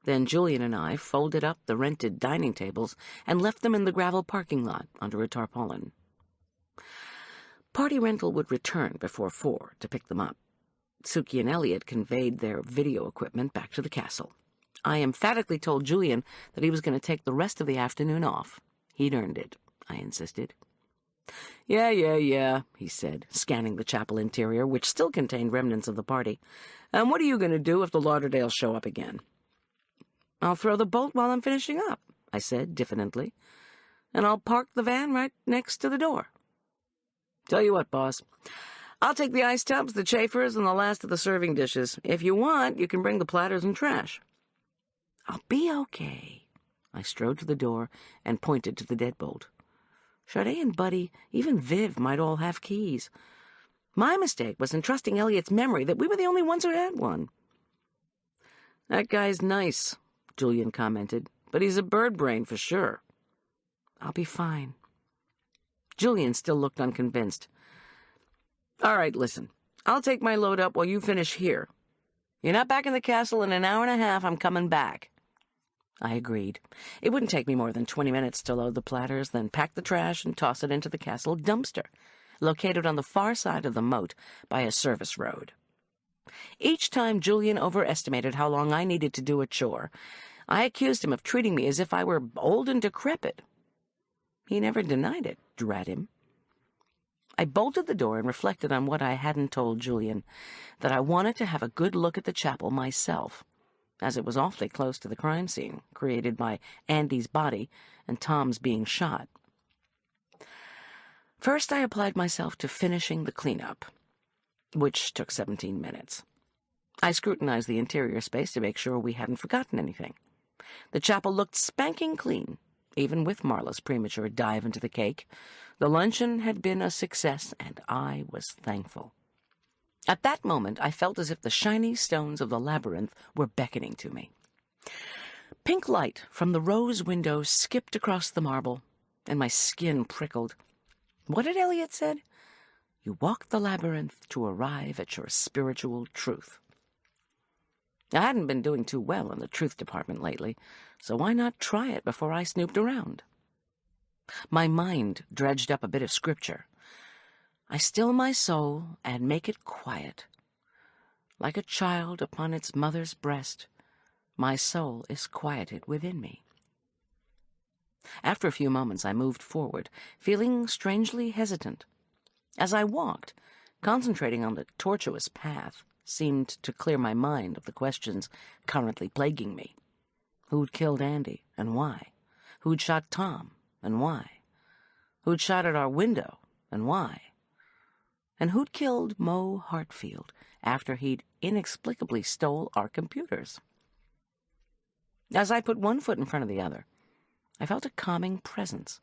Then Julian and I folded up the rented dining tables and left them in the gravel parking lot under a tarpaulin. Party rental would return before 4 to pick them up. Suki and Elliot conveyed their video equipment back to the castle. I emphatically told Julian that he was going to take the rest of the afternoon off. He'd earned it, I insisted. Yeah, he said, scanning the chapel interior, which still contained remnants of the party. And what are you going to do if the Lauderdales show up again? I'll throw the bolt while I'm finishing up, I said diffidently. And I'll park the van right next to the door. Tell you what, boss. I'll take the ice tubs, the chafers, and the last of the serving dishes. If you want, you can bring the platters and trash. I'll be okay. I strode to the door and pointed to the deadbolt. Charday and Buddy, even Viv, might all have keys. My mistake was in trusting Elliot's memory that we were the only ones who had one. That guy's nice, Julian commented, but he's a bird brain for sure. I'll be fine. Julian still looked unconvinced. All right, listen. I'll take my load up while you finish here. You're not back in the castle in an hour and a half. I'm coming back. I agreed. It wouldn't take me more than 20 minutes to load the platters, then pack the trash and toss it into the castle dumpster, located on the far side of the moat by a service road. Each time Julian overestimated how long I needed to do a chore, I accused him of treating me as if I were old and decrepit. He never denied it, drat him. I bolted the door and reflected on what I hadn't told Julian, that I wanted to have a good look at the chapel myself, as it was awfully close to the crime scene, created by Andy's body and Tom's being shot. First, I applied myself to finishing the cleanup, which took 17 minutes. I scrutinized the interior space to make sure we hadn't forgotten anything. The chapel looked spanking clean, even with Marla's premature dive into the cake. The luncheon had been a success, and I was thankful. At that moment, I felt as if the shiny stones of the labyrinth were beckoning to me. Pink light from the rose window skipped across the marble, and my skin prickled. What had Eliot said? You walk the labyrinth to arrive at your spiritual truth. I hadn't been doing too well in the truth department lately, so why not try it before I snooped around? My mind dredged up a bit of scripture. I still my soul and make it quiet. Like a child upon its mother's breast, my soul is quieted within me. After a few moments, I moved forward, feeling strangely hesitant. As I walked, concentrating on the tortuous path seemed to clear my mind of the questions currently plaguing me. Who'd killed Andy, and why? Who'd shot Tom, and why? Who'd shot at our window, and why? And who'd killed Mo Hartfield after he'd inexplicably stole our computers? As I put one foot in front of the other, I felt a calming presence.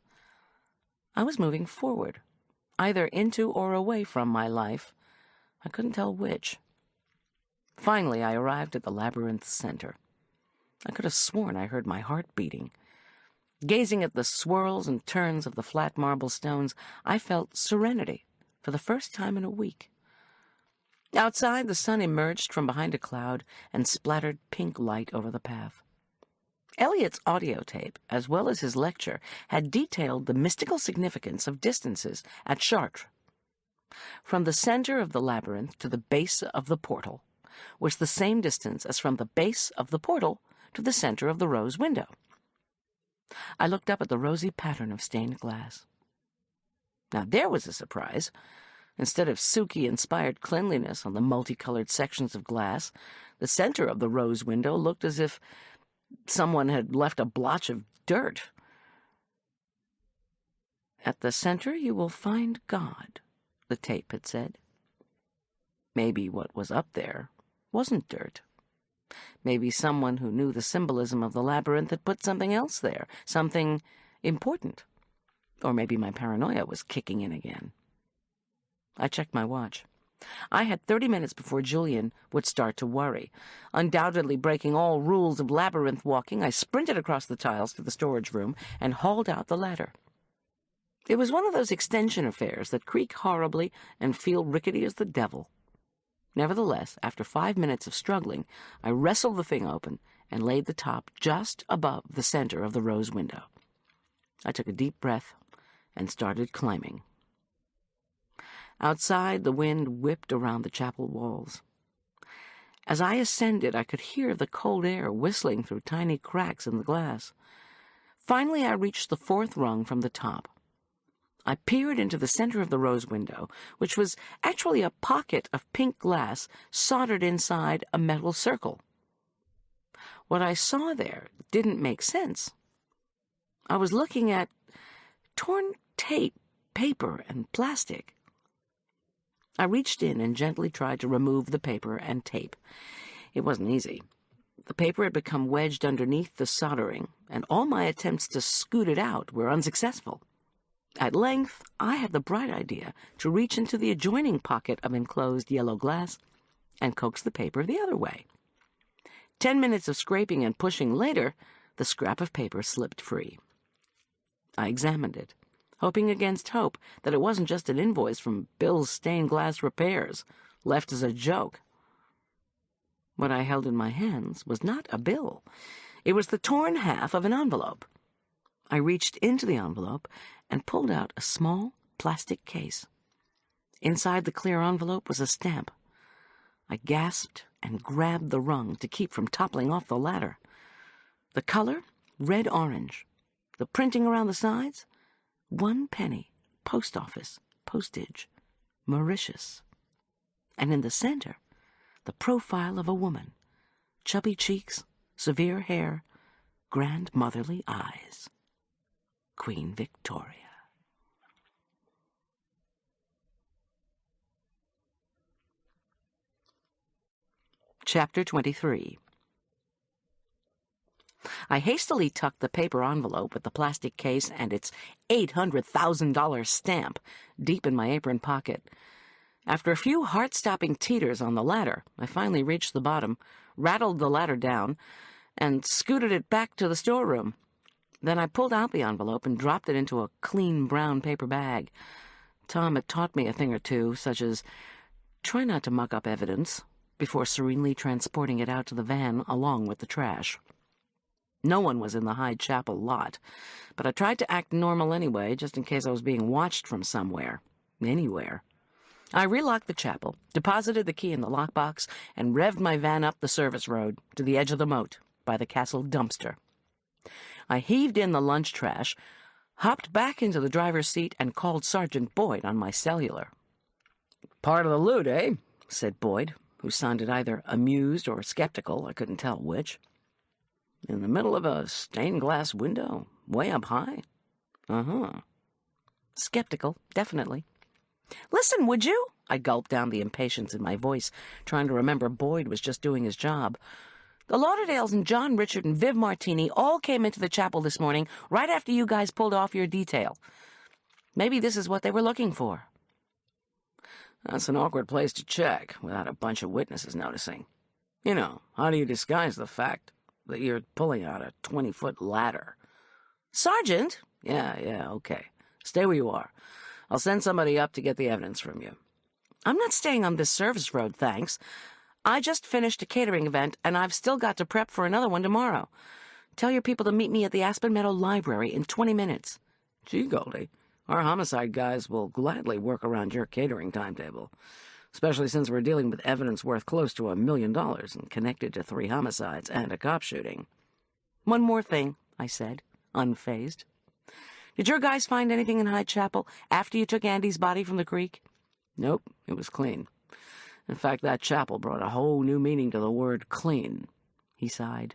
I was moving forward, either into or away from my life. I couldn't tell which. Finally, I arrived at the labyrinth's center. I could have sworn I heard my heart beating. Gazing at the swirls and turns of the flat marble stones, I felt serenity for the first time in a week. Outside, the sun emerged from behind a cloud and splattered pink light over the path. Eliot's audio tape, as well as his lecture, had detailed the mystical significance of distances at Chartres. From the center of the labyrinth to the base of the portal was the same distance as from the base of the portal to the center of the rose window. I looked up at the rosy pattern of stained glass. Now there was a surprise. Instead of Suki-inspired cleanliness on the multicolored sections of glass, the center of the rose window looked as if someone had left a blotch of dirt. At the center you will find God, the tape had said. Maybe what was up there wasn't dirt. Maybe someone who knew the symbolism of the labyrinth had put something else there, something important. Or maybe my paranoia was kicking in again. I checked my watch. I had 30 minutes before Julian would start to worry. Undoubtedly breaking all rules of labyrinth walking, I sprinted across the tiles to the storage room and hauled out the ladder. It was one of those extension affairs that creak horribly and feel rickety as the devil. Nevertheless, after 5 minutes of struggling, I wrestled the thing open and laid the top just above the center of the rose window. I took a deep breath and started climbing. Outside, the wind whipped around the chapel walls. As I ascended, I could hear the cold air whistling through tiny cracks in the glass. Finally, I reached the 4th rung from the top. I peered into the center of the rose window, which was actually a pocket of pink glass soldered inside a metal circle. What I saw there didn't make sense. I was looking at torn tape, paper, and plastic. I reached in and gently tried to remove the paper and tape. It wasn't easy. The paper had become wedged underneath the soldering, and all my attempts to scoot it out were unsuccessful. At length, I had the bright idea to reach into the adjoining pocket of enclosed yellow glass and coax the paper the other way. 10 minutes of scraping and pushing later, the scrap of paper slipped free. I examined it, hoping against hope that it wasn't just an invoice from Bill's Stained Glass Repairs, left as a joke. What I held in my hands was not a bill. It was the torn half of an envelope. I reached into the envelope and pulled out a small plastic case. Inside the clear envelope was a stamp. I gasped and grabbed the rung to keep from toppling off the ladder. The color, red-orange. The printing around the sides, 1 penny, post office, postage, Mauritius. And in the center, the profile of a woman, chubby cheeks, severe hair, grand motherly eyes. Queen Victoria. Chapter 23. I hastily tucked the paper envelope with the plastic case and its $800,000 stamp deep in my apron pocket. After a few heart-stopping teeters on the ladder, I finally reached the bottom, rattled the ladder down, and scooted it back to the storeroom. Then I pulled out the envelope and dropped it into a clean brown paper bag. Tom had taught me a thing or two, such as, try not to muck up evidence, before serenely transporting it out to the van along with the trash. No one was in the Hyde Chapel lot, but I tried to act normal anyway, just in case I was being watched from somewhere. Anywhere. I relocked the chapel, deposited the key in the lockbox, and revved my van up the service road to the edge of the moat by the castle dumpster. I heaved in the lunch trash, hopped back into the driver's seat, and called Sergeant Boyd on my cellular. "Part of the loot, eh?" said Boyd, who sounded either amused or skeptical, I couldn't tell which. "In the middle of a stained-glass window, way up high?" "Uh-huh." Skeptical, definitely. "Listen, would you?" I gulped down the impatience in my voice, trying to remember Boyd was just doing his job. "The Lauderdales and John Richard and Viv Martini all came into the chapel this morning right after you guys pulled off your detail. Maybe this is what they were looking for." "That's an awkward place to check without a bunch of witnesses noticing. You know, how do you disguise the fact that you're pulling out a 20-foot ladder?" "Sergeant?" Yeah, okay. Stay where you are. I'll send somebody up to get the evidence from you." "I'm not staying on this service road, thanks. I just finished a catering event, and I've still got to prep for another one tomorrow. Tell your people to meet me at the Aspen Meadow Library in 20 minutes. "Gee, Goldy, our homicide guys will gladly work around your catering timetable, especially since we're dealing with evidence worth close to $1 million and connected to 3 homicides and a cop shooting." "One more thing," I said, unfazed. "Did your guys find anything in Hyde Chapel after you took Andy's body from the creek?" "Nope, it was clean. In fact, that chapel brought a whole new meaning to the word clean." He sighed.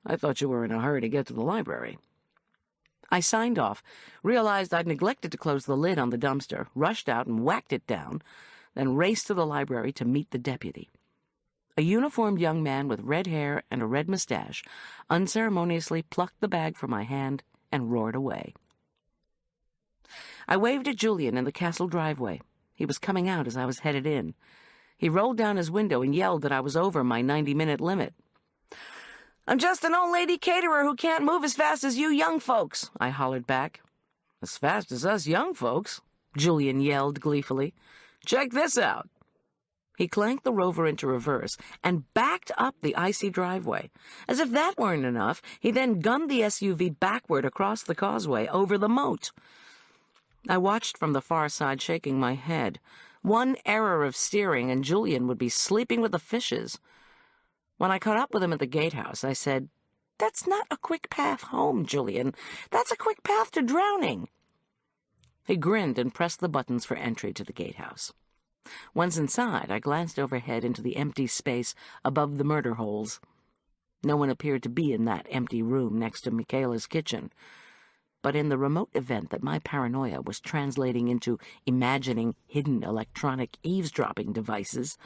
"I thought you were in a hurry to get to the library." I signed off, realized I'd neglected to close the lid on the dumpster, rushed out and whacked it down, then raced to the library to meet the deputy. A uniformed young man with red hair and a red mustache unceremoniously plucked the bag from my hand and roared away. I waved at Julian in the castle driveway. He was coming out as I was headed in. He rolled down his window and yelled that I was over my 90-minute limit. "I'm just an old lady caterer who can't move as fast as you young folks," I hollered back. "As fast as us young folks?" Julian yelled gleefully. "Check this out." He clanked the Rover into reverse and backed up the icy driveway. As if that weren't enough, he then gunned the SUV backward across the causeway over the moat. I watched from the far side, shaking my head. One error of steering and Julian would be sleeping with the fishes. When I caught up with him at the gatehouse, I said, "That's not a quick path home, Julian. That's a quick path to drowning." He grinned and pressed the buttons for entry to the gatehouse. Once inside, I glanced overhead into the empty space above the murder holes. No one appeared to be in that empty room next to Michaela's kitchen. But in the remote event that my paranoia was translating into imagining hidden electronic eavesdropping devices,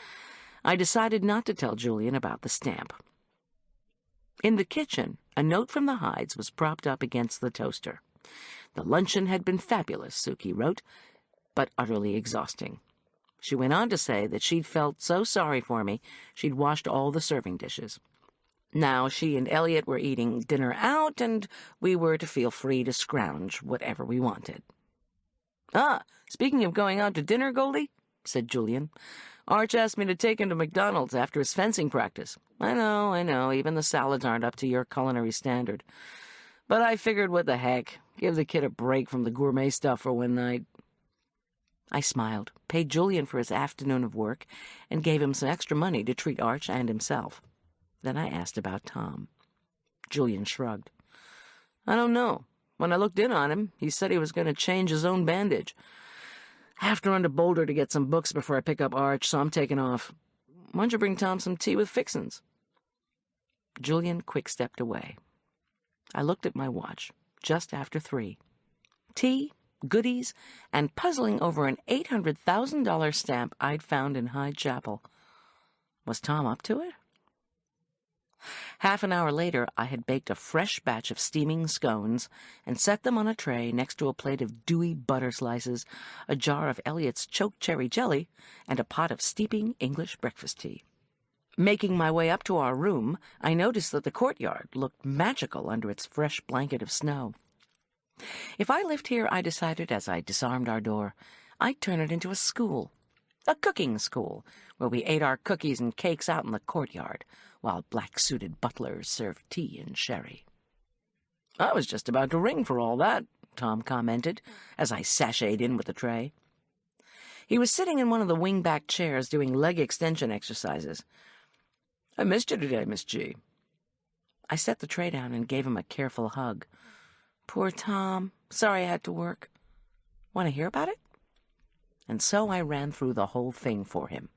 I decided not to tell Julian about the stamp. In the kitchen, a note from the Hydes was propped up against the toaster. The luncheon had been fabulous, Suki wrote, but utterly exhausting. She went on to say that she'd felt so sorry for me, she'd washed all the serving dishes. Now she and Elliot were eating dinner out, and we were to feel free to scrounge whatever we wanted. "Ah, speaking of going out to dinner, Goldie," said Julian, "Arch asked me to take him to McDonald's after his fencing practice. I know, even the salads aren't up to your culinary standard. But I figured, what the heck, give the kid a break from the gourmet stuff for one night." I smiled, paid Julian for his afternoon of work, and gave him some extra money to treat Arch and himself. Then I asked about Tom. Julian shrugged. "I don't know. When I looked in on him, he said he was going to change his own bandage. I have to run to Boulder to get some books before I pick up Arch, so I'm taking off. Why don't you bring Tom some tea with fixins'?" Julian quick-stepped away. I looked at my watch, just after 3. Tea, goodies, and puzzling over an $800,000 stamp I'd found in Hyde Chapel. Was Tom up to it? Half an hour later, I had baked a fresh batch of steaming scones and set them on a tray next to a plate of dewy butter slices, a jar of Elliot's choke cherry jelly, and a pot of steeping English breakfast tea. Making my way up to our room, I noticed that the courtyard looked magical under its fresh blanket of snow. If I lived here, I decided as I disarmed our door, I'd turn it into a school, a cooking school, where we ate our cookies and cakes out in the courtyard, while black-suited butlers served tea and sherry. "I was just about to ring for all that," Tom commented, as I sashayed in with the tray. He was sitting in one of the wing-back chairs doing leg extension exercises. "I missed you today, Miss G." I set the tray down and gave him a careful hug. "Poor Tom. Sorry I had to work. Want to hear about it?" And so I ran through the whole thing for him,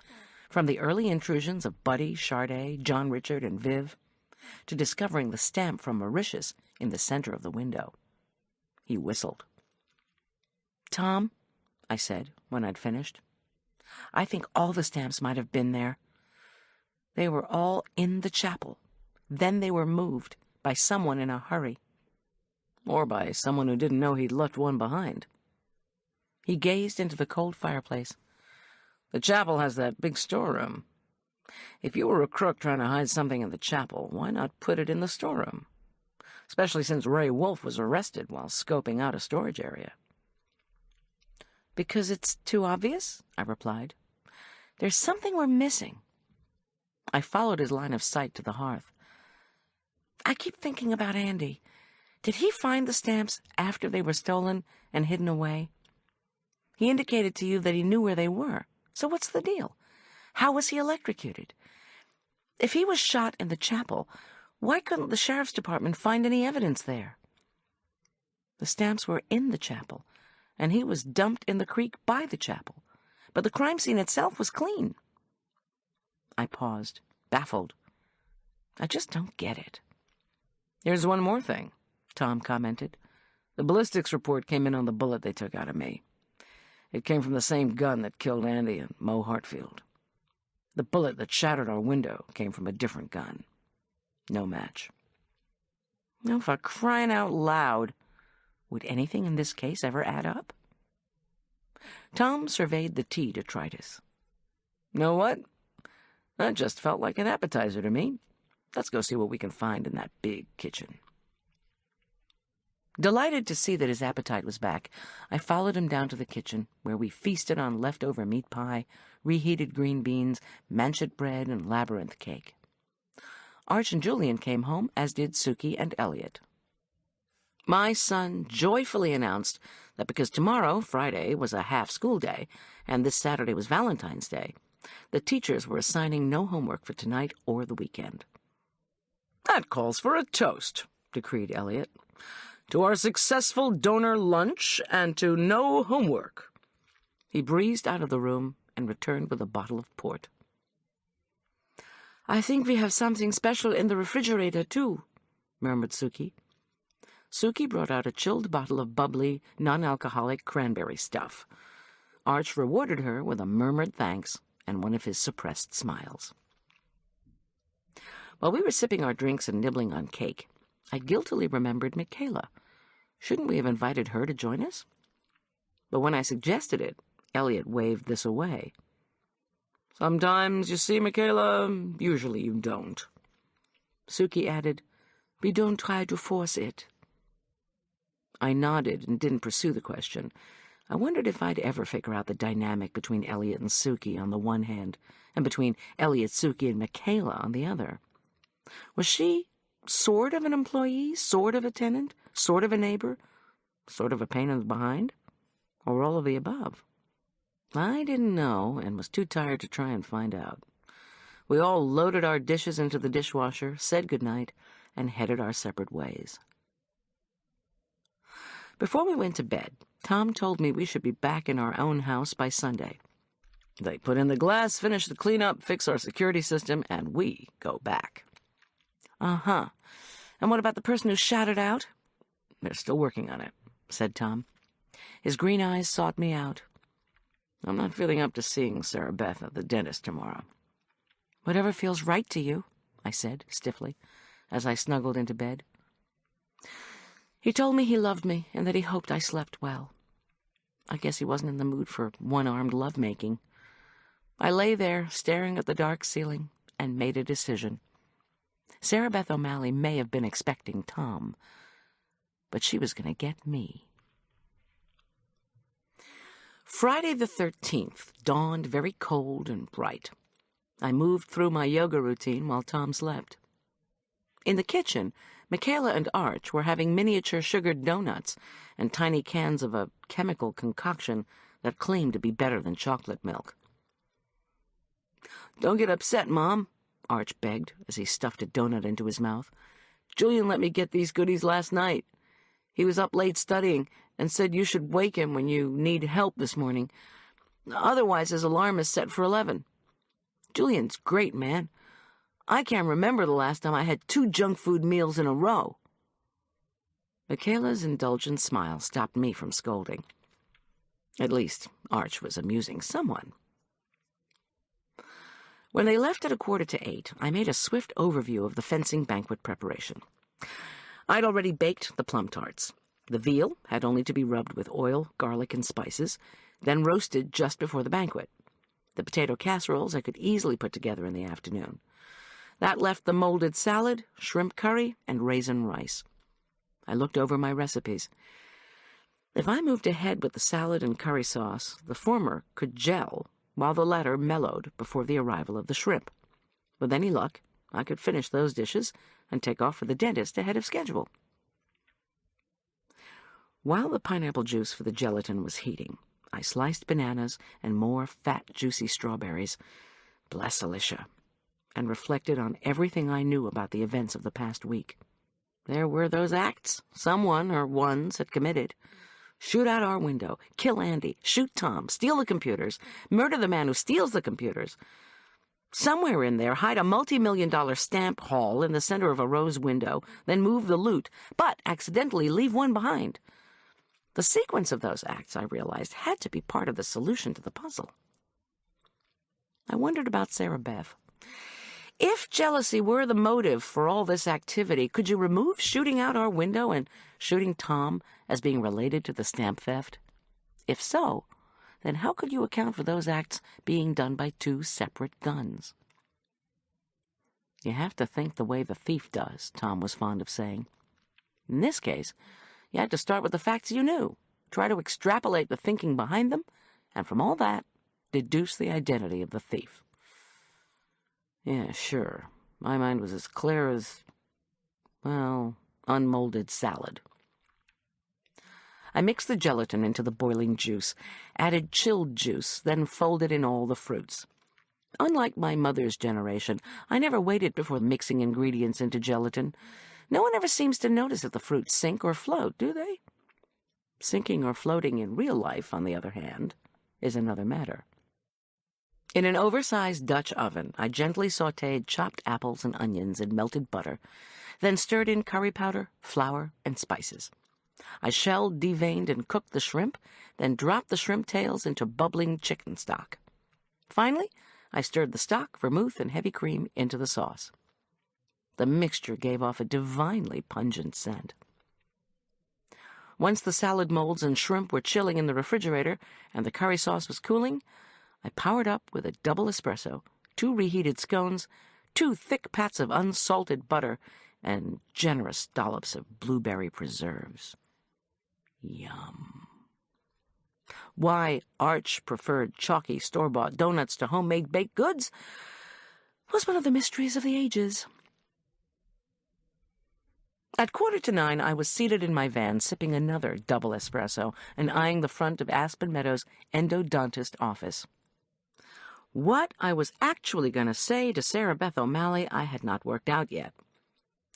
from the early intrusions of Buddy, Charday, John Richard, and Viv, to discovering the stamp from Mauritius in the center of the window. He whistled. "Tom," I said when I'd finished, "I think all the stamps might have been there. They were all in the chapel. Then they were moved by someone in a hurry. Or by someone who didn't know he'd left one behind." He gazed into the cold fireplace. "The chapel has that big storeroom. If you were a crook trying to hide something in the chapel, why not put it in the storeroom? Especially since Ray Wolfe was arrested while scoping out a storage area." "Because it's too obvious?" I replied. "There's something we're missing." I followed his line of sight to the hearth. "I keep thinking about Andy. Did he find the stamps after they were stolen and hidden away? He indicated to you that he knew where they were. So what's the deal? How was he electrocuted? If he was shot in the chapel, why couldn't the sheriff's department find any evidence there? The stamps were in the chapel, and he was dumped in the creek by the chapel, but the crime scene itself was clean." I paused, baffled. "I just don't get it." "Here's one more thing," Tom commented. "The ballistics report came in on the bullet they took out of me. It came from the same gun that killed Andy and Mo Hartfield. The bullet that shattered our window came from a different gun. No match." Now, for crying out loud, would anything in this case ever add up? Tom surveyed the tea detritus. "Know what? That just felt like an appetizer to me. Let's go see what we can find in that big kitchen." Delighted to see that his appetite was back, I followed him down to the kitchen, where we feasted on leftover meat pie, reheated green beans, manchet bread, and labyrinth cake. Arch and Julian came home, as did Suki and Elliot. My son joyfully announced that because tomorrow, Friday, was a half-school day, and this Saturday was Valentine's Day, the teachers were assigning no homework for tonight or the weekend. "That calls for a toast," decreed Elliot. "To our successful donor lunch and to no homework." He breezed out of the room and returned with a bottle of port. "I think we have something special in the refrigerator, too," murmured Suki. Suki brought out a chilled bottle of bubbly, non-alcoholic cranberry stuff. Arch rewarded her with a murmured thanks and one of his suppressed smiles. While we were sipping our drinks and nibbling on cake, I guiltily remembered Michaela. Shouldn't we have invited her to join us? But when I suggested it, Elliot waved this away. "Sometimes you see, Michaela, usually you don't." Suki added, "We don't try to force it." I nodded and didn't pursue the question. I wondered if I'd ever figure out the dynamic between Elliot and Suki on the one hand, and between Elliot, Suki, and Michaela on the other. Was she sort of an employee, sort of a tenant, sort of a neighbor, sort of a pain in the behind, or all of the above? I didn't know and was too tired to try and find out. We all loaded our dishes into the dishwasher, said goodnight, and headed our separate ways. Before we went to bed, Tom told me we should be back in our own house by Sunday. They put in the glass, finish the cleanup, fix our security system, and we go back. Uh-huh. And what about the person who shouted out? They're still working on it, said Tom. His green eyes sought me out. I'm not feeling up to seeing Sarah Beth at the dentist tomorrow. Whatever feels right to you, I said stiffly, as I snuggled into bed. He told me he loved me and that he hoped I slept well. I guess he wasn't in the mood for one-armed lovemaking. I lay there, staring at the dark ceiling, and made a decision. Sarah Beth O'Malley may have been expecting Tom, but she was going to get me. Friday the 13th dawned very cold and bright. I moved through my yoga routine while Tom slept. In the kitchen, Michaela and Arch were having miniature sugared donuts and tiny cans of a chemical concoction that claimed to be better than chocolate milk. "Don't get upset, Mom," Arch begged as he stuffed a donut into his mouth. "Julian let me get these goodies last night. He was up late studying and said you should wake him when you need help this morning. Otherwise, his alarm is set for 11. Julian's great, man. I can't remember the last time I had 2 junk food meals in a row." Michaela's indulgent smile stopped me from scolding. At least, Arch was amusing someone. When they left at 7:45, I made a swift overview of the fencing banquet preparation. I'd already baked the plum tarts. The veal had only to be rubbed with oil, garlic, and spices, then roasted just before the banquet. The potato casseroles I could easily put together in the afternoon. That left the molded salad, shrimp curry, and raisin rice. I looked over my recipes. If I moved ahead with the salad and curry sauce, the former could gel, while the latter mellowed before the arrival of the shrimp. With any luck, I could finish those dishes and take off for the dentist ahead of schedule. While the pineapple juice for the gelatin was heating, I sliced bananas and more fat, juicy strawberries, bless Alicia, and reflected on everything I knew about the events of the past week. There were those acts someone or ones had committed. Shoot out our window, kill Andy, shoot Tom, steal the computers, murder the man who steals the computers. Somewhere in there, hide a multi-million-dollar stamp haul in the center of a rose window, then move the loot, but accidentally leave one behind. The sequence of those acts, I realized, had to be part of the solution to the puzzle. I wondered about Sarah Beth. If jealousy were the motive for all this activity, could you remove shooting out our window and shooting Tom as being related to the stamp theft? If so, then how could you account for those acts being done by 2 separate guns? You have to think the way the thief does, Tom was fond of saying. In this case, you had to start with the facts you knew, try to extrapolate the thinking behind them, and from all that, deduce the identity of the thief. Yeah, sure. My mind was as clear as, well, unmolded salad. I mixed the gelatin into the boiling juice, added chilled juice, then folded in all the fruits. Unlike my mother's generation, I never waited before mixing ingredients into gelatin. No one ever seems to notice if the fruits sink or float, do they? Sinking or floating in real life, on the other hand, is another matter. In an oversized Dutch oven, I gently sautéed chopped apples and onions in melted butter, then stirred in curry powder, flour, and spices. I shelled, deveined, and cooked the shrimp, then dropped the shrimp tails into bubbling chicken stock. Finally, I stirred the stock, vermouth, and heavy cream into the sauce. The mixture gave off a divinely pungent scent. Once the salad molds and shrimp were chilling in the refrigerator and the curry sauce was cooling, I powered up with a double espresso, 2 reheated scones, 2 thick pats of unsalted butter, and generous dollops of blueberry preserves. Yum. Why Arch preferred chalky store-bought donuts to homemade baked goods was one of the mysteries of the ages. At 8:45, I was seated in my van sipping another double espresso and eyeing the front of Aspen Meadow's endodontist office. What I was actually going to say to Sarah Beth O'Malley I had not worked out yet.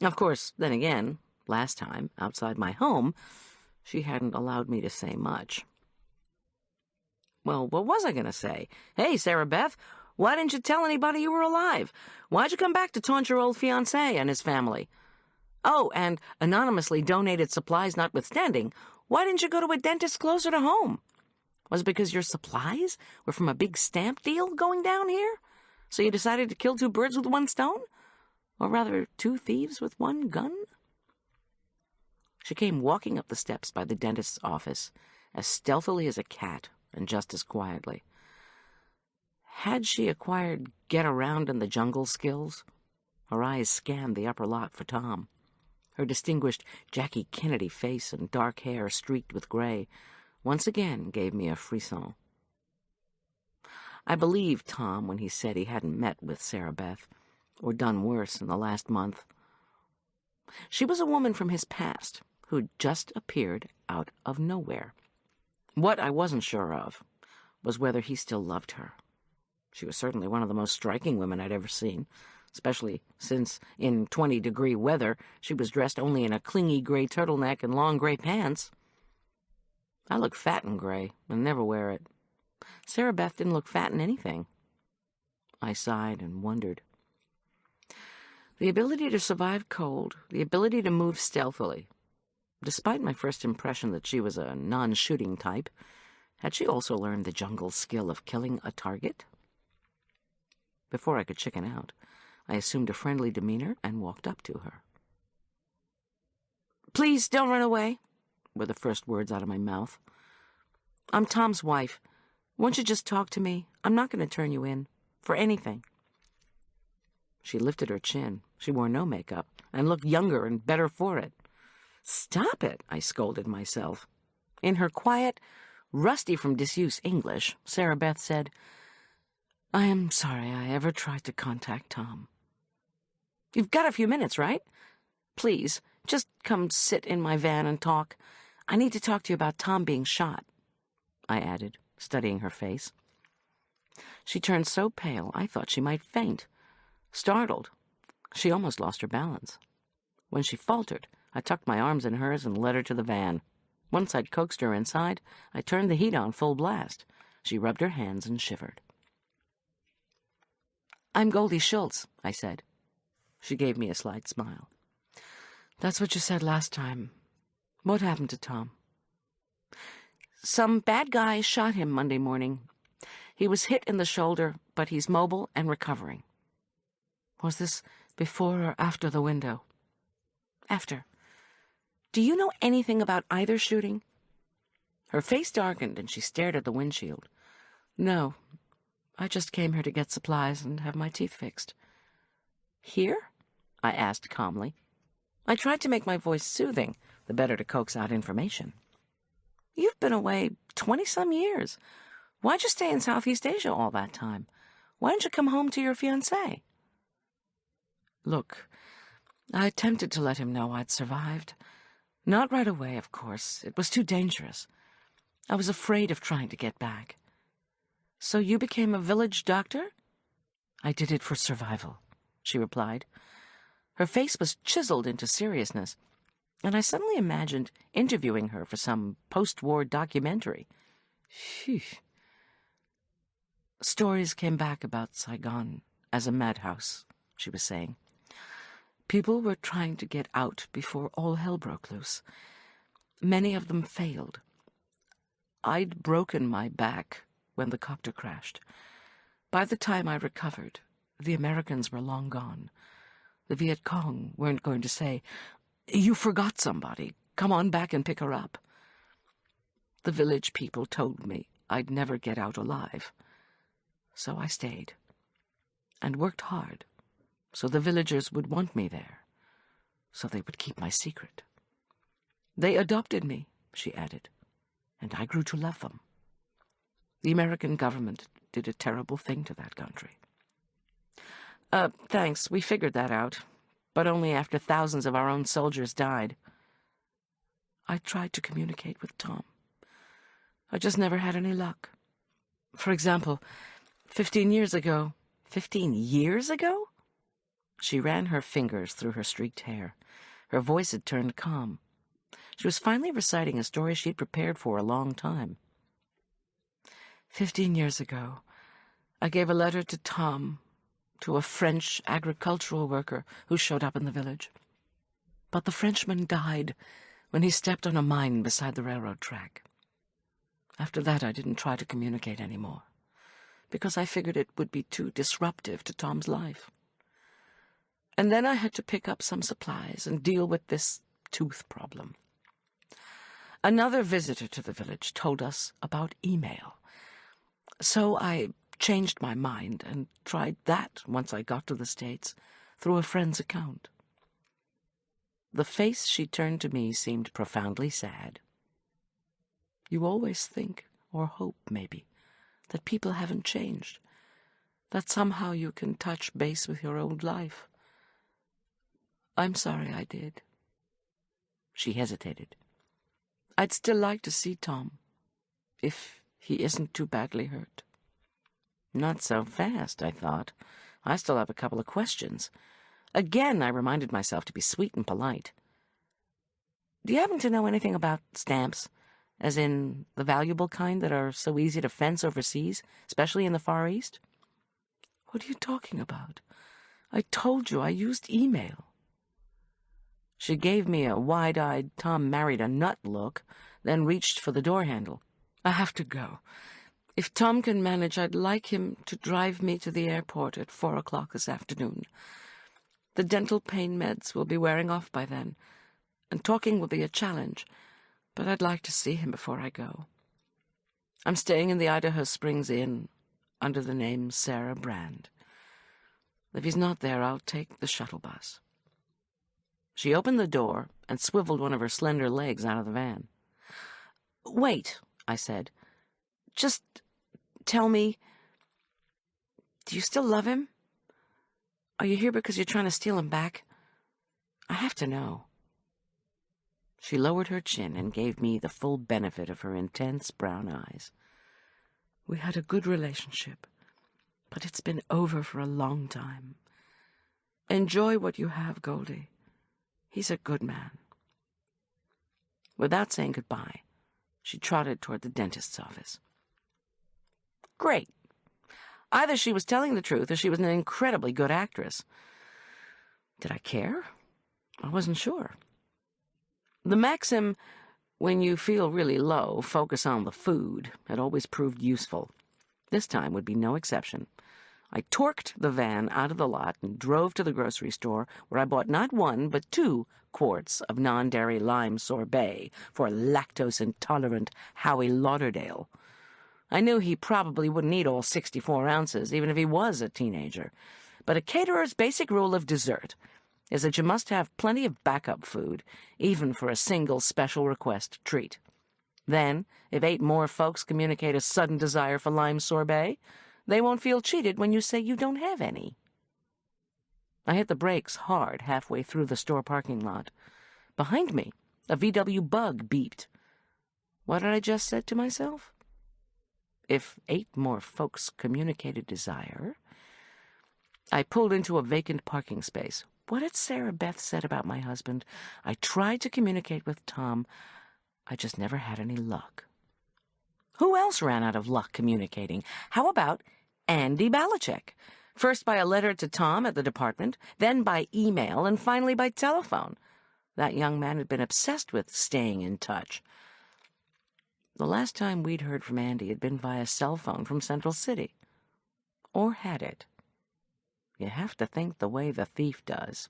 Of course, then again, last time, outside my home, She hadn't allowed me to say much. Well, what was I going to say? Hey, Sarah Beth, why didn't you tell anybody you were alive? Why'd you come back to taunt your old fiancé and his family? Oh, and anonymously donated supplies notwithstanding, why didn't you go to a dentist closer to home? Was it because your supplies were from a big stamp deal going down here? So you decided to kill 2 birds with 1 stone? Or rather, 2 thieves with 1 gun? She came walking up the steps by the dentist's office, as stealthily as a cat and just as quietly. Had she acquired get-around-in-the-jungle skills? Her eyes scanned the upper lot for Tom. Her distinguished Jackie Kennedy face and dark hair streaked with gray once again gave me a frisson. I believed Tom when he said he hadn't met with Sarah Beth, or done worse in the last month. She was a woman from his past who'd just appeared out of nowhere. What I wasn't sure of was whether he still loved her. She was certainly one of the most striking women I'd ever seen, especially since, in 20-degree weather, she was dressed only in a clingy gray turtleneck and long gray pants. I look fat in gray and never wear it. Sarah Beth didn't look fat in anything. I sighed and wondered. The ability to survive cold, the ability to move stealthily. Despite my first impression that she was a non-shooting type, had she also learned the jungle skill of killing a target? Before I could chicken out, I assumed a friendly demeanor and walked up to her. "Please don't run away," were the first words out of my mouth. "I'm Tom's wife. Won't you just talk to me? I'm not going to turn you in. For anything." She lifted her chin. She wore no makeup and looked younger and better for it. "Stop it," I scolded myself. In her quiet, rusty from disuse English, Sarah Beth said, "I am sorry I ever tried to contact Tom." "You've got a few minutes, right? Please, just come sit in my van and talk. I need to talk to you about Tom being shot," I added, studying her face. She turned so pale I thought she might faint. Startled, she almost lost her balance. When she faltered, I tucked my arms in hers and led her to the van. Once I'd coaxed her inside, I turned the heat on full blast. She rubbed her hands and shivered. "I'm Goldy Schulz," I said. She gave me a slight smile. "That's what you said last time. What happened to Tom?" "Some bad guy shot him Monday morning. He was hit in the shoulder, but he's mobile and recovering." "Was this before or after the window?" "After. Do you know anything about either shooting?" Her face darkened and she stared at the windshield. "No. I just came here to get supplies and have my teeth fixed." "Here?" I asked calmly. I tried to make my voice soothing, the better to coax out information. "You've been away 20-some years. Why'd you stay in Southeast Asia all that time? Why didn't you come home to your fiancé?" "Look, I attempted to let him know I'd survived. Not right away, of course. It was too dangerous. I was afraid of trying to get back." "So you became a village doctor?" "I did it for survival," she replied. Her face was chiseled into seriousness, and I suddenly imagined interviewing her for some post-war documentary. Phew. "Stories came back about Saigon as a madhouse," she was saying. "People were trying to get out before all hell broke loose. Many of them failed. I'd broken my back when the copter crashed. By the time I recovered, the Americans were long gone. The Viet Cong weren't going to say, 'You forgot somebody. Come on back and pick her up.' The village people told me I'd never get out alive. So I stayed and worked hard so the villagers would want me there, so they would keep my secret. They adopted me," she added, "and I grew to love them. The American government did a terrible thing to that country." Thanks, we figured that out, but only after thousands of our own soldiers died." "I tried to communicate with Tom. I just never had any luck. For example, 15 years ago... 15 years ago? She ran her fingers through her streaked hair. Her voice had turned calm. She was finally reciting a story she'd prepared for a long time. 15 years ago, I gave a letter to Tom, to a French agricultural worker who showed up in the village. But the Frenchman died when he stepped on a mine beside the railroad track. After that, I didn't try to communicate anymore, because I figured it would be too disruptive to Tom's life. And then I had to pick up some supplies and deal with this tooth problem. Another visitor to the village told us about email. So I changed my mind and tried that once I got to the States through a friend's account. The face she turned to me seemed profoundly sad. You always think, or hope maybe, that people haven't changed, that somehow you can touch base with your old life. I'm sorry I did. She hesitated. I'd still like to see Tom, if he isn't too badly hurt. Not so fast, I thought. I still have a couple of questions. Again, I reminded myself to be sweet and polite. Do you happen to know anything about stamps, as in the valuable kind that are so easy to fence overseas, especially in the Far East? What are you talking about? I told you I used email. She gave me a wide-eyed Tom married a nut look, then reached for the door handle. I have to go. If Tom can manage, I'd like him to drive me to the airport at 4 o'clock this afternoon. The dental pain meds will be wearing off by then, and talking will be a challenge, but I'd like to see him before I go. I'm staying in the Idaho Springs Inn under the name Sarah Brand. If he's not there, I'll take the shuttle bus. She opened the door and swiveled one of her slender legs out of the van. Wait, I said. Just tell me, do you still love him? Are you here because you're trying to steal him back? I have to know. She lowered her chin and gave me the full benefit of her intense brown eyes. We had a good relationship, but it's been over for a long time. Enjoy what you have, Goldy. He's a good man. Without saying goodbye, she trotted toward the dentist's office. Great. Either she was telling the truth or she was an incredibly good actress. Did I care? I wasn't sure. The maxim, when you feel really low, focus on the food, had always proved useful. This time would be no exception. I torqued the van out of the lot and drove to the grocery store, where I bought not 1 but 2 quarts of non-dairy lime sorbet for lactose-intolerant Howie Lauderdale. I knew he probably wouldn't eat all 64 ounces, even if he was a teenager. But a caterer's basic rule of dessert is that you must have plenty of backup food, even for a single special request treat. Then, if 8 more folks communicate a sudden desire for lime sorbet, they won't feel cheated when you say you don't have any. I hit the brakes hard halfway through the store parking lot. Behind me, a VW Bug beeped. What had I just said to myself? If 8 more folks communicated desire... I pulled into a vacant parking space. What had Sarah Beth said about my husband? I tried to communicate with Tom. I just never had any luck. Who else ran out of luck communicating? How about Andy Balichek? First by a letter to Tom at the department, then by email, and finally by telephone. That young man had been obsessed with staying in touch. The last time we'd heard from Andy had been via cell phone from Central City. Or had it? You have to think the way the thief does.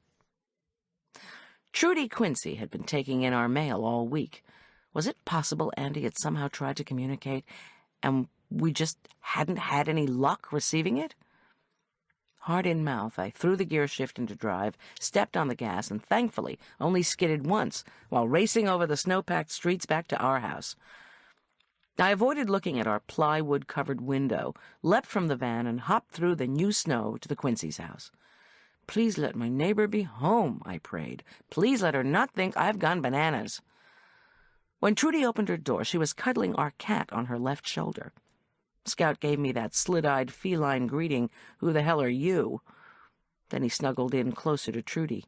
Trudy Quincy had been taking in our mail all week. Was it possible Andy had somehow tried to communicate, and we just hadn't had any luck receiving it? Hard in mouth, I threw the gear shift into drive, stepped on the gas, and thankfully only skidded once while racing over the snow-packed streets back to our house. I avoided looking at our plywood-covered window, leapt from the van, and hopped through the new snow to the Quincy's house. Please let my neighbor be home, I prayed. Please let her not think I've gone bananas. When Trudy opened her door, she was cuddling our cat on her left shoulder. Scout gave me that slit-eyed feline greeting, "Who the hell are you?" Then he snuggled in closer to Trudy.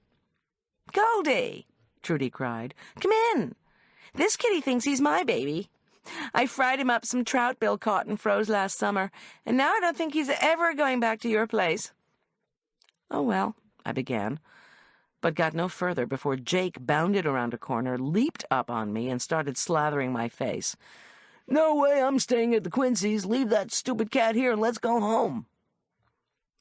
"Goldy!" Trudy cried. "Come in! This kitty thinks he's my baby. I fried him up some trout Bill caught and froze last summer, and now I don't think he's ever going back to your place." "Oh, well," I began, but got no further before Jake bounded around a corner, leaped up on me, and started slathering my face. "No way I'm staying at the Quincy's. Leave that stupid cat here and let's go home."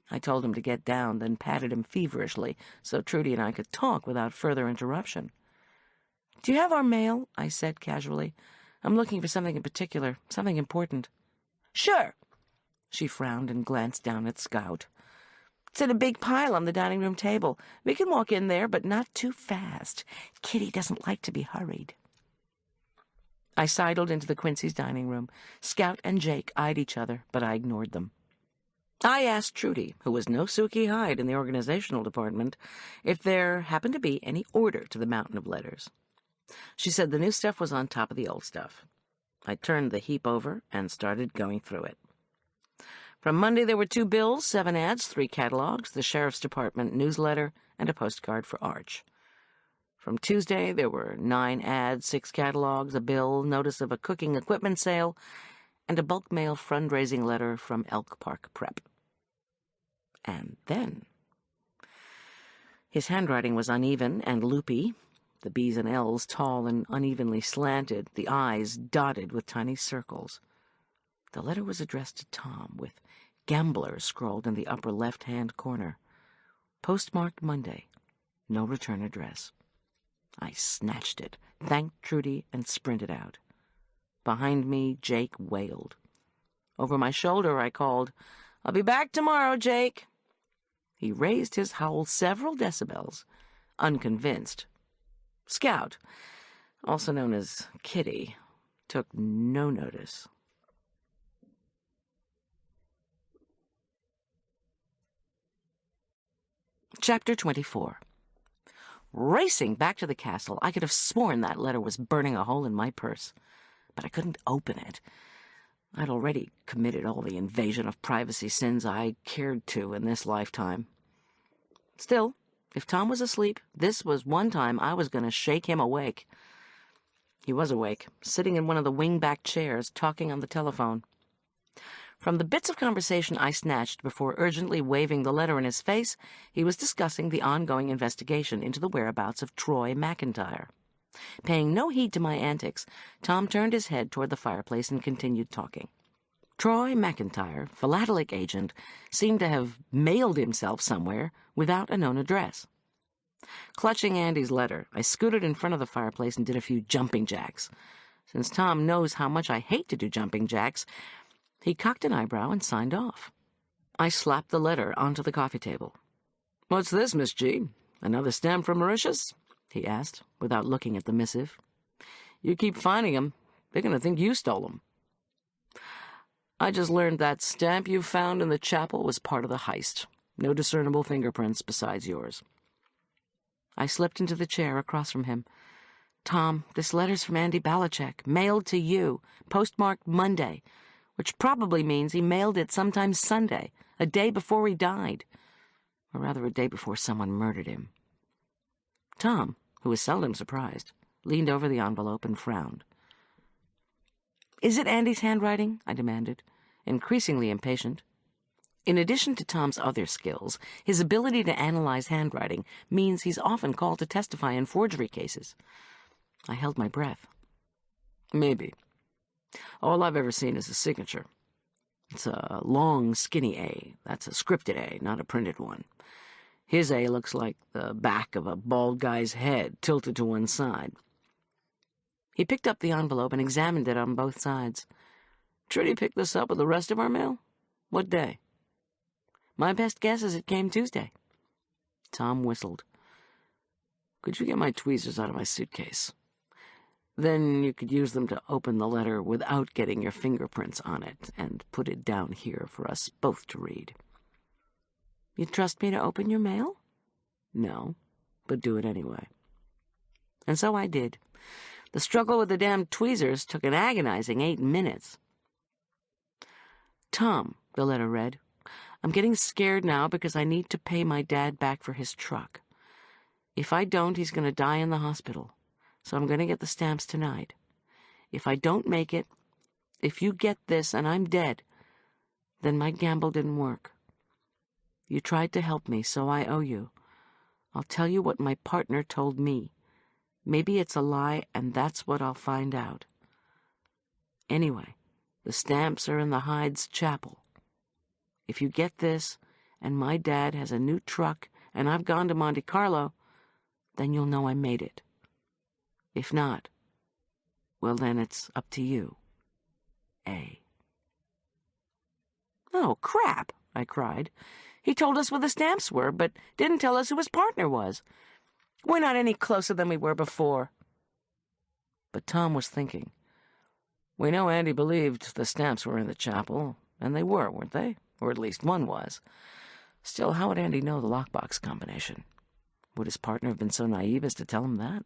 I told him to get down, then patted him feverishly so Trudy and I could talk without further interruption. "Do you have our mail?" I said casually. "I'm looking for something in particular, something important." "Sure." She frowned and glanced down at Scout. "It's in a big pile on the dining room table. We can walk in there, but not too fast. Kitty doesn't like to be hurried." I sidled into the Quincy's dining room. Scout and Jake eyed each other, but I ignored them. I asked Trudy, who was no Suki Hyde in the organizational department, if there happened to be any order to the mountain of letters. She said the new stuff was on top of the old stuff. I turned the heap over and started going through it. From Monday there were 2 bills, 7 ads, 3 catalogs, the Sheriff's Department newsletter, and a postcard for Arch. From Tuesday there were 9 ads, 6 catalogs, a bill, notice of a cooking equipment sale, and a bulk mail fundraising letter from Elk Park Prep. And then his handwriting was uneven and loopy, the B's and L's tall and unevenly slanted, the I's dotted with tiny circles. The letter was addressed to Tom, with Gambler scrawled in the upper left-hand corner. Postmarked Monday. No return address. I snatched it, thanked Trudy, and sprinted out. Behind me, Jake wailed. Over my shoulder, I called, "I'll be back tomorrow, Jake." He raised his howl several decibels, unconvinced. Scout, also known as Kitty, took no notice. Chapter 24. Racing back to the castle, I could have sworn that letter was burning a hole in my purse, but I couldn't open it. I'd already committed all the invasion of privacy sins I cared to in this lifetime. Still, if Tom was asleep, this was one time I was going to shake him awake. He was awake, sitting in one of the wing-back chairs, talking on the telephone. From the bits of conversation I snatched before urgently waving the letter in his face, he was discussing the ongoing investigation into the whereabouts of Troy McIntyre. Paying no heed to my antics, Tom turned his head toward the fireplace and continued talking. Troy McIntyre, philatelic agent, seemed to have mailed himself somewhere without a known address. Clutching Andy's letter, I scooted in front of the fireplace and did a few jumping jacks. Since Tom knows how much I hate to do jumping jacks, he cocked an eyebrow and signed off. I slapped the letter onto the coffee table. "What's this, Miss G? Another stamp from Mauritius?" he asked, without looking at the missive. "You keep finding 'em. They're going to think you stole 'em." "I just learned that stamp you found in the chapel was part of the heist. No discernible fingerprints besides yours." I slipped into the chair across from him. "Tom, this letter's from Andy Balachek, mailed to you, postmarked Monday, which probably means he mailed it sometime Sunday, a day before he died, or rather a day before someone murdered him." Tom, who was seldom surprised, leaned over the envelope and frowned. "Is it Andy's handwriting?" I demanded, increasingly impatient. In addition to Tom's other skills, his ability to analyze handwriting means he's often called to testify in forgery cases. I held my breath. "Maybe. All I've ever seen is a signature. It's a long, skinny A. That's a scripted A, not a printed one. His A looks like the back of a bald guy's head, tilted to one side." He picked up the envelope and examined it on both sides. "Trudy picked this up with the rest of our mail? What day?" "My best guess is it came Tuesday." Tom whistled. "Could you get my tweezers out of my suitcase? Then you could use them to open the letter without getting your fingerprints on it, and put it down here for us both to read." "You trust me to open your mail?" "No, but do it anyway." And so I did. The struggle with the damn tweezers took an agonizing 8 minutes. "Tom," the letter read, "I'm getting scared now because I need to pay my dad back for his truck. If I don't, he's going to die in the hospital. So I'm going to get the stamps tonight. If I don't make it, if you get this and I'm dead, then my gamble didn't work. You tried to help me, so I owe you. I'll tell you what my partner told me. Maybe it's a lie, and that's what I'll find out. Anyway, the stamps are in the Hyde's chapel. If you get this, and my dad has a new truck, and I've gone to Monte Carlo, then you'll know I made it. If not, well, then it's up to you. A. Oh, crap, I cried. He told us where the stamps were, but didn't tell us who his partner was. We're not any closer than we were before. But Tom was thinking. We know Andy believed the stamps were in the chapel, and they were, weren't they? Or at least one was. Still, how would Andy know the lockbox combination? Would his partner have been so naive as to tell him that?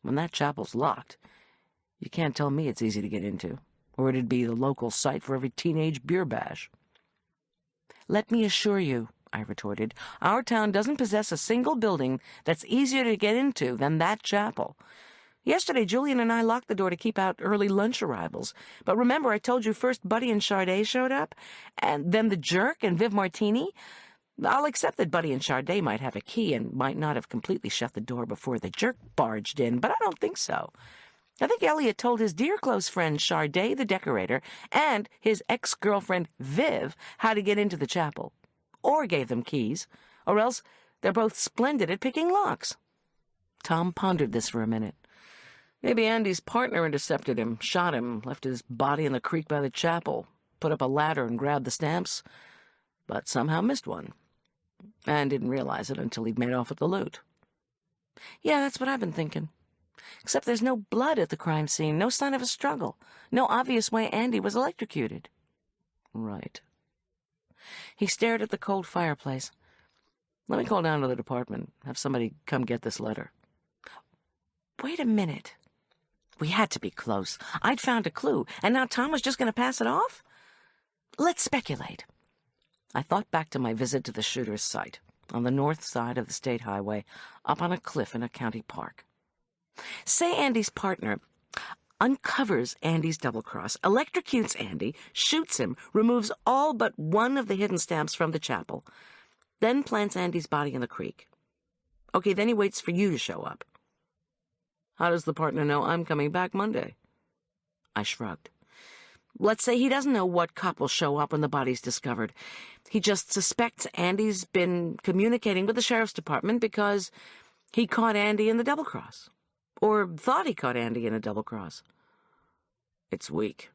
When that chapel's locked, you can't tell me it's easy to get into, or it'd be the local site for every teenage beer bash. Let me assure you, I retorted, our town doesn't possess a single building that's easier to get into than that chapel. Yesterday, Julian and I locked the door to keep out early lunch arrivals. But remember I told you first Buddy and Charday showed up, and then the Jerk and Viv Martini? I'll accept that Buddy and Charday might have a key and might not have completely shut the door before the Jerk barged in, but I don't think so. I think Elliot told his dear close friend Charday the decorator and his ex-girlfriend Viv how to get into the chapel. Or gave them keys, or else they're both splendid at picking locks. Tom pondered this for a minute. Maybe Andy's partner intercepted him, shot him, left his body in the creek by the chapel, put up a ladder and grabbed the stamps, but somehow missed one, and didn't realize it until he'd made off with the loot. Yeah, that's what I've been thinking. Except there's no blood at the crime scene, no sign of a struggle, no obvious way Andy was electrocuted. Right. He stared at the cold fireplace. Let me call down to the department, have somebody come get this letter. Wait a minute. We had to be close. I'd found a clue, and now Tom was just going to pass it off? Let's speculate. I thought back to my visit to the shooter's site, on the north side of the state highway, up on a cliff in a county park. Say Andy's partner uncovers Andy's double-cross, electrocutes Andy, shoots him, removes all but one of the hidden stamps from the chapel, then plants Andy's body in the creek. Okay, then he waits for you to show up. How does the partner know I'm coming back Monday? I shrugged. Let's say he doesn't know what cop will show up when the body's discovered. He just suspects Andy's been communicating with the sheriff's department because he caught Andy in the double-cross. Or thought he caught Andy in a double-cross. It's weak.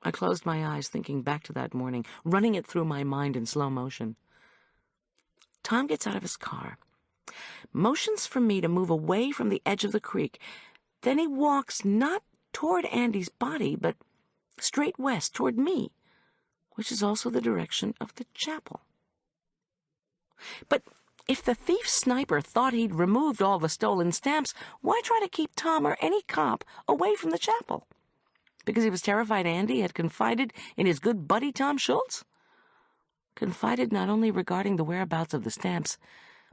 I closed my eyes, thinking back to that morning, running it through my mind in slow motion. Tom gets out of his car, motions for me to move away from the edge of the creek. Then he walks not toward Andy's body, but straight west toward me, which is also the direction of the chapel. But if the thief sniper thought he'd removed all the stolen stamps, why try to keep Tom or any cop away from the chapel? Because he was terrified Andy had confided in his good buddy Tom Schulz? Confided not only regarding the whereabouts of the stamps,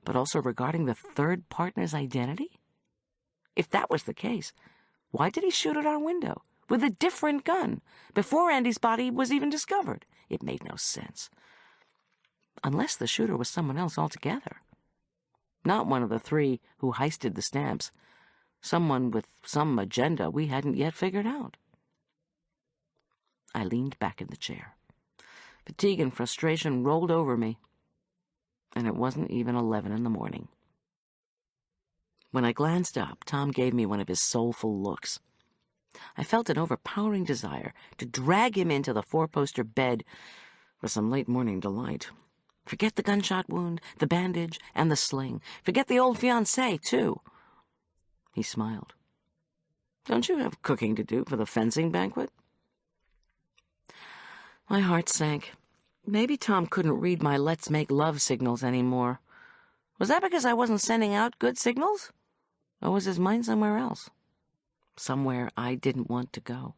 but also regarding the third partner's identity? If that was the case, why did he shoot at our window with a different gun before Andy's body was even discovered? It made no sense. Unless the shooter was someone else altogether. Not one of the three who heisted the stamps. Someone with some agenda we hadn't yet figured out. I leaned back in the chair. Fatigue and frustration rolled over me, and it wasn't even 11 in the morning. When I glanced up, Tom gave me one of his soulful looks. I felt an overpowering desire to drag him into the four-poster bed for some late-morning delight. Forget the gunshot wound, the bandage, and the sling. Forget the old fiancé, too. He smiled. Don't you have cooking to do for the fencing banquet? My heart sank. Maybe Tom couldn't read my let's make love signals anymore. Was that because I wasn't sending out good signals? Or was his mind somewhere else? Somewhere I didn't want to go.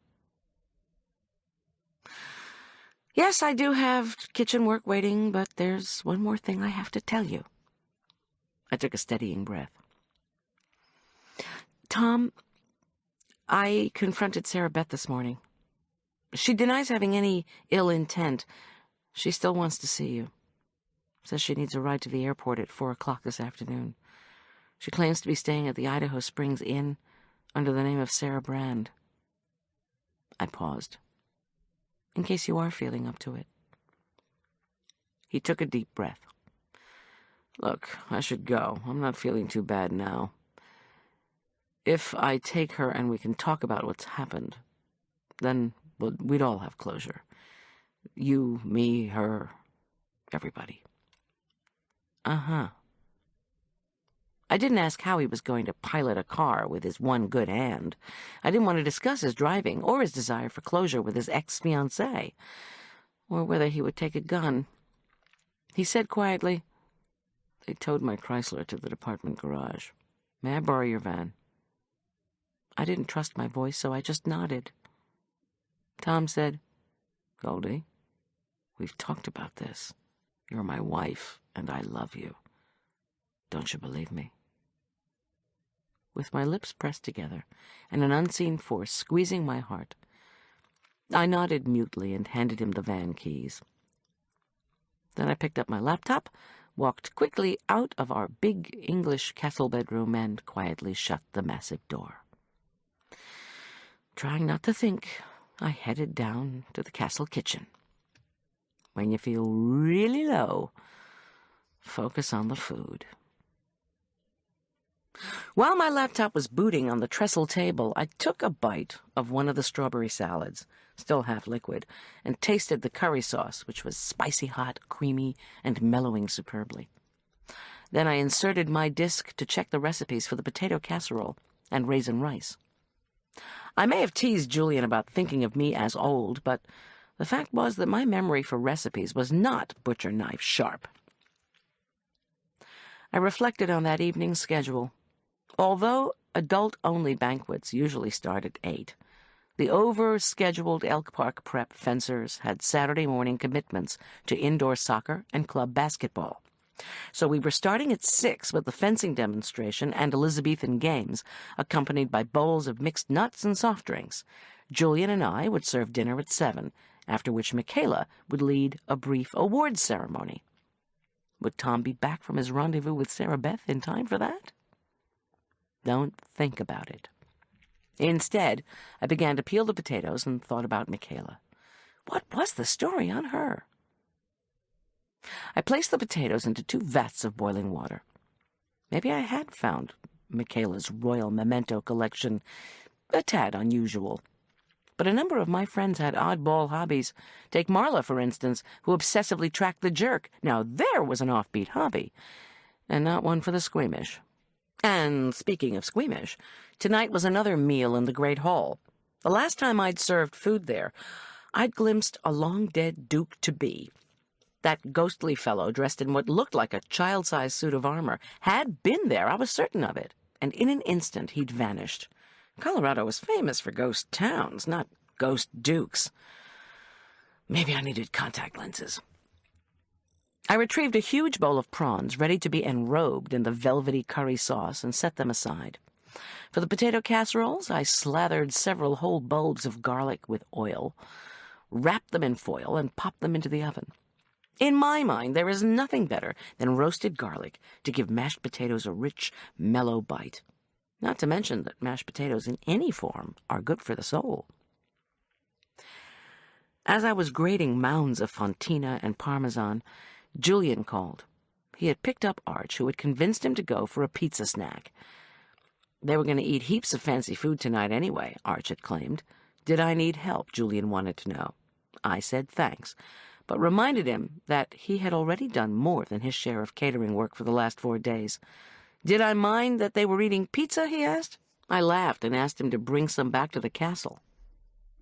Yes, I do have kitchen work waiting, but there's one more thing I have to tell you. I took a steadying breath. Tom, I confronted Sarah Beth this morning. She denies having any ill intent. She still wants to see you. Says she needs a ride to the airport at 4 o'clock this afternoon. She claims to be staying at the Idaho Springs Inn under the name of Sarah Brand. I paused, in case you are feeling up to it. He took a deep breath. Look, I should go. I'm not feeling too bad now. If I take her and we can talk about what's happened, then we'd all have closure. You, me, her, everybody. Uh-huh. I didn't ask how he was going to pilot a car with his one good hand. I didn't want to discuss his driving or his desire for closure with his ex-fiancée, or whether he would take a gun. He said quietly, "They towed my Chrysler to the department garage. May I borrow your van?" I didn't trust my voice, so I just nodded. Tom said, "Goldy, we've talked about this. You're my wife, and I love you. Don't you believe me?" With my lips pressed together and an unseen force squeezing my heart, I nodded mutely and handed him the van keys. Then I picked up my laptop, walked quickly out of our big English castle bedroom, and quietly shut the massive door. Trying not to think, I headed down to the castle kitchen. When you feel really low, focus on the food. While my laptop was booting on the trestle table, I took a bite of one of the strawberry salads, still half liquid, and tasted the curry sauce, which was spicy hot, creamy, and mellowing superbly. Then I inserted my disc to check the recipes for the potato casserole and raisin rice. I may have teased Julian about thinking of me as old, but the fact was that my memory for recipes was not butcher-knife sharp. I reflected on that evening's schedule. Although adult-only banquets usually start at 8, the over-scheduled Elk Park prep fencers had Saturday morning commitments to indoor soccer and club basketball. So we were starting at 6 with the fencing demonstration and Elizabethan games, accompanied by bowls of mixed nuts and soft drinks. Julian and I would serve dinner at 7, after which Michaela would lead a brief awards ceremony. Would Tom be back from his rendezvous with Sarah Beth in time for that? Don't think about it. Instead, I began to peel the potatoes and thought about Michaela. What was the story on her? I placed the potatoes into 2 vats of boiling water. Maybe I had found Michaela's royal memento collection a tad unusual. But a number of my friends had oddball hobbies. Take Marla, for instance, who obsessively tracked the jerk. Now there was an offbeat hobby, and not one for the squeamish. And speaking of squeamish, tonight was another meal in the Great Hall. The last time I'd served food there, I'd glimpsed a long-dead Duke-to-be. That ghostly fellow, dressed in what looked like a child-sized suit of armor, had been there, I was certain of it, and in an instant he'd vanished. Colorado was famous for ghost towns, not ghost dukes. Maybe I needed contact lenses. I retrieved a huge bowl of prawns, ready to be enrobed in the velvety curry sauce, and set them aside. For the potato casseroles, I slathered several whole bulbs of garlic with oil, wrapped them in foil, and popped them into the oven. In my mind, there is nothing better than roasted garlic to give mashed potatoes a rich, mellow bite. Not to mention that mashed potatoes in any form are good for the soul. As I was grating mounds of fontina and parmesan, Julian called. He had picked up Arch, who had convinced him to go for a pizza snack. They were going to eat heaps of fancy food tonight anyway, Arch had claimed. Did I need help, Julian wanted to know. I said thanks, but reminded him that he had already done more than his share of catering work for the last 4 days. Did I mind that they were eating pizza, he asked. I laughed and asked him to bring some back to the castle.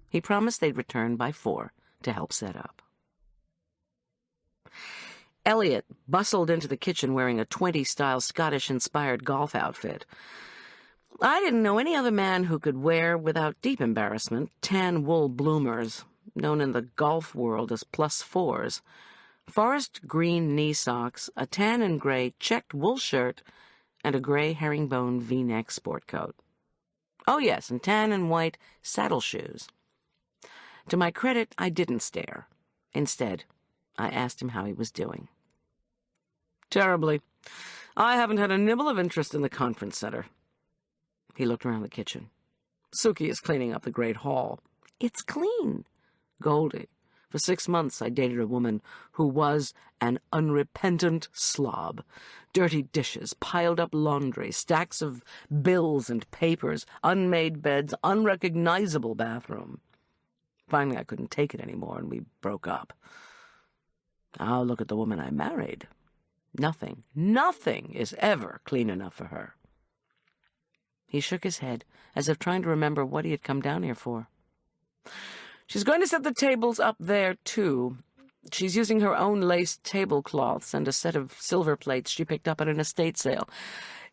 He promised they'd return by 4 to help set up. Elliot bustled into the kitchen wearing a 20s-style Scottish-inspired golf outfit. I didn't know any other man who could wear, without deep embarrassment, tan wool bloomers, known in the golf world as +4s, forest green knee socks, a tan and gray checked wool shirt, and a gray herringbone V-neck sport coat. Oh, yes, and tan and white saddle shoes. To my credit, I didn't stare. Instead, I asked him how he was doing. Terribly. I haven't had a nibble of interest in the conference center. He looked around the kitchen. Suki is cleaning up the great hall. It's clean. Goldy. For 6 months I dated a woman who was an unrepentant slob. Dirty dishes, piled up laundry, stacks of bills and papers, unmade beds, unrecognizable bathroom. Finally I couldn't take it anymore and we broke up. Now look at the woman I married. Nothing is ever clean enough for her. He shook his head, as if trying to remember what he had come down here for. She's going to set the tables up there, too. She's using her own lace tablecloths and a set of silver plates she picked up at an estate sale.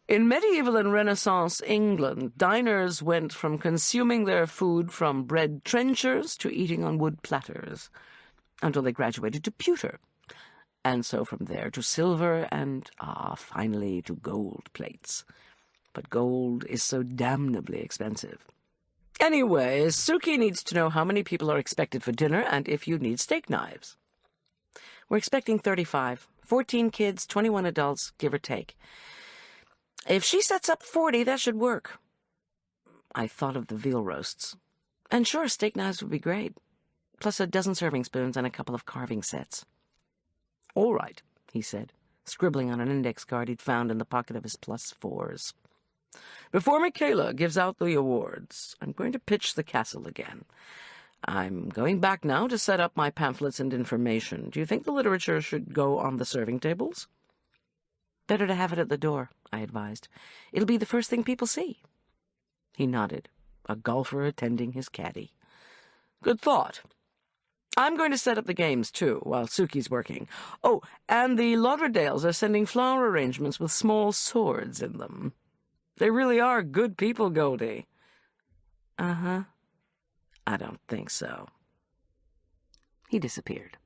In medieval and Renaissance England, diners went from consuming their food from bread trenchers to eating on wood platters, until they graduated to pewter, and so from there to silver and, finally to gold plates. But gold is so damnably expensive. Anyway, Suki needs to know how many people are expected for dinner and if you need steak knives. We're expecting 35, 14 kids, 21 adults, give or take. If she sets up 40, that should work. I thought of the veal roasts. And sure, steak knives would be great, plus a dozen serving spoons and a couple of carving sets. All right, he said, scribbling on an index card he'd found in the pocket of his +4s. Before Michaela gives out the awards, I'm going to pitch the castle again. I'm going back now to set up my pamphlets and information. Do you think the literature should go on the serving tables? Better to have it at the door, I advised. It'll be the first thing people see. He nodded, a golfer attending his caddy. Good thought. I'm going to set up the games, too, while Suki's working. Oh, and the Lauderdales are sending flower arrangements with small swords in them. They really are good people, Goldy. Uh-huh. I don't think so. He disappeared.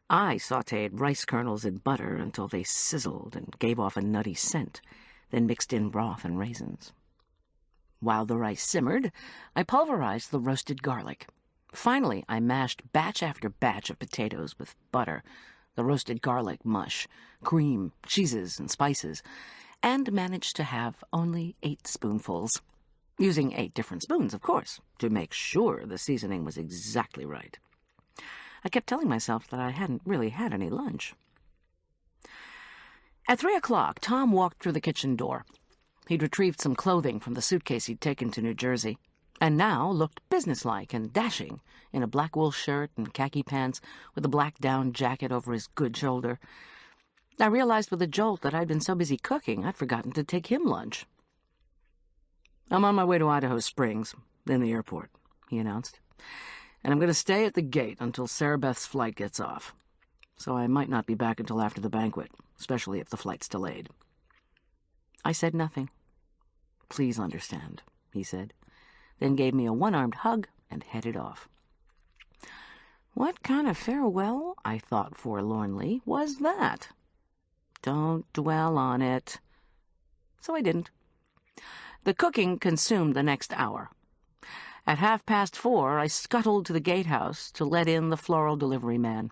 I sautéed rice kernels in butter until they sizzled and gave off a nutty scent, then mixed in broth and raisins. While the rice simmered, I pulverized the roasted garlic. Finally, I mashed batch after batch of potatoes with butter, the roasted garlic mush, cream, cheeses, and spices, and managed to have only 8 spoonfuls, using 8 different spoons, of course, to make sure the seasoning was exactly right. I kept telling myself that I hadn't really had any lunch. At 3 o'clock, Tom walked through the kitchen door. He'd retrieved some clothing from the suitcase he'd taken to New Jersey, and now looked businesslike and dashing in a black wool shirt and khaki pants with a black down jacket over his good shoulder. I realized with a jolt that I'd been so busy cooking I'd forgotten to take him lunch. I'm on my way to Idaho Springs, then the airport, he announced. And I'm going to stay at the gate until Sarah Beth's flight gets off. So I might not be back until after the banquet, especially if the flight's delayed. I said nothing. Please understand, he said, then gave me a one-armed hug and headed off. What kind of farewell, I thought forlornly, was that? Don't dwell on it. So I didn't. The cooking consumed the next hour. At 4:30, I scuttled to the gatehouse to let in the floral delivery man.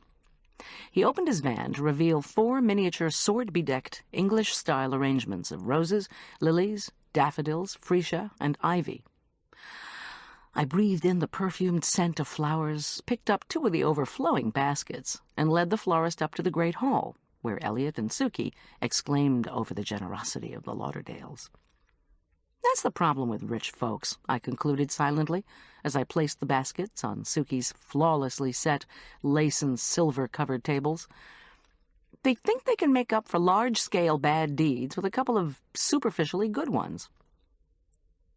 He opened his van to reveal 4 miniature sword-bedecked English-style arrangements of roses, lilies, daffodils, freesia, and ivy. I breathed in the perfumed scent of flowers, picked up 2 of the overflowing baskets, and led the florist up to the great hall, where Elliot and Suki exclaimed over the generosity of the Lauderdales. That's the problem with rich folks, I concluded silently, as I placed the baskets on Suki's flawlessly set lace and silver-covered tables. They think they can make up for large-scale bad deeds with a couple of superficially good ones.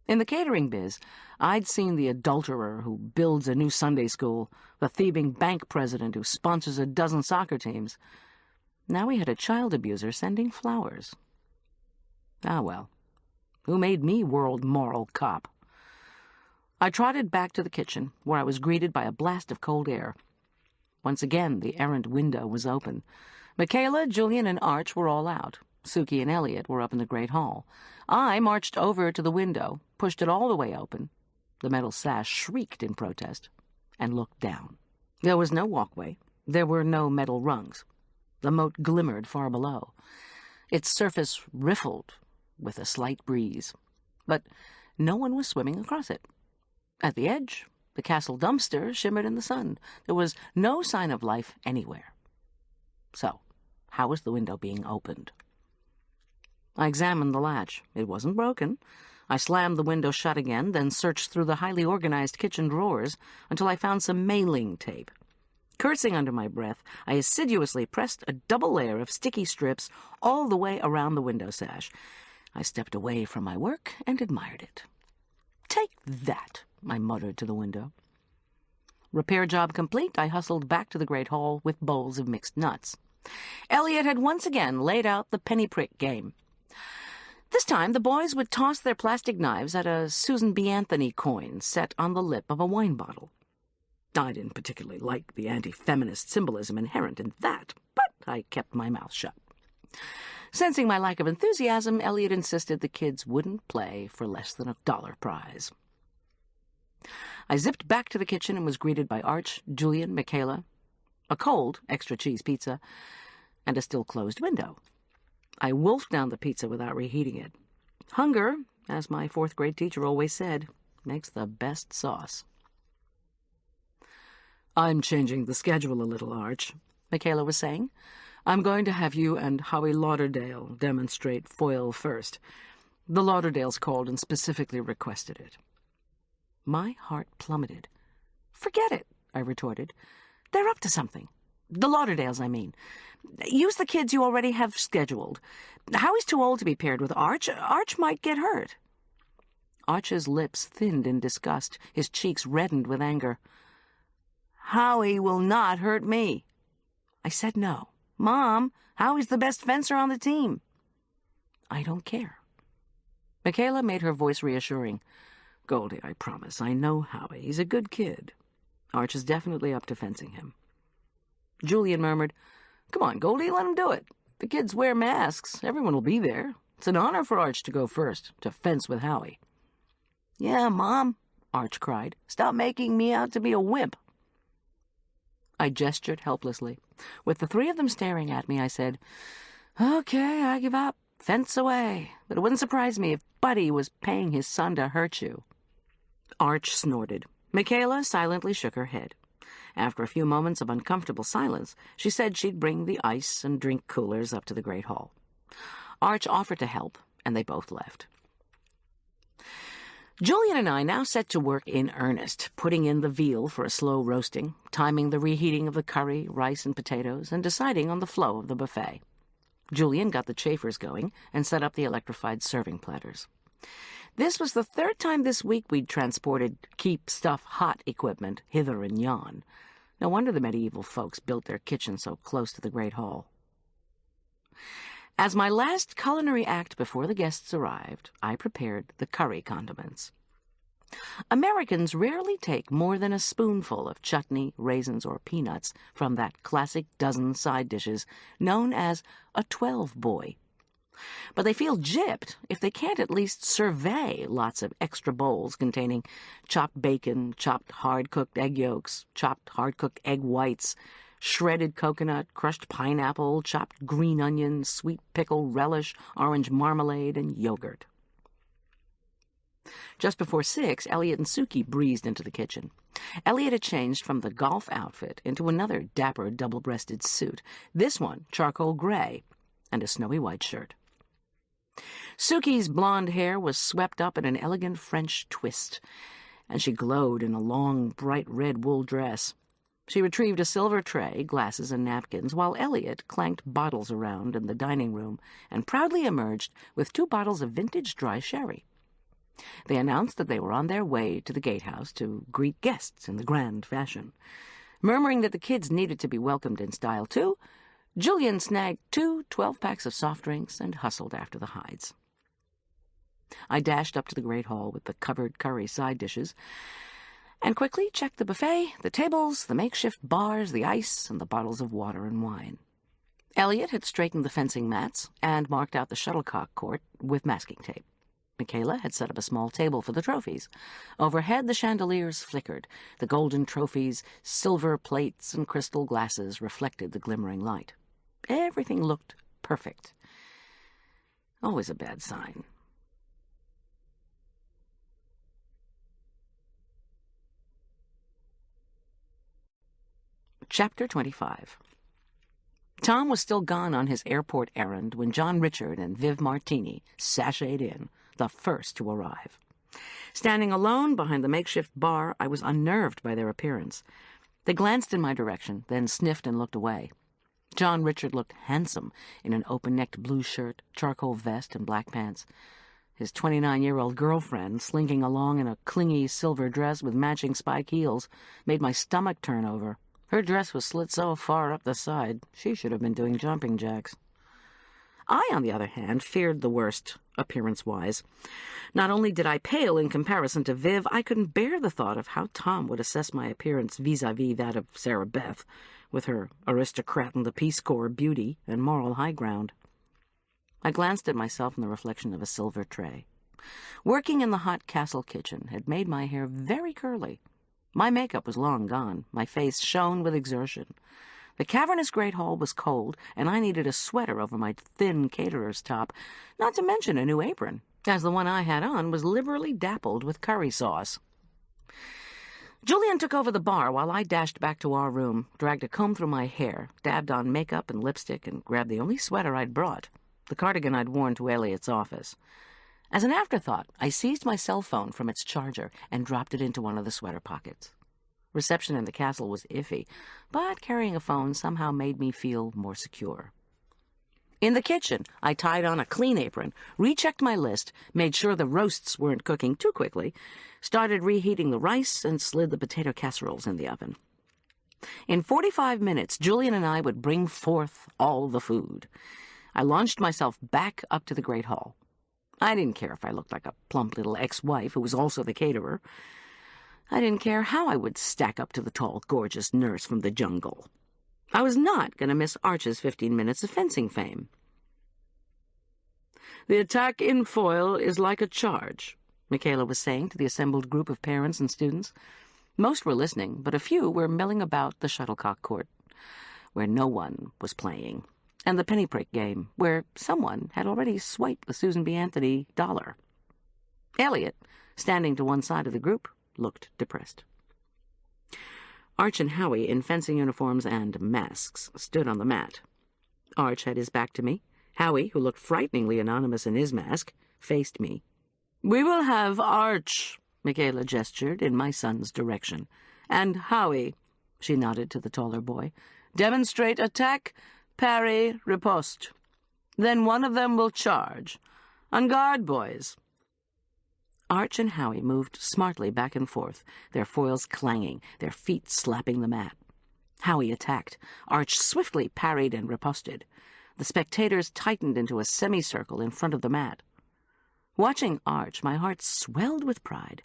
In the catering biz, I'd seen the adulterer who builds a new Sunday school, the thieving bank president who sponsors a dozen soccer teams. Now we had a child abuser sending flowers. Ah, well. Who made me world moral cop? I trotted back to the kitchen, where I was greeted by a blast of cold air. Once again, the errant window was open. Michaela, Julian, and Arch were all out, Sookie and Elliot were up in the great hall. I marched over to the window, pushed it all the way open. The metal sash shrieked in protest, and looked down. There was no walkway. There were no metal rungs. The moat glimmered far below. Its surface riffled with a slight breeze, but no one was swimming across it. At the edge, the castle dumpster shimmered in the sun. There was no sign of life anywhere. So, how was the window being opened? I examined the latch. It wasn't broken. I slammed the window shut again, then searched through the highly organized kitchen drawers until I found some mailing tape. Cursing under my breath, I assiduously pressed a double layer of sticky strips all the way around the window sash. I stepped away from my work and admired it. "Take that," I muttered to the window. Repair job complete, I hustled back to the great hall with bowls of mixed nuts. Elliot had once again laid out the penny prick game. This time, the boys would toss their plastic knives at a Susan B. Anthony coin set on the lip of a wine bottle. I didn't particularly like the anti-feminist symbolism inherent in that, but I kept my mouth shut. Sensing my lack of enthusiasm, Elliot insisted the kids wouldn't play for less than $1 prize. I zipped back to the kitchen and was greeted by Arch, Julian, Michaela, a cold extra cheese pizza, and a still-closed window. I wolfed down the pizza without reheating it. Hunger, as my fourth-grade teacher always said, makes the best sauce. "I'm changing the schedule a little, Arch," Michaela was saying. "I'm going to have you and Howie Lauderdale demonstrate foil first. The Lauderdales called and specifically requested it." My heart plummeted. "Forget it," I retorted. "They're up to something. The Lauderdales, I mean. Use the kids you already have scheduled. Howie's too old to be paired with Arch. Arch might get hurt." Arch's lips thinned in disgust. His cheeks reddened with anger. "Howie will not hurt me." I said no. "Mom, Howie's the best fencer on the team." "I don't care." Michaela made her voice reassuring. "Goldy, I promise. I know Howie. He's a good kid. Arch is definitely up to fencing him." Julian murmured, "Come on, Goldy, let him do it. The kids wear masks. Everyone will be there. It's an honor for Arch to go first, to fence with Howie." "Yeah, Mom," Arch cried. "Stop making me out to be a wimp." I gestured helplessly. With the three of them staring at me, I said, "Okay, I give up. Fence away. But it wouldn't surprise me if Buddy was paying his son to hurt you." Arch snorted. Michaela silently shook her head. After a few moments of uncomfortable silence, she said she'd bring the ice and drink coolers up to the great hall. Arch offered to help, and they both left. Julian and I now set to work in earnest, putting in the veal for a slow roasting, timing the reheating of the curry, rice, and potatoes, and deciding on the flow of the buffet. Julian got the chafers going and set up the electrified serving platters. This was the third time this week we'd transported keep stuff hot equipment hither and yon. No wonder the medieval folks built their kitchen so close to the great hall. As my last culinary act before the guests arrived, I prepared the curry condiments. Americans rarely take more than a spoonful of chutney, raisins, or peanuts from that classic dozen side dishes known as a 12-boy. But they feel gypped if they can't at least survey lots of extra bowls containing chopped bacon, chopped hard-cooked egg yolks, chopped hard-cooked egg whites, shredded coconut, crushed pineapple, chopped green onions, sweet pickle, relish, orange marmalade, and yogurt. Just before 6, Elliot and Sookie breezed into the kitchen. Elliot had changed from the golf outfit into another dapper double-breasted suit, this one charcoal gray, and a snowy white shirt. Sookie's blonde hair was swept up in an elegant French twist, and she glowed in a long, bright red wool dress. She retrieved a silver tray, glasses, and napkins, while Elliot clanked bottles around in the dining room and proudly emerged with 2 bottles of vintage dry sherry. They announced that they were on their way to the gatehouse to greet guests in the grand fashion. Murmuring that the kids needed to be welcomed in style, too, Julian snagged 2 12-packs of soft drinks and hustled after the Hydes. I dashed up to the great hall with the covered curry side dishes and quickly checked the buffet, the tables, the makeshift bars, the ice, and the bottles of water and wine. Elliot had straightened the fencing mats and marked out the shuttlecock court with masking tape. Michaela had set up a small table for the trophies. Overhead, the chandeliers flickered. The golden trophies, silver plates, and crystal glasses reflected the glimmering light. Everything looked perfect. Always a bad sign. Chapter 25. Tom was still gone on his airport errand when John Richard and Viv Martini sashayed in, the first to arrive. Standing alone behind the makeshift bar, I was unnerved by their appearance. They glanced in my direction, then sniffed and looked away. John Richard looked handsome in an open-necked blue shirt, charcoal vest, and black pants. His 29-year-old girlfriend, slinking along in a clingy silver dress with matching spike heels, made my stomach turn over. Her dress was slit so far up the side, she should have been doing jumping jacks. I, on the other hand, feared the worst, appearance-wise. Not only did I pale in comparison to Viv, I couldn't bear the thought of how Tom would assess my appearance vis-à-vis that of Sarah Beth, with her aristocrat and the Peace Corps beauty and moral high ground. I glanced at myself in the reflection of a silver tray. Working in the Hyde Castle kitchen had made my hair very curly. My makeup was long gone. My face shone with exertion. The cavernous great hall was cold, and I needed a sweater over my thin caterer's top, not to mention a new apron, as the one I had on was liberally dappled with curry sauce. Julian took over the bar while I dashed back to our room, dragged a comb through my hair, dabbed on makeup and lipstick, and grabbed the only sweater I'd brought, the cardigan I'd worn to Elliot's office. As an afterthought, I seized my cell phone from its charger and dropped it into one of the sweater pockets. Reception in the castle was iffy, but carrying a phone somehow made me feel more secure. In the kitchen, I tied on a clean apron, rechecked my list, made sure the roasts weren't cooking too quickly, started reheating the rice, and slid the potato casseroles in the oven. In 45 minutes, Julian and I would bring forth all the food. I launched myself back up to the great hall. I didn't care if I looked like a plump little ex-wife who was also the caterer. I didn't care how I would stack up to the tall, gorgeous nurse from the jungle. I was not going to miss Arch's 15 minutes of fencing fame. "The attack in foil is like a charge," Michaela was saying to the assembled group of parents and students. Most were listening, but a few were milling about the shuttlecock court, where no one was playing, and the penny prick game, where someone had already swiped the Susan B. Anthony dollar. Elliot, standing to one side of the group, looked depressed. Arch and Howie, in fencing uniforms and masks, stood on the mat. Arch had his back to me. Howie, who looked frighteningly anonymous in his mask, faced me. "We will have Arch," Michaela gestured in my son's direction, "and Howie," she nodded to the taller boy, "demonstrate attack, parry, riposte. Then one of them will charge. On guard, boys." Arch and Howie moved smartly back and forth, their foils clanging, their feet slapping the mat. Howie attacked. Arch swiftly parried and riposted. The spectators tightened into a semicircle in front of the mat. Watching Arch, my heart swelled with pride,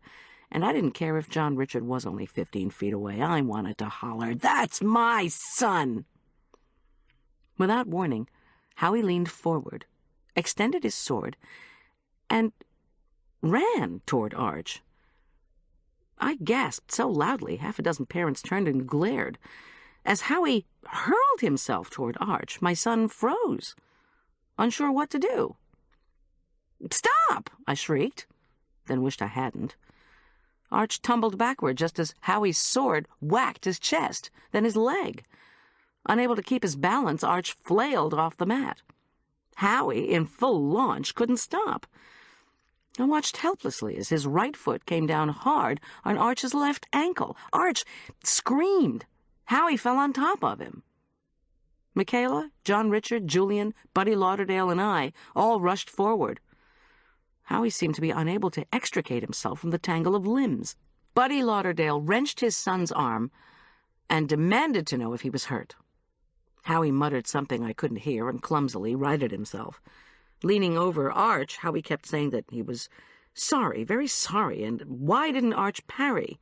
and I didn't care if John Richard was only 15 feet away. I wanted to holler, "That's my son!" Without warning, Howie leaned forward, extended his sword, and ran toward Arch. I gasped so loudly, half a dozen parents turned and glared. As Howie hurled himself toward Arch, my son froze, unsure what to do. "Stop!" I shrieked, then wished I hadn't. Arch tumbled backward just as Howie's sword whacked his chest, then his leg. Unable to keep his balance, Arch flailed off the mat. Howie, in full launch, couldn't stop. I watched helplessly as his right foot came down hard on Arch's left ankle. Arch screamed. Howie fell on top of him. Michaela, John Richard, Julian, Buddy Lauderdale, and I all rushed forward. Howie seemed to be unable to extricate himself from the tangle of limbs. Buddy Lauderdale wrenched his son's arm and demanded to know if he was hurt. Howie muttered something I couldn't hear and clumsily righted himself. Leaning over Arch, Howie kept saying that he was sorry, very sorry, and why didn't Arch parry?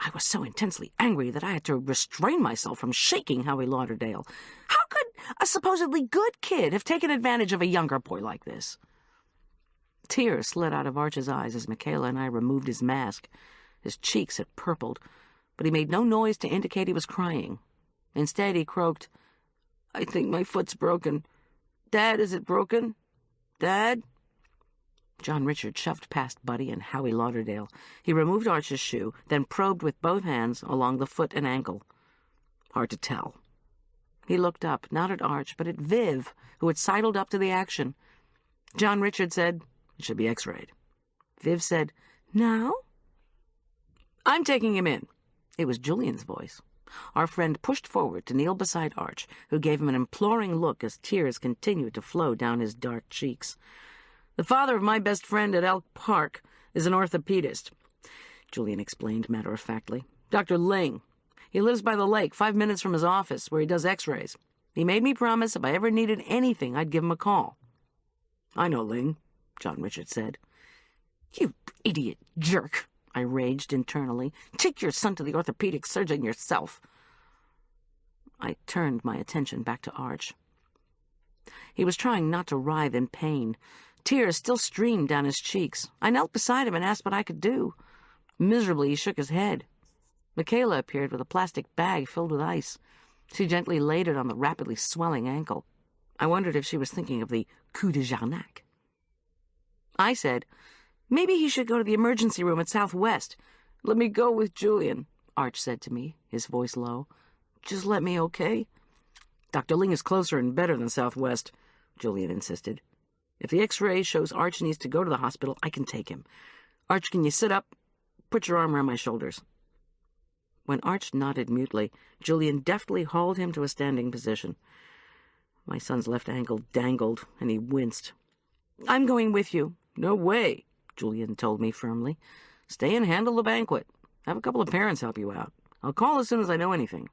I was so intensely angry that I had to restrain myself from shaking Howie Lauderdale. How could a supposedly good kid have taken advantage of a younger boy like this? Tears slid out of Arch's eyes as Michaela and I removed his mask. His cheeks had purpled, but he made no noise to indicate he was crying. Instead, he croaked, "I think my foot's broken. Dad, is it broken? Dad?" John Richard shoved past Buddy and Howie Lauderdale. He removed Arch's shoe, then probed with both hands along the foot and ankle. Hard to tell. He looked up, not at Arch, but at Viv, who had sidled up to the action. John Richard said, "It should be x-rayed." Viv said, "Now?" "I'm taking him in." It was Julian's voice. Our friend pushed forward to kneel beside Arch, who gave him an imploring look as tears continued to flow down his dark cheeks. "The father of my best friend at Elk Park is an orthopedist," Julian explained matter-of-factly. "Dr. Ling. He lives by the lake, 5 minutes from his office, where he does x-rays. He made me promise if I ever needed anything, I'd give him a call." "I know Ling," John Richard said. "You idiot jerk," I raged internally. "Take your son to the orthopedic surgeon yourself." I turned my attention back to Arch. He was trying not to writhe in pain. Tears still streamed down his cheeks. I knelt beside him and asked what I could do. Miserably, he shook his head. Michaela appeared with a plastic bag filled with ice. She gently laid it on the rapidly swelling ankle. I wondered if she was thinking of the coup de Jarnac. I said, "Maybe he should go to the emergency room at Southwest." "Let me go with Julian," Arch said to me, his voice low. "Just let me, okay?" "Dr. Ling is closer and better than Southwest," Julian insisted. "If the x-ray shows Arch needs to go to the hospital, I can take him. Arch, can you sit up? Put your arm around my shoulders." When Arch nodded mutely, Julian deftly hauled him to a standing position. My son's left ankle dangled, and he winced. "I'm going with you." "No way," Julian told me firmly. "Stay and handle the banquet. Have a couple of parents help you out. I'll call as soon as I know anything."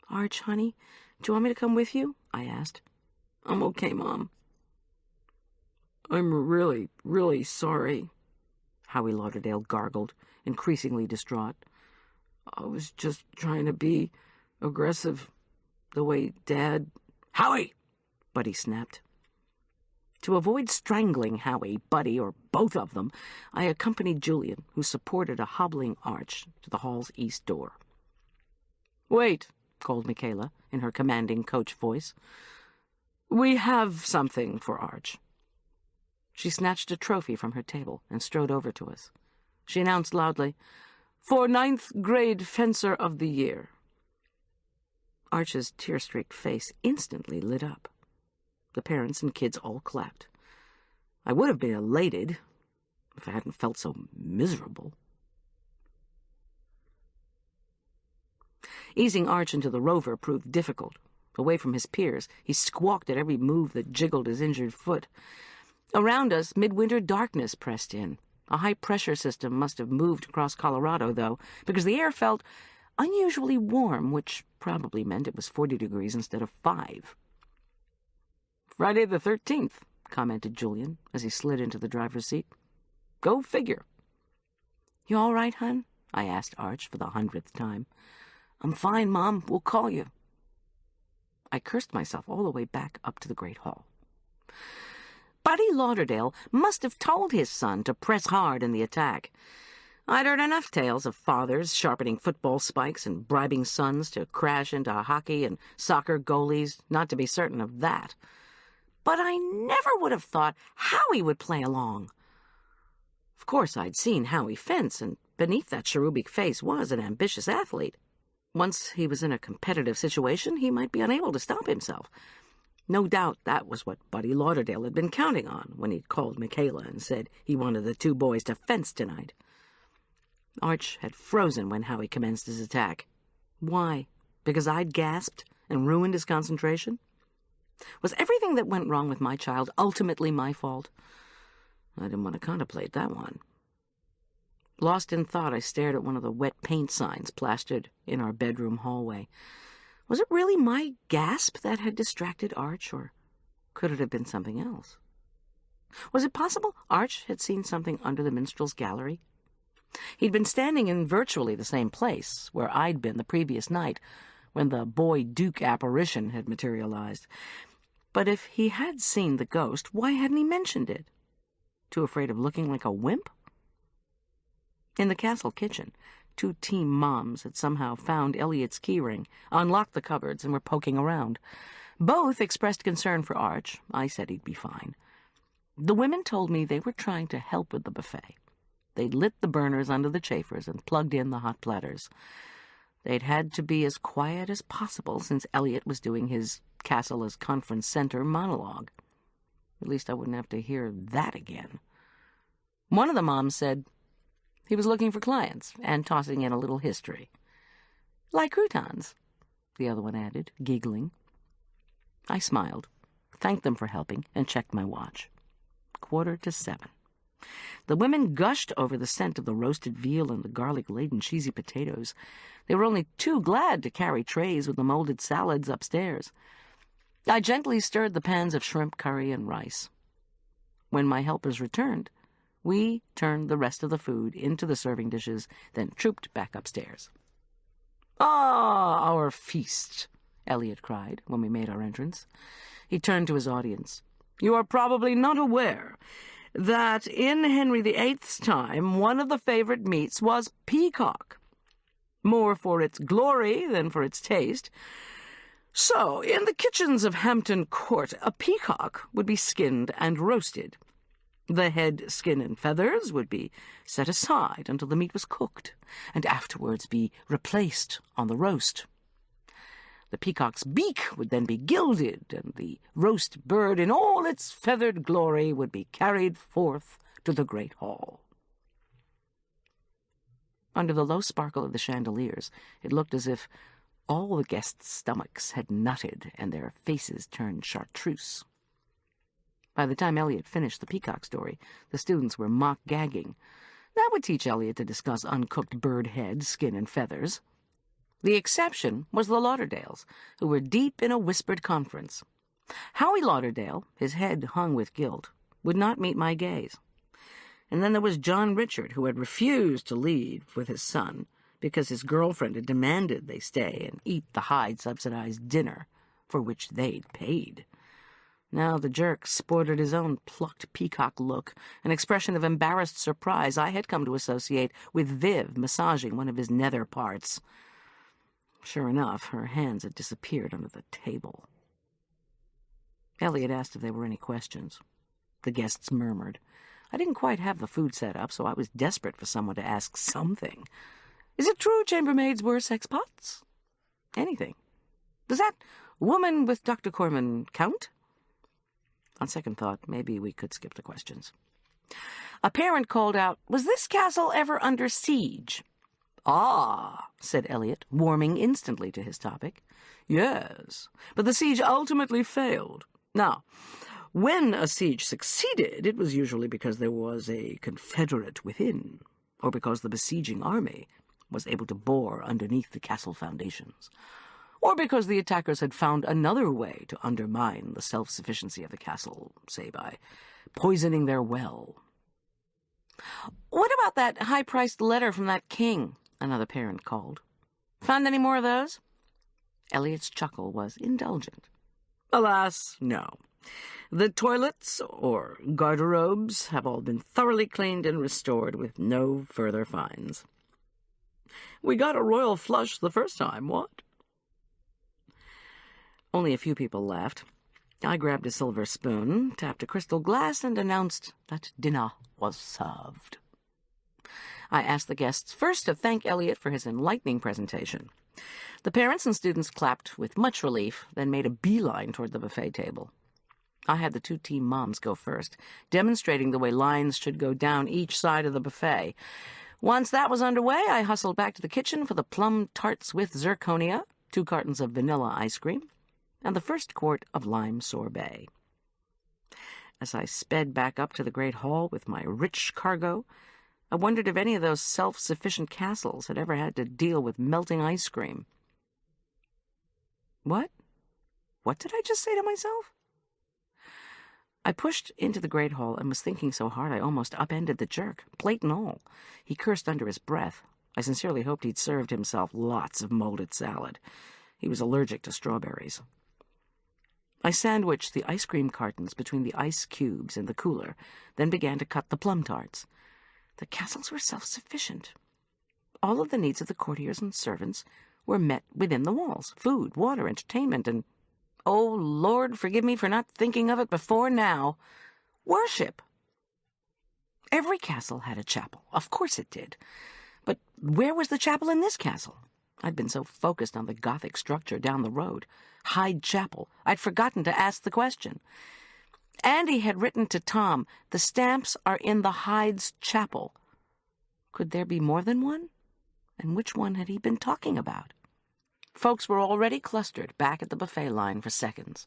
"Arch, honey, do you want me to come with you?" I asked. "I'm okay, Mom." "I'm really, really sorry," Howie Lauderdale gargled, increasingly distraught. "I was just trying to be aggressive, the way Dad—" "Howie!" Buddy snapped. To avoid strangling Howie, Buddy, or both of them, I accompanied Julian, who supported a hobbling Arch, to the hall's east door. "Wait," called Michaela, in her commanding coach voice. "We have something for Arch." She snatched a trophy from her table and strode over to us. She announced loudly, "For 9th grade Fencer of the Year." Arch's tear-streaked face instantly lit up. The parents and kids all clapped. I would have been elated if I hadn't felt so miserable. Easing Arch into the rover proved difficult. Away from his peers, he squawked at every move that jiggled his injured foot. Around us, midwinter darkness pressed in. A high-pressure system must have moved across Colorado, though, because the air felt unusually warm, which probably meant it was 40 degrees instead of 5. "Friday the 13th, commented Julian as he slid into the driver's seat. "Go figure." "You all right, hon?" I asked Arch for the 100th time. "I'm fine, Mom. We'll call you." I cursed myself all the way back up to the Great Hall. Buddy Lauderdale must have told his son to press hard in the attack. I'd heard enough tales of fathers sharpening football spikes and bribing sons to crash into hockey and soccer goalies not to be certain of that. But I never would have thought Howie would play along. Of course, I'd seen Howie fence, and beneath that cherubic face was an ambitious athlete. Once he was in a competitive situation, he might be unable to stop himself. No doubt that was what Buddy Lauderdale had been counting on when he'd called Michaela and said he wanted the two boys to fence tonight. Arch had frozen when Howie commenced his attack. Why? Because I'd gasped and ruined his concentration? Was everything that went wrong with my child ultimately my fault? I didn't want to contemplate that one. Lost in thought, I stared at one of the wet paint signs plastered in our bedroom hallway. Was it really my gasp that had distracted Arch, or could it have been something else? Was it possible Arch had seen something under the minstrel's gallery? He'd been standing in virtually the same place where I'd been the previous night, when the Boy Duke apparition had materialized. But if he had seen the ghost, why hadn't he mentioned it? Too afraid of looking like a wimp? In the castle kitchen, 2 team moms had somehow found Elliot's keyring, unlocked the cupboards, and were poking around. Both expressed concern for Arch. I said he'd be fine. The women told me they were trying to help with the buffet. They'd lit the burners under the chafers and plugged in the hot platters. They'd had to be as quiet as possible since Elliot was doing his castle as conference center monologue. At least I wouldn't have to hear that again. One of the moms said he was looking for clients and tossing in a little history. "Like croutons," the other one added, giggling. I smiled, thanked them for helping, and checked my watch. 6:45. The women gushed over the scent of the roasted veal and the garlic-laden cheesy potatoes. They were only too glad to carry trays with the molded salads upstairs. I gently stirred the pans of shrimp curry and rice. When my helpers returned, we turned the rest of the food into the serving dishes, then trooped back upstairs. "Ah, our feast!" Elliot cried when we made our entrance. He turned to his audience. "You are probably not aware that in Henry VIII's time one of the favorite meats was peacock, more for its glory than for its taste. So, in the kitchens of Hampton Court, a peacock would be skinned and roasted. The head, skin, and feathers would be set aside until the meat was cooked, and afterwards be replaced on the roast. The peacock's beak would then be gilded, and the roast bird in all its feathered glory would be carried forth to the great hall." Under the low sparkle of the chandeliers, it looked as if all the guests' stomachs had nutted and their faces turned chartreuse. By the time Elliot finished the peacock story, the students were mock-gagging. That would teach Elliot to discuss uncooked bird head, skin, and feathers. The exception was the Lauderdales, who were deep in a whispered conference. Howie Lauderdale, his head hung with guilt, would not meet my gaze. And then there was John Richard, who had refused to leave with his son because his girlfriend had demanded they stay and eat the Hyde-subsidized dinner for which they'd paid. Now the jerk sported his own plucked peacock look, an expression of embarrassed surprise I had come to associate with Viv massaging one of his nether parts. Sure enough, her hands had disappeared under the table. Elliot asked if there were any questions. The guests murmured. I didn't quite have the food set up, so I was desperate for someone to ask something. "Is it true chambermaids were sexpots?" Anything. "Does that woman with Dr. Corman count?" On second thought, maybe we could skip the questions. A parent called out, "Was this castle ever under siege?" "Ah," said Elliot, warming instantly to his topic. "Yes, but the siege ultimately failed. Now, when a siege succeeded, it was usually because there was a confederate within, or because the besieging army was able to bore underneath the castle foundations, or because the attackers had found another way to undermine the self-sufficiency of the castle, say by poisoning their well." "What about that high-priced letter from that king?" another parent called. "Found any more of those?" Elliot's chuckle was indulgent. "Alas, no. The toilets, or garderobes, have all been thoroughly cleaned and restored with no further finds. We got a royal flush the first time, what?" Only a few people laughed. I grabbed a silver spoon, tapped a crystal glass, and announced that dinner was served. I asked the guests first to thank Elliot for his enlightening presentation. The parents and students clapped with much relief, then made a beeline toward the buffet table. I had the 2 team moms go first, demonstrating the way lines should go down each side of the buffet. Once that was underway, I hustled back to the kitchen for the plum tarts with zirconia, 2 cartons of vanilla ice cream, and the first quart of lime sorbet. As I sped back up to the great hall with my rich cargo, I wondered if any of those self-sufficient castles had ever had to deal with melting ice cream. What? What did I just say to myself? I pushed into the great hall and was thinking so hard I almost upended the jerk, plate and all. He cursed under his breath. I sincerely hoped he'd served himself lots of molded salad. He was allergic to strawberries. I sandwiched the ice cream cartons between the ice cubes in the cooler, then began to cut the plum tarts. The castles were self-sufficient. All of the needs of the courtiers and servants were met within the walls: food, water, entertainment, and, oh, Lord, forgive me for not thinking of it before now, worship. Every castle had a chapel. Of course it did. But where was the chapel in this castle? I'd been so focused on the Gothic structure down the road, Hyde Chapel, I'd forgotten to ask the question. Andy had written to Tom, "The stamps are in the Hyde's Chapel." Could there be more than one? And which one had he been talking about? Folks were already clustered back at the buffet line for seconds.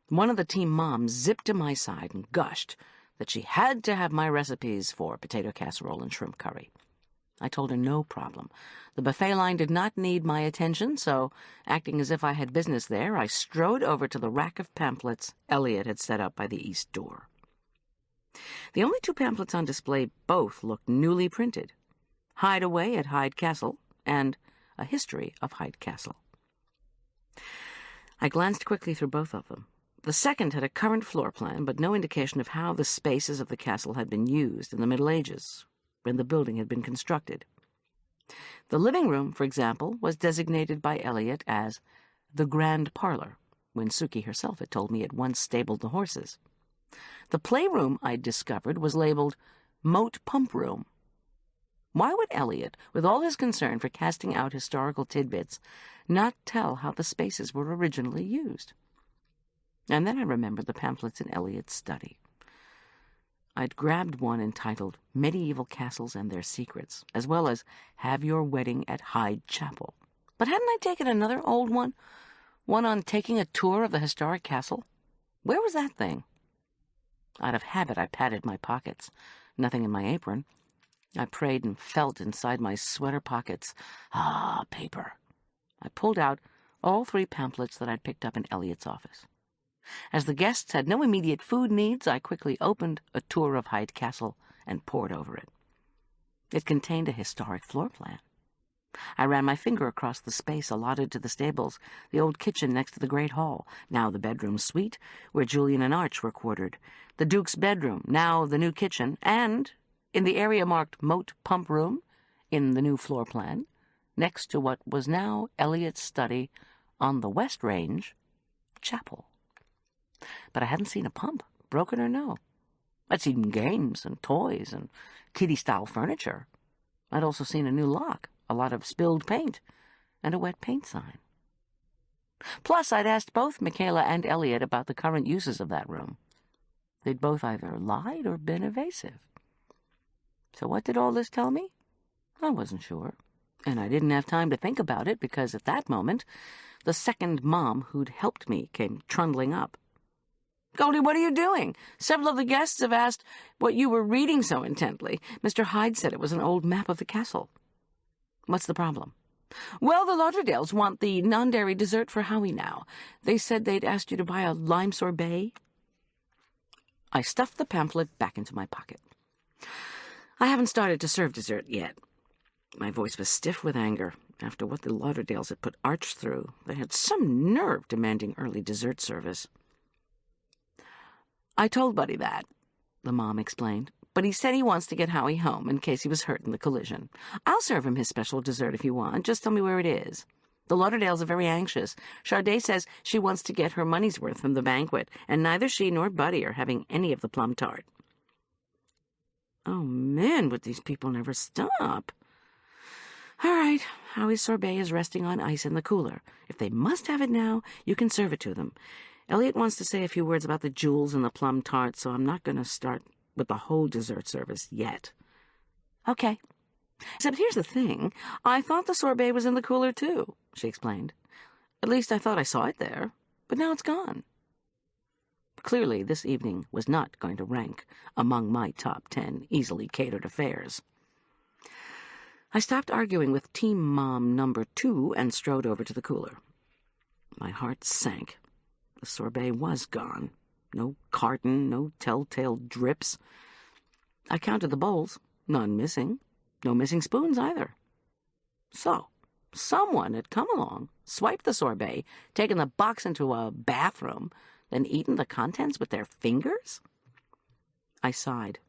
One of the team moms zipped to my side and gushed that she had to have my recipes for potato casserole and shrimp curry. I told her no problem. The buffet line did not need my attention, so, acting as if I had business there, I strode over to the rack of pamphlets Elliot had set up by the east door. The only two pamphlets on display both looked newly printed: Hideaway at Hyde Castle and A History of Hyde Castle. I glanced quickly through both of them. The second had a current floor plan, but no indication of how the spaces of the castle had been used in the Middle Ages, when the building had been constructed. The living room, for example, was designated by Elliot as the Grand Parlor, when Suki herself had told me it once stabled the horses. The playroom, I'd discovered, was labeled Moat Pump Room. Why would Elliot, with all his concern for casting out historical tidbits, not tell how the spaces were originally used? And then I remembered the pamphlets in Elliot's study. I'd grabbed one entitled Medieval Castles and Their Secrets, as well as Have Your Wedding at Hyde Chapel. But hadn't I taken another old one? One on taking a tour of the historic castle? Where was that thing? Out of habit, I patted my pockets. Nothing in my apron. I prayed and felt inside my sweater pockets. Ah, paper. I pulled out all three pamphlets that I'd picked up in Elliot's office. As the guests had no immediate food needs, I quickly opened A Tour of Hyde Castle and pored over it. It contained a historic floor plan. I ran my finger across the space allotted to the stables, the old kitchen next to the great hall, now the bedroom suite, where Julian and Arch were quartered, the Duke's bedroom, now the new kitchen, and, in the area marked Moat Pump Room, in the new floor plan, next to what was now Elliot's study on the West Range, chapel. But I hadn't seen a pump, broken or no. I'd seen games and toys and kiddie-style furniture. I'd also seen a new lock, a lot of spilled paint, and a wet paint sign. Plus, I'd asked both Michaela and Elliot about the current uses of that room. They'd both either lied or been evasive. So what did all this tell me? I wasn't sure, and I didn't have time to think about it because at that moment, the second mom who'd helped me came trundling up. "Goldy, what are you doing? Several of the guests have asked what you were reading so intently. Mr. Hyde said it was an old map of the castle." "What's the problem?" "Well, the Lauderdales want the non-dairy dessert for Howie now. They said they'd asked you to buy a lime sorbet." I stuffed the pamphlet back into my pocket. "I haven't started to serve dessert yet." My voice was stiff with anger. After what the Lauderdales had put Arch through, they had some nerve demanding early dessert service. "I told Buddy that," the mom explained, "but he said he wants to get Howie home in case he was hurt in the collision. I'll serve him his special dessert if you want. Just tell me where it is. The Lauderdales are very anxious. Charday says she wants to get her money's worth from the banquet, and neither she nor Buddy are having any of the plum tart." Oh, man, would these people never stop. "All right, Howie's sorbet is resting on ice in the cooler. If they must have it now, you can serve it to them. Elliot wants to say a few words about the jewels and the plum tart, so I'm not going to start with the whole dessert service yet." "Okay. Except here's the thing. I thought the sorbet was in the cooler, too," she explained. "At least I thought I saw it there, but now it's gone." Clearly, this evening was not going to rank among my top 10 easily catered affairs. I stopped arguing with Team Mom number 2 and strode over to the cooler. My heart sank. The sorbet was gone. No carton, no telltale drips. I counted the bowls, none missing. No missing spoons either. So, someone had come along, swiped the sorbet, taken the box into a bathroom, then eaten the contents with their fingers? I sighed.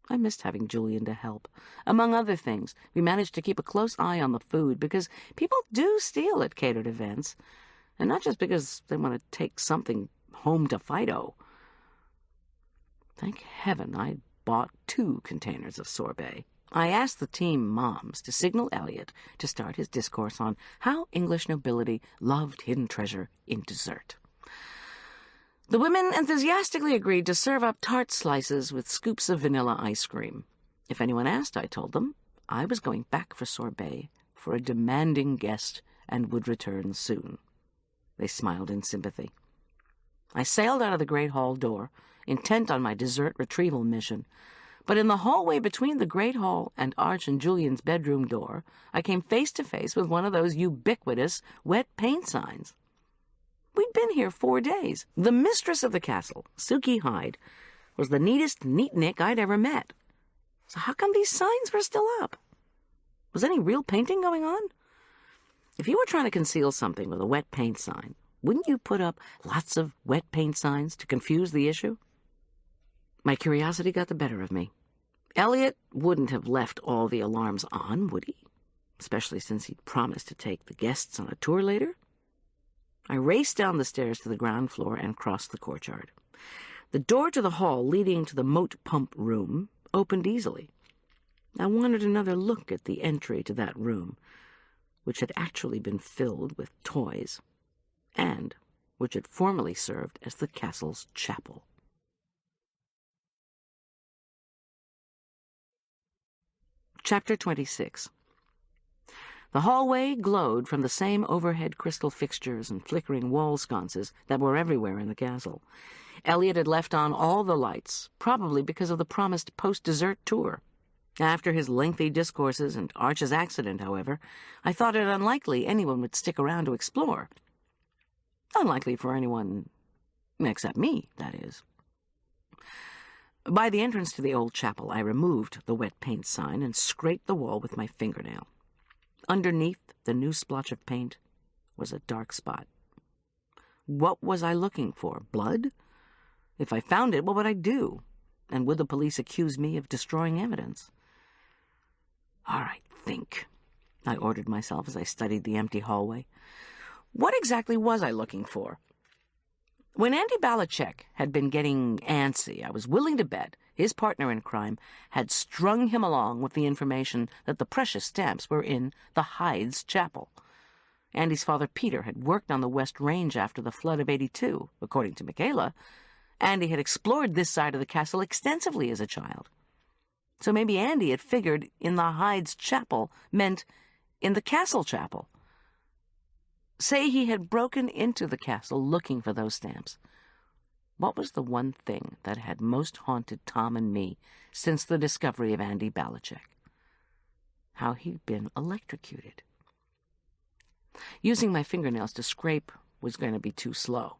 I missed having Julian to help. Among other things, we managed to keep a close eye on the food because people do steal at catered events, and not just because they want to take something home to Fido. Thank heaven I'd bought 2 containers of sorbet. I asked the team moms to signal Elliot to start his discourse on how English nobility loved hidden treasure in dessert. The women enthusiastically agreed to serve up tart slices with scoops of vanilla ice cream. If anyone asked, I told them, I was going back for sorbet for a demanding guest and would return soon. They smiled in sympathy. I sailed out of the great hall door, intent on my dessert retrieval mission. But in the hallway between the great hall and Arch and Julian's bedroom door, I came face to face with one of those ubiquitous wet paint signs. We'd been here 4 days. The mistress of the castle, Sookie Hyde, was the neatest neatnik I'd ever met. So how come these signs were still up? Was any real painting going on? If you were trying to conceal something with a wet paint sign, wouldn't you put up lots of wet paint signs to confuse the issue? My curiosity got the better of me. Elliot wouldn't have left all the alarms on, would he? Especially since he'd promised to take the guests on a tour later. I raced down the stairs to the ground floor and crossed the courtyard. The door to the hall leading to the moat pump room opened easily. I wanted another look at the entry to that room, which had actually been filled with toys, and which had formerly served as the castle's chapel. Chapter 26. The hallway glowed from the same overhead crystal fixtures and flickering wall sconces that were everywhere in the castle. Elliot had left on all the lights, probably because of the promised post-dessert tour. After his lengthy discourses and Arch's accident, however, I thought it unlikely anyone would stick around to explore. Unlikely for anyone except me, that is. By the entrance to the old chapel, I removed the wet paint sign and scraped the wall with my fingernail. Underneath the new splotch of paint was a dark spot. What was I looking for? Blood? If I found it, what would I do? And would the police accuse me of destroying evidence? All right, think, I ordered myself as I studied the empty hallway. What exactly was I looking for? When Andy Balachek had been getting antsy, I was willing to bet his partner in crime had strung him along with the information that the precious stamps were in the Hyde's chapel. Andy's father, Peter, had worked on the West Range after the flood of '82, according to Michaela. Andy had explored this side of the castle extensively as a child. So maybe Andy had figured in the Hyde's chapel meant in the castle chapel. Say he had broken into the castle looking for those stamps. What was the one thing that had most haunted Tom and me since the discovery of Andy Balachek? How he'd been electrocuted. Using my fingernails to scrape was going to be too slow.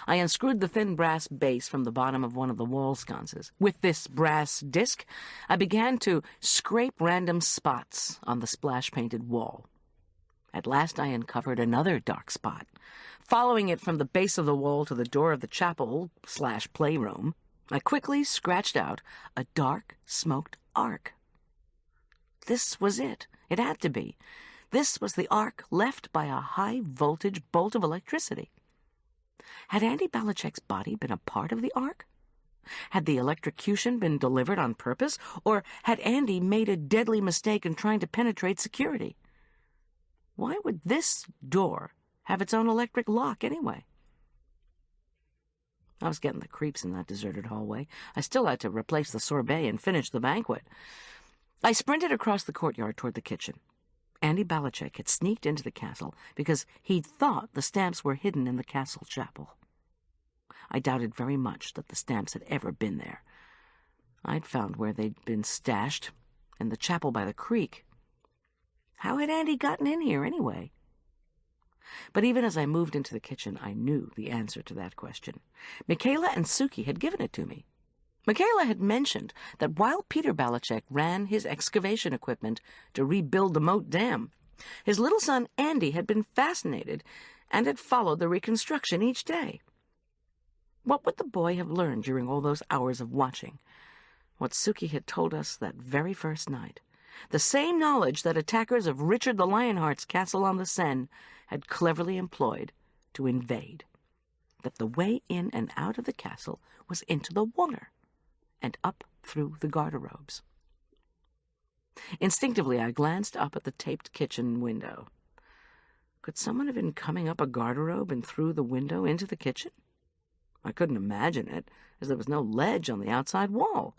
I unscrewed the thin brass base from the bottom of one of the wall sconces. With this brass disc, I began to scrape random spots on the splash-painted wall. At last I uncovered another dark spot. Following it from the base of the wall to the door of the chapel/playroom, I quickly scratched out a dark, smoked arc. This was it. It had to be. This was the arc left by a high-voltage bolt of electricity. Had Andy Balachek's body been a part of the arc? Had the electrocution been delivered on purpose, or had Andy made a deadly mistake in trying to penetrate security? Why would this door have its own electric lock anyway? I was getting the creeps in that deserted hallway. I still had to replace the sorbet and finish the banquet. I sprinted across the courtyard toward the kitchen. Andy Balachek had sneaked into the castle because he'd thought the stamps were hidden in the castle chapel. I doubted very much that the stamps had ever been there. I'd found where they'd been stashed, in the chapel by the creek. How had Andy gotten in here, anyway? But even as I moved into the kitchen, I knew the answer to that question. Michaela and Suki had given it to me. Michaela had mentioned that while Peter Belichick ran his excavation equipment to rebuild the moat dam, his little son Andy had been fascinated and had followed the reconstruction each day. What would the boy have learned during all those hours of watching? What Suki had told us that very first night. The same knowledge that attackers of Richard the Lionheart's castle on the Seine had cleverly employed to invade. That the way in and out of the castle was into the water and up through the garderobes. Instinctively, I glanced up at the taped kitchen window. Could someone have been coming up a garderobe and through the window into the kitchen? I couldn't imagine it, as there was no ledge on the outside wall.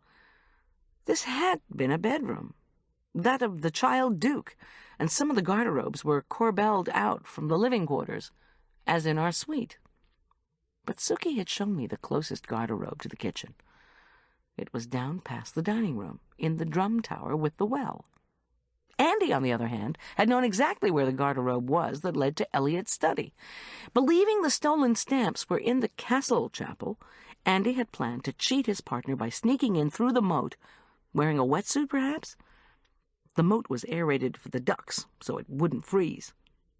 This had been a bedroom, that of the child Duke, and some of the garderobes were corbelled out from the living quarters, as in our suite. But Suki had shown me the closest garderobe to the kitchen. It was down past the dining room, in the drum tower with the well. Andy, on the other hand, had known exactly where the garderobe was that led to Eliot's study. Believing the stolen stamps were in the castle chapel, Andy had planned to cheat his partner by sneaking in through the moat, wearing a wetsuit, perhaps? The moat was aerated for the ducks, so it wouldn't freeze.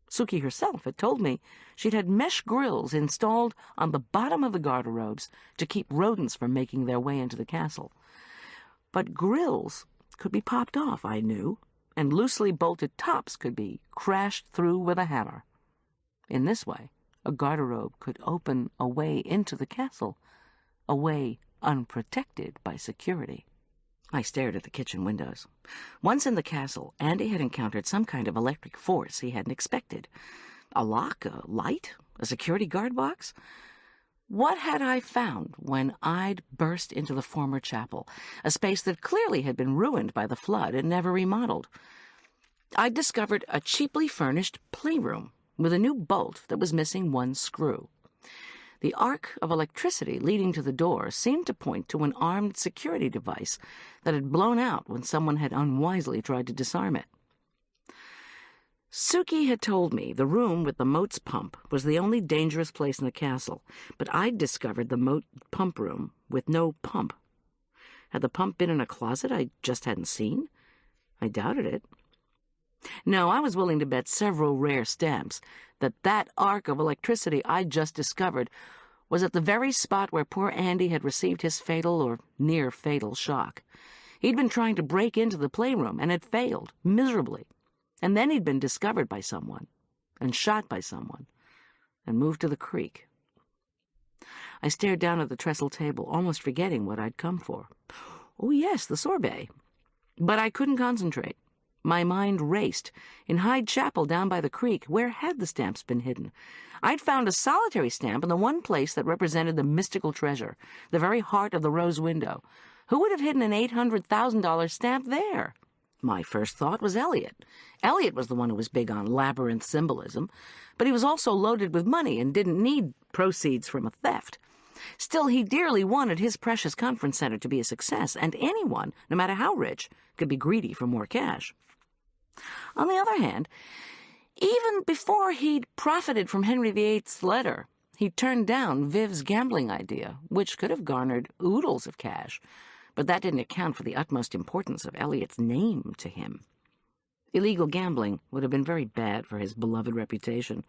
Suki herself had told me she'd had mesh grills installed on the bottom of the garderobes to keep rodents from making their way into the castle. But grills could be popped off, I knew, and loosely bolted tops could be crashed through with a hammer. In this way, a garderobe could open a way into the castle, a way unprotected by security. I stared at the kitchen windows. Once in the castle, Andy had encountered some kind of electric force he hadn't expected. A lock, a light, a security guard box? What had I found when I'd burst into the former chapel, a space that clearly had been ruined by the flood and never remodeled? I'd discovered a cheaply furnished playroom with a new bolt that was missing one screw. The arc of electricity leading to the door seemed to point to an armed security device that had blown out when someone had unwisely tried to disarm it. Suki had told me the room with the moat's pump was the only dangerous place in the castle, but I'd discovered the moat pump room with no pump. Had the pump been in a closet I just hadn't seen? I doubted it. No, I was willing to bet several rare stamps that arc of electricity I'd just discovered was at the very spot where poor Andy had received his fatal or near-fatal shock. He'd been trying to break into the playroom and had failed, miserably. And then he'd been discovered by someone, and shot by someone, and moved to the creek. I stared down at the trestle table, almost forgetting what I'd come for. Oh, yes, the sorbet. But I couldn't concentrate. My mind raced. In Hyde Chapel down by the creek, where had the stamps been hidden? I'd found a solitary stamp in the one place that represented the mystical treasure, the very heart of the rose window. Who would have hidden an $800,000 stamp there? My first thought was Eliot. Eliot was the one who was big on labyrinth symbolism, but he was also loaded with money and didn't need proceeds from a theft. Still, he dearly wanted his precious conference center to be a success, and anyone, no matter how rich, could be greedy for more cash. On the other hand, even before he'd profited from Henry VIII's letter, he turned down Viv's gambling idea, which could have garnered oodles of cash, but that didn't account for the utmost importance of Eliot's name to him. Illegal gambling would have been very bad for his beloved reputation,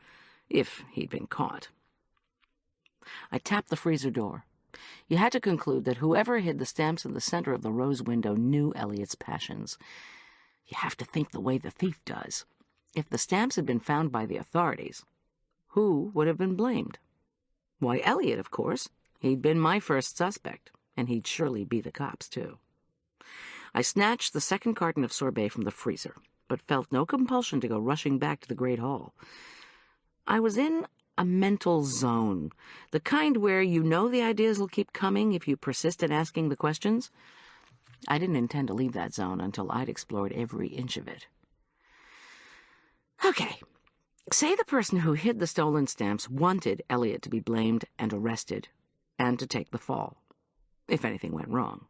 if he'd been caught. I tapped the freezer door. You had to conclude that whoever hid the stamps in the center of the rose window knew Eliot's passions. You have to think the way the thief does. If the stamps had been found by the authorities, who would have been blamed? Why, Eliot, of course. He'd been my first suspect, and he'd surely be the cops, too. I snatched the second carton of sorbet from the freezer, but felt no compulsion to go rushing back to the Great Hall. I was in a mental zone, the kind where you know the ideas will keep coming if you persist in asking the questions. I didn't intend to leave that zone until I'd explored every inch of it. Okay, say the person who hid the stolen stamps wanted Eliot to be blamed and arrested, and to take the fall, if anything went wrong.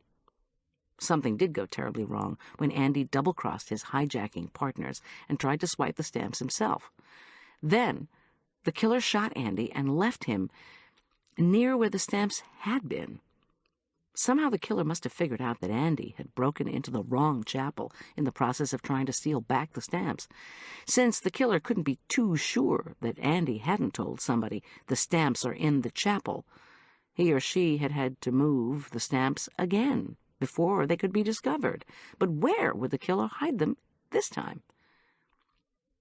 Something did go terribly wrong when Andy double-crossed his hijacking partners and tried to swipe the stamps himself. Then, The killer shot Andy and left him near where the stamps had been. Somehow the killer must have figured out that Andy had broken into the wrong chapel in the process of trying to steal back the stamps. Since the killer couldn't be too sure that Andy hadn't told somebody the stamps are in the chapel, he or she had had to move the stamps again before they could be discovered. But where would the killer hide them this time?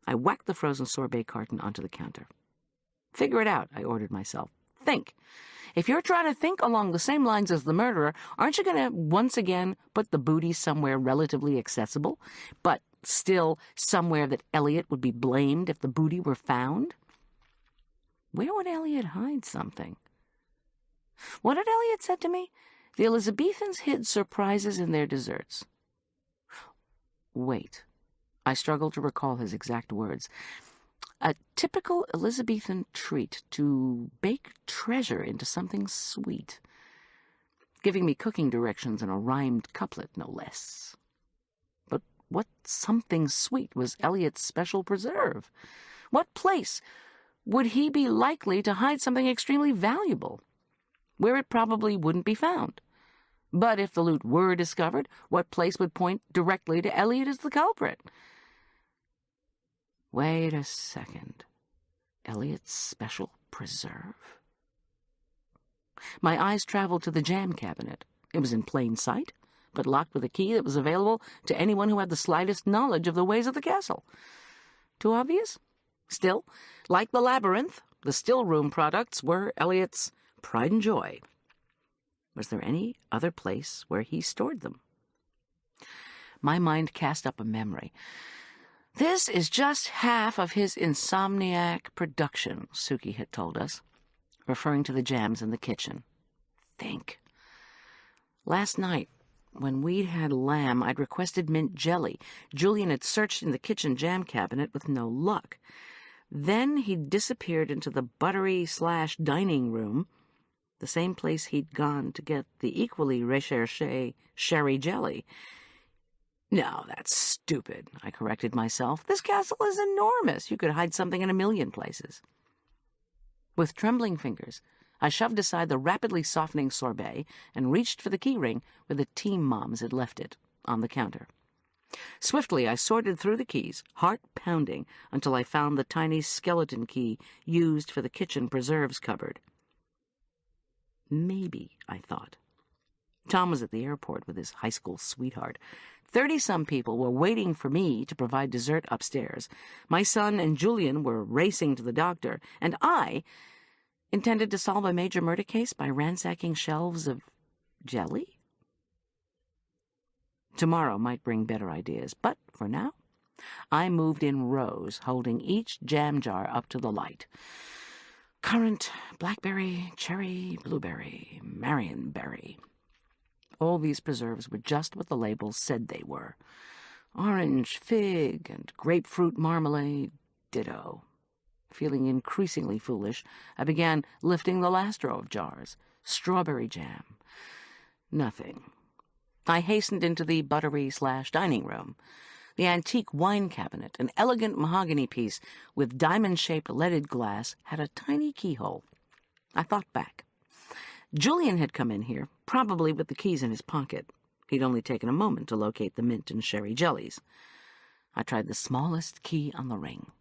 I whacked the frozen sorbet carton onto the counter. Figure it out, I ordered myself. Think. If you're trying to think along the same lines as the murderer, aren't you going to once again put the booty somewhere relatively accessible, but still somewhere that Elliot would be blamed if the booty were found? Where would Elliot hide something? What had Elliot said to me? The Elizabethans hid surprises in their desserts. Wait. I struggled to recall his exact words. A typical Elizabethan treat to bake treasure into something sweet, giving me cooking directions in a rhymed couplet, no less. But what something sweet was Elliot's special preserve? What place would he be likely to hide something extremely valuable, where it probably wouldn't be found? But if the loot were discovered, what place would point directly to Elliot as the culprit? Wait a second. Elliot's special preserve? My eyes traveled to the jam cabinet. It was in plain sight, but locked with a key that was available to anyone who had the slightest knowledge of the ways of the castle. Too obvious? Still, like the labyrinth, the still-room products were Elliot's pride and joy. Was there any other place where he stored them? My mind cast up a memory. This is just half of his insomniac production, Suki had told us, referring to the jams in the kitchen. Think. Last night, when we'd had lamb, I'd requested mint jelly. Julian had searched in the kitchen jam cabinet with no luck. Then he'd disappeared into the buttery/dining room, the same place he'd gone to get the equally recherché sherry jelly. No, that's stupid, I corrected myself. This castle is enormous. You could hide something in a million places. With trembling fingers, I shoved aside the rapidly softening sorbet and reached for the key ring where the team moms had left it, on the counter. Swiftly, I sorted through the keys, heart pounding, until I found the tiny skeleton key used for the kitchen preserves cupboard. Maybe, I thought. Tom was at the airport with his high school sweetheart. 30-some people were waiting for me to provide dessert upstairs. My son and Julian were racing to the doctor, and I intended to solve a major murder case by ransacking shelves of jelly? Tomorrow might bring better ideas, but for now, I moved in rows, holding each jam jar up to the light. Currant, blackberry, cherry, blueberry, marionberry. All these preserves were just what the labels said they were. Orange, fig, and grapefruit marmalade, ditto. Feeling increasingly foolish, I began lifting the last row of jars. Strawberry jam. Nothing. I hastened into the buttery/dining room. The antique wine cabinet, an elegant mahogany piece with diamond-shaped leaded glass, had a tiny keyhole. I thought back. Julian had come in here, probably with the keys in his pocket. He'd only taken a moment to locate the mint and sherry jellies. I tried the smallest key on the ring.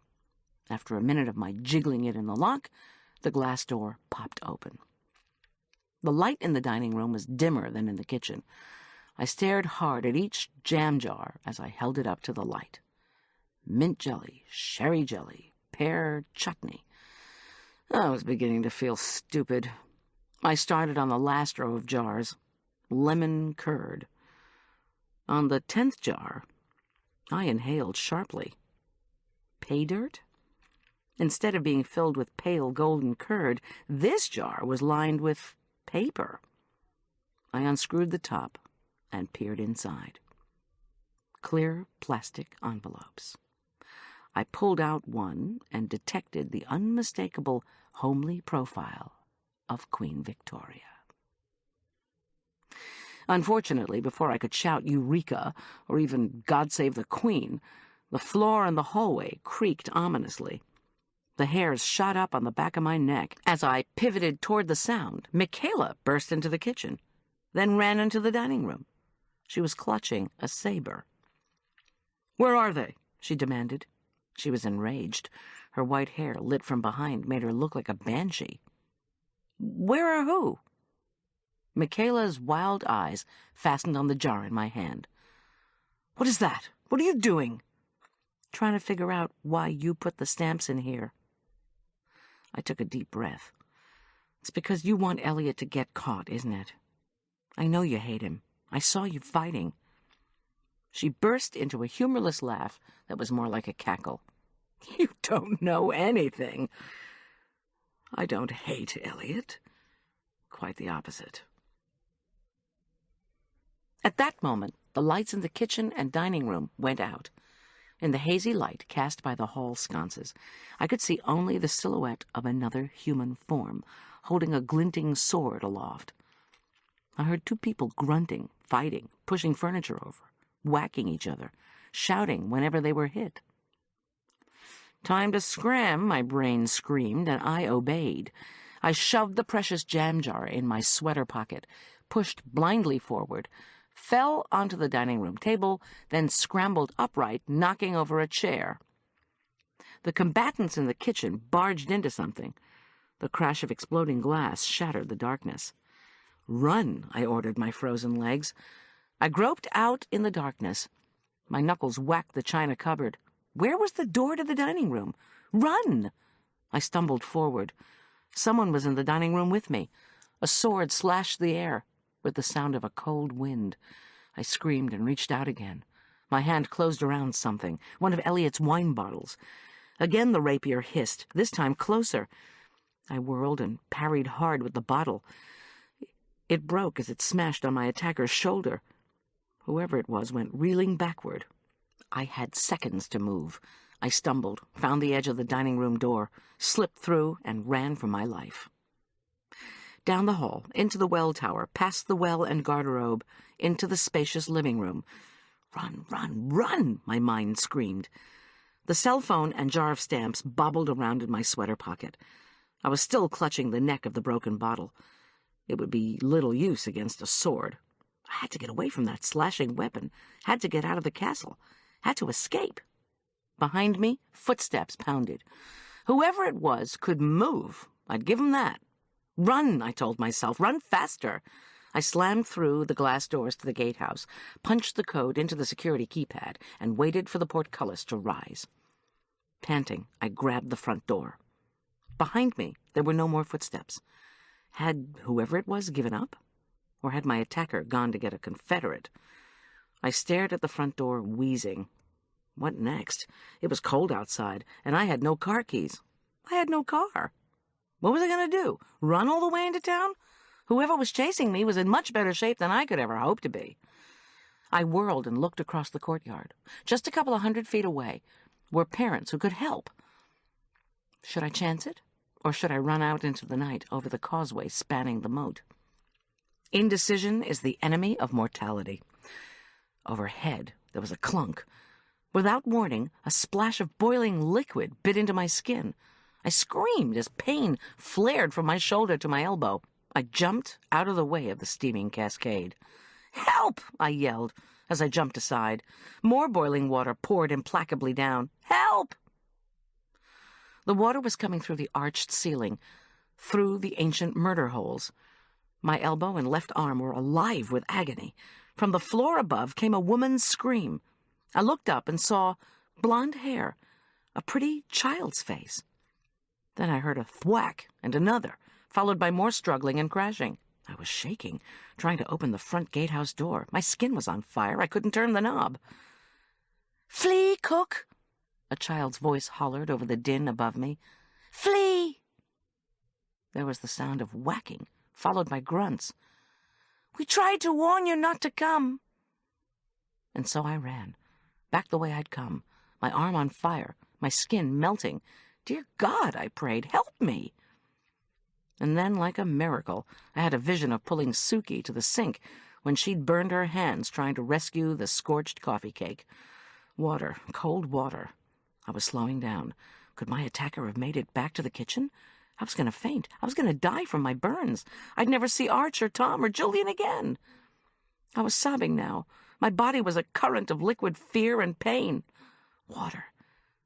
After a minute of my jiggling it in the lock, the glass door popped open. The light in the dining room was dimmer than in the kitchen. I stared hard at each jam jar as I held it up to the light. Mint jelly, sherry jelly, pear chutney. I was beginning to feel stupid. I started on the last row of jars. Lemon curd. On the 10th jar, I inhaled sharply. Pay dirt? Instead of being filled with pale golden curd, this jar was lined with paper. I unscrewed the top and peered inside. Clear plastic envelopes. I pulled out one and detected the unmistakable homely profile of Queen Victoria. Unfortunately, before I could shout Eureka or even God Save the Queen, the floor in the hallway creaked ominously. The hairs shot up on the back of my neck. As I pivoted toward the sound, Michaela burst into the kitchen, then ran into the dining room. She was clutching a saber. "Where are they?" she demanded. She was enraged. Her white hair, lit from behind, made her look like a banshee. "Where are who?" Michaela's wild eyes fastened on the jar in my hand. "What is that? What are you doing?" "Trying to figure out why you put the stamps in here." I took a deep breath. "It's because you want Elliot to get caught, isn't it? I know you hate him. I saw you fighting." She burst into a humorless laugh that was more like a cackle. "You don't know anything. I don't hate Elliot. Quite the opposite." At that moment, the lights in the kitchen and dining room went out. In the hazy light cast by the hall sconces, I could see only the silhouette of another human form, holding a glinting sword aloft. I heard two people grunting, fighting, pushing furniture over, whacking each other, shouting whenever they were hit. "Time to scram," my brain screamed, and I obeyed. I shoved the precious jam jar in my sweater pocket, pushed blindly forward, fell onto the dining room table, then scrambled upright, knocking over a chair. The combatants in the kitchen barged into something. The crash of exploding glass shattered the darkness. "Run," I ordered my frozen legs. I groped out in the darkness. My knuckles whacked the china cupboard. Where was the door to the dining room? "Run!" I stumbled forward. Someone was in the dining room with me. A sword slashed the air with the sound of a cold wind. I screamed and reached out again. My hand closed around something, one of Elliot's wine bottles. Again the rapier hissed, this time closer. I whirled and parried hard with the bottle. It broke as it smashed on my attacker's shoulder. Whoever it was went reeling backward. I had seconds to move. I stumbled, found the edge of the dining room door, slipped through, and ran for my life. Down the hall, into the well tower, past the well and garderobe, into the spacious living room. "Run, run, run!" my mind screamed. The cell phone and jar of stamps bobbled around in my sweater pocket. I was still clutching the neck of the broken bottle. It would be little use against a sword. I had to get away from that slashing weapon, had to get out of the castle, had to escape. Behind me, footsteps pounded. Whoever it was could move. I'd give him that. "Run," I told myself. "Run faster." I slammed through the glass doors to the gatehouse, punched the code into the security keypad, and waited for the portcullis to rise. Panting, I grabbed the front door. Behind me, there were no more footsteps. Had whoever it was given up? Or had my attacker gone to get a Confederate? I stared at the front door, wheezing. What next? It was cold outside, and I had no car keys. I had no car. What was I going to do? Run all the way into town? Whoever was chasing me was in much better shape than I could ever hope to be. I whirled and looked across the courtyard. Just a couple of 100 feet away were parents who could help. Should I chance it? Or should I run out into the night over the causeway spanning the moat? Indecision is the enemy of mortality. Overhead, there was a clunk. Without warning, a splash of boiling liquid bit into my skin. I screamed as pain flared from my shoulder to my elbow. I jumped out of the way of the steaming cascade. "Help!" I yelled as I jumped aside. More boiling water poured implacably down. "Help!" The water was coming through the arched ceiling, through the ancient murder holes. My elbow and left arm were alive with agony. From the floor above came a woman's scream. I looked up and saw blonde hair, a pretty child's face. Then I heard a thwack and another, followed by more struggling and crashing. I was shaking, trying to open the front gatehouse door. My skin was on fire. I couldn't turn the knob. "Flee, cook!" a child's voice hollered over the din above me. "Flee!" There was the sound of whacking, followed by grunts. "We tried to warn you not to come." And so I ran, back the way I'd come, my arm on fire, my skin melting. Dear God, I prayed, help me. And then, like a miracle, I had a vision of pulling Suki to the sink when she'd burned her hands trying to rescue the scorched coffee cake. Water, cold water. I was slowing down, Could my attacker have made it back to the kitchen? I was going to faint. I was going to die from my burns. I'd never see Arch or Tom or Julian again. I was sobbing now. My body was a current of liquid fear and pain. Water.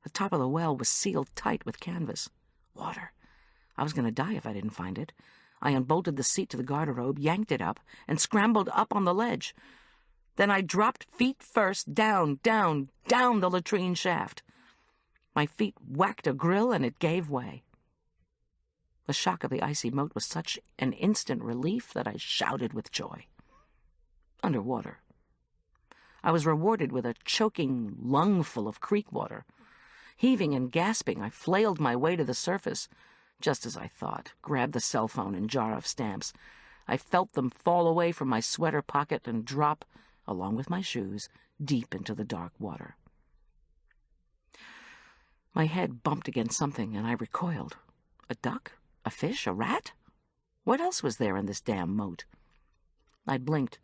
The top of the well was sealed tight with canvas. Water. I was going to die if I didn't find it. I unbolted the seat to the garderobe, yanked it up, and scrambled up on the ledge. Then I dropped feet first down the latrine shaft. My feet whacked a grill and it gave way. The shock of the icy moat was such an instant relief that I shouted with joy. Underwater. I was rewarded with a choking lungful of creek water. Heaving and gasping, I flailed my way to the surface. Just as I thought, grabbed the cell phone and jar of stamps. I felt them fall away from my sweater pocket and drop, along with my shoes, deep into the dark water. My head bumped against something, and I recoiled. A duck? A fish? A rat? What else was there in this damn moat? I blinked,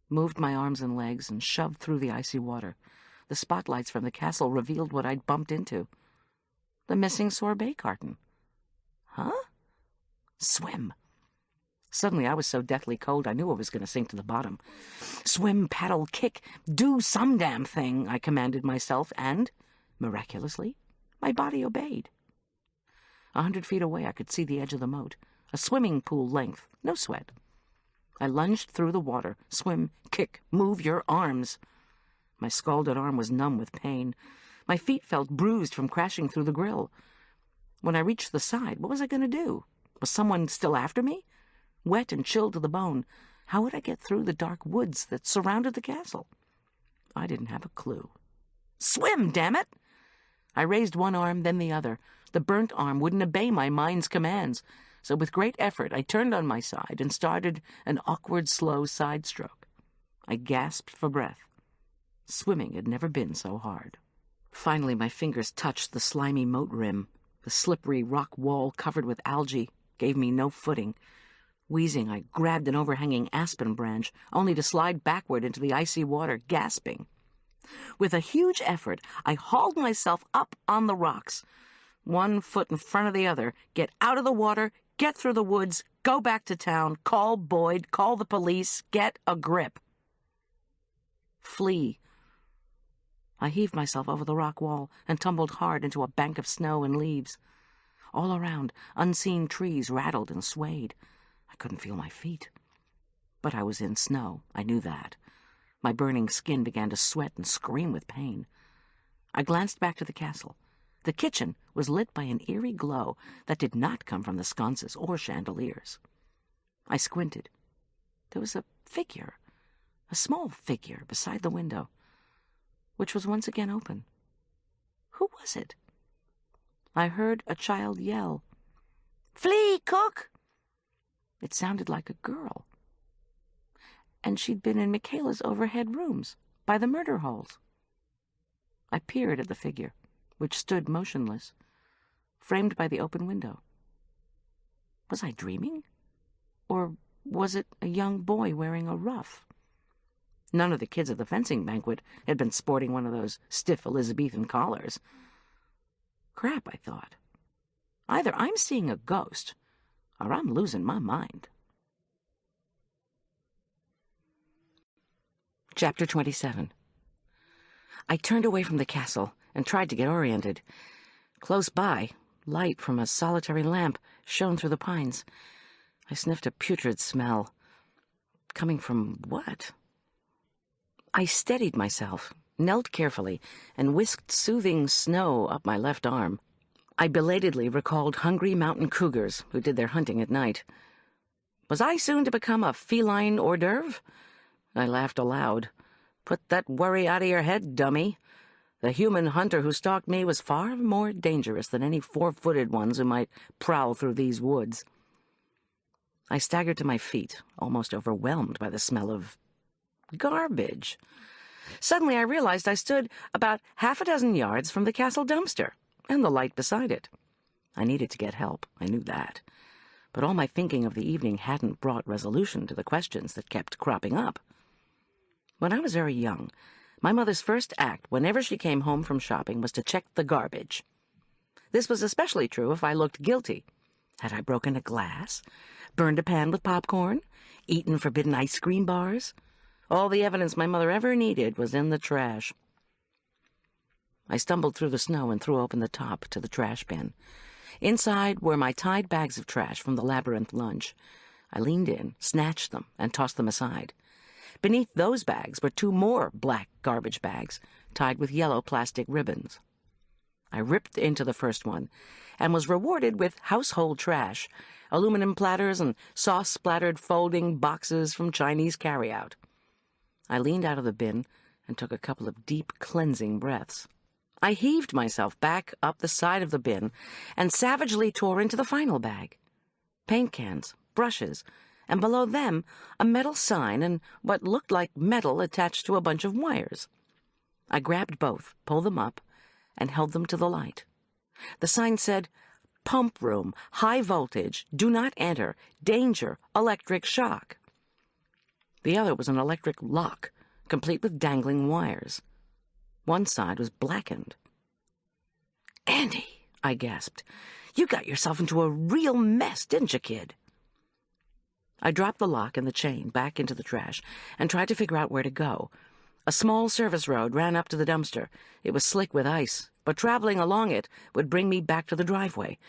moved my arms and legs, and shoved through the icy water. The spotlights from the castle revealed what I'd bumped into. The missing sorbet carton. Huh? Swim. Suddenly I was so deathly cold I knew I was going to sink to the bottom. Swim, paddle, kick, do some damn thing, I commanded myself, and, miraculously, my body obeyed. 100 feet away I could see the edge of the moat, a swimming pool length, no sweat. I lunged through the water. Swim, kick, move your arms. My scalded arm was numb with pain. My feet felt bruised from crashing through the grill. When I reached the side, what was I going to do? Was someone still after me? Wet and chilled to the bone, how would I get through the dark woods that surrounded the castle? I didn't have a clue. Swim, damn it! I raised one arm, then the other. The burnt arm wouldn't obey my mind's commands, so with great effort I turned on my side and started an awkward, slow side stroke. I gasped for breath. Swimming had never been so hard. Finally my fingers touched the slimy moat rim. The slippery rock wall covered with algae gave me no footing. Wheezing, I grabbed an overhanging aspen branch, only to slide backward into the icy water, gasping. With a huge effort, I hauled myself up on the rocks. 1 foot in front of the other, get out of the water, get through the woods, go back to town, call Boyd, call the police, get a grip. Flee. I heaved myself over the rock wall and tumbled hard into a bank of snow and leaves. All around, unseen trees rattled and swayed. I couldn't feel my feet. But I was in snow, I knew that. My burning skin began to sweat and scream with pain. I glanced back to the castle. The kitchen was lit by an eerie glow that did not come from the sconces or chandeliers. I squinted. There was a figure, a small figure beside the window, which was once again open. Who was it? I heard a child yell, "Flee, cook!" It sounded like a girl. And she'd been in Michaela's overhead rooms, by the murder holes. I peered at the figure, which stood motionless, framed by the open window. Was I dreaming? Or was it a young boy wearing a ruff? None of the kids at the fencing banquet had been sporting one of those stiff Elizabethan collars. Crap, I thought. Either I'm seeing a ghost, or I'm losing my mind. Chapter 27. I turned away from the castle and tried to get oriented. Close by, light from a solitary lamp shone through the pines. I sniffed a putrid smell. Coming from what? I steadied myself, knelt carefully, and whisked soothing snow up my left arm. I belatedly recalled hungry mountain cougars who did their hunting at night. Was I soon to become a feline hors d'oeuvre? I laughed aloud. Put that worry out of your head, dummy. The human hunter who stalked me was far more dangerous than any four-footed ones who might prowl through these woods. I staggered to my feet, almost overwhelmed by the smell of garbage. Suddenly I realized I stood about 6 yards from the castle dumpster, and the light beside it. I needed to get help, I knew that. But all my thinking of the evening hadn't brought resolution to the questions that kept cropping up. When I was very young, my mother's first act whenever she came home from shopping was to check the garbage. This was especially true if I looked guilty. Had I broken a glass? Burned a pan with popcorn? Eaten forbidden ice cream bars? All the evidence my mother ever needed was in the trash. I stumbled through the snow and threw open the top to the trash bin. Inside were my tied bags of trash from the labyrinth lunch. I leaned in, snatched them, and tossed them aside. Beneath those bags were 2 more black garbage bags, tied with yellow plastic ribbons. I ripped into the first one, and was rewarded with household trash, aluminum platters and sauce-splattered folding boxes from Chinese carryout. I leaned out of the bin and took a couple of deep, cleansing breaths. I heaved myself back up the side of the bin and savagely tore into the final bag. Paint cans, brushes, and below them a metal sign and what looked like metal attached to a bunch of wires. I grabbed both, pulled them up, and held them to the light. The sign said, "Pump room, high voltage, do not enter, danger, electric shock." The other was an electric lock, complete with dangling wires. One side was blackened. "Andy," I gasped, "you got yourself into a real mess, didn't you, kid?" I dropped the lock and the chain back into the trash and tried to figure out where to go. A small service road ran up to the dumpster. It was slick with ice, but traveling along it would bring me back to the driveway.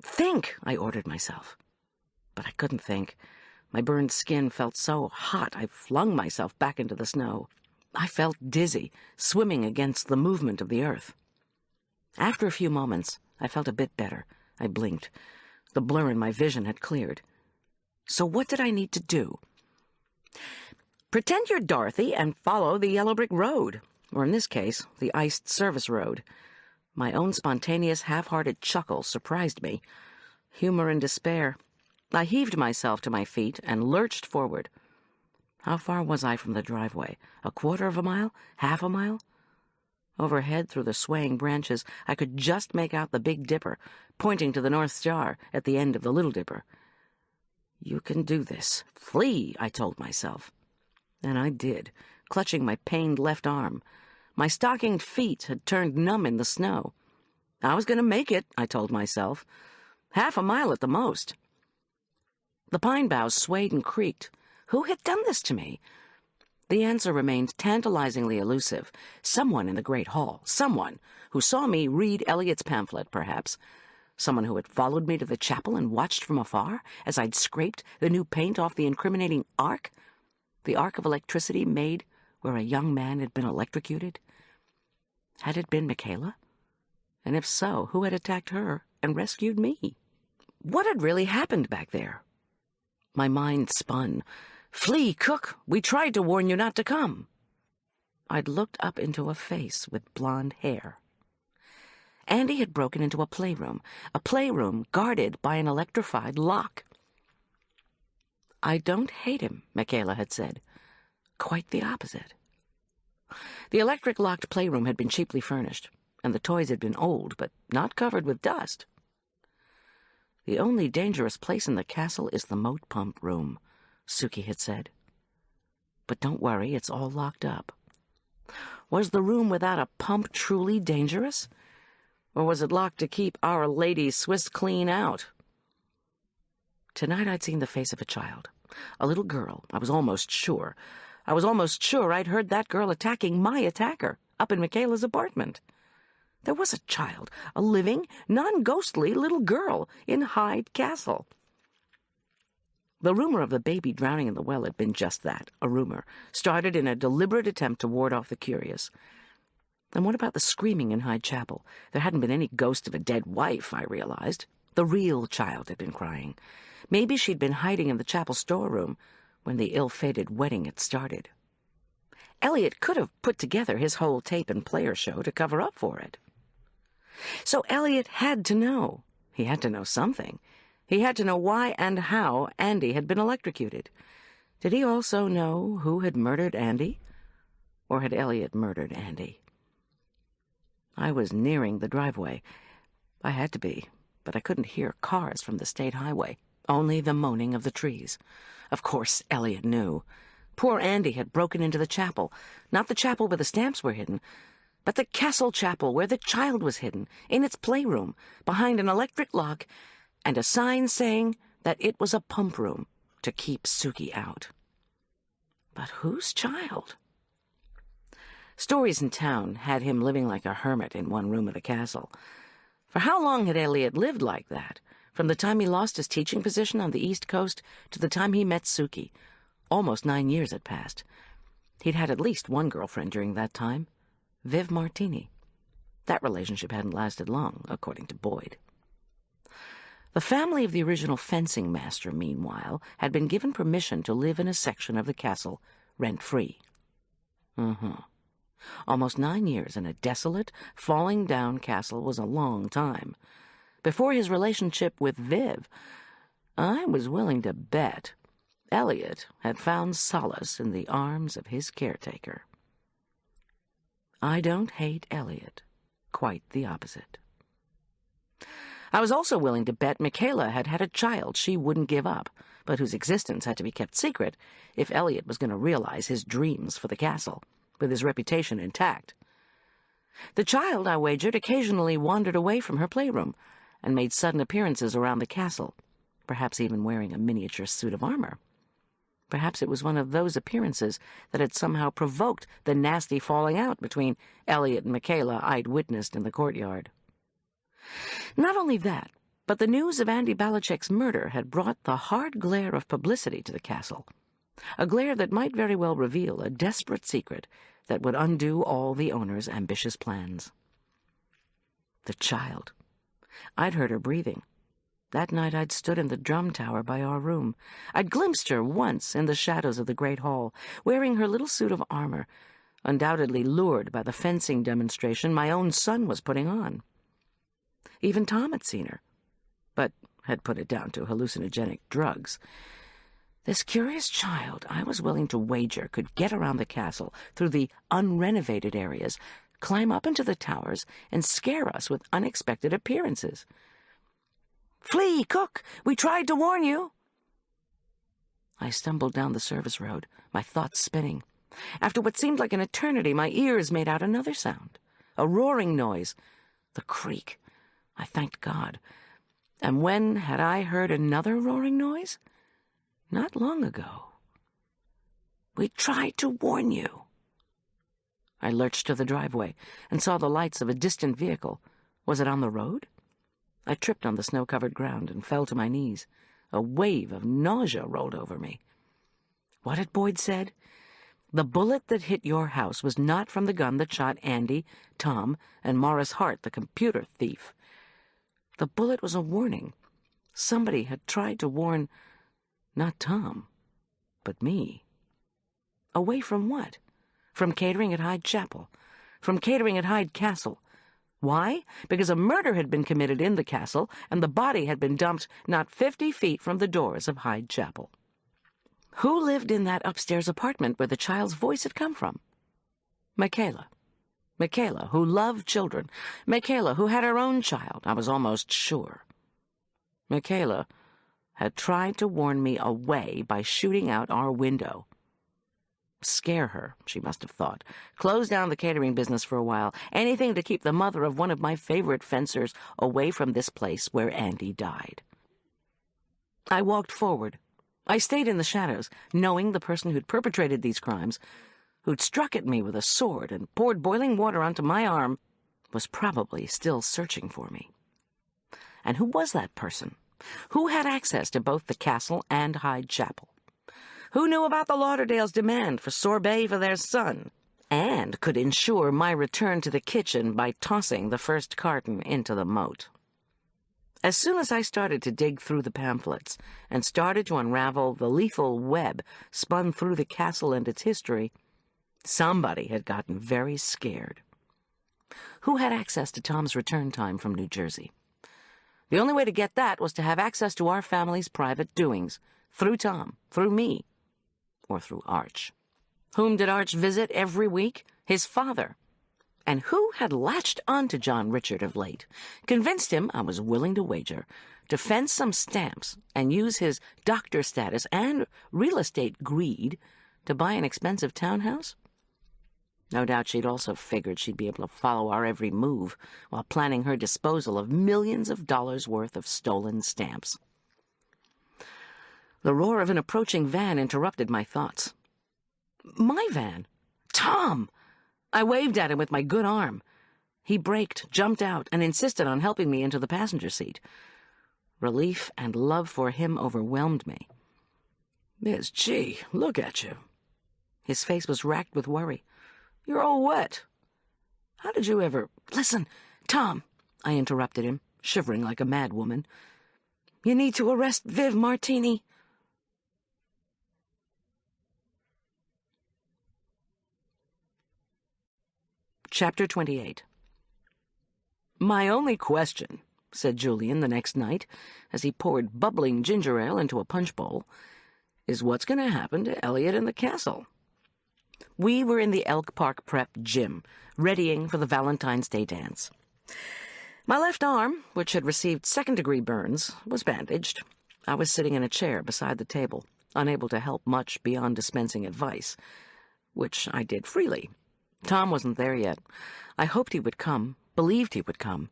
"Think," I ordered myself. But I couldn't think. My burned skin felt so hot I flung myself back into the snow. I felt dizzy, swimming against the movement of the earth. After a few moments, I felt a bit better. I blinked. The blur in my vision had cleared. So what did I need to do? Pretend you're Dorothy and follow the yellow brick road, or in this case, the iced service road. My own spontaneous, half-hearted chuckle surprised me. Humor and despair. I heaved myself to my feet and lurched forward. How far was I from the driveway? A quarter of a mile? Half a mile? Overhead, through the swaying branches, I could just make out the Big Dipper, pointing to the North Star at the end of the Little Dipper. You can do this. Flee, I told myself. And I did, clutching my pained left arm. My stockinged feet had turned numb in the snow. I was going to make it, I told myself. Half a mile at the most. The pine boughs swayed and creaked. Who had done this to me? The answer remained tantalizingly elusive. Someone in the great hall. Someone who saw me read Eliot's pamphlet, perhaps. Someone who had followed me to the chapel and watched from afar as I'd scraped the new paint off the incriminating arc. The arc of electricity made where a young man had been electrocuted. Had it been Michaela? And if so, who had attacked her and rescued me? What had really happened back there? My mind spun. Flee, cook! We tried to warn you not to come. I'd looked up into a face with blonde hair. Andy had broken into a playroom guarded by an electrified lock. I don't hate him, Michaela had said. Quite the opposite. The electric-locked playroom had been cheaply furnished, and the toys had been old, but not covered with dust. The only dangerous place in the castle is the moat pump room, Suki had said. But don't worry, it's all locked up. Was the room without a pump truly dangerous? Or was it locked to keep Our Lady Swiss clean out? Tonight I'd seen the face of a child. A little girl, I was almost sure. I was almost sure I'd heard that girl attacking my attacker up in Michaela's apartment. There was a child, a living, non-ghostly little girl in Hyde Castle. The rumor of the baby drowning in the well had been just that, a rumor, started in a deliberate attempt to ward off the curious. And what about the screaming in Hyde Chapel? There hadn't been any ghost of a dead wife, I realized. The real child had been crying. Maybe she'd been hiding in the chapel storeroom when the ill-fated wedding had started. Eliot could have put together his whole tape and player show to cover up for it. So Eliot had to know. He had to know something. He had to know why and how Andy had been electrocuted. Did he also know who had murdered Andy? Or had Eliot murdered Andy? I was nearing the driveway. I had to be, but I couldn't hear cars from the state highway, only the moaning of the trees. Of course, Eliot knew. Poor Andy had broken into the chapel, not the chapel where the stamps were hidden, but the castle chapel where the child was hidden, in its playroom, behind an electric lock, and a sign saying that it was a pump room to keep Suki out. But whose child? Stories in town had him living like a hermit in one room of the castle. For how long had Elliot lived like that? From the time he lost his teaching position on the East Coast to the time he met Suki. Almost 9 years had passed. He'd had at least one girlfriend during that time, Viv Martini. That relationship hadn't lasted long, according to Boyd. The family of the original fencing master, meanwhile, had been given permission to live in a section of the castle rent-free. Almost 9 years in a desolate, falling-down castle was a long time. Before his relationship with Viv, I was willing to bet Elliot had found solace in the arms of his caretaker. I don't hate Elliot. Quite the opposite. I was also willing to bet Michaela had had a child she wouldn't give up, but whose existence had to be kept secret if Elliot was going to realize his dreams for the castle, with his reputation intact. The child, I wagered, occasionally wandered away from her playroom and made sudden appearances around the castle, perhaps even wearing a miniature suit of armor. Perhaps it was one of those appearances that had somehow provoked the nasty falling out between Elliot and Michaela I'd witnessed in the courtyard. Not only that, but the news of Andy Balichek's murder had brought the hard glare of publicity to the castle, a glare that might very well reveal a desperate secret that would undo all the owner's ambitious plans. The child. I'd heard her breathing. That night I'd stood in the drum tower by our room. I'd glimpsed her once in the shadows of the great hall, wearing her little suit of armor, undoubtedly lured by the fencing demonstration my own son was putting on. Even Tom had seen her, but had put it down to hallucinogenic drugs. This curious child, I was willing to wager, could get around the castle through the unrenovated areas, climb up into the towers, and scare us with unexpected appearances. "Flee, cook! We tried to warn you!" I stumbled down the service road, my thoughts spinning. After what seemed like an eternity, my ears made out another sound, a roaring noise, the creak. I thanked God. And when had I heard another roaring noise? Not long ago. "We tried to warn you." I lurched to the driveway and saw the lights of a distant vehicle. Was it on the road? I tripped on the snow-covered ground and fell to my knees. A wave of nausea rolled over me. What had Boyd said? The bullet that hit your house was not from the gun that shot Andy, Tom, and Morris Hart, the computer thief. The bullet was a warning. Somebody had tried to warn, not Tom, but me. Away from what? From catering at Hyde Chapel. From catering at Hyde Castle. Why? Because a murder had been committed in the castle, and the body had been dumped not 50 feet from the doors of Hyde Chapel. Who lived in that upstairs apartment where the child's voice had come from? Michaela. Michaela, who loved children. Michaela, who had her own child, I was almost sure. Michaela had tried to warn me away by shooting out our window. Scare her, she must have thought. Close down the catering business for a while. Anything to keep the mother of one of my favorite fencers away from this place where Andy died. I walked forward. I stayed in the shadows, knowing the person who'd perpetrated these crimes, who'd struck at me with a sword and poured boiling water onto my arm, was probably still searching for me. And who was that person? Who had access to both the castle and Hyde Chapel? Who knew about the Lauderdales' demand for sorbet for their son, and could ensure my return to the kitchen by tossing the first carton into the moat? As soon as I started to dig through the pamphlets and started to unravel the lethal web spun through the castle and its history, somebody had gotten very scared. Who had access to Tom's return time from New Jersey? The only way to get that was to have access to our family's private doings, through Tom, through me, or through Arch. Whom did Arch visit every week? His father. And who had latched onto John Richard of late, convinced him, I was willing to wager, to fence some stamps and use his doctor status and real estate greed to buy an expensive townhouse? No doubt she'd also figured she'd be able to follow our every move while planning her disposal of millions of dollars worth of stolen stamps. The roar of an approaching van interrupted my thoughts. My van? Tom! I waved at him with my good arm. He braked, jumped out, and insisted on helping me into the passenger seat. Relief and love for him overwhelmed me. Miss G, look at you. His face was racked with worry. You're all wet. How did you ever— Listen, Tom, I interrupted him, shivering like a mad woman. You need to arrest Viv Martini. Chapter 28. My only question, said Julian the next night, as he poured bubbling ginger ale into a punch bowl, is what's going to happen to Elliot in the castle. We were in the Elk Park Prep gym, readying for the Valentine's Day dance. My left arm, which had received second-degree burns, was bandaged. I was sitting in a chair beside the table, unable to help much beyond dispensing advice, which I did freely. Tom wasn't there yet. I hoped he would come, believed he would come.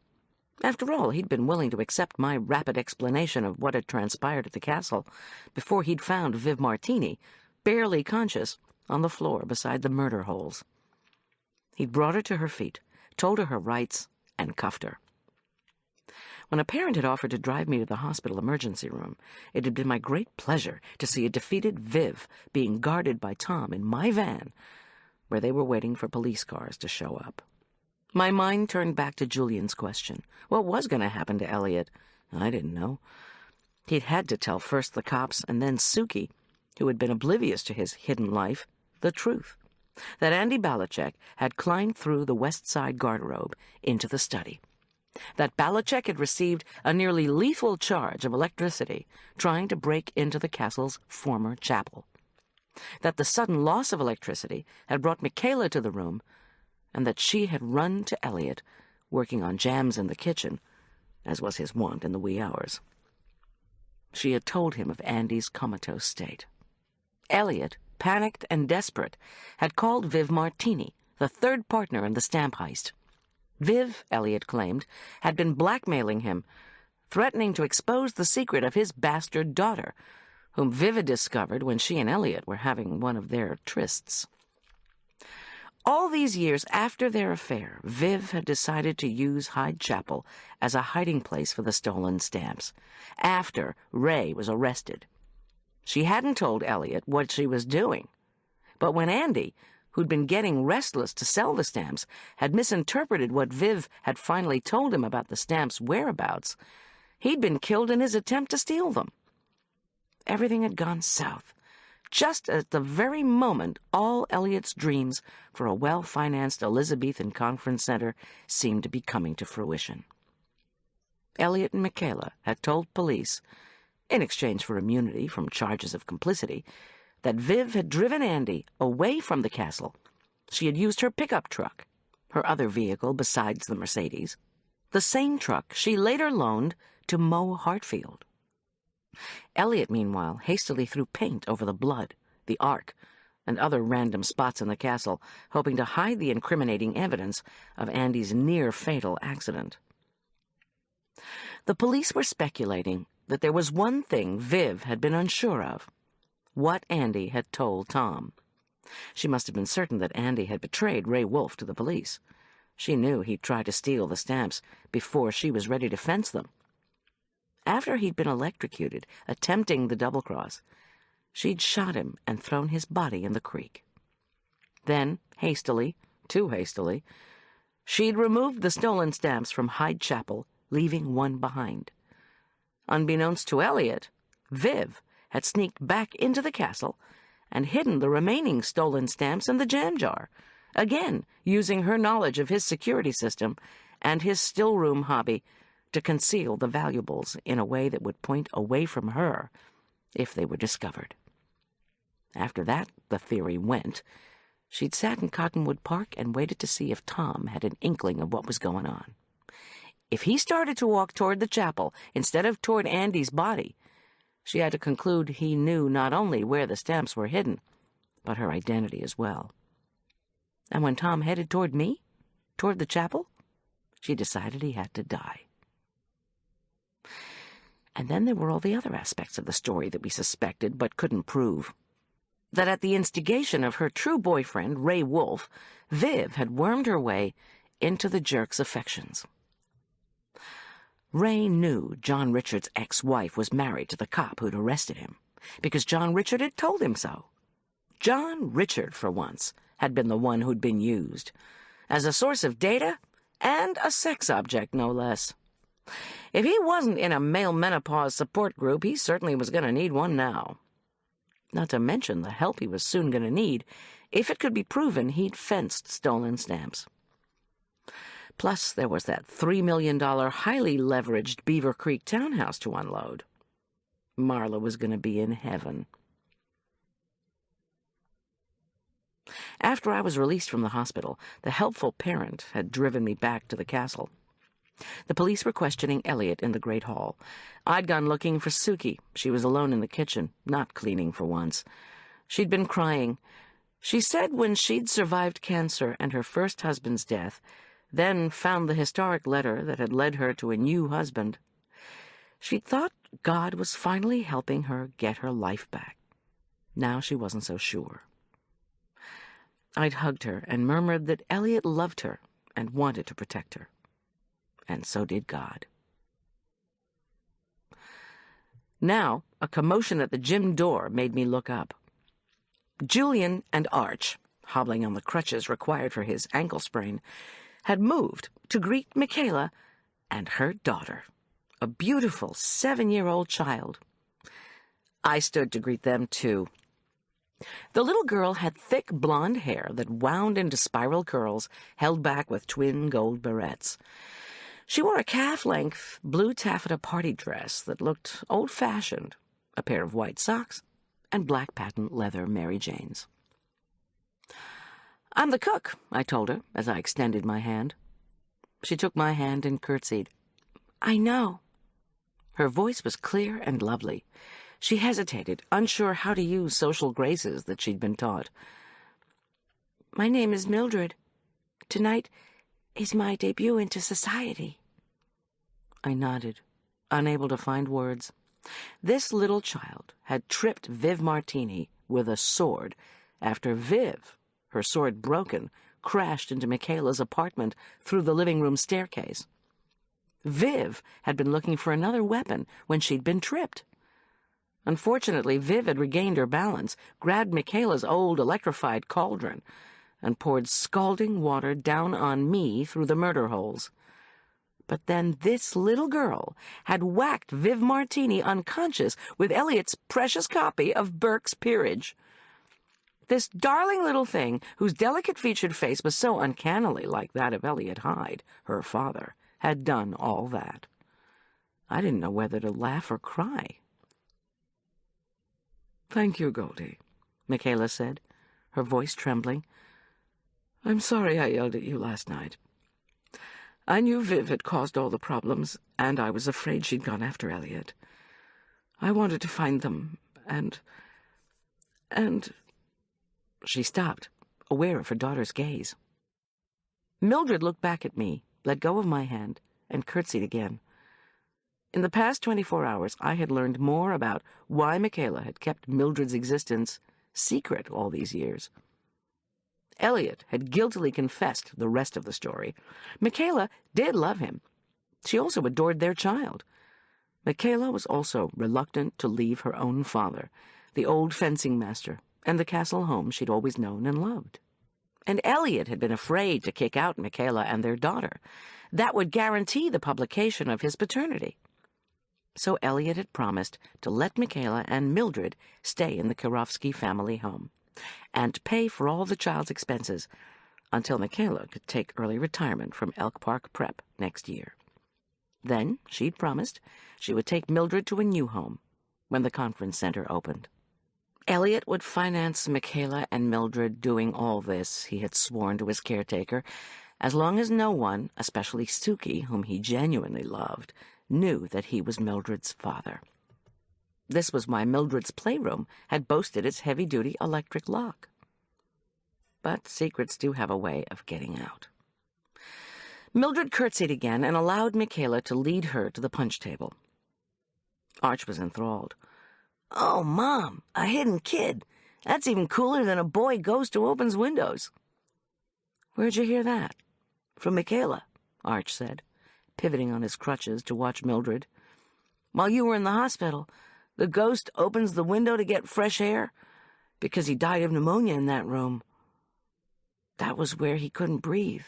After all, he'd been willing to accept my rapid explanation of what had transpired at the castle before he'd found Viv Martini, barely conscious, on the floor beside the murder holes. He'd brought her to her feet, told her her rights, and cuffed her. When a parent had offered to drive me to the hospital emergency room, it had been my great pleasure to see a defeated Viv being guarded by Tom in my van, where they were waiting for police cars to show up. My mind turned back to Julian's question. What was going to happen to Elliot? I didn't know. He'd had to tell first the cops and then Suki, who had been oblivious to his hidden life, the truth, that Andy Balachek had climbed through the West Side garderobe into the study, that Balachek had received a nearly lethal charge of electricity trying to break into the castle's former chapel, that the sudden loss of electricity had brought Michaela to the room, and that she had run to Elliot, working on jams in the kitchen, as was his wont in the wee hours. She had told him of Andy's comatose state. Elliot, panicked and desperate, had called Viv Martini, the third partner in the stamp heist. Viv, Elliot claimed, had been blackmailing him, threatening to expose the secret of his bastard daughter, whom Viv had discovered when she and Elliot were having one of their trysts. All these years after their affair, Viv had decided to use Hyde Chapel as a hiding place for the stolen stamps, after Ray was arrested. She hadn't told Elliot what she was doing, but when Andy, who'd been getting restless to sell the stamps, had misinterpreted what Viv had finally told him about the stamps' whereabouts, he'd been killed in his attempt to steal them. Everything had gone south, just at the very moment all Elliot's dreams for a well-financed Elizabethan conference center seemed to be coming to fruition. Elliot and Michaela had told police, in exchange for immunity from charges of complicity, that Viv had driven Andy away from the castle. She had used her pickup truck, her other vehicle besides the Mercedes, the same truck she later loaned to Mo Hartfield. Elliot, meanwhile, hastily threw paint over the blood, the ark, and other random spots in the castle, hoping to hide the incriminating evidence of Andy's near-fatal accident. The police were speculating that there was one thing Viv had been unsure of: what Andy had told Tom. She must have been certain that Andy had betrayed Ray Wolfe to the police. She knew he'd tried to steal the stamps before she was ready to fence them. After he'd been electrocuted, attempting the double-cross, she'd shot him and thrown his body in the creek. Then, hastily, too hastily, she'd removed the stolen stamps from Hyde Chapel, leaving one behind. Unbeknownst to Elliot, Viv had sneaked back into the castle and hidden the remaining stolen stamps in the jam jar, again using her knowledge of his security system and his stillroom hobby to conceal the valuables in a way that would point away from her if they were discovered. After that, the theory went, she'd sat in Cottonwood Park and waited to see if Tom had an inkling of what was going on. If he started to walk toward the chapel instead of toward Andy's body, she had to conclude he knew not only where the stamps were hidden, but her identity as well. And when Tom headed toward me, toward the chapel, she decided he had to die. And then there were all the other aspects of the story that we suspected but couldn't prove. That at the instigation of her true boyfriend, Ray Wolfe, Viv had wormed her way into the jerk's affections. Ray knew John Richard's ex-wife was married to the cop who'd arrested him, because John Richard had told him so. John Richard, for once, had been the one who'd been used, as a source of data and a sex object, no less. If he wasn't in a male menopause support group, he certainly was going to need one now. Not to mention the help he was soon going to need if it could be proven he'd fenced stolen stamps. Plus, there was that $3 million highly leveraged Beaver Creek townhouse to unload. Marla was going to be in heaven. After I was released from the hospital, the helpful parent had driven me back to the castle. The police were questioning Elliot in the Great Hall. I'd gone looking for Suki. She was alone in the kitchen, not cleaning for once. She'd been crying. She said when she'd survived cancer and her first husband's death, then found the historic letter that had led her to a new husband, she'd thought God was finally helping her get her life back. Now she wasn't so sure. I'd hugged her and murmured that Elliot loved her and wanted to protect her. And so did God. Now, a commotion at the gym door made me look up. Julian and Arch, hobbling on the crutches required for his ankle sprain, had moved to greet Michaela and her daughter, a beautiful 7-year-old child. I stood to greet them, too. The little girl had thick blonde hair that wound into spiral curls held back with twin gold barrettes. She wore a calf-length blue taffeta party dress that looked old-fashioned, a pair of white socks, and black patent leather Mary Janes. "I'm the cook," I told her as I extended my hand. She took my hand and curtsied. "I know." Her voice was clear and lovely. She hesitated, unsure how to use social graces that she'd been taught. "My name is Mildred. Tonight is my debut into society." I nodded, unable to find words. This little child had tripped Viv Martini with a sword after Viv, her sword broken, crashed into Michaela's apartment through the living room staircase. Viv had been looking for another weapon when she'd been tripped. Unfortunately, Viv had regained her balance, grabbed Michaela's old electrified cauldron, and poured scalding water down on me through the murder holes. But then this little girl had whacked Viv Martini unconscious with Elliot's precious copy of Burke's Peerage. This darling little thing, whose delicate-featured face was so uncannily like that of Elliot Hyde, her father, had done all that. I didn't know whether to laugh or cry. "Thank you, Goldy," Michaela said, her voice trembling. "I'm sorry I yelled at you last night. I knew Viv had caused all the problems, and I was afraid she'd gone after Elliot. I wanted to find them, and... She stopped, aware of her daughter's gaze. Mildred looked back at me, let go of my hand, and curtsied again. In the past 24 hours, I had learned more about why Michaela had kept Mildred's existence secret all these years. Elliot had guiltily confessed the rest of the story. Michaela did love him. She also adored their child. Michaela was also reluctant to leave her own father, the old fencing master, and the castle home she'd always known and loved. And Elliot had been afraid to kick out Michaela and their daughter. That would guarantee the publication of his paternity. So Elliot had promised to let Michaela and Mildred stay in the Kirovsky family home and pay for all the child's expenses until Michaela could take early retirement from Elk Park Prep next year. Then, she'd promised, she would take Mildred to a new home when the conference center opened. Elliot would finance Michaela and Mildred doing all this, he had sworn to his caretaker, as long as no one, especially Suki, whom he genuinely loved, knew that he was Mildred's father. This was why Mildred's playroom had boasted its heavy-duty electric lock. but secrets do have a way of getting out. Mildred curtsied again and allowed Michaela to lead her to the punch table. Arch was enthralled. "Oh, Mom, a hidden kid. That's even cooler than a boy ghost who opens windows." "Where'd you hear that?" "From Michaela," Arch said, pivoting on his crutches to watch Mildred. "While you were in the hospital, the ghost opens the window to get fresh air because he died of pneumonia in that room. That was where he couldn't breathe.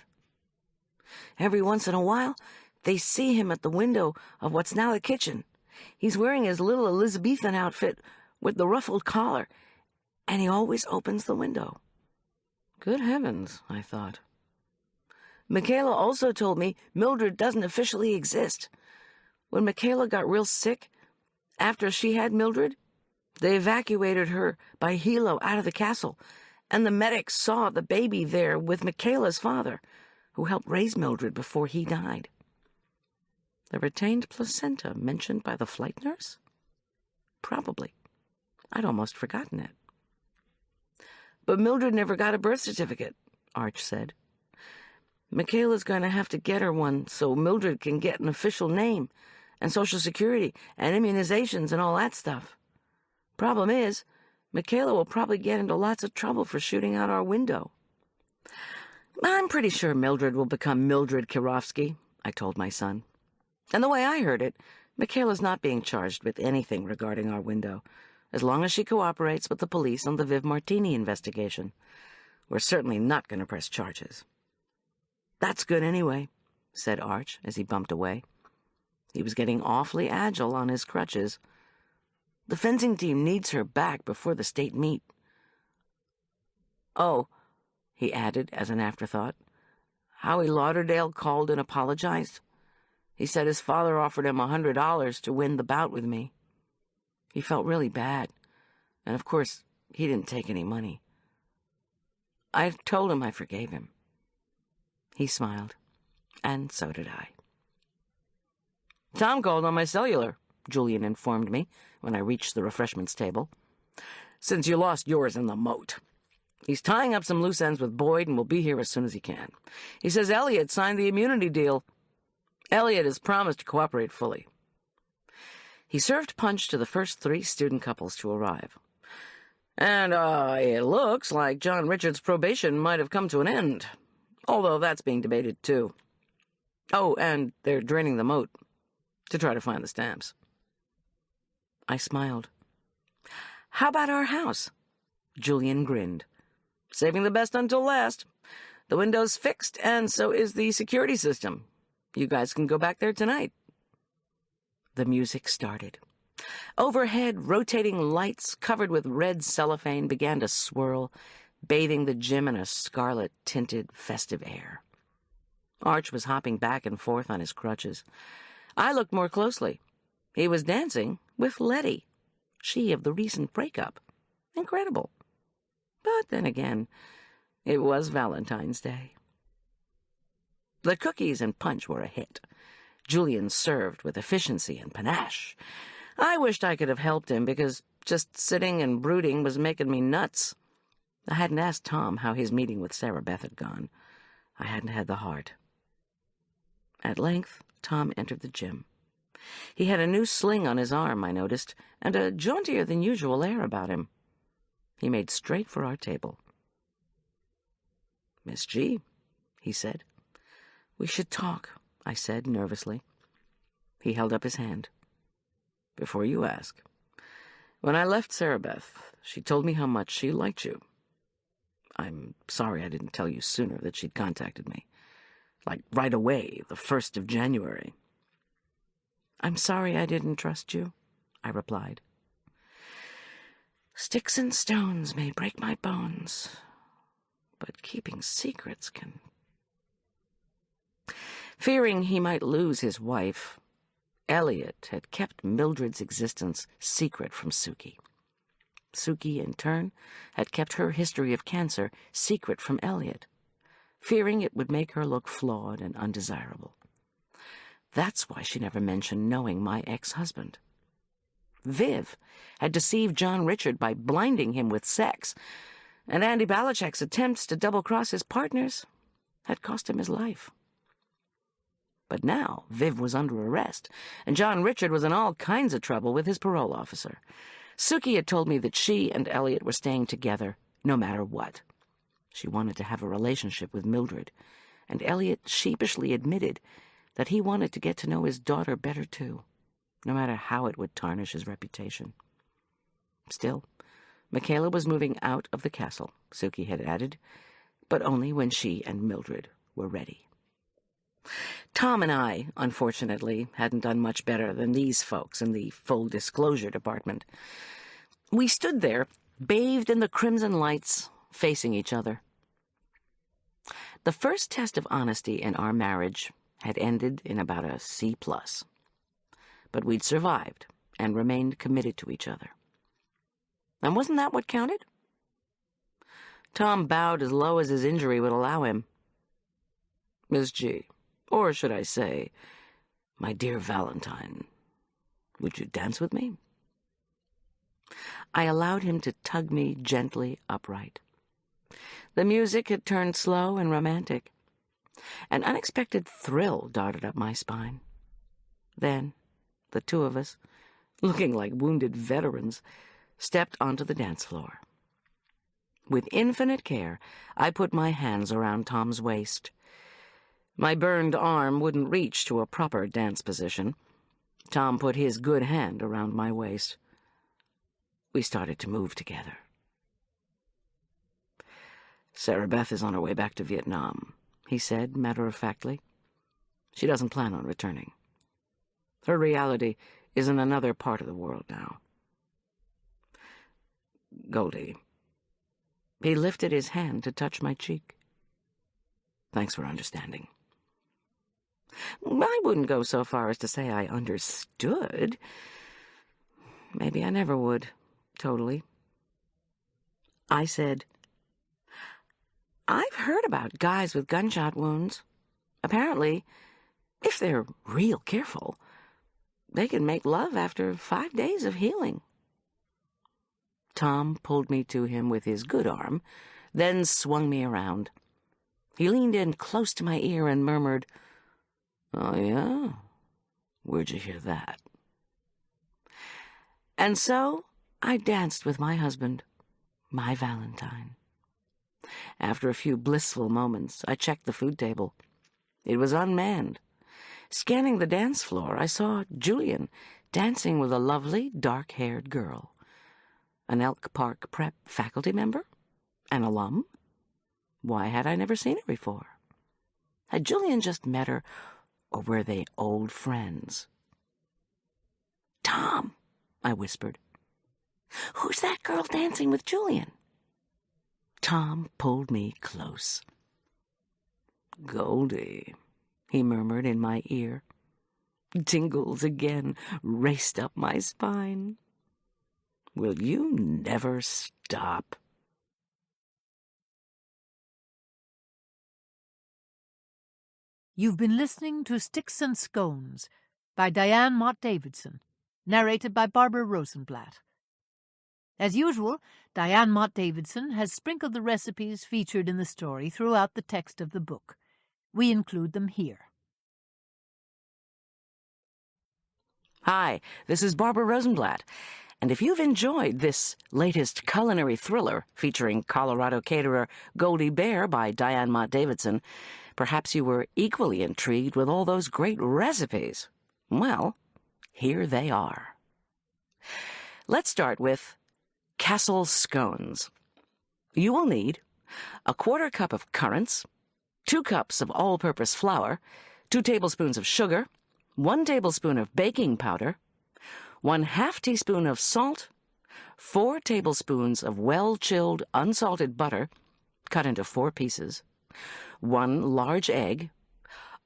Every once in a while, they see him at the window of what's now the kitchen. He's wearing his little Elizabethan outfit with the ruffled collar, and he always opens the window." Good heavens, I thought. Michaela also told me Mildred doesn't officially exist. When Michaela got real sick, after she had Mildred, they evacuated her by helo out of the castle, and the medics saw the baby there with Michaela's father, who helped raise Mildred before he died. The retained placenta mentioned by the flight nurse? Probably. I'd almost forgotten it. "But Mildred never got a birth certificate," Arch said. "Michaela's going to have to get her one so Mildred can get an official name and Social Security and immunizations and all that stuff. Problem is, Michaela will probably get into lots of trouble for shooting out our window." "I'm pretty sure Mildred will become Mildred Kirovsky," I told my son. "And the way I heard it, Michaela's not being charged with anything regarding our window, as long as she cooperates with the police on the Viv Martini investigation. We're certainly not going to press charges." "That's good anyway," said Arch as he bumped away. He was getting awfully agile on his crutches. "The fencing team needs her back before the state meet." "Oh," he added as an afterthought, "Howie Lauderdale called and apologized. He said his father offered him $100 to win the bout with me. He felt really bad, and of course, he didn't take any money. I told him I forgave him." He smiled, and so did I. "Tom called on my cellular," Julian informed me when I reached the refreshments table, "since you lost yours in the moat. He's tying up some loose ends with Boyd and will be here as soon as he can. He says Elliot signed the immunity deal. Elliot has promised to cooperate fully." He served punch to the first 3 student couples to arrive. "And, it looks like John Richard's probation might have come to an end, although that's being debated, too. Oh, and they're draining the moat to try to find the stamps." I smiled. "How about our house?" Julian grinned. "Saving the best until last. The window's fixed, and so is the security system. You guys can go back there tonight." The music started. Overhead, rotating lights covered with red cellophane began to swirl, bathing the gym in a scarlet-tinted, festive air. Arch was hopping back and forth on his crutches. I looked more closely. He was dancing with Letty, she of the recent breakup. Incredible. But then again, it was Valentine's Day. The cookies and punch were a hit. Julian served with efficiency and panache. I wished I could have helped him because just sitting and brooding was making me nuts. I hadn't asked Tom how his meeting with Sarah Beth had gone. I hadn't had the heart. At length, Tom entered the gym. He had a new sling on his arm, I noticed, and a jauntier-than-usual air about him. He made straight for our table. "Miss G," he said. "We should talk," I said nervously. He held up his hand. "Before you ask, when I left Sarah Beth, she told me how much she liked you. I'm sorry I didn't tell you sooner that she'd contacted me. Like right away, the 1st of January. "I'm sorry I didn't trust you," I replied. "Sticks and stones may break my bones, but keeping secrets can..." Fearing he might lose his wife, Elliot had kept Mildred's existence secret from Suki. Suki, in turn, had kept her history of cancer secret from Elliot, fearing it would make her look flawed and undesirable. That's why she never mentioned knowing my ex-husband. Viv had deceived John Richard by blinding him with sex, and Andy Balichek's attempts to double-cross his partners had cost him his life. But now Viv was under arrest, and John Richard was in all kinds of trouble with his parole officer. Suki had told me that she and Elliot were staying together, no matter what. She wanted to have a relationship with Mildred, and Elliot sheepishly admitted that he wanted to get to know his daughter better too, no matter how it would tarnish his reputation. Still, Michaela was moving out of the castle, Suki had added, but only when she and Mildred were ready. Tom and I, unfortunately, hadn't done much better than these folks in the full disclosure department. We stood there, bathed in the crimson lights, facing each other. The first test of honesty in our marriage had ended in about a C+. But we'd survived and remained committed to each other. And wasn't that what counted? Tom bowed as low as his injury would allow him. Miss G, or should I say, my dear Valentine, would you dance with me? I allowed him to tug me gently upright. The music had turned slow and romantic. An unexpected thrill darted up my spine. Then, the two of us, looking like wounded veterans, stepped onto the dance floor. With infinite care, I put my hands around Tom's waist. My burned arm wouldn't reach to a proper dance position. Tom put his good hand around my waist. We started to move together. Sarah Beth is on her way back to Vietnam, he said matter-of-factly. She doesn't plan on returning. Her reality is in another part of the world now. Goldy. He lifted his hand to touch my cheek. Thanks for understanding. I wouldn't go so far as to say I understood. Maybe I never would, totally. I said, I've heard about guys with gunshot wounds. Apparently, if they're real careful, they can make love after 5 days of healing. Tom pulled me to him with his good arm, then swung me around. He leaned in close to my ear and murmured, "Oh, yeah? Where'd you hear that?" And so I danced with my husband, my Valentine. After a few blissful moments, I checked the food table. It was unmanned. Scanning the dance floor, I saw Julian dancing with a lovely, dark-haired girl. An Elk Park Prep faculty member? An alum? Why had I never seen her before? Had Julian just met her, or were they old friends? "Tom," I whispered. "Who's that girl dancing with Julian?" Tom pulled me close. "Goldy," he murmured in my ear. Tingles again raced up my spine. Will you never stop? You've been listening to Sticks and Scones by Diane Mott Davidson, narrated by Barbara Rosenblatt. As usual, Diane Mott Davidson has sprinkled the recipes featured in the story throughout the text of the book. We include them here. Hi, this is Barbara Rosenblatt, and if you've enjoyed this latest culinary thriller featuring Colorado caterer Goldie Bear by Diane Mott Davidson, perhaps you were equally intrigued with all those great recipes. Well, here they are. Let's start with Castle scones. You will need a 1/4 cup of currants, 2 cups of all-purpose flour, 2 tablespoons of sugar, 1 tablespoon of baking powder, 1/2 teaspoon of salt, 4 tablespoons of well-chilled unsalted butter, cut into 4 pieces, 1 large egg,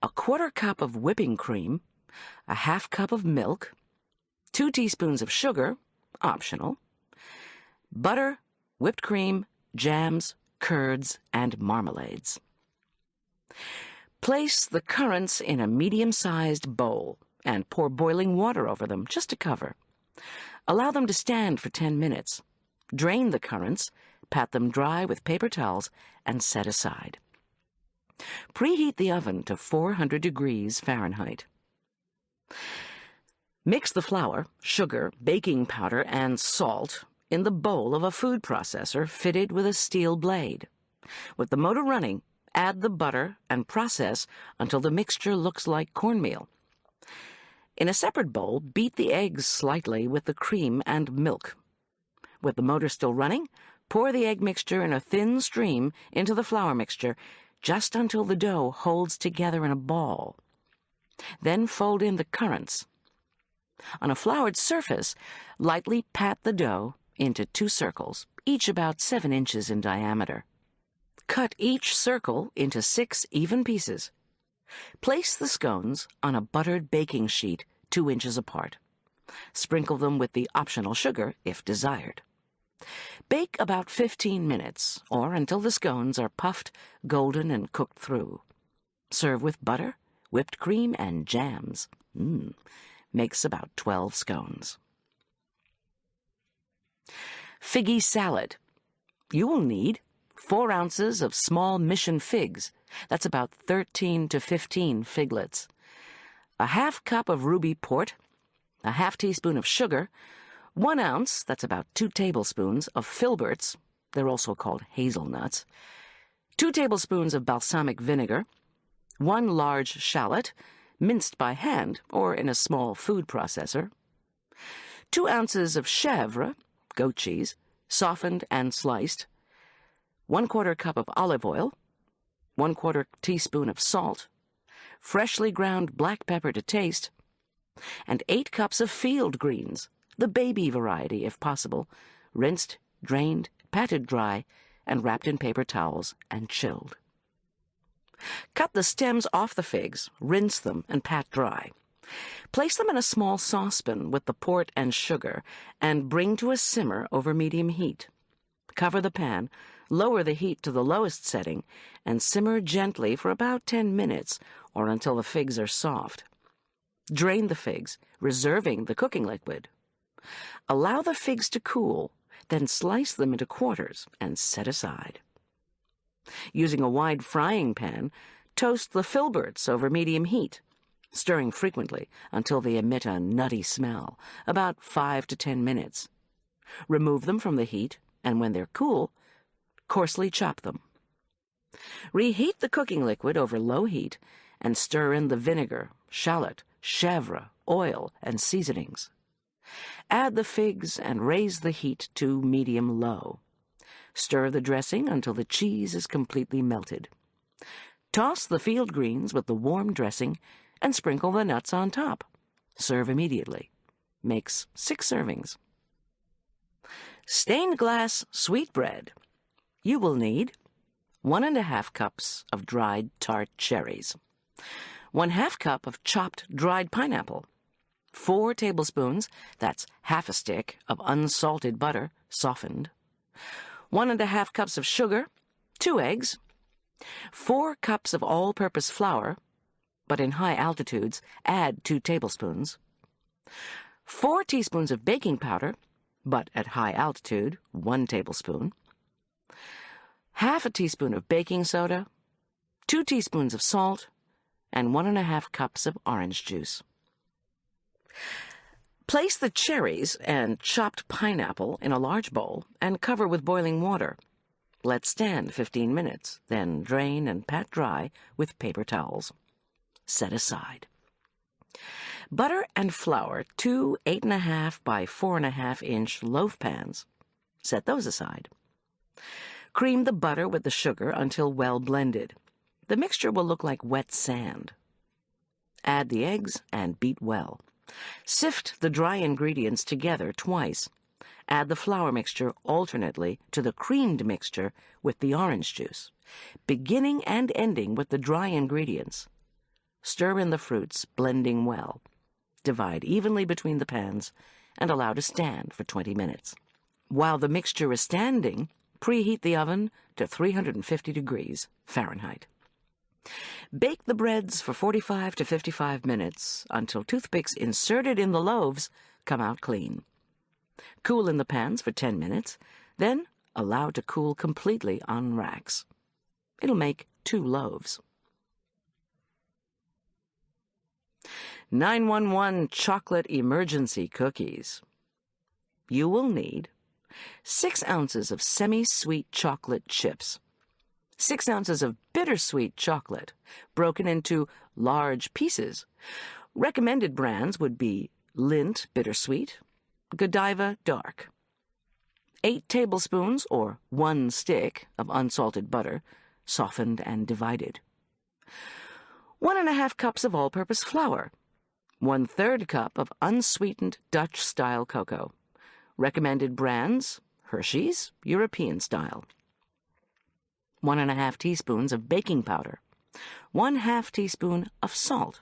a 1/4 cup of whipping cream, a 1/2 cup of milk, 2 teaspoons of sugar, optional, butter, whipped cream, jams, curds, and marmalades. Place the currants in a medium-sized bowl and pour boiling water over them just to cover. Allow them to stand for 10 minutes. Drain the currants, pat them dry with paper towels, and set aside. Preheat the oven to 400 degrees Fahrenheit. Mix the flour, sugar, baking powder, and salt in the bowl of a food processor fitted with a steel blade. With the motor running, add the butter and process until the mixture looks like cornmeal. In a separate bowl, beat the eggs slightly with the cream and milk. With the motor still running, pour the egg mixture in a thin stream into the flour mixture just until the dough holds together in a ball. Then fold in the currants. On a floured surface, lightly pat the dough into 2 circles, each about 7 inches in diameter. Cut each circle into 6 even pieces. Place the scones on a buttered baking sheet 2 inches apart. Sprinkle them with the optional sugar if desired. Bake about 15 minutes, or until the scones are puffed, golden, and cooked through. Serve with butter, whipped cream, and jams. Makes about 12 scones. Figgy salad. You will need 4 ounces of small mission figs. That's about 13 to 15 figlets. A half cup of ruby port, a half teaspoon of sugar, 1 ounce, that's about 2 tablespoons, of filberts, they're also called hazelnuts, 2 tablespoons of balsamic vinegar, 1 large shallot, minced by hand or in a small food processor, 2 ounces of chèvre, goat cheese, softened and sliced, 1/4 cup of olive oil, 1/4 teaspoon of salt, freshly ground black pepper to taste, and 8 cups of field greens, the baby variety if possible, rinsed, drained, patted dry, and wrapped in paper towels and chilled. Cut the stems off the figs, rinse them, and pat dry. Place them in a small saucepan with the port and sugar, and bring to a simmer over medium heat. Cover the pan, lower the heat to the lowest setting, and simmer gently for about 10 minutes, or until the figs are soft. Drain the figs, reserving the cooking liquid. Allow the figs to cool, then slice them into quarters and set aside. Using a wide frying pan, toast the filberts over medium heat, stirring frequently until they emit a nutty smell, about 5 to 10 minutes. Remove them from the heat, and when they're cool, coarsely chop them. Reheat the cooking liquid over low heat and stir in the vinegar, shallot, chèvre, oil, and seasonings. Add the figs and raise the heat to medium-low. Stir the dressing until the cheese is completely melted. Toss the field greens with the warm dressing and sprinkle the nuts on top. Serve immediately. Makes 6 servings. Stained glass sweetbread. You will need 1½ cups of dried tart cherries, 1/2 cup of chopped dried pineapple, 4 tablespoons, that's half a stick, of unsalted butter, softened, 1½ cups of sugar, 2 eggs, 4 cups of all-purpose flour, but in high altitudes, add 2 tablespoons, 4 teaspoons of baking powder, but at high altitude, 1 tablespoon, half a teaspoon of baking soda, 2 teaspoons of salt, and 1½ cups of orange juice. Place the cherries and chopped pineapple in a large bowl and cover with boiling water. Let stand 15 minutes, then drain and pat dry with paper towels. Set aside. Butter and flour 2 8½ by 4½ inch loaf pans. Set those aside. Cream the butter with the sugar until well blended. The mixture will look like wet sand. Add the eggs and beat well. Sift the dry ingredients together twice. Add the flour mixture alternately to the creamed mixture with the orange juice, beginning and ending with the dry ingredients. Stir in the fruits, blending well. Divide evenly between the pans and allow to stand for 20 minutes. While the mixture is standing, preheat the oven to 350 degrees Fahrenheit. Bake the breads for 45 to 55 minutes until toothpicks inserted in the loaves come out clean. Cool in the pans for 10 minutes, then allow to cool completely on racks. It'll make 2 loaves. 911 Chocolate Emergency Cookies. You will need 6 ounces of semi-sweet chocolate chips, 6 ounces of bittersweet chocolate, broken into large pieces. Recommended brands would be Lindt Bittersweet, Godiva Dark. 8 tablespoons, or 1 stick, of unsalted butter, softened and divided. 1½ cups of all-purpose flour. 1/3 cup of unsweetened Dutch-style cocoa. Recommended brands, Hershey's, European style. 1½ teaspoons of baking powder. 1/2 teaspoon of salt.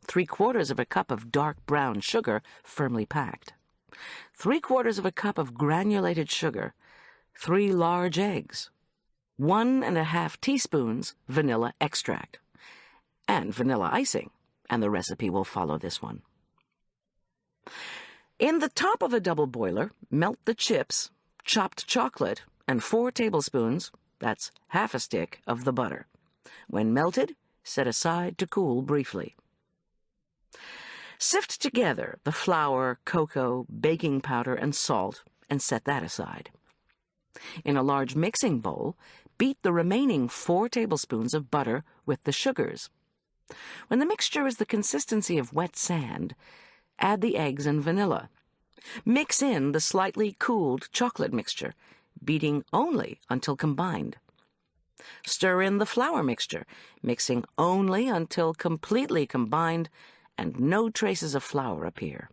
3/4 cup of dark brown sugar, firmly packed. 3/4 cup of granulated sugar. 3 large eggs. 1½ teaspoons vanilla extract. And vanilla icing, and the recipe will follow this one. In the top of a double boiler, melt the chips, chopped chocolate, and 4 tablespoons, that's half a stick, of the butter. When melted, set aside to cool briefly. Sift together the flour, cocoa, baking powder, and salt, and set that aside. In a large mixing bowl, beat the remaining 4 tablespoons of butter with the sugars. When the mixture is the consistency of wet sand, add the eggs and vanilla. Mix in the slightly cooled chocolate mixture, beating only until combined. Stir in the flour mixture, mixing only until completely combined and no traces of flour appear.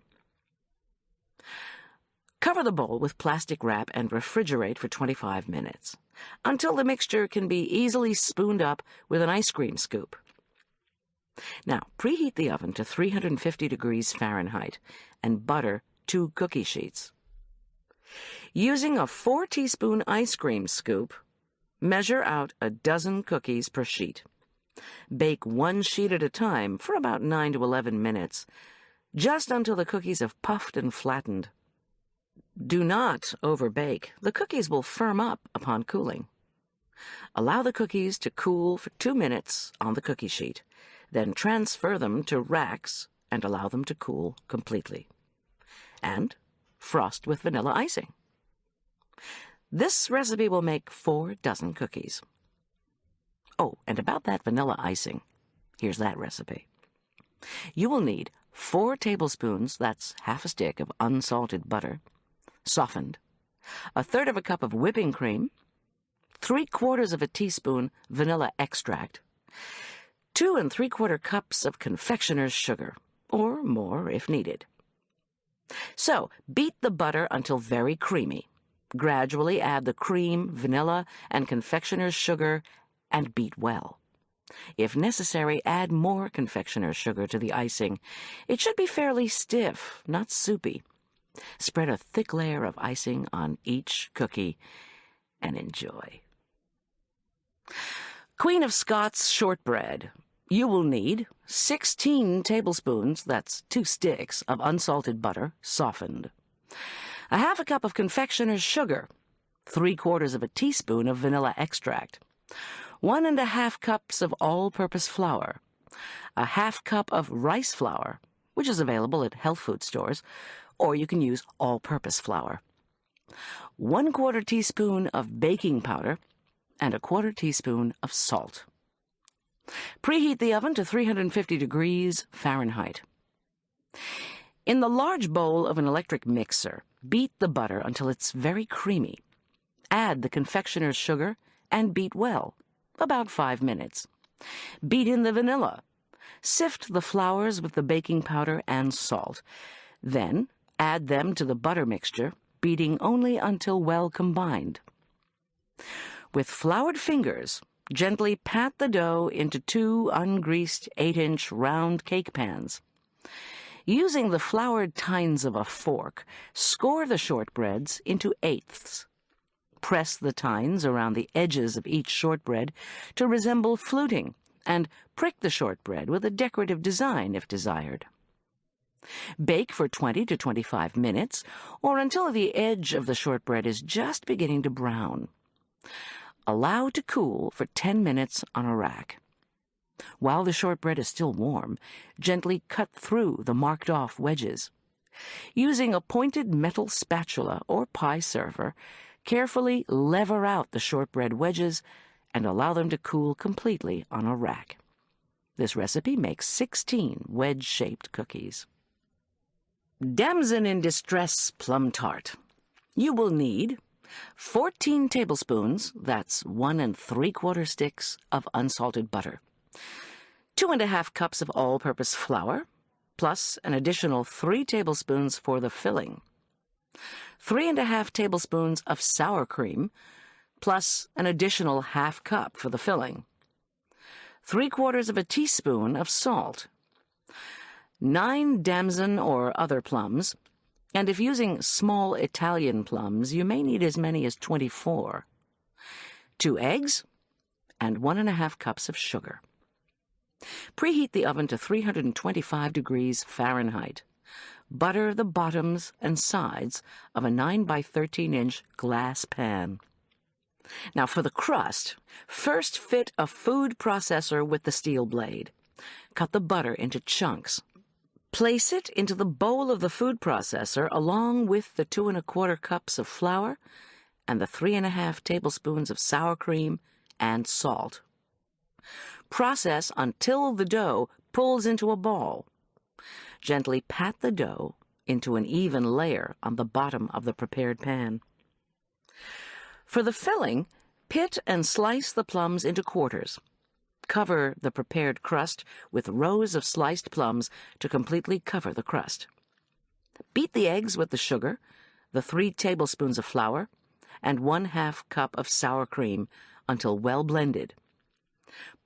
Cover the bowl with plastic wrap and refrigerate for 25 minutes, until the mixture can be easily spooned up with an ice cream scoop. Now, preheat the oven to 350 degrees Fahrenheit and butter 2 cookie sheets. Using a 4-teaspoon ice cream scoop, measure out a dozen cookies per sheet. Bake 1 sheet at a time for about 9 to 11 minutes, just until the cookies have puffed and flattened. Do not overbake. The cookies will firm up upon cooling. Allow the cookies to cool for 2 minutes on the cookie sheet. Then transfer them to racks and allow them to cool completely. And frost with vanilla icing. This recipe will make 4 dozen cookies. Oh, and about that vanilla icing, here's that recipe. You will need 4 tablespoons, that's half a stick, of unsalted butter, softened, 1/3 cup of whipping cream, 3/4 teaspoon vanilla extract, 2 3/4 cups of confectioner's sugar, or more if needed. So, beat the butter until very creamy. Gradually add the cream, vanilla, and confectioner's sugar, and beat well. If necessary, add more confectioner's sugar to the icing. It should be fairly stiff, not soupy. Spread a thick layer of icing on each cookie, and enjoy. Queen of Scots shortbread. You will need 16 tablespoons, that's 2 sticks, of unsalted butter, softened. 1/2 cup of confectioner's sugar, 3/4 teaspoon of vanilla extract, 1½ cups of all-purpose flour, 1/2 cup of rice flour, which is available at health food stores, or you can use all-purpose flour, 1/4 teaspoon of baking powder, and 1/4 teaspoon of salt. Preheat the oven to 350 degrees Fahrenheit. In the large bowl of an electric mixer, beat the butter until it's very creamy. Add the confectioner's sugar and beat well, about 5 minutes. Beat in the vanilla. Sift the flours with the baking powder and salt. Then add them to the butter mixture, beating only until well combined. With floured fingers, gently pat the dough into 2 ungreased 8-inch round cake pans. Using the floured tines of a fork, score the shortbreads into eighths. Press the tines around the edges of each shortbread to resemble fluting, and prick the shortbread with a decorative design if desired. Bake for 20 to 25 minutes, or until the edge of the shortbread is just beginning to brown. Allow to cool for 10 minutes on a rack. While the shortbread is still warm, gently cut through the marked-off wedges. Using a pointed metal spatula or pie server, carefully lever out the shortbread wedges and allow them to cool completely on a rack. This recipe makes 16 wedge-shaped cookies. Damson-in-Distress Plum Tart. You will need 14 tablespoons, that's 1 3/4 sticks of unsalted butter, 2 1/2 cups of all-purpose flour, plus an additional 3 tablespoons for the filling, 3 1/2 tablespoons of sour cream, plus an additional 1/2 cup for the filling, 3/4 teaspoon of salt, 9 damson or other plums, and if using small Italian plums, you may need as many as 24, 2 eggs, and 1 1/2 cups of sugar. Preheat the oven to 325 degrees Fahrenheit. Butter the bottoms and sides of a 9 by 13-inch glass pan. Now for the crust, first fit a food processor with the steel blade. Cut the butter into chunks. Place it into the bowl of the food processor along with the 2 1/4 cups of flour and the 3 1/2 tablespoons of sour cream and salt. Process until the dough pulls into a ball. Gently pat the dough into an even layer on the bottom of the prepared pan. For the filling, pit and slice the plums into quarters. Cover the prepared crust with rows of sliced plums to completely cover the crust. Beat the eggs with the sugar, the 3 tablespoons of flour, and 1/2 cup of sour cream until well blended.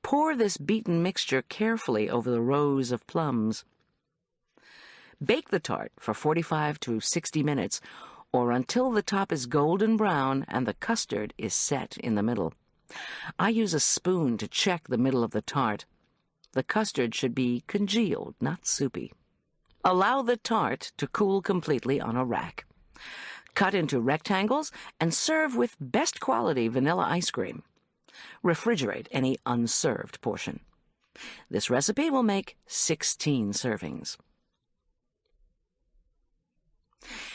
Pour this beaten mixture carefully over the rows of plums. Bake the tart for 45 to 60 minutes, or until the top is golden brown and the custard is set in the middle. I use a spoon to check the middle of the tart. The custard should be congealed, not soupy. Allow the tart to cool completely on a rack. Cut into rectangles and serve with best quality vanilla ice cream. Refrigerate any unserved portion. This recipe will make 16 servings.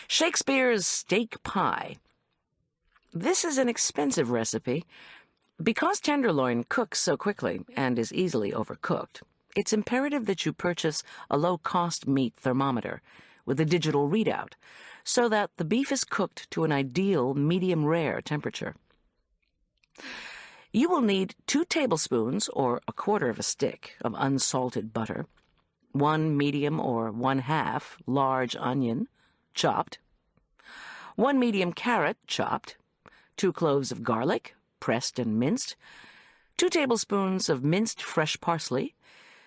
Shakespeare's steak pie. This is an expensive recipe. Because tenderloin cooks so quickly and is easily overcooked, it's imperative that you purchase a low-cost meat thermometer with a digital readout so that the beef is cooked to an ideal medium-rare temperature. You will need 2 tablespoons or 1/4 stick of unsalted butter, 1 medium or 1/2 large onion, chopped, 1 medium carrot, chopped, 2 cloves of garlic, pressed and minced, 2 tablespoons of minced fresh parsley,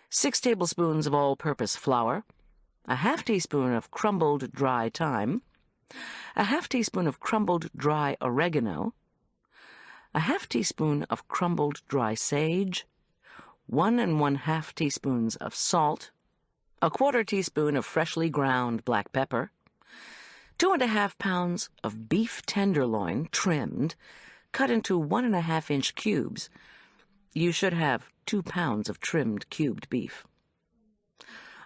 6 tablespoons of all-purpose flour, a 1/2 teaspoon of crumbled dry thyme, a 1/2 teaspoon of crumbled dry oregano, a 1/2 teaspoon of crumbled dry sage, 1 1/2 teaspoons of salt, a 1/4 teaspoon of freshly ground black pepper, 2 1/2 pounds of beef tenderloin trimmed, cut into 1 1/2-inch cubes. You should have 2 pounds of trimmed cubed beef.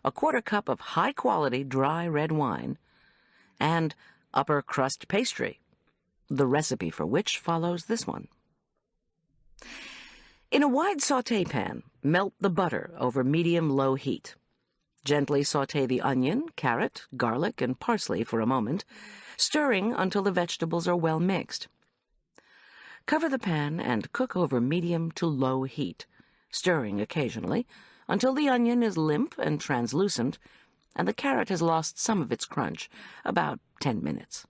A 1/4 cup of high-quality dry red wine, and upper crust pastry, the recipe for which follows this one. In a wide sauté pan, melt the butter over medium-low heat. Gently sauté the onion, carrot, garlic, and parsley for a moment, stirring until the vegetables are well mixed. Cover the pan and cook over medium to low heat, stirring occasionally until the onion is limp and translucent and the carrot has lost some of its crunch, about 10 minutes.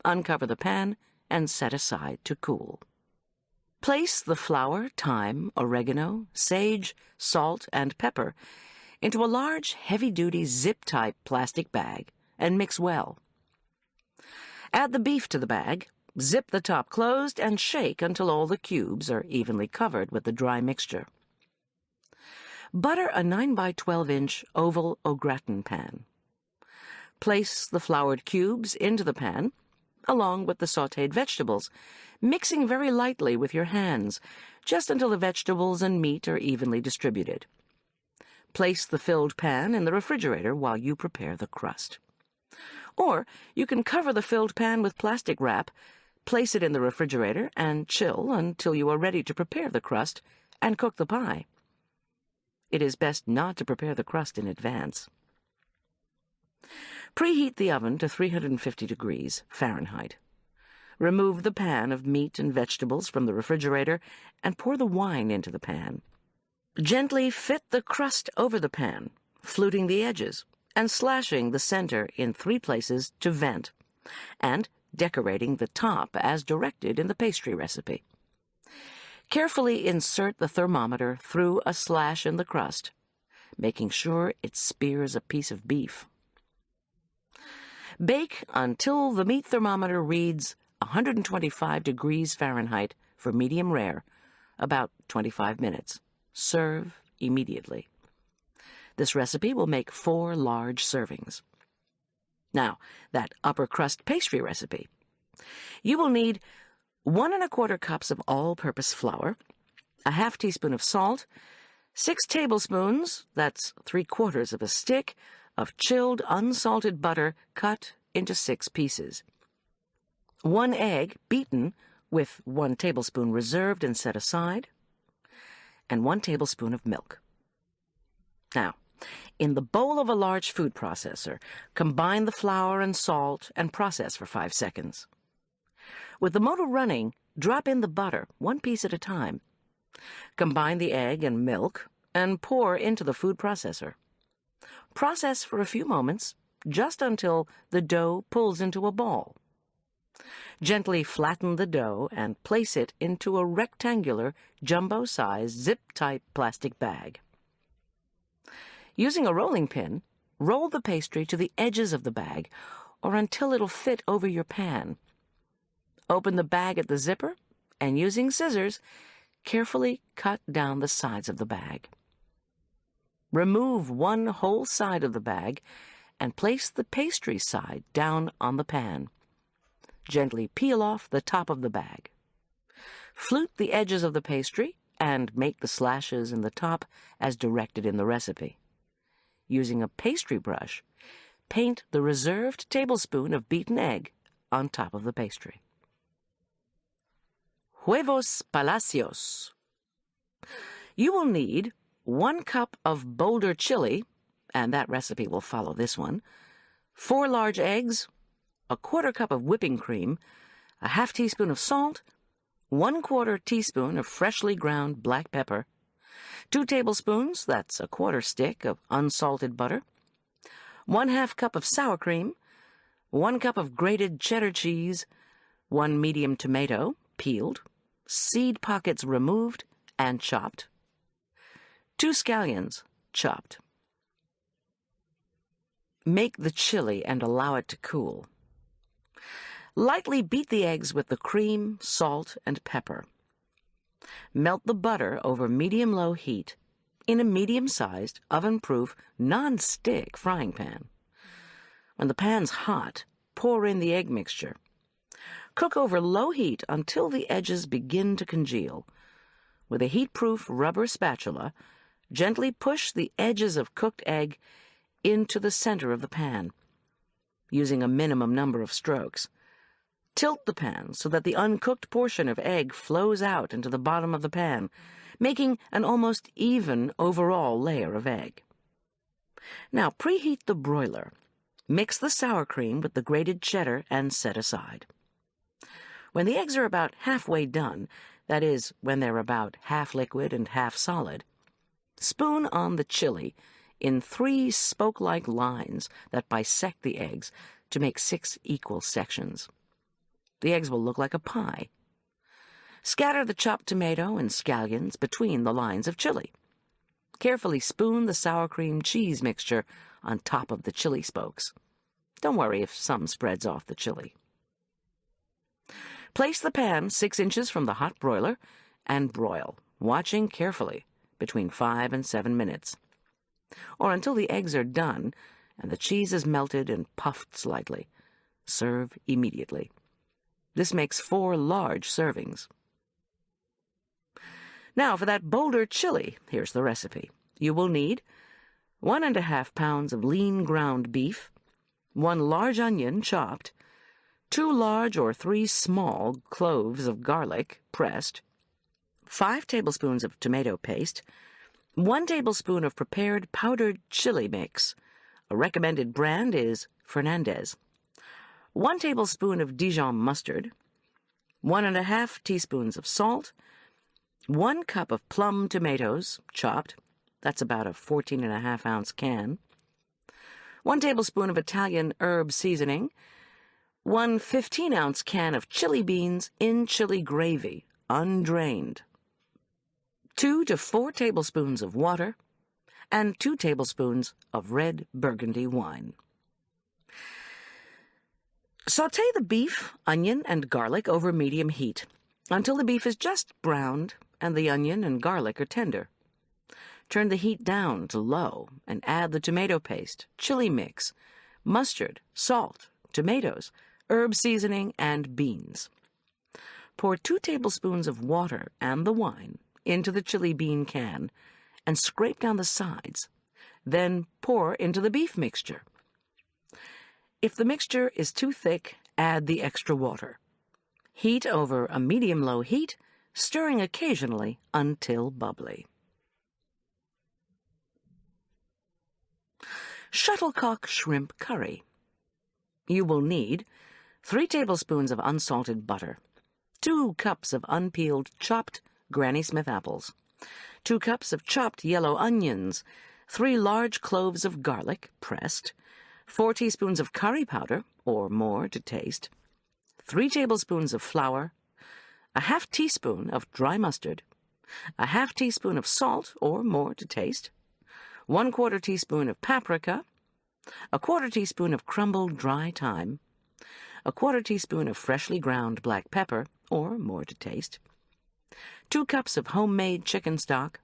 Uncover the pan and set aside to cool. Place the flour, thyme, oregano, sage, salt, and pepper into a large, heavy-duty zip-type plastic bag and mix well. Add the beef to the bag, zip the top closed, and shake until all the cubes are evenly covered with the dry mixture. Butter a 9 by 12-inch oval au gratin pan. Place the floured cubes into the pan, along with the sautéed vegetables, mixing very lightly with your hands, just until the vegetables and meat are evenly distributed. Place the filled pan in the refrigerator while you prepare the crust. Or you can cover the filled pan with plastic wrap, place it in the refrigerator, and chill until you are ready to prepare the crust and cook the pie. It is best not to prepare the crust in advance. Preheat the oven to 350 degrees Fahrenheit. Remove the pan of meat and vegetables from the refrigerator and pour the wine into the pan. Gently fit the crust over the pan, fluting the edges and slashing the center in 3 places to vent, and decorating the top as directed in the pastry recipe. Carefully insert the thermometer through a slash in the crust, making sure it spears a piece of beef. Bake until the meat thermometer reads 125 degrees Fahrenheit for medium rare, about 25 minutes. Serve immediately. This recipe will make 4 large servings. Now, that upper crust pastry recipe. You will need 1 1/4 cups of all-purpose flour, a half teaspoon of salt, 6 tablespoons, that's 3/4 of a stick, of chilled unsalted butter cut into 6 pieces. 1 egg beaten with 1 tablespoon reserved and set aside, and 1 tablespoon of milk. Now, in the bowl of a large food processor, combine the flour and salt and process for 5 seconds. With the motor running, drop in the butter, 1 piece at a time. Combine the egg and milk and pour into the food processor. Process for a few moments, just until the dough pulls into a ball. Gently flatten the dough and place it into a rectangular, jumbo-sized, zip-type plastic bag. Using a rolling pin, roll the pastry to the edges of the bag, or until it'll fit over your pan. Open the bag at the zipper, and using scissors, carefully cut down the sides of the bag. Remove 1 whole side of the bag and place the pastry side down on the pan. Gently peel off the top of the bag. Flute the edges of the pastry and make the slashes in the top as directed in the recipe. Using a pastry brush, paint the reserved tablespoon of beaten egg on top of the pastry. Huevos Palacios. You will need 1 cup of Boulder chili, and that recipe will follow this one, 4 large eggs, 1/4 cup of whipping cream, a half teaspoon of salt, 1/4 teaspoon of freshly ground black pepper, 2 tablespoons, that's 1/4 stick of unsalted butter, 1/2 cup of sour cream, 1 cup of grated cheddar cheese, 1 medium tomato, peeled, seed pockets removed and chopped, 2 scallions, chopped. Make the chili and allow it to cool. Lightly beat the eggs with the cream, salt, and pepper. Melt the butter over medium-low heat in a medium-sized, oven-proof, non-stick frying pan. When the pan's hot, pour in the egg mixture. Cook over low heat until the edges begin to congeal. With a heat-proof rubber spatula, gently push the edges of cooked egg into the center of the pan, using a minimum number of strokes. Tilt the pan so that the uncooked portion of egg flows out into the bottom of the pan, making an almost even overall layer of egg. Now preheat the broiler. Mix the sour cream with the grated cheddar and set aside. When the eggs are about halfway done, that is, when they're about half liquid and half solid, spoon on the chili in 3 spoke-like lines that bisect the eggs to make 6 equal sections. The eggs will look like a pie. Scatter the chopped tomato and scallions between the lines of chili. Carefully spoon the sour cream cheese mixture on top of the chili spokes. Don't worry if some spreads off the chili. Place the pan 6 inches from the hot broiler and broil, watching carefully, between 5 and 7 minutes, or until the eggs are done and the cheese is melted and puffed slightly. Serve immediately. This makes 4 large servings. Now for that bolder chili, here's the recipe. You will need 1½ pounds of lean ground beef, 1 large onion chopped, 2 large or 3 small cloves of garlic pressed, 5 tablespoons of tomato paste, 1 tablespoon of prepared powdered chili mix. A recommended brand is Fernandez. 1 tablespoon of Dijon mustard, 1½ teaspoons of salt, 1 cup of plum tomatoes, chopped. That's about a 14½ ounce can. 1 tablespoon of Italian herb seasoning. 1 15-ounce can of chili beans in chili gravy, undrained. 2 to 4 tablespoons of water, and 2 tablespoons of red Burgundy wine. Sauté the beef, onion, and garlic over medium heat until the beef is just browned and the onion and garlic are tender. Turn the heat down to low and add the tomato paste, chili mix, mustard, salt, tomatoes, herb seasoning, and beans. Pour 2 tablespoons of water and the wine into the chili bean can and scrape down the sides. Then pour into the beef mixture. If the mixture is too thick, add the extra water. Heat over a medium-low heat, stirring occasionally until bubbly. Shuttlecock shrimp curry. You will need 3 tablespoons of unsalted butter, 2 cups of unpeeled chopped Granny Smith apples, 2 cups of chopped yellow onions, 3 large cloves of garlic pressed, 4 teaspoons of curry powder, or more to taste, 3 tablespoons of flour, a ½ teaspoon of dry mustard, a ½ teaspoon of salt, or more to taste, 1/4 teaspoon of paprika, a 1/4 teaspoon of crumbled dry thyme, a 1/4 teaspoon of freshly ground black pepper, or more to taste, 2 cups of homemade chicken stock,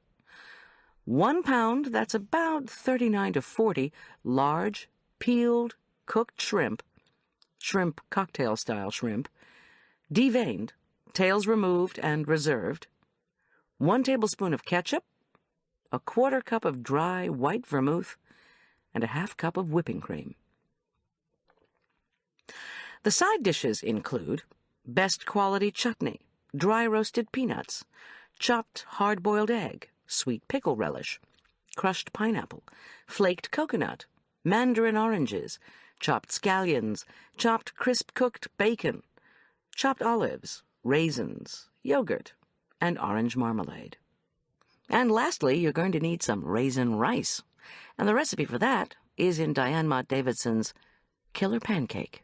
1 pound, that's about 39 to 40, large, peeled, cooked shrimp cocktail-style shrimp, deveined, tails removed and reserved, 1 tablespoon of ketchup, a 1/4 cup of dry white vermouth, and a ½ cup of whipping cream. The side dishes include best quality chutney, dry roasted peanuts, chopped hard-boiled egg, sweet pickle relish, crushed pineapple, flaked coconut, mandarin oranges, chopped scallions, chopped crisp-cooked bacon, chopped olives, raisins, yogurt, and orange marmalade. And lastly, you're going to need some raisin rice, and the recipe for that is in Diane Mott Davidson's Killer Pancake.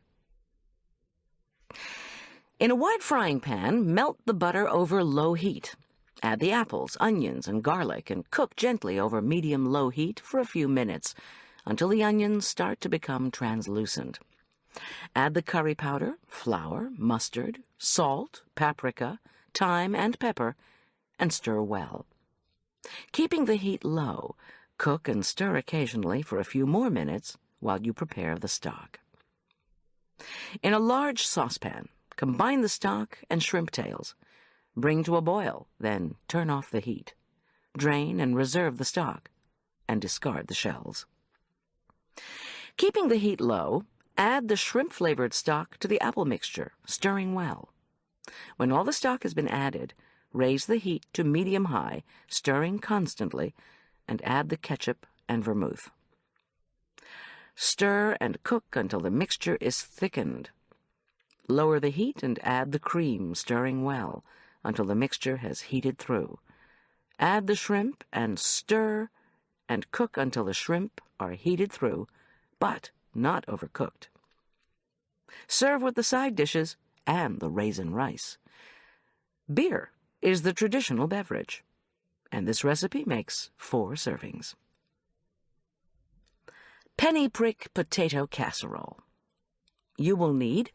In a wide frying pan, melt the butter over low heat. Add the apples, onions, and garlic and cook gently over medium-low heat for a few minutes until the onions start to become translucent. Add the curry powder, flour, mustard, salt, paprika, thyme, and pepper, and stir well. Keeping the heat low, cook and stir occasionally for a few more minutes while you prepare the stock. In a large saucepan, combine the stock and shrimp tails. Bring to a boil, then turn off the heat. Drain and reserve the stock, and discard the shells. Keeping the heat low, add the shrimp-flavored stock to the apple mixture, stirring well. When all the stock has been added, raise the heat to medium-high, stirring constantly, and add the ketchup and vermouth. Stir and cook until the mixture is thickened. Lower the heat and add the cream, stirring well, until the mixture has heated through. Add the shrimp and stir and cook until the shrimp are heated through, but not overcooked. Serve with the side dishes and the raisin rice. Beer is the traditional beverage, and this recipe makes 4 servings. Penny prick potato casserole. You will need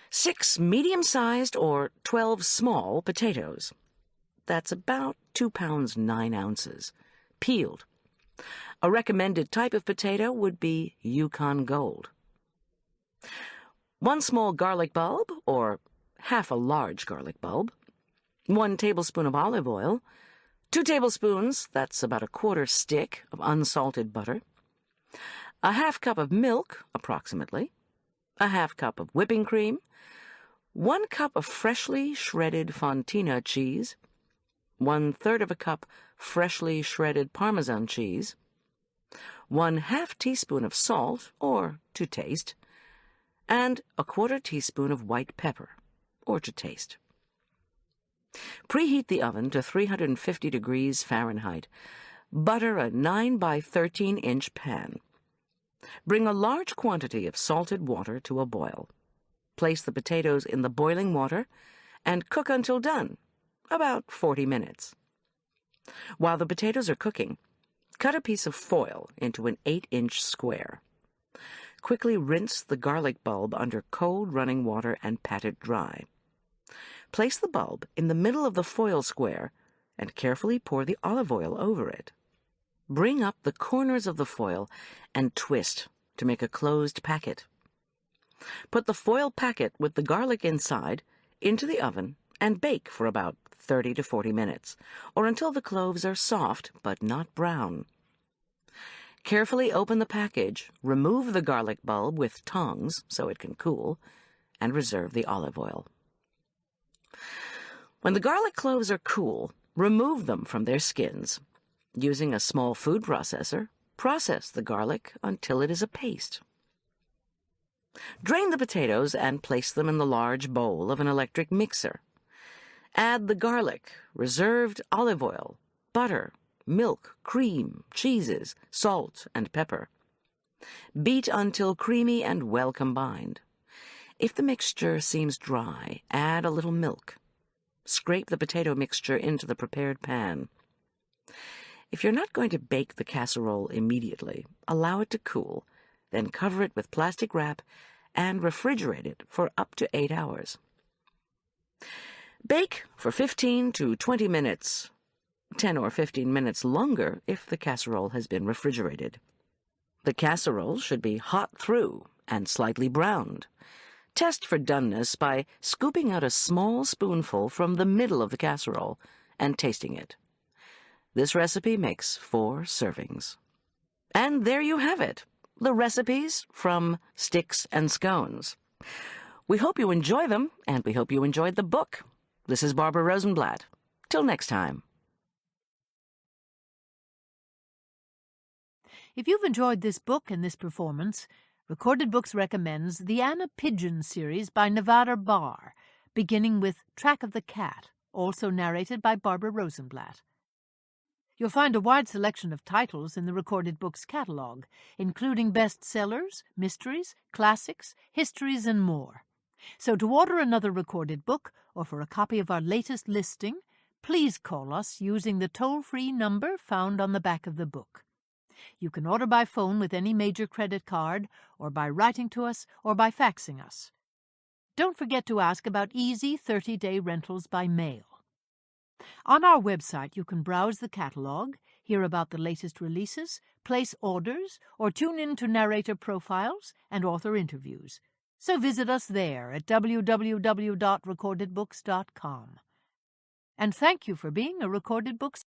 6 medium-sized or 12 small potatoes. That's about 2 pounds 9 ounces, peeled. A recommended type of potato would be Yukon Gold. 1 small garlic bulb, or half a large garlic bulb, 1 tablespoon of olive oil, 2 tablespoons, that's about a 1/4 stick, of unsalted butter, a 1/2 cup of milk, approximately, a 1/2 cup of whipping cream, 1 cup of freshly shredded Fontina cheese, 1/3 of a cup freshly shredded Parmesan cheese, 1/2 teaspoon of salt, or to taste, and a 1/4 teaspoon of white pepper, or to taste. Preheat the oven to 350 degrees Fahrenheit. Butter a 9 by 13-inch pan. Bring a large quantity of salted water to a boil. Place the potatoes in the boiling water and cook until done, about 40 minutes. While the potatoes are cooking, cut a piece of foil into an 8-inch square. Quickly rinse the garlic bulb under cold running water and pat it dry. Place the bulb in the middle of the foil square and carefully pour the olive oil over it. Bring up the corners of the foil and twist to make a closed packet. Put the foil packet with the garlic inside into the oven and bake for about 30 to 40 minutes, or until the cloves are soft but not brown. Carefully open the package, remove the garlic bulb with tongs so it can cool, and reserve the olive oil. When the garlic cloves are cool, remove them from their skins. Using a small food processor, process the garlic until it is a paste. Drain the potatoes and place them in the large bowl of an electric mixer. Add the garlic, reserved olive oil, butter, milk, cream, cheeses, salt, and pepper. Beat until creamy and well combined. If the mixture seems dry, add a little milk. Scrape the potato mixture into the prepared pan. If you're not going to bake the casserole immediately, allow it to cool, then cover it with plastic wrap and refrigerate it for up to 8 hours. Bake for 15 to 20 minutes, 10 or 15 minutes longer if the casserole has been refrigerated. The casserole should be hot through and slightly browned. Test for doneness by scooping out a small spoonful from the middle of the casserole and tasting it. This recipe makes 4 servings. And there you have it, the recipes from Sticks and Scones. We hope you enjoy them, and we hope you enjoyed the book. This is Barbara Rosenblatt. Till next time. If you've enjoyed this book and this performance, Recorded Books recommends the Anna Pigeon series by Nevada Barr, beginning with Track of the Cat, also narrated by Barbara Rosenblatt. You'll find a wide selection of titles in the Recorded Books catalog, including bestsellers, mysteries, classics, histories, and more. So to order another recorded book or for a copy of our latest listing, please call us using the toll-free number found on the back of the book. You can order by phone with any major credit card, or by writing to us, or by faxing us. Don't forget to ask about easy 30-day rentals by mail. On our website, you can browse the catalog, hear about the latest releases, place orders, or tune in to narrator profiles and author interviews. So visit us there at www.recordedbooks.com. And thank you for being a Recorded Books